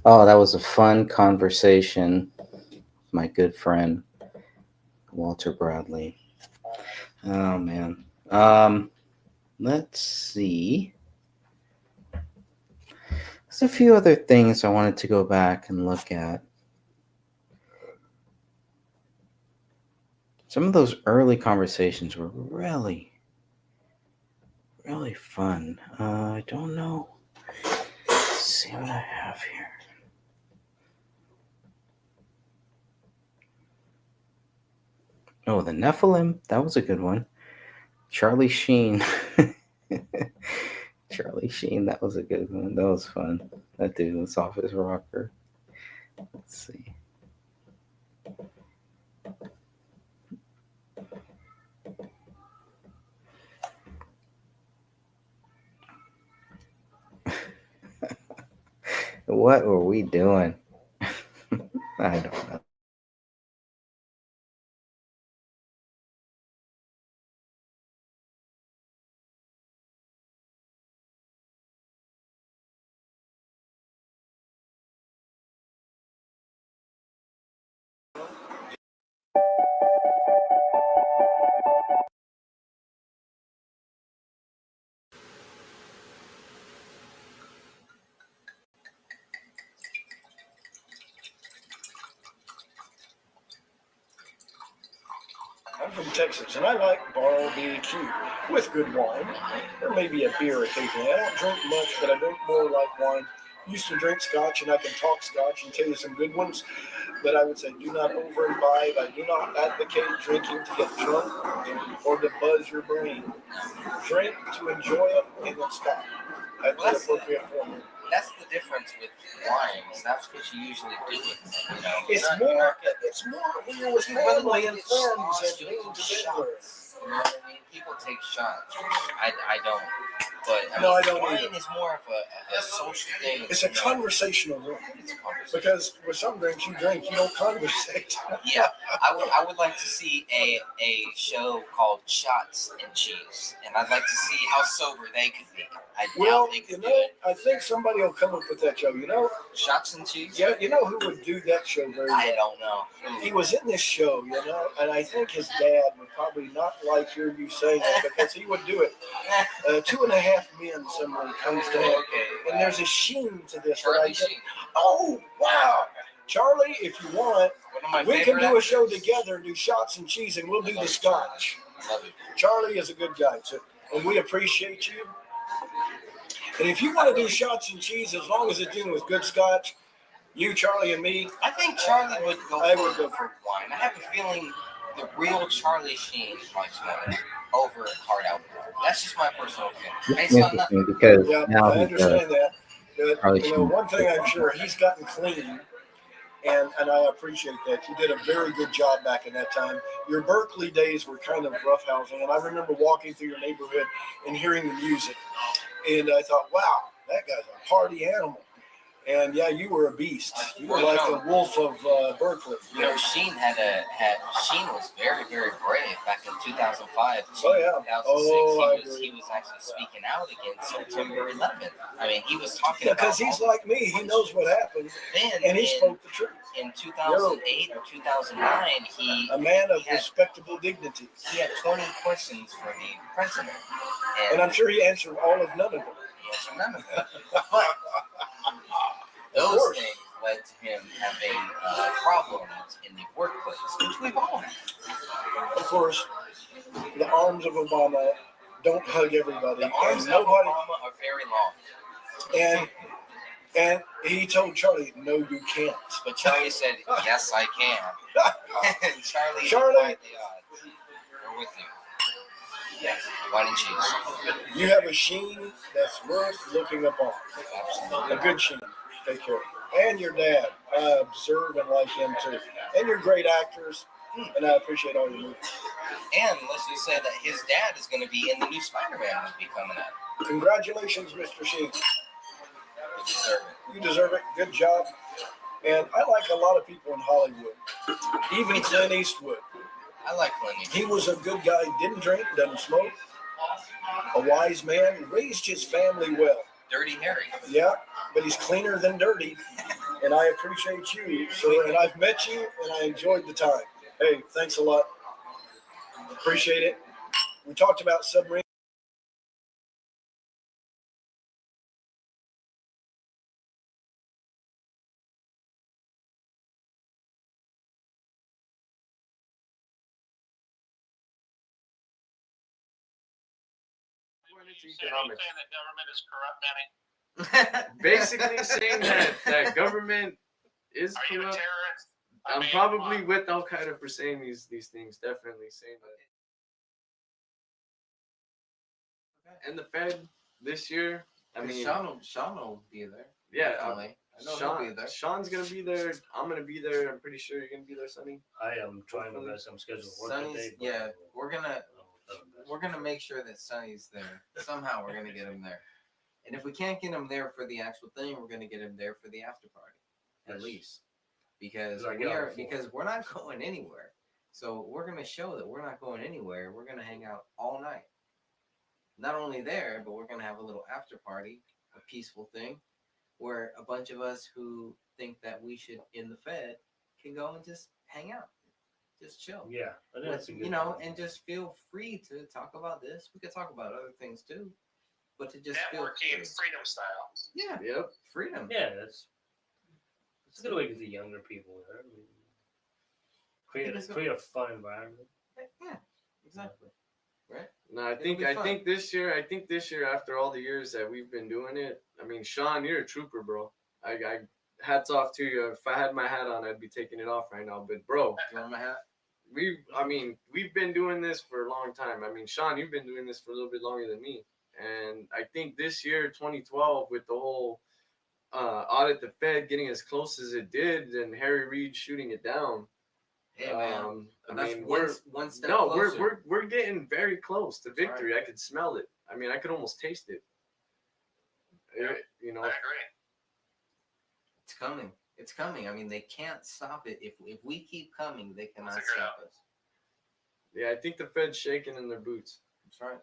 Oh, that was a fun conversation. My good friend, Walter Bradley. Oh, man. Let's see. There's a few other things I wanted to go back and look at. Some of those early conversations were really, really fun. I don't know. Let's see what I have here. Oh, the Nephilim. That was a good one. Charlie Sheen. Charlie Sheen. That was a good one. That was fun. That dude was off his rocker. Let's see. What were we doing? I don't know. I'm from Texas, and I like barbecue with good wine. There may be a beer occasionally. I don't drink much, but I drink more like wine. Used to drink scotch, and I can talk scotch and tell you some good ones. But I would say do not over imbibe. I do not advocate drinking to get drunk or to buzz your brain. Drink to enjoy it and then stop. That's the appropriate form. That's the difference with wines. That's what you usually do with them. You know? It's more when you're with family and friends and being together. Shots. You know what I mean? People take shots. I don't. But I don't wine either. is more of a social thing. It's a conversational drink. Because with some drinks you drink, you don't conversate. Yeah, I would like to see a show called Shots and Cheese, and I'd like to see how sober they could be. I think somebody will come up with that show. Shots and Cheese. Yeah, you know who would do that show very well? I don't know. He was in this show, and I think his dad would probably not like hear you saying that because he would do it. 2.5 Men, somebody comes to him, and there's a sheen to this. Charlie Sheen. Oh wow, Charlie! If you want, we can do a show together and do Shots and Cheese, and we'll do the scotch. Love it. Charlie is a good guy too, and we appreciate you. And if you want to do Shots and Cheese, as long as it's dealing with good scotch, you, Charlie, and me. I think Charlie would go. I would go for wine. I have a feeling the real Charlie Sheen likes wine over hard alcohol. That's just my personal opinion. It's interesting because now I understand that. Charlie But, Sheen. one thing I'm sure he's gotten clean, and I appreciate that. You did a very good job back in that time. Your Berkeley days were kind of roughhousing, and I remember walking through your neighborhood and hearing the music, and I thought, wow, that guy's a party animal. And yeah, you were a beast. You were like the wolf of Berkeley. You know, Sheen Sheen was very, very brave back in 2005. Oh yeah. 2006, he was actually speaking out against September 11th. I mean, he was talking about. Because he's like me. He knows what happened. And he spoke the truth. In 2008 or 2009, a man of respectable dignity. He had 20 questions for the president. And I'm sure he answered all of none of them. He answered none of them. But those things led to him having problems in the workplace, which we've all had. Of course, the arms of Obama don't hug everybody. The arms of Obama are very long. And he told Charlie, "No, you can't." But Charlie said, "Yes, I can." And Charlie defied the odds. We're with you. Yes, wine and cheese. You have a Sheen that's worth looking upon. Absolutely. A good Sheen. Take care. And your dad. I observe and like him too. And you're great actors. And I appreciate all your movies. And let's just say that his dad is going to be in the new Spider-Man movie coming out. Congratulations, Mr. Sheen. You deserve it. You deserve it. Good job. And I like a lot of people in Hollywood. Even Clint Eastwood. I like Clint Eastwood. He was a good guy. Didn't drink, doesn't smoke. A wise man. Raised his family well. Dirty Harry. Yeah, but he's cleaner than dirty. And I appreciate you, sir. And I've met you, and I enjoyed the time. Hey, thanks a lot. Appreciate it. We talked about submarine. Economics. Basically saying that government is corrupt. I'm probably with Al Qaeda for saying these things. Definitely saying that. And the Fed this year. I mean, Sean will be there. Yeah, definitely. I know he'll be there. Sean's gonna be there. I'm gonna be there. I'm pretty sure you're gonna be there, Sonny. I am trying my best. I'm scheduled to work Sonny's, today. yeah, we're gonna make sure that Sonny's there. Somehow we're gonna get him there. And if we can't get him there for the actual thing, we're gonna get him there for the after party, at least, because we're not going anywhere. So we're gonna show that we're not going anywhere. We're gonna hang out all night. Not only there, but we're gonna have a little after party, a peaceful thing, where a bunch of us who think that we should in the Fed can go and just hang out, just chill. Yeah, that's a good and just feel free to talk about this. We could talk about other things too, but to just networking feel freedom style. Yeah. Yep. Freedom. Yeah, it's a good way to get younger people there. I mean, create a fun environment. Yeah, exactly. Right. No, I think this year after all the years that we've been doing it, I mean, Sean, you're a trooper, bro. I hats off to you. If I had my hat on, I'd be taking it off right now. But bro, you want my hat? We've been doing this for a long time. I mean, Sean, you've been doing this for a little bit longer than me. And I think this year, 2012, with the whole audit the Fed getting as close as it did, and Harry Reid shooting it down. Hey man, we're one step closer. we're getting very close to victory. Right. I could smell it. I mean, I could almost taste it. Yeah. You know, I agree. It's coming. It's coming. I mean, they can't stop it. If we keep coming, they cannot stop us. Yeah, I think the Fed's shaking in their boots. That's right.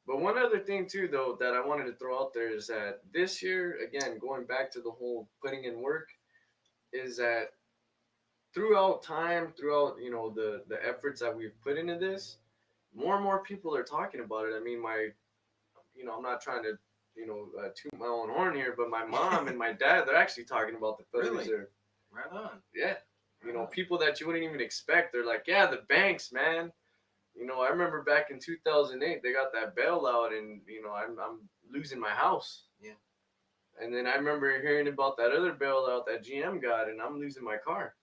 But one other thing too, though, that I wanted to throw out there is that this year, again, going back to the whole putting in work, is that throughout the efforts that we've put into this, more and more people are talking about it. I mean, I'm not trying to, toot my own horn here, but my mom and my dad, they're actually talking about the Federal Reserve. Right on. Yeah. People that you wouldn't even expect, they're like, yeah, the banks, man. I remember back in 2008, they got that bailout, and I'm losing my house. Yeah. And then I remember hearing about that other bailout that GM got, and I'm losing my car.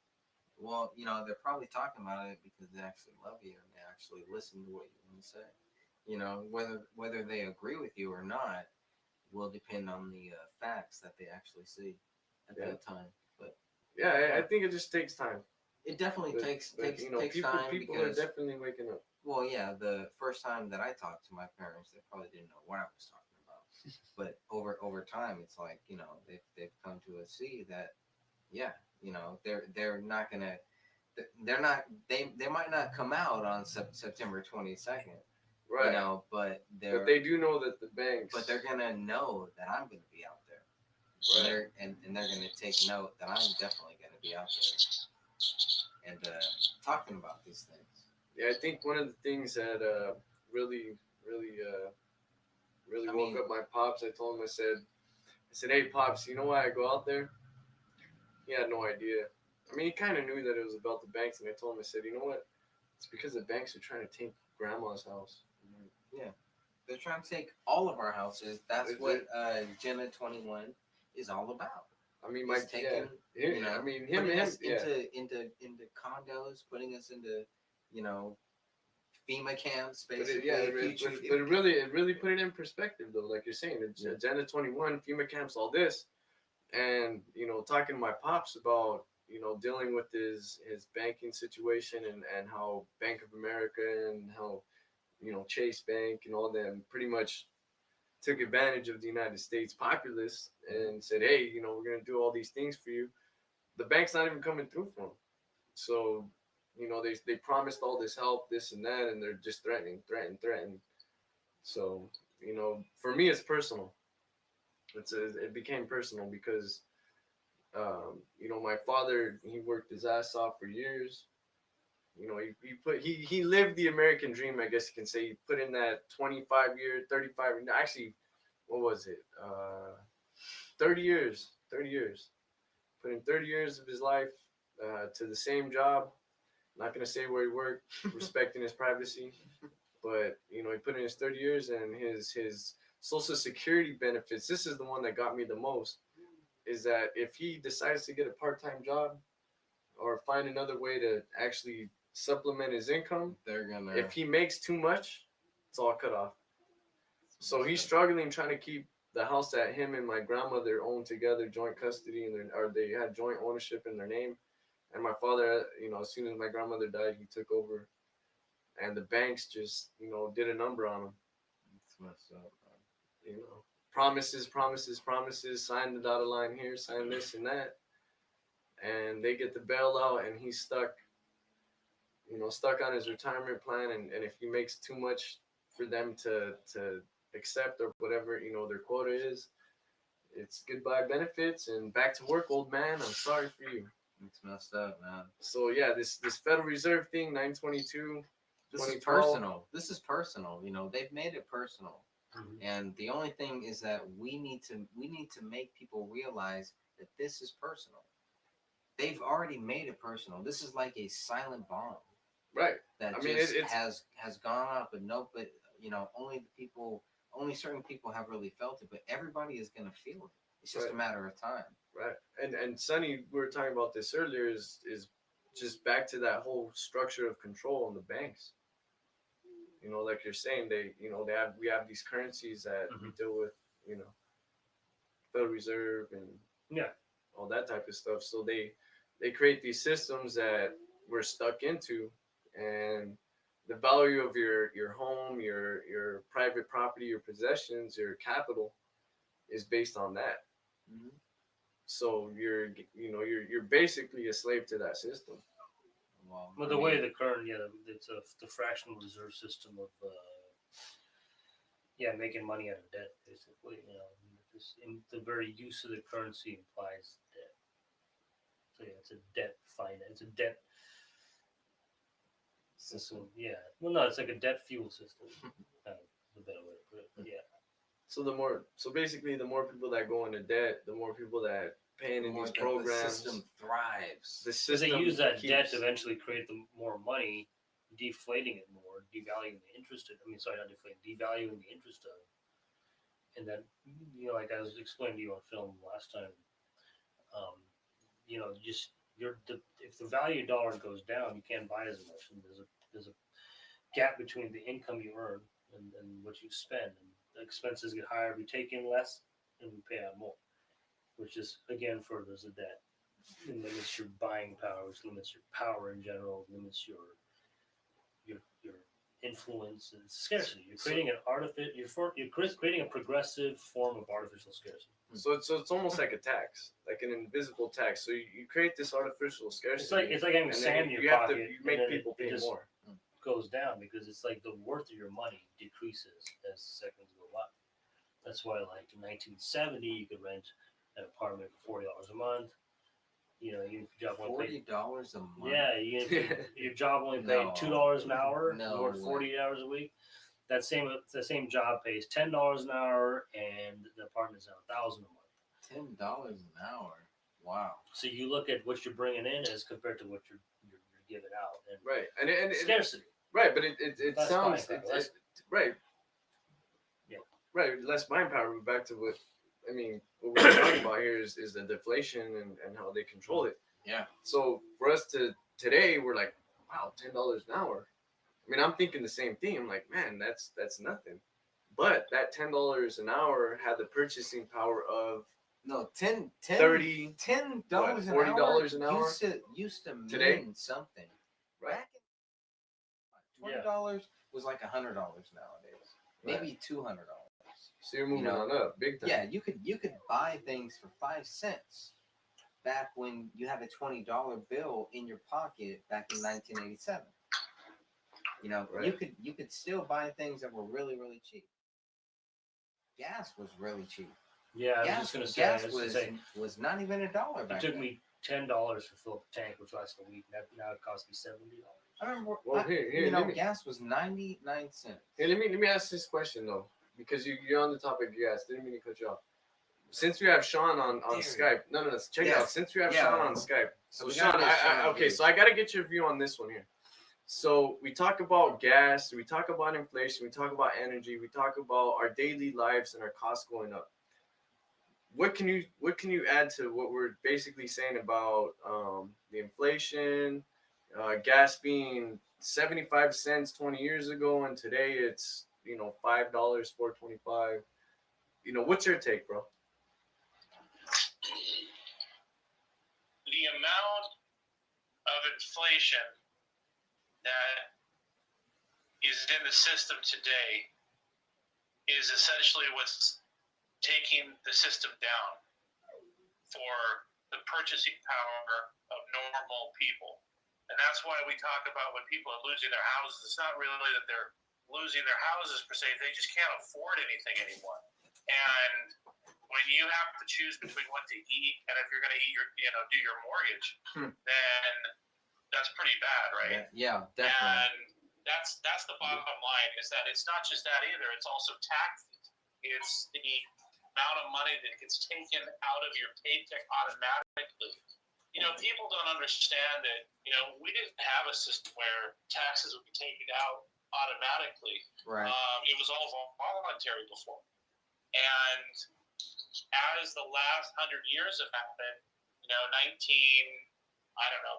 Well, they're probably talking about it because they actually love you and they actually listen to what you want to say. Whether they agree with you or not will depend on the facts that they actually see at that time. But yeah, I think it just takes time. It definitely takes time. People are definitely waking up. Well, yeah, the first time that I talked to my parents, they probably didn't know what I was talking about. But over time, it's like, you know, they've come to see that, yeah, you know, they're not gonna, they might not come out on September 22nd, Right. you know, but they do know that the banks. But they're gonna know that I'm gonna be out there. Right. And they're going to take note that I'm definitely going to be out there and talking about these things. Yeah, I think one of the things that really woke up my pops. I told him, I said, hey pops, you know why I go out there? He had no idea. I mean, he kind of knew that it was about the banks, and I told him, I said, you know what? It's because the banks are trying to take grandma's house. Yeah, they're trying to take all of our houses. That's what Jenna 21 is all about. I mean, He's taking, you know, I mean, putting us into condos, putting us into, you know, FEMA camps, basically. But it really put it in perspective, though. Like you're saying, Agenda 21, FEMA camps, all this, and you know, talking to my pops about, you know, dealing with his banking situation and how Bank of America and how, you know, Chase Bank and all them pretty much took advantage of the United States populace and said, hey, you know, we're going to do all these things for you. The bank's not even coming through for them. So, you know, they promised all this help, this and that, and they're just threatening. So, you know, for me, it's personal. It became personal because, you know, my father, he worked his ass off for years. You know, he lived the American dream, I guess you can say. He put in that 25 year, 35, actually, what was it? 30 years. Put in 30 years of his life to the same job. Not going to say where he worked, respecting his privacy. But, you know, he put in his 30 years and his Social Security benefits. This is the one that got me the most, is that if he decides to get a part-time job or find another way to actually supplement his income, if he makes too much, it's all cut off. So he's struggling trying to keep the house that him and my grandmother owned together, joint custody, or they had joint ownership in their name. And my father, you know, as soon as my grandmother died, he took over, and the banks just, you know, did a number on him. It's messed up, you know, promises, sign the dotted line here, sign this and that, and they get the bailout, and he's stuck on his retirement plan, and if he makes too much for them to accept or whatever, you know, their quota is, it's goodbye benefits and back to work, old man. I'm sorry for you. It's messed up, man. So yeah, this Federal Reserve thing, 922. This is personal. This is personal. You know, they've made it personal. Mm-hmm. And the only thing is that we need to make people realize that this is personal. They've already made it personal. This is like a silent bomb. Right. That has gone up, but you know, only certain people have really felt it, but everybody is going to feel it. It's just a matter of time. Right. And Sonny, we were talking about this earlier, is just back to that whole structure of control on the banks. You know, like you're saying, we have these currencies that we deal with, you know, Federal Reserve and all that type of stuff. So they create these systems that we're stuck into, and the value of your home, your private property, your possessions, your capital is based on that. Mm-hmm. So you're basically a slave to that system. Well, the way the current, it's the fractional reserve system of, making money out of debt, basically. You know, the very use of the currency implies debt. So yeah, it's a debt finance. It's a debt system. Yeah. Well, no, it's like a debt fuel system. Kind of the better way to put it. But yeah. So basically, the more people that go into debt, the more people that paying in these programs, the system thrives. The system they use that debt to eventually create more money, deflating it more, devaluing the interest. Devaluing the interest of it. And then, you know, like I was explaining to you on film last time, you know, if the value of dollar goes down, you can't buy as much, and there's a gap between the income you earn and what you spend, and the expenses get higher. We take in less and we pay out more, which is again furthers the debt. It limits your buying power, which limits your power in general, limits your influence and scarcity. You're creating an you're creating a progressive form of artificial scarcity. So it's almost like a tax, like an invisible tax. So you create this artificial scarcity. It's like having and sand then in your pocket. you make people pay more. Goes down because it's like the worth of your money decreases as seconds go by. That's why, like in 1970, you could rent an apartment for $40 a month. You know, your job only paid $40 a month. Yeah, your job only paid $2 an hour. No you work 40 hours a week. The same job pays $10 an hour, and the apartment's now $1,000 a month. $10 an hour. Wow. So you look at what you're bringing in as compared to what you're giving out, and right, and scarcity. Right, but it Less sounds buying power, right. Yeah. Right, less buying power. But back to what what we're talking about here is the deflation and how they control it. Yeah. So for us today, we're like, wow, $10 an hour. I mean, I'm thinking the same thing. I'm like, man, that's nothing. But that $10 an hour had the purchasing power of $10 $30, $10 $40 an hour used to mean today? something. Right. $20 was like $100 nowadays, maybe $200. So you're moving on up big time. Yeah, you could buy things for 5 cents back when you had a $20 bill in your pocket back in 1987. You know, Right. you could still buy things that were really, really cheap. Gas was really cheap. Yeah, I was just gonna say, was not even $1 it back took then. me $10 to fill up the tank, which lasted a week. Now it costs me $70. I remember, Well, here, let me- gas was 99 cents. Hey, let me ask this question though, because you're on the topic you asked. Didn't mean to cut you off. Since we have Sean on Skype, no, check it out. Since we have Sean on Skype, so we Sean, gotta get Sean's okay, view. so I gotta get your view on this one here. So we talk about gas, we talk about inflation, we talk about energy, we talk about our daily lives and our costs going up. What can you add to what we're basically saying about the inflation, gas being 75 cents 20 years ago, and today it's $5, $4.25. What's your take, bro? The amount of inflation that is in the system today is essentially what's taking the system down for the purchasing power of normal people. And that's why we talk about when people are losing their houses, it's not really that they're losing their houses per se, they just can't afford anything anymore. And when you have to choose between what to eat and if you're going to eat do your mortgage, then that's pretty bad, right? Yeah, definitely. And that's the bottom line, is that it's not just that either, it's also taxes. It's the amount of money that gets taken out of your paycheck automatically. People don't understand that, we didn't have a system where taxes would be taken out automatically. Right. It was all voluntary before. And as the last 100 years have happened,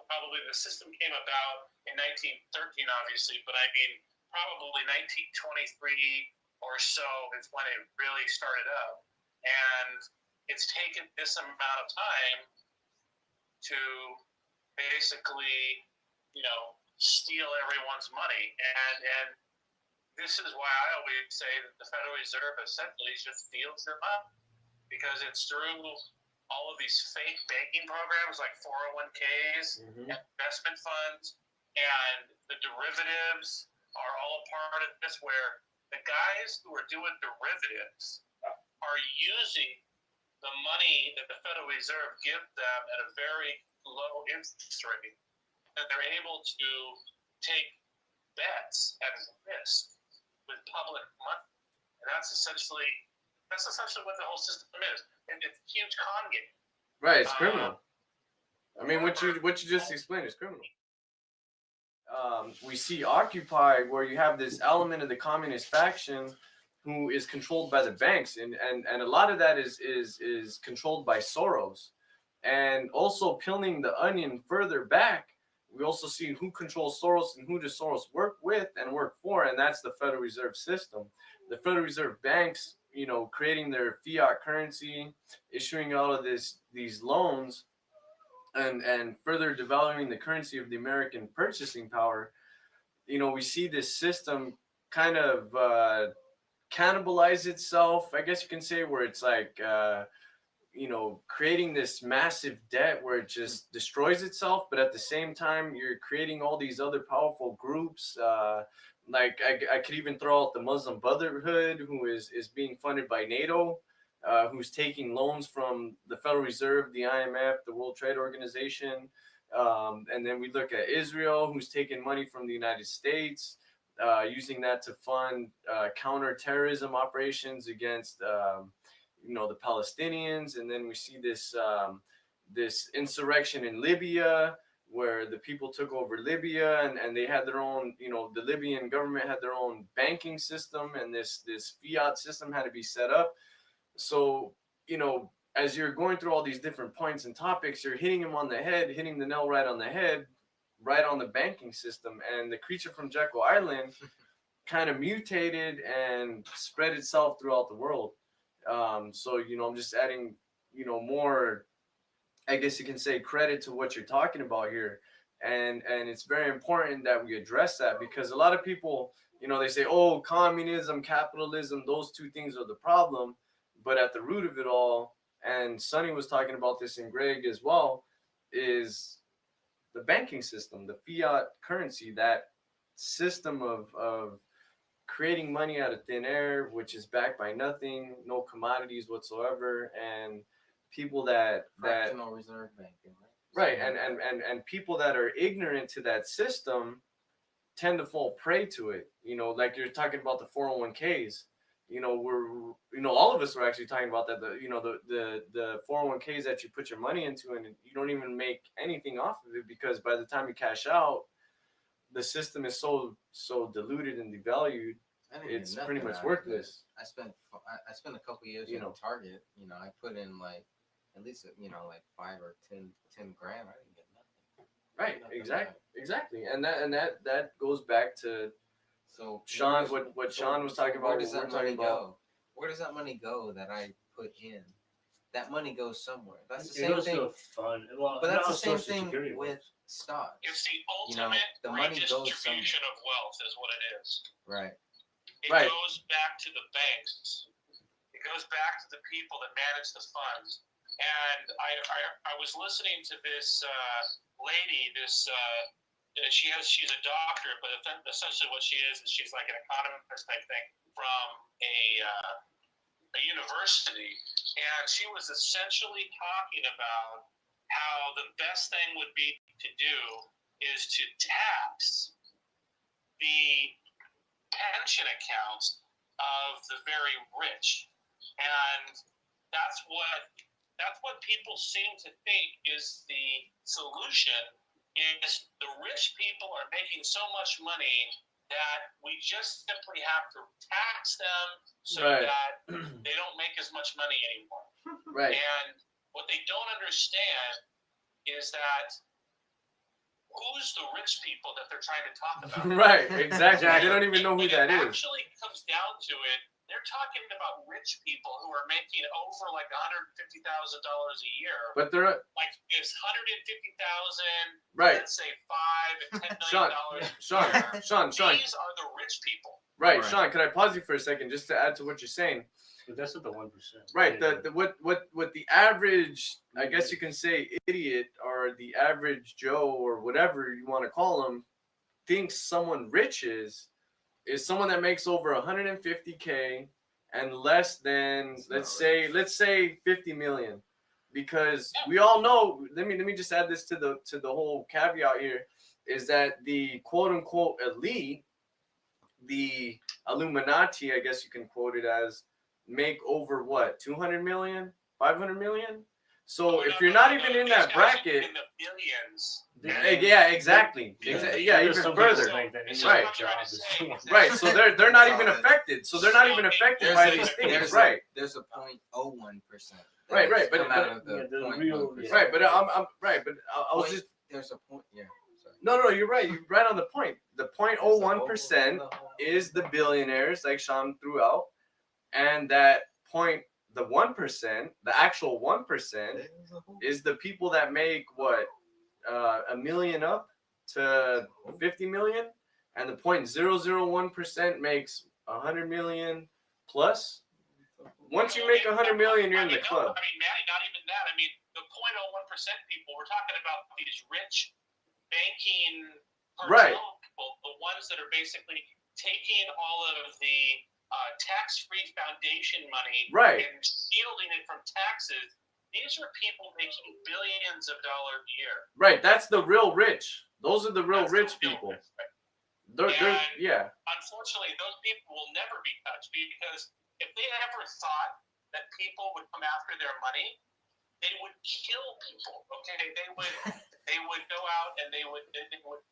probably the system came about in 1913, obviously, but I mean, probably 1923 or so is when it really started up. And it's taken this amount of time to basically, steal everyone's money. And this is why I always say that the Federal Reserve essentially just steals their money, because it's through all of these fake banking programs like 401ks, investment funds, and the derivatives are all a part of this, where the guys who are doing derivatives are using the money that the Federal Reserve gives them at a very low interest rate, and they're able to take bets and risk with public money. And that's essentially what the whole system is. And it's a huge con game. Right, it's criminal. I mean, what you just explained is criminal. We see Occupy, where you have this element of the communist faction who is controlled by the banks, and a lot of that is controlled by Soros. And also peeling the onion further back, we also see who controls Soros and who does Soros work with and work for, and that's the Federal Reserve System. The Federal Reserve banks, creating their fiat currency, issuing all of these loans, and further devaluing the currency of the American purchasing power. We see this system kind of cannibalize itself, I guess you can say, where it's like creating this massive debt where it just destroys itself, but at the same time you're creating all these other powerful groups. Like I could even throw out the Muslim Brotherhood, who is being funded by NATO, who's taking loans from the Federal Reserve, the IMF, the World Trade Organization. And then we look at Israel, who's taking money from the United States, using that to fund counterterrorism operations against the Palestinians. And then we see this insurrection in Libya, where the people took over Libya, and they had their own, the Libyan government had their own banking system, and this fiat system had to be set up. So, as you're going through all these different points and topics, you're hitting the nail right on the head, right on the banking system. And the creature from Jekyll Island kind of mutated and spread itself throughout the world. So, I'm just adding, more, I guess you can say, credit to what you're talking about here. And it's very important that we address that, because a lot of people, they say, oh, communism, capitalism, those two things are the problem. But at the root of it all, and Sonny was talking about this and Greg as well, is the banking system, the fiat currency, that system of creating money out of thin air, which is backed by nothing, no commodities whatsoever, and people that fractional reserve banking, right, and people that are ignorant to that system tend to fall prey to it. Like you're talking about the 401ks. All of us were actually talking about that. The 401ks that you put your money into, and you don't even make anything off of it, because by the time you cash out, the system is so diluted and devalued, it's pretty much worthless. I spent a couple years in Target. I put in like at least like 5 or 10 grand. I didn't get nothing. Right, exactly, and that goes back to Sean. What Sean was talking about. Where does that money go? Where does that money go that I put in? That money goes somewhere. That's the same thing. But that's the same thing with stocks. It's the ultimate the money goes redistribution of wealth is what it is. Right. It goes back to the banks. It goes back to the people that manage the funds. And I was listening to this lady. She's a doctor, but essentially what she is she's like an economist type thing from a university, and she was essentially talking about how the best thing would be to do is to tax the pension accounts of the very rich, and that's what people seem to think is the solution. Is the rich people are making so much money that we just simply have to tax them so that they don't make as much money anymore. Right. And what they don't understand is that who's the rich people that they're trying to talk about? Right, exactly. They don't even know who that is. It actually comes down to it. They're talking about rich people who are making over like $150,000 a year. But they're like it's $150,000. Right. Let's say $5 and $10 million. Sean. These are the rich people. Right, Sean. Could I pause you for a second just to add to what you're saying? But that's at the 1%. Right. What the average, I guess you can say, idiot or the average Joe or whatever you want to call him thinks someone rich is someone that makes over 150K and less than let's say 50 million, because we all know. Let me just add this to the whole caveat here, is that the quote unquote elite, the Illuminati, I guess you can quote it as, make over what, 200 million, 500 million. So if you're not even in that bracket, in the billions. Yeah, exactly. Yeah, even further. Right. So they're not even affected. So they're not even affected by these things. Right. There's a 0.01%. Right. But right. But I'm right. But I was just. There's a point. Yeah. No, you're right. You're right on the point. The 0.01% is the billionaires, like Sean threw out, and that the 1%, the actual 1%, is the people that make what, $1 million up to 50 million, and the 0.001% makes 100 million plus. Once you make 100 million, you're in the club. I mean, Maddie, not even that. I mean, the 0.01% people, we're talking about these rich banking Right. people, the ones that are basically taking all of the tax-free foundation money Right. and shielding it from taxes. These are people making billions of dollars a year. Right, that's the real rich. Those are the real rich people. They're, yeah. Unfortunately, those people will never be touched because if they ever thought that people would come after their money, they would kill people. Okay, they would go out and they would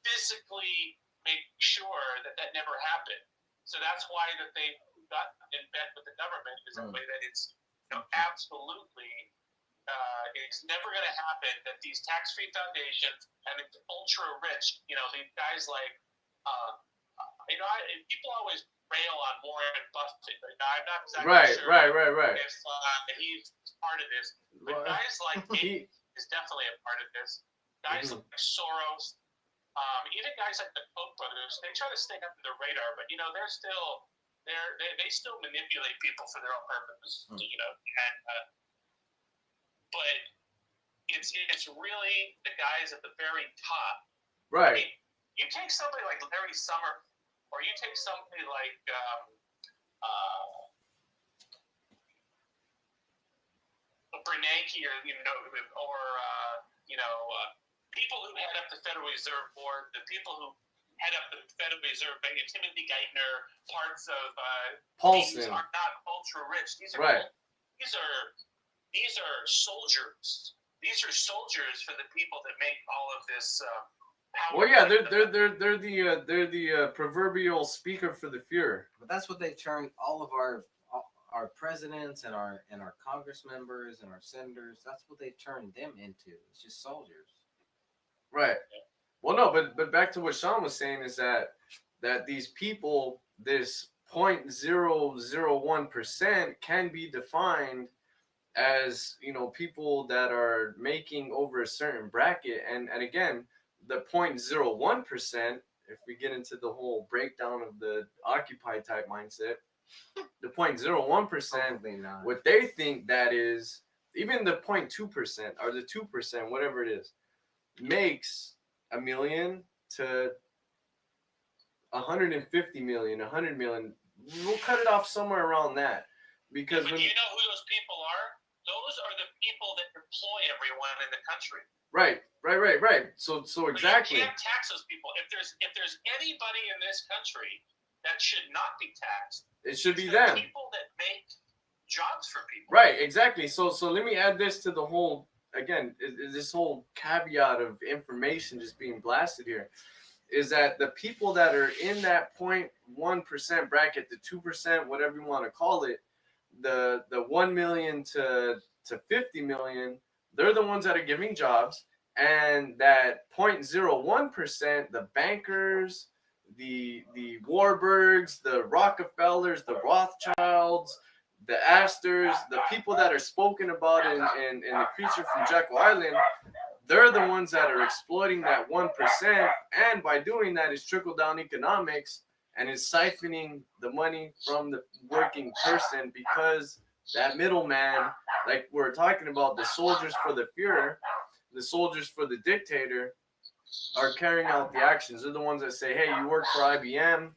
physically make sure that never happened. So that's why that they got in bed with the government is a way that it's absolutely it's never going to happen that these tax-free foundations and the ultra rich, these guys like people always rail on Warren Buffett. I'm not exactly sure Right. if he's part of this, but guys like he is definitely a part of this. Guys like Soros, even guys like the Koch brothers, they try to stay under the radar, but they're still they still manipulate people for their own purposes, and but it's really the guys at the very top. Right. I mean, you take somebody like Larry Summer, or you take somebody like Bernanke, or people who head up the Federal Reserve Board, the people who head up the Federal Reserve Bank, Timothy Geithner, parts of these are not ultra rich. These are these are soldiers. These are soldiers for the people that make all of this. Well, yeah, they're the proverbial speaker for the Fuhrer. But that's what they turned all of our presidents and our Congress members and our senators. That's what they turned them into. It's just soldiers. Right. Well, no, but back to what Sean was saying is that these people, this 0.001% can be defined as people that are making over a certain bracket, and again, the 0.01%, if we get into the whole breakdown of the Occupy type mindset, the 0.01%, what they think that is, even the 0.2% or the 2%, whatever it is, makes $1 million to 150 million, 100 million. We'll cut it off somewhere around that, because do you know who those people are? Those are the people that employ everyone in the country. Right. So exactly. You can't tax those people. If there's anybody in this country that should not be taxed, it should be the them. people that make jobs for people. Right, exactly. So let me add this to the whole, again, this whole caveat of information just being blasted here, is that the people that are in that 0.1% bracket, the 2%, whatever you want to call it, the 1 million to 50 million, they're the ones that are giving jobs. And that 0.01%, the bankers, the Warburgs, the Rockefellers, the Rothschilds, the Astors, the people that are spoken about in the creature from Jekyll Island, they're the ones that are exploiting that 1%. And by doing that, is trickle down economics, and is siphoning the money from the working person, because that middleman, like we're talking about, the soldiers for the Fuhrer, the soldiers for the dictator, are carrying out the actions. They're the ones that say, hey, you work for IBM,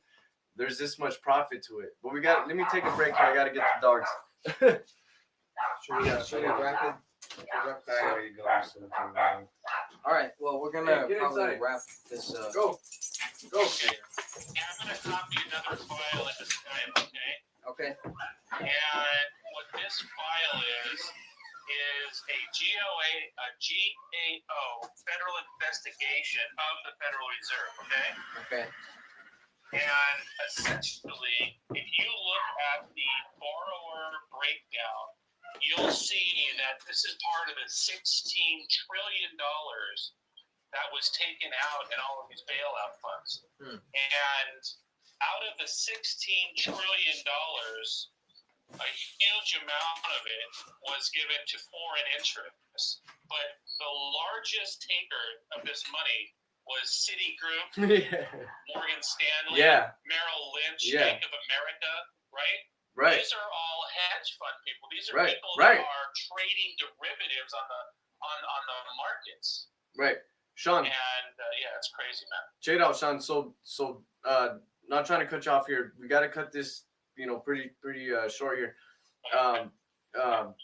there's this much profit to it. But let me take a break here. I got to get the dogs. Should we wrap it? All right. Well, we're gonna probably wrap this up. Go. Yeah, I'm gonna copy another file at this time. Okay. And what this file is a GAO federal investigation of the Federal Reserve. Okay. And essentially, if you look at the borrower breakdown, you'll see that this is part of the $16 trillion that was taken out in all of these bailout funds. And out of the $16 trillion, a huge amount of it was given to foreign interests. But the largest taker of this money was Citigroup, Yeah. Morgan Stanley, Yeah. Merrill Lynch, Yeah. Bank of America, right? Right. These are all hedge fund people. These are Right, people right. that are trading derivatives on the markets. Right. Sean. And yeah, it's crazy, man. Check it out, Sean. So not trying to cut you off here. We got to cut this, pretty short here.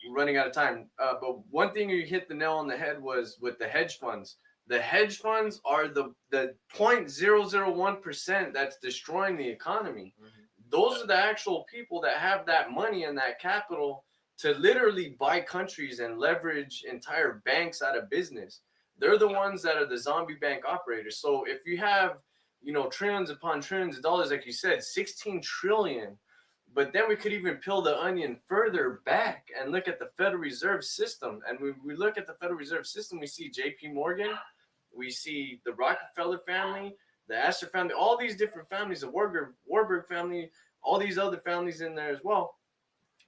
Running out of time. But one thing you hit the nail on the head was with the hedge funds. The hedge funds are the 0.001% that's destroying the economy. Those are the actual people that have that money and that capital to literally buy countries and leverage entire banks out of business. They're the ones that are the zombie bank operators. So if you have, trillions upon trillions of dollars, like you said, 16 trillion, but then we could even peel the onion further back and look at the Federal Reserve System. And when we look at the Federal Reserve System, we see JP Morgan, we see the Rockefeller family, the Astor family, all these different families, the Warburg family, all these other families in there as well.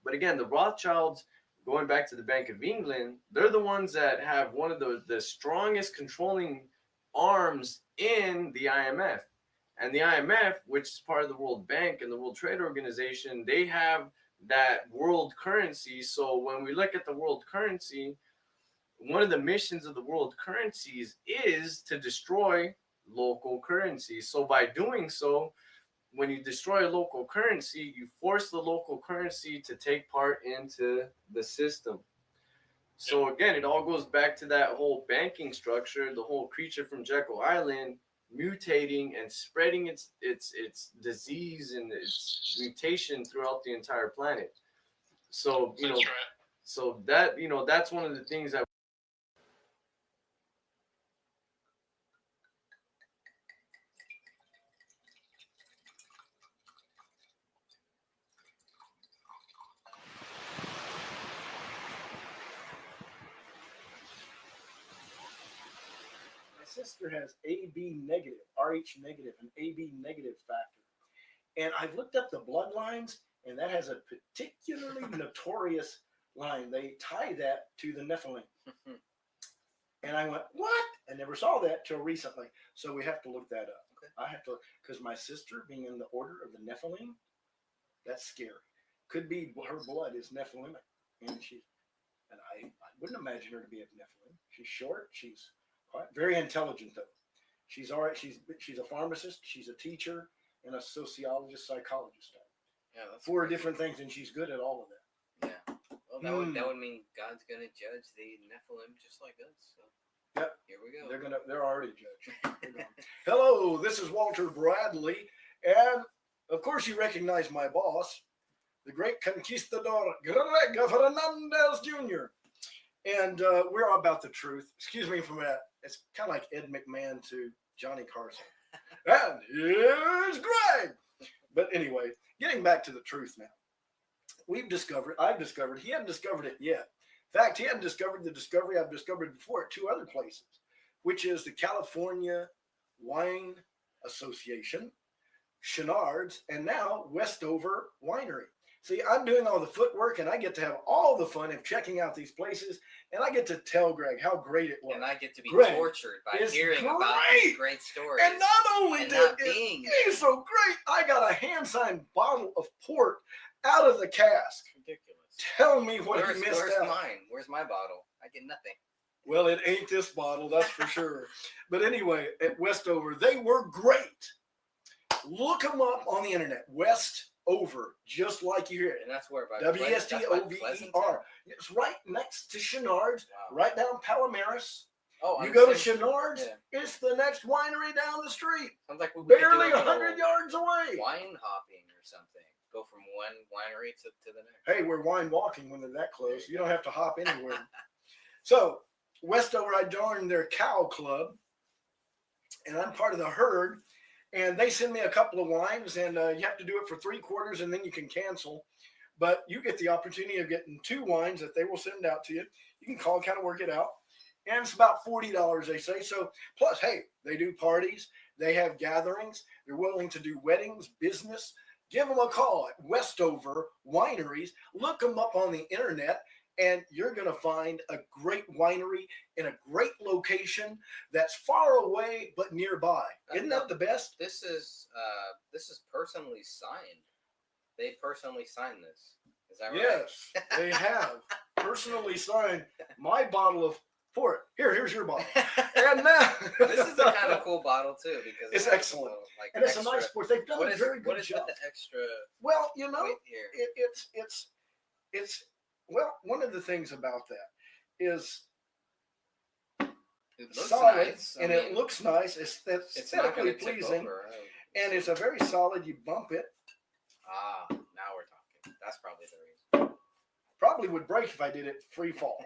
But again, the Rothschilds, going back to the Bank of England, they're the ones that have one of the strongest controlling arms in the IMF. And the IMF, which is part of the World Bank and the World Trade Organization, they have that world currency. So when we look at the world currency, one of the missions of the world currencies is to destroy local currency. So by doing so, when you destroy a local currency, you force the local currency to take part into the system. So again, it all goes back to that whole banking structure, the whole creature from Jekyll Island mutating and spreading its disease and its mutation throughout the entire planet. So so that that's one of the things that. My sister has AB negative, RH negative, and AB negative factor. And I've looked up the bloodlines, and that has a particularly notorious line. They tie that to the Nephilim. And I went, what? I never saw that till recently. So we have to look that up. Okay. I have to, because my sister being in the order of the Nephilim, that's scary. Could be her blood is Nephilimic. And I wouldn't imagine her to be a Nephilim. She's short. She's quite very intelligent, though. She's all right. She's a pharmacist. She's a teacher and a sociologist, psychologist. Yeah, that's 4 different things, and she's good at all of that. Yeah. Well, that would mean God's gonna judge the Nephilim just like us. So. Yep. Here we go. They're already judged. Hello, this is Walter Bradley, and of course you recognize my boss, the great conquistador Greg Fernandez Jr. And we're all about the truth. Excuse me for that. It's kind of like Ed McMahon to Johnny Carson. And here's Greg. But anyway, getting back to the truth now. I've discovered, he hadn't discovered it yet. In fact, he hadn't discovered the discovery I've discovered before at 2 other places, which is the California Wine Association, Chenard's, and now Westover Winery. See, I'm doing all the footwork, and I get to have all the fun of checking out these places, and I get to tell Greg how great it was. And I get to be Greg tortured by is hearing about these great stories. And not only and did not it so great, I got a hand-signed bottle of port out of the cask. Ridiculous. Tell me what you missed where's out. mine? Where's my bottle? I get nothing. Well, it ain't this bottle, that's for sure. But anyway, at Westover, they were great. Look them up on the internet. Westover, just like you hear it. And that's where by Westover. It's right next to Chenard's, right down Palomares. Oh, you go to Chenard's, it's the next winery down the street. Sounds like we barely could do 100 yards away. Wine hopping or something. Go from one winery to the next. Hey, we're wine walking when they're that close. You don't have to hop anywhere. So, Westover, I joined their cow club, and I'm part of the herd. And they send me a couple of wines, and you have to do it for 3 quarters, and then you can cancel. But you get the opportunity of getting 2 wines that they will send out to you. You can call, kind of work it out. And it's about $40, they say. So, plus, hey, they do parties. They have gatherings. They're willing to do weddings, business. Give them a call at Westover Wineries. Look them up on the internet. and you're going to find a great winery in a great location that's far away but nearby. Isn't that the best? This is personally signed. They personally signed this. Is that right? Yes, they have personally signed my bottle of port. Here's your bottle. And now This is a kind of cool bottle too because it's excellent. Like and it's a nice port. They've done a very good what is job. with the extra? Well, you know, weight here? it's well, one of the things about that is it looks solid nice. and it looks nice. It's aesthetically tip pleasing, over, right? and it's a very solid. You bump it. Ah, now we're talking. That's probably the reason. Probably would break if I did it free fall,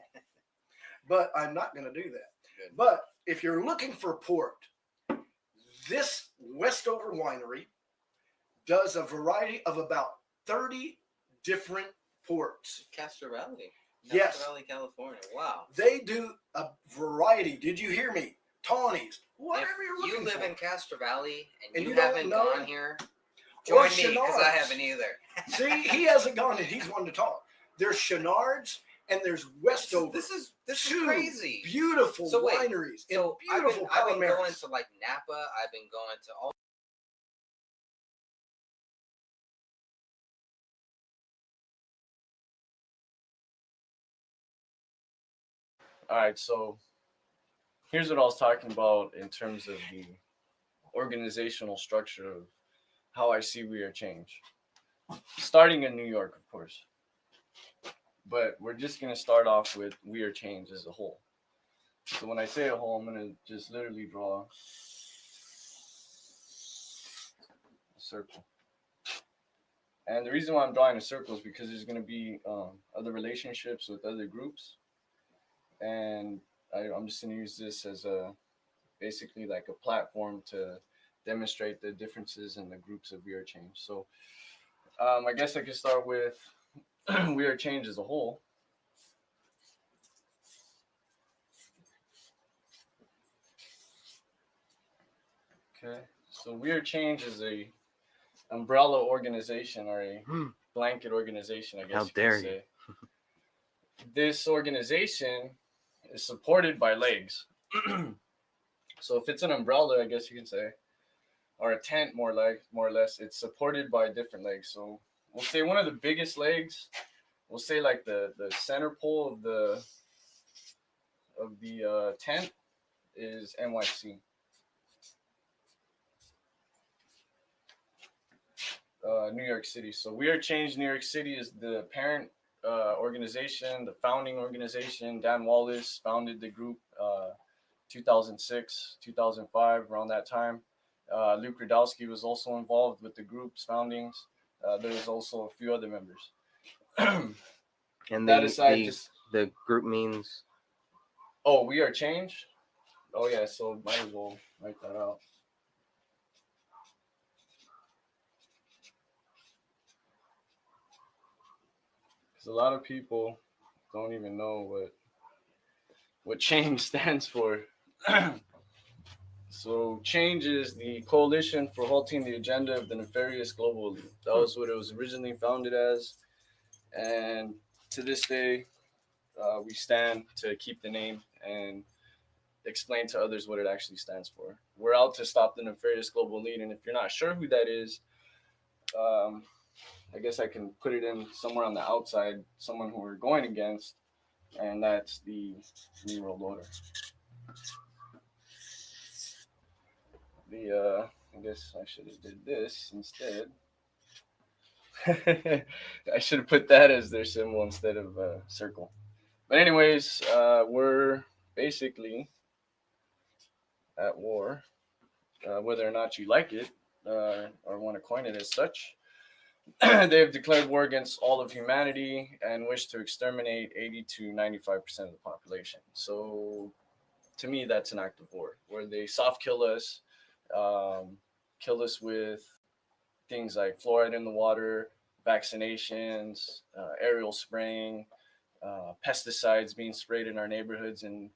but I'm not going to do that. Good. But if you're looking for port, this Westover winery does a variety of about 30 different ports. Castro Valley. Yes. Castro Valley, California. Wow. They do a variety. Did you hear me? Tawnies. Whatever If you're looking you live for. in Castro Valley and you don't haven't know- gone here, Or join me because I Chenards. haven't either. See, he hasn't gone and he's one to talk. There's Chenards and there's Westover. This is Two crazy. Beautiful So wait, wineries and So I've beautiful been going Palomares. to like Napa. I've been going to all. All right, so here's what I was talking about in terms of the organizational structure of how I see We Are Change. Starting in New York, of course. But we're just going to start off with We Are Change as a whole. So when I say a whole, I'm going to just literally draw a circle. And the reason why I'm drawing a circle is because there's going to be other relationships with other groups. And I'm just going to use this as basically like a platform to demonstrate the differences in the groups of We Are Change. So I guess I could start with We Are Change as a whole. Okay, so We Are Change is a umbrella organization or a blanket organization, I guess. How you dare could say. This organization is supported by legs. So if it's an umbrella, I guess you can say, or a tent, more or less, it's supported by different legs. So we'll say one of the biggest legs, we'll say like the center pole of the tent is NYC. New York City. So We Are Change New York City is the parent organization, the founding organization. Dan Wallace founded the group 2006, 2005, around that time. Luke Rudowski was also involved with the group's foundings. There's also a few other members. And that aside, the group means? Oh, We Are Change? Oh, yeah, so might as well write that out. Because a lot of people don't even know what change stands for. So change is the coalition for halting the agenda of the nefarious global elite. That was what it was originally founded as. And to this day, we stand to keep the name and explain to others what it actually stands for. We're out to stop the nefarious global elite. And if you're not sure who that is, I guess I can put it in somewhere on the outside, someone who we're going against, and that's the New World Order. I guess I should have did this instead. I should have put that as their symbol instead of a circle. But anyways, we're basically at war, whether or not you like it or want to coin it as such. They have declared war against all of humanity and wish to exterminate 80 to 95% of the population. So to me, that's an act of war, where they soft kill us, kill us with things like fluoride in the water, vaccinations, aerial spraying, pesticides being sprayed in our neighborhoods, and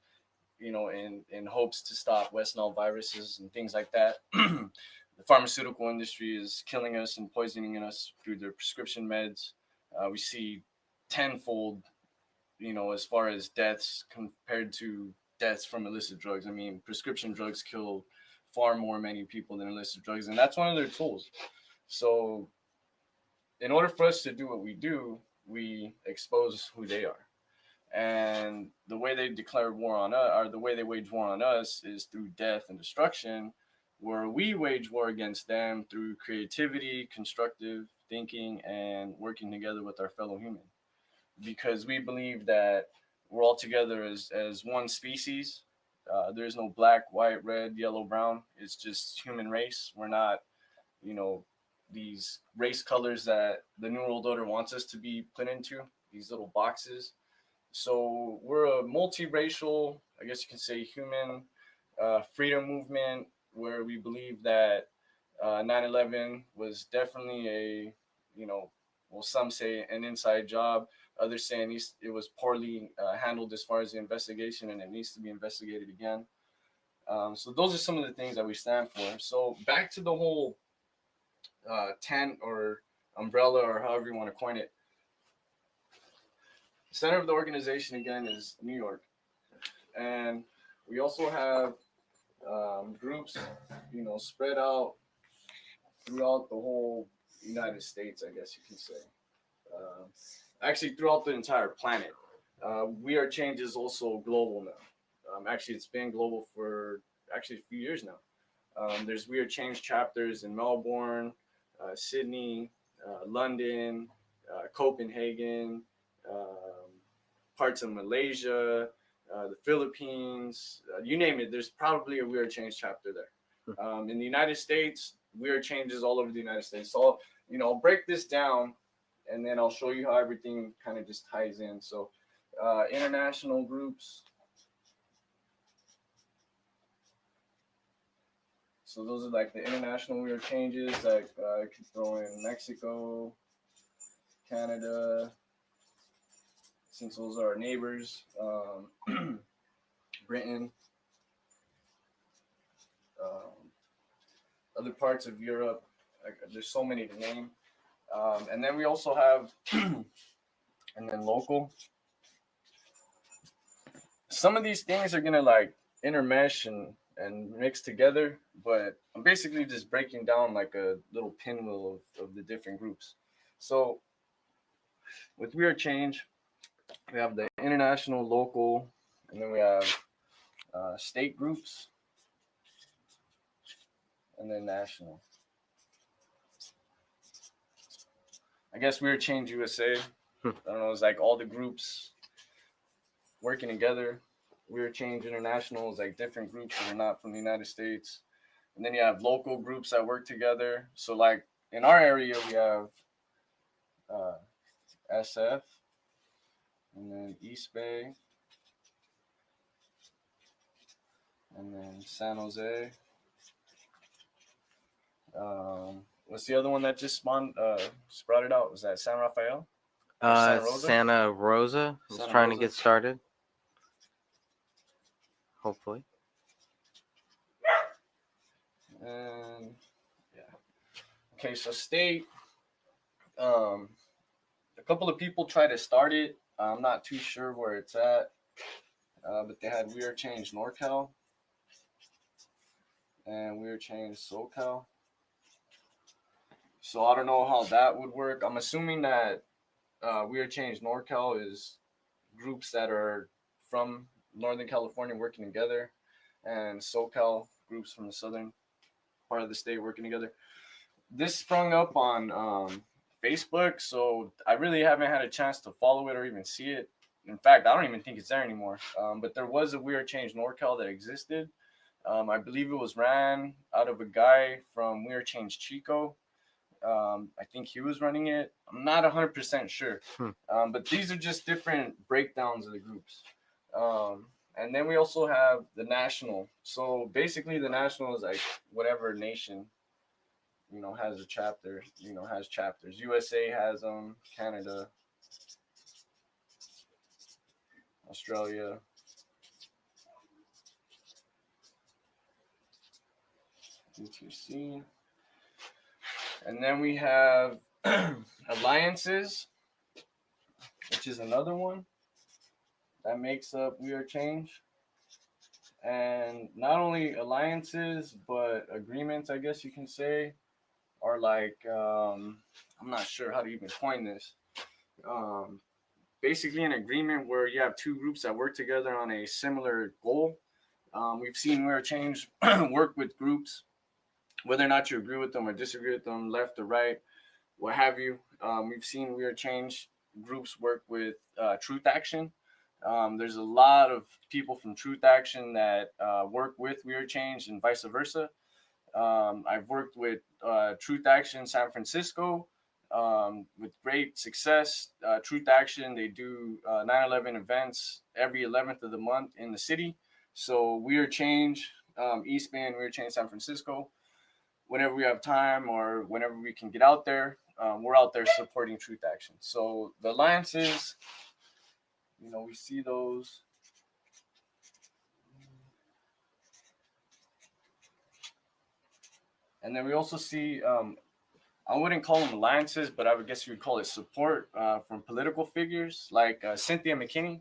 in hopes to stop West Nile viruses and things like that. The pharmaceutical industry is killing us and poisoning us through their prescription meds. We see tenfold, as far as deaths compared to deaths from illicit drugs. I mean, prescription drugs kill far more many people than illicit drugs, and that's one of their tools. So in order for us to do what we do, we expose who they are. And the way they declare war on us, or the way they wage war on us, is through death and destruction, where we wage war against them through creativity, constructive thinking, and working together with our fellow human. Because we believe that we're all together as one species. There's no black, white, red, yellow, brown. It's just human race. We're not, these race colors that the New World Order wants us to be put into, these little boxes. So we're a multiracial, I guess you can say, human freedom movement, where we believe that 9/11 was definitely a, well, some say an inside job. Others saying it was poorly handled as far as the investigation, and it needs to be investigated again. So those are some of the things that we stand for. So back to the whole tent or umbrella, or however you want to coin it. The center of the organization, again, is New York. And we also have groups, spread out throughout the whole United States, I guess you can say. Actually, throughout the entire planet. We Are Change is also global now. Actually, it's been global for a few years now. There's We Are Change chapters in Melbourne, Sydney, London, Copenhagen, parts of Malaysia, the Philippines, you name it. There's probably a We Are Change chapter there. In the United States, We Are Change is all over the United States. So, I'll break this down, and then I'll show you how everything kind of just ties in. So, international groups. So those are like the international We Are Changes. Like I could throw in Mexico, Canada, since those are our neighbors. Britain, other parts of Europe. There's so many to name. And then we also have, and then local. Some of these things are gonna like intermesh and mix together, but I'm basically just breaking down like a little pinwheel of the different groups. So with We Are Change, we have the international, local, and then we have state groups, and then national. I guess We Are Change USA. I don't know, it's like all the groups working together. We Are Change International is like different groups that are not from the United States. And then you have local groups that work together. So like in our area, we have SF, and then East Bay, and then San Jose. What's the other one that just sprouted out? Was that San Rafael? Santa Rosa is trying to get started. Hopefully. And yeah. Okay, so state. A couple of people tried to start it. I'm not too sure where it's at. But they had We Are Change NorCal and We Are Change SoCal. So I don't know how that would work. I'm assuming that We Are Change NorCal is groups that are from Northern California working together, and SoCal groups from the southern part of the state working together. This sprung up on Facebook, so I really haven't had a chance to follow it or even see it. In fact, I don't even think it's there anymore. But there was a We Are Change NorCal that existed. I believe it was ran out of a guy from We Are Change Chico. I think he was running it. I'm not 100% sure. But these are just different breakdowns of the groups. And then we also have the national. So basically the national is like whatever nation, has a chapter, has chapters. USA has them, Canada, Australia. UTC. And then we have alliances, which is another one. that makes up We Are Change. And not only alliances, but agreements, I guess you can say, are like, I'm not sure how to even coin this. Basically, an agreement where you have two groups that work together on a similar goal. We've seen We Are Change work with groups, whether or not you agree with them or disagree with them, left or right, what have you. We've seen We Are Change groups work with Truth Action. There's a lot of people from Truth Action that work with We Are Change and vice versa. I've worked with Truth Action San Francisco with great success. Truth Action, they do 9/11 events every 11th of the month in the city. So We Are Change, East Bay, and We Are Change San Francisco. Whenever we have time or whenever we can get out there, we're out there supporting Truth Action. So the alliances, we see those. And then we also see, I wouldn't call them alliances, but I would guess you would call it support from political figures like Cynthia McKinney.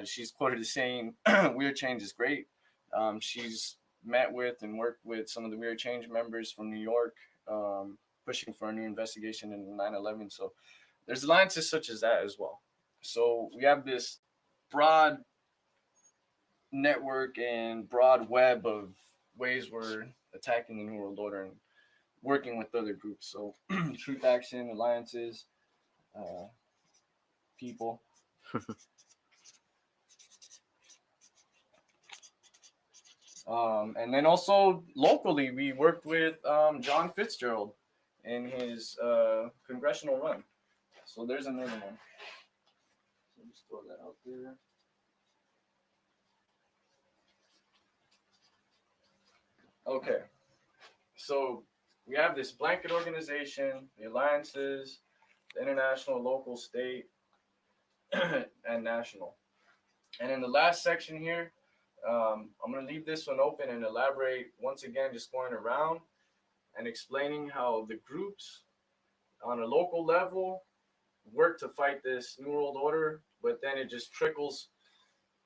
She's quoted as saying, We Are Change is great. She's met with and worked with some of the We Are Change members from New York, pushing for a new investigation into 9/11. So there's alliances such as that as well. So we have this broad network and broad web of ways we're attacking the New World Order and working with other groups. So Truth Action, alliances, people. And then also locally, we worked with John Fitzgerald in his congressional run. So there's another one. So just throw that out there. Okay. So we have this blanket organization, the alliances, the international, local, state, and national. And in the last section here, I'm going to leave this one open and elaborate once again, just going around and explaining how the groups on a local level work to fight this New World Order, but then it just trickles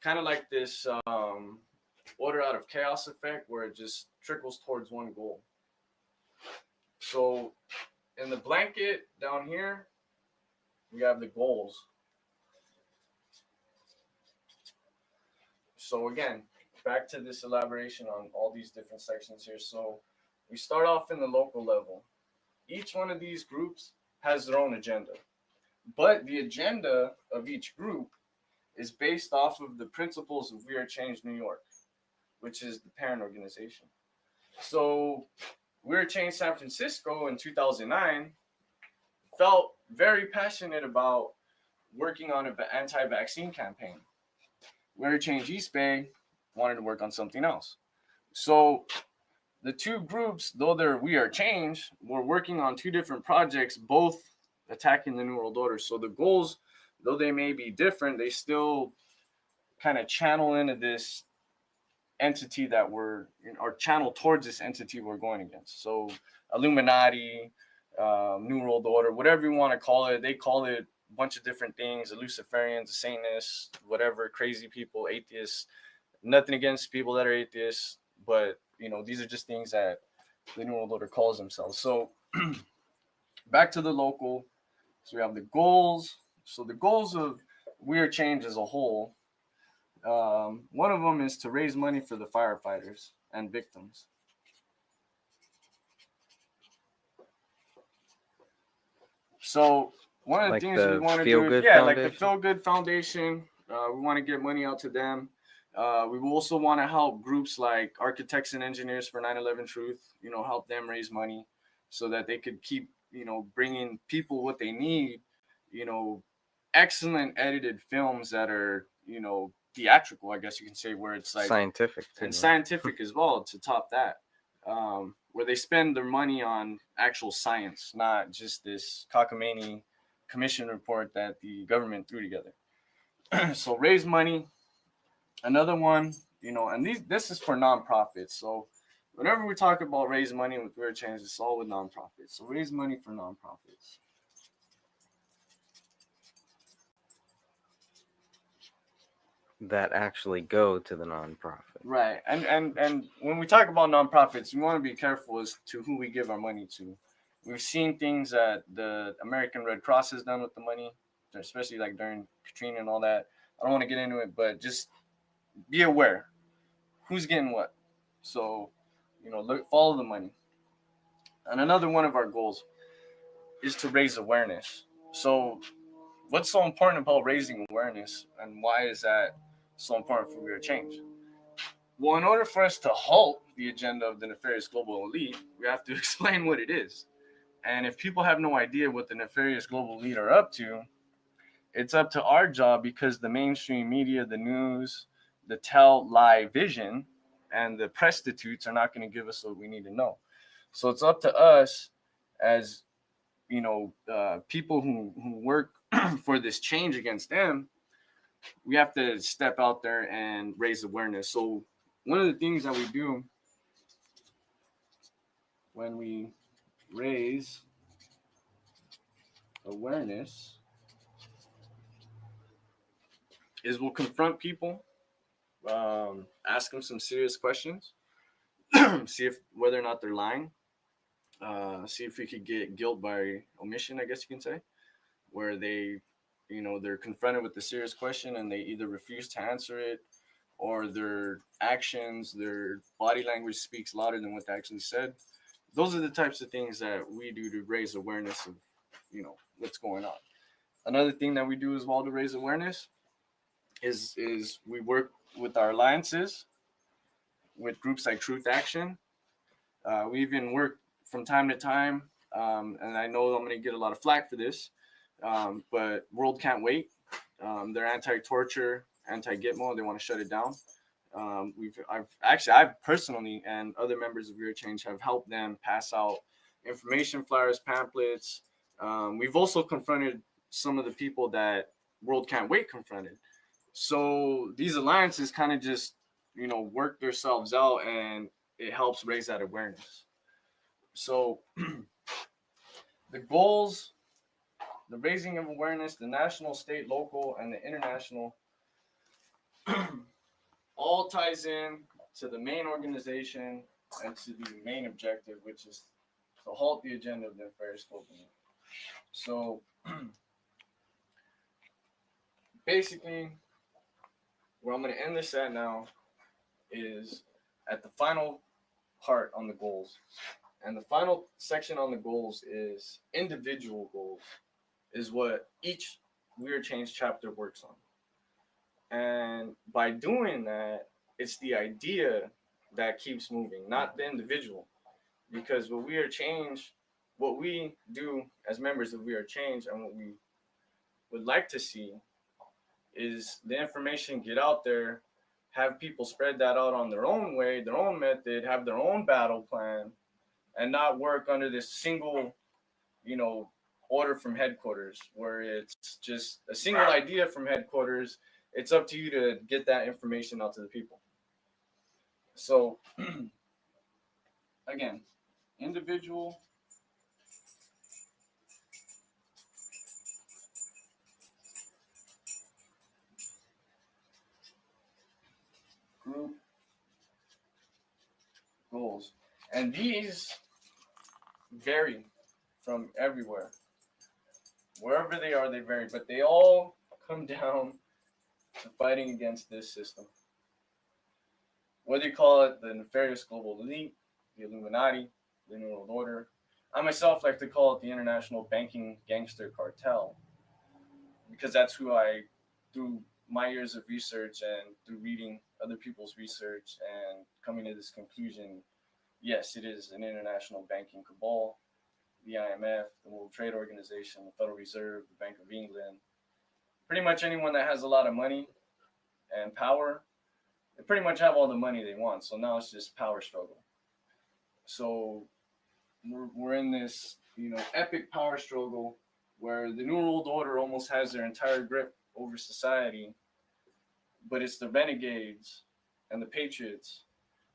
kind of like this order out of chaos effect where it just trickles towards one goal. So in the blanket down here, we have the goals. So again, back to this elaboration on all these different sections here. So we start off in the local level. Each one of these groups has their own agenda, but the agenda of each group is based off of the principles of We Are Change New York, which is the parent organization. So We Are Change San Francisco in 2009 felt very passionate about working on an anti-vaccine campaign. We Are Change East Bay wanted to work on something else. So the two groups, though they're We Are Change, were working on two different projects, both attacking the New World Order. So the goals, though they may be different, they still kind of channel into this entity that we're, or channel towards this entity we're going against. So Illuminati, New World Order, whatever you want to call it, they call it a bunch of different things, the Luciferians, the Satanists, whatever, crazy people, atheists. Nothing against people that are atheists, but these are just things that the New World Order calls themselves. So back to the local. So we have the goals. So the goals of We Are Change as a whole, one of them is to raise money for the firefighters and victims. So one of the things we want to do is, like the Feel Good Foundation. We want to get money out to them. We also want to help groups like Architects and Engineers for 9/11 Truth, help them raise money so that they could keep, bringing people what they need, excellent edited films that are, theatrical, I guess you can say, where it's like scientific too, and scientific as well to top that, where they spend their money on actual science, not just this cockamamie commission report that the government threw together. So raise money. Another one, and this is for nonprofits. So whenever we talk about raise money with We Are Change, it's all with nonprofits. So raise money for nonprofits. that actually go to the nonprofit. Right. And when we talk about nonprofits, we want to be careful as to who we give our money to. We've seen things that the American Red Cross has done with the money, especially like during Katrina and all that. I don't want to get into it, but just be aware who's getting what. So, follow the money. And another one of our goals is to raise awareness. So, what's so important about raising awareness, and why is that so important for We Are Change? Well, in order for us to halt the agenda of the nefarious global elite, we have to explain what it is. And if people have no idea what the nefarious global elite are up to, it's up to our job, because the mainstream media, the news, the lie vision, and the prostitutes are not going to give us what we need to know. So it's up to us as people who work for this change against them. We have to step out there and raise awareness. So one of the things that we do when we raise awareness is we'll confront people, ask them some serious questions, see if whether or not they're lying, see if we could get guilt by omission, I guess you can say, where they, they're confronted with a serious question and they either refuse to answer it, or their actions, their body language speaks louder than what they actually said. Those are the types of things that we do to raise awareness of, what's going on. Another thing that we do as well to raise awareness is we work with our alliances, with groups like Truth Action. We even work from time to time, and I know I'm going to get a lot of flack for this, but World Can't Wait. They're anti-torture, anti-Gitmo. They want to shut it down. I've personally and other members of Your Change have helped them pass out information flyers, pamphlets. We've also confronted some of the people that World Can't Wait confronted. So these alliances kind of just, work themselves out, and it helps raise that awareness. So the goals, the raising of awareness, the national, state, local, and the international all ties in to the main organization and to the main objective, which is to halt the agenda of the nefarious global elite. So basically, where I'm going to end this at now is at the final part on the goals. And the final section on the goals is individual goals, is what each We Are Change chapter works on. And by doing that, it's the idea that keeps moving, not the individual. Because what We Are Change, what we do as members of We Are Change, and what we would like to see is the information get out there, have people spread that out on their own way, their own method, have their own battle plan, and not work under this single, order from headquarters, where it's just a single idea from headquarters. It's up to you to get that information out to the people. So, again, individual, group, goals. And these vary from everywhere. Wherever they are, they vary, but they all come down to fighting against this system. Whether you call it the nefarious global elite, the Illuminati, the New World Order, I myself like to call it the international banking gangster cartel, because that's who I, through my years of research and through reading other people's research and coming to this conclusion, yes, it is an international banking cabal. The IMF, the World Trade Organization, the Federal Reserve, the Bank of England, pretty much anyone that has a lot of money and power, they pretty much have all the money they want. So now it's just power struggle. So we're in this, epic power struggle where the New World Order almost has their entire grip over society, but it's the renegades and the patriots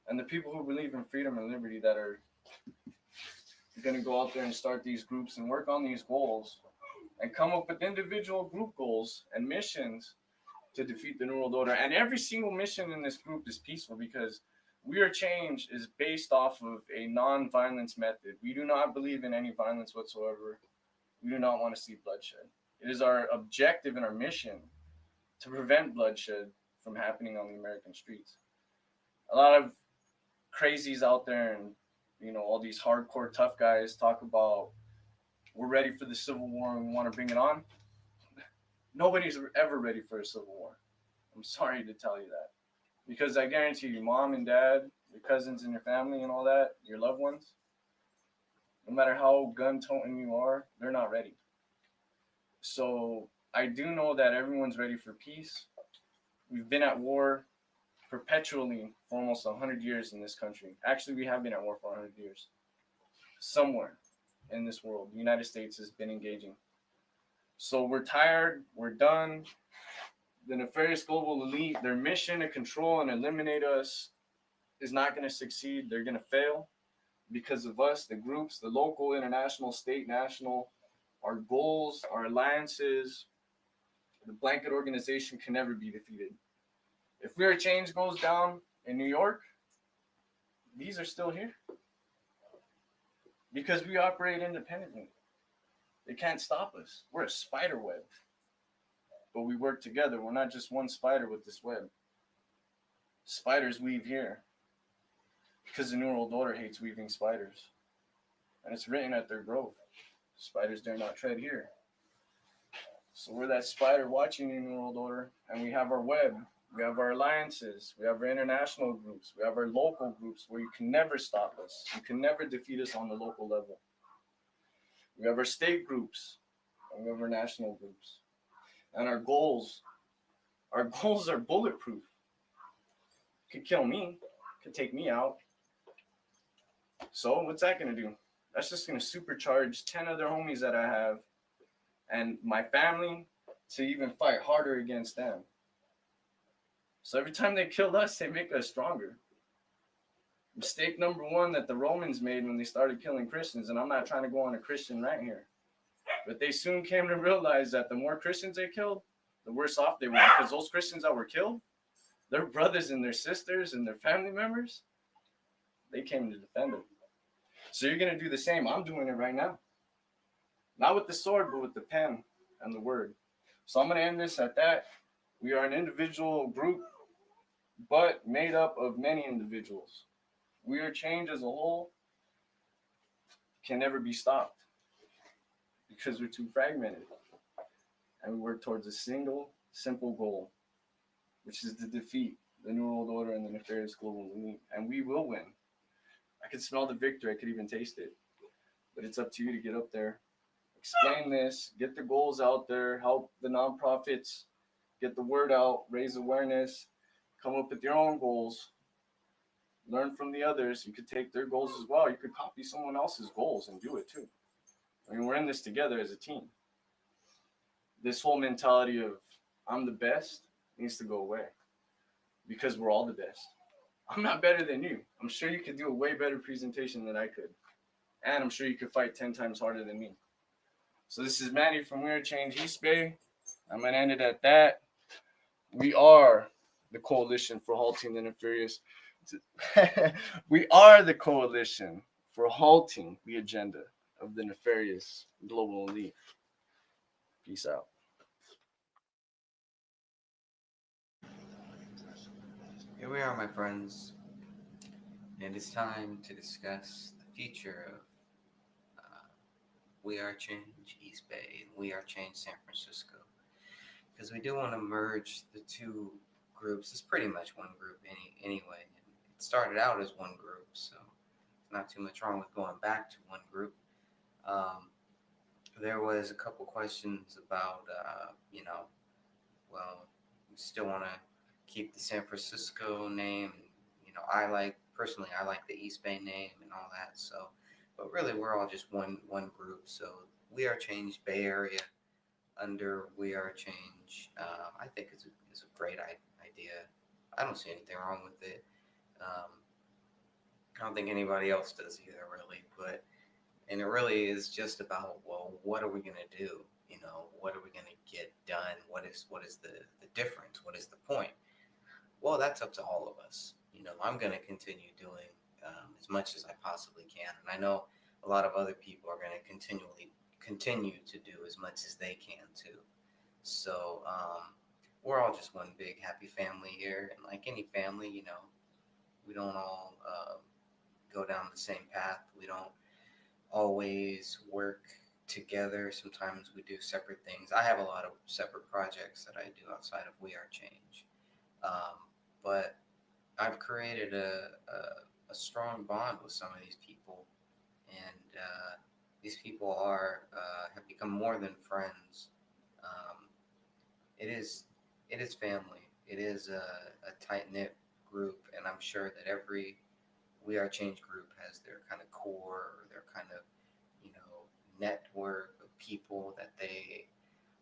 and the people who believe in freedom and liberty that are going to go out there and start these groups and work on these goals and come up with individual group goals and missions to defeat the New World Order. And every single mission in this group is peaceful because We Are Change is based off of a non-violence method. We do not believe in any violence whatsoever. We do not want to see bloodshed. It is our objective and our mission to prevent bloodshed from happening on the American streets. A lot of crazies out there and, you know, all these hardcore tough guys talk about we're ready for the Civil War and we want to bring it on. Nobody's ever ready for a Civil War. I'm sorry to tell you that. Because I guarantee you, mom and dad, your cousins and your family and all that, your loved ones, no matter how gun-toting you are, they're not ready. So I do know that everyone's ready for peace. We've been at war perpetually for almost 100 years in this country. Actually, we have been at war for 100 years. Somewhere in this world, the United States has been engaging. So we're tired, we're done. The nefarious global elite, their mission to control and eliminate us is not going to succeed. They're going to fail because of us, the groups, the local, international, state, national, our goals, our alliances. The blanket organization can never be defeated. If We Are Change goes down in New York, these are still here because we operate independently. They can't stop us. We're a spider web, but we work together. We're not just one spider with this web. Spiders weave here because the New World Order hates weaving spiders, and it's written at their grove. Spiders dare not tread here. So we're that spider watching the New World Order, and we have our web. We have our alliances. We have our international groups. We have our local groups where you can never stop us. You can never defeat us on the local level. We have our state groups, and we have our national groups. And our goals are bulletproof. Could kill me, could take me out. So what's that going to do? That's just going to supercharge 10 other homies that I have and my family to even fight harder against them. So every time they kill us, they make us stronger. Mistake number one that the Romans made when they started killing Christians, and I'm not trying to go on a Christian rant here, but they soon came to realize that the more Christians they killed, the worse off they were, because those Christians that were killed, their brothers and their sisters and their family members, they came to defend them. So you're going to do the same. I'm doing it right now. Not with the sword, but with the pen and the word. So I'm going to end this at that. We are an individual group, but made up of many individuals. We Are Change as a whole can never be stopped because we're too fragmented. And we work towards a single, simple goal, which is to defeat the New World Order and the nefarious global elite. And we will win. I could smell the victory. I could even taste it. But it's up to you to get up there, explain this, get the goals out there, help the nonprofits get the word out, raise awareness, come up with your own goals, learn from the others. You could take their goals as well. You could copy someone else's goals and do it too. I mean, we're in this together as a team. This whole mentality of I'm the best needs to go away because we're all the best. I'm not better than you. I'm sure you could do a way better presentation than I could. And I'm sure you could fight 10 times harder than me. So this is Manny from We Are Change East Bay. I'm going to end it at that. We are the coalition for halting the nefarious. We are the coalition for halting the agenda of the nefarious global elite. Peace out. Here we are, my friends, and it's time to discuss the future of We Are Change East Bay and We Are Change San Francisco, because we do want to merge the two groups. It's pretty much one group anyway. It started out as one group, so not too much wrong with going back to one group. There was a couple questions about, we still want to keep the San Francisco name. I personally like the East Bay name and all that. So, but really, we're all just one group. So We Are Change Bay Area under We Are Change. I think it's a great idea. I don't see anything wrong with it. I don't think anybody else does either, really. And it really is just about, well, what are we going to do? What are we going to get done? What is the difference? What is the point? Well, that's up to all of us. You know, I'm going to continue doing as much as I possibly can. And I know a lot of other people are going to continue to do as much as they can too. So we're all just one big happy family here. And like any family, you know, we don't all go down the same path. We don't always work together. Sometimes we do separate things. I have a lot of separate projects that I do outside of We Are Change. But I've created a strong bond with some of these people, and these people have become more than friends. It is family. It is a tight knit group, and I'm sure that every We Are Change group has their kind of core or their kind of, you know, network of people that they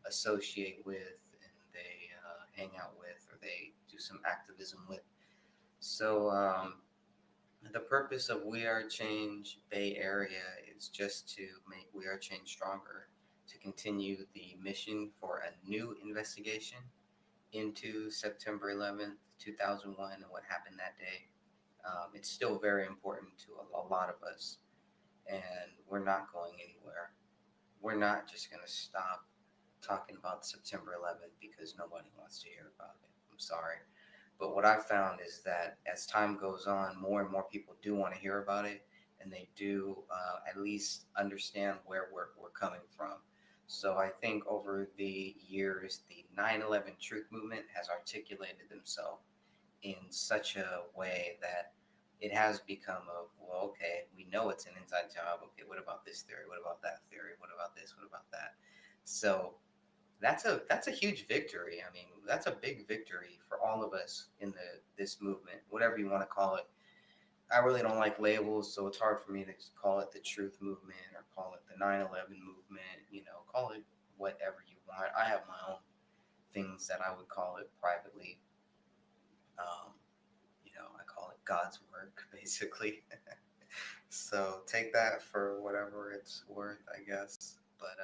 associate with and they hang out with or they do some activism with. So the purpose of We Are Change Bay Area is just to make We Are Change stronger, to continue the mission for a new investigation into September 11th, 2001 and what happened that day. It's still very important to a lot of us, and we're not going anywhere. We're not just going to stop talking about September 11th because nobody wants to hear about it. I'm sorry. But what I've found is that as time goes on, more and more people do want to hear about it, and they do at least understand where we're coming from. So I think over the years, the 9/11 Truth Movement has articulated themselves in such a way that it has become well, okay, we know it's an inside job. Okay, what about this theory? What about that theory? What about this? What about that? So that's a huge victory. I mean, that's a big victory for all of us in this movement, whatever you want to call it. I really don't like labels, so it's hard for me to just call it the Truth Movement or call it the 9/11 movement. You know, call it whatever you want. I have my own things that I would call it privately. You know, I call it God's work, basically. So take that for whatever it's worth, I guess. But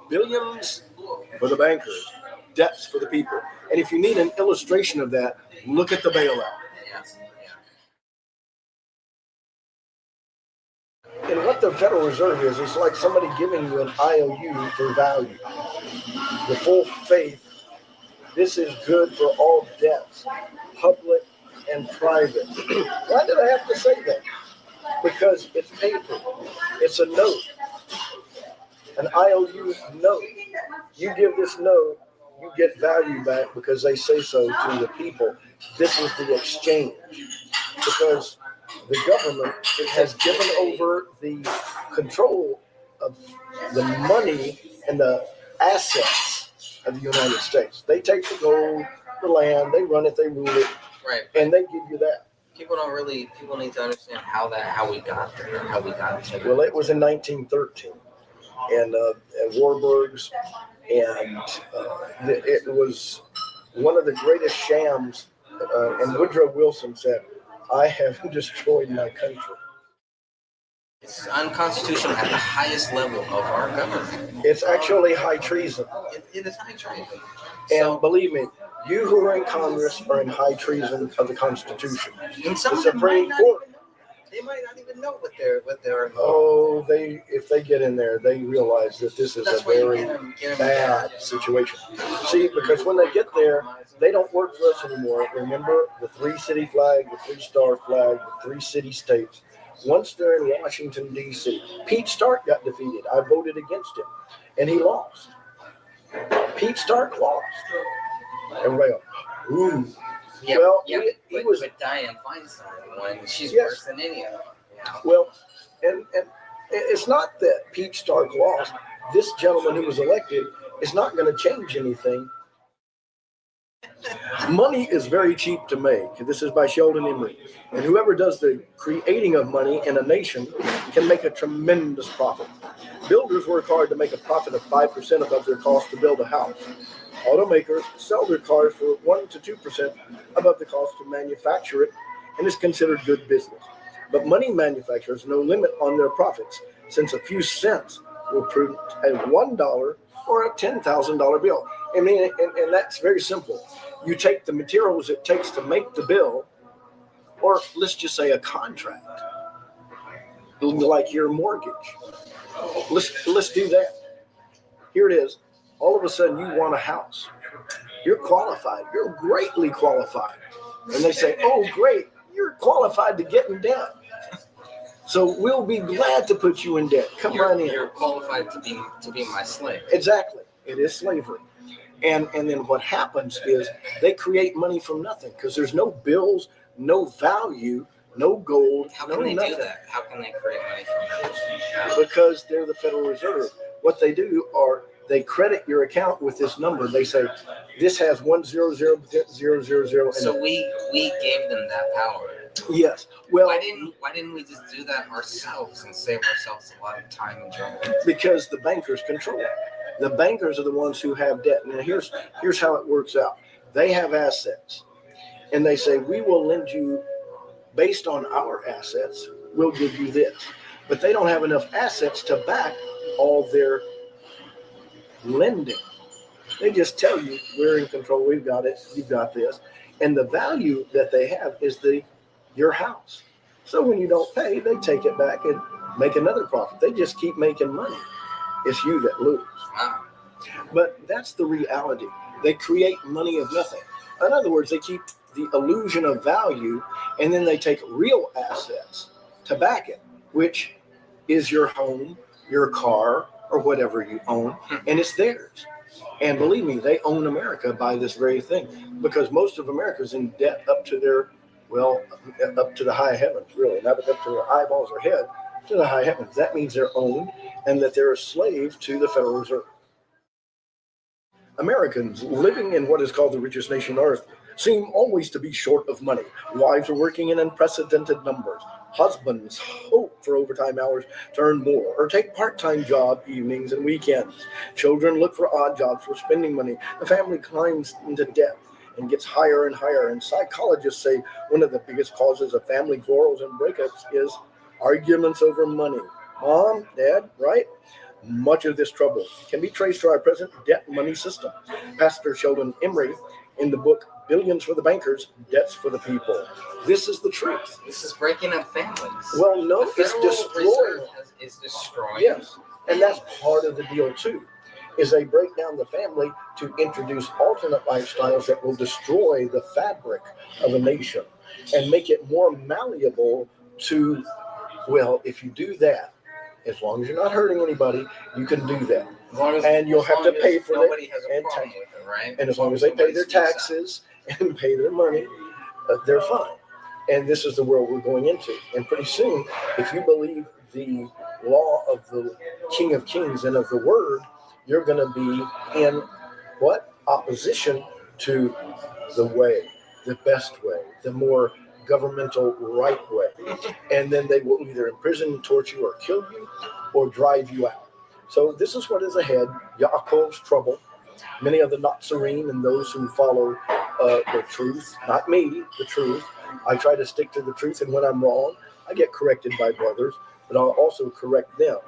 Billions for the bankers, debts for the people. And if you need an illustration of that, look at the bailout. And what the Federal Reserve is like somebody giving you an IOU for value. The full faith, this is good for all debts, public and private. Why did I have to say that? Because it's paper. It's a note. An IOU note. You give this note, you get value back because they say so to the people. This is the exchange. Because the government has given over the control of the money and the assets of the United States. They take the gold, the land, they run it, they rule it, Right. and they give you that. People need to understand how we got there, how we got to Well, it was in 1913, and Warburg's, and it was one of the greatest shams. And Woodrow Wilson said, "I have destroyed my country." It's unconstitutional at the highest level of our government. It's actually high treason. It is high treason. And believe me, you who are in Congress are in high treason of the Constitution. And some The of them Supreme Court. they might not even know what they're. Oh, if they get in there, they realize that this is a very bad situation. See, because when they get there, they don't work for us anymore. Remember the 3-city flag, the 3-star flag, the 3 city states. Once they're in Washington, D.C., Pete Stark got defeated. I voted against him, and he lost. Pete Stark lost. Everybody goes, ooh. Yeah, well, yeah, he was. But Dianne Feinstein won. She's Yes. worse than any of them. You know? Well, and it's not that Pete Stark lost. This gentleman who was elected is not going to change anything. Money is very cheap to make. This is by Sheldon Emery. And whoever does the creating of money in a nation can make a tremendous profit. Builders work hard to make a profit of 5% above their cost to build a house. Automakers sell their cars for 1 to 2% above the cost to manufacture it, and is considered good business. But money manufacturers no limit on their profits, since a few cents will print a $1 or a $10,000 bill. I mean, and that's very simple. You take the materials it takes to make the bill, or let's just say a contract, like your mortgage. Let's do that. Here it is. All of a sudden, you want a house. You're qualified. You're greatly qualified. And they say, oh, great, you're qualified to get in debt. So we'll be glad to put you in debt. Come on in. You're qualified to be my slave. Exactly. It is slavery. And then what happens is they create money from nothing because there's no bills, no value, no gold, How no can they nothing. do that? How can they create money from that? Because they're the Federal Reserve. What they do are they credit your account with this number. They say this has 100,000. So we gave them that power. Yes. Well, why didn't we just do that ourselves and save ourselves a lot of time and trouble? Because the bankers control it. The bankers are the ones who have debt. Now here's how it works out. They have assets, and they say we will lend you based on our assets. We'll give you this, but they don't have enough assets to back all their lending. They just tell you we're in control. We've got it. You've got this, and the value that they have is your house. So when you don't pay, they take it back and make another profit. They just keep making money. It's you that lose. But that's the reality. They create money of nothing. In other words, they keep the illusion of value, and then they take real assets to back it, which is your home, your car, or whatever you own, and it's theirs. And believe me, they own America by this very thing, because most of America's in debt up to the high heavens, really, not up to their eyeballs or head, to the high heavens. That means they're owned and that they're a slave to the Federal Reserve. Americans living in what is called the richest nation on earth seem always to be short of money. Wives are working in unprecedented numbers. Husbands hope for overtime hours to earn more or take part-time job evenings and weekends. Children look for odd jobs for spending money. The family climbs into debt and gets higher and higher. And psychologists say one of the biggest causes of family quarrels and breakups is arguments over money. Mom, Dad, right? Much of this trouble can be traced to our present debt money system. Pastor Sheldon Emery, in the book Billions for the Bankers, Debts for the People. This is the truth. This is breaking up families. Well, no, The it's Federal destroying. Reserve is destroying. Yes, and that's part of the deal too, is they break down the family to introduce alternate lifestyles that will destroy the fabric of a nation and make it more malleable to, well, if you do that, as long as you're not hurting anybody, you can do that. And you'll have to pay for it. Nobody has a problem with it, right? And as long as they pay their taxes and pay their money, they're fine. And this is the world we're going into. And pretty soon, if you believe the law of the King of Kings and of the Word, you're going to be in what? Opposition to the way, the best way, the more governmental right way. And then they will either imprison, torture you, or kill you, or drive you out. So this is what is ahead. Yaakov's trouble. Many of the not serene and those who follow the truth, not me, the truth. I try to stick to the truth, and when I'm wrong, I get corrected by brothers, but I'll also correct them.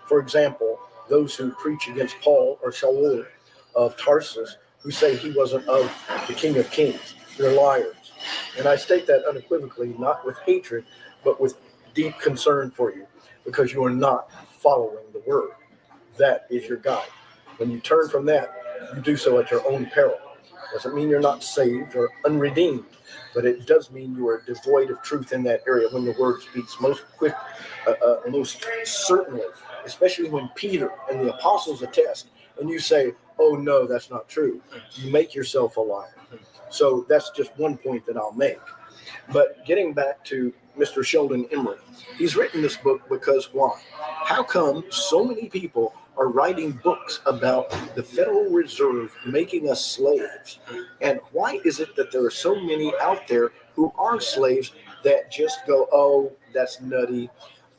For example, those who preach against Paul or Shaul of Tarsus, who say he wasn't of the King of Kings. They're liars. And I state that unequivocally, not with hatred, but with deep concern for you, because you are not following the word. That is your guide. When you turn from that, you do so at your own peril. Doesn't mean you're not saved or unredeemed, but it does mean you are devoid of truth in that area when the word speaks most most certainly, especially when Peter and the apostles attest, and you say, oh no, that's not true. You make yourself a liar. So that's just one point that I'll make. But getting back to Mr. Sheldon Emery, he's written this book because why? How come so many people are writing books about the Federal Reserve making us slaves? And why is it that there are so many out there who are slaves that just go, oh, that's nutty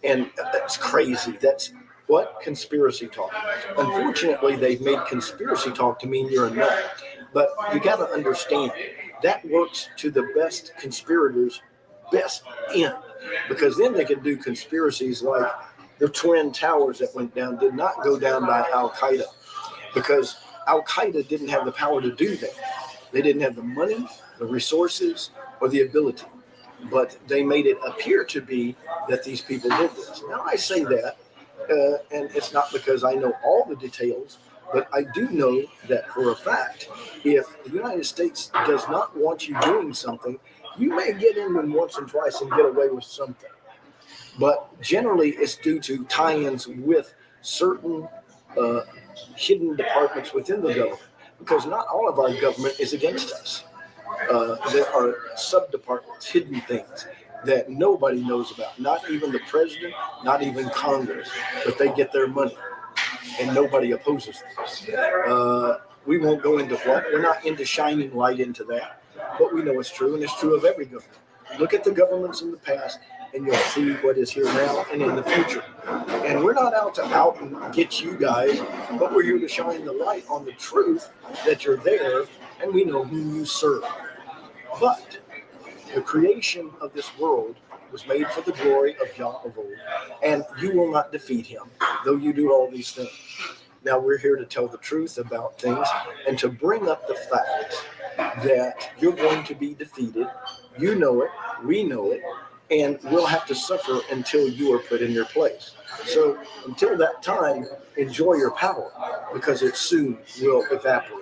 and that's crazy? That's what? Conspiracy talk. Unfortunately, they've made conspiracy talk to mean you're a nut. But you got to understand, that works to the best conspirators' best end, because then they can do conspiracies like the Twin Towers that went down did not go down by Al-Qaeda, because Al-Qaeda didn't have the power to do that. They didn't have the money, the resources, or the ability. But they made it appear to be that these people did this. Now, I say that, and it's not because I know all the details, but I do know that for a fact, if the United States does not want you doing something, you may get in them once and twice and get away with something. But generally, it's due to tie-ins with certain hidden departments within the government, because not all of our government is against us. There are sub-departments, hidden things that nobody knows about, not even the president, not even Congress, but they get their money and nobody opposes them. We won't go into what. We're not into shining light into that, but we know it's true, and it's true of every government. Look at the governments in the past, and you'll see what is here now and in the future. And we're not out and get you guys, but we're here to shine the light on the truth that you're there, and we know who you serve. But the creation of this world was made for the glory of Yah of old, and you will not defeat him, though you do all these things. Now we're here to tell the truth about things and to bring up the fact that you're going to be defeated. You know it, we know it, and we'll have to suffer until you are put in your place. So until that time, enjoy your power, because it soon will evaporate.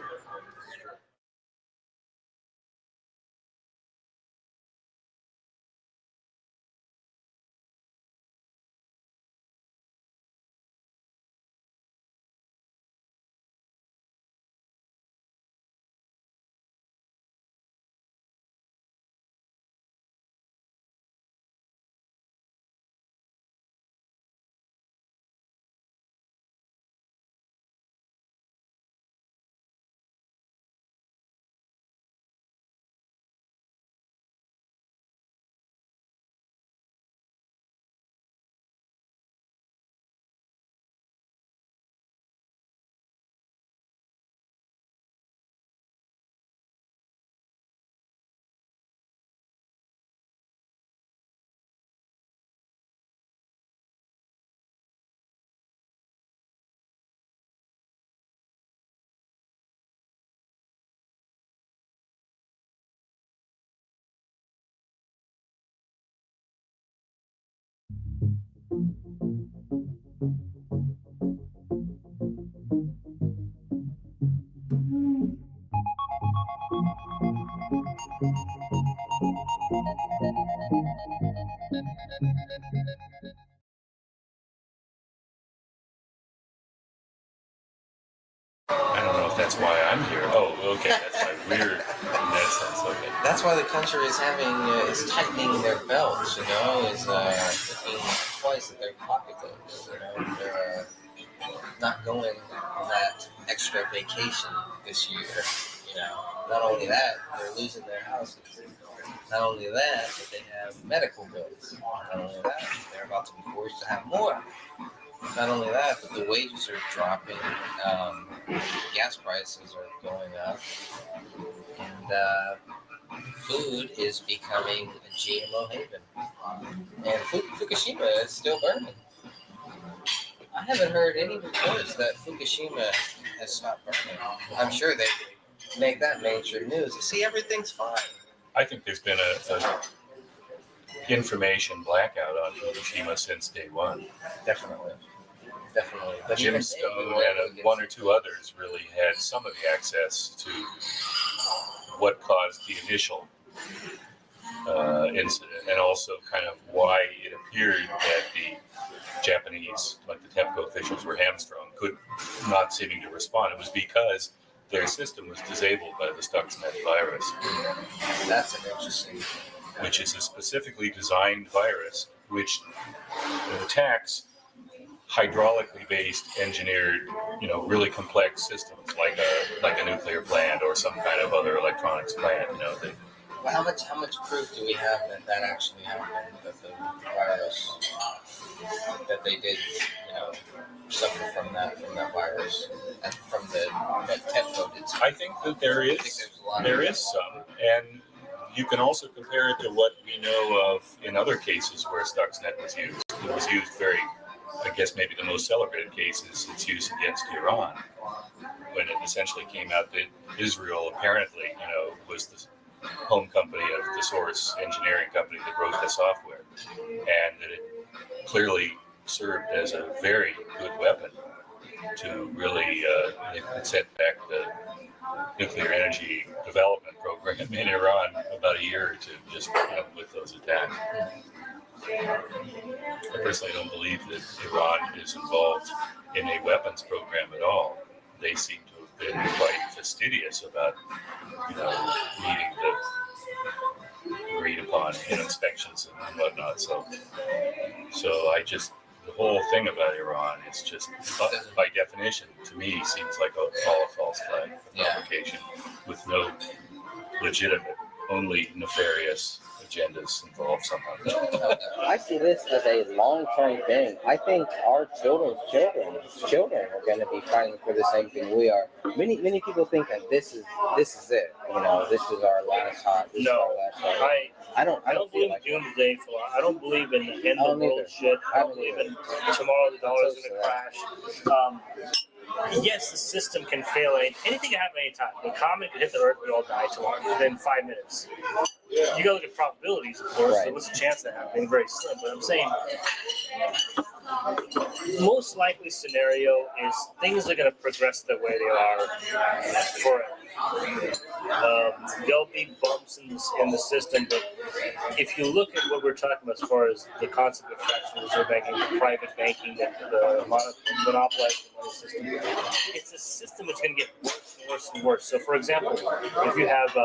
I don't know if that's why I'm here. Oh, okay, that's why we're in that sense. Okay. That's why the country is is tightening their belts, is looking twice at their pocketbooks, they're not going on that extra vacation this year, Not only that, they're losing their houses. Not only that, but they have medical bills. Not only that, they're about to be forced to have more. Not only that, but the wages are dropping, gas prices are going up, and food is becoming a GMO haven. And Fukushima is still burning. I haven't heard any reports that Fukushima has stopped burning. I'm sure they make that mainstream news. See, everything's fine. I think there's been a information blackout on Fukushima since day one. Definitely. But Jim Stone and one or two others really had some of the access to what caused the initial incident, and also kind of why it appeared that the Japanese, like the TEPCO officials, were hamstrung, not seeming to respond. It was because their system was disabled by the Stuxnet virus. That's an interesting. Which is a specifically designed virus which attacks hydraulically based, engineered, really complex systems like a nuclear plant or some kind of other electronics plant. Well, how much proof do we have that actually happened? That the virus, that they did, suffer from that virus, and from that TEPCO did. I think that there is some, and you can also compare it to what we know of in other cases where Stuxnet was used. It was used very, I guess maybe the most celebrated case is its use against Iran, when it essentially came out that Israel apparently, was the home company of the source engineering company that wrote the software, and that it clearly served as a very good weapon to really it set back the nuclear energy development program in Iran about a year or two, just with those attacks. I personally don't believe that Iran is involved in a weapons program at all. They seem to have been quite fastidious about, meeting the agreed upon inspections and whatnot. So the whole thing about Iran is just, by definition, to me, seems like all a false flag application with no legitimate, only nefarious agendas involved somehow. I see this as a long-term thing. I think our children are going to be fighting for the same thing we are. Many people think that this is it. This is our last hot. I don't believe in doomsday. I don't believe in the end of the world shit. I don't believe in tomorrow the dollar is going to crash. Yes, the system can fail. Anything can happen anytime. The comet could hit the Earth, we all die tomorrow within 5 minutes. You gotta look at probabilities, of course. Right. So what's the chance of that happening? Very slim. But I'm saying, most likely scenario is things are gonna progress the way they are forever. There'll be bumps in the system, but if you look at what we're talking about as far as the concept of fractional reserve banking, private banking, the monopolized money system, it's a system that's going to get worse and worse and worse. So, for example, if you have,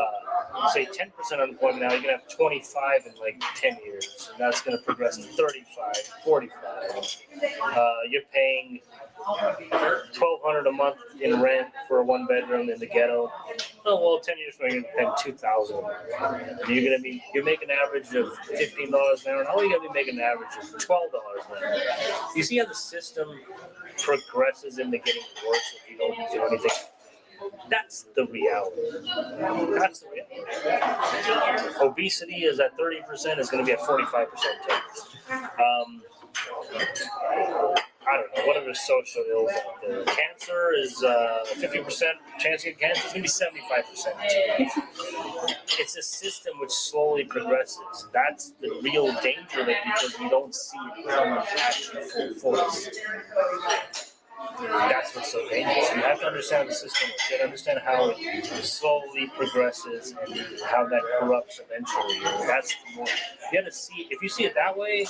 say, 10% unemployment now, you're going to have 25 in like 10 years, and that's going to progress to 35, 45. You're paying $1,200 a month in rent for a one-bedroom in the ghetto. Oh well, 10 years from now, you're gonna be paying $2,000. You're making an average of $15 an hour, and all you're gonna be making an average of $12 an hour. You see how the system progresses into getting worse if you don't do anything. That's the reality. That's the reality. Obesity is at 30%. Is going to be at 45% tax. I don't know, whatever social ills out there. Cancer is 50% chance to get cancer is going to be 75%. It's a system which slowly progresses. That's the real danger of it because you don't see it come actually full force. That's what's so dangerous. You have to understand the system. You have to understand how it slowly progresses and how that corrupts eventually. That's more. You have to see. If you see it that way,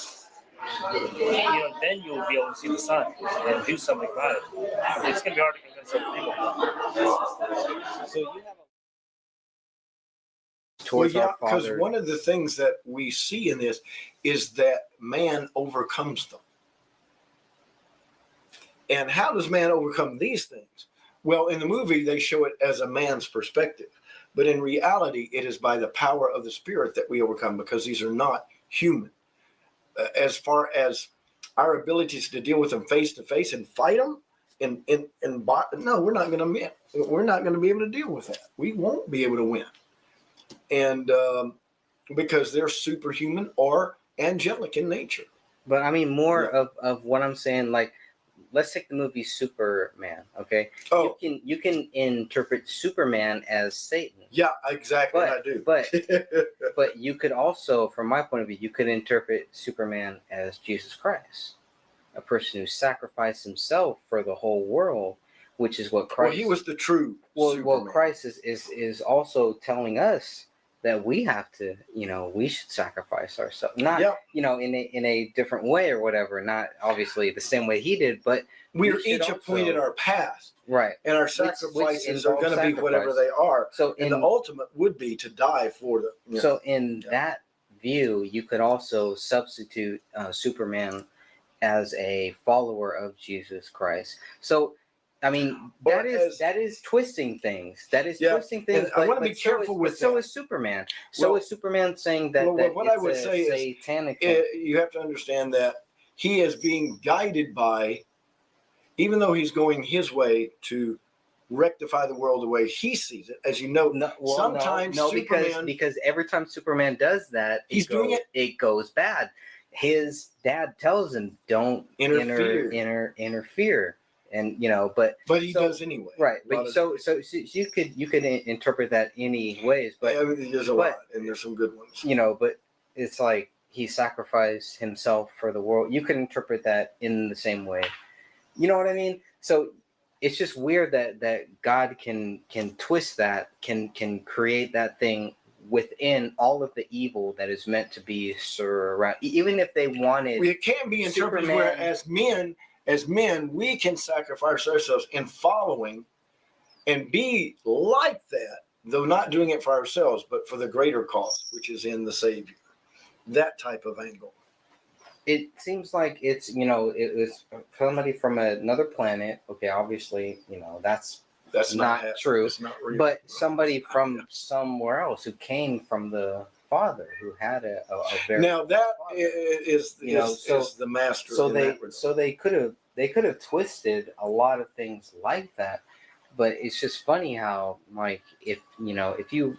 then you'll be able to see the signs and do something about it. It's gonna be hard to convince other people. So you have Well, towards yeah, our because Father. one of the things that we see in this is that man overcomes them. And how does man overcome these things? Well, in the movie, they show it as a man's perspective. But in reality, it is by the power of the Spirit that we overcome, because these are not human. As far as our abilities to deal with them face to face and fight them, no, we're not going to be able to deal with that. We won't be able to win. And because they're superhuman or angelic in nature. But I mean, more of what I'm saying, like, let's take the movie Superman, okay? Oh. You can interpret Superman as Satan. Yeah, exactly. But, I do. But you could also, from my point of view, you could interpret Superman as Jesus Christ, a person who sacrificed himself for the whole world, which is what Christ. Well, he was the true Superman. Well, Christ is also telling us that we have to, we should sacrifice ourselves, not, in a different way or whatever, not obviously the same way he did, but we are each appointed our path, right? And our sacrifices are going to be whatever they are. So, and the ultimate would be to die for them. So, in that view, you could also substitute Superman as a follower of Jesus Christ. So, I mean, that is twisting things. That is twisting things. And I want to be careful with that. So is Superman. So is Superman saying that, that what it's I would say satanic is you have to understand that he is being guided by, even though he's going his way to rectify the world the way he sees it. As you know, sometimes Superman, because every time Superman does that, it goes bad. His dad tells him, "Don't interfere." And but he does anyway, right? But so you could interpret that any ways, but I mean, there's a lot, and there's some good ones. But it's like he sacrificed himself for the world. You could interpret that in the same way. You know what I mean? So it's just weird that God can twist that, can create that thing within all of the evil that is meant to be surrounded. Even if they wanted, it can be interpreted where as men, we can sacrifice ourselves in following and be like that, though not doing it for ourselves, but for the greater cause, which is in the Savior. That type of angle. It seems like it's, it was somebody from another planet. Okay, obviously, that's not true. It's not real. But somebody from somewhere else who came from the Father, who had a very now that is the master. So they could have twisted a lot of things like that, but it's just funny how, like, if you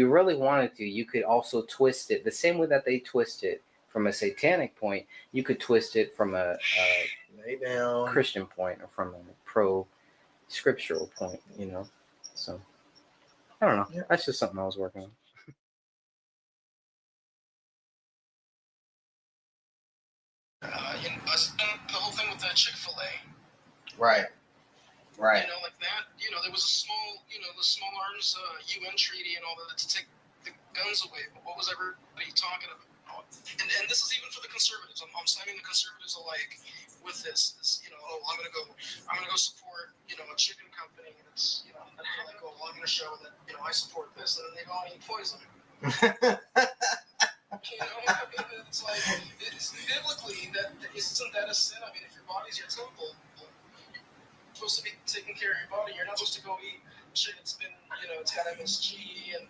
really wanted to, you could also twist it the same way that they twist it from a satanic point. You could twist it from a Christian point or from a pro-scriptural point. So I don't know. Yeah. That's just something I was working on. The whole thing with the Chick-fil-A. Right. Like that. There was a small, the small arms UN treaty and all that to take the guns away. But what was everybody talking about? And this is even for the conservatives. I'm slamming the conservatives alike with this. I'm gonna go support, a chicken company, and it's, and they're like, oh, well, I'm gonna show that, I support this, and then they go and eat poison. It's like, it's biblically, isn't that a sin? I mean, if your body's your temple, you're supposed to be taking care of your body. You're not supposed to go eat shit that's been, it's got MSG and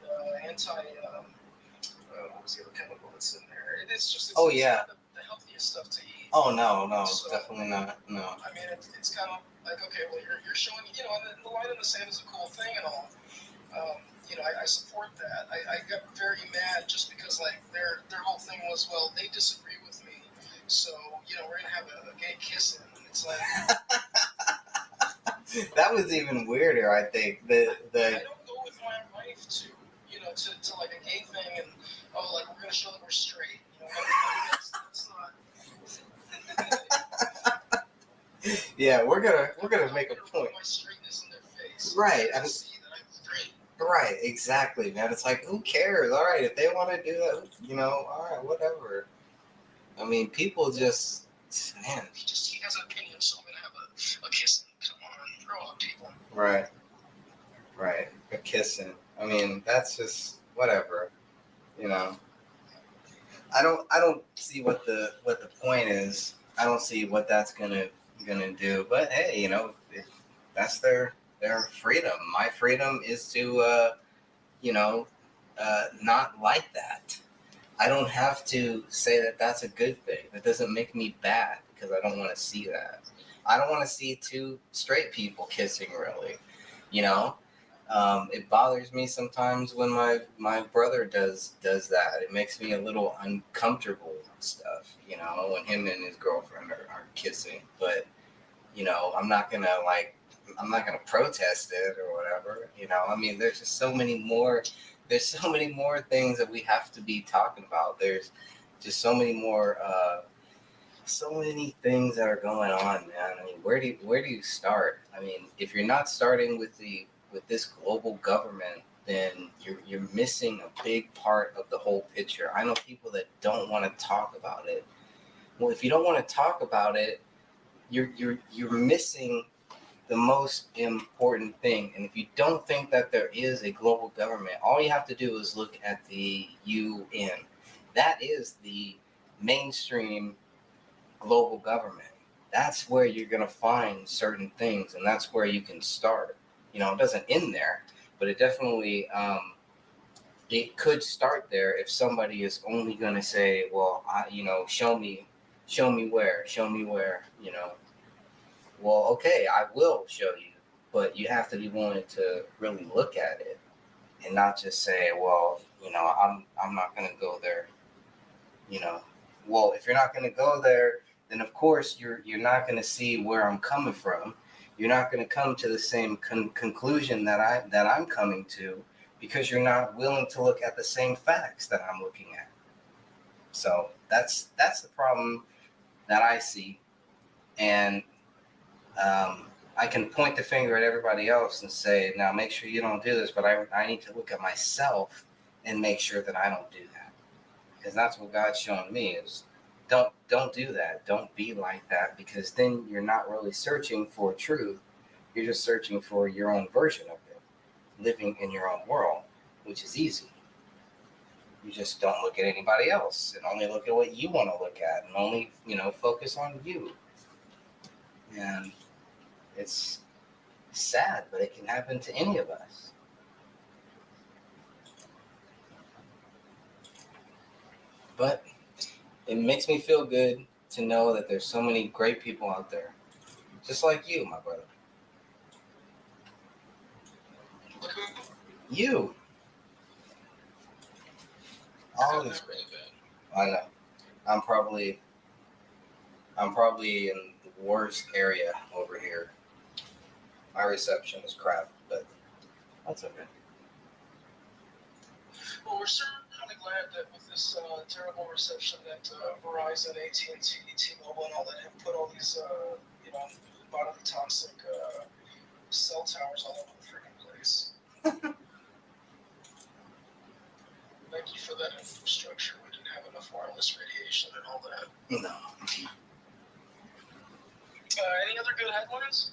what was the other chemical that's in there? It's not the healthiest stuff to eat. Oh no, so, definitely not. No. I mean, it's kind of like, okay, well, you're showing, and the line in the sand is a cool thing and all. I support that. I got very mad just because, like, their whole thing was, well, they disagree with me, so we're gonna have a gay kissing. And it's like that was even weirder. I think I don't go with my wife to like a gay thing and like we're gonna show that we're straight. That's not. Yeah, we're gonna make a point. Right. Right, exactly, man. It's like, who cares? All right, if they want to do that, all right, whatever. I mean, people just, man. He has an opinion, so I'm gonna have a kiss. Come on, grow up, people. Right. A kissing. I mean, that's just whatever. I don't see what the point is. I don't see what that's gonna do. But hey, if that's their freedom. My freedom is to not like that. I don't have to say that that's a good thing. That doesn't make me bad because I don't want to see that. I don't want to see two straight people kissing, really. It bothers me sometimes when my brother does that. It makes me a little uncomfortable and stuff, when him and his girlfriend are kissing. But, I'm not gonna protest it or whatever. I mean, there's just so many more things that we have to be talking about. There's just so many more so many things that are going on, man. I mean, where do you start? I mean, if you're not starting with this global government, then you're missing a big part of the whole picture. I know people that don't want to talk about it. Well, if you don't want to talk about it, you're missing the most important thing. And if you don't think that there is a global government, all you have to do is look at the UN. That is the mainstream global government. That's where you're going to find certain things, and that's where you can start. It doesn't end there, but it definitely it could start there if somebody is only going to say, well, show me where. Well, okay, I will show you, but you have to be willing to really look at it and not just say, well, I'm not going to go there. Well, if you're not going to go there, then of course you're not going to see where I'm coming from. You're not going to come to the same conclusion that I'm coming to, because you're not willing to look at the same facts that I'm looking at. So that's the problem that I see, and I can point the finger at everybody else and say, now make sure you don't do this, but I need to look at myself and make sure that I don't do that, because that's what God's showing me is don't do that. Don't be like that, because then you're not really searching for truth. You're just searching for your own version of it, living in your own world, which is easy. You just don't look at anybody else and only look at what you want to look at, and only, focus on you. And it's sad, but it can happen to any of us. But it makes me feel good to know that there's so many great people out there, just like you, my brother. You. All of this. I know. I'm probably in the worst area over here. My reception is crap, but that's okay. Well, we're certainly glad that with this terrible reception that Verizon, AT&T, T-Mobile, and all that have put all these, bodily toxic cell towers all over the freaking place. Thank you for that infrastructure. We didn't have enough wireless radiation and all that. No. Any other good headlines?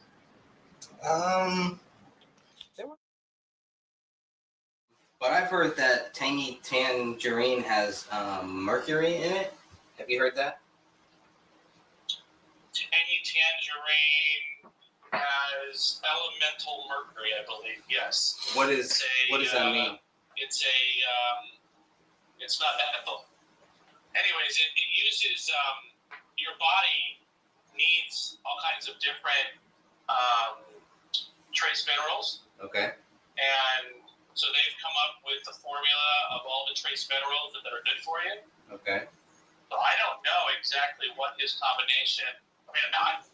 But I've heard that tangy tangerine has mercury in it. Have you heard that? Tangy tangerine has elemental mercury, I believe. Yes. What does that mean? It's not ethyl. Anyways, it uses your body needs all kinds of different trace minerals. Okay. And so they've come up with the formula of all the trace minerals that are good for you. Okay. So I don't know exactly what his combination. I mean,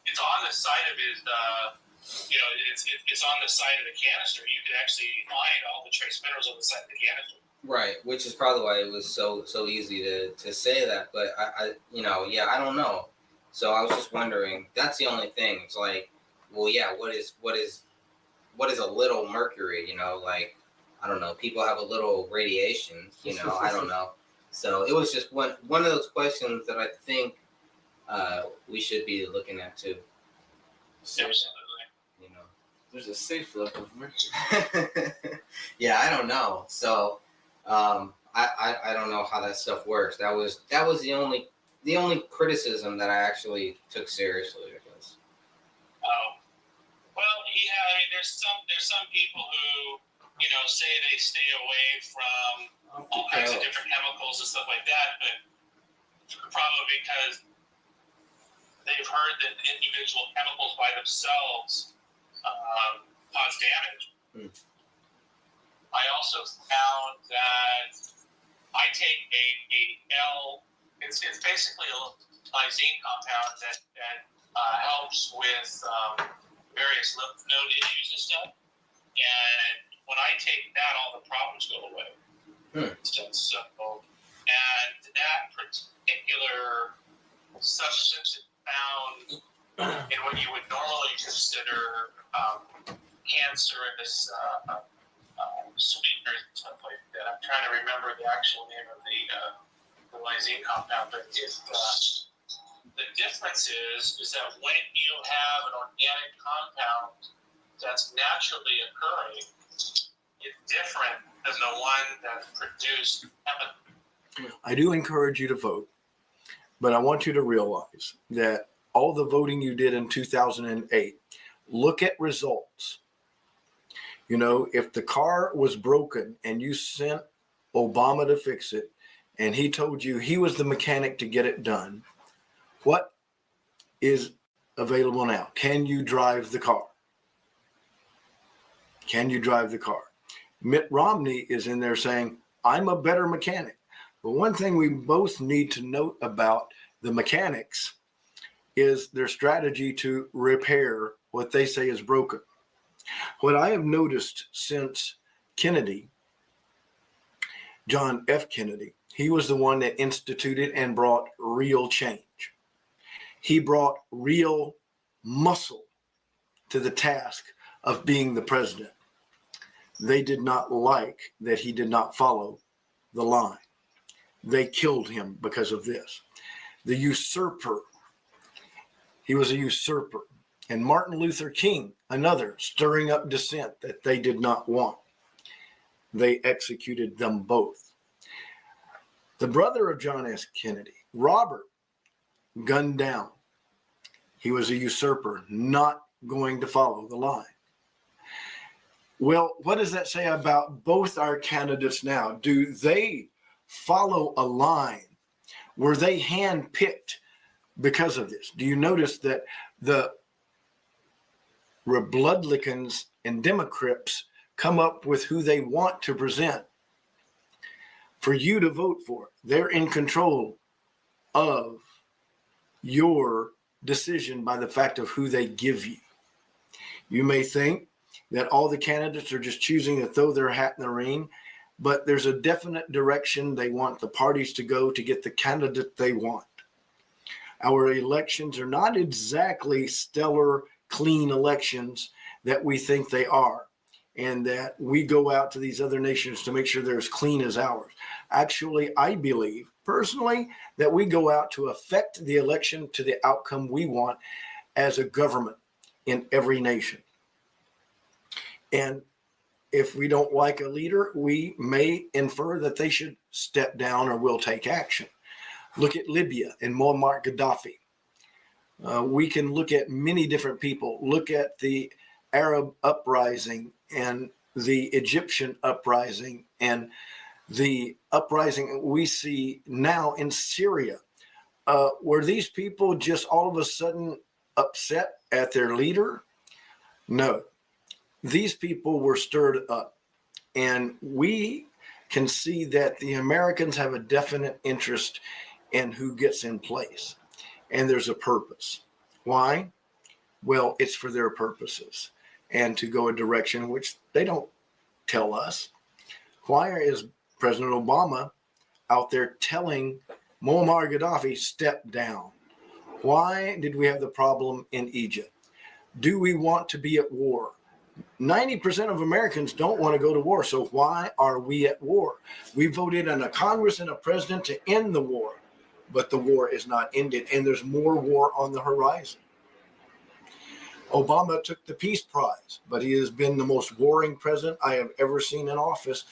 it's on the side of his. It's on the side of the canister. You can actually find all the trace minerals on the side of the canister. Right, which is probably why it was so easy to say that. But I don't know. So I was just wondering. That's the only thing. It's like, well, yeah. What is a little mercury? You know, like I don't know. People have a little radiation. You know, I don't know. So it was just one of those questions that I think we should be looking at too. Absolutely. You know, there's a safe level of mercury. yeah, I don't know. So I don't know how that stuff works. That was the only criticism that I actually took seriously, I guess. Oh, well, yeah. I mean, there's some people who, you know, say they stay away from all kinds of different chemicals and stuff like that, but probably because they've heard that individual chemicals by themselves cause damage. I also found that I take it's basically a lysine compound that helps with various lymph node issues and stuff. And when I take that, all the problems go away. So, and that particular substance is found in what you would normally consider cancerous sweeteners and stuff like that. I'm trying to remember the actual name of the lysine compound, but the difference is that when you have an organic compound that's naturally occurring, it's different than the one that's produced chemically. I do encourage you to vote, but I want you to realize that all the voting you did in 2008, look at results. You know, if the car was broken and you sent Obama to fix it and he told you he was the mechanic to get it done, what is available now? Can you drive the car? Can you drive the car? Mitt Romney is in there saying, I'm a better mechanic. But one thing we both need to note about the mechanics is their strategy to repair what they say is broken. What I have noticed since Kennedy, John F. Kennedy, he was the one that instituted and brought real change. He brought real muscle to the task of being the president. They did not like that he did not follow the line. They killed him because of this. The usurper, he was a usurper. And Martin Luther King, another, stirring up dissent that they did not want. They executed them both. The brother of John S. Kennedy, Robert, gunned down. He was a usurper, not going to follow the line. Well, what does that say about both our candidates now? Do they follow a line? Were they handpicked because of this? Do you notice that the Republicans and Democrats come up with who they want to present for you to vote for? They're in control of your decision by the fact of who they give you. You may think that all the candidates are just choosing to throw their hat in the ring, but there's a definite direction they want the parties to go to get the candidate they want. Our elections are not exactly stellar, clean elections that we think they are, and that we go out to these other nations to make sure they're as clean as ours. Actually, I believe personally that we go out to affect the election to the outcome we want as a government in every nation. And if we don't like a leader, we may infer that they should step down or will take action. Look at Libya and Muammar Gaddafi. We can look at many different people. Look at the Arab uprising and the Egyptian uprising and the uprising we see now in Syria. Were these people just all of a sudden upset at their leader? No. These people were stirred up, and we can see that the Americans have a definite interest in who gets in place, and there's a purpose. Why? Well, it's for their purposes and to go a direction which they don't tell us. Why is President Obama out there telling Muammar Gaddafi, step down? Why did we have the problem in Egypt? Do we want to be at war? 90% of Americans don't want to go to war. So why are we at war? We voted in a Congress and a president to end the war, but the war is not ended, and there's more war on the horizon. Obama took the Peace Prize, but he has been the most warring president I have ever seen in office.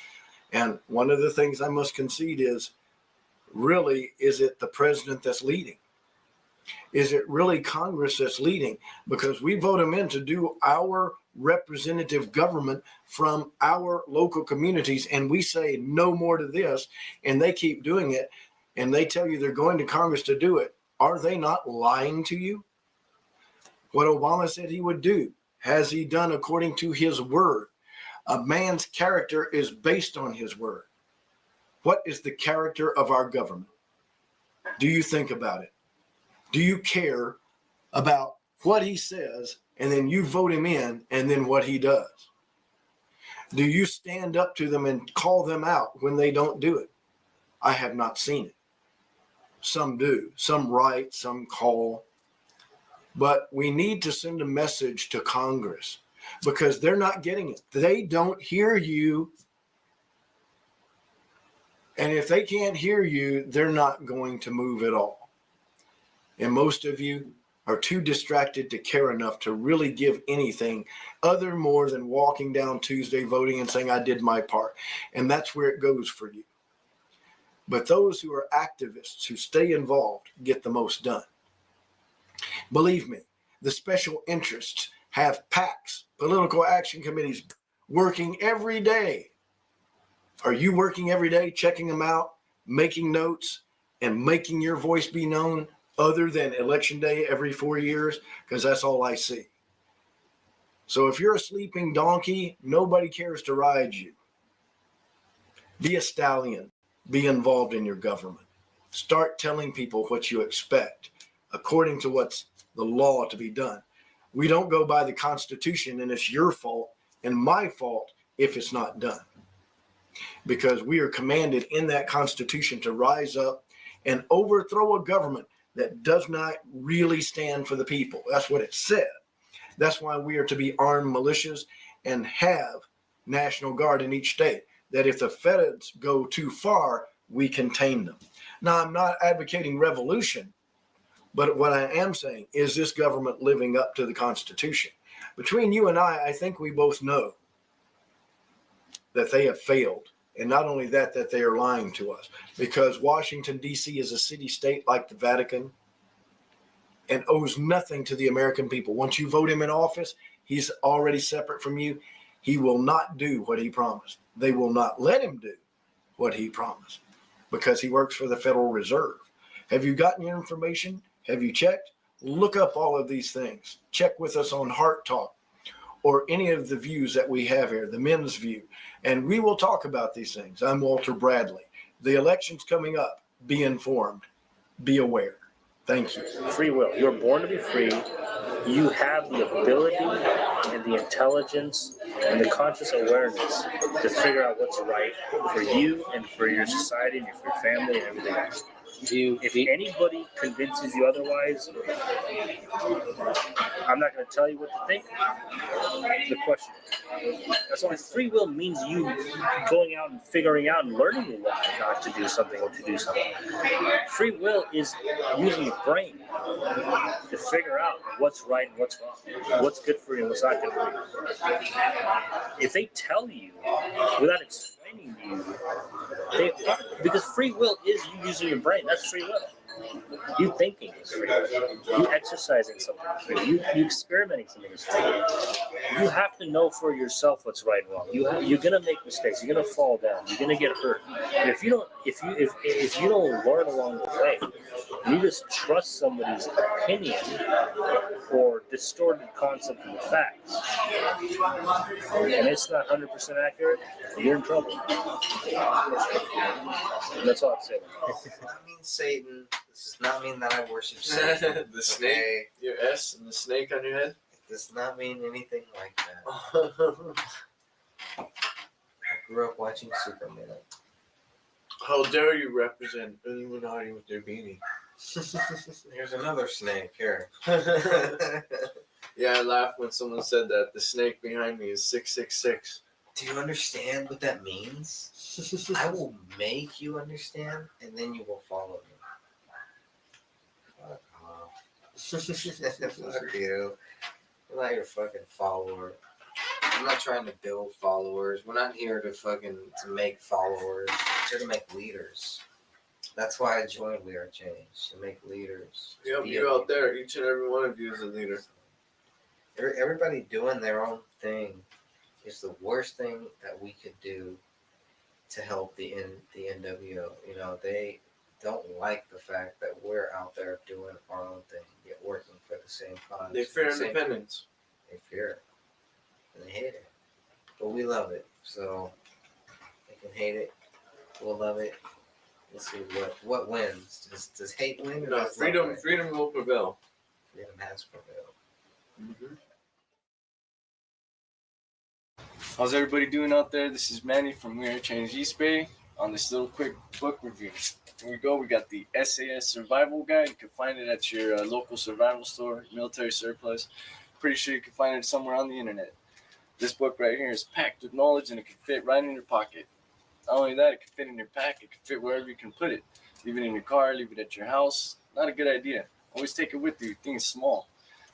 And one of the things I must concede is, really, is it the president that's leading? Is it really Congress that's leading? Because we vote them in to do our representative government from our local communities, and we say no more to this, and they keep doing it, and they tell you they're going to Congress to do it. Are they not lying to you? What Obama said he would do, has he done according to his word? A man's character is based on his word. What is the character of our government? Do you think about it? Do you care about what he says, and then you vote him in, and then what he does? Do you stand up to them and call them out when they don't do it? I have not seen it. Some do. Some write, some call. But we need to send a message to Congress because they're not getting it. They don't hear you. And if they can't hear you, they're not going to move at all. And most of you are too distracted to care enough to really give anything other more than walking down Tuesday voting and saying, I did my part. And that's where it goes for you. But those who are activists who stay involved get the most done. Believe me, the special interests have PACs, political action committees, working every day. Are you working every day, checking them out, making notes, and making your voice be known other than election day every 4 years? Because that's all I see. So if you're a sleeping donkey, nobody cares to ride you. Be a stallion. Be involved in your government. Start telling people what you expect according to what's the law to be done. We don't go by the Constitution, and it's your fault and my fault if it's not done. Because we are commanded in that Constitution to rise up and overthrow a government that does not really stand for the people. That's what it said. That's why we are to be armed militias and have National Guard in each state, that if the feds go too far, we contain them. Now, I'm not advocating revolution, but what I am saying is this government living up to the Constitution. Between you and I think we both know that they have failed. And not only that, that they are lying to us, because Washington, D.C. is a city-state like the Vatican and owes nothing to the American people. Once you vote him in office, he's already separate from you. He will not do what he promised. They will not let him do what he promised because he works for the Federal Reserve. Have you gotten your information? Have you checked? Look up all of these things. Check with us on Heart Talk or any of the views that we have here, the men's view. And we will talk about these things. I'm Walter Bradley. The election's coming up. Be informed. Be aware. Thank you. Free will. You're born to be free. You have the ability and the intelligence and the conscious awareness to figure out what's right for you and for your society and for your family and everything else. If anybody convinces you otherwise, I'm not going to tell you what to think. The question. That's why free will means you going out and figuring out and learning why not to do something or to do something. Free will is using your brain to figure out what's right and what's wrong, what's good for you and what's not good for you. If they tell you without explaining to you, they are, because free will is you using your brain. That's free will. You thinking is free. You exercising something is free. You experimenting something is free. You have to know for yourself what's right and wrong. You're gonna make mistakes. You're gonna fall down. You're gonna get hurt. And if you don't learn along the way, you just trust somebody's opinion or distorted concept of the facts, and it's not 100% accurate, you're in trouble. That's all I'm saying. I mean Satan. This does not mean that I worship Satan. The snake, your S and the snake on your head? It does not mean anything like that. I grew up watching Superman. How dare you represent Illuminati with their beanie? Here's another snake here. Yeah, I laughed when someone said that the snake behind me is 666. Do you understand what that means? I will make you understand, and then you will follow me. Fuck off. Fuck you. I'm not your fucking follower. I'm not trying to build followers. We're not here to make followers. We're here to make leaders. That's why I joined We Are Change, to make leaders. Yep, you out there, each and every one of you is a leader. Everybody doing their own thing is the worst thing that we could do to help the NWO. You know, they don't like the fact that we're out there doing our own thing, yet working for the same cause. They fear independence. They fear it. And they hate it. But we love it. So they can hate it. We'll love it. Let's see what wins. Does hate win? Or No, does freedom love win? will prevail. Freedom has prevailed. Mm-hmm. How's everybody doing out there? This is Manny from We Are Change East Bay on this little quick book review. Here we go. We got the SAS Survival Guide. You can find it at your local survival store, military surplus. Pretty sure you can find it somewhere on the internet. This book right here is packed with knowledge and it can fit right in your pocket. Not only that, it can fit in your pack. It can fit wherever you can put it. Leave it in your car, leave it at your house. Not a good idea. Always take it with you. Things small.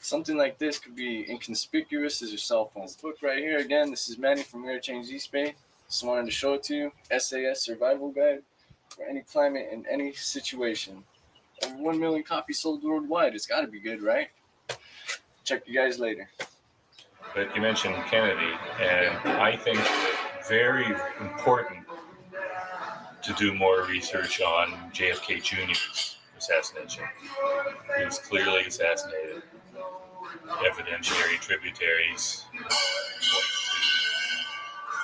Something like this could be inconspicuous as your cell phone. This book right here, again, this is Manny from We Are Change East Bay. Just wanted to show it to you. SAS Survival Guide for any climate and any situation. Over 1 million copies sold worldwide. It's got to be good, right? Check you guys later. But you mentioned Kennedy, and I think very important to do more research on JFK Jr.'s assassination. He was clearly assassinated. Evidentiary tributaries point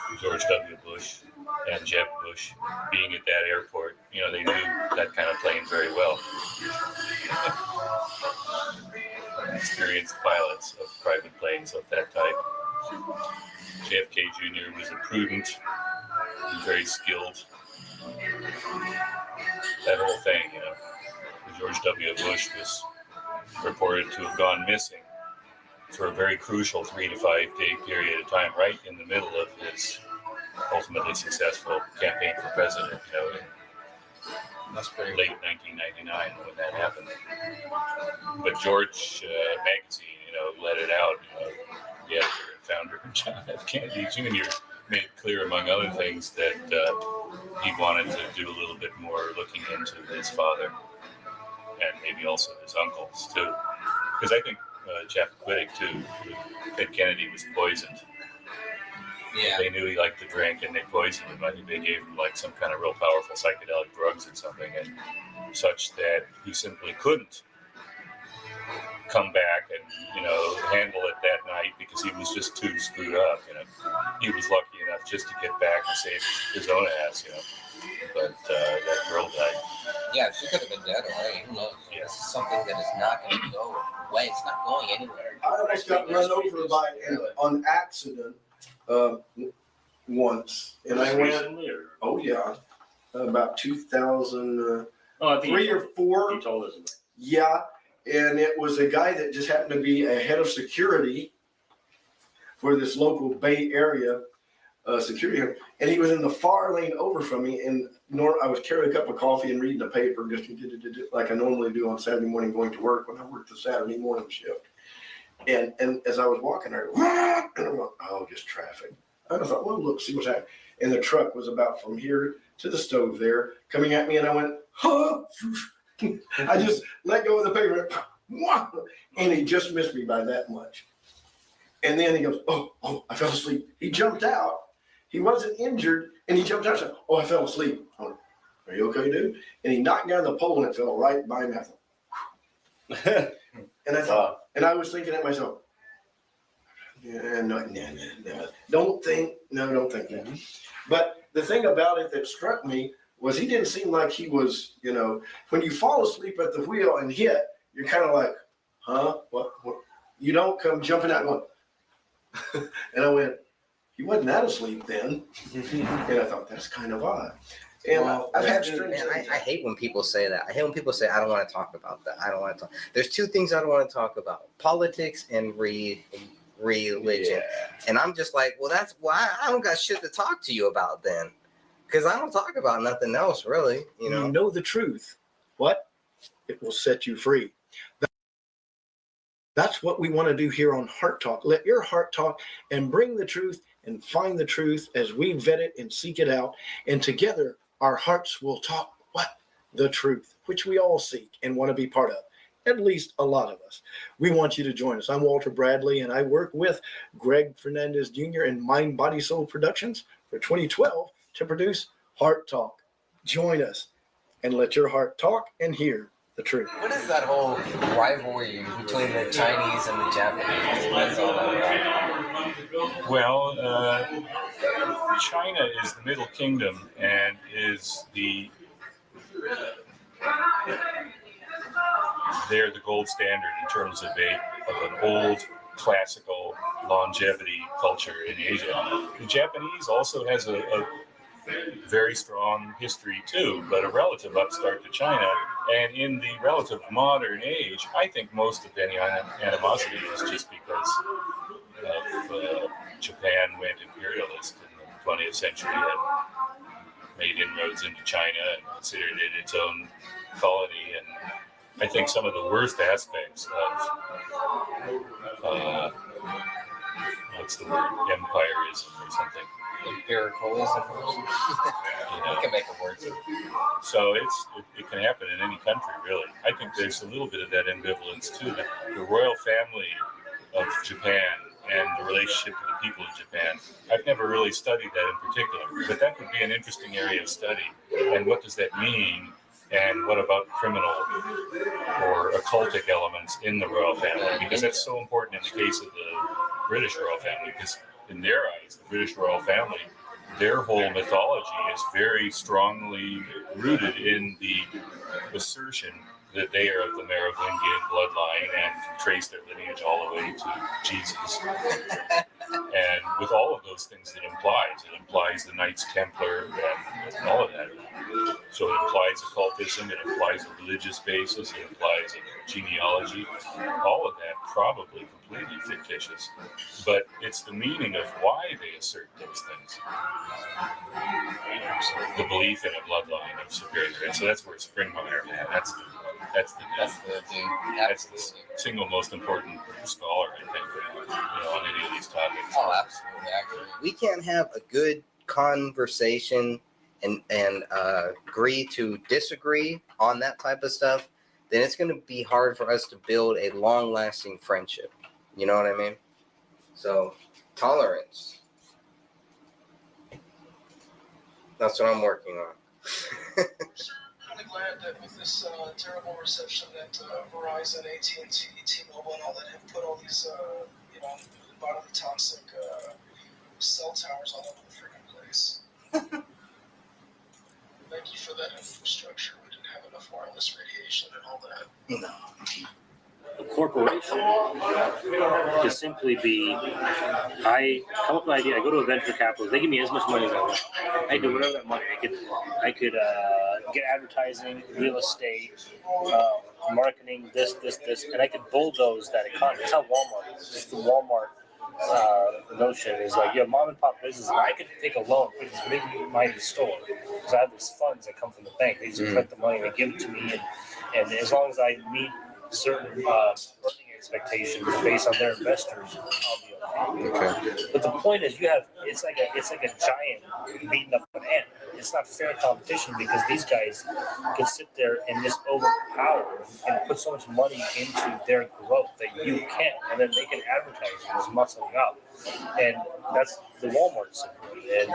to George W. Bush and Jeb Bush being at that airport. You know, they knew that kind of plane very well. Experienced pilots of private planes of that type. JFK Jr. was a prudent and very skilled. That whole thing, you know. George W. Bush was reported to have gone missing for a very crucial 3 to 5 day period of time, right in the middle of his ultimately successful campaign for president, you know, in late 1999 when that happened. But George magazine, you know, let it out. The editor and founder, John F. Kennedy Jr., made it clear, among other things, that he wanted to do a little bit more looking into his father and maybe also his uncles too, because I think Chappaquiddick too, Ted Kennedy was poisoned. Yeah. They knew he liked to drink and they poisoned him. I think they gave him like some kind of real powerful psychedelic drugs or something, and such that he simply couldn't come back and, you know, handle it that night because he was just too screwed up, you know. He was lucky enough just to get back and save his own ass, you know. But that girl died. Yeah, she could have been dead already. Who knows? Yeah. This is something that is not going to go away. It's not going anywhere. I almost got run over by on accident once, and I went. Oh yeah, about 2003 or 4. You told us about it. Yeah, and it was a guy that just happened to be a head of security for this local Bay Area security, and he was in the far lane over from me. And I was carrying a cup of coffee and reading the paper, just like I normally do on Saturday morning going to work when I work the Saturday morning shift. And as I was walking, I went, oh, just traffic. And I thought, well, look, see what's happening. And the truck was about from here to the stove there, coming at me, and I went, huh? I just let go of the paper, and he just missed me by that much. And then he goes, oh, I fell asleep. He jumped out. He wasn't injured, and he jumped out and said, oh, I fell asleep. I went, are you okay, dude? And he knocked down the pole, and it fell right by me. I thought, and I thought, and I was thinking to myself, no. Don't think that. But the thing about it that struck me was he didn't seem like he was, you know, when you fall asleep at the wheel and hit, you're kind of like, huh? What? You don't come jumping out going, and I went, he wasn't that asleep then. And I thought, that's kind of odd. And Well, I've had man, I hate when people say that. I hate when people say, I don't want to talk about that. I don't want to talk. There's two things I don't want to talk about: politics and religion. And I'm just like, well, that's why I don't got shit to talk to you about then. Because I don't talk about nothing else, really. You know the truth. What? It will set you free. That's what we want to do here on Heart Talk. Let your heart talk and bring the truth and find the truth as we vet it and seek it out. And together, our hearts will talk what? The truth, which we all seek and want to be part of. At least a lot of us. We want you to join us. I'm Walter Bradley, and I work with Greg Fernandez Jr. and Mind, Body, Soul Productions for 2012 to produce Heart Talk. Join us and let your heart talk and hear the truth. What is that whole rivalry between the Chinese and the Japanese? What's all that about? Well, China is the Middle Kingdom and is they're the gold standard in terms of an old classical longevity culture in Asia. The Japanese also has a very strong history too, but a relative upstart to China. And in the relative modern age, I think most of any animosity is just because of Japan went imperialist in the 20th century and made inroads into China and considered it its own colony. And I think some of the worst aspects of what's the word? Empirism or something. Empiricalism. You can make a word. So it can happen in any country, really. I think there's a little bit of that ambivalence too. The royal family of Japan and the relationship to the people of Japan. I've never really studied that in particular, but that would be an interesting area of study. And what does that mean? And what about criminal or occultic elements in the royal family? Because that's so important in the case of the British royal family, because in their eyes, the British royal family, their whole mythology is very strongly rooted in the assertion that they are of the Merovingian bloodline and can trace their lineage all the way to Jesus. And with all of those things it implies the Knights Templar and all of that. So it implies occultism, it implies a religious basis, it implies a genealogy, all of that probably completely fictitious. But it's the meaning of why they assert those things. The belief in a bloodline of superior. And so that's where Springmeyer, man, that's the single most important scholar, I think, on any of these topics. Oh, absolutely. Actually, we can't have a good conversation and agree to disagree on that type of stuff, then it's going to be hard for us to build a long-lasting friendship. You know what I mean? So, tolerance. That's what I'm working on. I'm really glad that with this terrible reception that Verizon, AT&T, T-Mobile, and all that have put all these, bodily toxic cell towers all over the freaking place. Thank you for that infrastructure. We didn't have enough wireless radiation and all that. No. A corporation could simply be, I come up with an idea, I go to a venture capitalist, they give me as much money as I want. I do whatever that money. I could get advertising, real estate, marketing, this, and I could bulldoze that economy. That's how Walmart is. Just the Walmart notion is like, you have mom and pop business, and I could take a loan for this big mighty store because I have these funds that come from the bank. They just print the money and they give it to me, and as long as I meet certain earning expectations based on their investors, I'll be okay. But the point is, it's like a giant beating up an ant. It's not fair competition because these guys can sit there and just overpower and put so much money into their growth that you can't, and then they can advertise you as muscling up, and that's the Walmart syndrome, and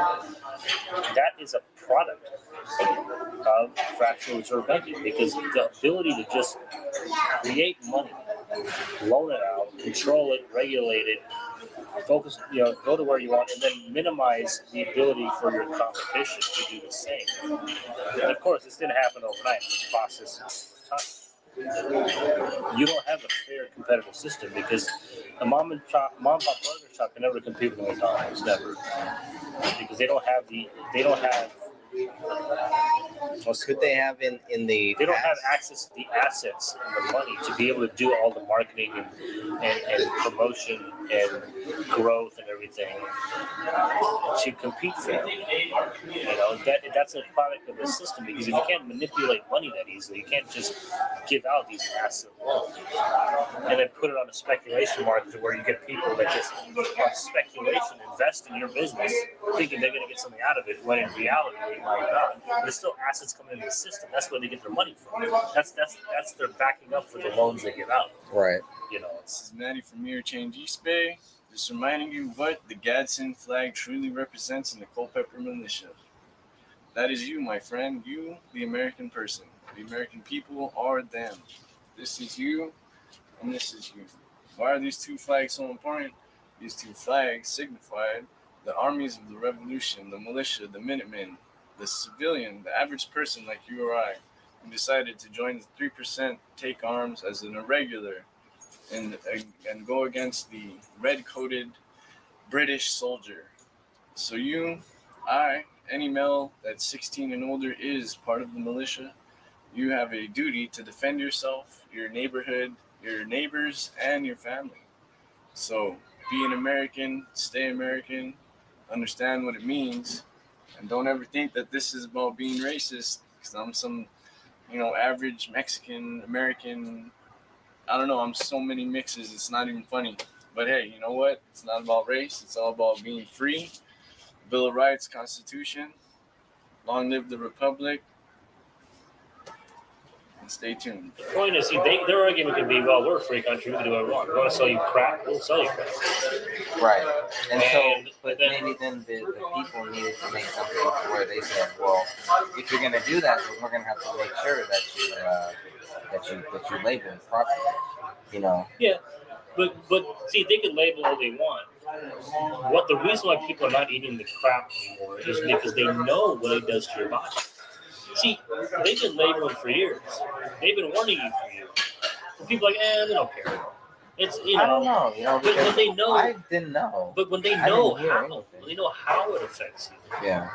that is a product of fractional reserve banking because the ability to just create money, loan it out, control it, regulate it, focus, go to where you want, and then minimize the ability for your competition to do the same. And of course, this didn't happen overnight. It's a process over time. You don't have a fair competitive system because a mom and pop burger shop can never compete with McDonald's, never, because they don't have Well, could they have in the? They don't have access to the assets and the money to be able to do all the marketing and promotion and growth and everything to compete for it. You know, that's a product of the system, because if you can't manipulate money that easily, you can't just give out these asset loans and then put it on a speculation market where you get people that just on speculation invest in your business thinking they're going to get something out of it, when in reality they might not. There's still assets coming into the system. That's where they get their money from. That's their backing up for the loans they give out. Right. You know, this is Manny from Mirror Change East Bay, just reminding you what the Gadsden flag truly represents in the Culpeper militia. That is you, my friend. You, the American person. The American people are them. This is you, and this is you. Why are these two flags so important? These two flags signified the armies of the revolution, the militia, the Minutemen, the civilian, the average person like you or I, who decided to join the 3%, take arms as an irregular, and go against the red-coated British soldier. So you, I, any male that's 16 and older is part of the militia. You have a duty to defend yourself, your neighborhood, your neighbors, and your family. So be an American, stay American, understand what it means, and don't ever think that this is about being racist, because I'm some, average Mexican, American, I don't know, I'm so many mixes, it's not even funny. But hey, you know what? It's not about race, it's all about being free. Bill of Rights, Constitution, long live the Republic, and stay tuned. the point is, see, their argument could be, well, we're a free country, we can do what we want. We want to sell you crap, we'll sell you crap. Right. But maybe then the people needed to make something where they said, well, if you're going to do that, then we're going to have to make sure that you label it properly. Yeah, but see, they can label all they want. What the reason why people are not eating the crap anymore is because they know what it does to your body. See, they've been labeling for years. They've been warning you for years. And people are like, they don't care. It's I don't know, but when they know, I didn't know. But when they know how it affects you. Yeah.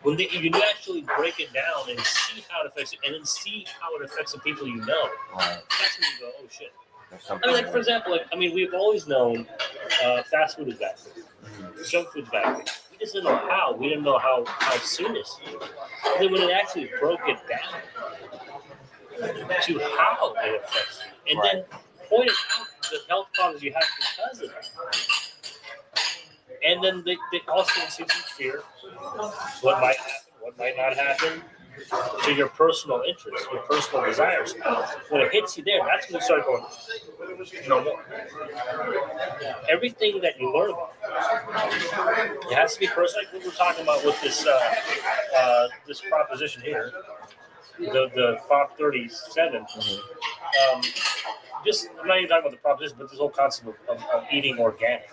When you actually break it down and see how it affects you, and then see how it affects the people you know, right. That's when you go, oh shit. For example, we've always known fast food is bad. Junk food is bad. We just didn't know how. We didn't know how serious. And then when it actually broke it down to how it affects you, and then pointed out the health problems you have because of it. And then they also see some fear. What might happen, what might not happen, to your personal interests, your personal desires. When it hits you there, that's when you start going, no more. Everything that you learn about, it has to be personal. Like what we're talking about with this this proposition here, the Prop 37. I'm not even talking about the proposition, but this whole concept of eating organic.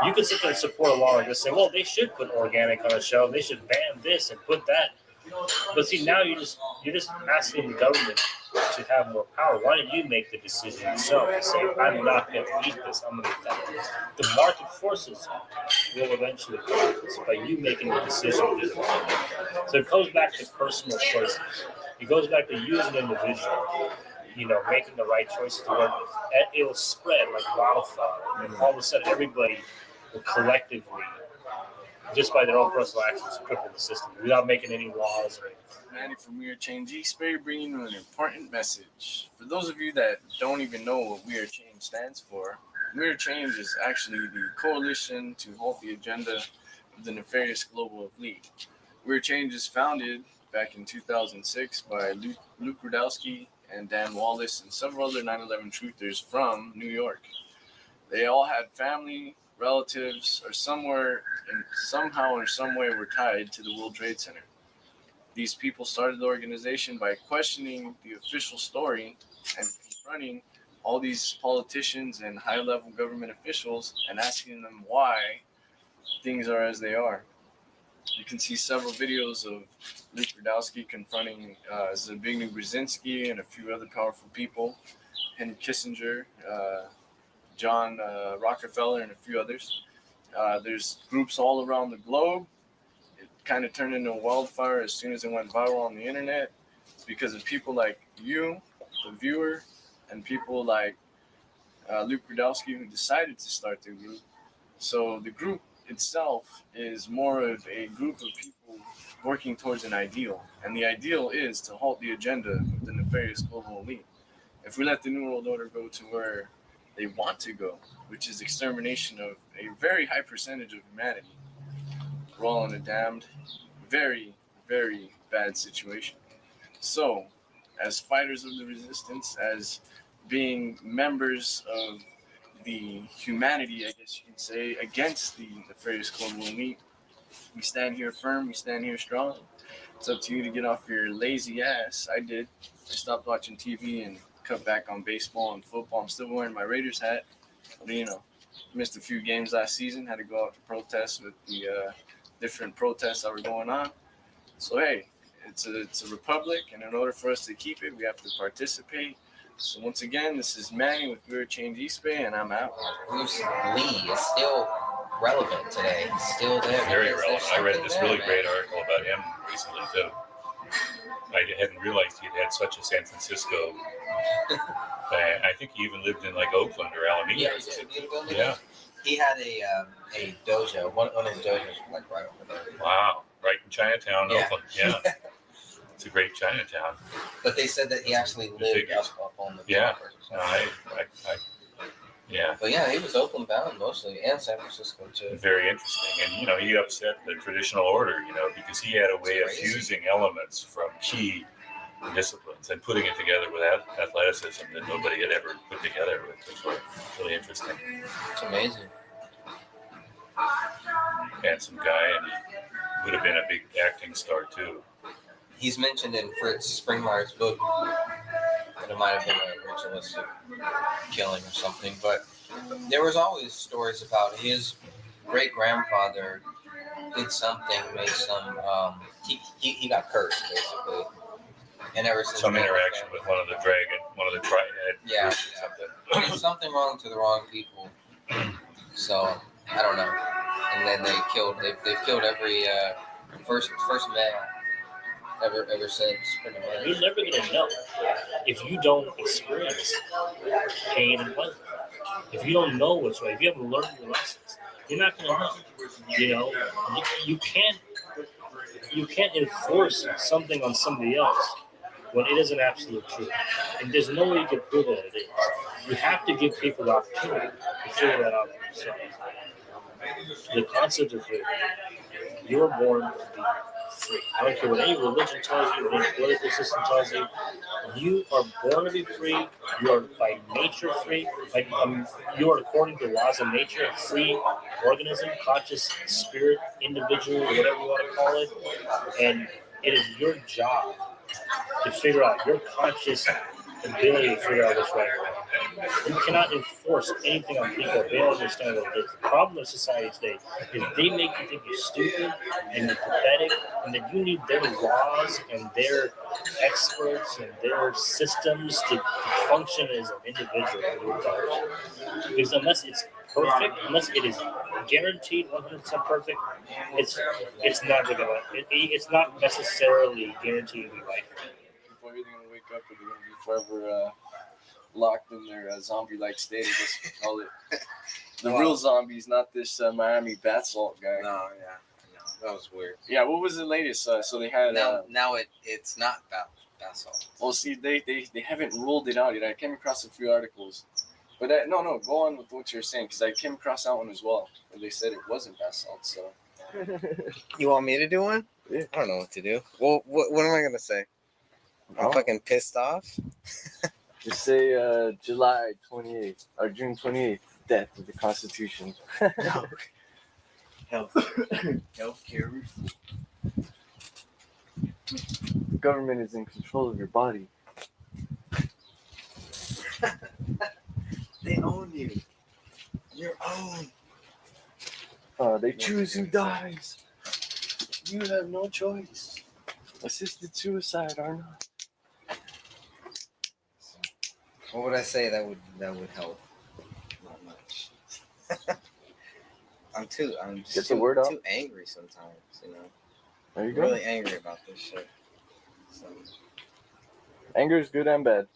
You could sit there and support a law and just say, well, they should put organic on the shelf. They should ban this and put that. But see, now you're just asking the government to have more power. Why don't you make the decision yourself and say, I'm not going to eat this, I'm going to eat that. The market forces will eventually cause this by you making the decision to do it. So it goes back to personal choices. It goes back to you as an individual, making the right choices to work. It will spread like wildfire. And all of a sudden, everybody will collectively, just by their own personal actions, cripple the system without making any laws or anything. Manny from We Are Change East Bay bringing you an important message. For those of you that don't even know what We Are Change stands for, We Are Change is actually the coalition to halt the agenda of the nefarious global elite. We Are Change is founded back in 2006 by Luke Rudowski and Dan Wallace and several other 9/11 truthers from New York. They all had family, relatives, or somehow or some way were tied to the World Trade Center. These people started the organization by questioning the official story and confronting all these politicians and high-level government officials and asking them why things are as they are. You can see several videos of Luke Rudowski confronting Zbigniew Brzezinski and a few other powerful people, Henry Kissinger, John Rockefeller, and a few others. There's groups all around the globe. kind of turned into a wildfire as soon as it went viral on the internet. It's because of people like you, the viewer, and people like Luke Rudowski, who decided to start the group. So the group itself is more of a group of people working towards an ideal. And the ideal is to halt the agenda of the nefarious global elite. If we let the New World Order go to where they want to go, which is extermination of a very high percentage of humanity, we're all in a damned, very, very bad situation. So, as fighters of the resistance, as being members of the humanity, I guess you can say, against the nefarious global elite, we stand here firm, we stand here strong. It's up to you to get off your lazy ass. I did. I stopped watching TV and cut back on baseball and football. I'm still wearing my Raiders hat. But, you know, missed a few games last season. Had to go out to protest with the different protests that were going on. So, hey, it's a republic, and in order for us to keep it, we have to participate. So once again, this is Manny with Weird Change East Bay, and I'm out. Bruce Lee is still relevant today. He's still there. Very because relevant. there's I read something this there, really man. great article about him recently too. I hadn't realized he'd had such a San Francisco. I think he even lived in like Oakland or Alameda. Yeah, he's a beautiful building. Yeah. He had a dojo. One of his dojos was like right over there. Wow. Right in Chinatown, Yeah. Oakland. Yeah. It's a great Chinatown. But they said that he actually lived up on the Yeah. top or something. Yeah. But yeah, he was Oakland bound mostly, and San Francisco too. Very interesting. And, you know, he upset the traditional order, you know, because he had a way of fusing elements from key disciplines and putting it together with athleticism that nobody had ever put together with before. Really interesting. It's amazing. Handsome guy, and he would have been a big acting star too. He's mentioned in Fritz Springmeier's book that it might have been a ritualistic killing or something, but there was always stories about his great-grandfather did something, made some, he got cursed, basically. And ever since Some then, interaction with one of the triad. Yeah. Did something wrong to the wrong people. So, I don't know. And then they've killed every first male ever since, pretty much. You're never gonna know if you don't experience pain and pleasure. If you don't know what's right, if you haven't learned your lessons, you're not gonna know. You know, you can't enforce something on somebody else when it is an absolute truth. And there's no way you can prove that it is. You have to give people the opportunity to figure that out for themselves. The concept of freedom. You were born to be free. I don't care what any religion tells you, what any political system tells you. You are born to be free. You are by nature free. You are, according to the laws of nature, a free organism, conscious spirit, individual, whatever you want to call it. And it is your job to figure out your conscious ability to figure out what's right or wrong. You cannot enforce anything on people if they don't understand what it is. The problem with society today is they make you think you're stupid and you're pathetic, and that you need their laws and their experts and their systems to function as an individual. Because unless it's perfect, unless it is guaranteed 100% perfect, it's never gonna. It's not necessarily guaranteed to be right. People are either going to wake up or they're going to be forever locked in their zombie-like state, I guess you call it. The real zombies, not this Miami bath salt guy. No, that was weird. Yeah, what was the latest? So they had... now it's not bath salt. Well, see, they haven't ruled it out yet. I came across a few articles. But no, go on with what you're saying, because I came across that one as well, where they said it wasn't bath salt, so... You want me to do one? Yeah. I don't know what to do. Well, what am I going to say? I'm fucking pissed off. Just say July 28th, or June 28th, death of the Constitution. Healthcare reform. The government is in control of your body. They own you. You're owned. They choose who dies. You have no choice. Assisted suicide or not. What would I say that would help? Not much. I'm Get just the word out. too angry sometimes, you know. There you I'm go. really angry about this shit. So, Anger is good and bad.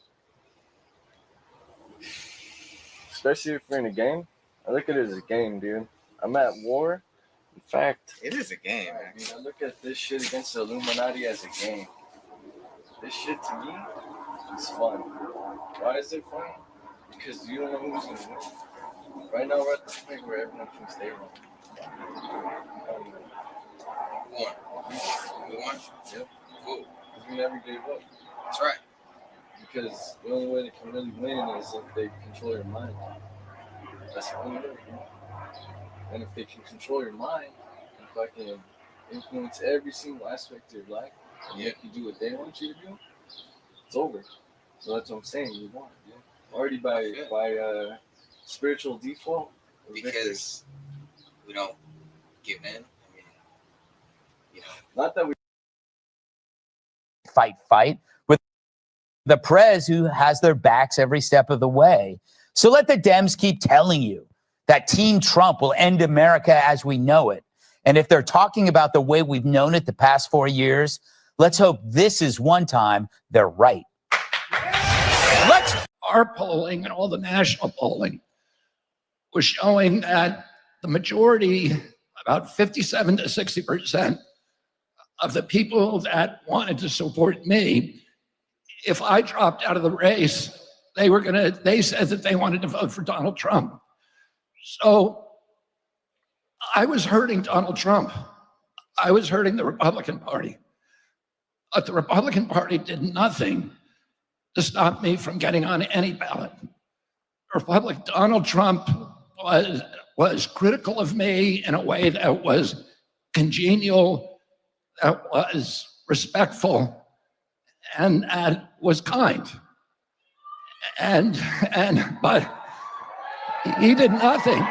Especially if you're in a game. I look at it as a game, dude. I'm at war. In fact, it is a game, I actually. mean, I look at this shit against the Illuminati as a game. This shit to me is fun. Why is it fun? Because you don't know who's gonna win. Right now we're at the point where everyone can stay wrong. We won. Yep. Cool. Because we never gave up. That's right. Because the only way they can really win is if they control your mind. That's the only way. And if they can control your mind and fucking influence every single aspect of your life, and make you do what they want you to do, it's over. So that's what I'm saying. You won. Yeah. Already by spiritual default. Because we don't give in. I mean, you know. Not that we fight with the prez who has their backs every step of the way. So let the Dems keep telling you that Team Trump will end America as we know it. And if they're talking about the way we've known it the past 4 years, let's hope this is one time they're right. Our polling and all the national polling was showing that the majority, about 57 to 60% of the people that wanted to support me, if I dropped out of the race, they said that they wanted to vote for Donald Trump. So I was hurting Donald Trump. I was hurting the Republican Party. But the Republican Party did nothing to stop me from getting on any ballot. Donald Trump was critical of me in a way that was congenial, that was respectful, and that was kind. But he did nothing.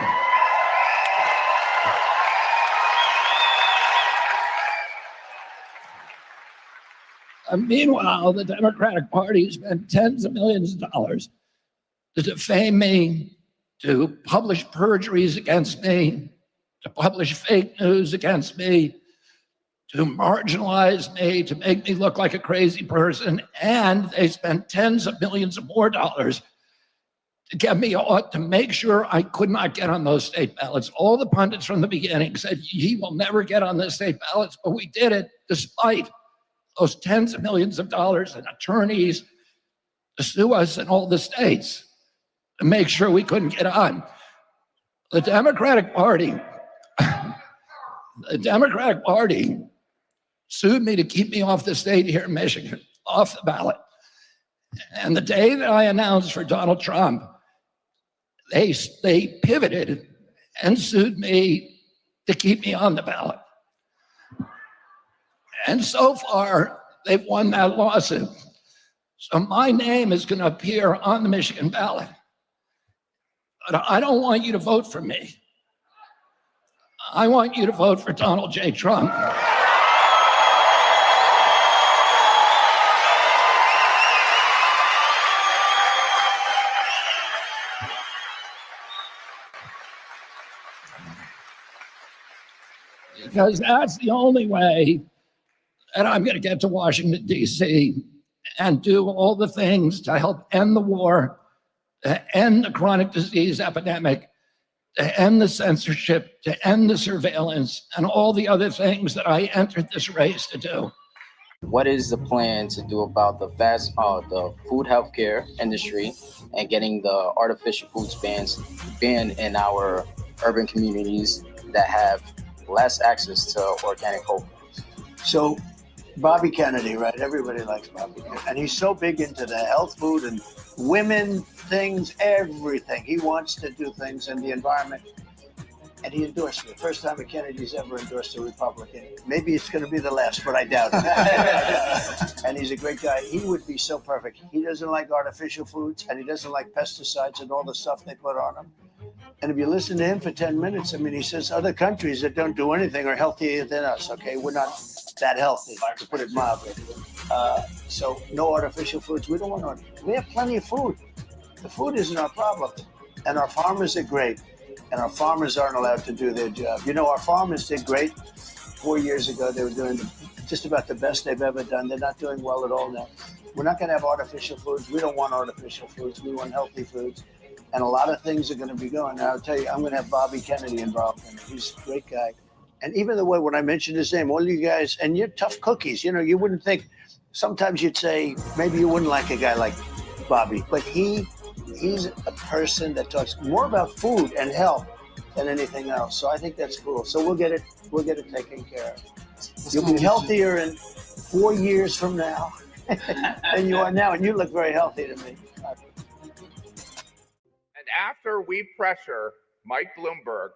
Meanwhile, the Democratic Party spent tens of millions of dollars to defame me, to publish perjuries against me, to publish fake news against me, to marginalize me, to make me look like a crazy person. And they spent tens of millions of more dollars to get me to make sure I could not get on those state ballots. All the pundits from the beginning said, he will never get on the state ballots, but we did it despite those tens of millions of dollars and attorneys to sue us in all the states to make sure we couldn't get on. The Democratic Party sued me to keep me off the state here in Michigan, off the ballot. And the day that I announced for Donald Trump, they pivoted and sued me to keep me on the ballot. And so far, they've won that lawsuit. So my name is going to appear on the Michigan ballot. But I don't want you to vote for me. I want you to vote for Donald J. Trump. Because that's the only way that I'm going to get to Washington, D.C. and do all the things to help end the war, to end the chronic disease epidemic, to end the censorship, to end the surveillance, and all the other things that I entered this race to do. What is the plan to do about the food healthcare industry and getting the artificial foods banned in our urban communities that have less access to organic whole foods? So Bobby Kennedy, right? Everybody likes Bobby Kennedy. And he's so big into the health food and women things, everything. He wants to do things in the environment. And he endorsed me. First time a Kennedy's ever endorsed a Republican. Maybe it's going to be the last, but I doubt it. And he's a great guy. He would be so perfect. He doesn't like artificial foods, and he doesn't like pesticides and all the stuff they put on them. And if you listen to him for 10 minutes, I mean, he says other countries that don't do anything are healthier than us, okay? We're not that healthy, to put it mildly. So no artificial foods. We don't want to. We have plenty of food. The food isn't our problem. And our farmers are great. And our farmers aren't allowed to do their job. You know, our farmers did great 4 years ago, they were doing just about the best they've ever done. They're not doing well at all now. We're not going to have artificial foods. We don't want artificial foods. We want healthy foods. And a lot of things are going to be going. Now, I'll tell you, I'm going to have Bobby Kennedy involved in it. He's a great guy. And even the way when I mentioned his name, all you guys, and you're tough cookies. You know, you wouldn't think, sometimes you'd say, maybe you wouldn't like a guy like Bobby. But he's a person that talks more about food and health than anything else. So I think that's cool. So we'll get it taken care of. You'll be healthier in 4 years from now than you are now, and you look very healthy to me. And after we pressure Mike Bloomberg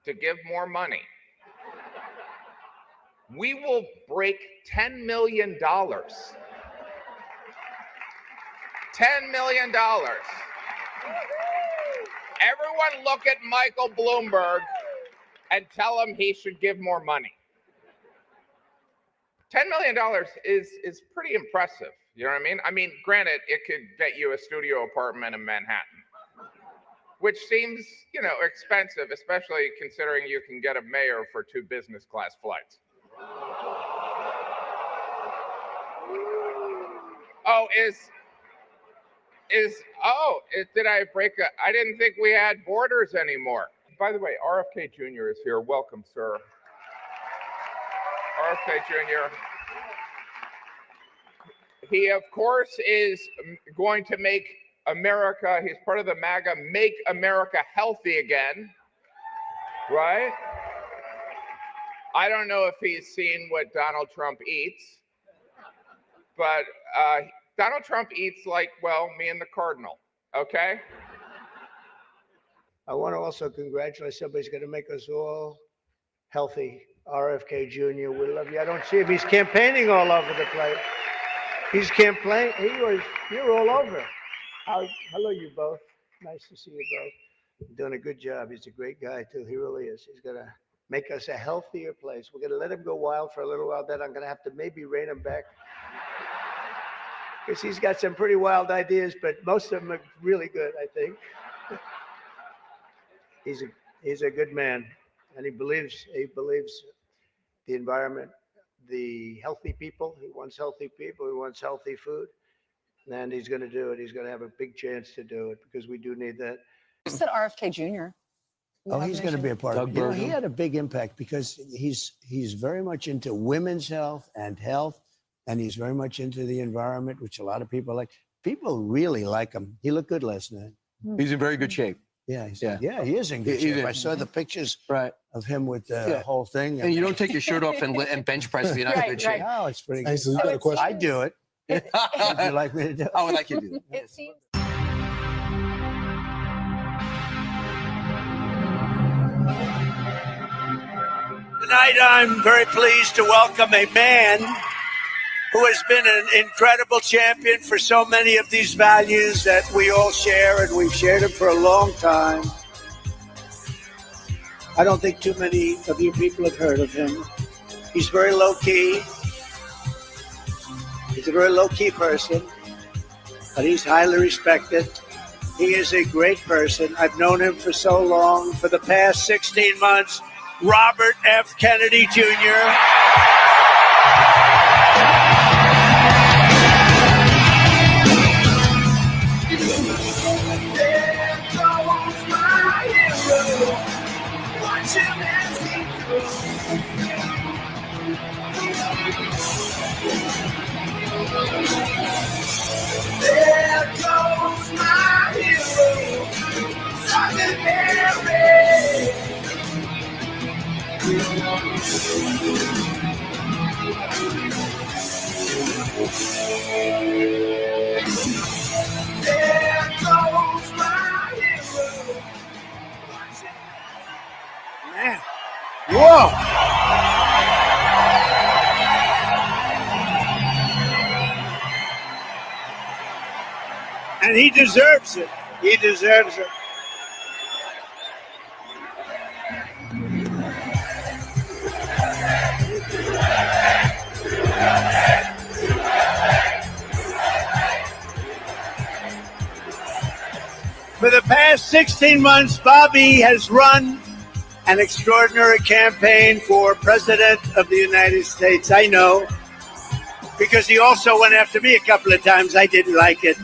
to give more money, we will break $10 million. $10 million. Everyone look at Michael Bloomberg and tell him he should give more money. $10 million is pretty impressive. You know what I mean? I mean, granted, it could get you a studio apartment in Manhattan, which seems, you know, expensive, especially considering you can get a mayor for 2 business class flights. Oh, did I break I didn't think we had borders anymore. By the way, RFK Jr. is here. Welcome, sir. RFK Jr. He, of course, is going to make America, he's part of the MAGA, Make America Healthy Again, right? I don't know if he's seen what Donald Trump eats, but Donald Trump eats like, well, me and the Cardinal, okay? I want to also congratulate somebody's going to make us all healthy. RFK Jr., we love you. I don't see him. He's campaigning all over the place. He's campaigning. You're all over. Hello, you both. Nice to see you both. You're doing a good job. He's a great guy, too. He really is. He's going to make us a healthier place. We're going to let him go wild for a little while. Then I'm going to have to maybe rein him back. Because he's got some pretty wild ideas, but most of them are really good, I think. He's a good man, and he believes the environment, the healthy people. He wants healthy people. He wants healthy food, and he's going to do it. He's going to have a big chance to do it because we do need that. You said RFK Jr. Oh, he's going to be a part of it. You know, he had a big impact because he's very much into women's health, and he's very much into the environment, which a lot of people like. People really like him. He looked good last night. He's in very good shape. Yeah, he is in good shape. I saw the pictures of him with the whole thing. And you don't take your shirt off and bench press if you're not in good shape. Oh, it's pretty Hey, good. so you got a question? I do it. Would you like me to do it? I would like you to do that. It seems. Tonight, I'm very pleased to welcome a man who has been an incredible champion for so many of these values that we all share, and we've shared them for a long time. I don't think too many of you people have heard of him. He's very low-key. He's a very low-key person, but he's highly respected. He is a great person. I've known him for so long. For the past 16 months, Robert F. Kennedy Jr. There goes my hero, Sergeant Mary. There goes my hero. Man. Whoa. And he deserves it. He deserves it. For the past 16 months, Bobby has run an extraordinary campaign for President of the United States. I know, because he also went after me a couple of times. I didn't like it.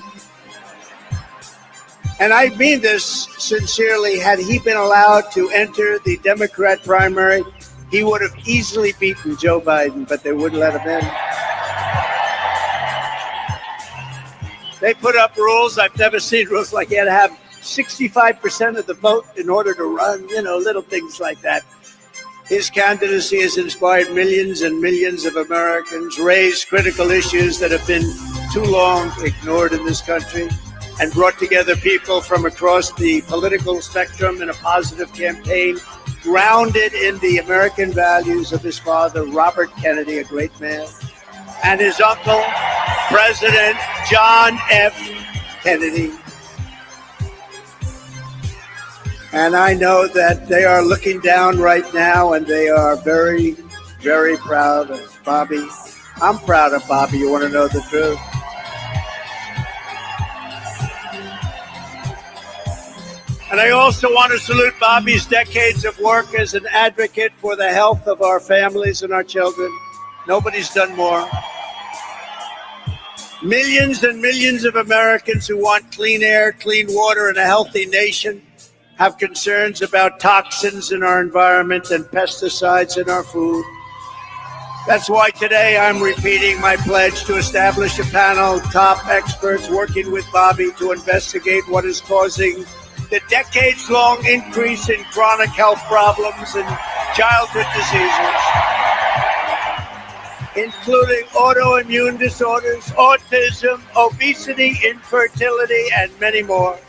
And I mean this sincerely. Had he been allowed to enter the Democrat primary, he would have easily beaten Joe Biden, but they wouldn't let him in. They put up rules. I've never seen rules like you had to have 65% of the vote in order to run, little things like that. His candidacy has inspired millions and millions of Americans, raised critical issues that have been too long ignored in this country, and brought together people from across the political spectrum in a positive campaign grounded in the American values of his father, Robert Kennedy, a great man, and his uncle, President John F. Kennedy. And I know that they are looking down right now, and they are very, very proud of Bobby. I'm proud of Bobby. You want to know the truth? And I also want to salute Bobby's decades of work as an advocate for the health of our families and our children. Nobody's done more. Millions and millions of Americans who want clean air, clean water, and a healthy nation have concerns about toxins in our environment and pesticides in our food. That's why today I'm repeating my pledge to establish a panel of top experts working with Bobby to investigate what is causing the decades-long increase in chronic health problems and childhood diseases, including autoimmune disorders, autism, obesity, infertility, and many more.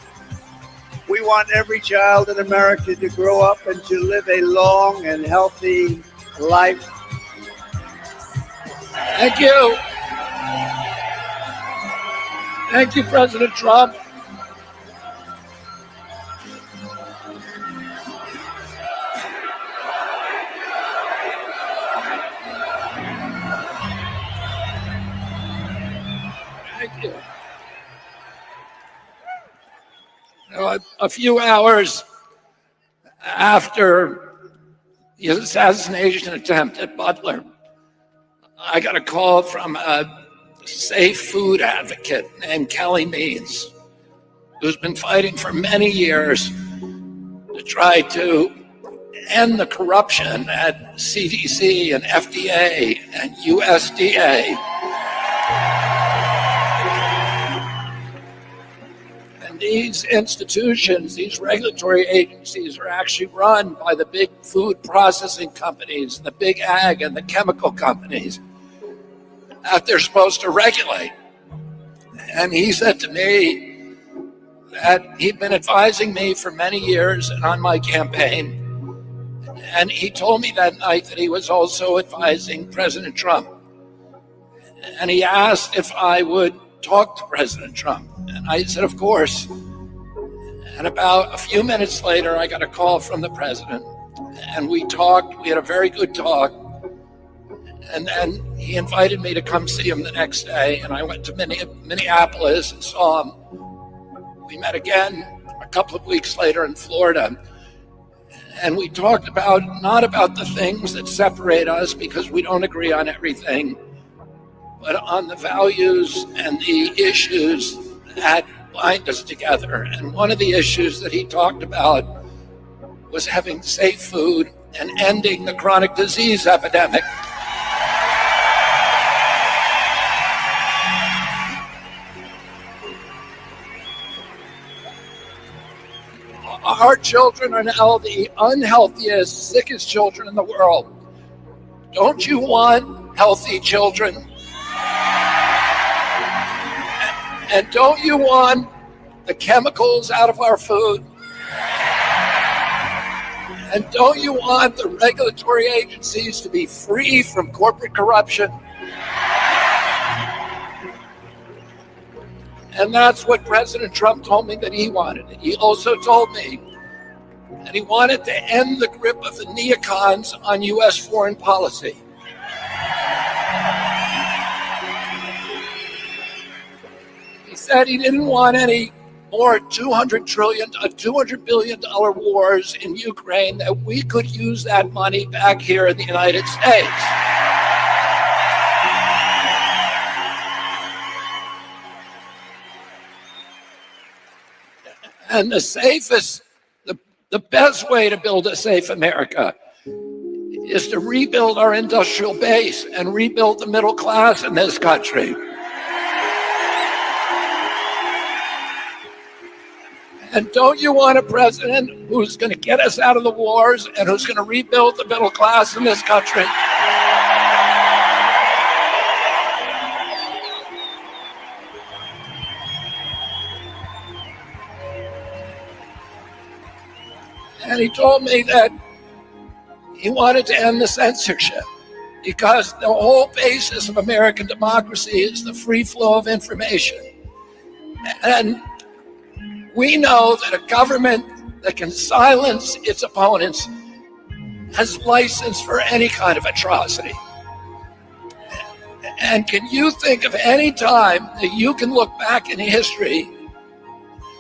We want every child in America to grow up and to live a long and healthy life. Thank you. Thank you, President Trump. Thank you. A few hours after the assassination attempt at Butler, I got a call from a safe food advocate named Kelly Means, who's been fighting for many years to try to end the corruption at CDC and FDA and USDA. And these institutions, these regulatory agencies, are actually run by the big food processing companies, the big ag and the chemical companies that they're supposed to regulate. And he said to me that he'd been advising me for many years and on my campaign. And he told me that night that he was also advising President Trump. And he asked if I would talk to President Trump. And I said, of course. And about a few minutes later, I got a call from the president. And we talked. We had a very good talk. And then he invited me to come see him the next day. And I went to Minneapolis and saw him. We met again a couple of weeks later in Florida. And we talked about, not about the things that separate us because we don't agree on everything, but on the values and the issues that bind us together. And one of the issues that he talked about was having safe food and ending the chronic disease epidemic. Our children are now the unhealthiest, sickest children in the world. Don't you want healthy children? And don't you want the chemicals out of our food? And don't you want the regulatory agencies to be free from corporate corruption? And that's what President Trump told me that he wanted. He also told me that he wanted to end the grip of the neocons on U.S. foreign policy. He said he didn't want any more $200 billion wars in Ukraine, that we could use that money back here in the United States. And the best way to build a safe America is to rebuild our industrial base and rebuild the middle class in this country. And don't you want a president who's going to get us out of the wars and who's going to rebuild the middle class in this country? And he told me that he wanted to end the censorship because the whole basis of American democracy is the free flow of information. And we know that a government that can silence its opponents has license for any kind of atrocity. And can you think of any time that you can look back in history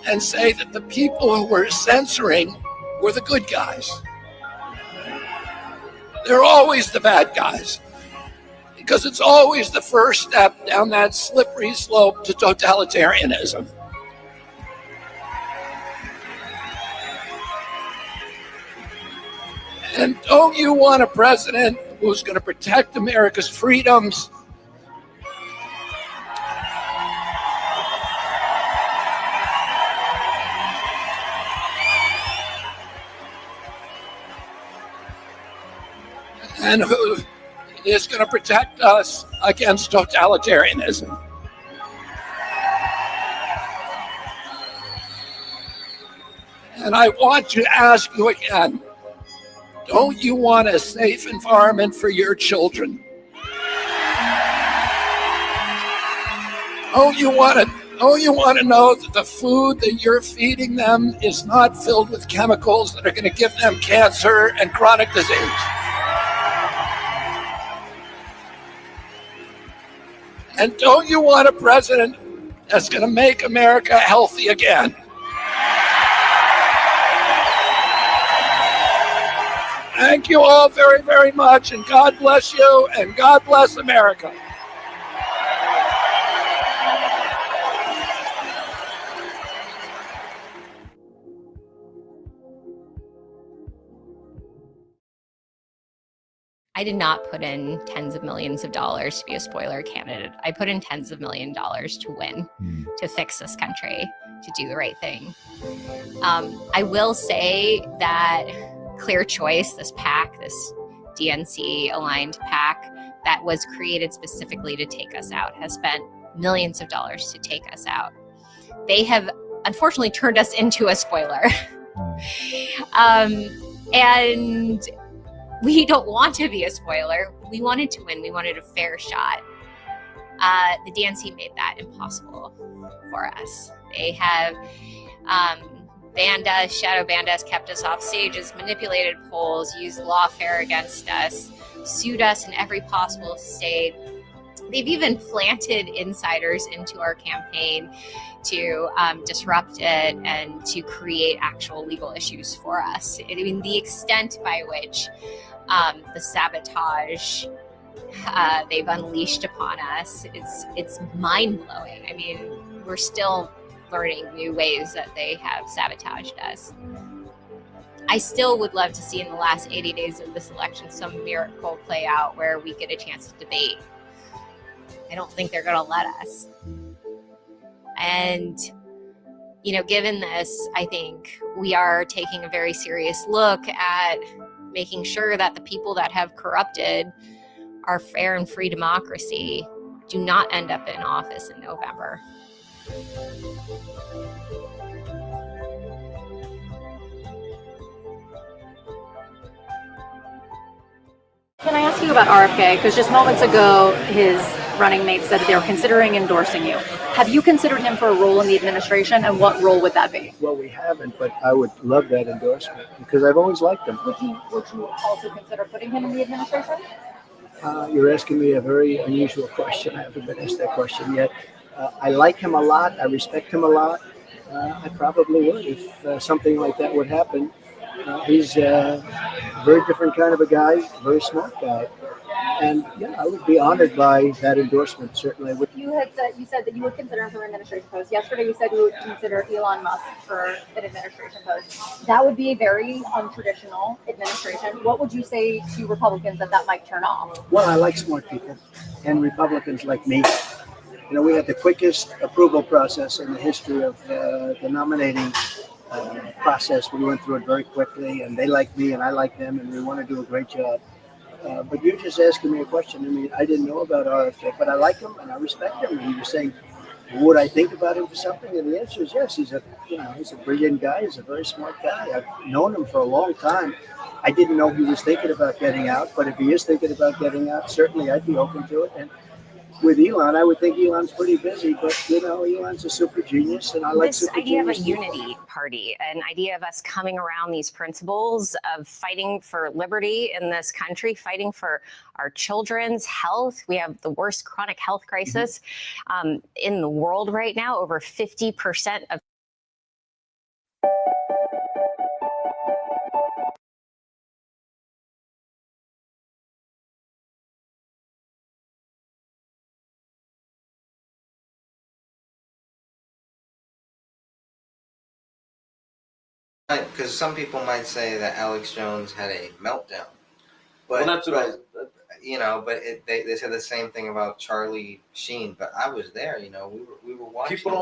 and say that the people who were censoring were the good guys? They're always the bad guys, because it's always the first step down that slippery slope to totalitarianism. And don't you want a president who's going to protect America's freedoms? And who is going to protect us against totalitarianism? And I want to ask you again, don't you want a safe environment for your children? Don't you want to know that the food that you're feeding them is not filled with chemicals that are going to give them cancer and chronic disease? And don't you want a president that's going to make America healthy again? Thank you all very, very much, and God bless you, and God bless America. I did not put in tens of millions of dollars to be a spoiler candidate. I put in tens of $millions to win, to fix this country, to do the right thing. I will say that Clear Choice, this PAC, this DNC aligned PAC that was created specifically to take us out, has spent millions of dollars to take us out. They have unfortunately turned us into a spoiler. And we don't want to be a spoiler. We wanted to win. We wanted a fair shot. The DNC made that impossible for us. They have banned us, shadow banned us, kept us off stages, manipulated polls, used lawfare against us, sued us in every possible state. They've even planted insiders into our campaign to disrupt it and to create actual legal issues for us. I mean, the extent by which the sabotage they've unleashed upon us, it's mind-blowing. I mean, we're still learning new ways that they have sabotaged us. I still would love to see in the last 80 days of this election some miracle play out where we get a chance to debate. I don't think they're going to let us. And, you know, given this, I think we are taking a very serious look at making sure that the people that have corrupted our fair and free democracy do not end up in office in November. Can I ask you about RFK? Because just moments ago, his running mate said that they were considering endorsing you. Have you considered him for a role in the administration, and what role would that be? Well, we haven't, but I would love that endorsement because I've always liked him. Would you also consider putting him in the administration? You're asking me a very unusual question. I haven't been asked that question yet. I like him a lot. I respect him a lot. I probably would if something like that would happen. He's a very different kind of a guy, very smart guy. And yeah, I would be honored by that endorsement. Certainly, would. You said that you would consider him for an administration post. Yesterday, you said you would consider Elon Musk for an administration post. That would be a very untraditional administration. What would you say to Republicans that might turn off? Well, I like smart people, and Republicans like me. You know, we had the quickest approval process in the history of the nominating process. We went through it very quickly, and they like me, and I like them, and we want to do a great job. But you're just asking me a question. I mean, I didn't know about RFK, but I like him and I respect him. And you're saying, would I think about him for something? And the answer is yes. He's a brilliant guy. He's a very smart guy. I've known him for a long time. I didn't know he was thinking about getting out, but if he is thinking about getting out, certainly I'd be open to it. And with Elon, I would think Elon's pretty busy, but Elon's a super genius, and I like This super idea of a genius. unity party, an idea of us coming around these principles of fighting for liberty in this country, fighting for our children's health. We have the worst chronic health crisis in the world right now. Over 50% of Because some people might say that Alex Jones had a meltdown, Well, that's what they said the same thing about Charlie Sheen. But I was there, we were watching. People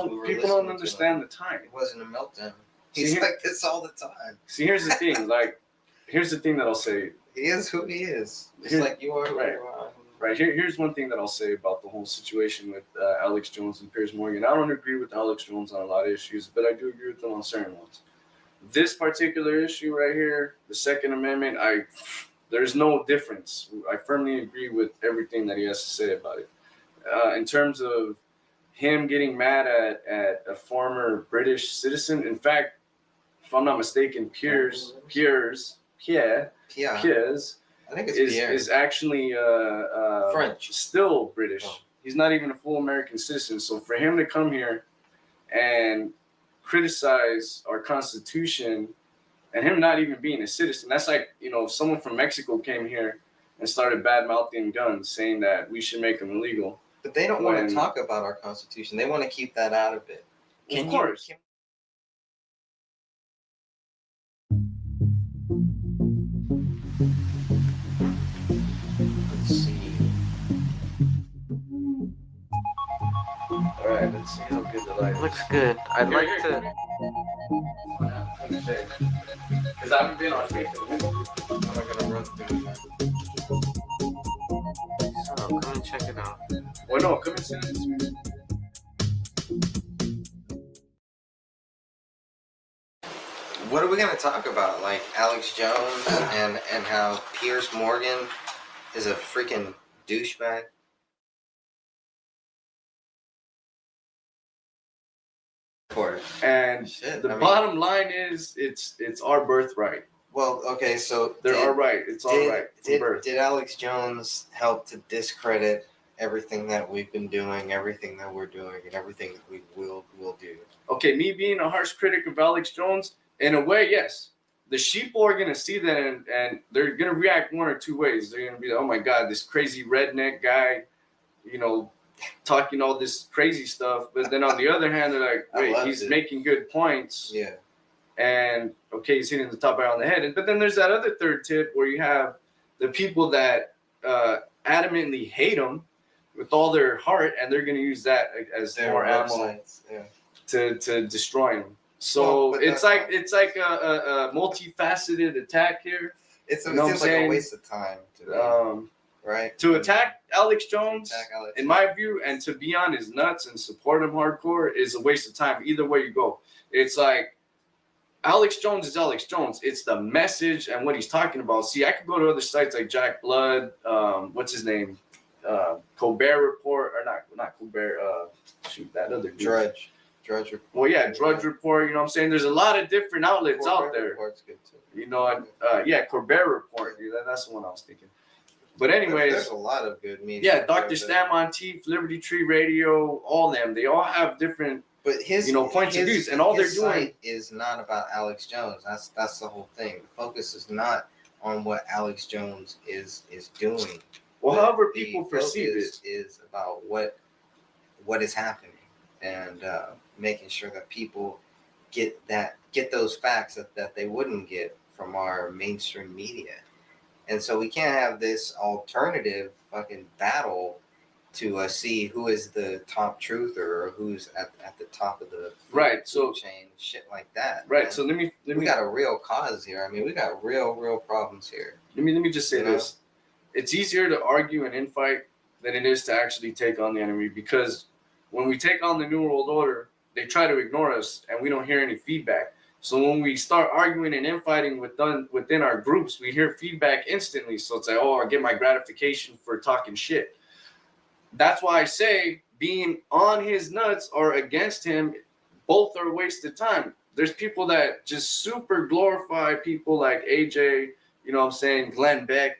don't understand the time. It wasn't a meltdown. He's See, like this all the time. See, here's the thing. Here's the thing that I'll say. He is who he is. Just like you are who right. you are. Right. Here's one thing that I'll say about the whole situation with Alex Jones and Piers Morgan. I don't agree with Alex Jones on a lot of issues, but I do agree with them on certain ones. This particular issue right here, the Second Amendment, there's no difference. I firmly agree with everything that he has to say about it. In terms of him getting mad at a former British citizen, in fact, if I'm not mistaken, Piers, I think it's Pierre. is actually French, still British. He's not even a full American citizen. So for him to come here and criticize our Constitution and him not even being a citizen, that's like, if someone from Mexico came here and started bad-mouthing guns, saying that we should make them illegal. But they don't want to talk about our Constitution. They want to keep that out of it. Of course. Let's see. All right, let's see how good the light is. Looks good. I'd like to. Because I haven't been on Facebook. I'm not gonna run through that. So come and check it out. Well, no, come and send it to me. What are we gonna talk about? Like Alex Jones and how Piers Morgan is a freaking douchebag? And bottom line is, it's our birthright. Well, okay, so they're all right. It's all right. Did Alex Jones help to discredit everything that we've been doing, everything that we're doing, and everything that we will do? Okay, me being a harsh critic of Alex Jones, in a way, yes. The sheeple are gonna see that and they're gonna react one or two ways. They're gonna be like, oh my God, this crazy redneck guy, talking all this crazy stuff. But then on the other hand, they're like, wait, he's making good points. Yeah. And okay, he's hitting the top right on the head. But then there's that other third tip where you have the people that adamantly hate him with all their heart, and they're going to use that as more ammo to destroy him. So it's like a multifaceted attack here. It seems like a waste of time to me. Right. To attack Alex Jones, in my view, and to be on his nuts and support him hardcore is a waste of time. Either way you go, it's like Alex Jones is Alex Jones. It's the message and what he's talking about. See, I could go to other sites like Jack Blood, what's his name, Colbert Report, or not Colbert. That other dude. Drudge Report. Well, yeah, Drudge Report. You know what I'm saying? There's a lot of different outlets out there. Report's good too. Corbett Report. That's the one I was thinking. But anyways, there's a lot of good media. Yeah, Dr. Stam on Teeth, Liberty Tree Radio, all them. They all have different But his points of views, and all they're doing site is not about Alex Jones. That's the whole thing. The focus is not on what Alex Jones is doing. Well, The- however the people perceive focus is about what is happening, and making sure that people get those facts that they wouldn't get from our mainstream media. And so we can't have this alternative fucking battle to see who is the top truther or who's at the top of the food chain, shit like that. Right. Man. So let me we got a real cause here. I mean, we got real problems here. Let me just say You know? this. It's easier to argue and infight than it is to actually take on the enemy, because when we take on the New World Order, they try to ignore us and we don't hear any feedback. So when we start arguing and infighting within our groups, we hear feedback instantly. So it's like, oh, I get my gratification for talking shit. That's why I say being on his nuts or against him, both are a waste of time. There's people that just super glorify people like AJ, you know what I'm saying, Glenn Beck,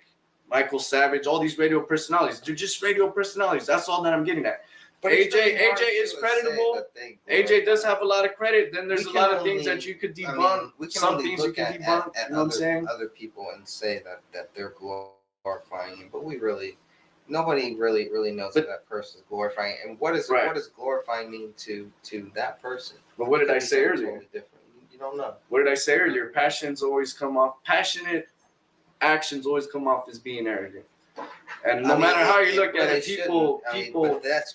Michael Savage, all these radio personalities. They're just radio personalities. That's all that I'm getting at. But AJ is creditable. AJ does have a lot of credit. Then there's a lot of things that you could debunk. We can Some only things you look can at debunk. You know what I'm saying? other people and say that they're glorifying him, but nobody really knows what that person is glorifying, and what does glorifying mean to that person. But what did I say earlier? Totally different. You don't know. What did I say earlier? Passionate actions always come off as being arrogant. And no matter how you look at it, people.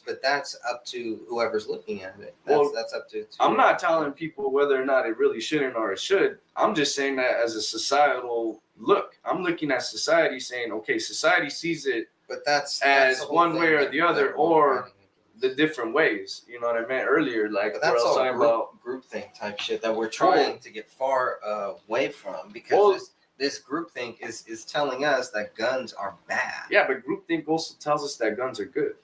But that's up to whoever's looking at it. That's up to. I'm not telling people whether or not it really shouldn't or it should. I'm just saying that as a societal look. I'm looking at society saying, okay, society sees it, but that's as the whole one thing way or that- the other, that we're or fighting the different ways. You know what I meant earlier? Like But what I that's was all talking about. groupthink type shit that we're trying to get far away from, because this groupthink is telling us that guns are bad. Yeah, but groupthink also tells us that guns are good.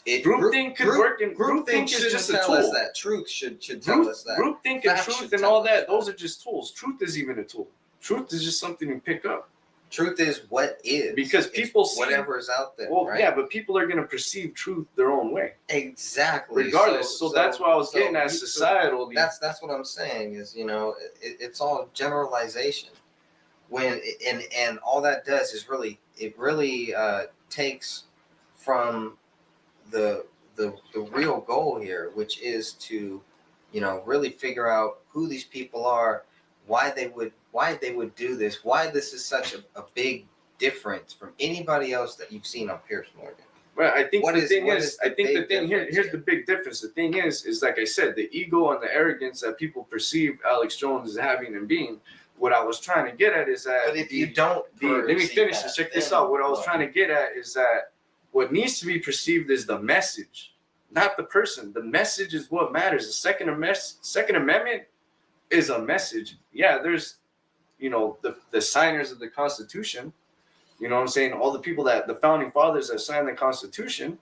Groupthink could work, and groupthink is just a tell tool. us that. Truth should tell us that. Groupthink and Facts truth should and tell all us that, those are just tools. Truth is even a tool. Truth is just something you pick up. Truth is what is. Because people see whatever is out there. Well, right? yeah, but people are going to perceive truth their own way. Exactly. Regardless. So that's why I was getting at societally. That's what I'm saying is, it's all generalization. And all that does is really takes from the real goal here, which is to, really figure out who these people are, why they would do this, why this is such a big difference from anybody else that you've seen on Pierce Morgan. Right. I think Here's the big difference. The thing is like I said, the ego and the arrogance that people perceive Alex Jones as having and being. What I was trying to get at is that. But if you don't, let me finish this. Check this out. What I was trying to get at is that what needs to be perceived is the message, not the person. The message is what matters. The Second Amendment is a message. Yeah, there's, the signers of the Constitution. You know what I'm saying? All the people the founding fathers that signed the Constitution.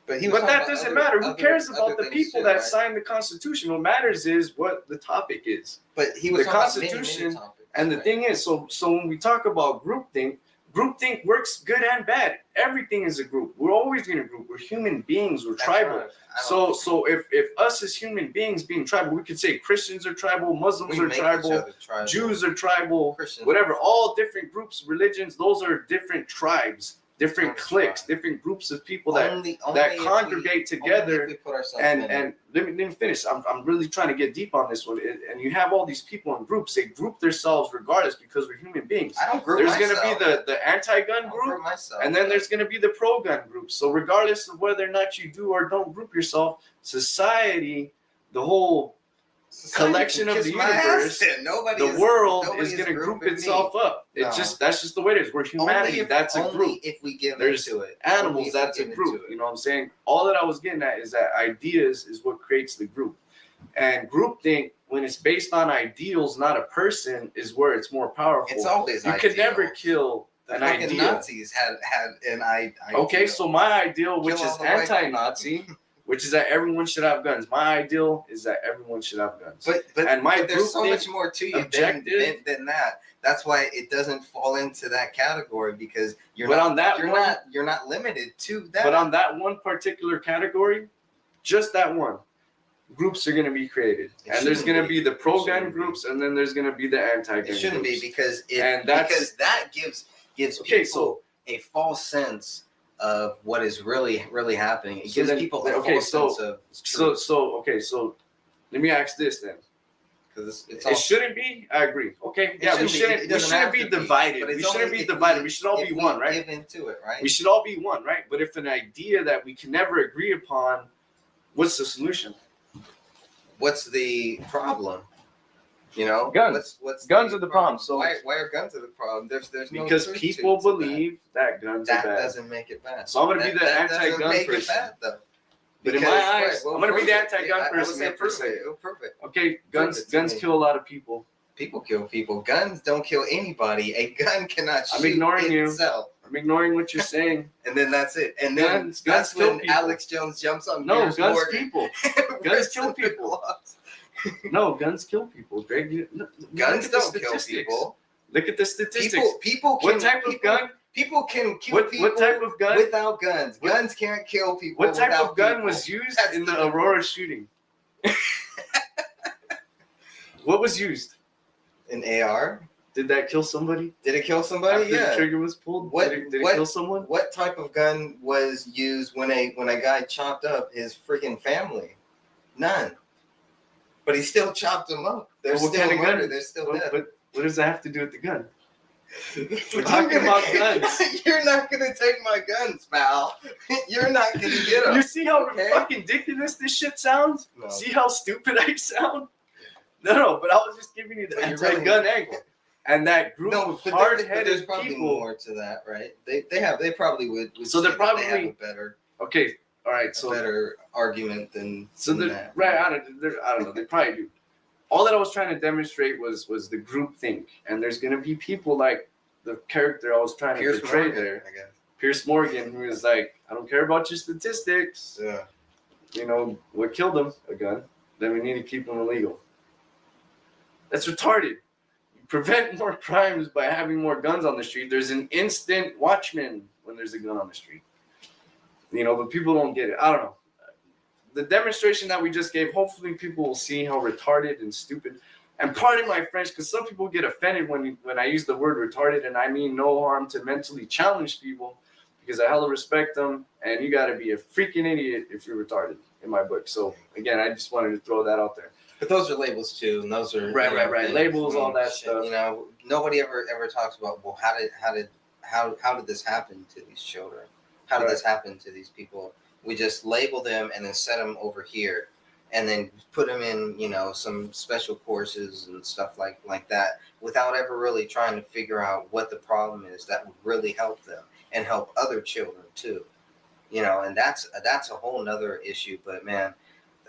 But that doesn't matter. Who cares about the people that signed the Constitution? What matters is what the topic is. But he was the Constitution. And the thing is, so when we talk about groupthink works good and bad. Everything is a group. We're always in a group. We're human beings. We're tribal. So if us as human beings being tribal, we could say Christians are tribal, Muslims are tribal, Jews are tribal, whatever. All different groups, religions. Those are different tribes. Different cliques, different groups of people that congregate together. And let me finish. I'm really trying to get deep on this one. And you have all these people in groups. They group themselves regardless because we're human beings. I don't group There's myself. going to be the anti-gun group, and then there's going to be the pro-gun group. So regardless of whether or not you do or don't group yourself, society, the whole collection of the universe, the world is going to group itself up. That's just the way it is. We're humanity. That's a group. If we give There's into it, animals. That's a group. You know what I'm saying? All that I was getting at is that ideas is what creates the group, and groupthink, when it's based on ideals, not a person, is where it's more powerful. It's always you could never kill an fucking idea. Nazis had an idea. Okay, so my ideal, which Kill is all the white people. anti-Nazi, which is that everyone should have guns. My ideal is that everyone should have guns. But my there's so groupthink much more to you objective than that. That's why it doesn't fall into that category, because you're But on that one- not limited to that. But on that one particular category, just that one, groups are going to be created, and there's going to be the pro-gun groups, and then there's going to be the anti-gun It shouldn't groups. be because that's that gives okay, people a false sense of what is really happening. It gives people a false sense of truth. So let me ask this then. Because it shouldn't be. I agree. Okay, yeah, we shouldn't be divided. We shouldn't be divided. We should all be one, right? Give into it, right? We should all be one, right? But if an idea that we can never agree upon, what's the solution? What's the problem? You know, guns. Guns are the problem. So why are guns the problem? There's no because truth people to believe that guns are that bad. doesn't make it bad. So I'm gonna be the anti-gun make person. It bad, though. But in my eyes, I'm gonna be the anti-gun person. Perfect. Okay, guns kill a lot of people. People kill people. Guns don't kill anybody. A gun cannot shoot I'm ignoring itself. I'm ignoring what you're saying. And then that's it. And then guns when kill people. Alex Jones jumps on No, Piers guns Morgan. people. Guns kill people. No, guns kill people. Greg, Guns don't kill people. Look at the statistics. People can, what type of gun? People can kill people. What type of gun? Without guns. Guns can't kill people. What type without of gun people. was used in the Aurora shooting? What was used? An AR. Did that kill somebody? Did it kill somebody? After Yeah. the trigger was pulled. Did it kill someone? What type of gun was used when a guy chopped up his freaking family? None. But he still chopped them up. They're Well, what still kind of murdered. gun? They're still dead. But what does that have to do with the gun? We're talking about guns. You're not gonna take my guns, pal. You're not gonna get them. You see how fucking ridiculous this shit sounds? No. See how stupid I sound? No, but I was just giving you the anti-gun angle. And that group of but hard-headed there's probably people. more to that, right? They probably would So they're say that probably they have a better okay. All right, so better argument than that. Right. I don't know. They probably do. All that I was trying to demonstrate was the group think, and there's gonna be people like the character I was trying to Piers portray Morgan, there, I guess. Pierce Morgan, who is like, I don't care about your statistics. Yeah. You know what killed him? A gun. Then we need to keep them illegal. That's retarded. You prevent more crimes by having more guns on the street. There's an instant watchman when there's a gun on the street. You know, but people don't get it. I don't know. The demonstration that we just gave, hopefully people will see how retarded and stupid. And pardon my French, because some people get offended when I use the word retarded, and I mean no harm to mentally challenge people, because I hella respect them, and you got to be a freaking idiot if you're retarded in my book. So again, I just wanted to throw that out there. But those are labels too, and those are Right. things, Labels, all that stuff. You know, nobody ever talks about, well, how did this happen to these children? How did this happen to these people? We just label them and then set them over here, and then put them in, you know, some special courses and stuff like that, without ever really trying to figure out what the problem is that would really help them and help other children too. You know, and that's a whole nother issue. But man,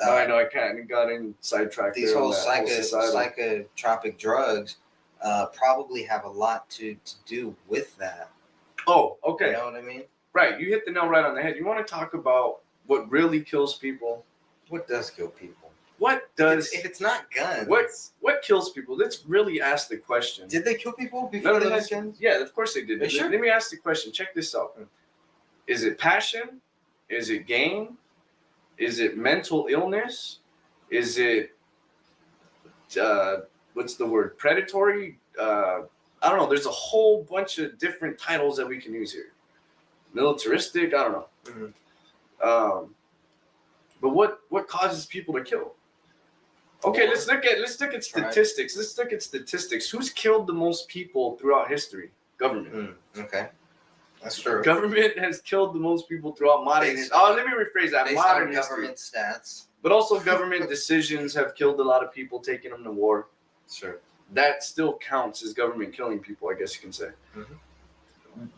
I know I kind of got in sidetracked. These there whole on that psychotropic drugs probably have a lot to do with that. Oh, okay. You know what I mean? Right. You hit the nail right on the head. You want to talk about what really kills people? What does kill people? What does if it's not guns? What kills people? Let's really ask the question. Did they kill people before they had guns? Yeah, of course they did. Sure? Let me ask the question. Check this out. Is it passion? Is it gain? Is it mental illness? Is it what's the word? Predatory? I don't know. There's a whole bunch of different titles that we can use here. Militaristic? I don't know. Mm-hmm. But what causes people to kill? Okay, let's look at statistics. Let's look at statistics. Who's killed the most people throughout history? Government. Okay, that's true. Government has killed the most people throughout modern history. Let me rephrase that. Based Modern on history. government stats. But also government decisions have killed a lot of people, taking them to war. Sure. That still counts as government killing people, I guess you can say. Mm-hmm.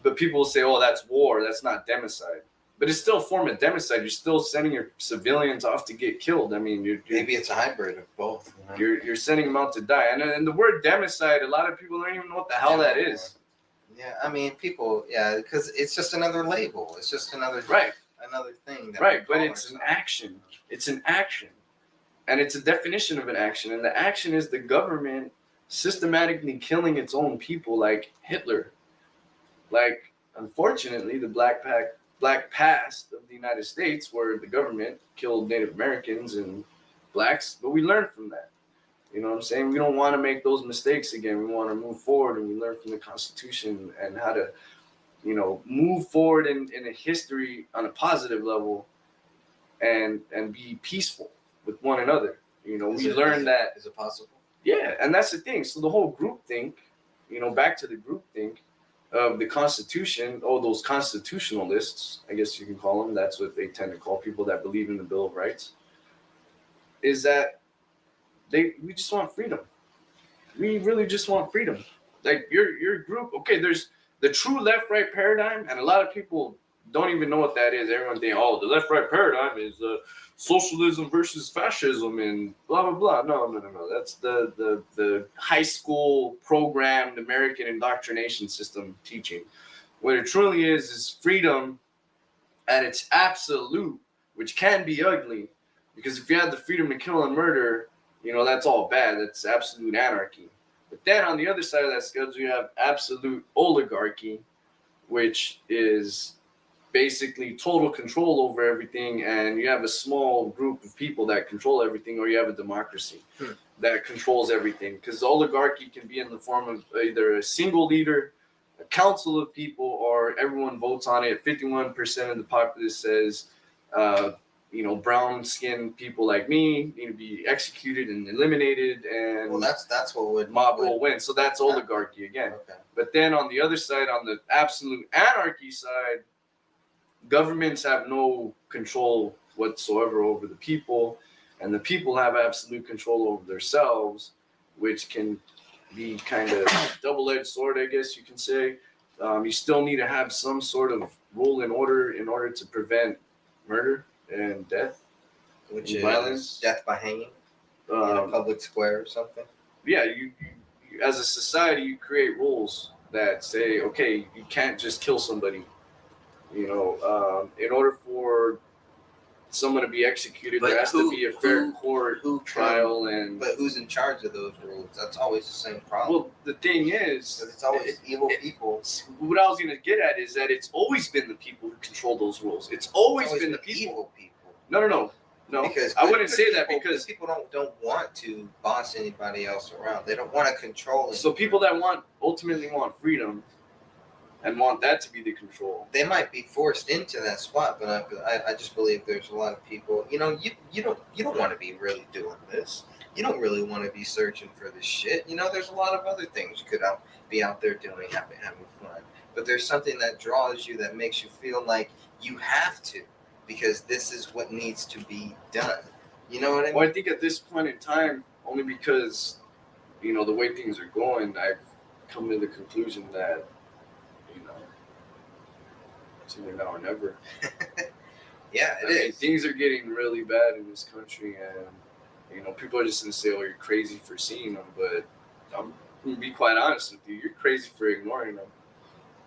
But people will say, oh, that's war. That's not democide. But it's still a form of democide. You're still sending your civilians off to get killed. I mean, maybe it's a hybrid of both. You know? You're sending them out to die. And the word democide, a lot of people don't even know what the hell that is. Yeah, I mean, people, because it's just another label. It's just another another thing. Right, but it's an action. It's an action. And it's a definition of an action. And the action is the government systematically killing its own people, like Hitler. Like, unfortunately, the Black Past of the United States, where the government killed Native Americans and blacks, but we learned from that. You know what I'm saying? We don't want to make those mistakes again. We want to move forward, and we learn from the Constitution and how to, move forward in a history on a positive level, and be peaceful with one another. We learned that. Is it possible? Yeah, and that's the thing. So the whole group think, back to the group think of the Constitution, those constitutionalists, I guess you can call them. That's what they tend to call people that believe in the Bill of Rights. Is that we just want freedom. We really just want freedom. Like your group, okay, there's the true left-right paradigm, and a lot of people don't even know what that is. Everyone think, the left-right paradigm is socialism versus fascism and blah blah blah. No. That's the high school programmed American indoctrination system teaching. What it truly is freedom at its absolute, which can be ugly, because if you have the freedom to kill and murder, that's all bad. That's absolute anarchy. But then on the other side of that scale, you have absolute oligarchy, which is basically total control over everything, and you have a small group of people that control everything, or you have a democracy that controls everything. Because oligarchy can be in the form of either a single leader, a council of people, or everyone votes on it. 51% of the populace says, brown-skinned people like me need to be executed and eliminated, and that's what would mob will win. So that's oligarchy again. Okay. But then on the other side, on the absolute anarchy side, governments have no control whatsoever over the people, and the people have absolute control over themselves, which can be kind of double-edged sword, I guess you can say. You still need to have some sort of rule and order in order to prevent murder and death, which and is violence, death by hanging in a public square or something. Yeah, you as a society, you create rules that say, okay, you can't just kill somebody. In order for someone to be executed, there has to be a fair court trial. But who's in charge of those rules? That's always the same problem. Well, the thing is, it's always evil people. What I was going to get at is that it's always been the people who control those rules. It's always been the people. Evil people. No. Because I wouldn't say that, because people don't want to boss anybody else around. They don't want to control it. So people that ultimately want freedom and want that to be the control, they might be forced into that spot, but I just believe there's a lot of people. You don't want to be really doing this. You don't really want to be searching for this shit. There's a lot of other things you could be out there doing, having fun. But there's something that draws you, that makes you feel like you have to, because this is what needs to be done. You know what I mean? Well, I think at this point in time, only because the way things are going, I've come to the conclusion that it's either now or never. Yeah, it is. Things are getting really bad in this country, and people are just gonna say, "Oh, you're crazy for seeing them," but I'm gonna be quite honest with you. You're crazy for ignoring them.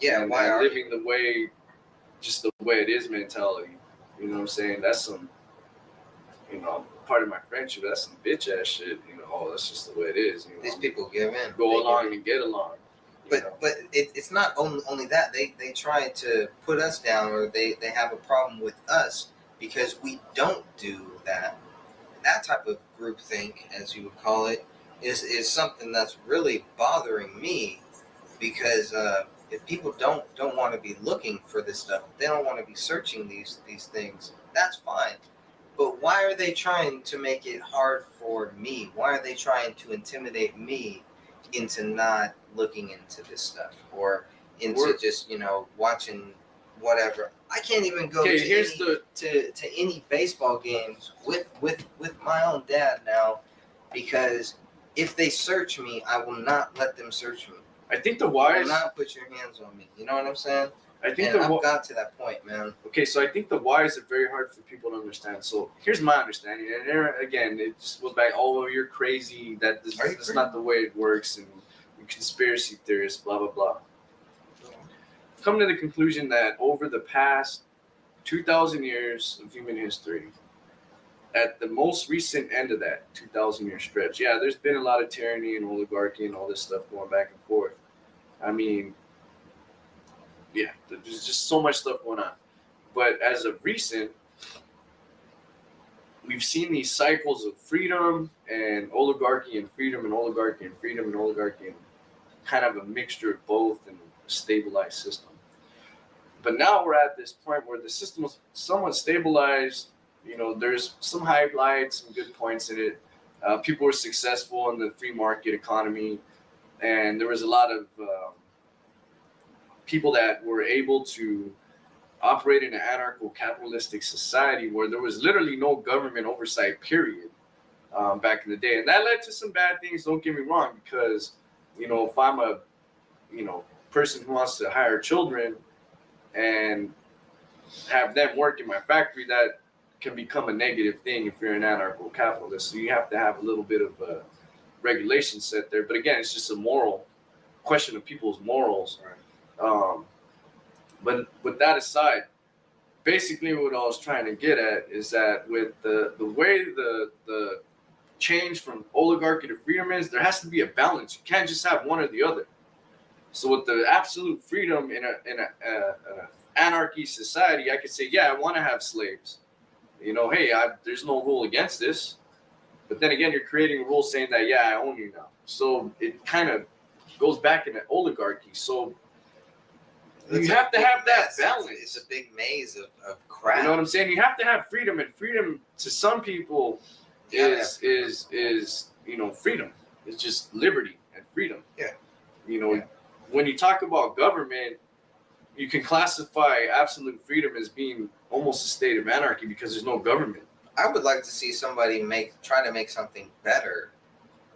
Yeah, and why are living the way it is mentality? You know what I'm saying? That's some, part of my friendship. That's some bitch ass shit. That's just the way it is. These people give in. Go along and get along. But it's not only that. They try to put us down, or they have a problem with us because we don't do that. That type of groupthink, as you would call it, is something that's really bothering me, because if people don't want to be looking for this stuff, they don't want to be searching these things, that's fine. But why are they trying to make it hard for me? Why are they trying to intimidate me into not looking into this stuff, or into just watching whatever? I can't even go to any baseball games with my own dad now, because if they search me, I will not let them search me. I think the why is not put your hands on me. You know what I'm saying? I think I've got to that point, man. Okay, so I think the whys are very hard for people to understand. So here's my understanding, and there, again, it just goes back. Oh, you're crazy. That's not the way it works, and you're conspiracy theorists, blah blah blah. Come to the conclusion that over the past 2,000 years of human history, at the most recent end of that 2,000-year stretch, yeah, there's been a lot of tyranny and oligarchy and all this stuff going back and forth. I mean, yeah, there's just so much stuff going on. But as of recent, we've seen these cycles of freedom and oligarchy and freedom and oligarchy and freedom and oligarchy and kind of a mixture of both and a stabilized system. But now we're at this point where the system is somewhat stabilized. You know, there's some highlights, some good points in it. People were successful in the free market economy, and there was a lot of people that were able to operate in an anarcho-capitalistic society where there was literally no government oversight, period, back in the day. And that led to some bad things, don't get me wrong, because, you know, if I'm a, you know, person who wants to hire children and have them work in my factory, that can become a negative thing if you're an anarcho-capitalist. So you have to have a little bit of a regulation set there. But again, it's just a moral question of people's morals. But with that aside, basically what I was trying to get at is that with the way the change from oligarchy to freedom is, there has to be a balance. You can't just have one or the other. So with the absolute freedom in an anarchy society, I could say, yeah, I want to have slaves. You know, hey, there's no rule against this. But then again, you're creating a rule saying that, yeah, I own you now. So it kind of goes back into oligarchy. So you have to have that balance. It's a big maze of crap. You know what I'm saying? You have to have freedom, and freedom to some people is you know, freedom. It's just liberty and freedom. Yeah. You know, when you talk about government, you can classify absolute freedom as being almost a state of anarchy because there's no government. I would like to see somebody try to make something better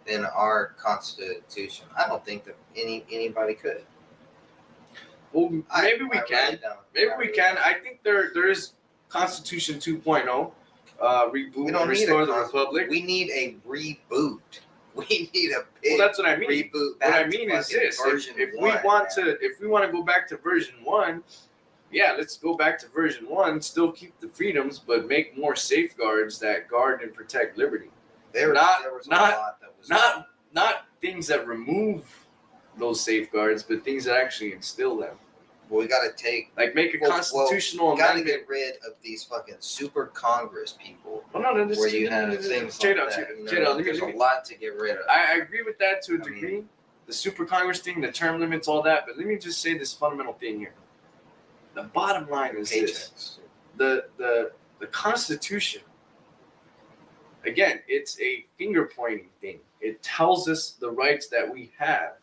than our Constitution. I don't think that anybody could. Well, maybe we can. Maybe we can. I think there is Constitution 2.0. Reboot and restore the republic. We need a reboot. We need a big well, that's what I mean. reboot. What I mean is this: if we want to go back to version 1, yeah, let's go back to version 1. Still keep the freedoms, but make more safeguards that guard and protect liberty. Not things that remove those safeguards, but things that actually instill them. Well, we got to make a constitutional amendment. Got to get rid of these fucking super Congress people. Well, no, where you have things like that. There's a lot to get rid of. I agree with that to a degree. The super Congress thing, the term limits, all that. But let me just say this fundamental thing here. The bottom line is this: the Constitution. Again, it's a finger pointing thing. It tells us the rights that we have.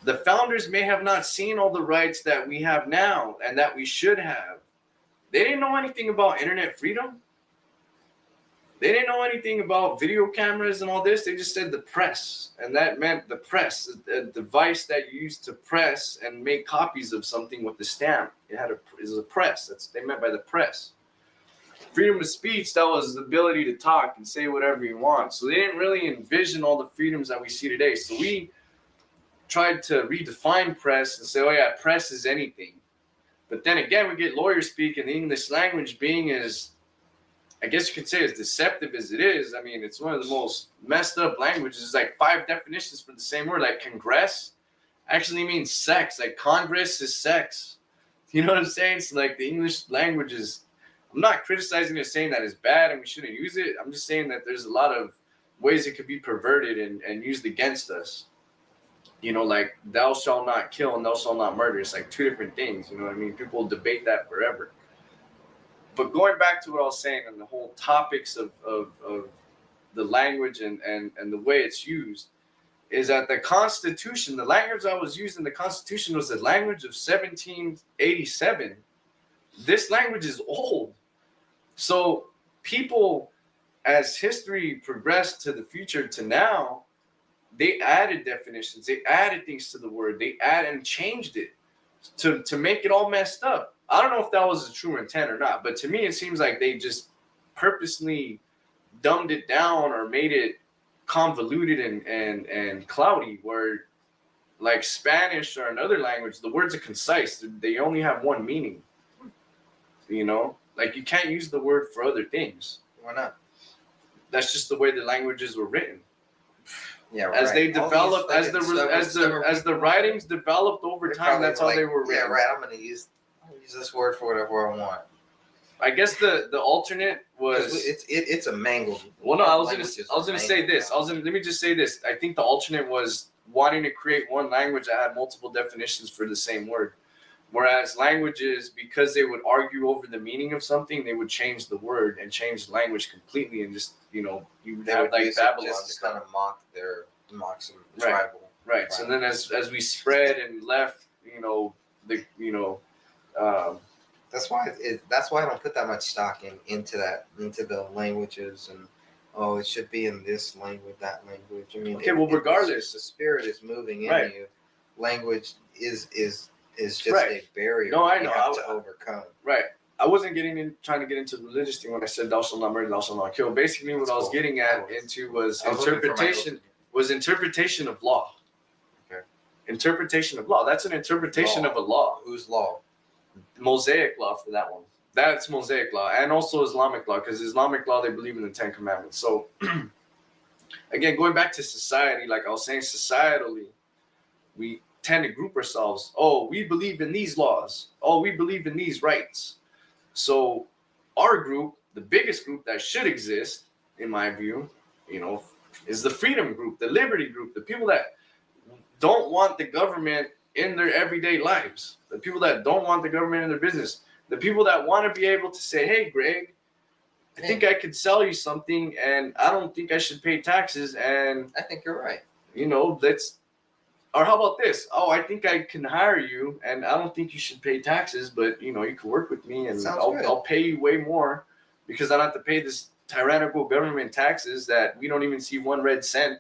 The founders may have not seen all the rights that we have now and that we should have. They didn't know anything about internet freedom. They didn't know anything about video cameras and all this. They just said the press. And that meant the press, a device that you use to press and make copies of something with the stamp. It was a press. That's what they meant by the press. Freedom of speech, that was the ability to talk and say whatever you want. So they didn't really envision all the freedoms that we see today. So we tried to redefine press and say, oh yeah, press is anything. But then again, we get lawyers speak, and the English language being as, I guess you could say, as deceptive as it is. I mean, it's one of the most messed up languages. It's like 5 definitions for the same word. Like congress actually means sex. Like congress is sex. You know what I'm saying? So like the English language is, I'm not criticizing it, saying that it's bad and we shouldn't use it. I'm just saying that there's a lot of ways it could be perverted and used against us. You know, like thou shalt not kill and thou shalt not murder. It's like 2 different things. You know what I mean? People debate that forever. But going back to what I was saying and the whole topics of the language and the way it's used is that the Constitution, the language I was using, the Constitution was the language of 1787. This language is old. So people, as history progressed to the future to now, they added definitions, they added things to the word, they added and changed it to make it all messed up. I don't know if that was a true intent or not, but to me it seems like they just purposely dumbed it down or made it convoluted and cloudy, where like Spanish or another language, the words are concise. They only have one meaning. You know, like you can't use the word for other things. Why not? That's just the way the languages were written. Yeah, right. As they developed, as the writings developed over time, that's how they were written. Yeah, right. I'm gonna use this word for whatever I want. I guess the alternate was it's a mangled. Well, no, I was languages gonna are say this. mangled. Let me just say this. I think the alternate was wanting to create one language that had multiple definitions for the same word. Whereas languages, because they would argue over the meaning of something, they would change the word and change the language completely, and just you would They have would like use it Babylon just to stuff. kind of mock some Right. tribal. Right. So then, as we spread and left, That's why I don't put that much stock into the languages and it should be in this language, that language. I mean, Okay, well, regardless, the spirit is moving in Right. you. Language is just Right. a barrier No, I you know. have to overcome. Right. I wasn't trying to get into the religious thing when I said thou shalt not murder, thou shalt not kill. Basically, what I was getting into was I was looking for my interpretation of law. Okay. Interpretation of law. That's an interpretation of a law. Whose law? Mosaic law for that one. That's Mosaic law, and also Islamic law, because Islamic law, they believe in the 10 Commandments. So, again, going back to society, like I was saying, societally, we tend to group ourselves. Oh, we believe in these laws. Oh, we believe in these rights. So, our group, the biggest group that should exist, in my view, is the freedom group, the liberty group, the people that don't want the government in their everyday lives, the people that don't want the government in their business, the people that want to be able to say, hey, Greg, I think I could sell you something and I don't think I should pay taxes. And I think you're right. Or how about this? Oh, I think I can hire you and I don't think you should pay taxes, but you can work with me and I'll pay you way more because I don't have to pay this tyrannical government taxes that we don't even see one red cent.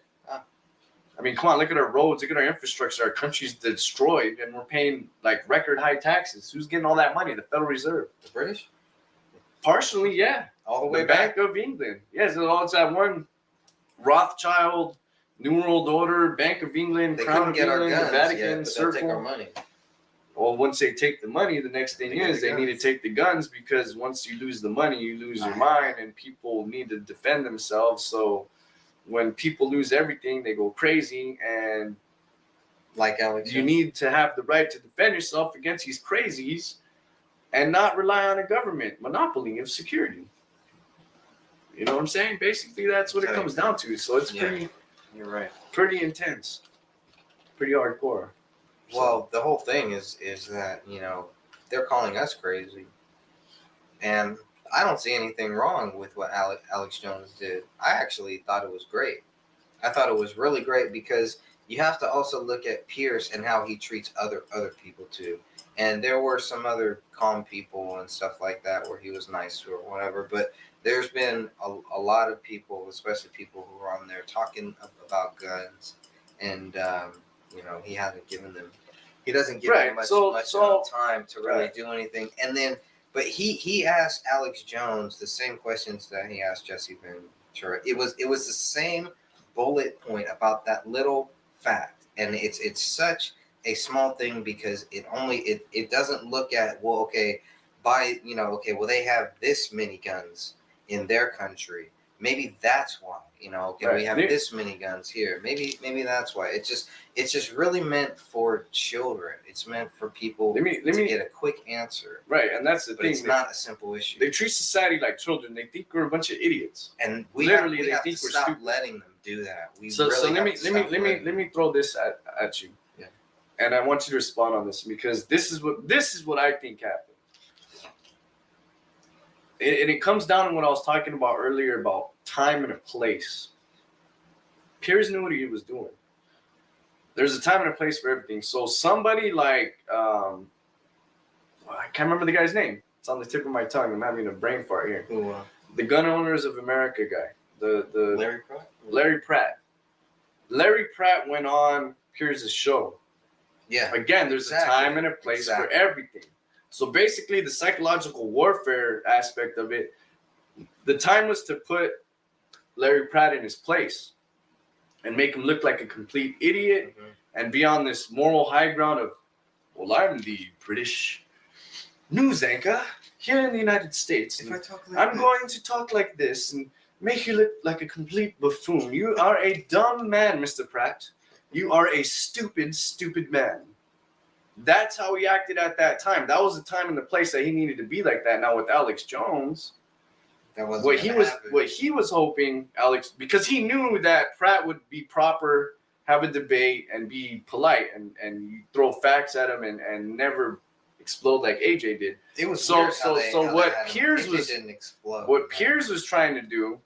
I mean, come on, look at our roads, look at our infrastructure. Our country's destroyed, and we're paying like record high taxes. Who's getting all that money? The Federal Reserve. The British? Partially, yeah. All the way back. Bank of England. Yes, it's that one Rothschild, New World Order, Bank of England, They Crown couldn't of get our England, guns the Vatican, yet, but they'll Circle. take our money. Well, once they take the money, the next thing get is the they need to guns. take the guns because once you lose the money, you lose your mind, and people need to defend themselves. So when people lose everything, they go crazy, and like Alex, you need to have the right to defend yourself against these crazies and not rely on a government monopoly of security. You know what I'm saying? Basically, that's what it comes down to. So it's pretty. You're right. Pretty intense. Pretty hardcore. Well, the whole thing is that they're calling us crazy, and I don't see anything wrong with what Alex Jones did. I actually thought it was great. I thought it was really great because you have to also look at Pierce and how he treats other people too. And there were some other calm people and stuff like that where he was nice to or whatever. But there's been a lot of people, especially people who are on there talking about guns, and he hasn't given them. He doesn't give them much time to really do anything. And then. But he asked Alex Jones the same questions that he asked Jesse Ventura. It was the same bullet point about that little fact, and it's such a small thing because it doesn't look at they have this many guns in their country. Maybe that's why we have this many guns here. Maybe that's why. It's just really meant for children. It's meant for people to get a quick answer. Right, and that's the thing. It's not a simple issue. They treat society like children. They think we're a bunch of idiots. And we have think to we're stop stupid. letting them do that. So let me throw this at you. Yeah. And I want you to respond on this because this is what I think happened. And it comes down to what I was talking about earlier about time and a place. Piers knew what he was doing. There's a time and a place for everything. So somebody like I can't remember the guy's name. It's on the tip of my tongue. I'm having a brain fart here. The Gun Owners of America guy. The Larry Pratt. Larry Pratt. Larry Pratt went on Piers' show. Yeah. Again, there's a time and a place for everything. So basically, the psychological warfare aspect of it, the time was to put Larry Pratt in his place and make him look like a complete idiot and be on this moral high ground of, well, I'm the British news anchor here in the United States. And I'm going to talk like this and make you look like a complete buffoon. You are a dumb man, Mr. Pratt. You are a stupid, stupid man. That's how he acted at that time. That was the time and the place that he needed to be like that. Now with Alex Jones, what he was hoping, Alex, because he knew that Pratt would be proper, have a debate, and be polite, and you throw facts at him and never explode like AJ did. It was so weird how what they Piers AJ was didn't explode. what Piers was trying to do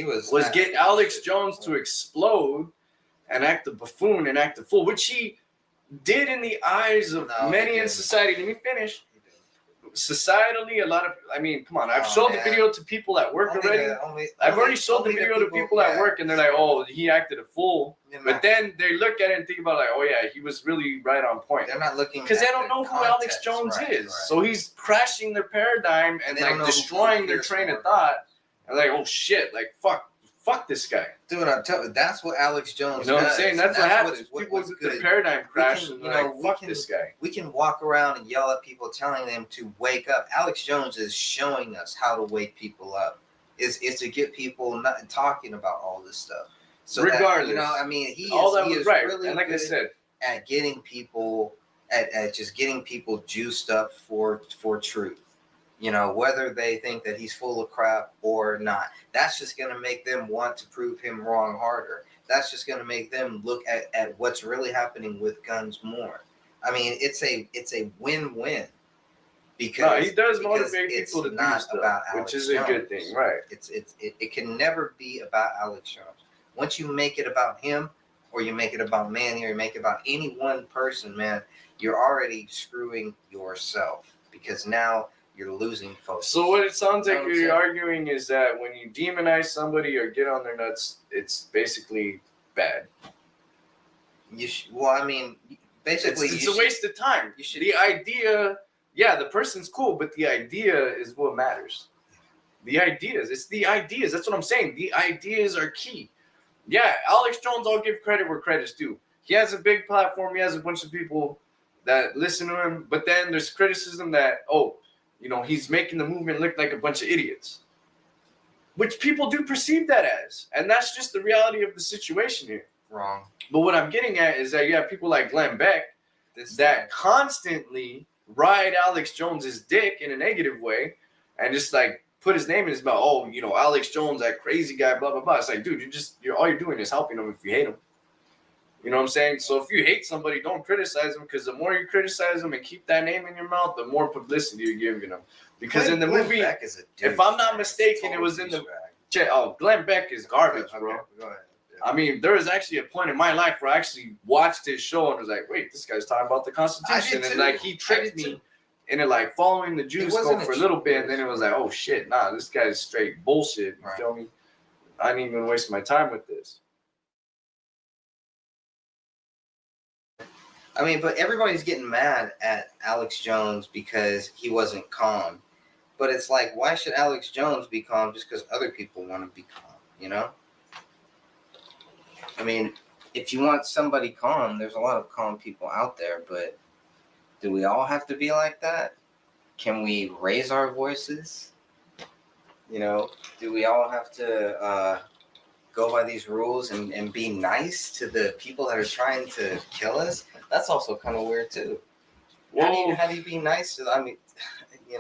was get Alex Jones to explode and act a buffoon and act a fool, which he did in the eyes of many in society. Let me finish. Societally, a lot of, I mean, come on. I've showed the video to people at work already. I've already showed the video to people at work, and they're like, "Oh, he acted a fool." But then they look at it and think about like, "Oh yeah, he was really right on point." They're not looking because they at don't the know who Alex context, Jones right, is. right. So he's crashing their paradigm and They don't like know who destroying their Piers train of Morgan thought. And like, oh shit, like fuck this guy. Dude, I'm telling you, that's what Alex Jones You know what I'm does. saying? That's what happens. People what's get good. the paradigm crash We and can, like, we fuck can- this guy. We can walk around and yell at people, telling them to wake up. Alex Jones is showing us how to wake people up. Is to get people not talking about all this stuff. So Regardless, that, you know, I mean, he is right. really And like I good said, at getting people at just getting people juiced up for truth. You know, whether they think that he's full of crap or not, that's just going to make them want to prove him wrong harder. That's just going to make them look at what's really happening with guns more. I mean, it's a win-win because he does because motivate it's people to do not stuff, about which Alex is a good Jones. thing, right? It can never be about Alex Jones. Once you make it about him, or you make it about Manny, or you make it about any one person, man, you're already screwing yourself because now you're losing focus. So what it sounds You like know what I'm you're saying? arguing is that when you demonize somebody or get on their nuts, it's basically bad. Well, I mean, basically, it's a waste of time. The idea, yeah, the person's cool, but the idea is what matters. The ideas, it's the ideas. That's what I'm saying. The ideas are key. Yeah, Alex Jones, I'll give credit where credit's due. He has a big platform. He has a bunch of people that listen to him. But then there's criticism that, he's making the movement look like a bunch of idiots, which people do perceive that as. And that's just the reality of the situation here. Wrong. But what I'm getting at is that you have people like Glenn Beck that constantly ride Alex Jones's dick in a negative way and just like put his name in his mouth. Oh, Alex Jones, that crazy guy, blah, blah, blah. It's like, dude, all you're doing is helping him if you hate him. You know what I'm saying? So if you hate somebody, don't criticize them, because the more you criticize them and keep that name in your mouth, the more publicity you're giving them. Because in the movie, Beck is a dude, if I'm not mistaken, it was in the... Glenn Beck is garbage, bro. Okay, go ahead. I mean, there was actually a point in my life where I actually watched his show and was like, wait, this guy's talking about the Constitution. And like, he tricked me into like following the Jews go for a little bit. And then it was like, oh shit, nah, this guy's straight bullshit. You feel me? I didn't even waste my time with this. I mean, but everybody's getting mad at Alex Jones because he wasn't calm. But it's like, why should Alex Jones be calm just because other people want to be calm, you know? I mean, if you want somebody calm, there's a lot of calm people out there, but do we all have to be like that? Can we raise our voices? You know, do we all have to go by these rules and be nice to the people that are trying to kill us? That's also kind of weird too. How do you be nice to them? I mean,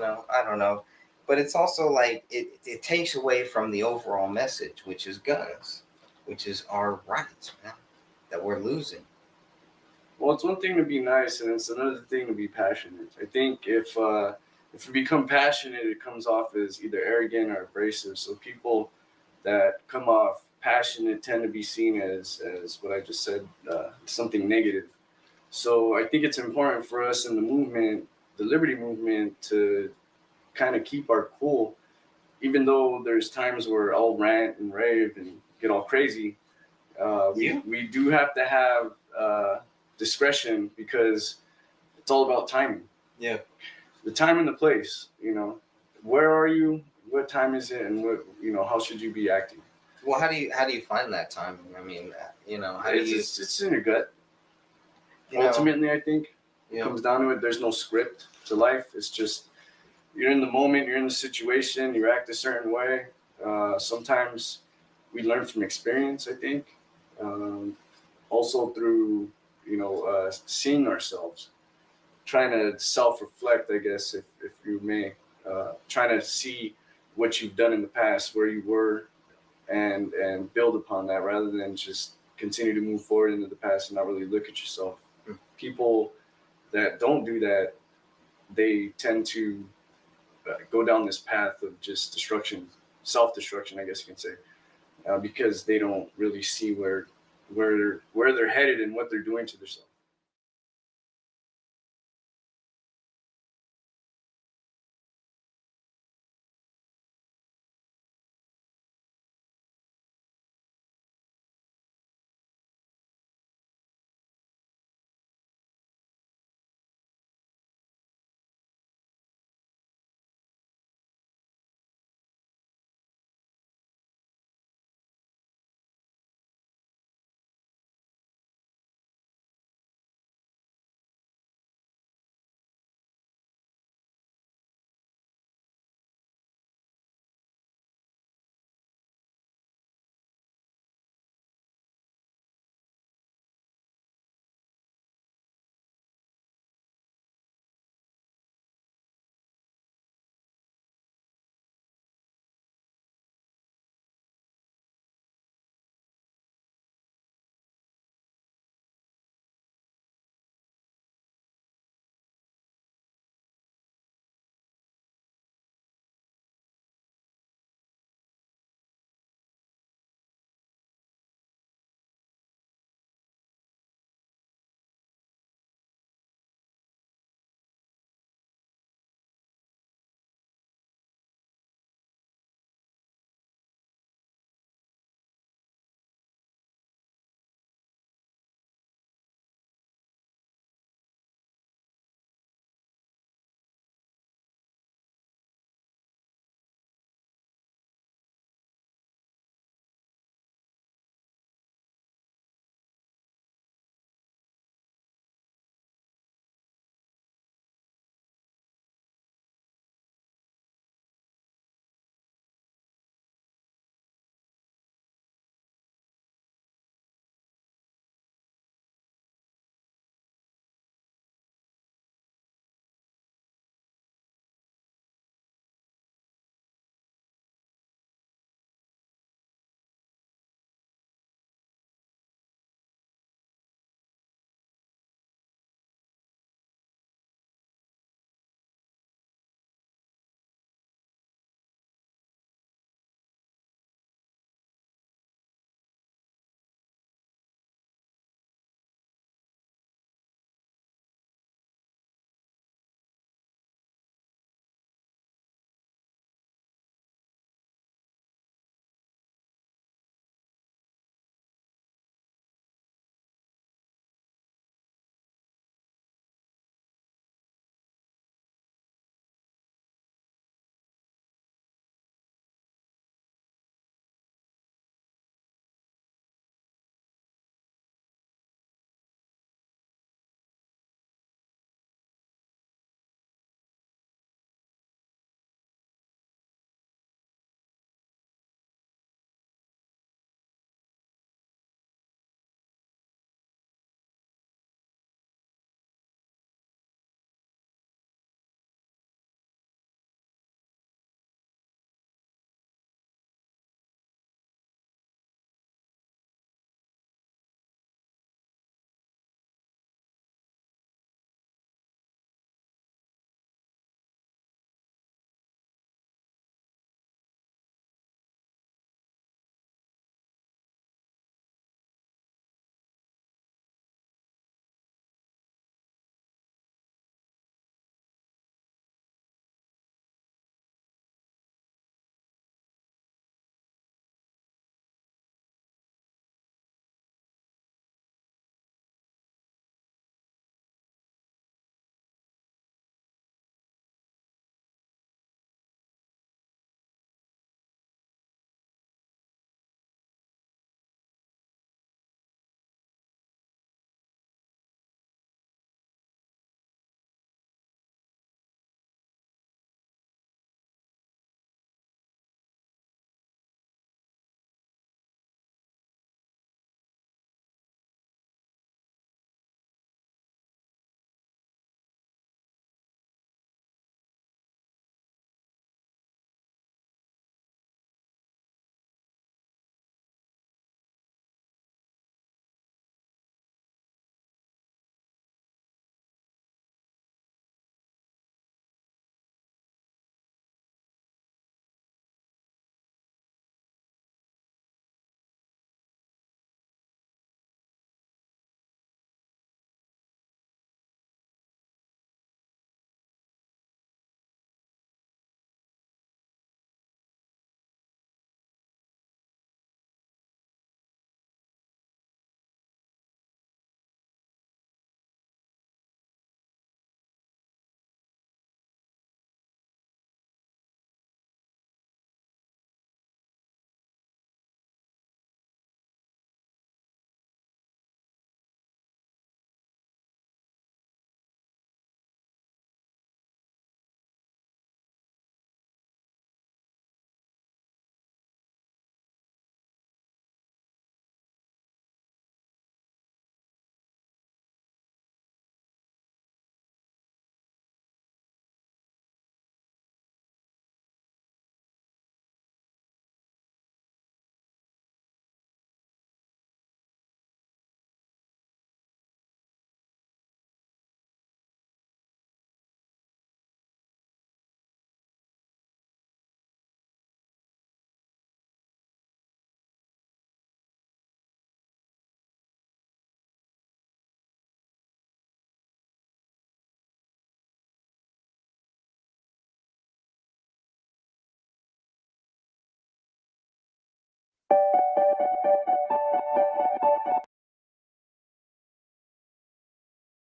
I don't know. But it's also like it takes away from the overall message, which is guns, which is our rights, man, that we're losing. Well, it's one thing to be nice, and it's another thing to be passionate. I think if you become passionate, it comes off as either arrogant or abrasive. So people that come off passionate tend to be seen as what I just said, something negative. So I think it's important for us in the movement, the liberty movement, to kind of keep our cool, even though there's times where I'll rant and rave and get all crazy. We do have to have discretion, because it's all about timing. Yeah. The time and the place, where are you? What time is it? And what, how should you be acting? Well, how do you find that timing? I mean, how do you? It's in your gut. You know, Ultimately, I think it comes down to it. There's no script to life. It's just, you're in the moment, you're in the situation, you act a certain way. Sometimes we learn from experience, I think. Also through, seeing ourselves. trying to self-reflect, I guess, if you may, trying to see what you've done in the past, where you were, and build upon that rather than just continue to move forward into the past and not really look at yourself. People that don't do that, they tend to go down this path of just destruction, self-destruction, I guess you can say, because they don't really see where they're headed and what they're doing to themselves.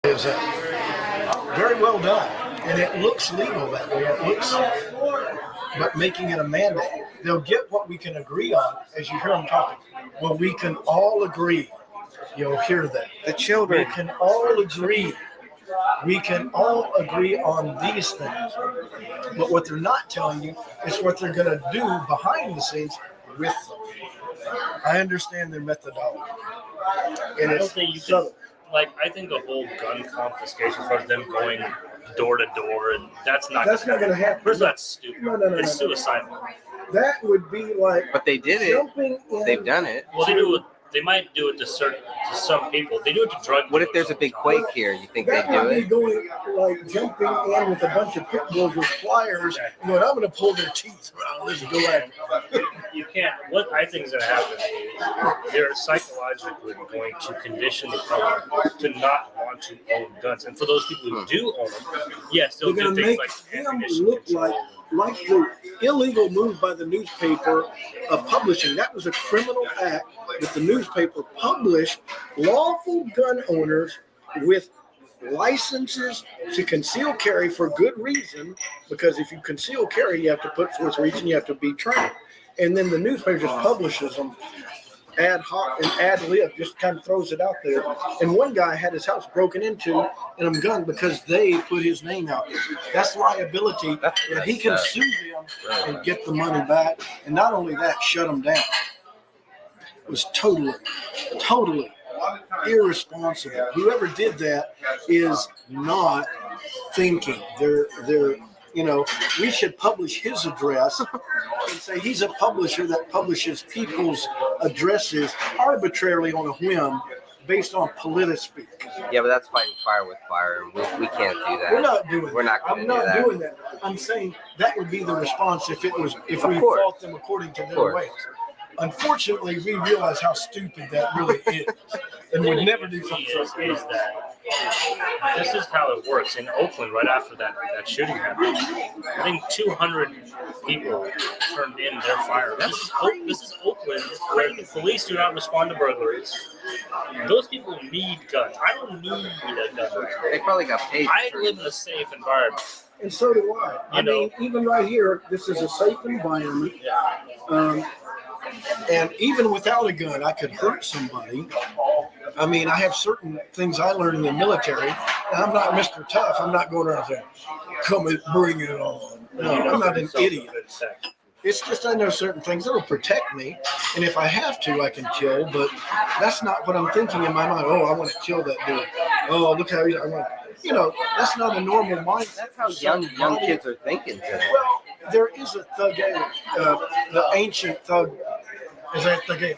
Is very well done, and it looks legal that way. It looks, but making it a mandate, they'll get what we can agree on. As you hear them talking, well, we can all agree. You'll hear that. The children. We can all agree. We can all agree on these things. But what they're not telling you is what they're going to do behind the scenes with them. I understand their methodology. And I don't think you can, like, I think the whole gun confiscation for them going door to door, and that's not going to happen. First of all, that's stupid. No, it's suicidal. That would be like. But they did it. They've done it. Well, they might do it to some people. They do it to drug. What if there's a big quake here? You think That they do would be it? going like jumping in with a bunch of pit bulls with pliers, going, I'm going to pull their teeth around this and go at it. You can't. What I think is going to happen is they're psychologically going to condition the public to not want to own guns, and for those people who do own them, yes, they'll They're do going to things make like him look like the illegal move by the newspaper of publishing. That was a criminal act that the newspaper published lawful gun owners with licenses to conceal carry for good reason, because if you conceal carry, you have to put forth reason, you have to be trained. And then the newspaper just publishes them ad hoc and ad lib, just kind of throws it out there. And one guy had his house broken into and a gun because they put his name out there. That's liability, and he can sue them and get the money back. And not only that, shut them down. It was totally irresponsible. Whoever did that is not thinking. They're we should publish his address and say he's a publisher that publishes people's addresses arbitrarily on a whim based on politispeak. Yeah, but that's fighting fire with fire. We can't do that. We're not doing We're not that. going I'm to do not that. doing that. I'm saying that would be the response if we Of course. fought them according to their ways. Unfortunately, we realize how stupid that really is, and would never do something so stupid. Is that this is how it works in Oakland right after that shooting happened. I think 200 people turned in their fire. This is Oakland, where the police do not respond to burglaries. Those people need guns. I don't need a gun. They probably got paid. I live in a safe environment. And so do I. I mean, even right here, this is a safe environment. And even without a gun, I could hurt somebody. I mean, I have certain things I learned in the military. And I'm not Mr. Tough. I'm not going around saying, come and bring it on. No, I'm not an idiot. It's just I know certain things that will protect me. And if I have to, I can kill. But that's not what I'm thinking in my mind. Oh, I want to kill that dude. Oh, look how I want to. That's not a normal mind. That's how young kids are thinking today. Well, there is a thug, the ancient thug, is that the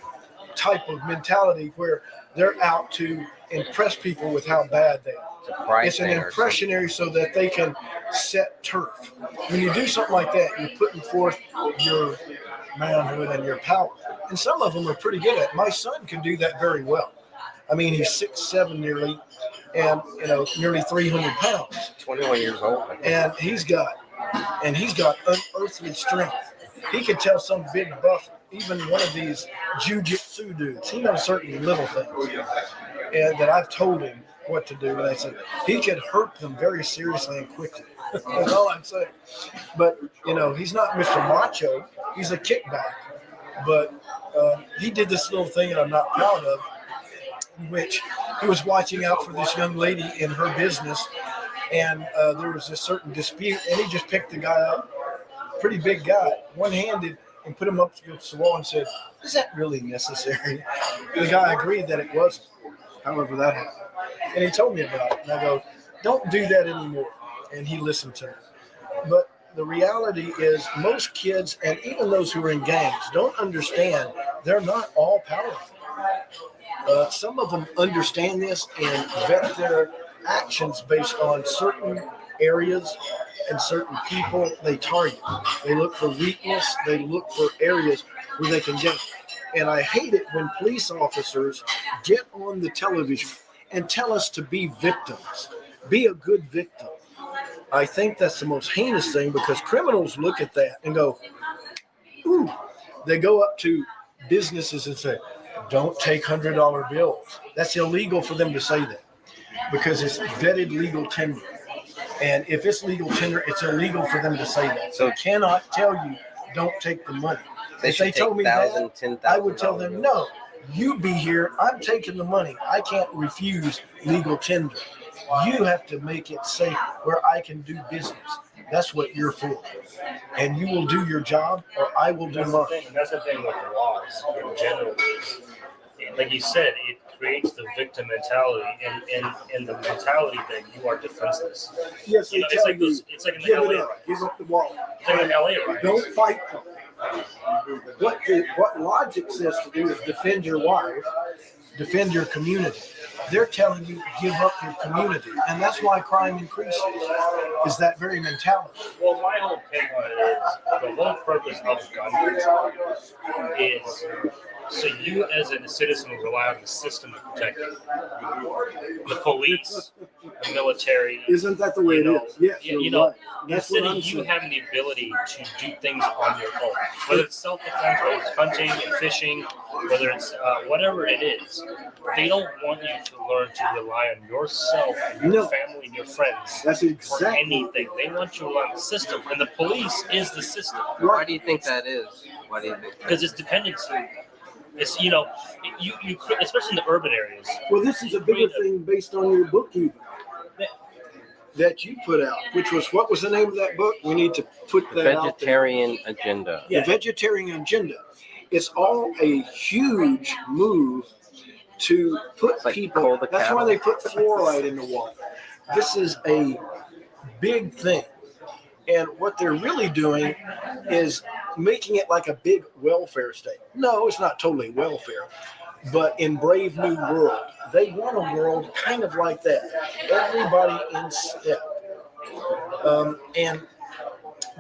type of mentality where they're out to impress people with how bad they are. It's an impressionary so that they can set turf. When you do something like that, you're putting forth your manhood and your power. And some of them are pretty good at it. My son can do that very well. I mean, he's 6'7" nearly, and nearly 300 pounds. 21 years old. And he's got unearthly strength. He could tell some big buff, even one of these jiu-jitsu dudes. He knows certain little things, and that I've told him what to do. And I said he could hurt them very seriously and quickly. That's all I'm saying. But he's not Mr. Macho. He's a kickback. But he did this little thing that I'm not proud of, in which he was watching out for this young lady in her business, and there was a certain dispute, and he just picked the guy up, pretty big guy, one-handed, and put him up against the wall and said, is that really necessary? The guy agreed that it wasn't, however that happened. And he told me about it, and I go, don't do that anymore. And he listened to me. But the reality is most kids, and even those who are in gangs, don't understand they're not all powerful. Some of them understand this and vet their actions based on certain areas and certain people they target. They look for weakness. They look for areas where they can get. And I hate it when police officers get on the television and tell us to be victims. Be a good victim. I think that's the most heinous thing, because criminals look at that and go, ooh. They go up to businesses and say, don't take $100 bills. That's illegal for them to say that. because it's vetted legal tender. And if it's legal tender, it's illegal for them to say that. So I cannot tell you, don't take the money. If they told me that, I would tell them, no, you be here. I'm taking the money. I can't refuse legal tender. You have to make it safe where I can do business. That's what you're for. And you will do your job, or I will do mine. That's the thing with the laws in general. Like you said, it creates the victim mentality, and in the mentality that you are defenseless. Yes, You know, it's it's like in the give LA it up, riots. give up the wall. It's like in the LA riots. Don't fight them. What logic says to do is defend your wife, defend your community. They're telling you give up your community, and that's why crime increases. Is that very mentality? Well, my whole take on it is the whole purpose of gun control is so you, as a citizen, will rely on the system to protect you. The police, the military. Isn't that the way it is? Yes, you you're know, right. That's instead what of I'm you saying. having the ability to do things on your own, whether it's self-defense, whether it's hunting and fishing, whether it's whatever it is, they don't want you to learn to rely on yourself and your family and your friends That's for exactly. anything. They want you to rely on the system, and the police is the system. Why do you think that is? Why do you think? Because it's dependency. It's, you know, you especially in the urban areas. Well, this is a bigger thing based on your book, even that you put out, which was what was the name of that book? We need to put that out there. Vegetarian agenda. The vegetarian agenda. It's all a huge move to put people. That's why they put fluoride in the water. This is a big thing. And what they're really doing is making it like a big welfare state. No, it's not totally welfare. But in Brave New World, they want a world kind of like that. Everybody in step. And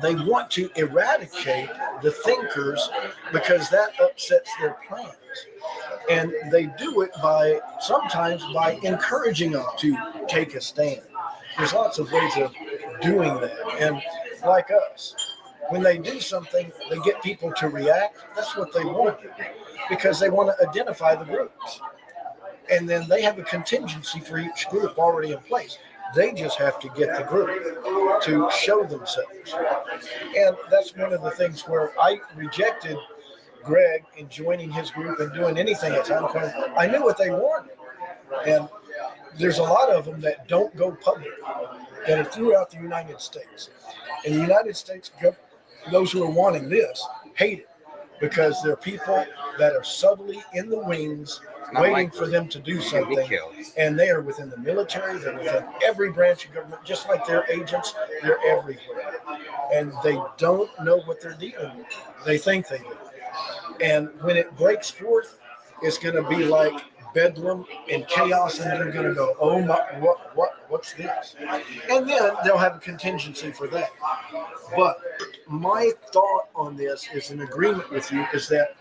they want to eradicate the thinkers because that upsets their plans. And they do it sometimes by encouraging them to take a stand. There's lots of ways of doing that. And like us, when they do something, they get people to react. That's what they want to do because they want to identify the groups. And then they have a contingency for each group already in place. They just have to get the group to show themselves. And that's one of the things where I rejected Greg in joining his group and doing anything at time. I knew what they wanted. And there's a lot of them that don't go public that are throughout the United States. And the United States, those who are wanting this, hate it because they're people that are subtly in the wings waiting for them to do something. And they are within the military, they're within every branch of government, just like their agents, they're everywhere. And they don't know what they're dealing with. They think they do. And when it breaks forth, it's going to be like bedlam and chaos, and they're going to go, oh my, what's this? And then they'll have a contingency for that. But my thought on this is in agreement with you is that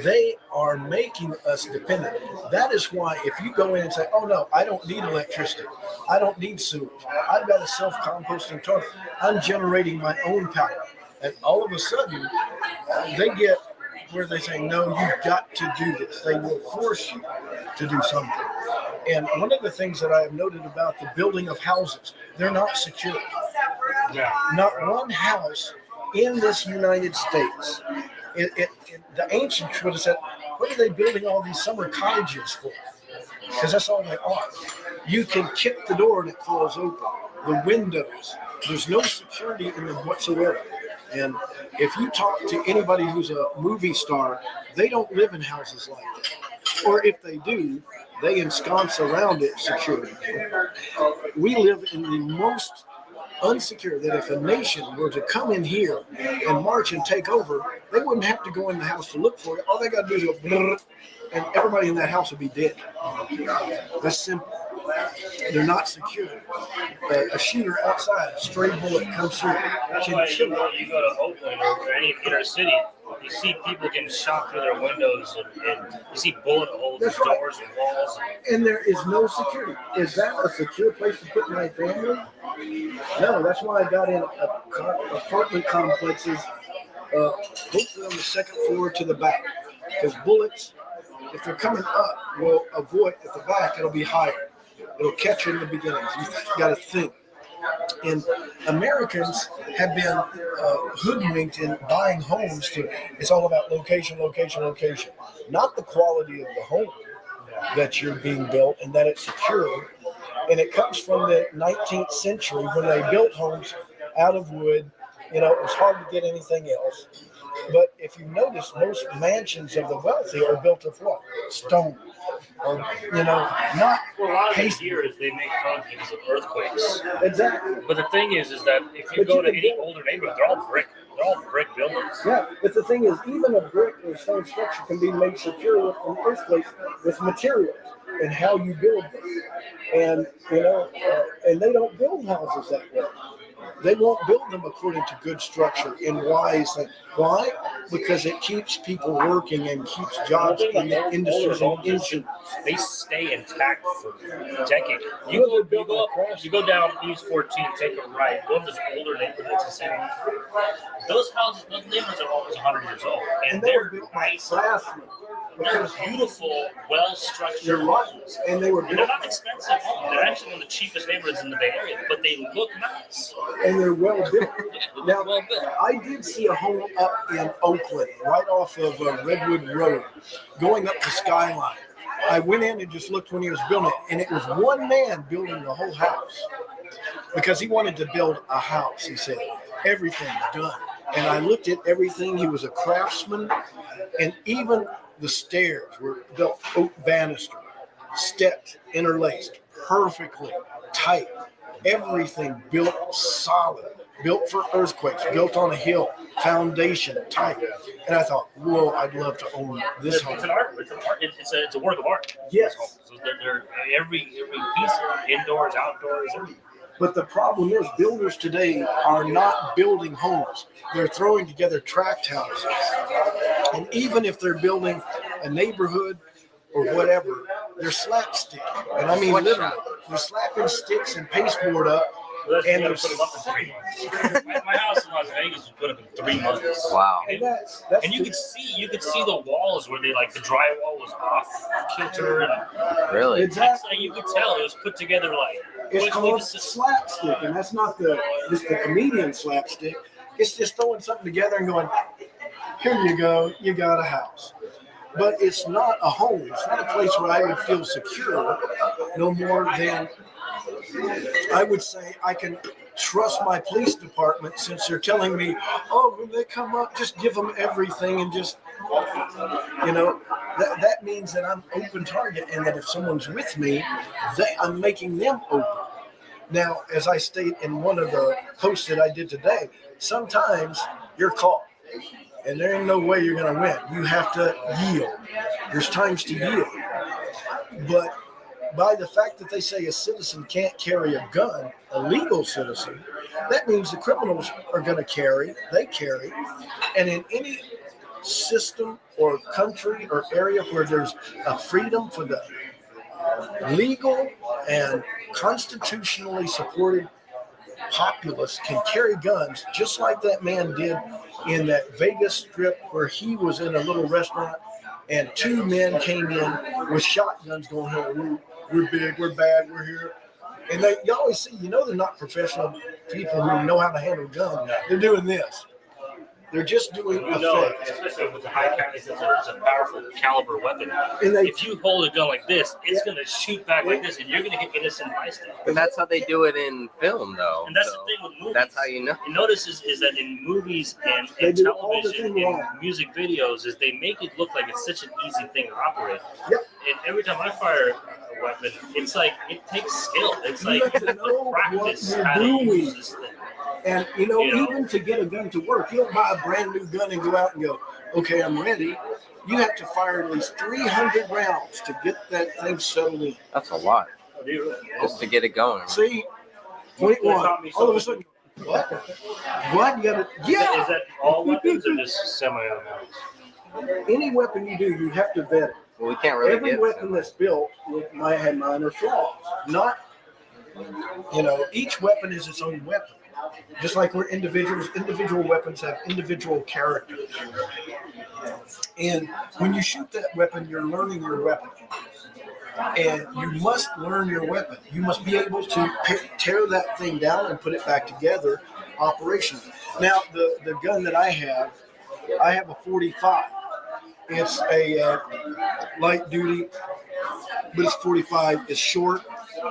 they are making us dependent. That is why if you go in and say, oh no, I don't need electricity, I don't need sewage, I've got a self-composting toilet, I'm generating my own power. And all of a sudden, they get where they say, no, you've got to do this. They will force you to do something. And one of the things that I have noted about the building of houses, they're not secure. Not one house in this United States. The ancients would have said, what are they building all these summer cottages for? Because that's all they are. You can kick the door and it falls open. The windows, there's no security in them whatsoever. And if you talk to anybody who's a movie star, they don't live in houses like that. Or if they do, they ensconce around it security. We live in the most unsecure, that if a nation were to come in here and march and take over, they wouldn't have to go in the house to look for it. All they got to do is go, brrr, and everybody in that house would be dead. That's simple. They're not secure. A shooter outside, a stray bullet comes through, That's why you go to Oakland or any inner city, you see people getting shot through their windows, and you see bullet holes in doors and walls. And there is no security. Is that a secure place to put my family? No, that's why I got in apartment complexes, hopefully on the second floor to the back. Because bullets, if they're coming up, will avoid at the back, it'll be higher. It'll catch you in the beginnings. You got to think. And Americans have been hoodwinked in buying homes to, it's all about location, location, location. Not the quality of the home that you're being built and that it's secure. And it comes from the 19th century when they built homes out of wood. You know, it was hard to get anything else. But if you notice, most mansions of the wealthy are built of what? Stone. Or, you know, not Well, a lot of it paste. here is they make homes because of earthquakes. Exactly. But the thing is that if you But go you to can any build- older neighborhood, they're all brick. They're all brick buildings. Yeah, but the thing is, even a brick or stone structure can be made secure from earthquakes with materials and how you build them. And, you know, and they don't build houses that way. They won't build them according to good structure and wise things. Why? Because it keeps people working and keeps jobs in the industries and industries. They stay intact for decades. You go down East 14, take a right, go to those older neighborhoods and say, those houses, those neighborhoods are almost 100 years old, and they're nice. They're beautiful, well-structured homes. And they were And they're not expensive homes. They're actually one of the cheapest neighborhoods in the Bay Area, but they look nice. And they're well built. Now, I did see a home up in Oakland, right off of Redwood Road, going up to Skyline. I went in and just looked when he was building it, and it was one man building the whole house because he wanted to build a house. He said, everything's done. And I looked at everything. He was a craftsman, and even the stairs were built oak banister, stepped, interlaced, perfectly tight. Everything built solid, built for earthquakes, built on a hill, foundation tight. And I thought, whoa, I'd love to own this home. It's an art. It's an art. It's a work of art. Yes. So they're every piece, indoors, outdoors, everything. But the problem is builders today are not building homes. They're throwing together tract houses. And even if they're building a neighborhood or whatever, they're slapstick. And I mean literally, they're slapping sticks and pasteboard up. And they're put them up in 3 months. My house in Las Vegas was put up in 3 months. Wow. And you could see the walls where they like the drywall was off kilter and Really? Exactly. You could tell it was put together like It's called slapstick, and that's not just the comedian slapstick. It's just throwing something together and going, here you go, you got a house. But it's not a home. It's not a place where I would feel secure no more than I would say I can trust my police department since they're telling me, oh, when they come up, just give them everything and just, you know, that means that I'm open target and that if someone's with me, I'm making them open. Now, as I state in one of the posts that I did today, sometimes you're caught and there ain't no way you're going to win. You have to yield. There's times to yield. But by the fact that they say a citizen can't carry a gun, a legal citizen, that means the criminals are going to carry, they carry. And in any system or country or area where there's a freedom for the legal and constitutionally supported populace can carry guns, just like that man did in that Vegas strip where he was in a little restaurant and two men came in with shotguns going, hey, we're big, we're bad, we're here. And you always see, you know, they're not professional people who know how to handle guns. They're doing this. They're just doing effect. Especially with the high caliber, it's a powerful caliber weapon. If you hold a gun like this, it's going to shoot back like this, and you're going to hit innocent bystanders. But that's how they do it in film, though. And that's the thing with movies. That's how you know. You notice is that in movies and television and music videos, is they make it look like it's such an easy thing to operate. Yep. And every time I fire a weapon, it's like it takes skill. It's like have to know practice what you're how to doing. use this thing. And, you know, even to get a gun to work, you don't buy a brand new gun and go out and go, okay, I'm ready. You have to fire at least 300 rounds to get that thing settled in. That's a lot. Just to get it going. See, point one, all of a sudden, what? What? You gotta, yeah. Is that all weapons or just semi-automatic? Any weapon you do, you have to vet it. Well, we can't really Every get weapon that's built might have minor flaws. Not, you know, each weapon is its own weapon. Just like we're individuals, individual weapons have individual characters. And when you shoot that weapon, you're learning your weapon. And you must learn your weapon. You must be able to tear that thing down and put it back together operationally. Now, the gun that I have a 45. It's a light duty, but it's 45. It's short.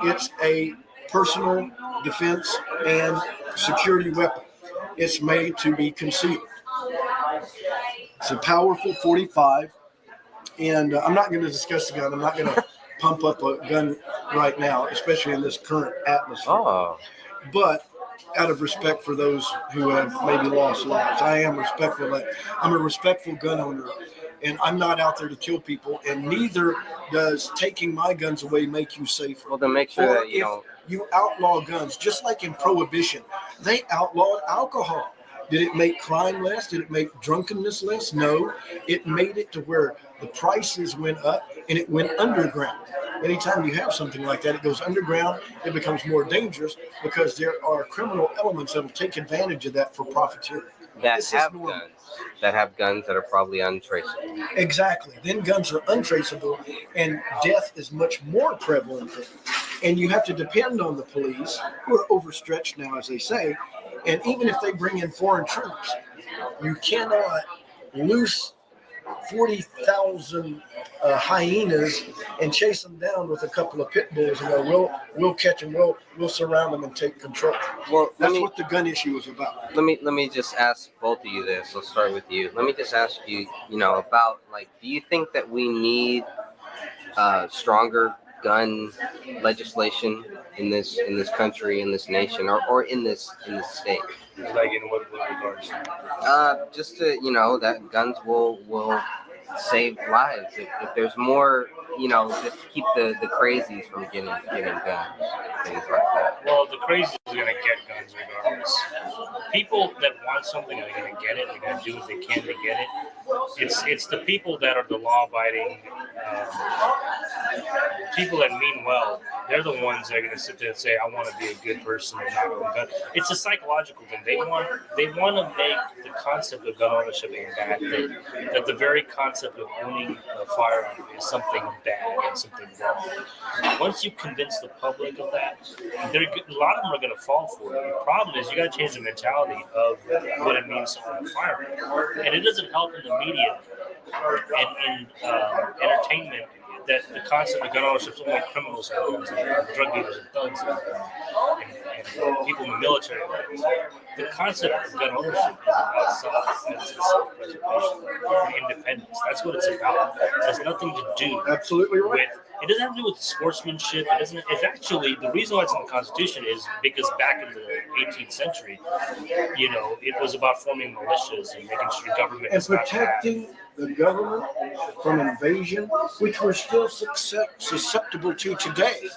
It's a personal defense and security weapon. It's made to be concealed. It's a powerful 45. And I'm not going to discuss the gun. I'm not going to pump up a gun right now, especially in this current atmosphere. Oh. But out of respect for those who have maybe lost lives, I am respectful. I'm a respectful gun owner, and I'm not out there to kill people. And neither does taking my guns away make you safer. Well, then make sure that you don't. You outlaw guns, just like in Prohibition, they outlawed alcohol. Did it make crime less? Did it make drunkenness less? No. It made it to where the prices went up and it went underground. Anytime you have something like that, it goes underground, it becomes more dangerous because there are criminal elements that will take advantage of that for profiteering. That have guns that are probably untraceable. Exactly. Then guns are untraceable and death is much more prevalent. And you have to depend on the police, who are overstretched now, as they say. And even if they bring in foreign troops, you cannot loose 40,000 hyenas and chase them down with a couple of pit bulls and go, we'll catch them, we'll surround them and take control. Well, that's what the gun issue is about. Let me just ask both of you this. Let's start with you. Let me just ask you, about do you think that we need stronger gun legislation in this country, in this nation, or in this state? Like in what regards? Just to that guns will save lives if there's more, just to keep the crazies from getting guns, things like that. Well, the crazies are gonna get guns regardless. People that want something are gonna get it. They're gonna do what they can to get it. It's the people that are the law-abiding people that mean well. They're the ones that are gonna sit there and say, "I want to be a good person and not own gun." It's a psychological thing. They want to make the concept of gun ownership a bad thing. That the very concept of owning a firearm is something bad and something wrong. Once you convince the public of that, a lot of them are going to fall for it. The problem is you got to change the mentality of what it means to own a firearm, and it doesn't help in the media and in entertainment that the concept of gun ownership is only criminals have guns, and drug dealers and thugs, and people in the military have guns. The concept of gun ownership is about self-defense and self-preservation and independence. That's what it's about. It has nothing to do with. It doesn't have to do with sportsmanship. It doesn't. It's actually the reason why it's in the Constitution is because back in the 18th century, it was about forming militias and making sure government and is not protecting the government from invasion, which we're still susceptible to today.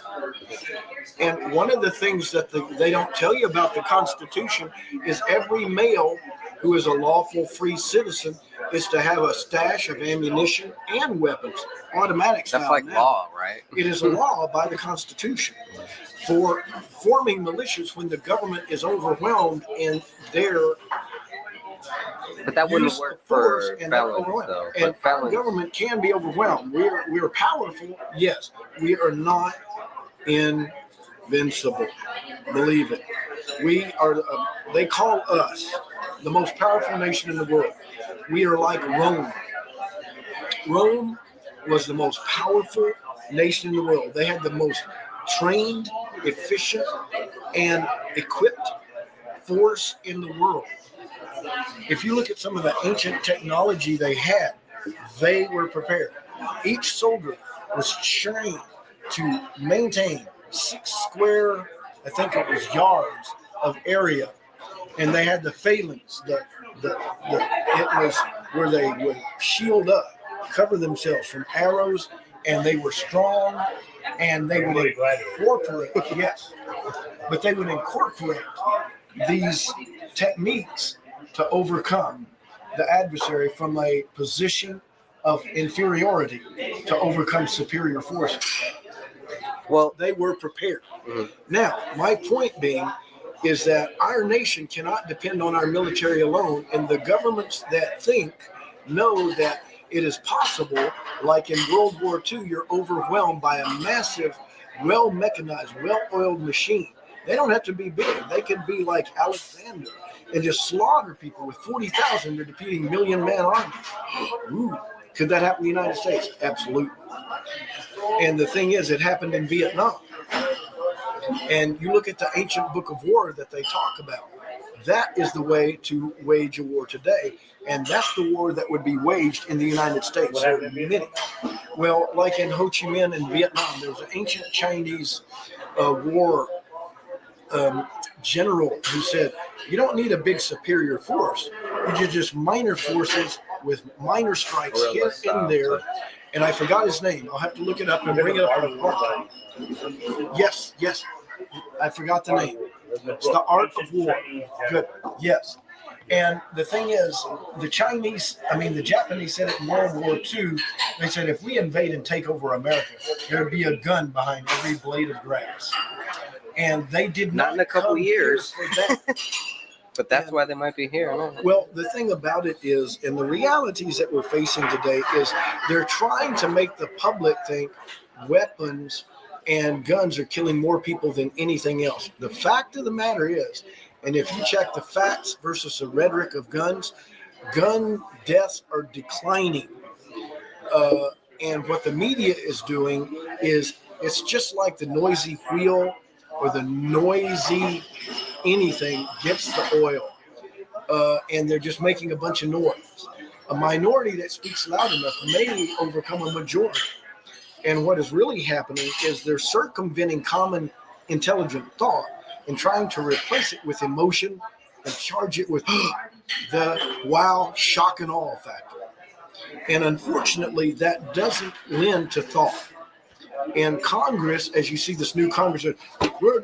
And one of the things that they don't tell you about the Constitution is every male who is a lawful free citizen is to have a stash of ammunition and weapons, automatic style. That's like now. law, right? It is a law by the Constitution for forming militias when the government is overwhelmed in their But that wouldn't work for felons, though. And our government can be overwhelmed. We are powerful, yes. We are not invincible. Believe it. We are. They call us the most powerful nation in the world. We are like Rome. Rome was the most powerful nation in the world. They had the most trained, efficient, and equipped force in the world. If you look at some of the ancient technology they had, they were prepared. Each soldier was trained to maintain 6 square, I think it was yards of area, and they had the phalanx. It was where they would shield up, cover themselves from arrows, and they were strong, and they would incorporate, yes, but they would incorporate these techniques to overcome the adversary from a position of inferiority to overcome superior forces. Well, they were prepared. Now, my point being is that our nation cannot depend on our military alone, and the governments that think know that it is possible, like in World War II, you're overwhelmed by a massive, well-mechanized, well-oiled machine. They don't have to be big. They can be like Alexander and just slaughter people with 40,000. They're defeating million-man armies. Ooh, could that happen in the United States? Absolutely. And the thing is, it happened in Vietnam. And you look at the ancient book of war that they talk about. That is the way to wage a war today. And that's the war that would be waged in the United States. There are many. Well, like in Ho Chi Minh in Vietnam, there was an ancient Chinese war general who said, you don't need a big superior force. You just minor forces with minor strikes hit in there. And I forgot his name. I'll have to look it up and bring it up. Yes. I forgot the name. It's the art of war. Good. Yes. And the thing is, the Japanese said it in World War II. They said, if we invade and take over America, there would be a gun behind every blade of grass. And they did not in a couple years. For that. But that's why they might be here. Well, the thing about it is, and the realities that we're facing today is they're trying to make the public think weapons and guns are killing more people than anything else. The fact of the matter is, and if you check the facts versus the rhetoric of guns, gun deaths are declining. And what the media is doing is it's just like the noisy wheel or the noisy anything gets the oil. And they're just making a bunch of noise. A minority that speaks loud enough may overcome a majority. And what is really happening is they're circumventing common intelligent thought and trying to replace it with emotion and charge it with the wow, shock and awe factor. And unfortunately, that doesn't lend to thought. And Congress, as you see this new Congress, we're going to